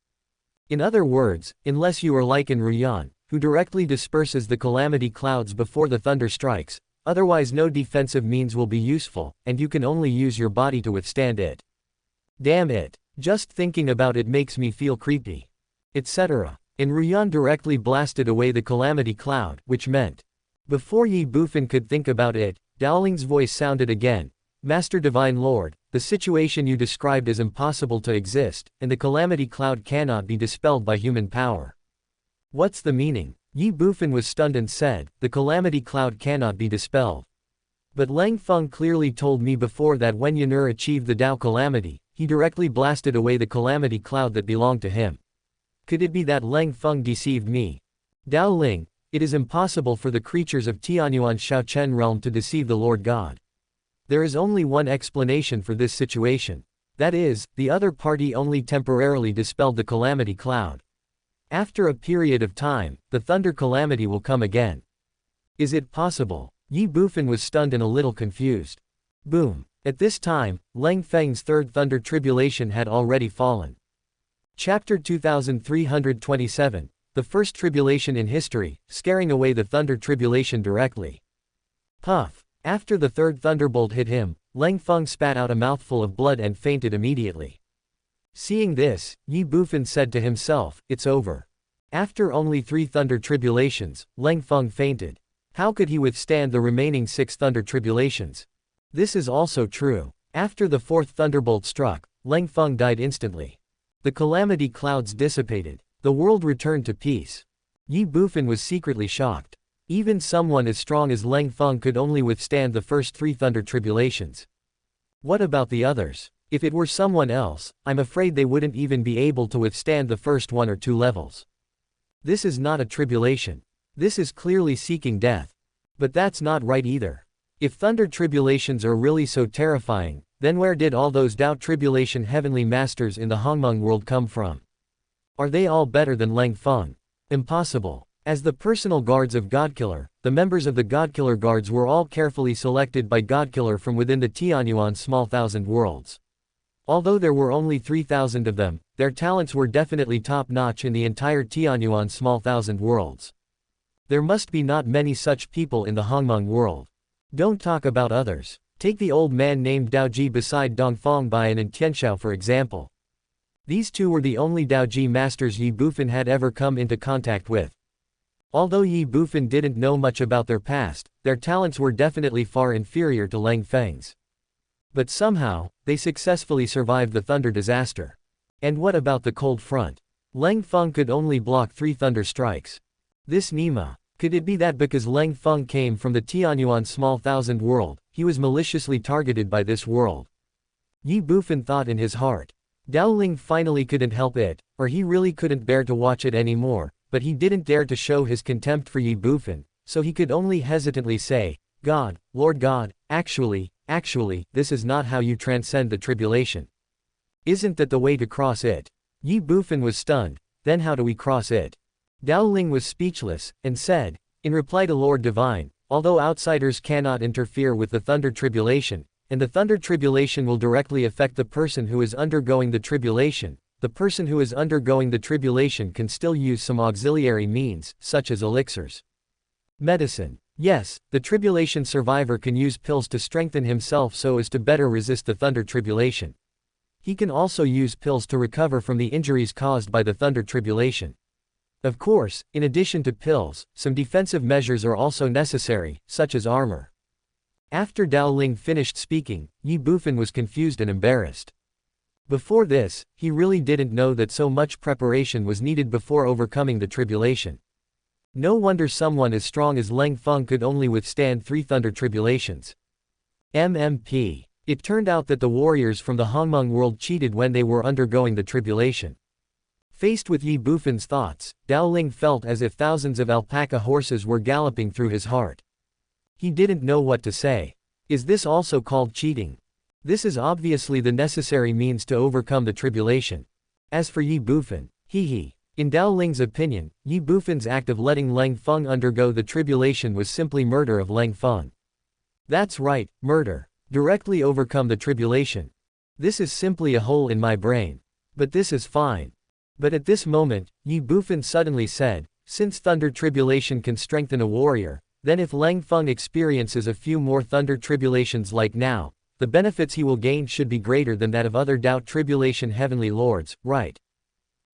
In other words, unless you are like in Ruyan, who directly disperses the calamity clouds before the thunder strikes, otherwise no defensive means will be useful, and you can only use your body to withstand it. Damn it. Just thinking about it makes me feel creepy. Etc. And Ruyan directly blasted away the calamity cloud, which meant. Before Ye Bufan could think about it, Dowling's voice sounded again. Master Divine Lord, the situation you described is impossible to exist, and the calamity cloud cannot be dispelled by human power. What's the meaning? Ye Bufan was stunned and said, the calamity cloud cannot be dispelled. But Lang Feng clearly told me before that when Yanur achieved the Dao calamity, he directly blasted away the calamity cloud that belonged to him. Could it be that Lang Feng deceived me? Dao Ling, it is impossible for the creatures of Tianyuan Shaochen realm to deceive the Lord God. There is only one explanation for this situation. That is, the other party only temporarily dispelled the calamity cloud. After a period of time, the thunder calamity will come again. Is it possible? Ye Bufan was stunned and a little confused. Boom. At this time, Lang Feng's third thunder tribulation had already fallen. Chapter 2327, the first tribulation in history, scaring away the thunder tribulation directly. Puff. After the third thunderbolt hit him, Lang Feng spat out a mouthful of blood and fainted immediately. Seeing this, Ye Bufan said to himself, it's over. After only 3 thunder tribulations, Lang Feng fainted. How could he withstand the remaining 6 thunder tribulations? This is also true. After the 4th thunderbolt struck, Lang Feng died instantly. The calamity clouds dissipated. The world returned to peace. Ye Bufan was secretly shocked. Even someone as strong as Lang Feng could only withstand the first 3 thunder tribulations. What about the others? If it were someone else, I'm afraid they wouldn't even be able to withstand the first 1 or 2 levels. This is not a tribulation. This is clearly seeking death. But that's not right either. If thunder tribulations are really so terrifying, then where did all those Dao tribulation heavenly masters in the Hongmeng world come from? Are they all better than Lang Feng? Impossible. As the personal guards of Godkiller, the members of the Godkiller guards were all carefully selected by Godkiller from within the Tianyuan small thousand worlds. Although there were only 3,000 of them, their talents were definitely top-notch in the entire Tianyuan small thousand worlds. There must be not many such people in the Hongmeng world. Don't talk about others. Take the old man named Daoji beside Dongfang Baiyan and Tianxiao for example. These two were the only Daoji masters Ye Bufan had ever come into contact with. Although Ye Bufan didn't know much about their past, their talents were definitely far inferior to Lang Feng's. But somehow, they successfully survived the thunder disaster. And what about the cold front? Lang Feng could only block 3 thunder strikes. This Nima. Could it be that because Lang Feng came from the Tianyuan small thousand world, he was maliciously targeted by this world? Ye Bufan thought in his heart. Dao Ling finally couldn't help it, or he really couldn't bear to watch it anymore, but he didn't dare to show his contempt for Ye Bufan, so he could only hesitantly say, God, Lord God, actually, this is not how you transcend the tribulation. Isn't that the way to cross it? Ye Bufan was stunned. Then how do we cross it? Dao Ling was speechless, and said, in reply to Lord Divine, although outsiders cannot interfere with the thunder tribulation, and the thunder tribulation will directly affect the person who is undergoing the tribulation, the person who is undergoing the tribulation can still use some auxiliary means, such as elixirs. Medicine. Yes, the tribulation survivor can use pills to strengthen himself so as to better resist the thunder tribulation. He can also use pills to recover from the injuries caused by the thunder tribulation. Of course, in addition to pills, some defensive measures are also necessary, such as armor. After Dao Ling finished speaking, Ye Bufan was confused and embarrassed. Before this, he really didn't know that so much preparation was needed before overcoming the tribulation. No wonder someone as strong as Leng Feng could only withstand 3 thunder tribulations. MMP. It turned out that the warriors from the Hongmeng world cheated when they were undergoing the tribulation. Faced with Ye Bufan's thoughts, Dao Ling felt as if thousands of alpaca horses were galloping through his heart. He didn't know what to say. Is this also called cheating? This is obviously the necessary means to overcome the tribulation. As for Ye Bufan, in Dao Ling's opinion, Ye Bufan's act of letting Leng Feng undergo the tribulation was simply murder of Leng Feng. That's right, murder. Directly overcome the tribulation. This is simply a hole in my brain. But this is fine. But at this moment, Ye Bufan suddenly said, since thunder tribulation can strengthen a warrior, then if Leng Feng experiences a few more thunder tribulations like now, the benefits he will gain should be greater than that of other Dao tribulation heavenly lords, right?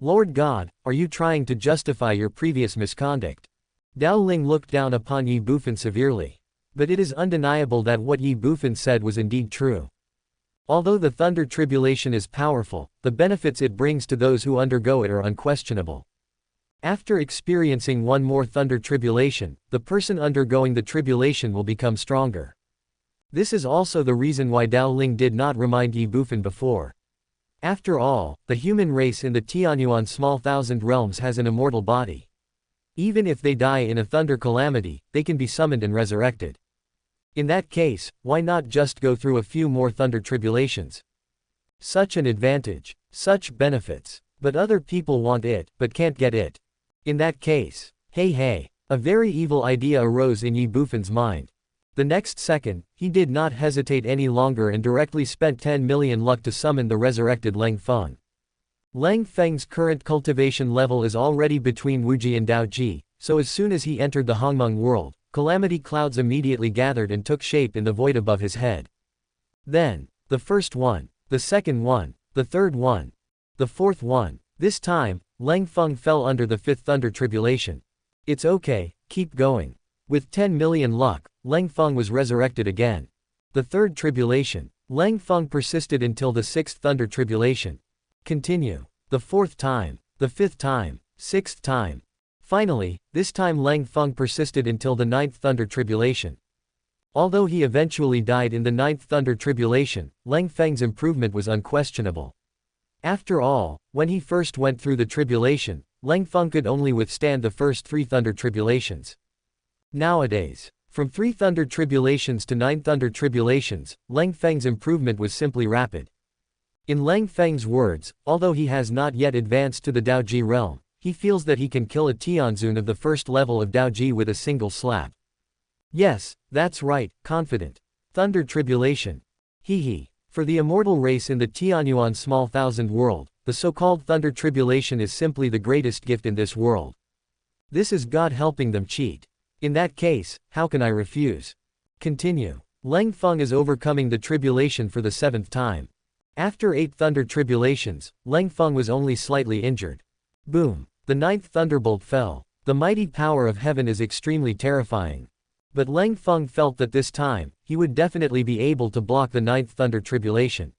Lord God, are you trying to justify your previous misconduct? Dao Ling looked down upon Ye Bufan severely. But it is undeniable that what Ye Bufan said was indeed true. Although the thunder tribulation is powerful, the benefits it brings to those who undergo it are unquestionable. After experiencing one more thunder tribulation, the person undergoing the tribulation will become stronger. This is also the reason why Dao Ling did not remind Ye Bufan before. After all, the human race in the Tianyuan small thousand realms has an immortal body. Even if they die in a thunder calamity, they can be summoned and resurrected. In that case, why not just go through a few more thunder tribulations? Such an advantage. Such benefits. But other people want it, but can't get it. In that case, hey, a very evil idea arose in Ye Bufan's mind. The next second, he did not hesitate any longer and directly spent 10 million luck to summon the resurrected Leng Feng. Leng Feng's current cultivation level is already between Wuji and Daoji, so as soon as he entered the Hongmeng world, calamity clouds immediately gathered and took shape in the void above his head. Then, the first one, the second one, the third one, the fourth one. This time, Leng Feng fell under the 5th thunder tribulation. It's okay, keep going. With 10 million luck, Leng Feng was resurrected again. The 3rd tribulation. Leng Feng persisted until the 6th thunder tribulation. Continue. The 4th time. The 5th time. 6th time. Finally, this time Leng Feng persisted until the 9th thunder tribulation. Although he eventually died in the 9th thunder tribulation, Leng Feng's improvement was unquestionable. After all, when he first went through the tribulation, Leng Feng could only withstand the first 3 thunder tribulations. Nowadays, from 3 thunder tribulations to 9 thunder tribulations, Leng Feng's improvement was simply rapid. In Leng Feng's words, although he has not yet advanced to the Daoji realm, he feels that he can kill a Tianzun of the first level of Daoji with a single slap. Yes, that's right, confident. Thunder tribulation. For the immortal race in the Tianyuan small thousand world, the so-called thunder tribulation is simply the greatest gift in this world. This is God helping them cheat. In that case, how can I refuse? Continue. Leng Feng is overcoming the tribulation for the 7th time. After 8 thunder tribulations, Leng Feng was only slightly injured. Boom. The 9th thunderbolt fell. The mighty power of heaven is extremely terrifying. But Leng Feng felt that this time, he would definitely be able to block the 9th thunder tribulation.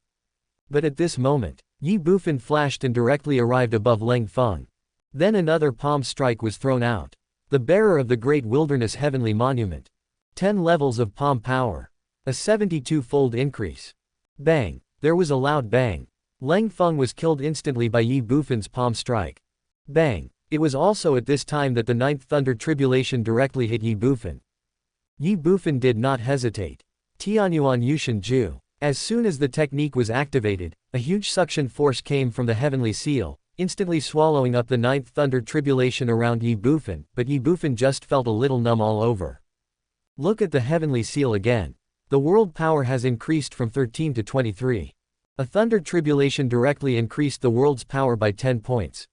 But at this moment, Ye Bufan flashed and directly arrived above Leng Feng. Then another palm strike was thrown out. The bearer of the great wilderness heavenly monument. 10 levels of palm power. A 72-fold increase. Bang. There was a loud bang. Leng Feng was killed instantly by Ye Bufan's palm strike. Bang. It was also at this time that the 9th thunder tribulation directly hit Ye Bufan. Ye Bufan did not hesitate. Tianyuan Yushan Ju. As soon as the technique was activated, a huge suction force came from the heavenly seal, instantly swallowing up the 9th thunder tribulation around Ye Bufan, but Ye Bufan just felt a little numb all over. Look at the heavenly seal again. The world power has increased from 13 to 23. A thunder tribulation directly increased the world's power by 10 points.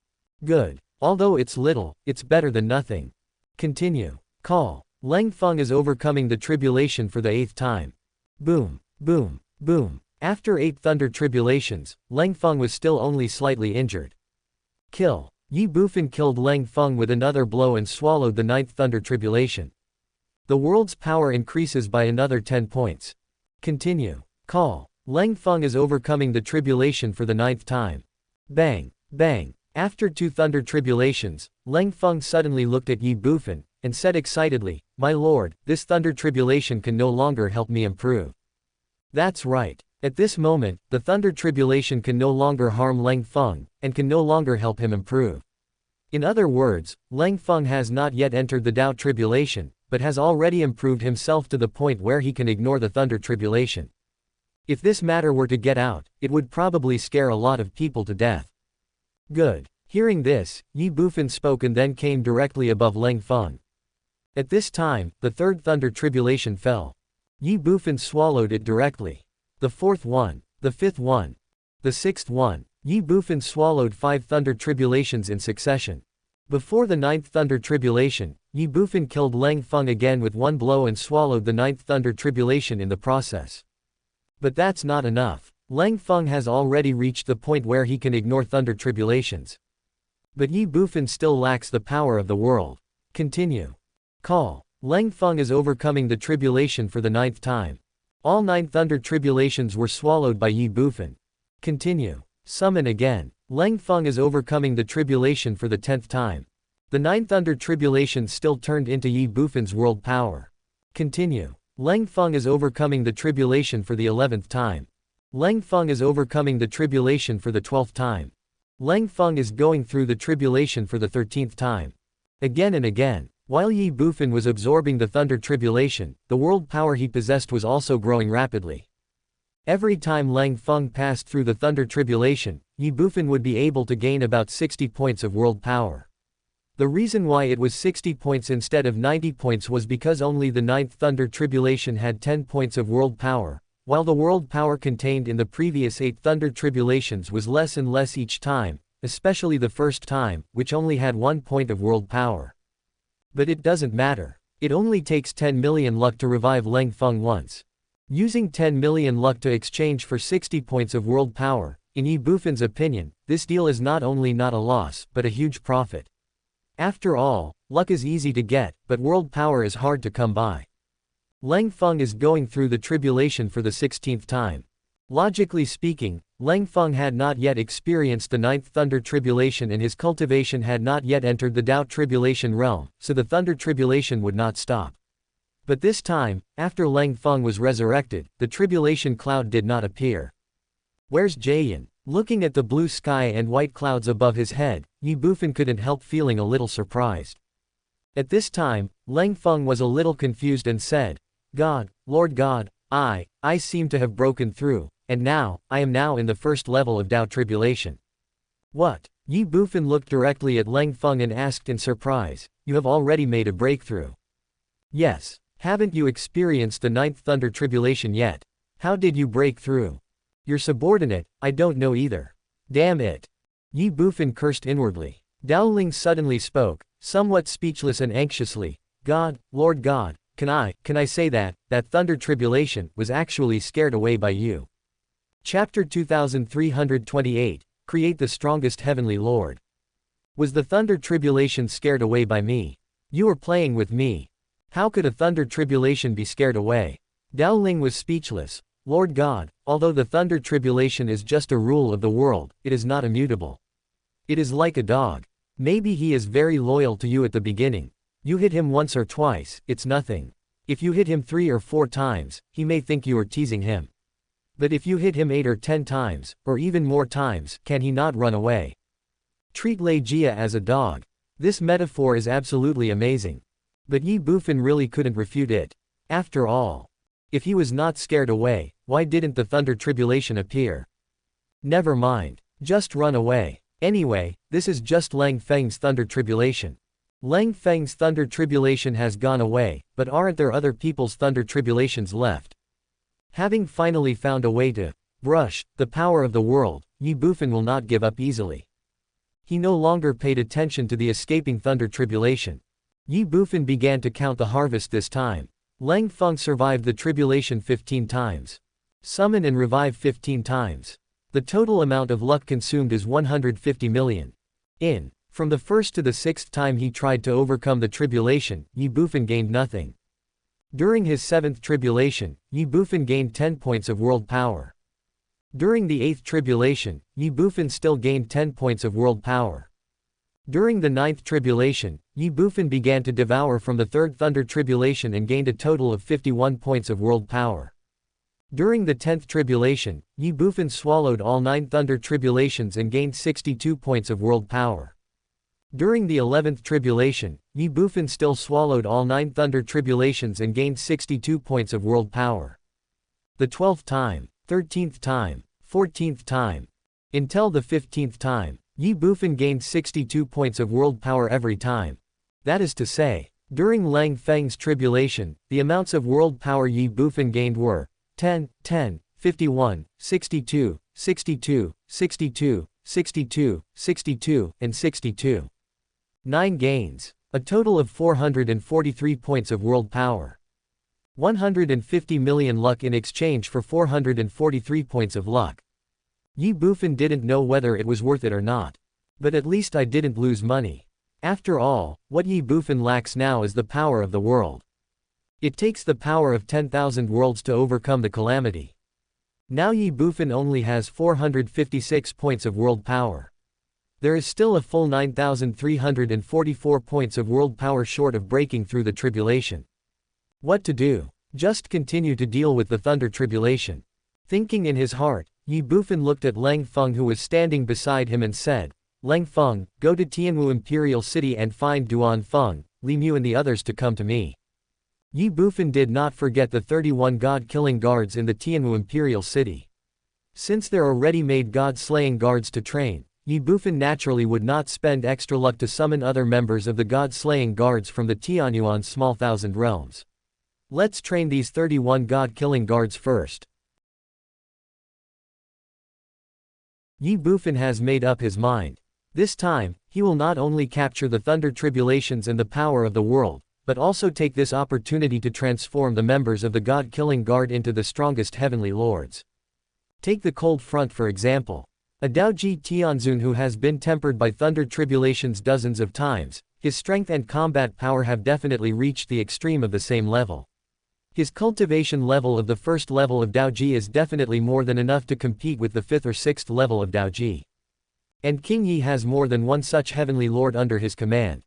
Good. Although it's little, it's better than nothing. Continue. Call. Leng Feng is overcoming the tribulation for the 8th time. Boom. Boom. Boom. After 8 thunder tribulations, Leng Feng was still only slightly injured. Kill. Ye Bufan killed Lang Feng with another blow and swallowed the ninth thunder tribulation. The world's power increases by another 10 points. Continue. Call. Lang Feng is overcoming the tribulation for the ninth time. Bang. Bang. After 2 thunder tribulations, Lang Feng suddenly looked at Ye Bufan, and said excitedly, "My lord, this thunder tribulation can no longer help me improve." That's right. At this moment, the thunder tribulation can no longer harm Lang Feng, and can no longer help him improve. In other words, Lang Feng has not yet entered the Tao tribulation, but has already improved himself to the point where he can ignore the thunder tribulation. If this matter were to get out, it would probably scare a lot of people to death. Good. Hearing this, Ye Bufan spoke and then came directly above Lang Feng. At this time, the third thunder tribulation fell. Ye Bufan swallowed it directly. The fourth one, the fifth one, the sixth one. Ye Bufan swallowed 5 thunder tribulations in succession. Before the ninth thunder tribulation, Ye Bufan killed Lang Feng again with 1 blow and swallowed the ninth thunder tribulation in the process. But that's not enough. Lang Feng has already reached the point where he can ignore thunder tribulations. But Ye Bufan still lacks the power of the world. Continue. Call. Lang Feng is overcoming the tribulation for the 9th time. All 9 thunder tribulations were swallowed by Ye Bufan. Continue. Summon again. Lang Feng is overcoming the tribulation for the 10th time. The 9 thunder tribulations still turned into Ye Bufan's world power. Continue. Lang Feng is overcoming the tribulation for the 11th time. Lang Feng is overcoming the tribulation for the 12th time. Lang Feng is going through the tribulation for the 13th time. Again and again. While Ye Bufan was absorbing the thunder tribulation, the world power he possessed was also growing rapidly. Every time Lang Feng passed through the thunder tribulation, Ye Bufan would be able to gain about 60 points of world power. The reason why it was 60 points instead of 90 points was because only the 9th thunder tribulation had 10 points of world power, while the world power contained in the previous 8 thunder tribulations was less and less each time, especially the first time, which only had 1 point of world power. But it doesn't matter. It only takes 10 million luck to revive Lang Feng once. Using 10 million luck to exchange for 60 points of world power, in Ye Bufan's opinion, this deal is not only not a loss, but a huge profit. After all, luck is easy to get, but world power is hard to come by. Lang Feng is going through the tribulation for the 16th time. Logically speaking, Lang Feng had not yet experienced the 9th thunder tribulation and his cultivation had not yet entered the Tao tribulation realm, so the thunder tribulation would not stop. But this time, after Lang Feng was resurrected, the tribulation cloud did not appear. Where's Jayan? Looking at the blue sky and white clouds above his head, Ye Bufan couldn't help feeling a little surprised. At this time, Lang Feng was a little confused and said, "God, Lord God, I seem to have broken through, and now, I am now in the first level of Tao tribulation." What? Ye Bufan looked directly at Lang Feng and asked in surprise, "You have already made a breakthrough?" "Yes. Haven't you experienced the 9th thunder tribulation yet? How did you break through?" "Your subordinate, I don't know either." "Damn it." Ye Bufan cursed inwardly. Dowling suddenly spoke, somewhat speechless and anxiously, "God, Lord God, can I say that thunder tribulation was actually scared away by you?" Chapter 2328, Create the Strongest Heavenly Lord. Was the thunder tribulation scared away by me? You were playing with me. How could a thunder tribulation be scared away? Dowling was speechless. "Lord God, although the thunder tribulation is just a rule of the world, it is not immutable. It is like a dog. Maybe he is very loyal to you at the beginning. You hit him once or twice, it's nothing. If you hit him 3 or 4 times, he may think you are teasing him. But if you hit him 8 or 10 times, or even more times, can he not run away? Treat Legia as a dog." This metaphor is absolutely amazing. But Ye Bufan really couldn't refute it. After all, if he was not scared away, why didn't the thunder tribulation appear? Never mind. Just run away. Anyway, this is just Lang Feng's thunder tribulation. Lang Feng's thunder tribulation has gone away, but aren't there other people's thunder tribulations left? Having finally found a way to brush the power of the world, Ye Bufan will not give up easily. He no longer paid attention to the escaping thunder tribulation. Ye Bufan began to count the harvest this time. Lang Feng survived the tribulation 15 times. Summon and revive 15 times. The total amount of luck consumed is 150 million. From the first to the sixth time he tried to overcome the tribulation, Ye Bufan gained nothing. During his seventh tribulation, Ye Bufan gained 10 points of world power. During the eighth tribulation, Ye Bufan still gained 10 points of world power. During the ninth tribulation, Ye Bufan began to devour from the third thunder tribulation and gained a total of 51 points of world power. During the 10th tribulation, Ye Bufan swallowed all 9 thunder tribulations and gained 62 points of world power. During the 11th tribulation, Ye Bufan still swallowed all 9 thunder tribulations and gained 62 points of world power. The 12th time, 13th time, 14th time, until the 15th time, Ye Bufan gained 62 points of world power every time. That is to say, during Lang Feng's tribulation, the amounts of world power Ye Bufan gained were 10, 10, 51, 62, 62, 62, 62, 62, and 62. 9 gains. A total of 443 points of world power. 150 million luck in exchange for 443 points of luck. Ye Bufan didn't know whether it was worth it or not. But at least I didn't lose money. After all, what Ye Bufan lacks now is the power of the world. It takes the power of 10,000 worlds to overcome the calamity. Now Ye Bufan only has 456 points of world power. There is still a full 9,344 points of world power short of breaking through the tribulation. What to do? Just continue to deal with the thunder tribulation. Thinking in his heart, Ye Bufan looked at Lang Feng who was standing beside him and said, Lang Feng, go to Tianwu Imperial City and find Duan Feng, Li Mu and the others to come to me. Ye Bufan did not forget the 31 god-killing guards in the Tianwu Imperial City. Since there are ready-made god-slaying guards to train, Ye Bufan naturally would not spend extra luck to summon other members of the god-slaying guards from the Tianyuan small thousand realms. Let's train these 31 god-killing guards first. Ye Bufan has made up his mind. This time, he will not only capture the thunder tribulations and the power of the world, but also take this opportunity to transform the members of the god-killing guard into the strongest heavenly lords. Take the cold front for example. A Daoji Tianzun who has been tempered by thunder tribulations dozens of times, his strength and combat power have definitely reached the extreme of the same level. His cultivation level of the first level of Daoji is definitely more than enough to compete with the 5th or 6th level of Daoji. And King Yi has more than one such heavenly lord under his command.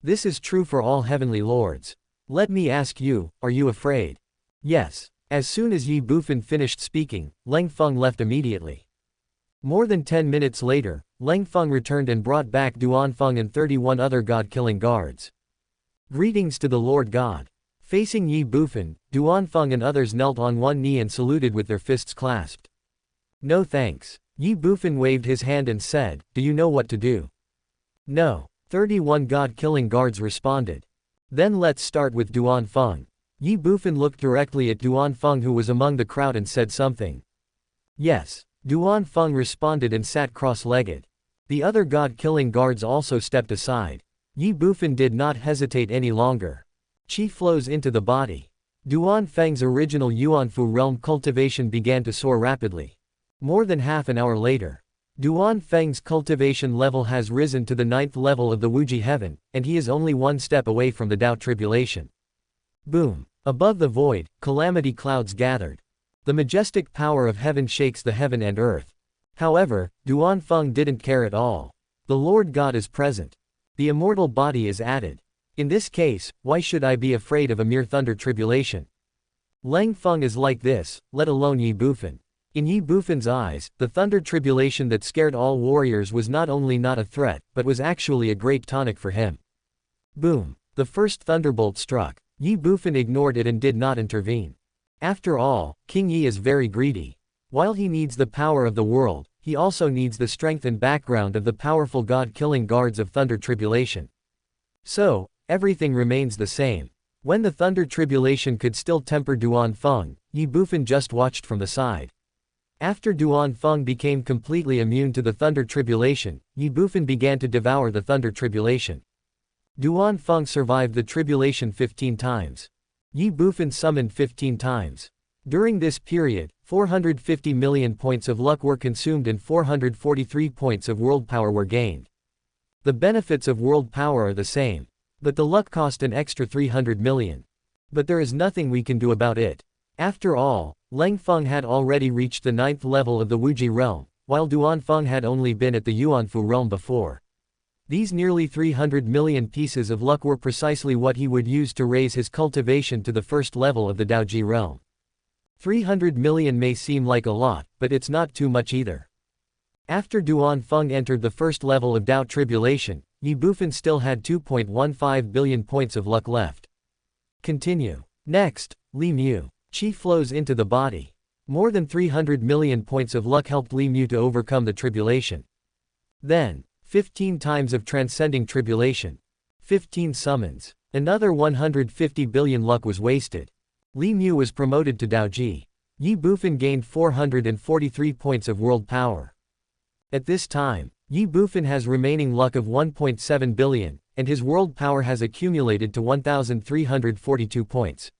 This is true for all heavenly lords. Let me ask you, are you afraid? Yes. As soon as Ye Bufan finished speaking, Lang Feng left immediately. More than 10 minutes later, Lang Feng returned and brought back Duan Feng and 31 other god-killing guards. Greetings to the Lord God. Facing Ye Bufan, Duan Feng and others knelt on one knee and saluted with their fists clasped. No thanks. Ye Bufan waved his hand and said, do you know what to do? No. 31 god-killing guards responded. Then let's start with Duan Feng. Ye Bufan looked directly at Duan Feng who was among the crowd and said something. Yes. Duan Feng responded and sat cross-legged. The other god-killing guards also stepped aside. Ye Bufan did not hesitate any longer. Qi flows into the body. Duan Feng's original Yuanfu realm cultivation began to soar rapidly. More than half an hour later, Duan Feng's cultivation level has risen to the 9th level of the Wuji heaven, and he is only one step away from the Dao tribulation. Boom! Above the void, calamity clouds gathered. The majestic power of heaven shakes the heaven and earth. However, Duan Feng didn't care at all. The Lord God is present. The immortal body is added. In this case, why should I be afraid of a mere thunder tribulation? Lang Feng is like this, let alone Ye Bufan. In Ye Bufan's eyes, the thunder tribulation that scared all warriors was not only not a threat, but was actually a great tonic for him. Boom! The first thunderbolt struck. Ye Bufan ignored it and did not intervene. After all, King Yi is very greedy. While he needs the power of the world, he also needs the strength and background of the powerful god-killing guards of thunder tribulation. So, everything remains the same. When the thunder tribulation could still temper Duan Feng, Ye Bufan just watched from the side. After Duan Feng became completely immune to the thunder tribulation, Ye Bufan began to devour the thunder tribulation. Duan Feng survived the tribulation 15 times. Ye Bufan summoned 15 times. During this period, 450 million points of luck were consumed and 443 points of world power were gained. The benefits of world power are the same. But the luck cost an extra 300 million. But there is nothing we can do about it. After all, Leng Feng had already reached the 9th level of the Wuji realm, while Duan Feng had only been at the Yuanfu realm before. These nearly 300 million pieces of luck were precisely what he would use to raise his cultivation to the first level of the Daoji realm. 300 million may seem like a lot, but it's not too much either. After Duan Feng entered the first level of Dao Tribulation, Ye Bufan still had 2.15 billion points of luck left. Continue. Next, Li Mu. Qi flows into the body. More than 300 million points of luck helped Li Mu to overcome the tribulation. Then, 15 times of transcending tribulation. 15 summons. Another 150 billion luck was wasted. Li Mu was promoted to Daoji. Ye Bufan gained 443 points of world power. At this time, Ye Bufan has remaining luck of 1.7 billion, and his world power has accumulated to 1,342 points.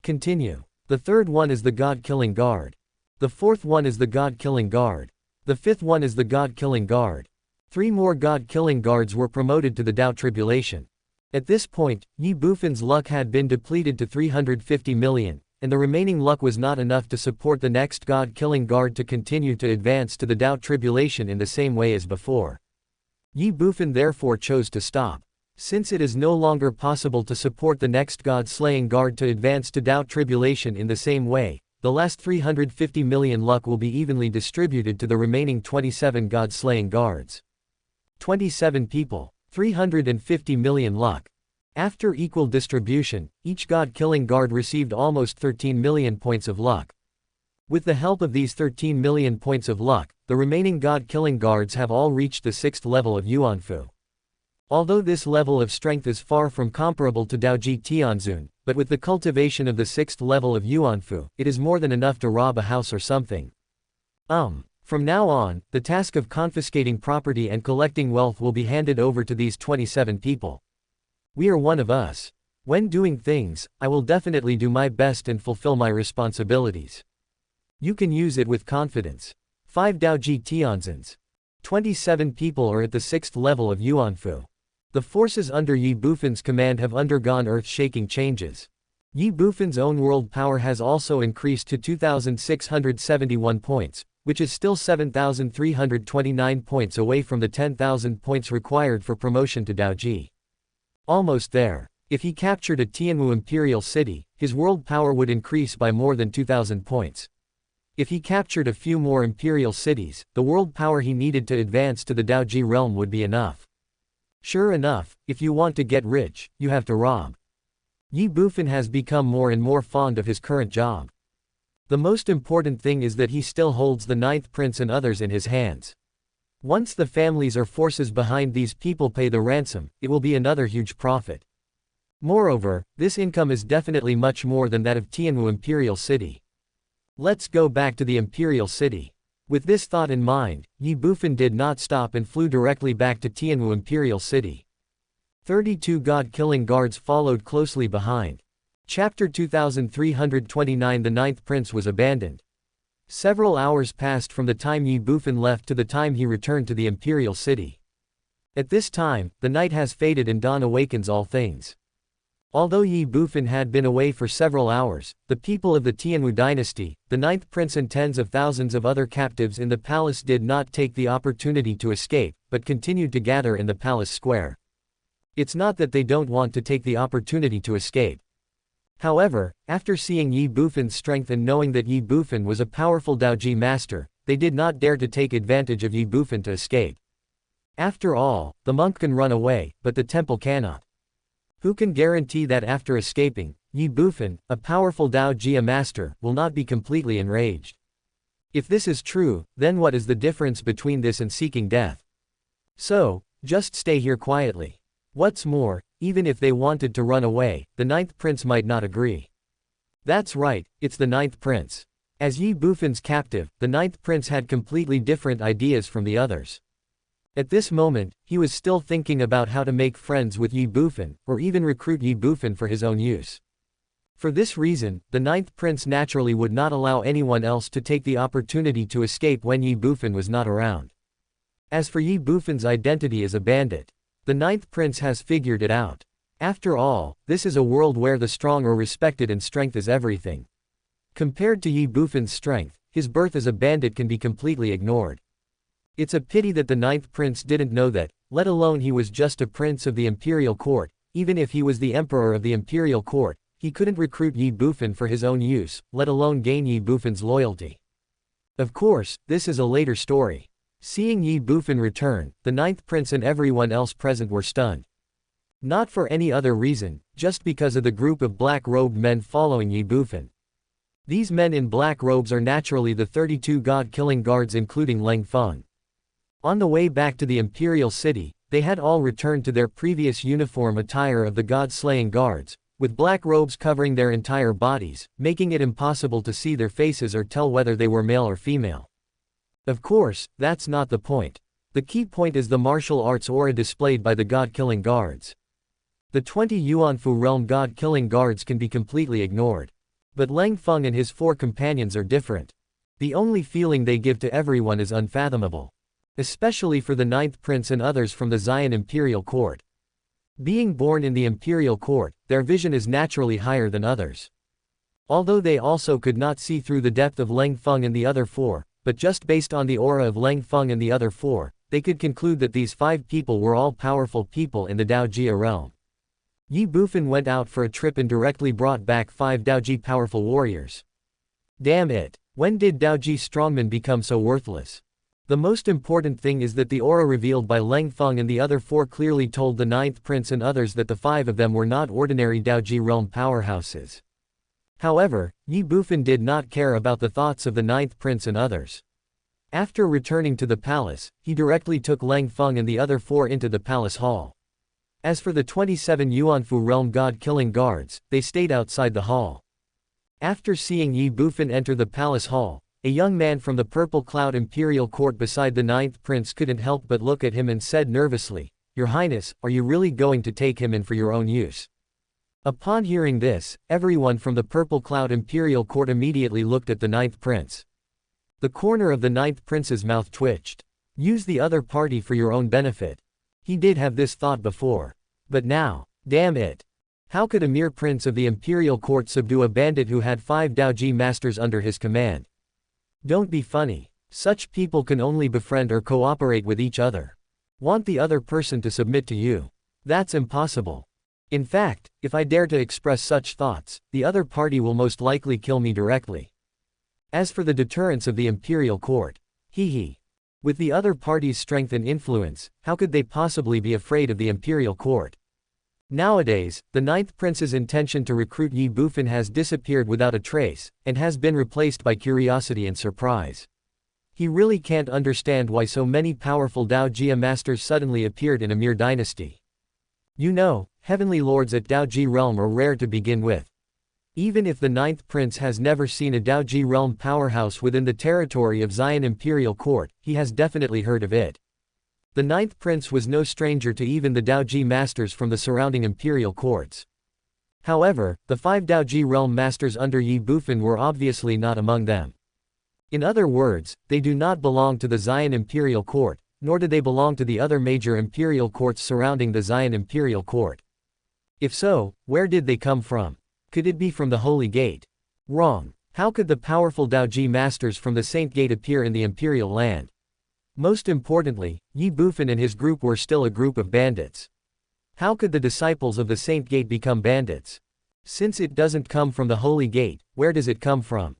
Continue. The third one is the God-Killing Guard. The fourth one is the God-Killing Guard. The fifth one is the God-Killing Guard. 3 more God-Killing Guards were promoted to the Dao Tribulation. At this point, Ye Bufan's luck had been depleted to 350 million, and the remaining luck was not enough to support the next God-Killing Guard to continue to advance to the Dao Tribulation in the same way as before. Ye Bufan therefore chose to stop. Since it is no longer possible to support the next God-Slaying Guard to advance to Dao Tribulation in the same way, the last 350 million luck will be evenly distributed to the remaining 27 God-Slaying Guards. 27 people, 350 million luck. After equal distribution, each God-Killing Guard received almost 13 million points of luck. With the help of these 13 million points of luck, the remaining God-Killing Guards have all reached the 6th level of Yuanfu. Although this level of strength is far from comparable to Daoji Tianzun, but with the cultivation of the 6th level of Yuanfu, it is more than enough to rob a house or something. From now on, the task of confiscating property and collecting wealth will be handed over to these 27 people. We are one of us. When doing things, I will definitely do my best and fulfill my responsibilities. You can use it with confidence. 5 Daoji Tianzuns. 27 people are at the 6th level of Yuanfu. The forces under Ye Bufan's command have undergone earth-shaking changes. Ye Bufan's own world power has also increased to 2,671 points, which is still 7,329 points away from the 10,000 points required for promotion to Daoji. Almost there. If he captured a Tianwu imperial city, his world power would increase by more than 2,000 points. If he captured a few more imperial cities, the world power he needed to advance to the Daoji realm would be enough. Sure enough, if you want to get rich, you have to rob. Ye Bufan has become more and more fond of his current job. The most important thing is that he still holds the 9th prince and others in his hands. Once the families or forces behind these people pay the ransom, it will be another huge profit. Moreover, this income is definitely much more than that of Tianwu Imperial City. Let's go back to the Imperial City. With this thought in mind, Ye Bufan did not stop and flew directly back to Tianwu Imperial City. 32 God-Killing Guards followed closely behind. Chapter 2329. The 9th prince was abandoned. Several hours passed from the time Ye Bufan left to the time he returned to the Imperial City. At this time, the night has faded and dawn awakens all things. Although Ye Bufan had been away for several hours, the people of the Tianwu dynasty, the 9th prince and tens of thousands of other captives in the palace did not take the opportunity to escape, but continued to gather in the palace square. It's not that they don't want to take the opportunity to escape. However, after seeing Ye Bufan's strength and knowing that Ye Bufan was a powerful Daoji master, they did not dare to take advantage of Ye Bufan to escape. After all, the monk can run away, but the temple cannot. Who can guarantee that after escaping, Ye Bufan, a powerful Daoji master, will not be completely enraged? If this is true, then what is the difference between this and seeking death? So, just stay here quietly. What's more, even if they wanted to run away, the 9th prince might not agree. That's right, it's the 9th prince. As Ye Bufan's captive, the 9th prince had completely different ideas from the others. At this moment, he was still thinking about how to make friends with Ye Bufan, or even recruit Ye Bufan for his own use. For this reason, the 9th prince naturally would not allow anyone else to take the opportunity to escape when Ye Bufan was not around. As for Ye Bufan's identity as a bandit, the ninth prince has figured it out. After all, this is a world where the strong are respected and strength is everything. Compared to Ye Bufan's strength, his birth as a bandit can be completely ignored. It's a pity that the ninth prince didn't know that, let alone he was just a prince of the imperial court. Even if he was the emperor of the imperial court, he couldn't recruit Ye Bufan for his own use, let alone gain Ye Bufan's loyalty. Of course, this is a later story. Seeing Ye Bufan return, the ninth prince and everyone else present were stunned. Not for any other reason, just because of the group of black-robed men following Ye Bufan. These men in black robes are naturally the 32 god-killing guards including Leng Feng. On the way back to the imperial city, they had all returned to their previous uniform attire of the god-slaying guards, with black robes covering their entire bodies, making it impossible to see their faces or tell whether they were male or female. Of course, that's not the point. The key point is the martial arts aura displayed by the god-killing guards. The 20 Yuanfu realm god-killing guards can be completely ignored. But Leng Feng and his 4 companions are different. The only feeling they give to everyone is unfathomable. Especially for the ninth prince and others from the Xian imperial court. Being born in the imperial court, their vision is naturally higher than others. Although they also could not see through the depth of Leng Feng and the other 4, but just based on the aura of Leng Feng and the other 4, they could conclude that these 5 people were all powerful people in the Daojia realm. Ye Bufan went out for a trip and directly brought back 5 Daoji powerful warriors. Damn it! When did Daoji strongmen become so worthless? The most important thing is that the aura revealed by Leng Feng and the other 4 clearly told the ninth prince and others that the 5 of them were not ordinary Daoji realm powerhouses. However, Ye Bufan did not care about the thoughts of the ninth prince and others. After returning to the palace, he directly took Leng Feng and the other 4 into the palace hall. As for the 27 Yuanfu realm god-killing guards, they stayed outside the hall. After seeing Ye Bufan enter the palace hall, a young man from the Purple Cloud Imperial Court beside the ninth prince couldn't help but look at him and said nervously, "Your Highness, are you really going to take him in for your own use?" Upon hearing this, everyone from the Purple Cloud Imperial Court immediately looked at the ninth prince. The corner of the ninth prince's mouth twitched. Use the other party for your own benefit. He did have this thought before. But now, damn it. How could a mere prince of the Imperial Court subdue a bandit who had 5 Daoji masters under his command? Don't be funny. Such people can only befriend or cooperate with each other. Want the other person to submit to you? That's impossible. In fact, if I dare to express such thoughts, the other party will most likely kill me directly. As for the deterrence of the Imperial Court, hee. With the other party's strength and influence, how could they possibly be afraid of the Imperial Court? Nowadays, the ninth prince's intention to recruit Ye Bufan has disappeared without a trace, and has been replaced by curiosity and surprise. He really can't understand why so many powerful Daojia masters suddenly appeared in a mere dynasty. You know, heavenly lords at Daoji realm are rare to begin with. Even if the ninth prince has never seen a Daoji realm powerhouse within the territory of Xian Imperial Court, he has definitely heard of it. The ninth prince was no stranger to even the Daoji masters from the surrounding imperial courts. However, the 5 Daoji realm masters under Ye Bufan were obviously not among them. In other words, they do not belong to the Xian Imperial Court, nor do they belong to the other major imperial courts surrounding the Xian Imperial Court. If so, where did they come from? Could it be from the Holy Gate? Wrong. How could the powerful Daoji masters from the Saint Gate appear in the imperial land? Most importantly, Ye Bufan and his group were still a group of bandits. How could the disciples of the Saint Gate become bandits? Since it doesn't come from the Holy Gate, where does it come from?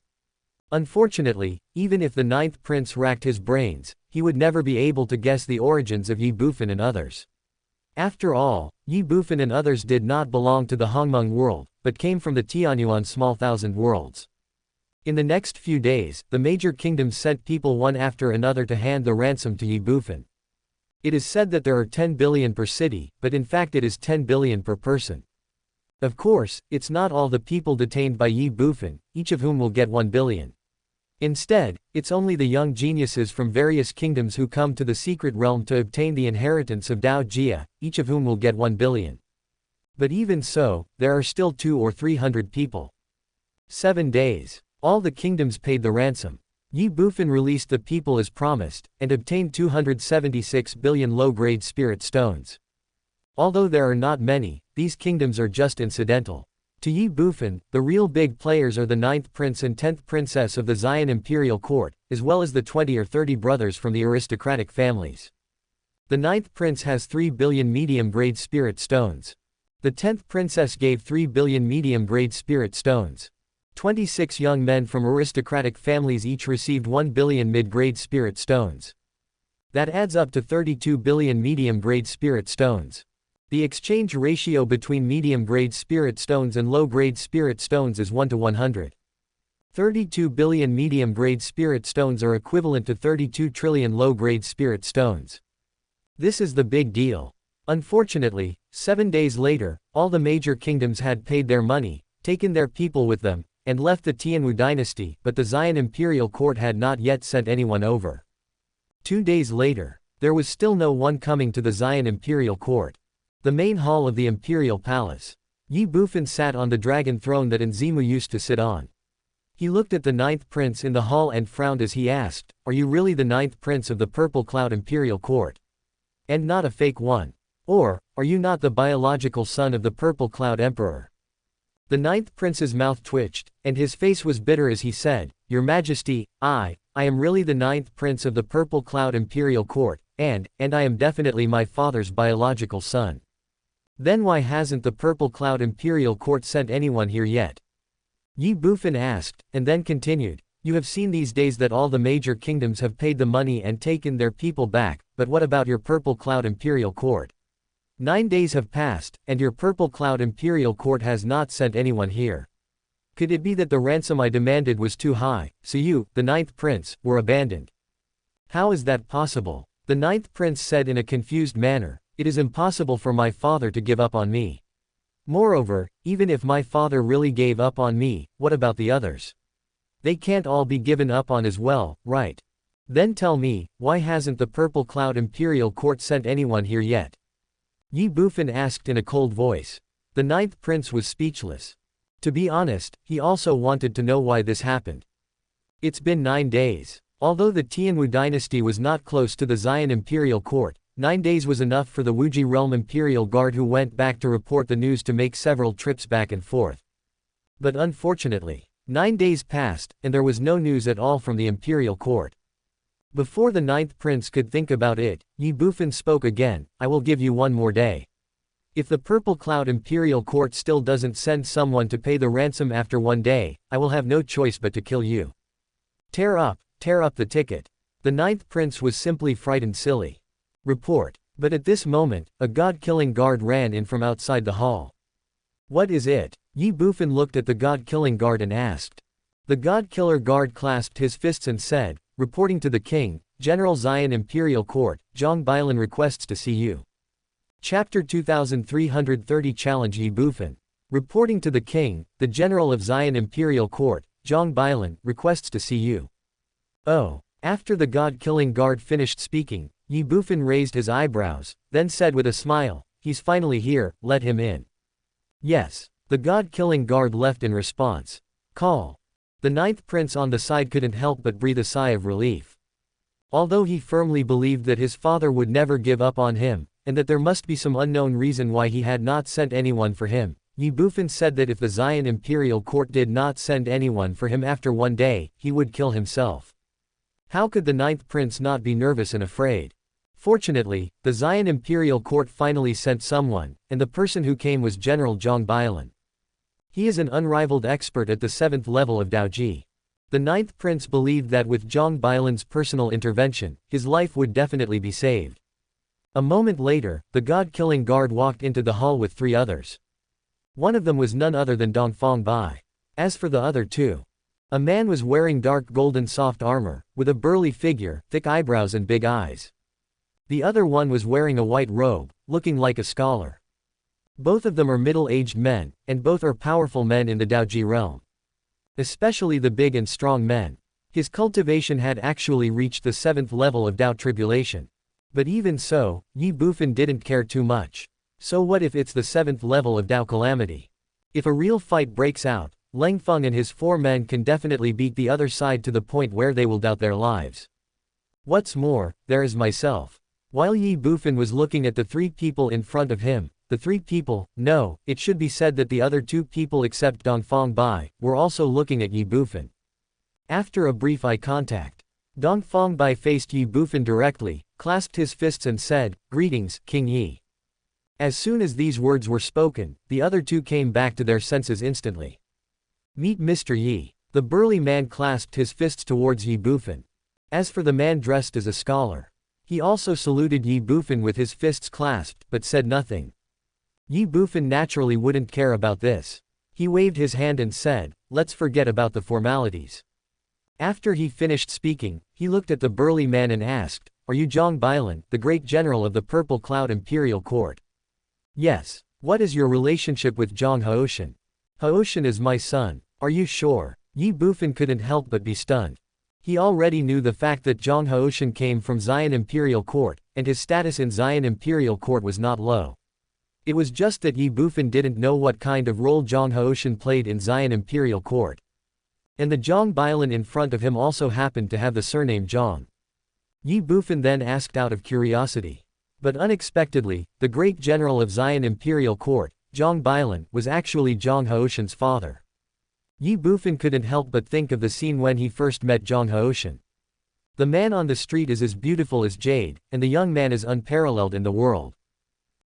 Unfortunately, even if the ninth prince racked his brains, he would never be able to guess the origins of Ye Bufan and others. After all, Ye Bufan and others did not belong to the Hongmeng world, but came from the Tianyuan small thousand worlds. In the next few days, the major kingdoms sent people one after another to hand the ransom to Ye Bufan. It is said that there are 10 billion per city, but in fact it is 10 billion per person. Of course, it's not all the people detained by Ye Bufan, each of whom will get 1 billion. Instead, it's only the young geniuses from various kingdoms who come to the secret realm to obtain the inheritance of Dao Jia, each of whom will get 1 billion. But even so, there are still 200 or 300 people. 7 days. All the kingdoms paid the ransom. Ye Bufan released the people as promised, and obtained 276 billion low-grade spirit stones. Although there are not many, these kingdoms are just incidental. To Ye Bufan, the real big players are the 9th prince and 10th princess of the Xian imperial court, as well as the 20 or 30 brothers from the aristocratic families. The 9th prince has 3 billion medium-grade spirit stones. The 10th princess gave 3 billion medium-grade spirit stones. 26 young men from aristocratic families each received 1 billion mid-grade spirit stones. That adds up to 32 billion medium-grade spirit stones. The exchange ratio between medium-grade spirit stones and low-grade spirit stones is 1 to 100. 32 billion medium-grade spirit stones are equivalent to 32 trillion low-grade spirit stones. This is the big deal. Unfortunately, 7 days later, all the major kingdoms had paid their money, taken their people with them, and left the Tianwu dynasty, but the Xian imperial court had not yet sent anyone over. 2 days later, there was still no one coming to the Xian imperial court. The main hall of the imperial palace. Ye Bufan sat on the dragon throne that Nzimu used to sit on. He looked at the 9th prince in the hall and frowned as he asked, "Are you really the 9th prince of the Purple Cloud imperial court? And not a fake one? Or, are you not the biological son of the Purple Cloud emperor?" The 9th prince's mouth twitched, and his face was bitter as he said, "Your Majesty, I am really the 9th prince of the Purple Cloud imperial court, and I am definitely my father's biological son. Then why hasn't the Purple Cloud imperial court sent anyone here yet?" Ye Bufan asked, and then continued, "You have seen these days that all the major kingdoms have paid the money and taken their people back, but what about your Purple Cloud imperial court? 9 days have passed, and your Purple Cloud imperial court has not sent anyone here. Could it be that the ransom I demanded was too high, so you, the 9th prince, were abandoned?" "How is that possible?" The 9th prince said in a confused manner, "It is impossible for my father to give up on me. Moreover, even if my father really gave up on me, what about the others? They can't all be given up on as well, right? Then tell me, why hasn't the Purple Cloud imperial court sent anyone here yet?" Ye Bufan asked in a cold voice. The 9th prince was speechless. To be honest, he also wanted to know why this happened. It's been 9 days. Although the Tianwu dynasty was not close to the Xian imperial court, 9 days was enough for the Wuji realm imperial guard who went back to report the news to make several trips back and forth. But unfortunately, 9 days passed, and there was no news at all from the imperial court. Before the 9th prince could think about it, Ye Bufan spoke again, "I will give you 1 more day. If the Purple Cloud imperial court still doesn't send someone to pay the ransom after 1 day, I will have no choice but to kill you. Tear up the ticket." The 9th prince was simply frightened silly. Report. But at this moment, a god-killing guard ran in from outside the hall. "What is it?" Ye Bufan looked at the god-killing guard and asked. The god-killer guard clasped his fists and said, "Reporting to the king, General Xian Imperial Court, Zhang Bailan requests to see you." Chapter 2330 Challenge Ye Bufan. Reporting to the king, the General of Xian Imperial Court, Zhang Bailan, requests to see you. Oh. After the god-killing guard finished speaking, Ye Bufan raised his eyebrows, then said with a smile, "He's finally here, let him in." Yes. The god-killing guard left in response. Call. The 9th prince on the side couldn't help but breathe a sigh of relief. Although he firmly believed that his father would never give up on him, and that there must be some unknown reason why he had not sent anyone for him, Ye Bufan said that if the Xian imperial court did not send anyone for him after 1 day, he would kill himself. How could the 9th prince not be nervous and afraid? Fortunately, the Xian imperial court finally sent someone, and the person who came was General Zhang Bailan. He is an unrivaled expert at the 7th level of Daoji. The 9th prince believed that with Zhang Bailan's personal intervention, his life would definitely be saved. A moment later, the god-killing guard walked into the hall with 3 others. One of them was none other than Dongfang Bai. As for the other 2, a man was wearing dark golden soft armor, with a burly figure, thick eyebrows and big eyes. The other one was wearing a white robe, looking like a scholar. Both of them are middle-aged men, and both are powerful men in the Daoji realm. Especially the big and strong men. His cultivation had actually reached the 7th level of Dao Tribulation. But even so, Ye Bufan didn't care too much. So what if it's the 7th level of Dao Calamity? If a real fight breaks out, Leng Feng and his 4 men can definitely beat the other side to the point where they will doubt their lives. What's more, there is myself. While Ye Bufan was looking at the 3 people in front of him, the 3 people, no, it should be said that the other 2 people except Dongfang Bai, were also looking at Ye Bufan. After a brief eye contact, Dongfang Bai faced Ye Bufan directly, clasped his fists and said, "Greetings, King Yi." As soon as these words were spoken, the other 2 came back to their senses instantly. "Meet Mr. Yi." The burly man clasped his fists towards Ye Bufan. As for the man dressed as a scholar, he also saluted Ye Bufan with his fists clasped, but said nothing. Ye Bufan naturally wouldn't care about this. He waved his hand and said, "Let's forget about the formalities." After he finished speaking, he looked at the burly man and asked, "Are you Zhang Bailan, the great general of the Purple Cloud Imperial Court?" "Yes." "What is your relationship with Zhang Haoshan?" "Haoshan is my son." "Are you sure?" Ye Bufan couldn't help but be stunned. He already knew the fact that Zhang Haoshan came from Xian Imperial Court, and his status in Xian Imperial Court was not low. It was just that Ye Bufan didn't know what kind of role Zhang Haoshan played in Xian Imperial Court. And the Zhang Bailan in front of him also happened to have the surname Zhang. Ye Bufan then asked out of curiosity. But unexpectedly, the great general of Xian Imperial Court, Zhang Bailan, was actually Zhang Haoshan's father. Ye Bufan couldn't help but think of the scene when he first met Zhang Haoshan. The man on the street is as beautiful as jade, and the young man is unparalleled in the world.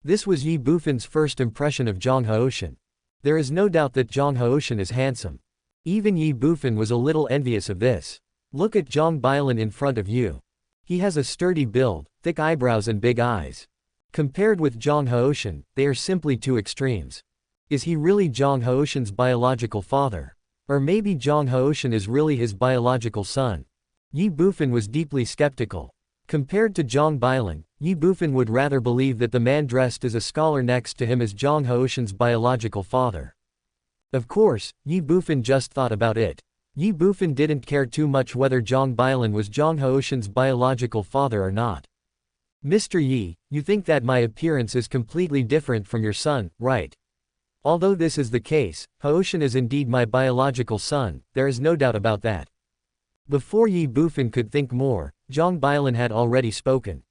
This was Ye Bufan's first impression of Zhang Haoshan. There is no doubt that Zhang Haoshan is handsome. Even Ye Bufan was a little envious of this. Look at Zhang Bailan in front of you. He has a sturdy build, thick eyebrows and big eyes. Compared with Zhang Haoshan, they are simply 2 extremes. Is he really Zhang Haoshan's biological father? Or maybe Zhang Haoshan is really his biological son? Ye Bufan was deeply skeptical. Compared to Zhang Bailan, Ye Bufan would rather believe that the man dressed as a scholar next to him is Zhang Haoshan's biological father. Of course, Ye Bufan just thought about it. Ye Bufan didn't care too much whether Zhang Bailan was Zhang Haoshan's biological father or not. "Mr. Yi, you think that my appearance is completely different from your son, right? Although this is the case, Haoshan is indeed my biological son, there is no doubt about that." Before Ye Bufan could think more, Zhang Bailan had already spoken.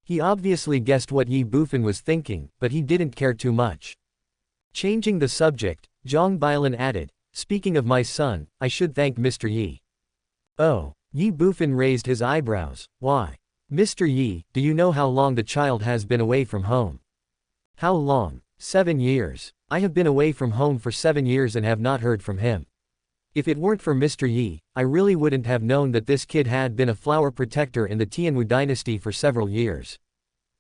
He obviously guessed what Ye Bufan was thinking, but he didn't care too much. Changing the subject, Zhang Bailan added, "Speaking of my son, I should thank Mr. Yi." "Oh." Ye Bufan raised his eyebrows. "Why?" "Mr. Yi, do you know how long the child has been away from home?" "How long?" 7 years. I have been away from home for 7 years and have not heard from him. If it weren't for Mr. Yi, I really wouldn't have known that this kid had been a flower protector in the Tianwu dynasty for several years.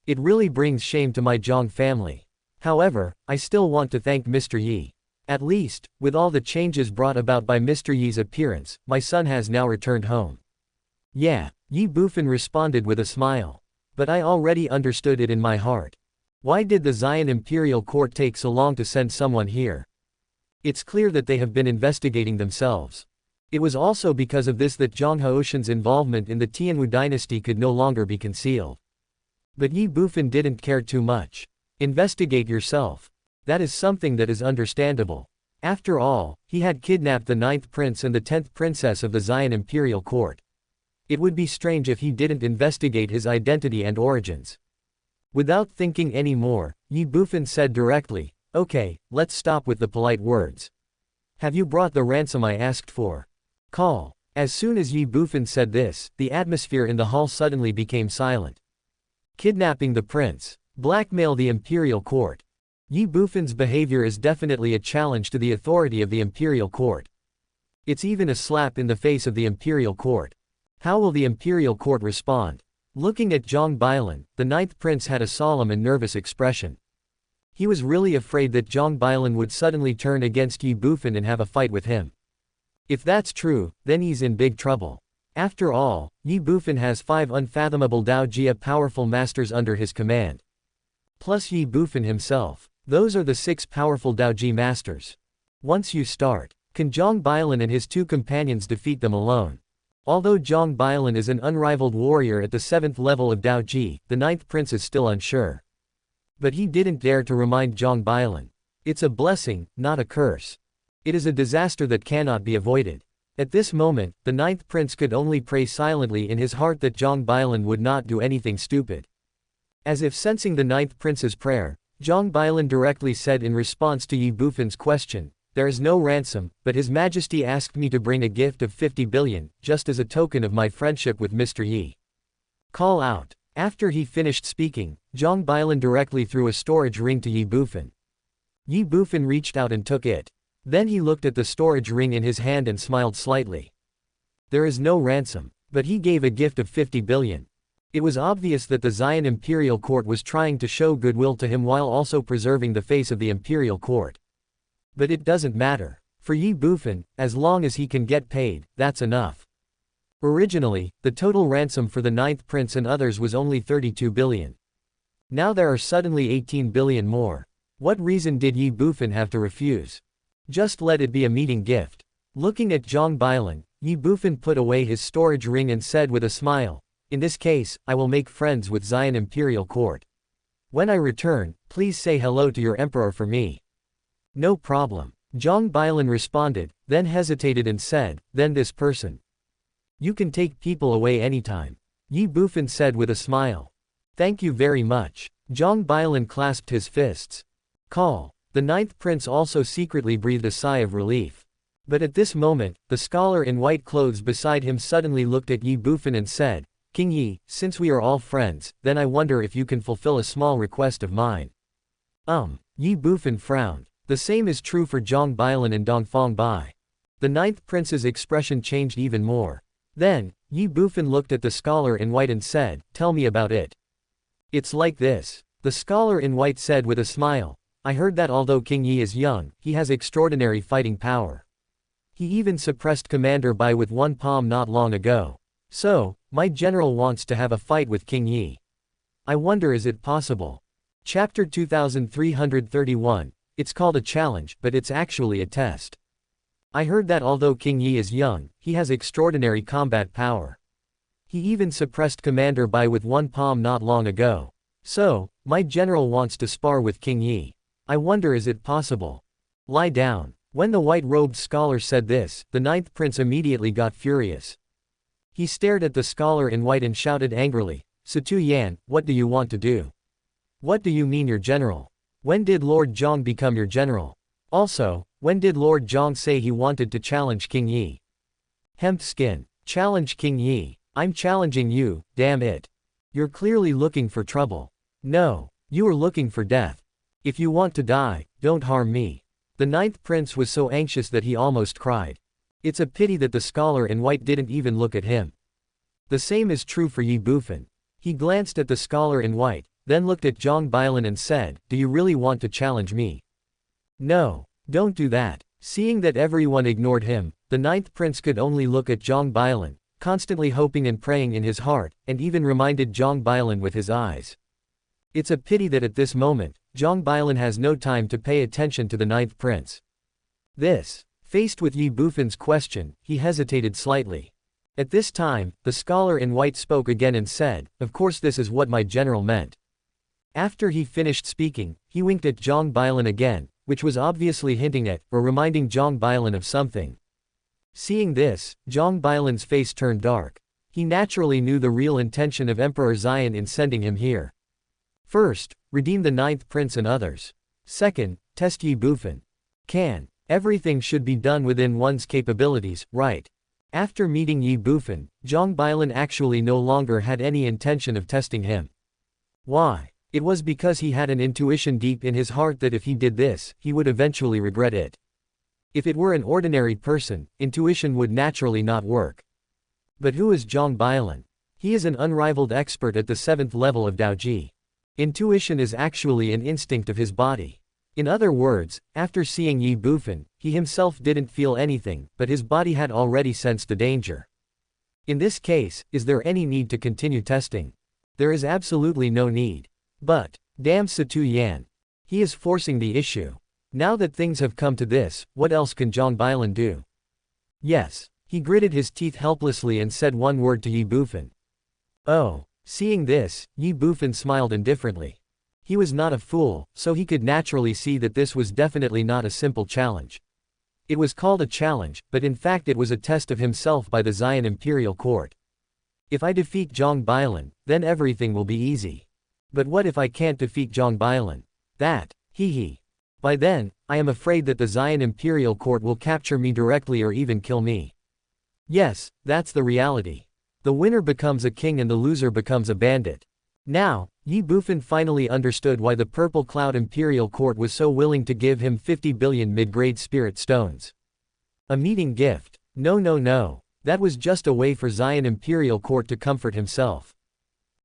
It really brings shame to my Zhang family. However, I still want to thank Mr. Yi. At least, with all the changes brought about by Mr. Yi's appearance, my son has now returned home." "Yeah," Ye Bufan responded with a smile. "But I already understood it in my heart. Why did the Xian Imperial Court take so long to send someone here? It's clear that they have been investigating themselves. It was also because of this that Zhang Haoshan's involvement in the Tianwu dynasty could no longer be concealed." But Ye Bufan didn't care too much. Investigate yourself. That is something that is understandable. After all, he had kidnapped the 9th prince and the 10th princess of the Xian Imperial Court. It would be strange if he didn't investigate his identity and origins. Without thinking any more, Ye Bufan said directly, "Okay, let's stop with the polite words. Have you brought the ransom I asked for?" "Call." As soon as Ye Bufan said this, the atmosphere in the hall suddenly became silent. Kidnapping the prince. Blackmail the Imperial Court. Ye Bufan's behavior is definitely a challenge to the authority of the Imperial Court. It's even a slap in the face of the Imperial Court. How will the Imperial Court respond? Looking at Zhang Bailan, the 9th prince had a solemn and nervous expression. He was really afraid that Zhang Bailan would suddenly turn against Ye Bufan and have a fight with him. If that's true, then he's in big trouble. After all, Ye Bufan has 5 unfathomable Dao Jia powerful masters under his command. Plus Ye Bufan himself. Those are the 6 powerful Dao Ji masters. Once you start, can Zhang Bailan and his 2 companions defeat them alone? Although Zhang Bailan is an unrivaled warrior at the 7th level of Dao Ji, the 9th prince is still unsure. But he didn't dare to remind Zhang Bailan. It's a blessing, not a curse. It is a disaster that cannot be avoided. At this moment, the ninth prince could only pray silently in his heart that Zhang Bailan would not do anything stupid. As if sensing the ninth prince's prayer, Zhang Bailan directly said in response to Ye Bufan's question, "There is no ransom, but His Majesty asked me to bring a gift of 50 billion, just as a token of my friendship with Mr. Ye. Call out." After he finished speaking, Zhang Bailan directly threw a storage ring to Ye Bufan. Ye Bufan reached out and took it. Then he looked at the storage ring in his hand and smiled slightly. There is no ransom, but he gave a gift of 50 billion. It was obvious that the Xian imperial court was trying to show goodwill to him while also preserving the face of the imperial court. But it doesn't matter. For Ye Bufan, as long as he can get paid, that's enough. Originally, the total ransom for the ninth prince and others was only 32 billion. Now there are suddenly 18 billion more. What reason did Ye Bufan have to refuse? Just let it be a meeting gift. Looking at Zhang Bailan, Ye Bufan put away his storage ring and said with a smile, "In this case, I will make friends with Xian imperial court. When I return, please say hello to your emperor for me." "No problem." Zhang Bailan responded, then hesitated and said, "Then this person." "You can take people away anytime," Ye Bufan said with a smile. "Thank you very much." Zhang Bailan clasped his fists. "Call." The ninth prince also secretly breathed a sigh of relief. But at this moment, the scholar in white clothes beside him suddenly looked at Ye Bufan and said, "King Yi, since we are all friends, then I wonder if you can fulfill a small request of mine." Ye Bufan frowned. The same is true for Zhang Bailan and Dongfang Bai. The ninth prince's expression changed even more. Then, Ye Bufan looked at the scholar in white and said, "Tell me about it." "It's like this." The scholar in white said with a smile, "I heard that although King Yi is young, he has extraordinary fighting power. He even suppressed Commander Bai with one palm not long ago. So, my general wants to have a fight with King Yi. I wonder, is it possible?" Chapter 2331. It's called a challenge, but it's actually a test. I heard that although King Yi is young, he has extraordinary combat power. He even suppressed Commander Bai with one palm not long ago. So, my general wants to spar with King Yi. I wonder, is it possible? Lie down. When the white-robed scholar said this, the ninth prince immediately got furious. He stared at the scholar in white and shouted angrily, "Situ Yan, what do you want to do? What do you mean your general? When did Lord Zhang become your general? Also, when did Lord Zhang say he wanted to challenge King Yi?" "Hemp skin. Challenge King Yi. I'm challenging you, damn it. You're clearly looking for trouble. No, you are looking for death. If you want to die, don't harm me." The ninth prince was so anxious that he almost cried. It's a pity that the scholar in white didn't even look at him. The same is true for Ye Bufan. He glanced at the scholar in white, then looked at Zhang Bailan and said, "Do you really want to challenge me?" "No, don't do that." Seeing that everyone ignored him, the ninth prince could only look at Zhang Bailan, constantly hoping and praying in his heart, and even reminded Zhang Bailan with his eyes. It's a pity that at this moment, Zhang Bailan has no time to pay attention to the ninth prince. Faced with Ye Bufan's question, he hesitated slightly. At this time, the scholar in white spoke again and said, "Of course this is what my general meant." After he finished speaking, he winked at Zhang Bailan again, which was obviously hinting at, or reminding Zhang Bailan of something. Seeing this, Zhang Bailan's face turned dark. He naturally knew the real intention of Emperor Xian in sending him here. First, redeem the ninth prince and others. Second, test Ye Bufan. Everything should be done within one's capabilities, right? After meeting Ye Bufan, Zhang Bailan actually no longer had any intention of testing him. Why? It was because he had an intuition deep in his heart that if he did this, he would eventually regret it. If it were an ordinary person, intuition would naturally not work. But who is Zhang Bailan? He is an unrivaled expert at the 7th level of Daoji. Intuition is actually an instinct of his body. In other words, after seeing Ye Bufan, he himself didn't feel anything, but his body had already sensed the danger. In this case, is there any need to continue testing? There is absolutely no need. But, damn Situ Yan. He is forcing the issue. Now that things have come to this, what else can Zhang Bailan do? Yes. He gritted his teeth helplessly and said one word to Ye Bufan. Oh. Seeing this, Ye Bufan smiled indifferently. He was not a fool, so he could naturally see that this was definitely not a simple challenge. It was called a challenge, but in fact it was a test of himself by the Xian imperial court. If I defeat Zhang Bailan, then everything will be easy. But what if I can't defeat Zhang Bailan? That, hee. By then, I am afraid that the Xian imperial court will capture me directly or even kill me. Yes, that's the reality. The winner becomes a king and the loser becomes a bandit. Now, Ye Bufan finally understood why the Purple Cloud Imperial Court was so willing to give him 50 billion mid-grade spirit stones. A meeting gift. No. That was just a way for Xian Imperial Court to comfort himself.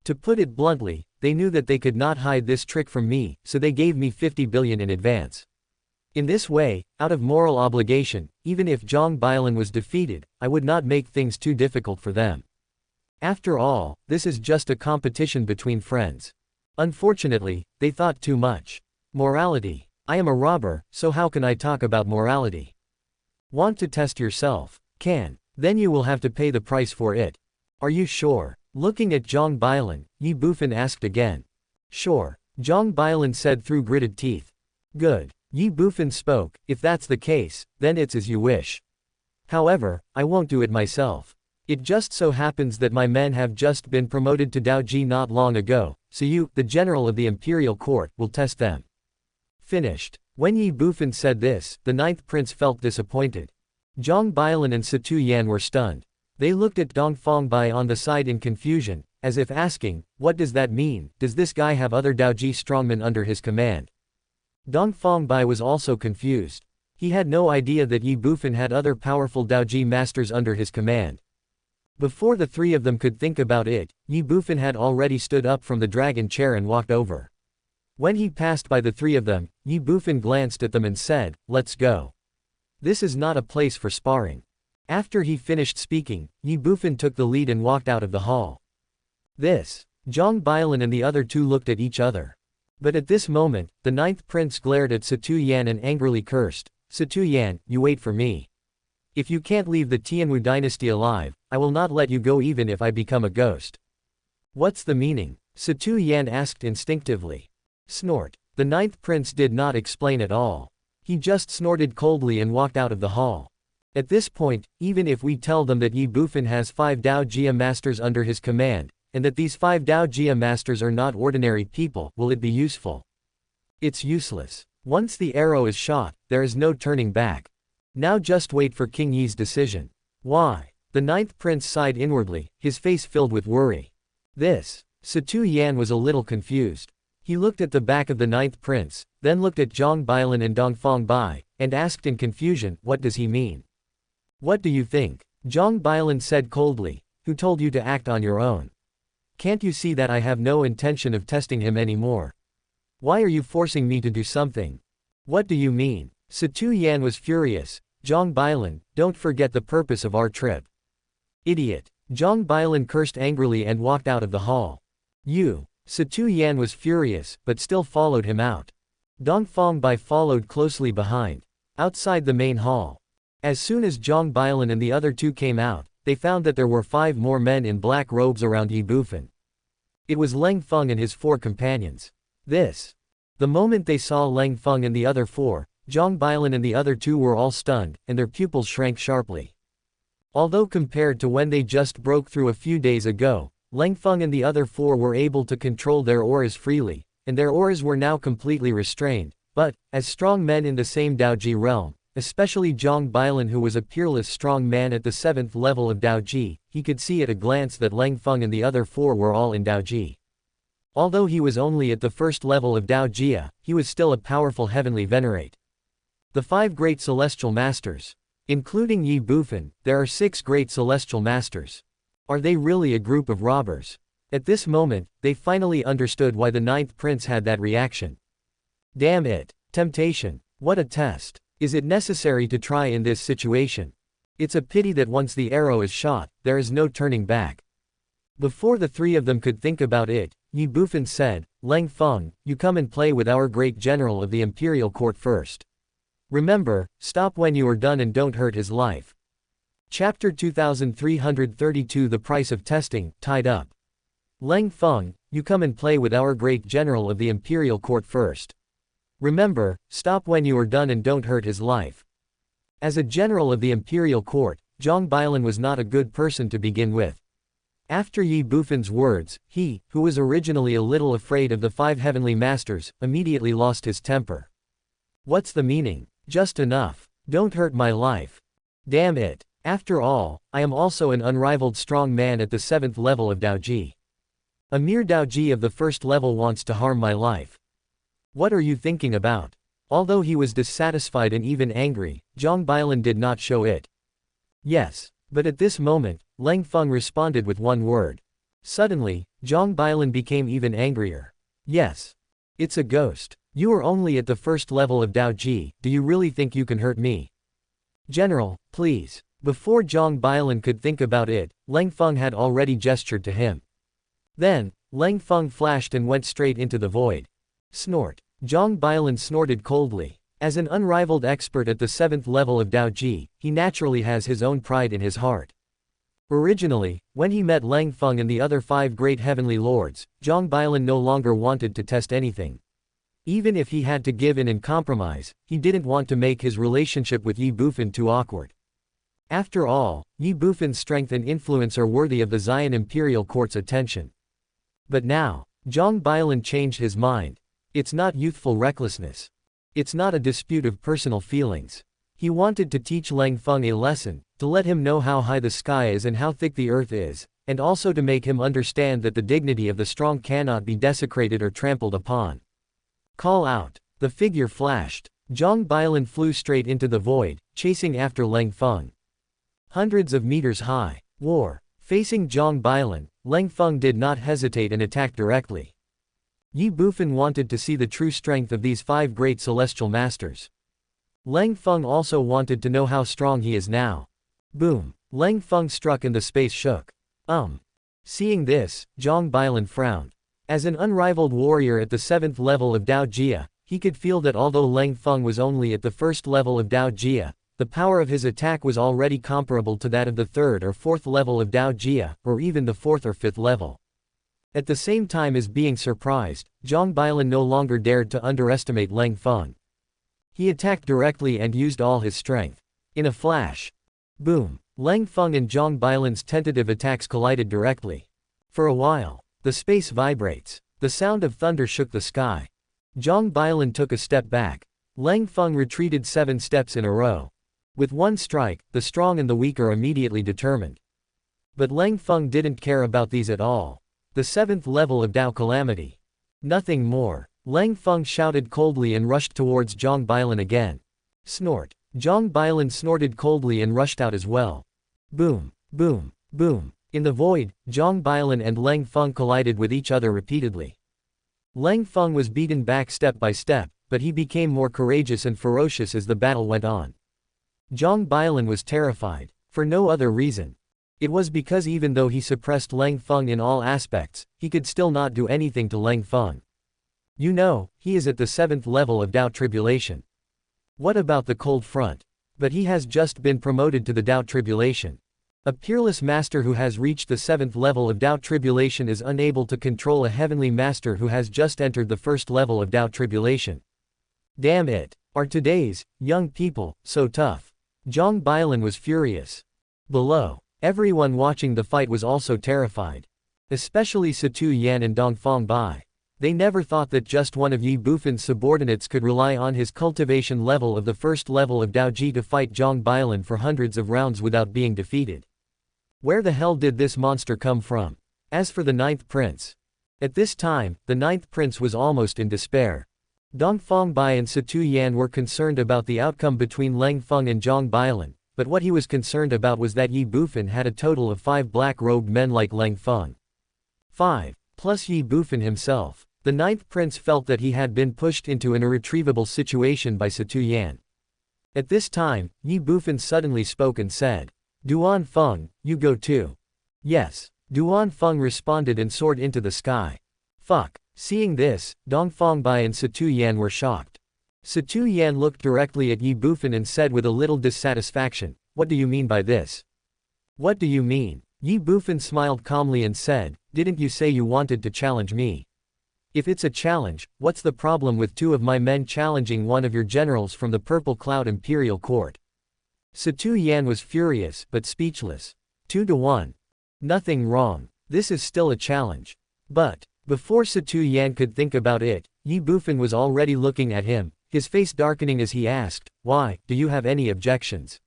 To put it bluntly, they knew that they could not hide this trick from me, so they gave me 50 billion in advance. In this way, out of moral obligation, even if Zhang Bailan was defeated, I would not make things too difficult for them. After all, this is just a competition between friends. Unfortunately, they thought too much. Morality. I am a robber, so how can I talk about morality? Want to test yourself? Can. Then you will have to pay the price for it. Are you sure? Looking at Zhang Bailan, Ye Bufan asked again. Sure. Zhang Bailan said through gritted teeth. Good. Ye Bufan spoke, if that's the case, then it's as you wish. However, I won't do it myself. It just so happens that my men have just been promoted to Daoji not long ago, so you, the general of the imperial court, will test them. Finished. When Ye Bufan said this, the ninth prince felt disappointed. Zhang Bailan and Situ Yan were stunned. They looked at Dongfang Bai on the side in confusion, as if asking, what does that mean? Does this guy have other Daoji strongmen under his command? Dongfang Bai was also confused. He had no idea that Ye Bufan had other powerful Daoji masters under his command. Before the three of them could think about it, Ye Bufan had already stood up from the dragon chair and walked over. When he passed by the three of them, Ye Bufan glanced at them and said, let's go. This is not a place for sparring. After he finished speaking, Ye Bufan took the lead and walked out of the hall. Zhang Bailan and the other two looked at each other. But at this moment, the ninth prince glared at Situ Yan and angrily cursed, Situ Yan, you wait for me. If you can't leave the Tianwu dynasty alive, I will not let you go even if I become a ghost. What's the meaning? Situ Yan asked instinctively. Snort. The ninth prince did not explain at all. He just snorted coldly and walked out of the hall. At this point, even if we tell them that Ye Bufan has 5 Dao Jia masters under his command, and that these 5 Dao Jia masters are not ordinary people, will it be useful? It's useless. Once the arrow is shot, there is no turning back. Now just wait for King Ye's decision. Why? The ninth prince sighed inwardly, his face filled with worry. Situ Yan was a little confused. He looked at the back of the ninth prince, then looked at Zhang Bailan and Dongfang Bai, and asked in confusion, what does he mean? What do you think? Zhang Bailan said coldly, who told you to act on your own? Can't you see that I have no intention of testing him anymore? Why are you forcing me to do something? What do you mean? Situ Yan was furious. Zhang Bailan, don't forget the purpose of our trip. Idiot. Zhang Bailan cursed angrily and walked out of the hall. Situ Yan was furious, but still followed him out. Dongfang Bai followed closely behind. Outside the main hall. As soon as Zhang Bailan and the other two came out, they found that there were 5 more men in black robes around Ye Bufan. It was Leng Feng and his 4 companions. The moment they saw Leng Feng and the other 4, Zhang Bailan and the other 2 were all stunned, and their pupils shrank sharply. Although compared to when they just broke through a few days ago, Leng Feng and the other 4 were able to control their auras freely, and their auras were now completely restrained, but, as strong men in the same Daoji realm, especially Zhang Bailan who was a peerless strong man at the 7th level of Daoji, he could see at a glance that Leng Feng and the other 4 were all in Daoji. Although he was only at the 1st level of Daojia, he was still a powerful heavenly venerate. The 5 great celestial masters. Including Ye Bufan, there are 6 great celestial masters. Are they really a group of robbers? At this moment, they finally understood why the ninth prince had that reaction. Damn it. Temptation. What a test. Is it necessary to try in this situation? It's a pity that once the arrow is shot, there is no turning back. Before the 3 of them could think about it, Ye Bufan said, Leng Feng, you come and play with our great general of the imperial court first. Remember, stop when you are done and don't hurt his life. Chapter 2332 The Price of Testing, Tied Up. Leng Feng, you come and play with our great general of the imperial court first. Remember, stop when you are done and don't hurt his life. As a general of the imperial court, Zhang Bailan was not a good person to begin with. After Ye Bufan's words, he, who was originally a little afraid of the 5 heavenly masters, immediately lost his temper. What's the meaning? Just enough. Don't hurt my life. Damn it. After all, I am also an unrivaled strong man at the 7th level of Daoji. A mere Daoji of the 1st level wants to harm my life. What are you thinking about? Although he was dissatisfied and even angry, Zhang Bailan did not show it. Yes. But at this moment, Lang Feng responded with one word. Suddenly, Zhang Bailan became even angrier. Yes. It's a ghost. You are only at the 1st level of Daoji, do you really think you can hurt me? General, please. Before Zhang Bailan could think about it, Lang Feng had already gestured to him. Then, Lang Feng flashed and went straight into the void. Snort. Zhang Bailan snorted coldly. As an unrivaled expert at the 7th level of Daoji, he naturally has his own pride in his heart. Originally, when he met Lang Feng and the other 5 great heavenly lords, Zhang Bailan no longer wanted to test anything. Even if he had to give in and compromise, he didn't want to make his relationship with Ye Bufan too awkward. After all, Ye Bufan's strength and influence are worthy of the Xian Imperial Court's attention. But now, Zhang Bailan changed his mind. It's not youthful recklessness. It's not a dispute of personal feelings. He wanted to teach Lang Feng a lesson, to let him know how high the sky is and how thick the earth is, and also to make him understand that the dignity of the strong cannot be desecrated or trampled upon. Call out. The figure flashed. Zhang Bailan flew straight into the void, chasing after Lang Feng. Hundreds of meters high. War. Facing Zhang Bailan, Lang Feng did not hesitate and attacked directly. Ye Bufan wanted to see the true strength of these 5 great celestial masters. Lang Feng also wanted to know how strong he is now. Boom. Lang Feng struck and the space shook. Seeing this, Zhang Bailan frowned. As an unrivaled warrior at the 7th level of Daojia, he could feel that although Lang Feng was only at the 1st level of Daojia, the power of his attack was already comparable to that of the 3rd or 4th level of Daojia, or even the 4th or 5th level. At the same time as being surprised, Zhang Bailan no longer dared to underestimate Lang Feng. He attacked directly and used all his strength. In a flash. Boom. Lang Feng and Zhang Bailan's tentative attacks collided directly. For a while, the space vibrates. The sound of thunder shook the sky. Zhang Bailan took a step back. Lang Feng retreated 7 steps in a row. With one strike, the strong and the weak are immediately determined. But Lang Feng didn't care about these at all. The 7th level of Dao Calamity. Nothing more. Lang Feng shouted coldly and rushed towards Zhang Bailan again. Snort. Zhang Bailan snorted coldly and rushed out as well. Boom, boom, boom. In the void, Zhang Bailan and Lang Feng collided with each other repeatedly. Lang Feng was beaten back step by step, but he became more courageous and ferocious as the battle went on. Zhang Bailan was terrified, for no other reason. It was because even though he suppressed Lang Feng in all aspects, he could still not do anything to Lang Feng. You know, he is at the 7th level of Dao Tribulation. What about the Cold Front? But he has just been promoted to the Dao Tribulation. A peerless master who has reached the 7th level of Dao Tribulation is unable to control a heavenly master who has just entered the 1st level of Dao Tribulation. Damn it. Are today's young people so tough? Zhang Bailan was furious. Below, everyone watching the fight was also terrified. Especially Situ Yan and Dongfang Bai. They never thought that just one of Ye Bufan's subordinates could rely on his cultivation level of the 1st level of Daoji to fight Zhang Bailan for hundreds of rounds without being defeated. Where the hell did this monster come from? As for the 9th prince. At this time, the 9th prince was almost in despair. Dongfang Bai and Situ Yan were concerned about the outcome between Lang Feng and Zhang Bailan, but what he was concerned about was that Ye Bufan had a total of 5 black-robed men like Lang Feng. 5. Plus Ye Bufan himself. The 9th prince felt that he had been pushed into an irretrievable situation by Situ Yan. At this time, Ye Bufan suddenly spoke and said, Duan Feng, you go too. Yes. Duan Feng responded and soared into the sky. Fuck. Seeing this, Dongfang Bai and Situ Yan were shocked. Situ Yan looked directly at Ye Bufan and said with a little dissatisfaction, what do you mean by this? What do you mean? Ye Bufan smiled calmly and said, didn't you say you wanted to challenge me? If it's a challenge, what's the problem with 2 of my men challenging one of your generals from the Purple Cloud Imperial Court? Situ Yan was furious but speechless. 2-1. Nothing wrong. This is still a challenge. But, before Situ Yan could think about it, Ye Bufan was already looking at him, his face darkening as he asked, "Why, do you have any objections?"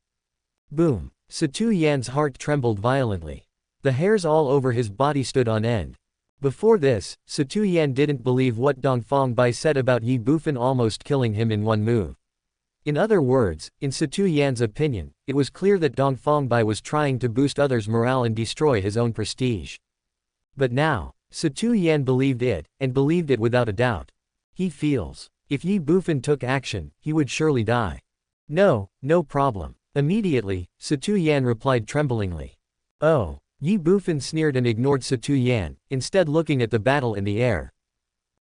Boom. Situ Yan's heart trembled violently. The hairs all over his body stood on end. Before this, Situ Yan didn't believe what Dongfang Bai said about Ye Bufan almost killing him in one move. In other words, in Situ Yan's opinion, it was clear that Dongfang Bai was trying to boost others' morale and destroy his own prestige. But now, Situ Yan believed it, and believed it without a doubt. He feels, if Ye Bufan took action, he would surely die. No problem. Immediately, Situ Yan replied tremblingly. Oh. Ye Bufan sneered and ignored Situ Yan, instead looking at the battle in the air.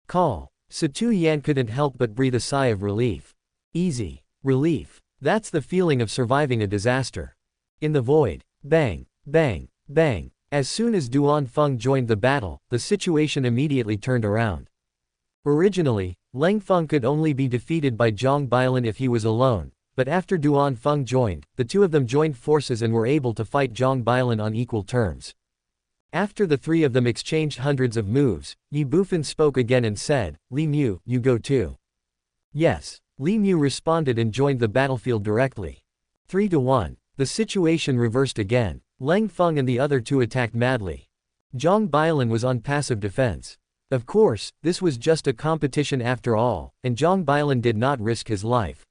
Call. Situ Yan couldn't help but breathe a sigh of relief. Easy. Relief. That's the feeling of surviving a disaster. In the void. Bang, bang, bang. As soon as Duan Feng joined the battle, the situation immediately turned around. Originally, Leng Feng could only be defeated by Zhang Bailan if he was alone. But after Duan Feng joined, the two of them joined forces and were able to fight Zhang Bailan on equal terms. After the three of them exchanged hundreds of moves, Ye Bufan spoke again and said, "Li Mu, you go too." Yes. Li Mu responded and joined the battlefield directly. 3-1. The situation reversed again. Leng Feng and the other two attacked madly. Zhang Bailan was on passive defense. Of course, this was just a competition after all, and Zhang Bailan did not risk his life.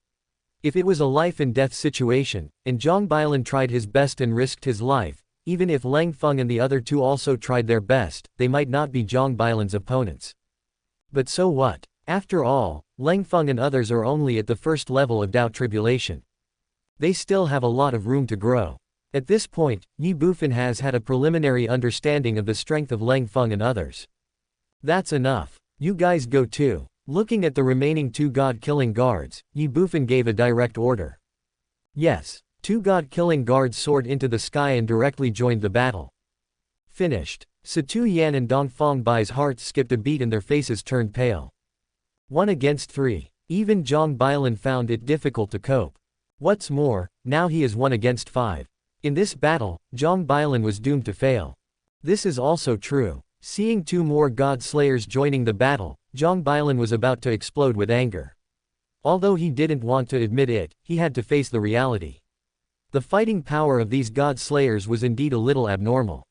If it was a life-and-death situation, and Zhang Bailan tried his best and risked his life, even if Leng Feng and the other two also tried their best, they might not be Zhang Bailan's opponents. But so what? After all, Leng Feng and others are only at the first level of doubt tribulation. They still have a lot of room to grow. At this point, Ye Bufan has had a preliminary understanding of the strength of Leng Feng and others. That's enough. You guys go too. Looking at the remaining two god-killing guards, Ye Bufan gave a direct order. Yes. Two god-killing guards soared into the sky and directly joined the battle. Finished. Situ Yan and Dongfang Bai's hearts skipped a beat and their faces turned pale. 1 against 3. Even Zhang Bailan found it difficult to cope. What's more, now he is 1 against 5. In this battle, Zhang Bailan was doomed to fail. This is also true. Seeing two more god slayers joining the battle, Zhang Bailan was about to explode with anger. Although he didn't want to admit it, he had to face the reality. The fighting power of these god slayers was indeed a little abnormal.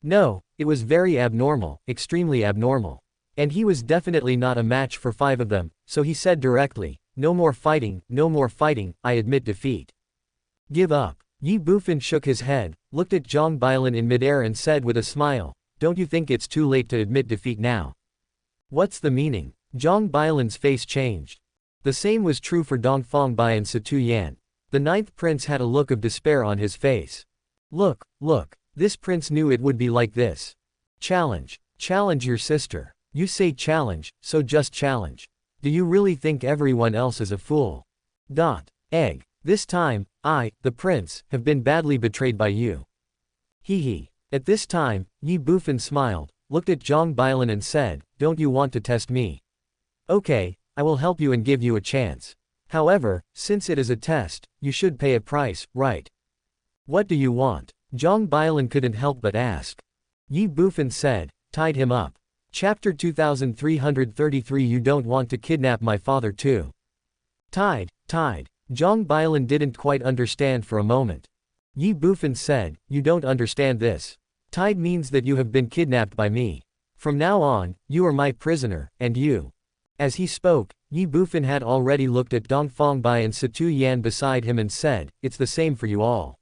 No, it was very abnormal, extremely abnormal. And he was definitely not a match for 5 of them, so he said directly, "No more fighting, no more fighting, I admit defeat." Give up. Ye Bufan shook his head, looked at Zhang Bailan in midair and said with a smile, "Don't you think it's too late to admit defeat now?" What's the meaning? Zhang Bailan's face changed. The same was true for Dongfang Bai and Situ Yan. The 9th prince had a look of despair on his face. Look, this prince knew it would be like this. Challenge. Challenge your sister. You say challenge, so just challenge. Do you really think everyone else is a fool? Egg. This time, I, the prince, have been badly betrayed by you. Hee. At this time, Ye Bufan smiled, looked at Zhang Bailan and said, "Don't you want to test me? Okay, I will help you and give you a chance. However, since it is a test, you should pay a price, right?" What do you want? Zhang Bailan couldn't help but ask. Ye Bufan said, "Tied him up." Chapter 2333. You don't want to kidnap my father too? Tied. Zhang Bailan didn't quite understand for a moment. Ye Bufan said, "You don't understand this. Tied means that you have been kidnapped by me. From now on, you are my prisoner, and you." As he spoke, Ye Bufan had already looked at Dongfang Bai and Situ Yan beside him and said, "It's the same for you all.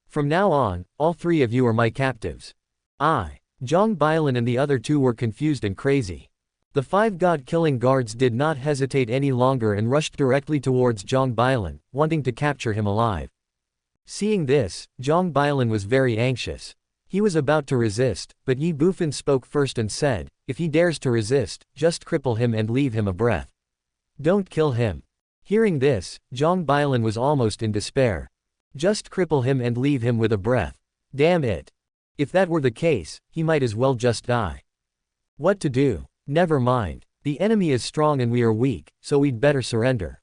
From now on, all 3 of you are my captives." Zhang Bailan and the other 2 were confused and crazy. The 5 god-killing guards did not hesitate any longer and rushed directly towards Zhang Bailan, wanting to capture him alive. Seeing this, Zhang Bailan was very anxious. He was about to resist, but Ye Bufan spoke first and said, "If he dares to resist, just cripple him and leave him a breath. Don't kill him." Hearing this, Zhang Bailan was almost in despair. Just cripple him and leave him with a breath. Damn it. If that were the case, he might as well just die. What to do? Never mind. The enemy is strong and we are weak, so we'd better surrender.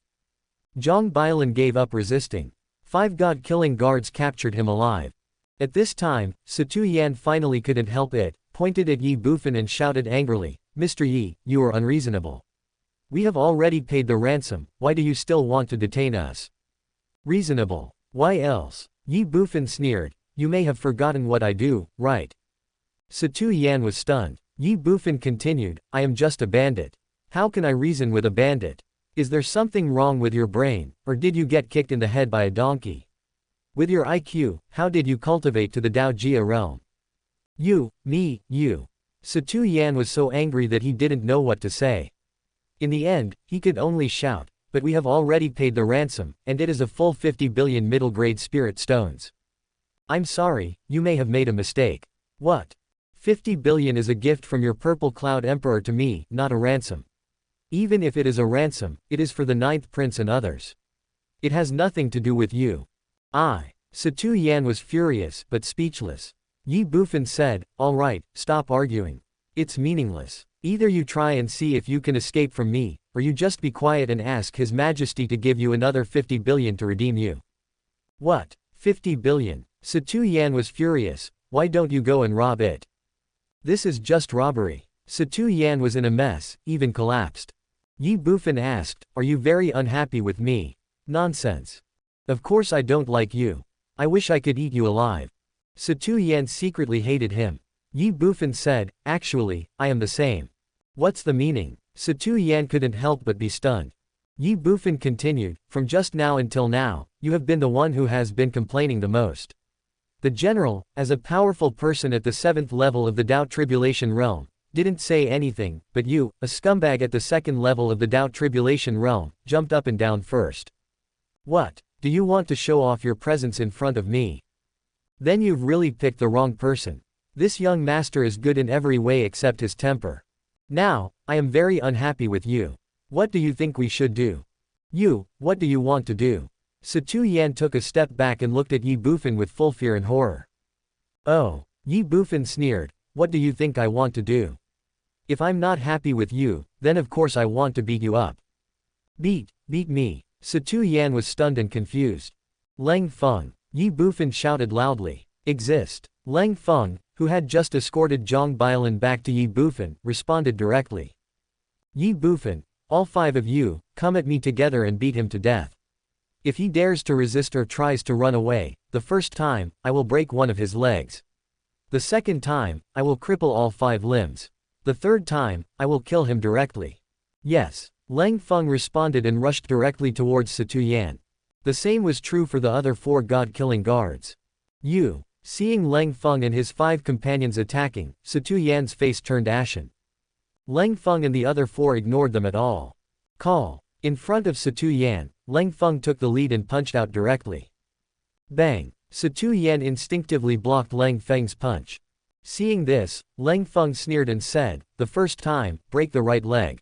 Zhang Bailan gave up resisting. 5 god-killing guards captured him alive. At this time, Satu Yan finally couldn't help it, pointed at Ye Bufan and shouted angrily, "Mr. Ye, you are unreasonable. We have already paid the ransom, why do you still want to detain us?" "Reasonable? Why else?" Ye Bufan sneered, "You may have forgotten what I do, right?" Satu Yan was stunned. Ye Bufan continued, "I am just a bandit. How can I reason with a bandit? Is there something wrong with your brain, or did you get kicked in the head by a donkey? With your IQ, how did you cultivate to the Dao Jia realm?" You. Satu Yan was so angry that he didn't know what to say. In the end, he could only shout, "But we have already paid the ransom, and it is a full 50 billion middle-grade spirit stones. I'm sorry, you may have made a mistake." "What? 50 billion is a gift from your Purple Cloud Emperor to me, not a ransom. Even if it is a ransom, it is for the 9th prince and others. It has nothing to do with you." Satu Yan was furious, but speechless. Ye Bufan said, "All right, stop arguing. It's meaningless. Either you try and see if you can escape from me, or you just be quiet and ask His Majesty to give you another 50 billion to redeem you." "What? 50 billion? Satu Yan was furious, "Why don't you go and rob it? This is just robbery." Satu Yan was in a mess, even collapsed. Ye Bufan asked, "Are you very unhappy with me?" "Nonsense. Of course I don't like you. I wish I could eat you alive." Satu Yan secretly hated him. Ye Bufan said, "Actually, I am the same." "What's the meaning?" Satu Yan couldn't help but be stunned. Ye Bufan continued, "From just now until now, you have been the one who has been complaining the most. The general, as a powerful person at the 7th level of the Dao Tribulation Realm, didn't say anything, but you, a scumbag at the 2nd level of the Dao Tribulation Realm, jumped up and down first. What? Do you want to show off your presence in front of me? Then you've really picked the wrong person. This young master is good in every way except his temper. Now, I am very unhappy with you. What do you think we should do? You, what do you want to do?" Satu Yan took a step back and looked at Ye Bufan with full fear and horror. "Oh." Ye Bufan sneered, "What do you think I want to do? If I'm not happy with you, then of course I want to beat you up." Beat me." Satu Yan was stunned and confused. "Leng Feng." Ye Bufan shouted loudly. "Exist." Leng Feng, who had just escorted Zhang Bailan back to Ye Bufan, responded directly. "Ye Bufan, all 5 of you, come at me together and beat him to death. If he dares to resist or tries to run away, the first time, I will break one of his legs. The second time, I will cripple all 5 limbs. The third time, I will kill him directly." "Yes." Leng Feng responded and rushed directly towards Satu Yan. The same was true for the other 4 god-killing guards. Seeing Leng Feng and his 5 companions attacking, Satu Yan's face turned ashen. Leng Feng and the other 4 ignored them at all. "Call." In front of Satu Yan, Leng Feng took the lead and punched out directly. Bang! Satu Yan instinctively blocked Leng Feng's punch. Seeing this, Leng Feng sneered and said, "The first time, break the right leg."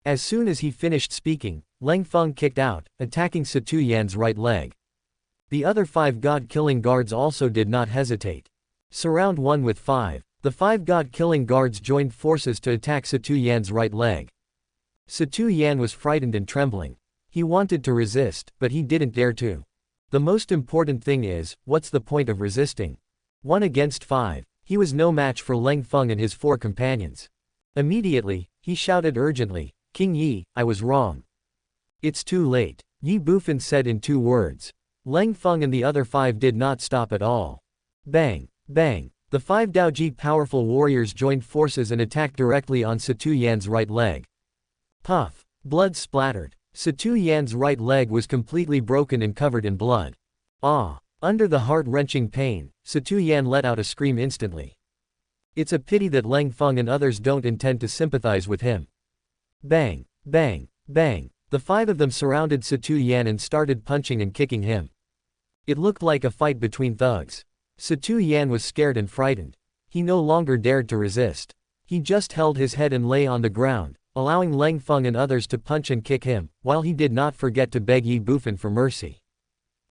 As soon as he finished speaking, Leng Feng kicked out, attacking Satu Yan's right leg. The other 5 god-killing guards also did not hesitate. Surround 1 with 5. The 5 god-killing guards joined forces to attack Satu Yan's right leg. Satu Yan was frightened and trembling. He wanted to resist, but he didn't dare to. The most important thing is, what's the point of resisting? 1 against 5. He was no match for Leng Feng and his 4 companions. Immediately, he shouted urgently, "King Yi, I was wrong." "It's too late," Ye Bufan said in 2 words. Leng Feng and the other 5 did not stop at all. Bang! Bang! The 5 Daoji powerful warriors joined forces and attacked directly on Satu Yan's right leg. Puff! Blood splattered. Satu Yan's right leg was completely broken and covered in blood. Under the heart-wrenching pain, Satu Yan let out a scream instantly. It's a pity that Leng Feng and others don't intend to sympathize with him. Bang! Bang! Bang! The 5 of them surrounded Satu Yan and started punching and kicking him. It looked like a fight between thugs. Satu Yan was scared and frightened. He no longer dared to resist. He just held his head and lay on the ground, allowing Leng Feng and others to punch and kick him, while he did not forget to beg Ye Bufan for mercy.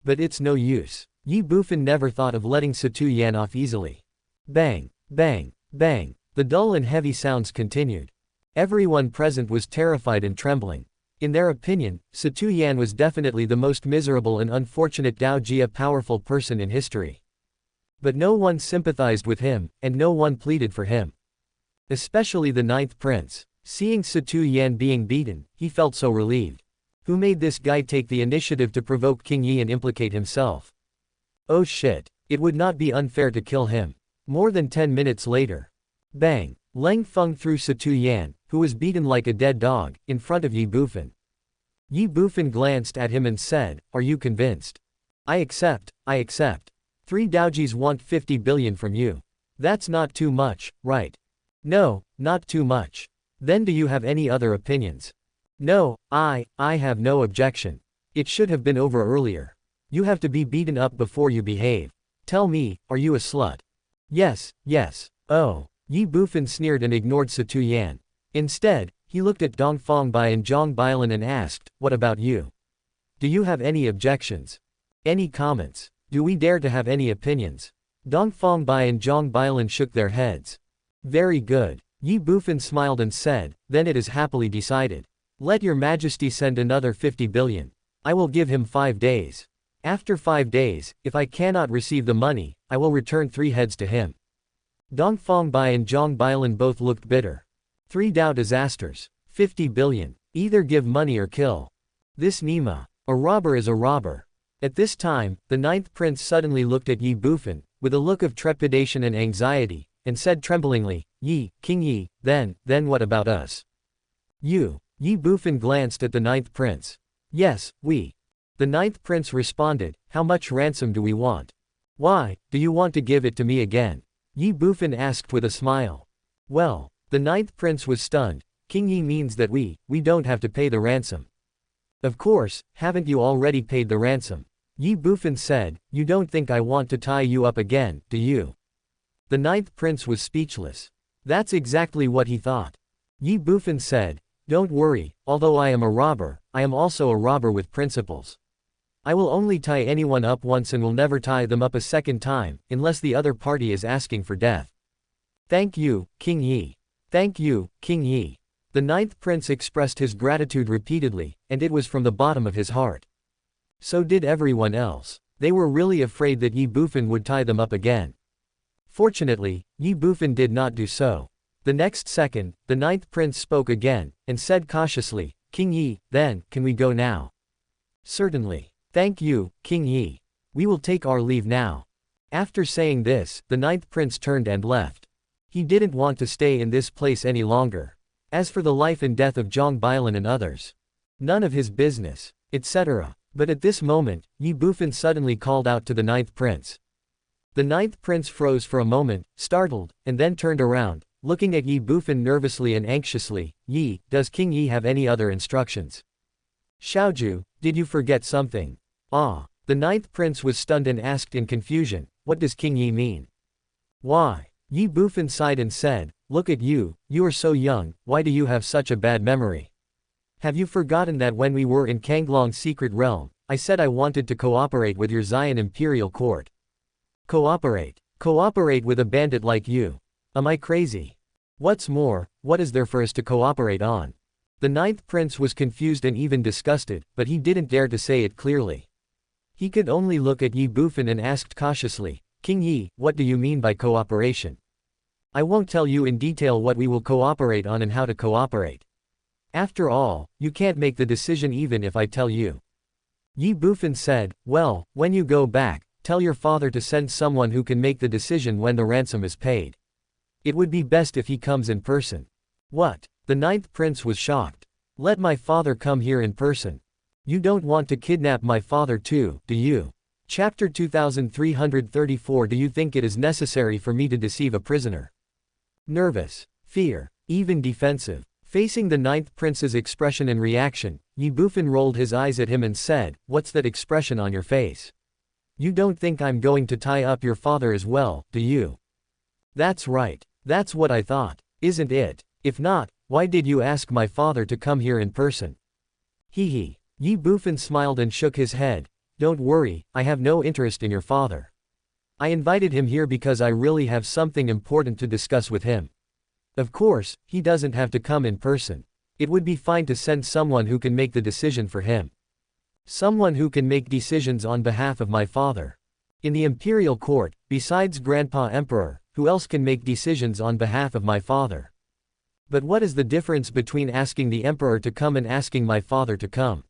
But it's no use. Ye Bufan never thought of letting Satu Yan off easily. Bang! Bang! Bang! The dull and heavy sounds continued. Everyone present was terrified and trembling. In their opinion, Satu Yan was definitely the most miserable and unfortunate Dao Jia powerful person in history. But no one sympathized with him, and no one pleaded for him. Especially the ninth prince. Seeing Satu Yan being beaten, he felt so relieved. Who made this guy take the initiative to provoke King Ye and implicate himself? Oh shit. It would not be unfair to kill him. More than 10 minutes later. Bang! Leng Feng threw Satu Yan, who was beaten like a dead dog, in front of Ye Bufan. Ye Bufan glanced at him and said, "Are you convinced?" I accept. 3 Daojis want 50 billion from you. That's not too much, right? No, not too much. Then do you have any other opinions? No, I have no objection. It should have been over earlier. You have to be beaten up before you behave. Tell me, are you a slut? Yes. Oh. Ye Bufan sneered and ignored Satu Yan. Instead, he looked at Dongfang Bai and Zhang Bailan and asked, "What about you? Do you have any objections? Any comments? Do we dare to have any opinions?" Dongfang Bai and Zhang Bailan shook their heads. Very good. Ye Bufan smiled and said, "Then it is happily decided. Let your majesty send another 50 billion. I will give him 5 days. After 5 days, if I cannot receive the money, I will return 3 heads to him." Dongfang Bai and Zhang Bailan both looked bitter. 3 Dao disasters. 50 billion. Either give money or kill. This Nima. A robber is a robber. At this time, the ninth prince suddenly looked at Ye Bufan, with a look of trepidation and anxiety, and said tremblingly, King Ye, then what about us? You. Ye Bufan glanced at the ninth prince. Yes, we. The ninth prince responded, "How much ransom do we want? Why, do you want to give it to me again?" Ye Bufan asked with a smile. Well, the ninth prince was stunned. King Ye means that we don't have to pay the ransom. Of course, haven't you already paid the ransom? Ye Bufan said, "You don't think I want to tie you up again, do you?" The ninth prince was speechless. That's exactly what he thought. Ye Bufan said, "Don't worry, although I am a robber, I am also a robber with principles. I will only tie anyone up once and will never tie them up a second time, unless the other party is asking for death." Thank you, King Ye. Thank you, King Ye. The ninth prince expressed his gratitude repeatedly, and it was from the bottom of his heart. So did everyone else. They were really afraid that Ye Bufan would tie them up again. Fortunately, Ye Bufan did not do so. The next second, the ninth prince spoke again, and said cautiously, "King Ye, then, can we go now?" Certainly. Thank you, King Ye. We will take our leave now. After saying this, the ninth prince turned and left. He didn't want to stay in this place any longer. As for the life and death of Zhang Bailan and others, none of his business, etc. But at this moment, Ye Bufan suddenly called out to the ninth prince. The ninth prince froze for a moment, startled, and then turned around, looking at Ye Bufan nervously and anxiously. "Ye, does King Ye have any other instructions?" "Xiaoju, did you forget something?" "Ah." The ninth prince was stunned and asked in confusion, "What does King Ye mean?" "Why?" Ye Bufan sighed and said, "Look at you, you are so young, why do you have such a bad memory? Have you forgotten that when we were in Kanglong's secret realm, I said I wanted to cooperate with your Xian imperial court? Cooperate? Cooperate with a bandit like you? Am I crazy? What's more, what is there for us to cooperate on?" The ninth prince was confused and even disgusted, but he didn't dare to say it clearly. He could only look at Ye Bufan and asked cautiously, "King Ye, what do you mean by cooperation? I won't tell you in detail what we will cooperate on and how to cooperate. After all, you can't make the decision even if I tell you." Ye Bufan said, "Well, when you go back, tell your father to send someone who can make the decision when the ransom is paid. It would be best if he comes in person." "What?" The ninth prince was shocked. "Let my father come here in person. You don't want to kidnap my father too, do you?" Chapter 2334. Do you think it is necessary for me to deceive a prisoner? Nervous, fear, even defensive. Facing the ninth prince's expression and reaction, Ye Bufan rolled his eyes at him and said, "What's that expression on your face? You don't think I'm going to tie up your father as well, do you?" "That's right. That's what I thought, isn't it? If not, why did you ask my father to come here in person?" Hee. Ye Bufan smiled and shook his head. "Don't worry, I have no interest in your father. I invited him here because I really have something important to discuss with him. Of course, he doesn't have to come in person. It would be fine to send someone who can make the decision for him. Someone who can make decisions on behalf of my father. In the imperial court, besides Grandpa Emperor, who else can make decisions on behalf of my father? But what is the difference between asking the emperor to come and asking my father to come?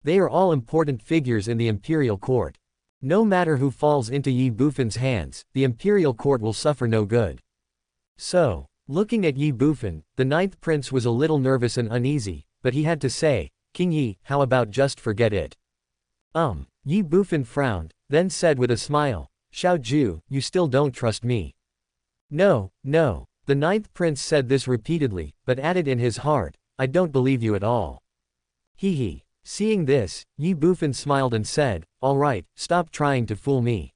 They are all important figures in the imperial court. No matter who falls into Ye Bufan's hands, the imperial court will suffer no good. So, looking at Ye Bufan, the ninth prince was a little nervous and uneasy, but he had to say, King Ye, how about just forget it? Ye Bufan frowned, then said with a smile, Xiao Ju, you still don't trust me. No, no. The ninth prince said this repeatedly, but added in his heart, I don't believe you at all. Hee. Seeing this, Ye Bufan smiled and said, all right, stop trying to fool me.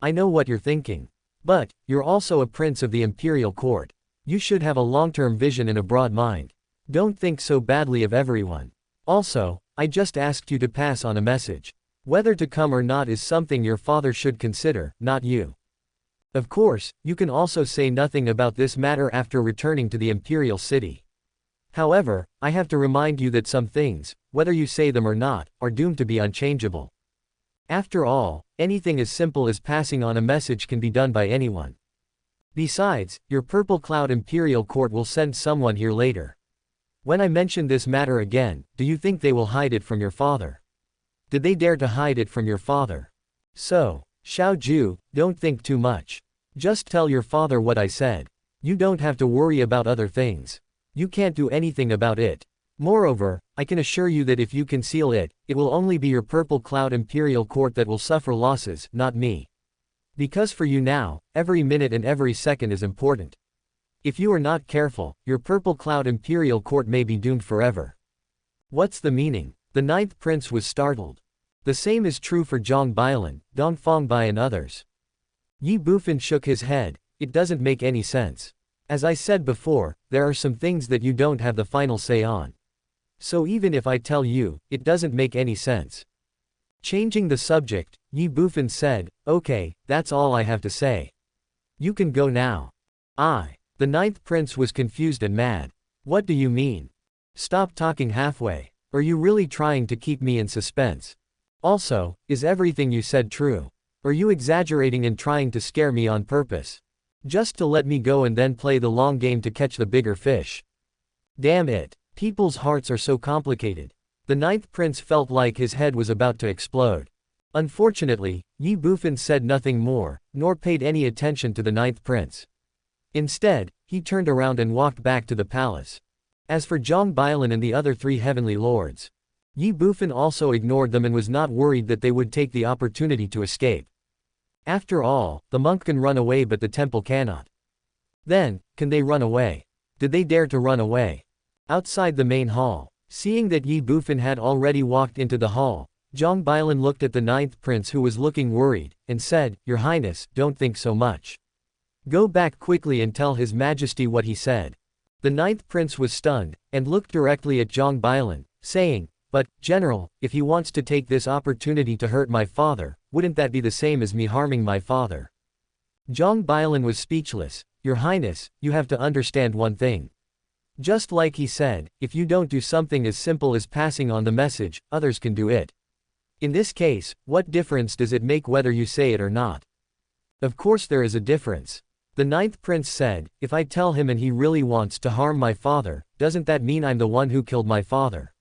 I know what you're thinking. But, you're also a prince of the imperial court. You should have a long-term vision and a broad mind. Don't think so badly of everyone. Also, I just asked you to pass on a message. Whether to come or not is something your father should consider, not you. Of course, you can also say nothing about this matter after returning to the imperial city. However, I have to remind you that some things, whether you say them or not, are doomed to be unchangeable. After all, anything as simple as passing on a message can be done by anyone. Besides, your Purple Cloud Imperial Court will send someone here later. When I mention this matter again, do you think they will hide it from your father? Did they dare to hide it from your father? So, Xiao Ju, don't think too much. Just tell your father what I said. You don't have to worry about other things. You can't do anything about it. Moreover, I can assure you that if you conceal it, it will only be your Purple Cloud Imperial Court that will suffer losses, not me. Because for you now, every minute and every second is important. If you are not careful, your Purple Cloud Imperial Court may be doomed forever. What's the meaning? The ninth prince was startled. The same is true for Zhang Bailan, Dong Fangbai and others. Ye Bufan shook his head, it doesn't make any sense. As I said before, there are some things that you don't have the final say on. So even if I tell you, it doesn't make any sense. Changing the subject, Ye Bufan said, okay, that's all I have to say. You can go now. The ninth prince was confused and mad. What do you mean? Stop talking halfway. Are you really trying to keep me in suspense? Also, is everything you said true? Are you exaggerating and trying to scare me on purpose? Just to let me go and then play the long game to catch the bigger fish? Damn it. People's hearts are so complicated. The ninth prince felt like his head was about to explode. Unfortunately, Ye Bufan said nothing more, nor paid any attention to the ninth prince. Instead, he turned around and walked back to the palace. As for Zhang Bailan and the other three heavenly lords, Ye Bufan also ignored them and was not worried that they would take the opportunity to escape. After all, the monk can run away but the temple cannot. Then, can they run away? Did they dare to run away? Outside the main hall, seeing that Ye Bufan had already walked into the hall, Zhang Bailan looked at the ninth prince who was looking worried, and said, Your Highness, don't think so much. Go back quickly and tell His Majesty what he said. The ninth prince was stunned, and looked directly at Zhang Bailan, saying, But, General, if he wants to take this opportunity to hurt my father, wouldn't that be the same as me harming my father? Zhang Bailan was speechless. Your Highness, you have to understand one thing. Just like he said, if you don't do something as simple as passing on the message, others can do it. In this case, what difference does it make whether you say it or not? Of course there is a difference. The ninth prince said, if I tell him and he really wants to harm my father, doesn't that mean I'm the one who killed my father?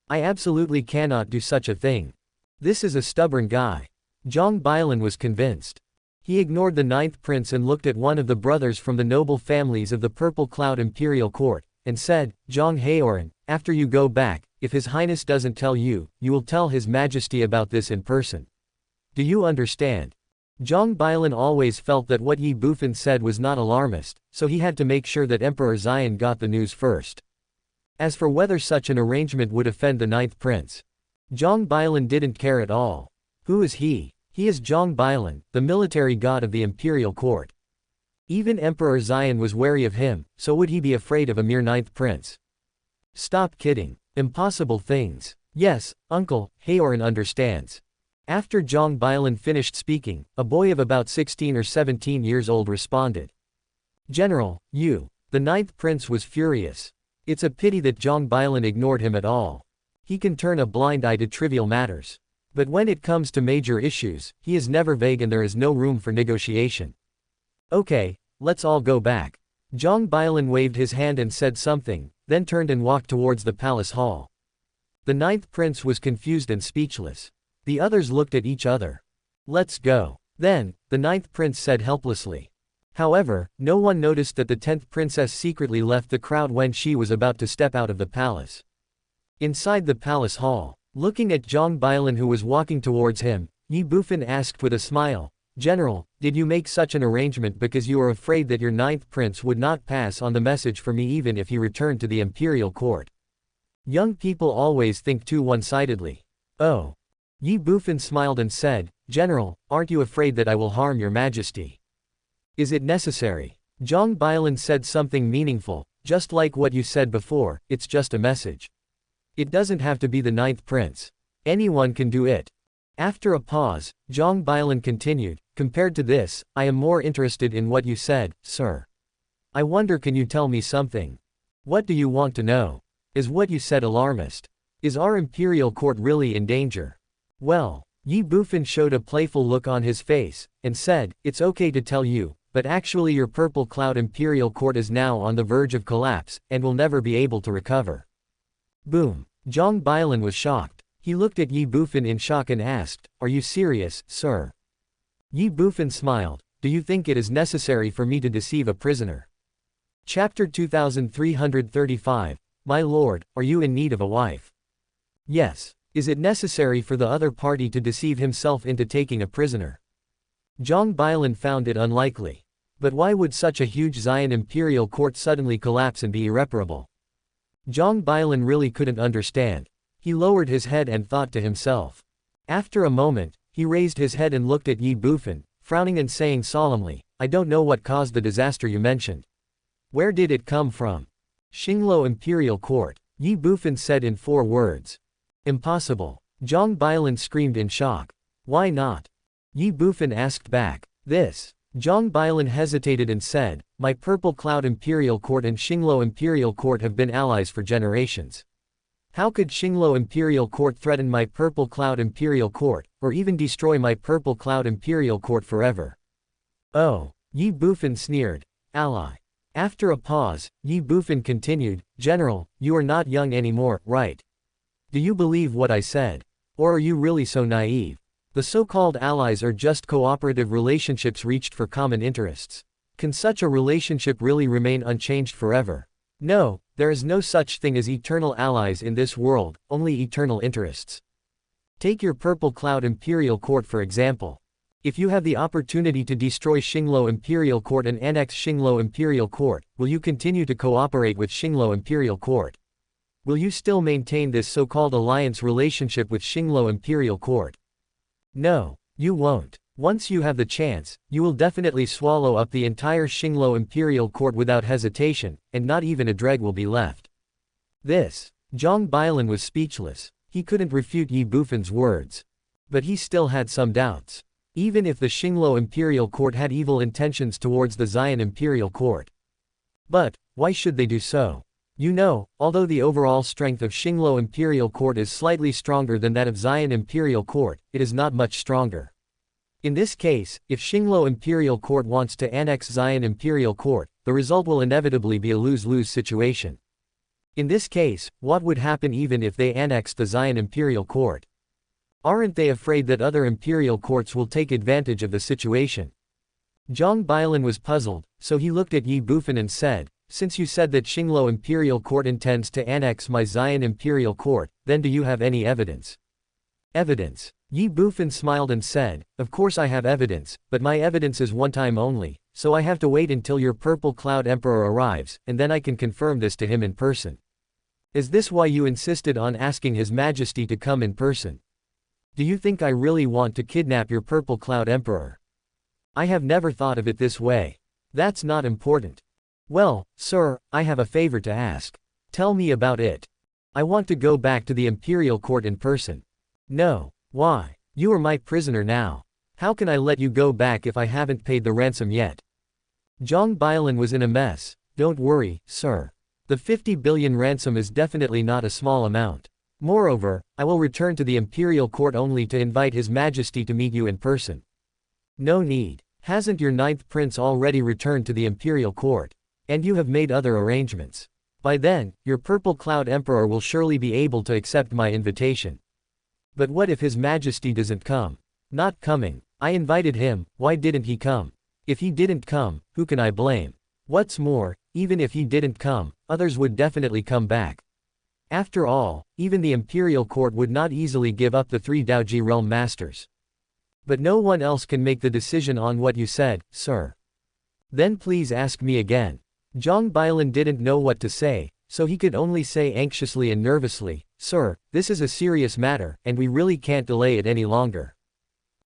I absolutely cannot do such a thing. This is a stubborn guy. Zhang Bailan was convinced. He ignored the ninth prince and looked at one of the brothers from the noble families of the Purple Cloud Imperial Court, and said, Zhang Haoran, after you go back, if His Highness doesn't tell you, you will tell His Majesty about this in person. Do you understand? Zhang Bailan always felt that what Ye Bufan said was not alarmist, so he had to make sure that Emperor Xian got the news first. As for whether such an arrangement would offend the ninth prince, Zhang Bailan didn't care at all. Who is he? He is Zhang Bailan, the military god of the imperial court. Even Emperor Xian was wary of him, so would he be afraid of a mere ninth prince? Stop kidding. Impossible things. Yes, Uncle, Haoran understands. After Zhang Bailan finished speaking, a boy of about 16 or 17 years old responded. General, you. The ninth prince was furious. It's a pity that Zhang Bailan ignored him at all. He can turn a blind eye to trivial matters. But when it comes to major issues, he is never vague and there is no room for negotiation. Okay, let's all go back. Zhang Bailan waved his hand and said something, then turned and walked towards the palace hall. The ninth prince was confused and speechless. The others looked at each other. Let's go. Then, the ninth prince said helplessly. However, no one noticed that the 10th princess secretly left the crowd when she was about to step out of the palace. Inside the palace hall, looking at Zhang Bailan who was walking towards him, Ye Bufan asked with a smile, "General, did you make such an arrangement because you are afraid that your 9th prince would not pass on the message for me even if he returned to the imperial court?" Young people always think too one-sidedly. Oh. Ye Bufan smiled and said, "General, aren't you afraid that I will harm your majesty? Is it necessary?" Zhang Bailan said something meaningful, "Just like what you said before, it's just a message. It doesn't have to be the 9th prince. Anyone can do it." After a pause, Zhang Bailan continued, "Compared to this, I am more interested in what you said, sir. I wonder, can you tell me something? What do you want to know? Is what you said alarmist? Is our imperial court really in danger?" Well, Ye Bufan showed a playful look on his face, and said, "It's okay to tell you, but actually your Purple Cloud Imperial Court is now on the verge of collapse, and will never be able to recover." Boom. Zhang Bailan was shocked. He looked at Ye Bufan in shock and asked, "Are you serious, sir?" Ye Bufan smiled, "Do you think it is necessary for me to deceive a prisoner?" Chapter 2335, My lord, are you in need of a wife? Yes. Is it necessary for the other party to deceive himself into taking a prisoner? Zhang Bailan found it unlikely. But why would such a huge Zion imperial court suddenly collapse and be irreparable? Zhang Bailan really couldn't understand. He lowered his head and thought to himself. After a moment, he raised his head and looked at Ye Bufan, frowning and saying solemnly, "I don't know what caused the disaster you mentioned. Where did it come from?" "Xinglo Imperial Court," Ye Bufan said in 4 words. "Impossible." Zhang Bailan screamed in shock. "Why not?" Ye Bufan asked back. "This." Zhang Bailan hesitated and said, "My Purple Cloud Imperial Court and Xinglo Imperial Court have been allies for generations. How could Xinglo Imperial Court threaten my Purple Cloud Imperial Court, or even destroy my Purple Cloud Imperial Court forever?" "Oh." Ye Bufan sneered. "Ally." After a pause, Ye Bufan continued, "General, you are not young anymore, right? Do you believe what I said? Or are you really so naive? The so-called allies are just cooperative relationships reached for common interests. Can such a relationship really remain unchanged forever? No, there is no such thing as eternal allies in this world, only eternal interests. Take your Purple Cloud Imperial Court for example. If you have the opportunity to destroy Xinglo Imperial Court and annex Xinglo Imperial Court, will you continue to cooperate with Xinglo Imperial Court? Will you still maintain this so-called alliance relationship with Xinglo Imperial Court? No, you won't. Once you have the chance, you will definitely swallow up the entire Xinglo Imperial Court without hesitation, and not even a dreg will be left." This. Zhang Bailan was speechless. He couldn't refute Ye Bufan's words. But he still had some doubts. Even if the Xinglo Imperial Court had evil intentions towards the Zion Imperial Court. But, why should they do so? You know, although the overall strength of Xinglo Imperial Court is slightly stronger than that of Zion Imperial Court, it is not much stronger. In this case, if Xinglo Imperial Court wants to annex Zion Imperial Court, the result will inevitably be a lose-lose situation. In this case, what would happen even if they annexed the Zion Imperial Court? Aren't they afraid that other imperial courts will take advantage of the situation? Zhang Bailan was puzzled, so he looked at Ye Bufan and said, "Since you said that Xinglo Imperial Court intends to annex my Zion Imperial Court, then do you have any evidence?" "Evidence?" Ye Bufan smiled and said, "Of course I have evidence, but my evidence is one time only, so I have to wait until your Purple Cloud Emperor arrives, and then I can confirm this to him in person." "Is this why you insisted on asking His Majesty to come in person? Do you think I really want to kidnap your Purple Cloud Emperor?" "I have never thought of it this way. That's not important." "Well, sir, I have a favor to ask." "Tell me about it." "I want to go back to the Imperial Court in person." "No. Why? You are my prisoner now. How can I let you go back if I haven't paid the ransom yet?" Zhang Bailan was in a mess. "Don't worry, sir. The 50 billion ransom is definitely not a small amount. Moreover, I will return to the imperial court only to invite His Majesty to meet you in person. No need. Hasn't your ninth prince already returned to the imperial court? And you have made other arrangements. By then, your Purple Cloud Emperor will surely be able to accept my invitation. But what if His Majesty doesn't come? Not coming. I invited him, why didn't he come? If he didn't come, who can I blame? What's more, even if he didn't come, others would definitely come back. After all, even the imperial court would not easily give up the 3 Daoji realm masters. But no one else can make the decision on what you said, sir. Then please ask me again. Zhang Bailan didn't know what to say, so he could only say anxiously and nervously, "Sir, this is a serious matter, and we really can't delay it any longer."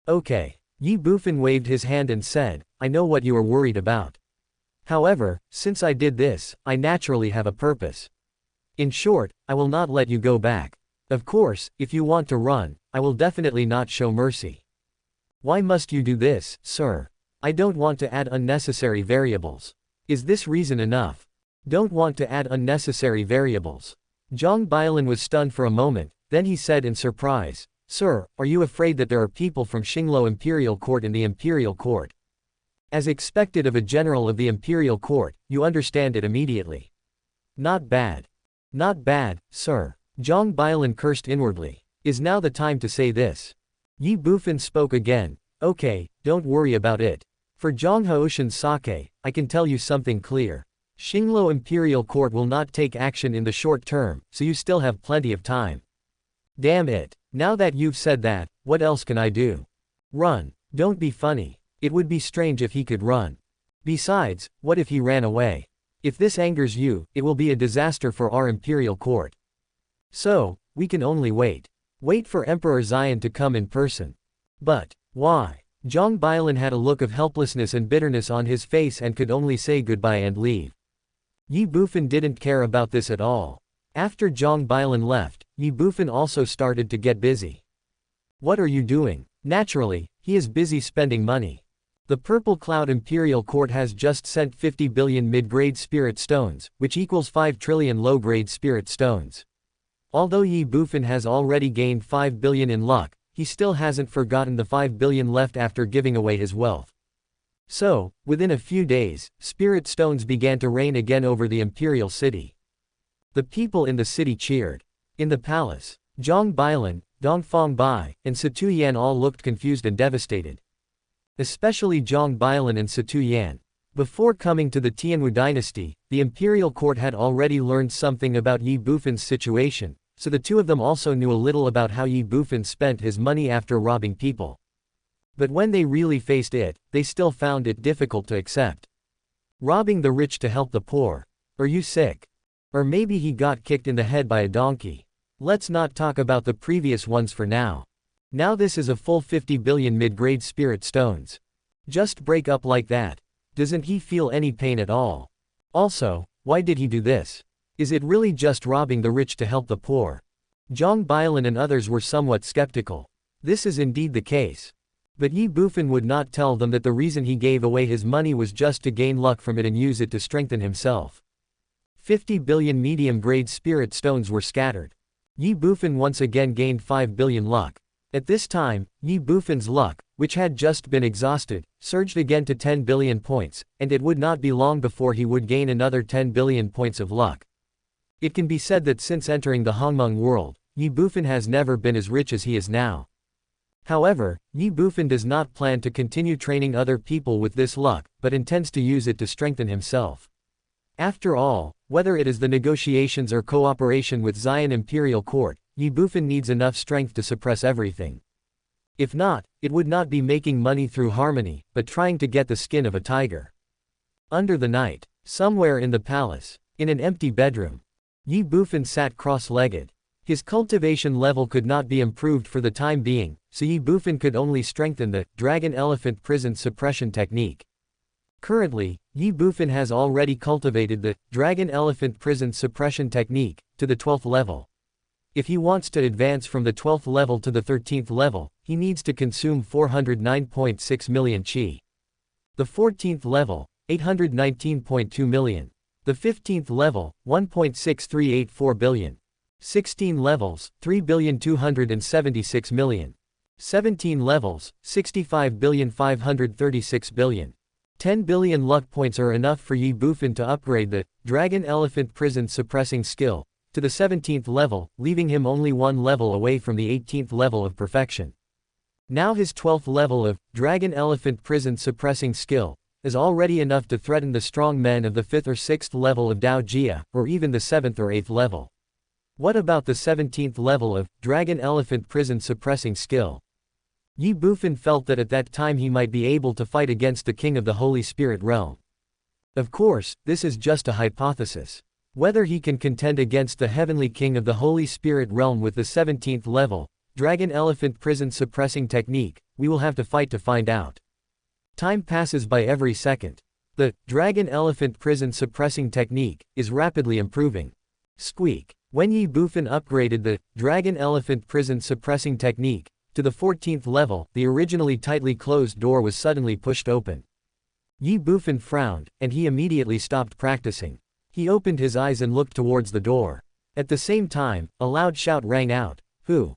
Okay. Ye Bufan waved his hand and said, "I know what you are worried about. However, since I did this, I naturally have a purpose. In short, I will not let you go back. Of course, if you want to run, I will definitely not show mercy." "Why must you do this, sir? I don't want to add unnecessary variables. Is this reason enough?" "Don't want to add unnecessary variables." Zhang Bailan was stunned for a moment, then he said in surprise, "Sir, are you afraid that there are people from Xinglo Imperial Court in the Imperial Court?" As expected of a general of the Imperial Court, you understand it immediately. "Not bad. Not bad, sir." Zhang Bailan cursed inwardly. Is now the time to say this? Ye Bufan spoke again. "Okay, don't worry about it. For Zhang Haoshan Sake, I can tell you something clear. Xinglo Imperial Court will not take action in the short term, so you still have plenty of time." "Damn it. Now that you've said that, what else can I do?" "Run. Don't be funny. It would be strange if he could run. Besides, what if he ran away? If this angers you, it will be a disaster for our imperial court. So, we can only wait. Wait for Emperor Xian to come in person." "But, why?" Zhang Bailan had a look of helplessness and bitterness on his face and could only say goodbye and leave. Ye Bufan didn't care about this at all. After Zhang Bailan left, Ye Bufan also started to get busy. "What are you doing?" Naturally, he is busy spending money. The Purple Cloud Imperial Court has just sent 50 billion mid-grade spirit stones, which equals 5 trillion low-grade spirit stones. Although Ye Bufan has already gained 5 billion in luck, he still hasn't forgotten the 5 billion left after giving away his wealth. So, within a few days, spirit stones began to rain again over the imperial city. The people in the city cheered. In the palace, Zhang Bailan, Dongfang Bai, and Situ Yan all looked confused and devastated. Especially Zhang Bailan and Situ Yan. Before coming to the Tianwu dynasty, the imperial court had already learned something about Ye Bufan's situation, so the two of them also knew a little about how Ye Bufan spent his money after robbing people. But when they really faced it, they still found it difficult to accept. Robbing the rich to help the poor. Are you sick? Or maybe he got kicked in the head by a donkey. Let's not talk about the previous ones for now. Now this is a full 50 billion mid-grade spirit stones. Just break up like that. Doesn't he feel any pain at all? Also, why did he do this? Is it really just robbing the rich to help the poor? Zhang Bailan and others were somewhat skeptical. This is indeed the case. But Ye Bufan would not tell them that the reason he gave away his money was just to gain luck from it and use it to strengthen himself. 50 billion medium-grade spirit stones were scattered. Ye Bufan once again gained 5 billion luck. At this time, Ye Bufan's luck, which had just been exhausted, surged again to 10 billion points, and it would not be long before he would gain another 10 billion points of luck. It can be said that since entering the Hongmeng world, Ye Bufan has never been as rich as he is now. However, Ye Bufan does not plan to continue training other people with this luck, but intends to use it to strengthen himself. After all, whether it is the negotiations or cooperation with Xian Imperial Court, Ye Bufan needs enough strength to suppress everything. If not, it would not be making money through harmony, but trying to get the skin of a tiger. Under the night, somewhere in the palace, in an empty bedroom, Ye Bufan sat cross-legged. His cultivation level could not be improved for the time being, so Ye Bufan could only strengthen the Dragon Elephant Prison Suppression Technique. Currently, Ye Bufan has already cultivated the Dragon Elephant Prison Suppression Technique to the 12th level. If he wants to advance from the 12th level to the 13th level, he needs to consume 409.6 million qi. The 14th level, 819.2 million. The 15th level, 1.6384 billion. 16 levels, 3,276 million. 17 levels, 65,536 billion. 10 billion luck points are enough for Ye Bufan to upgrade the Dragon Elephant Prison Suppressing skill to the 17th level, leaving him only one level away from the 18th level of perfection. Now his 12th level of Dragon Elephant Prison Suppressing skill is already enough to threaten the strong men of the 5th or 6th level of Dao Jia, or even the 7th or 8th level. What about the 17th level of Dragon Elephant Prison Suppressing skill? Ye Bufan felt that at that time he might be able to fight against the King of the Holy Spirit Realm. Of course, this is just a hypothesis. Whether he can contend against the Heavenly King of the Holy Spirit Realm with the 17th level Dragon Elephant Prison Suppressing technique, we will have to fight to find out. Time passes by every second. The Dragon Elephant Prison Suppressing technique is rapidly improving. Squeak. When Ye Bufan upgraded the Dragon Elephant Prison Suppressing technique to the 14th level, the originally tightly closed door was suddenly pushed open. Ye Bufan frowned, and he immediately stopped practicing. He opened his eyes and looked towards the door. At the same time, a loud shout rang out. Who?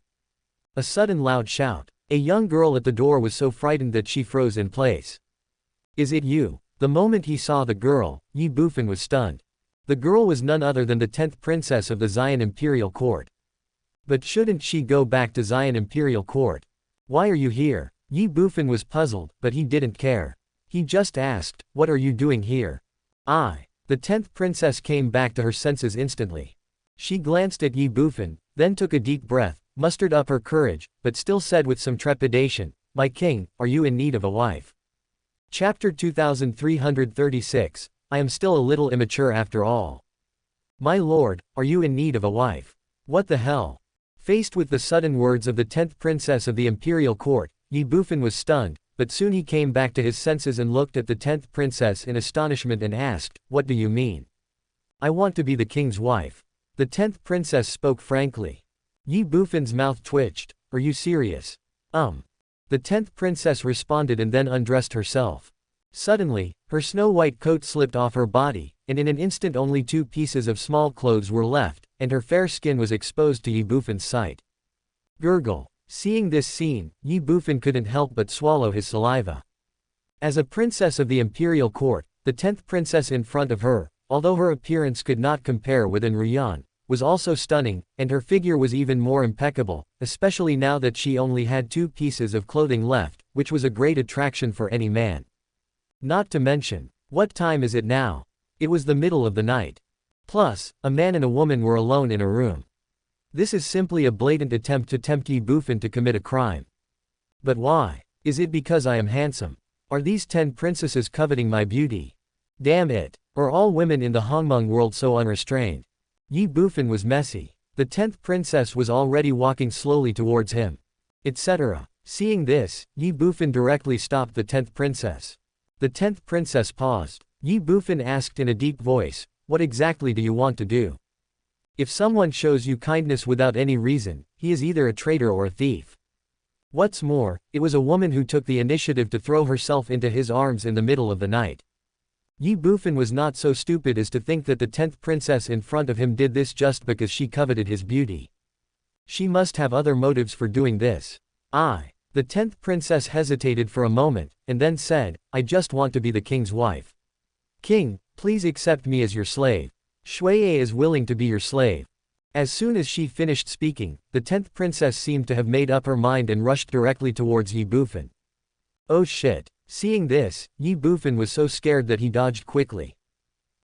A sudden loud shout. A young girl at the door was so frightened that she froze in place. Is it you? The moment he saw the girl, Ye Bufan was stunned. The girl was none other than the 10th princess of the Xian Imperial Court. But shouldn't she go back to Xian Imperial Court? Why are you here? Ye Bufan was puzzled, but he didn't care. He just asked, what are you doing here? The 10th princess came back to her senses instantly. She glanced at Ye Bufan, then took a deep breath, mustered up her courage, but still said with some trepidation, My king, are you in need of a wife? Chapter 2336, I am still a little immature after all. My lord, are you in need of a wife? What the hell? Faced with the sudden words of the 10th princess of the imperial court, Ye Bufan was stunned, but soon he came back to his senses and looked at the 10th princess in astonishment and asked, What do you mean? I want to be the king's wife. The 10th princess spoke frankly. Ye Bufan's mouth twitched. Are you serious? The 10th princess responded and then undressed herself. Suddenly, her snow-white coat slipped off her body, and in an instant only 2 pieces of small clothes were left, and her fair skin was exposed to Ye Bufan's sight. Gurgle. Seeing this scene, Ye Bufan couldn't help but swallow his saliva. As a princess of the imperial court, the 10th princess in front of her, although her appearance could not compare with an Ruyan, was also stunning, and her figure was even more impeccable, especially now that she only had 2 pieces of clothing left, which was a great attraction for any man. Not to mention, what time is it now? It was the middle of the night. Plus, a man and a woman were alone in a room. This is simply a blatant attempt to tempt Ye Bufan to commit a crime. But why? Is it because I am handsome? Are these 10 princesses coveting my beauty? Damn it! Are all women in the Hongmeng world so unrestrained? Ye Bufan was messy. The 10th princess was already walking slowly towards him. Etc. Seeing this, Ye Bufan directly stopped the 10th princess. The 10th princess paused. Ye Bufan asked in a deep voice, What exactly do you want to do? If someone shows you kindness without any reason, he is either a traitor or a thief. What's more, it was a woman who took the initiative to throw herself into his arms in the middle of the night. Ye Bufan was not so stupid as to think that the 10th princess in front of him did this just because she coveted his beauty. She must have other motives for doing this. The 10th princess hesitated for a moment, and then said, I just want to be the king's wife. King, please accept me as your slave. Shuiye is willing to be your slave. As soon as she finished speaking, the 10th princess seemed to have made up her mind and rushed directly towards Ye Bufan. Oh shit. Seeing this, Ye Bufan was so scared that he dodged quickly.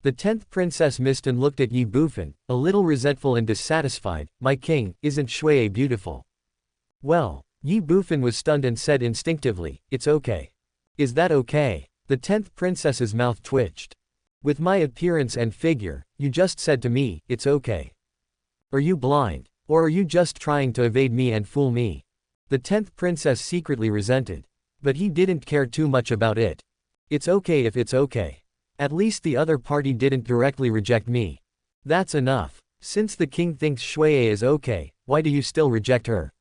The 10th princess missed and looked at Ye Bufan, a little resentful and dissatisfied. My king, isn't Shuiye beautiful? Well, Ye Bufan was stunned and said instinctively, It's okay. Is that okay? The 10th princess's mouth twitched. With my appearance and figure, you just said to me, it's okay. Are you blind? Or are you just trying to evade me and fool me? The 10th princess secretly resented. But he didn't care too much about it. It's okay if it's okay. At least the other party didn't directly reject me. That's enough. Since the king thinks Shuiye is okay, why do you still reject her?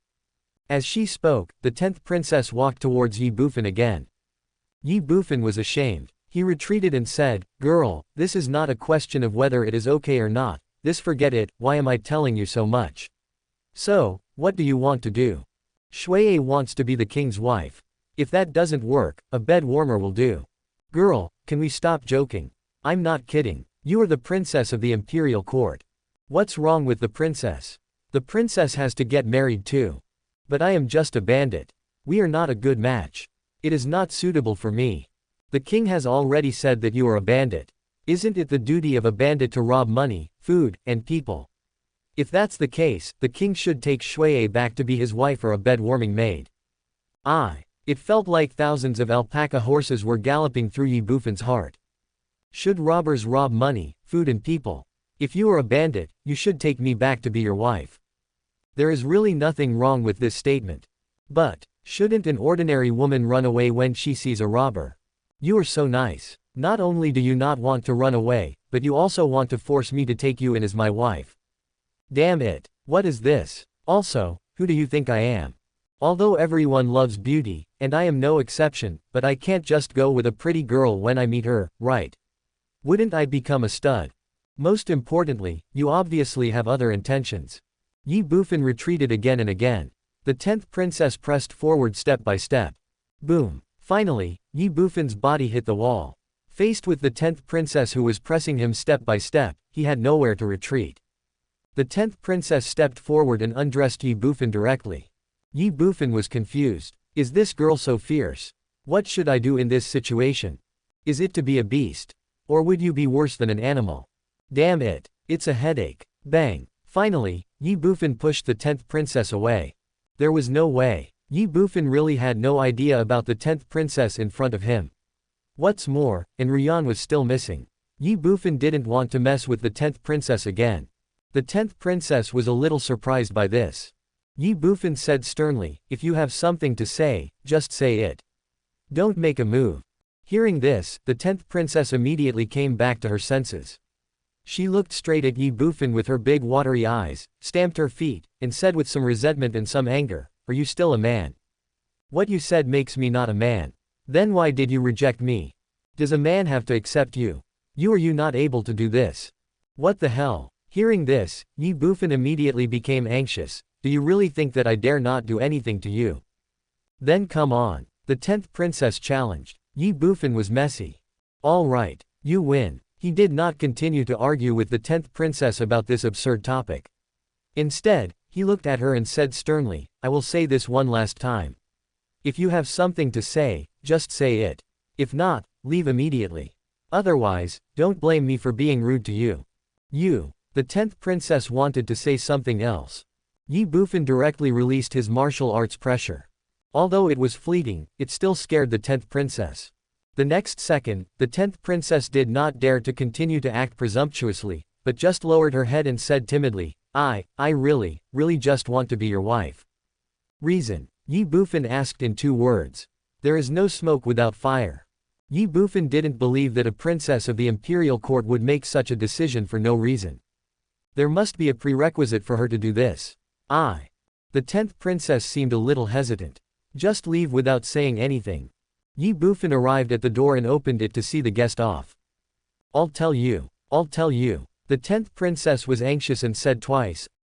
As she spoke, the 10th princess walked towards Ye Bufan again. Ye Bufan was ashamed. He retreated and said, "Girl, this is not a question of whether it is okay or not, this forget it, why am I telling you so much? So, what do you want to do?" Shuai wants to be the king's wife. If that doesn't work, a bed warmer will do. Girl, can we stop joking? I'm not kidding. You are the princess of the imperial court. What's wrong with the princess? The princess has to get married too. But I am just a bandit. We are not a good match. It is not suitable for me. The king has already said that you are a bandit. Isn't it the duty of a bandit to rob money, food, and people? If that's the case, the king should take Shuai back to be his wife or a bed-warming maid. It felt like thousands of alpaca horses were galloping through Ye Bufan's heart. Should robbers rob money, food and people? If you are a bandit, you should take me back to be your wife. There is really nothing wrong with this statement. But, shouldn't an ordinary woman run away when she sees a robber? You are so nice. Not only do you not want to run away, but you also want to force me to take you in as my wife. Damn it. What is this? Also, who do you think I am? Although everyone loves beauty, and I am no exception, but I can't just go with a pretty girl when I meet her, right? Wouldn't I become a stud? Most importantly, you obviously have other intentions. Ye Bufan retreated again and again. The 10th princess pressed forward step by step. Boom. Finally, Ye Bufan's body hit the wall. Faced with the 10th princess who was pressing him step by step, he had nowhere to retreat. The 10th princess stepped forward and undressed Ye Bufan directly. Ye Bufan was confused. Is this girl so fierce? What should I do in this situation? Is it to be a beast? Or would you be worse than an animal? Damn it. It's a headache. Bang. Finally, Ye Bufan pushed the 10th princess away. There was no way. Ye Bufan really had no idea about the 10th princess in front of him. What's more, Enryan was still missing. Ye Bufan didn't want to mess with the 10th princess again. The 10th princess was a little surprised by this. Ye Bufan said sternly, "If you have something to say, just say it. Don't make a move." Hearing this, the 10th princess immediately came back to her senses. She looked straight at Ye Bufan with her big watery eyes, stamped her feet, and said with some resentment and some anger, "Are you still a man? What you said makes me not a man. Then why did you reject me? Does a man have to accept you? You not able to do this? What the hell?" Hearing this, Ye Bufan immediately became anxious. "Do you really think that I dare not do anything to you? Then come on." The 10th princess challenged. Ye Bufan was messy. "All right, you win." He did not continue to argue with the 10th princess about this absurd topic. Instead, he looked at her and said sternly, "I will say this one last time. If you have something to say, just say it. If not, leave immediately. Otherwise, don't blame me for being rude to you." The 10th princess wanted to say something else. Ye Bufan directly released his martial arts pressure. Although it was fleeting, it still scared the 10th princess. The next second, the 10th princess did not dare to continue to act presumptuously, but just lowered her head and said timidly, I really just want to be your wife." Reason. Ye Bufan asked in 2 words. There is no smoke without fire. Ye Bufan didn't believe that a princess of the imperial court would make such a decision for no reason. There must be a prerequisite for her to do this. The 10th princess seemed a little hesitant. Just leave without saying anything. Ye Bufan arrived at the door and opened it to see the guest off. I'll tell you. The 10th princess was anxious and said twice,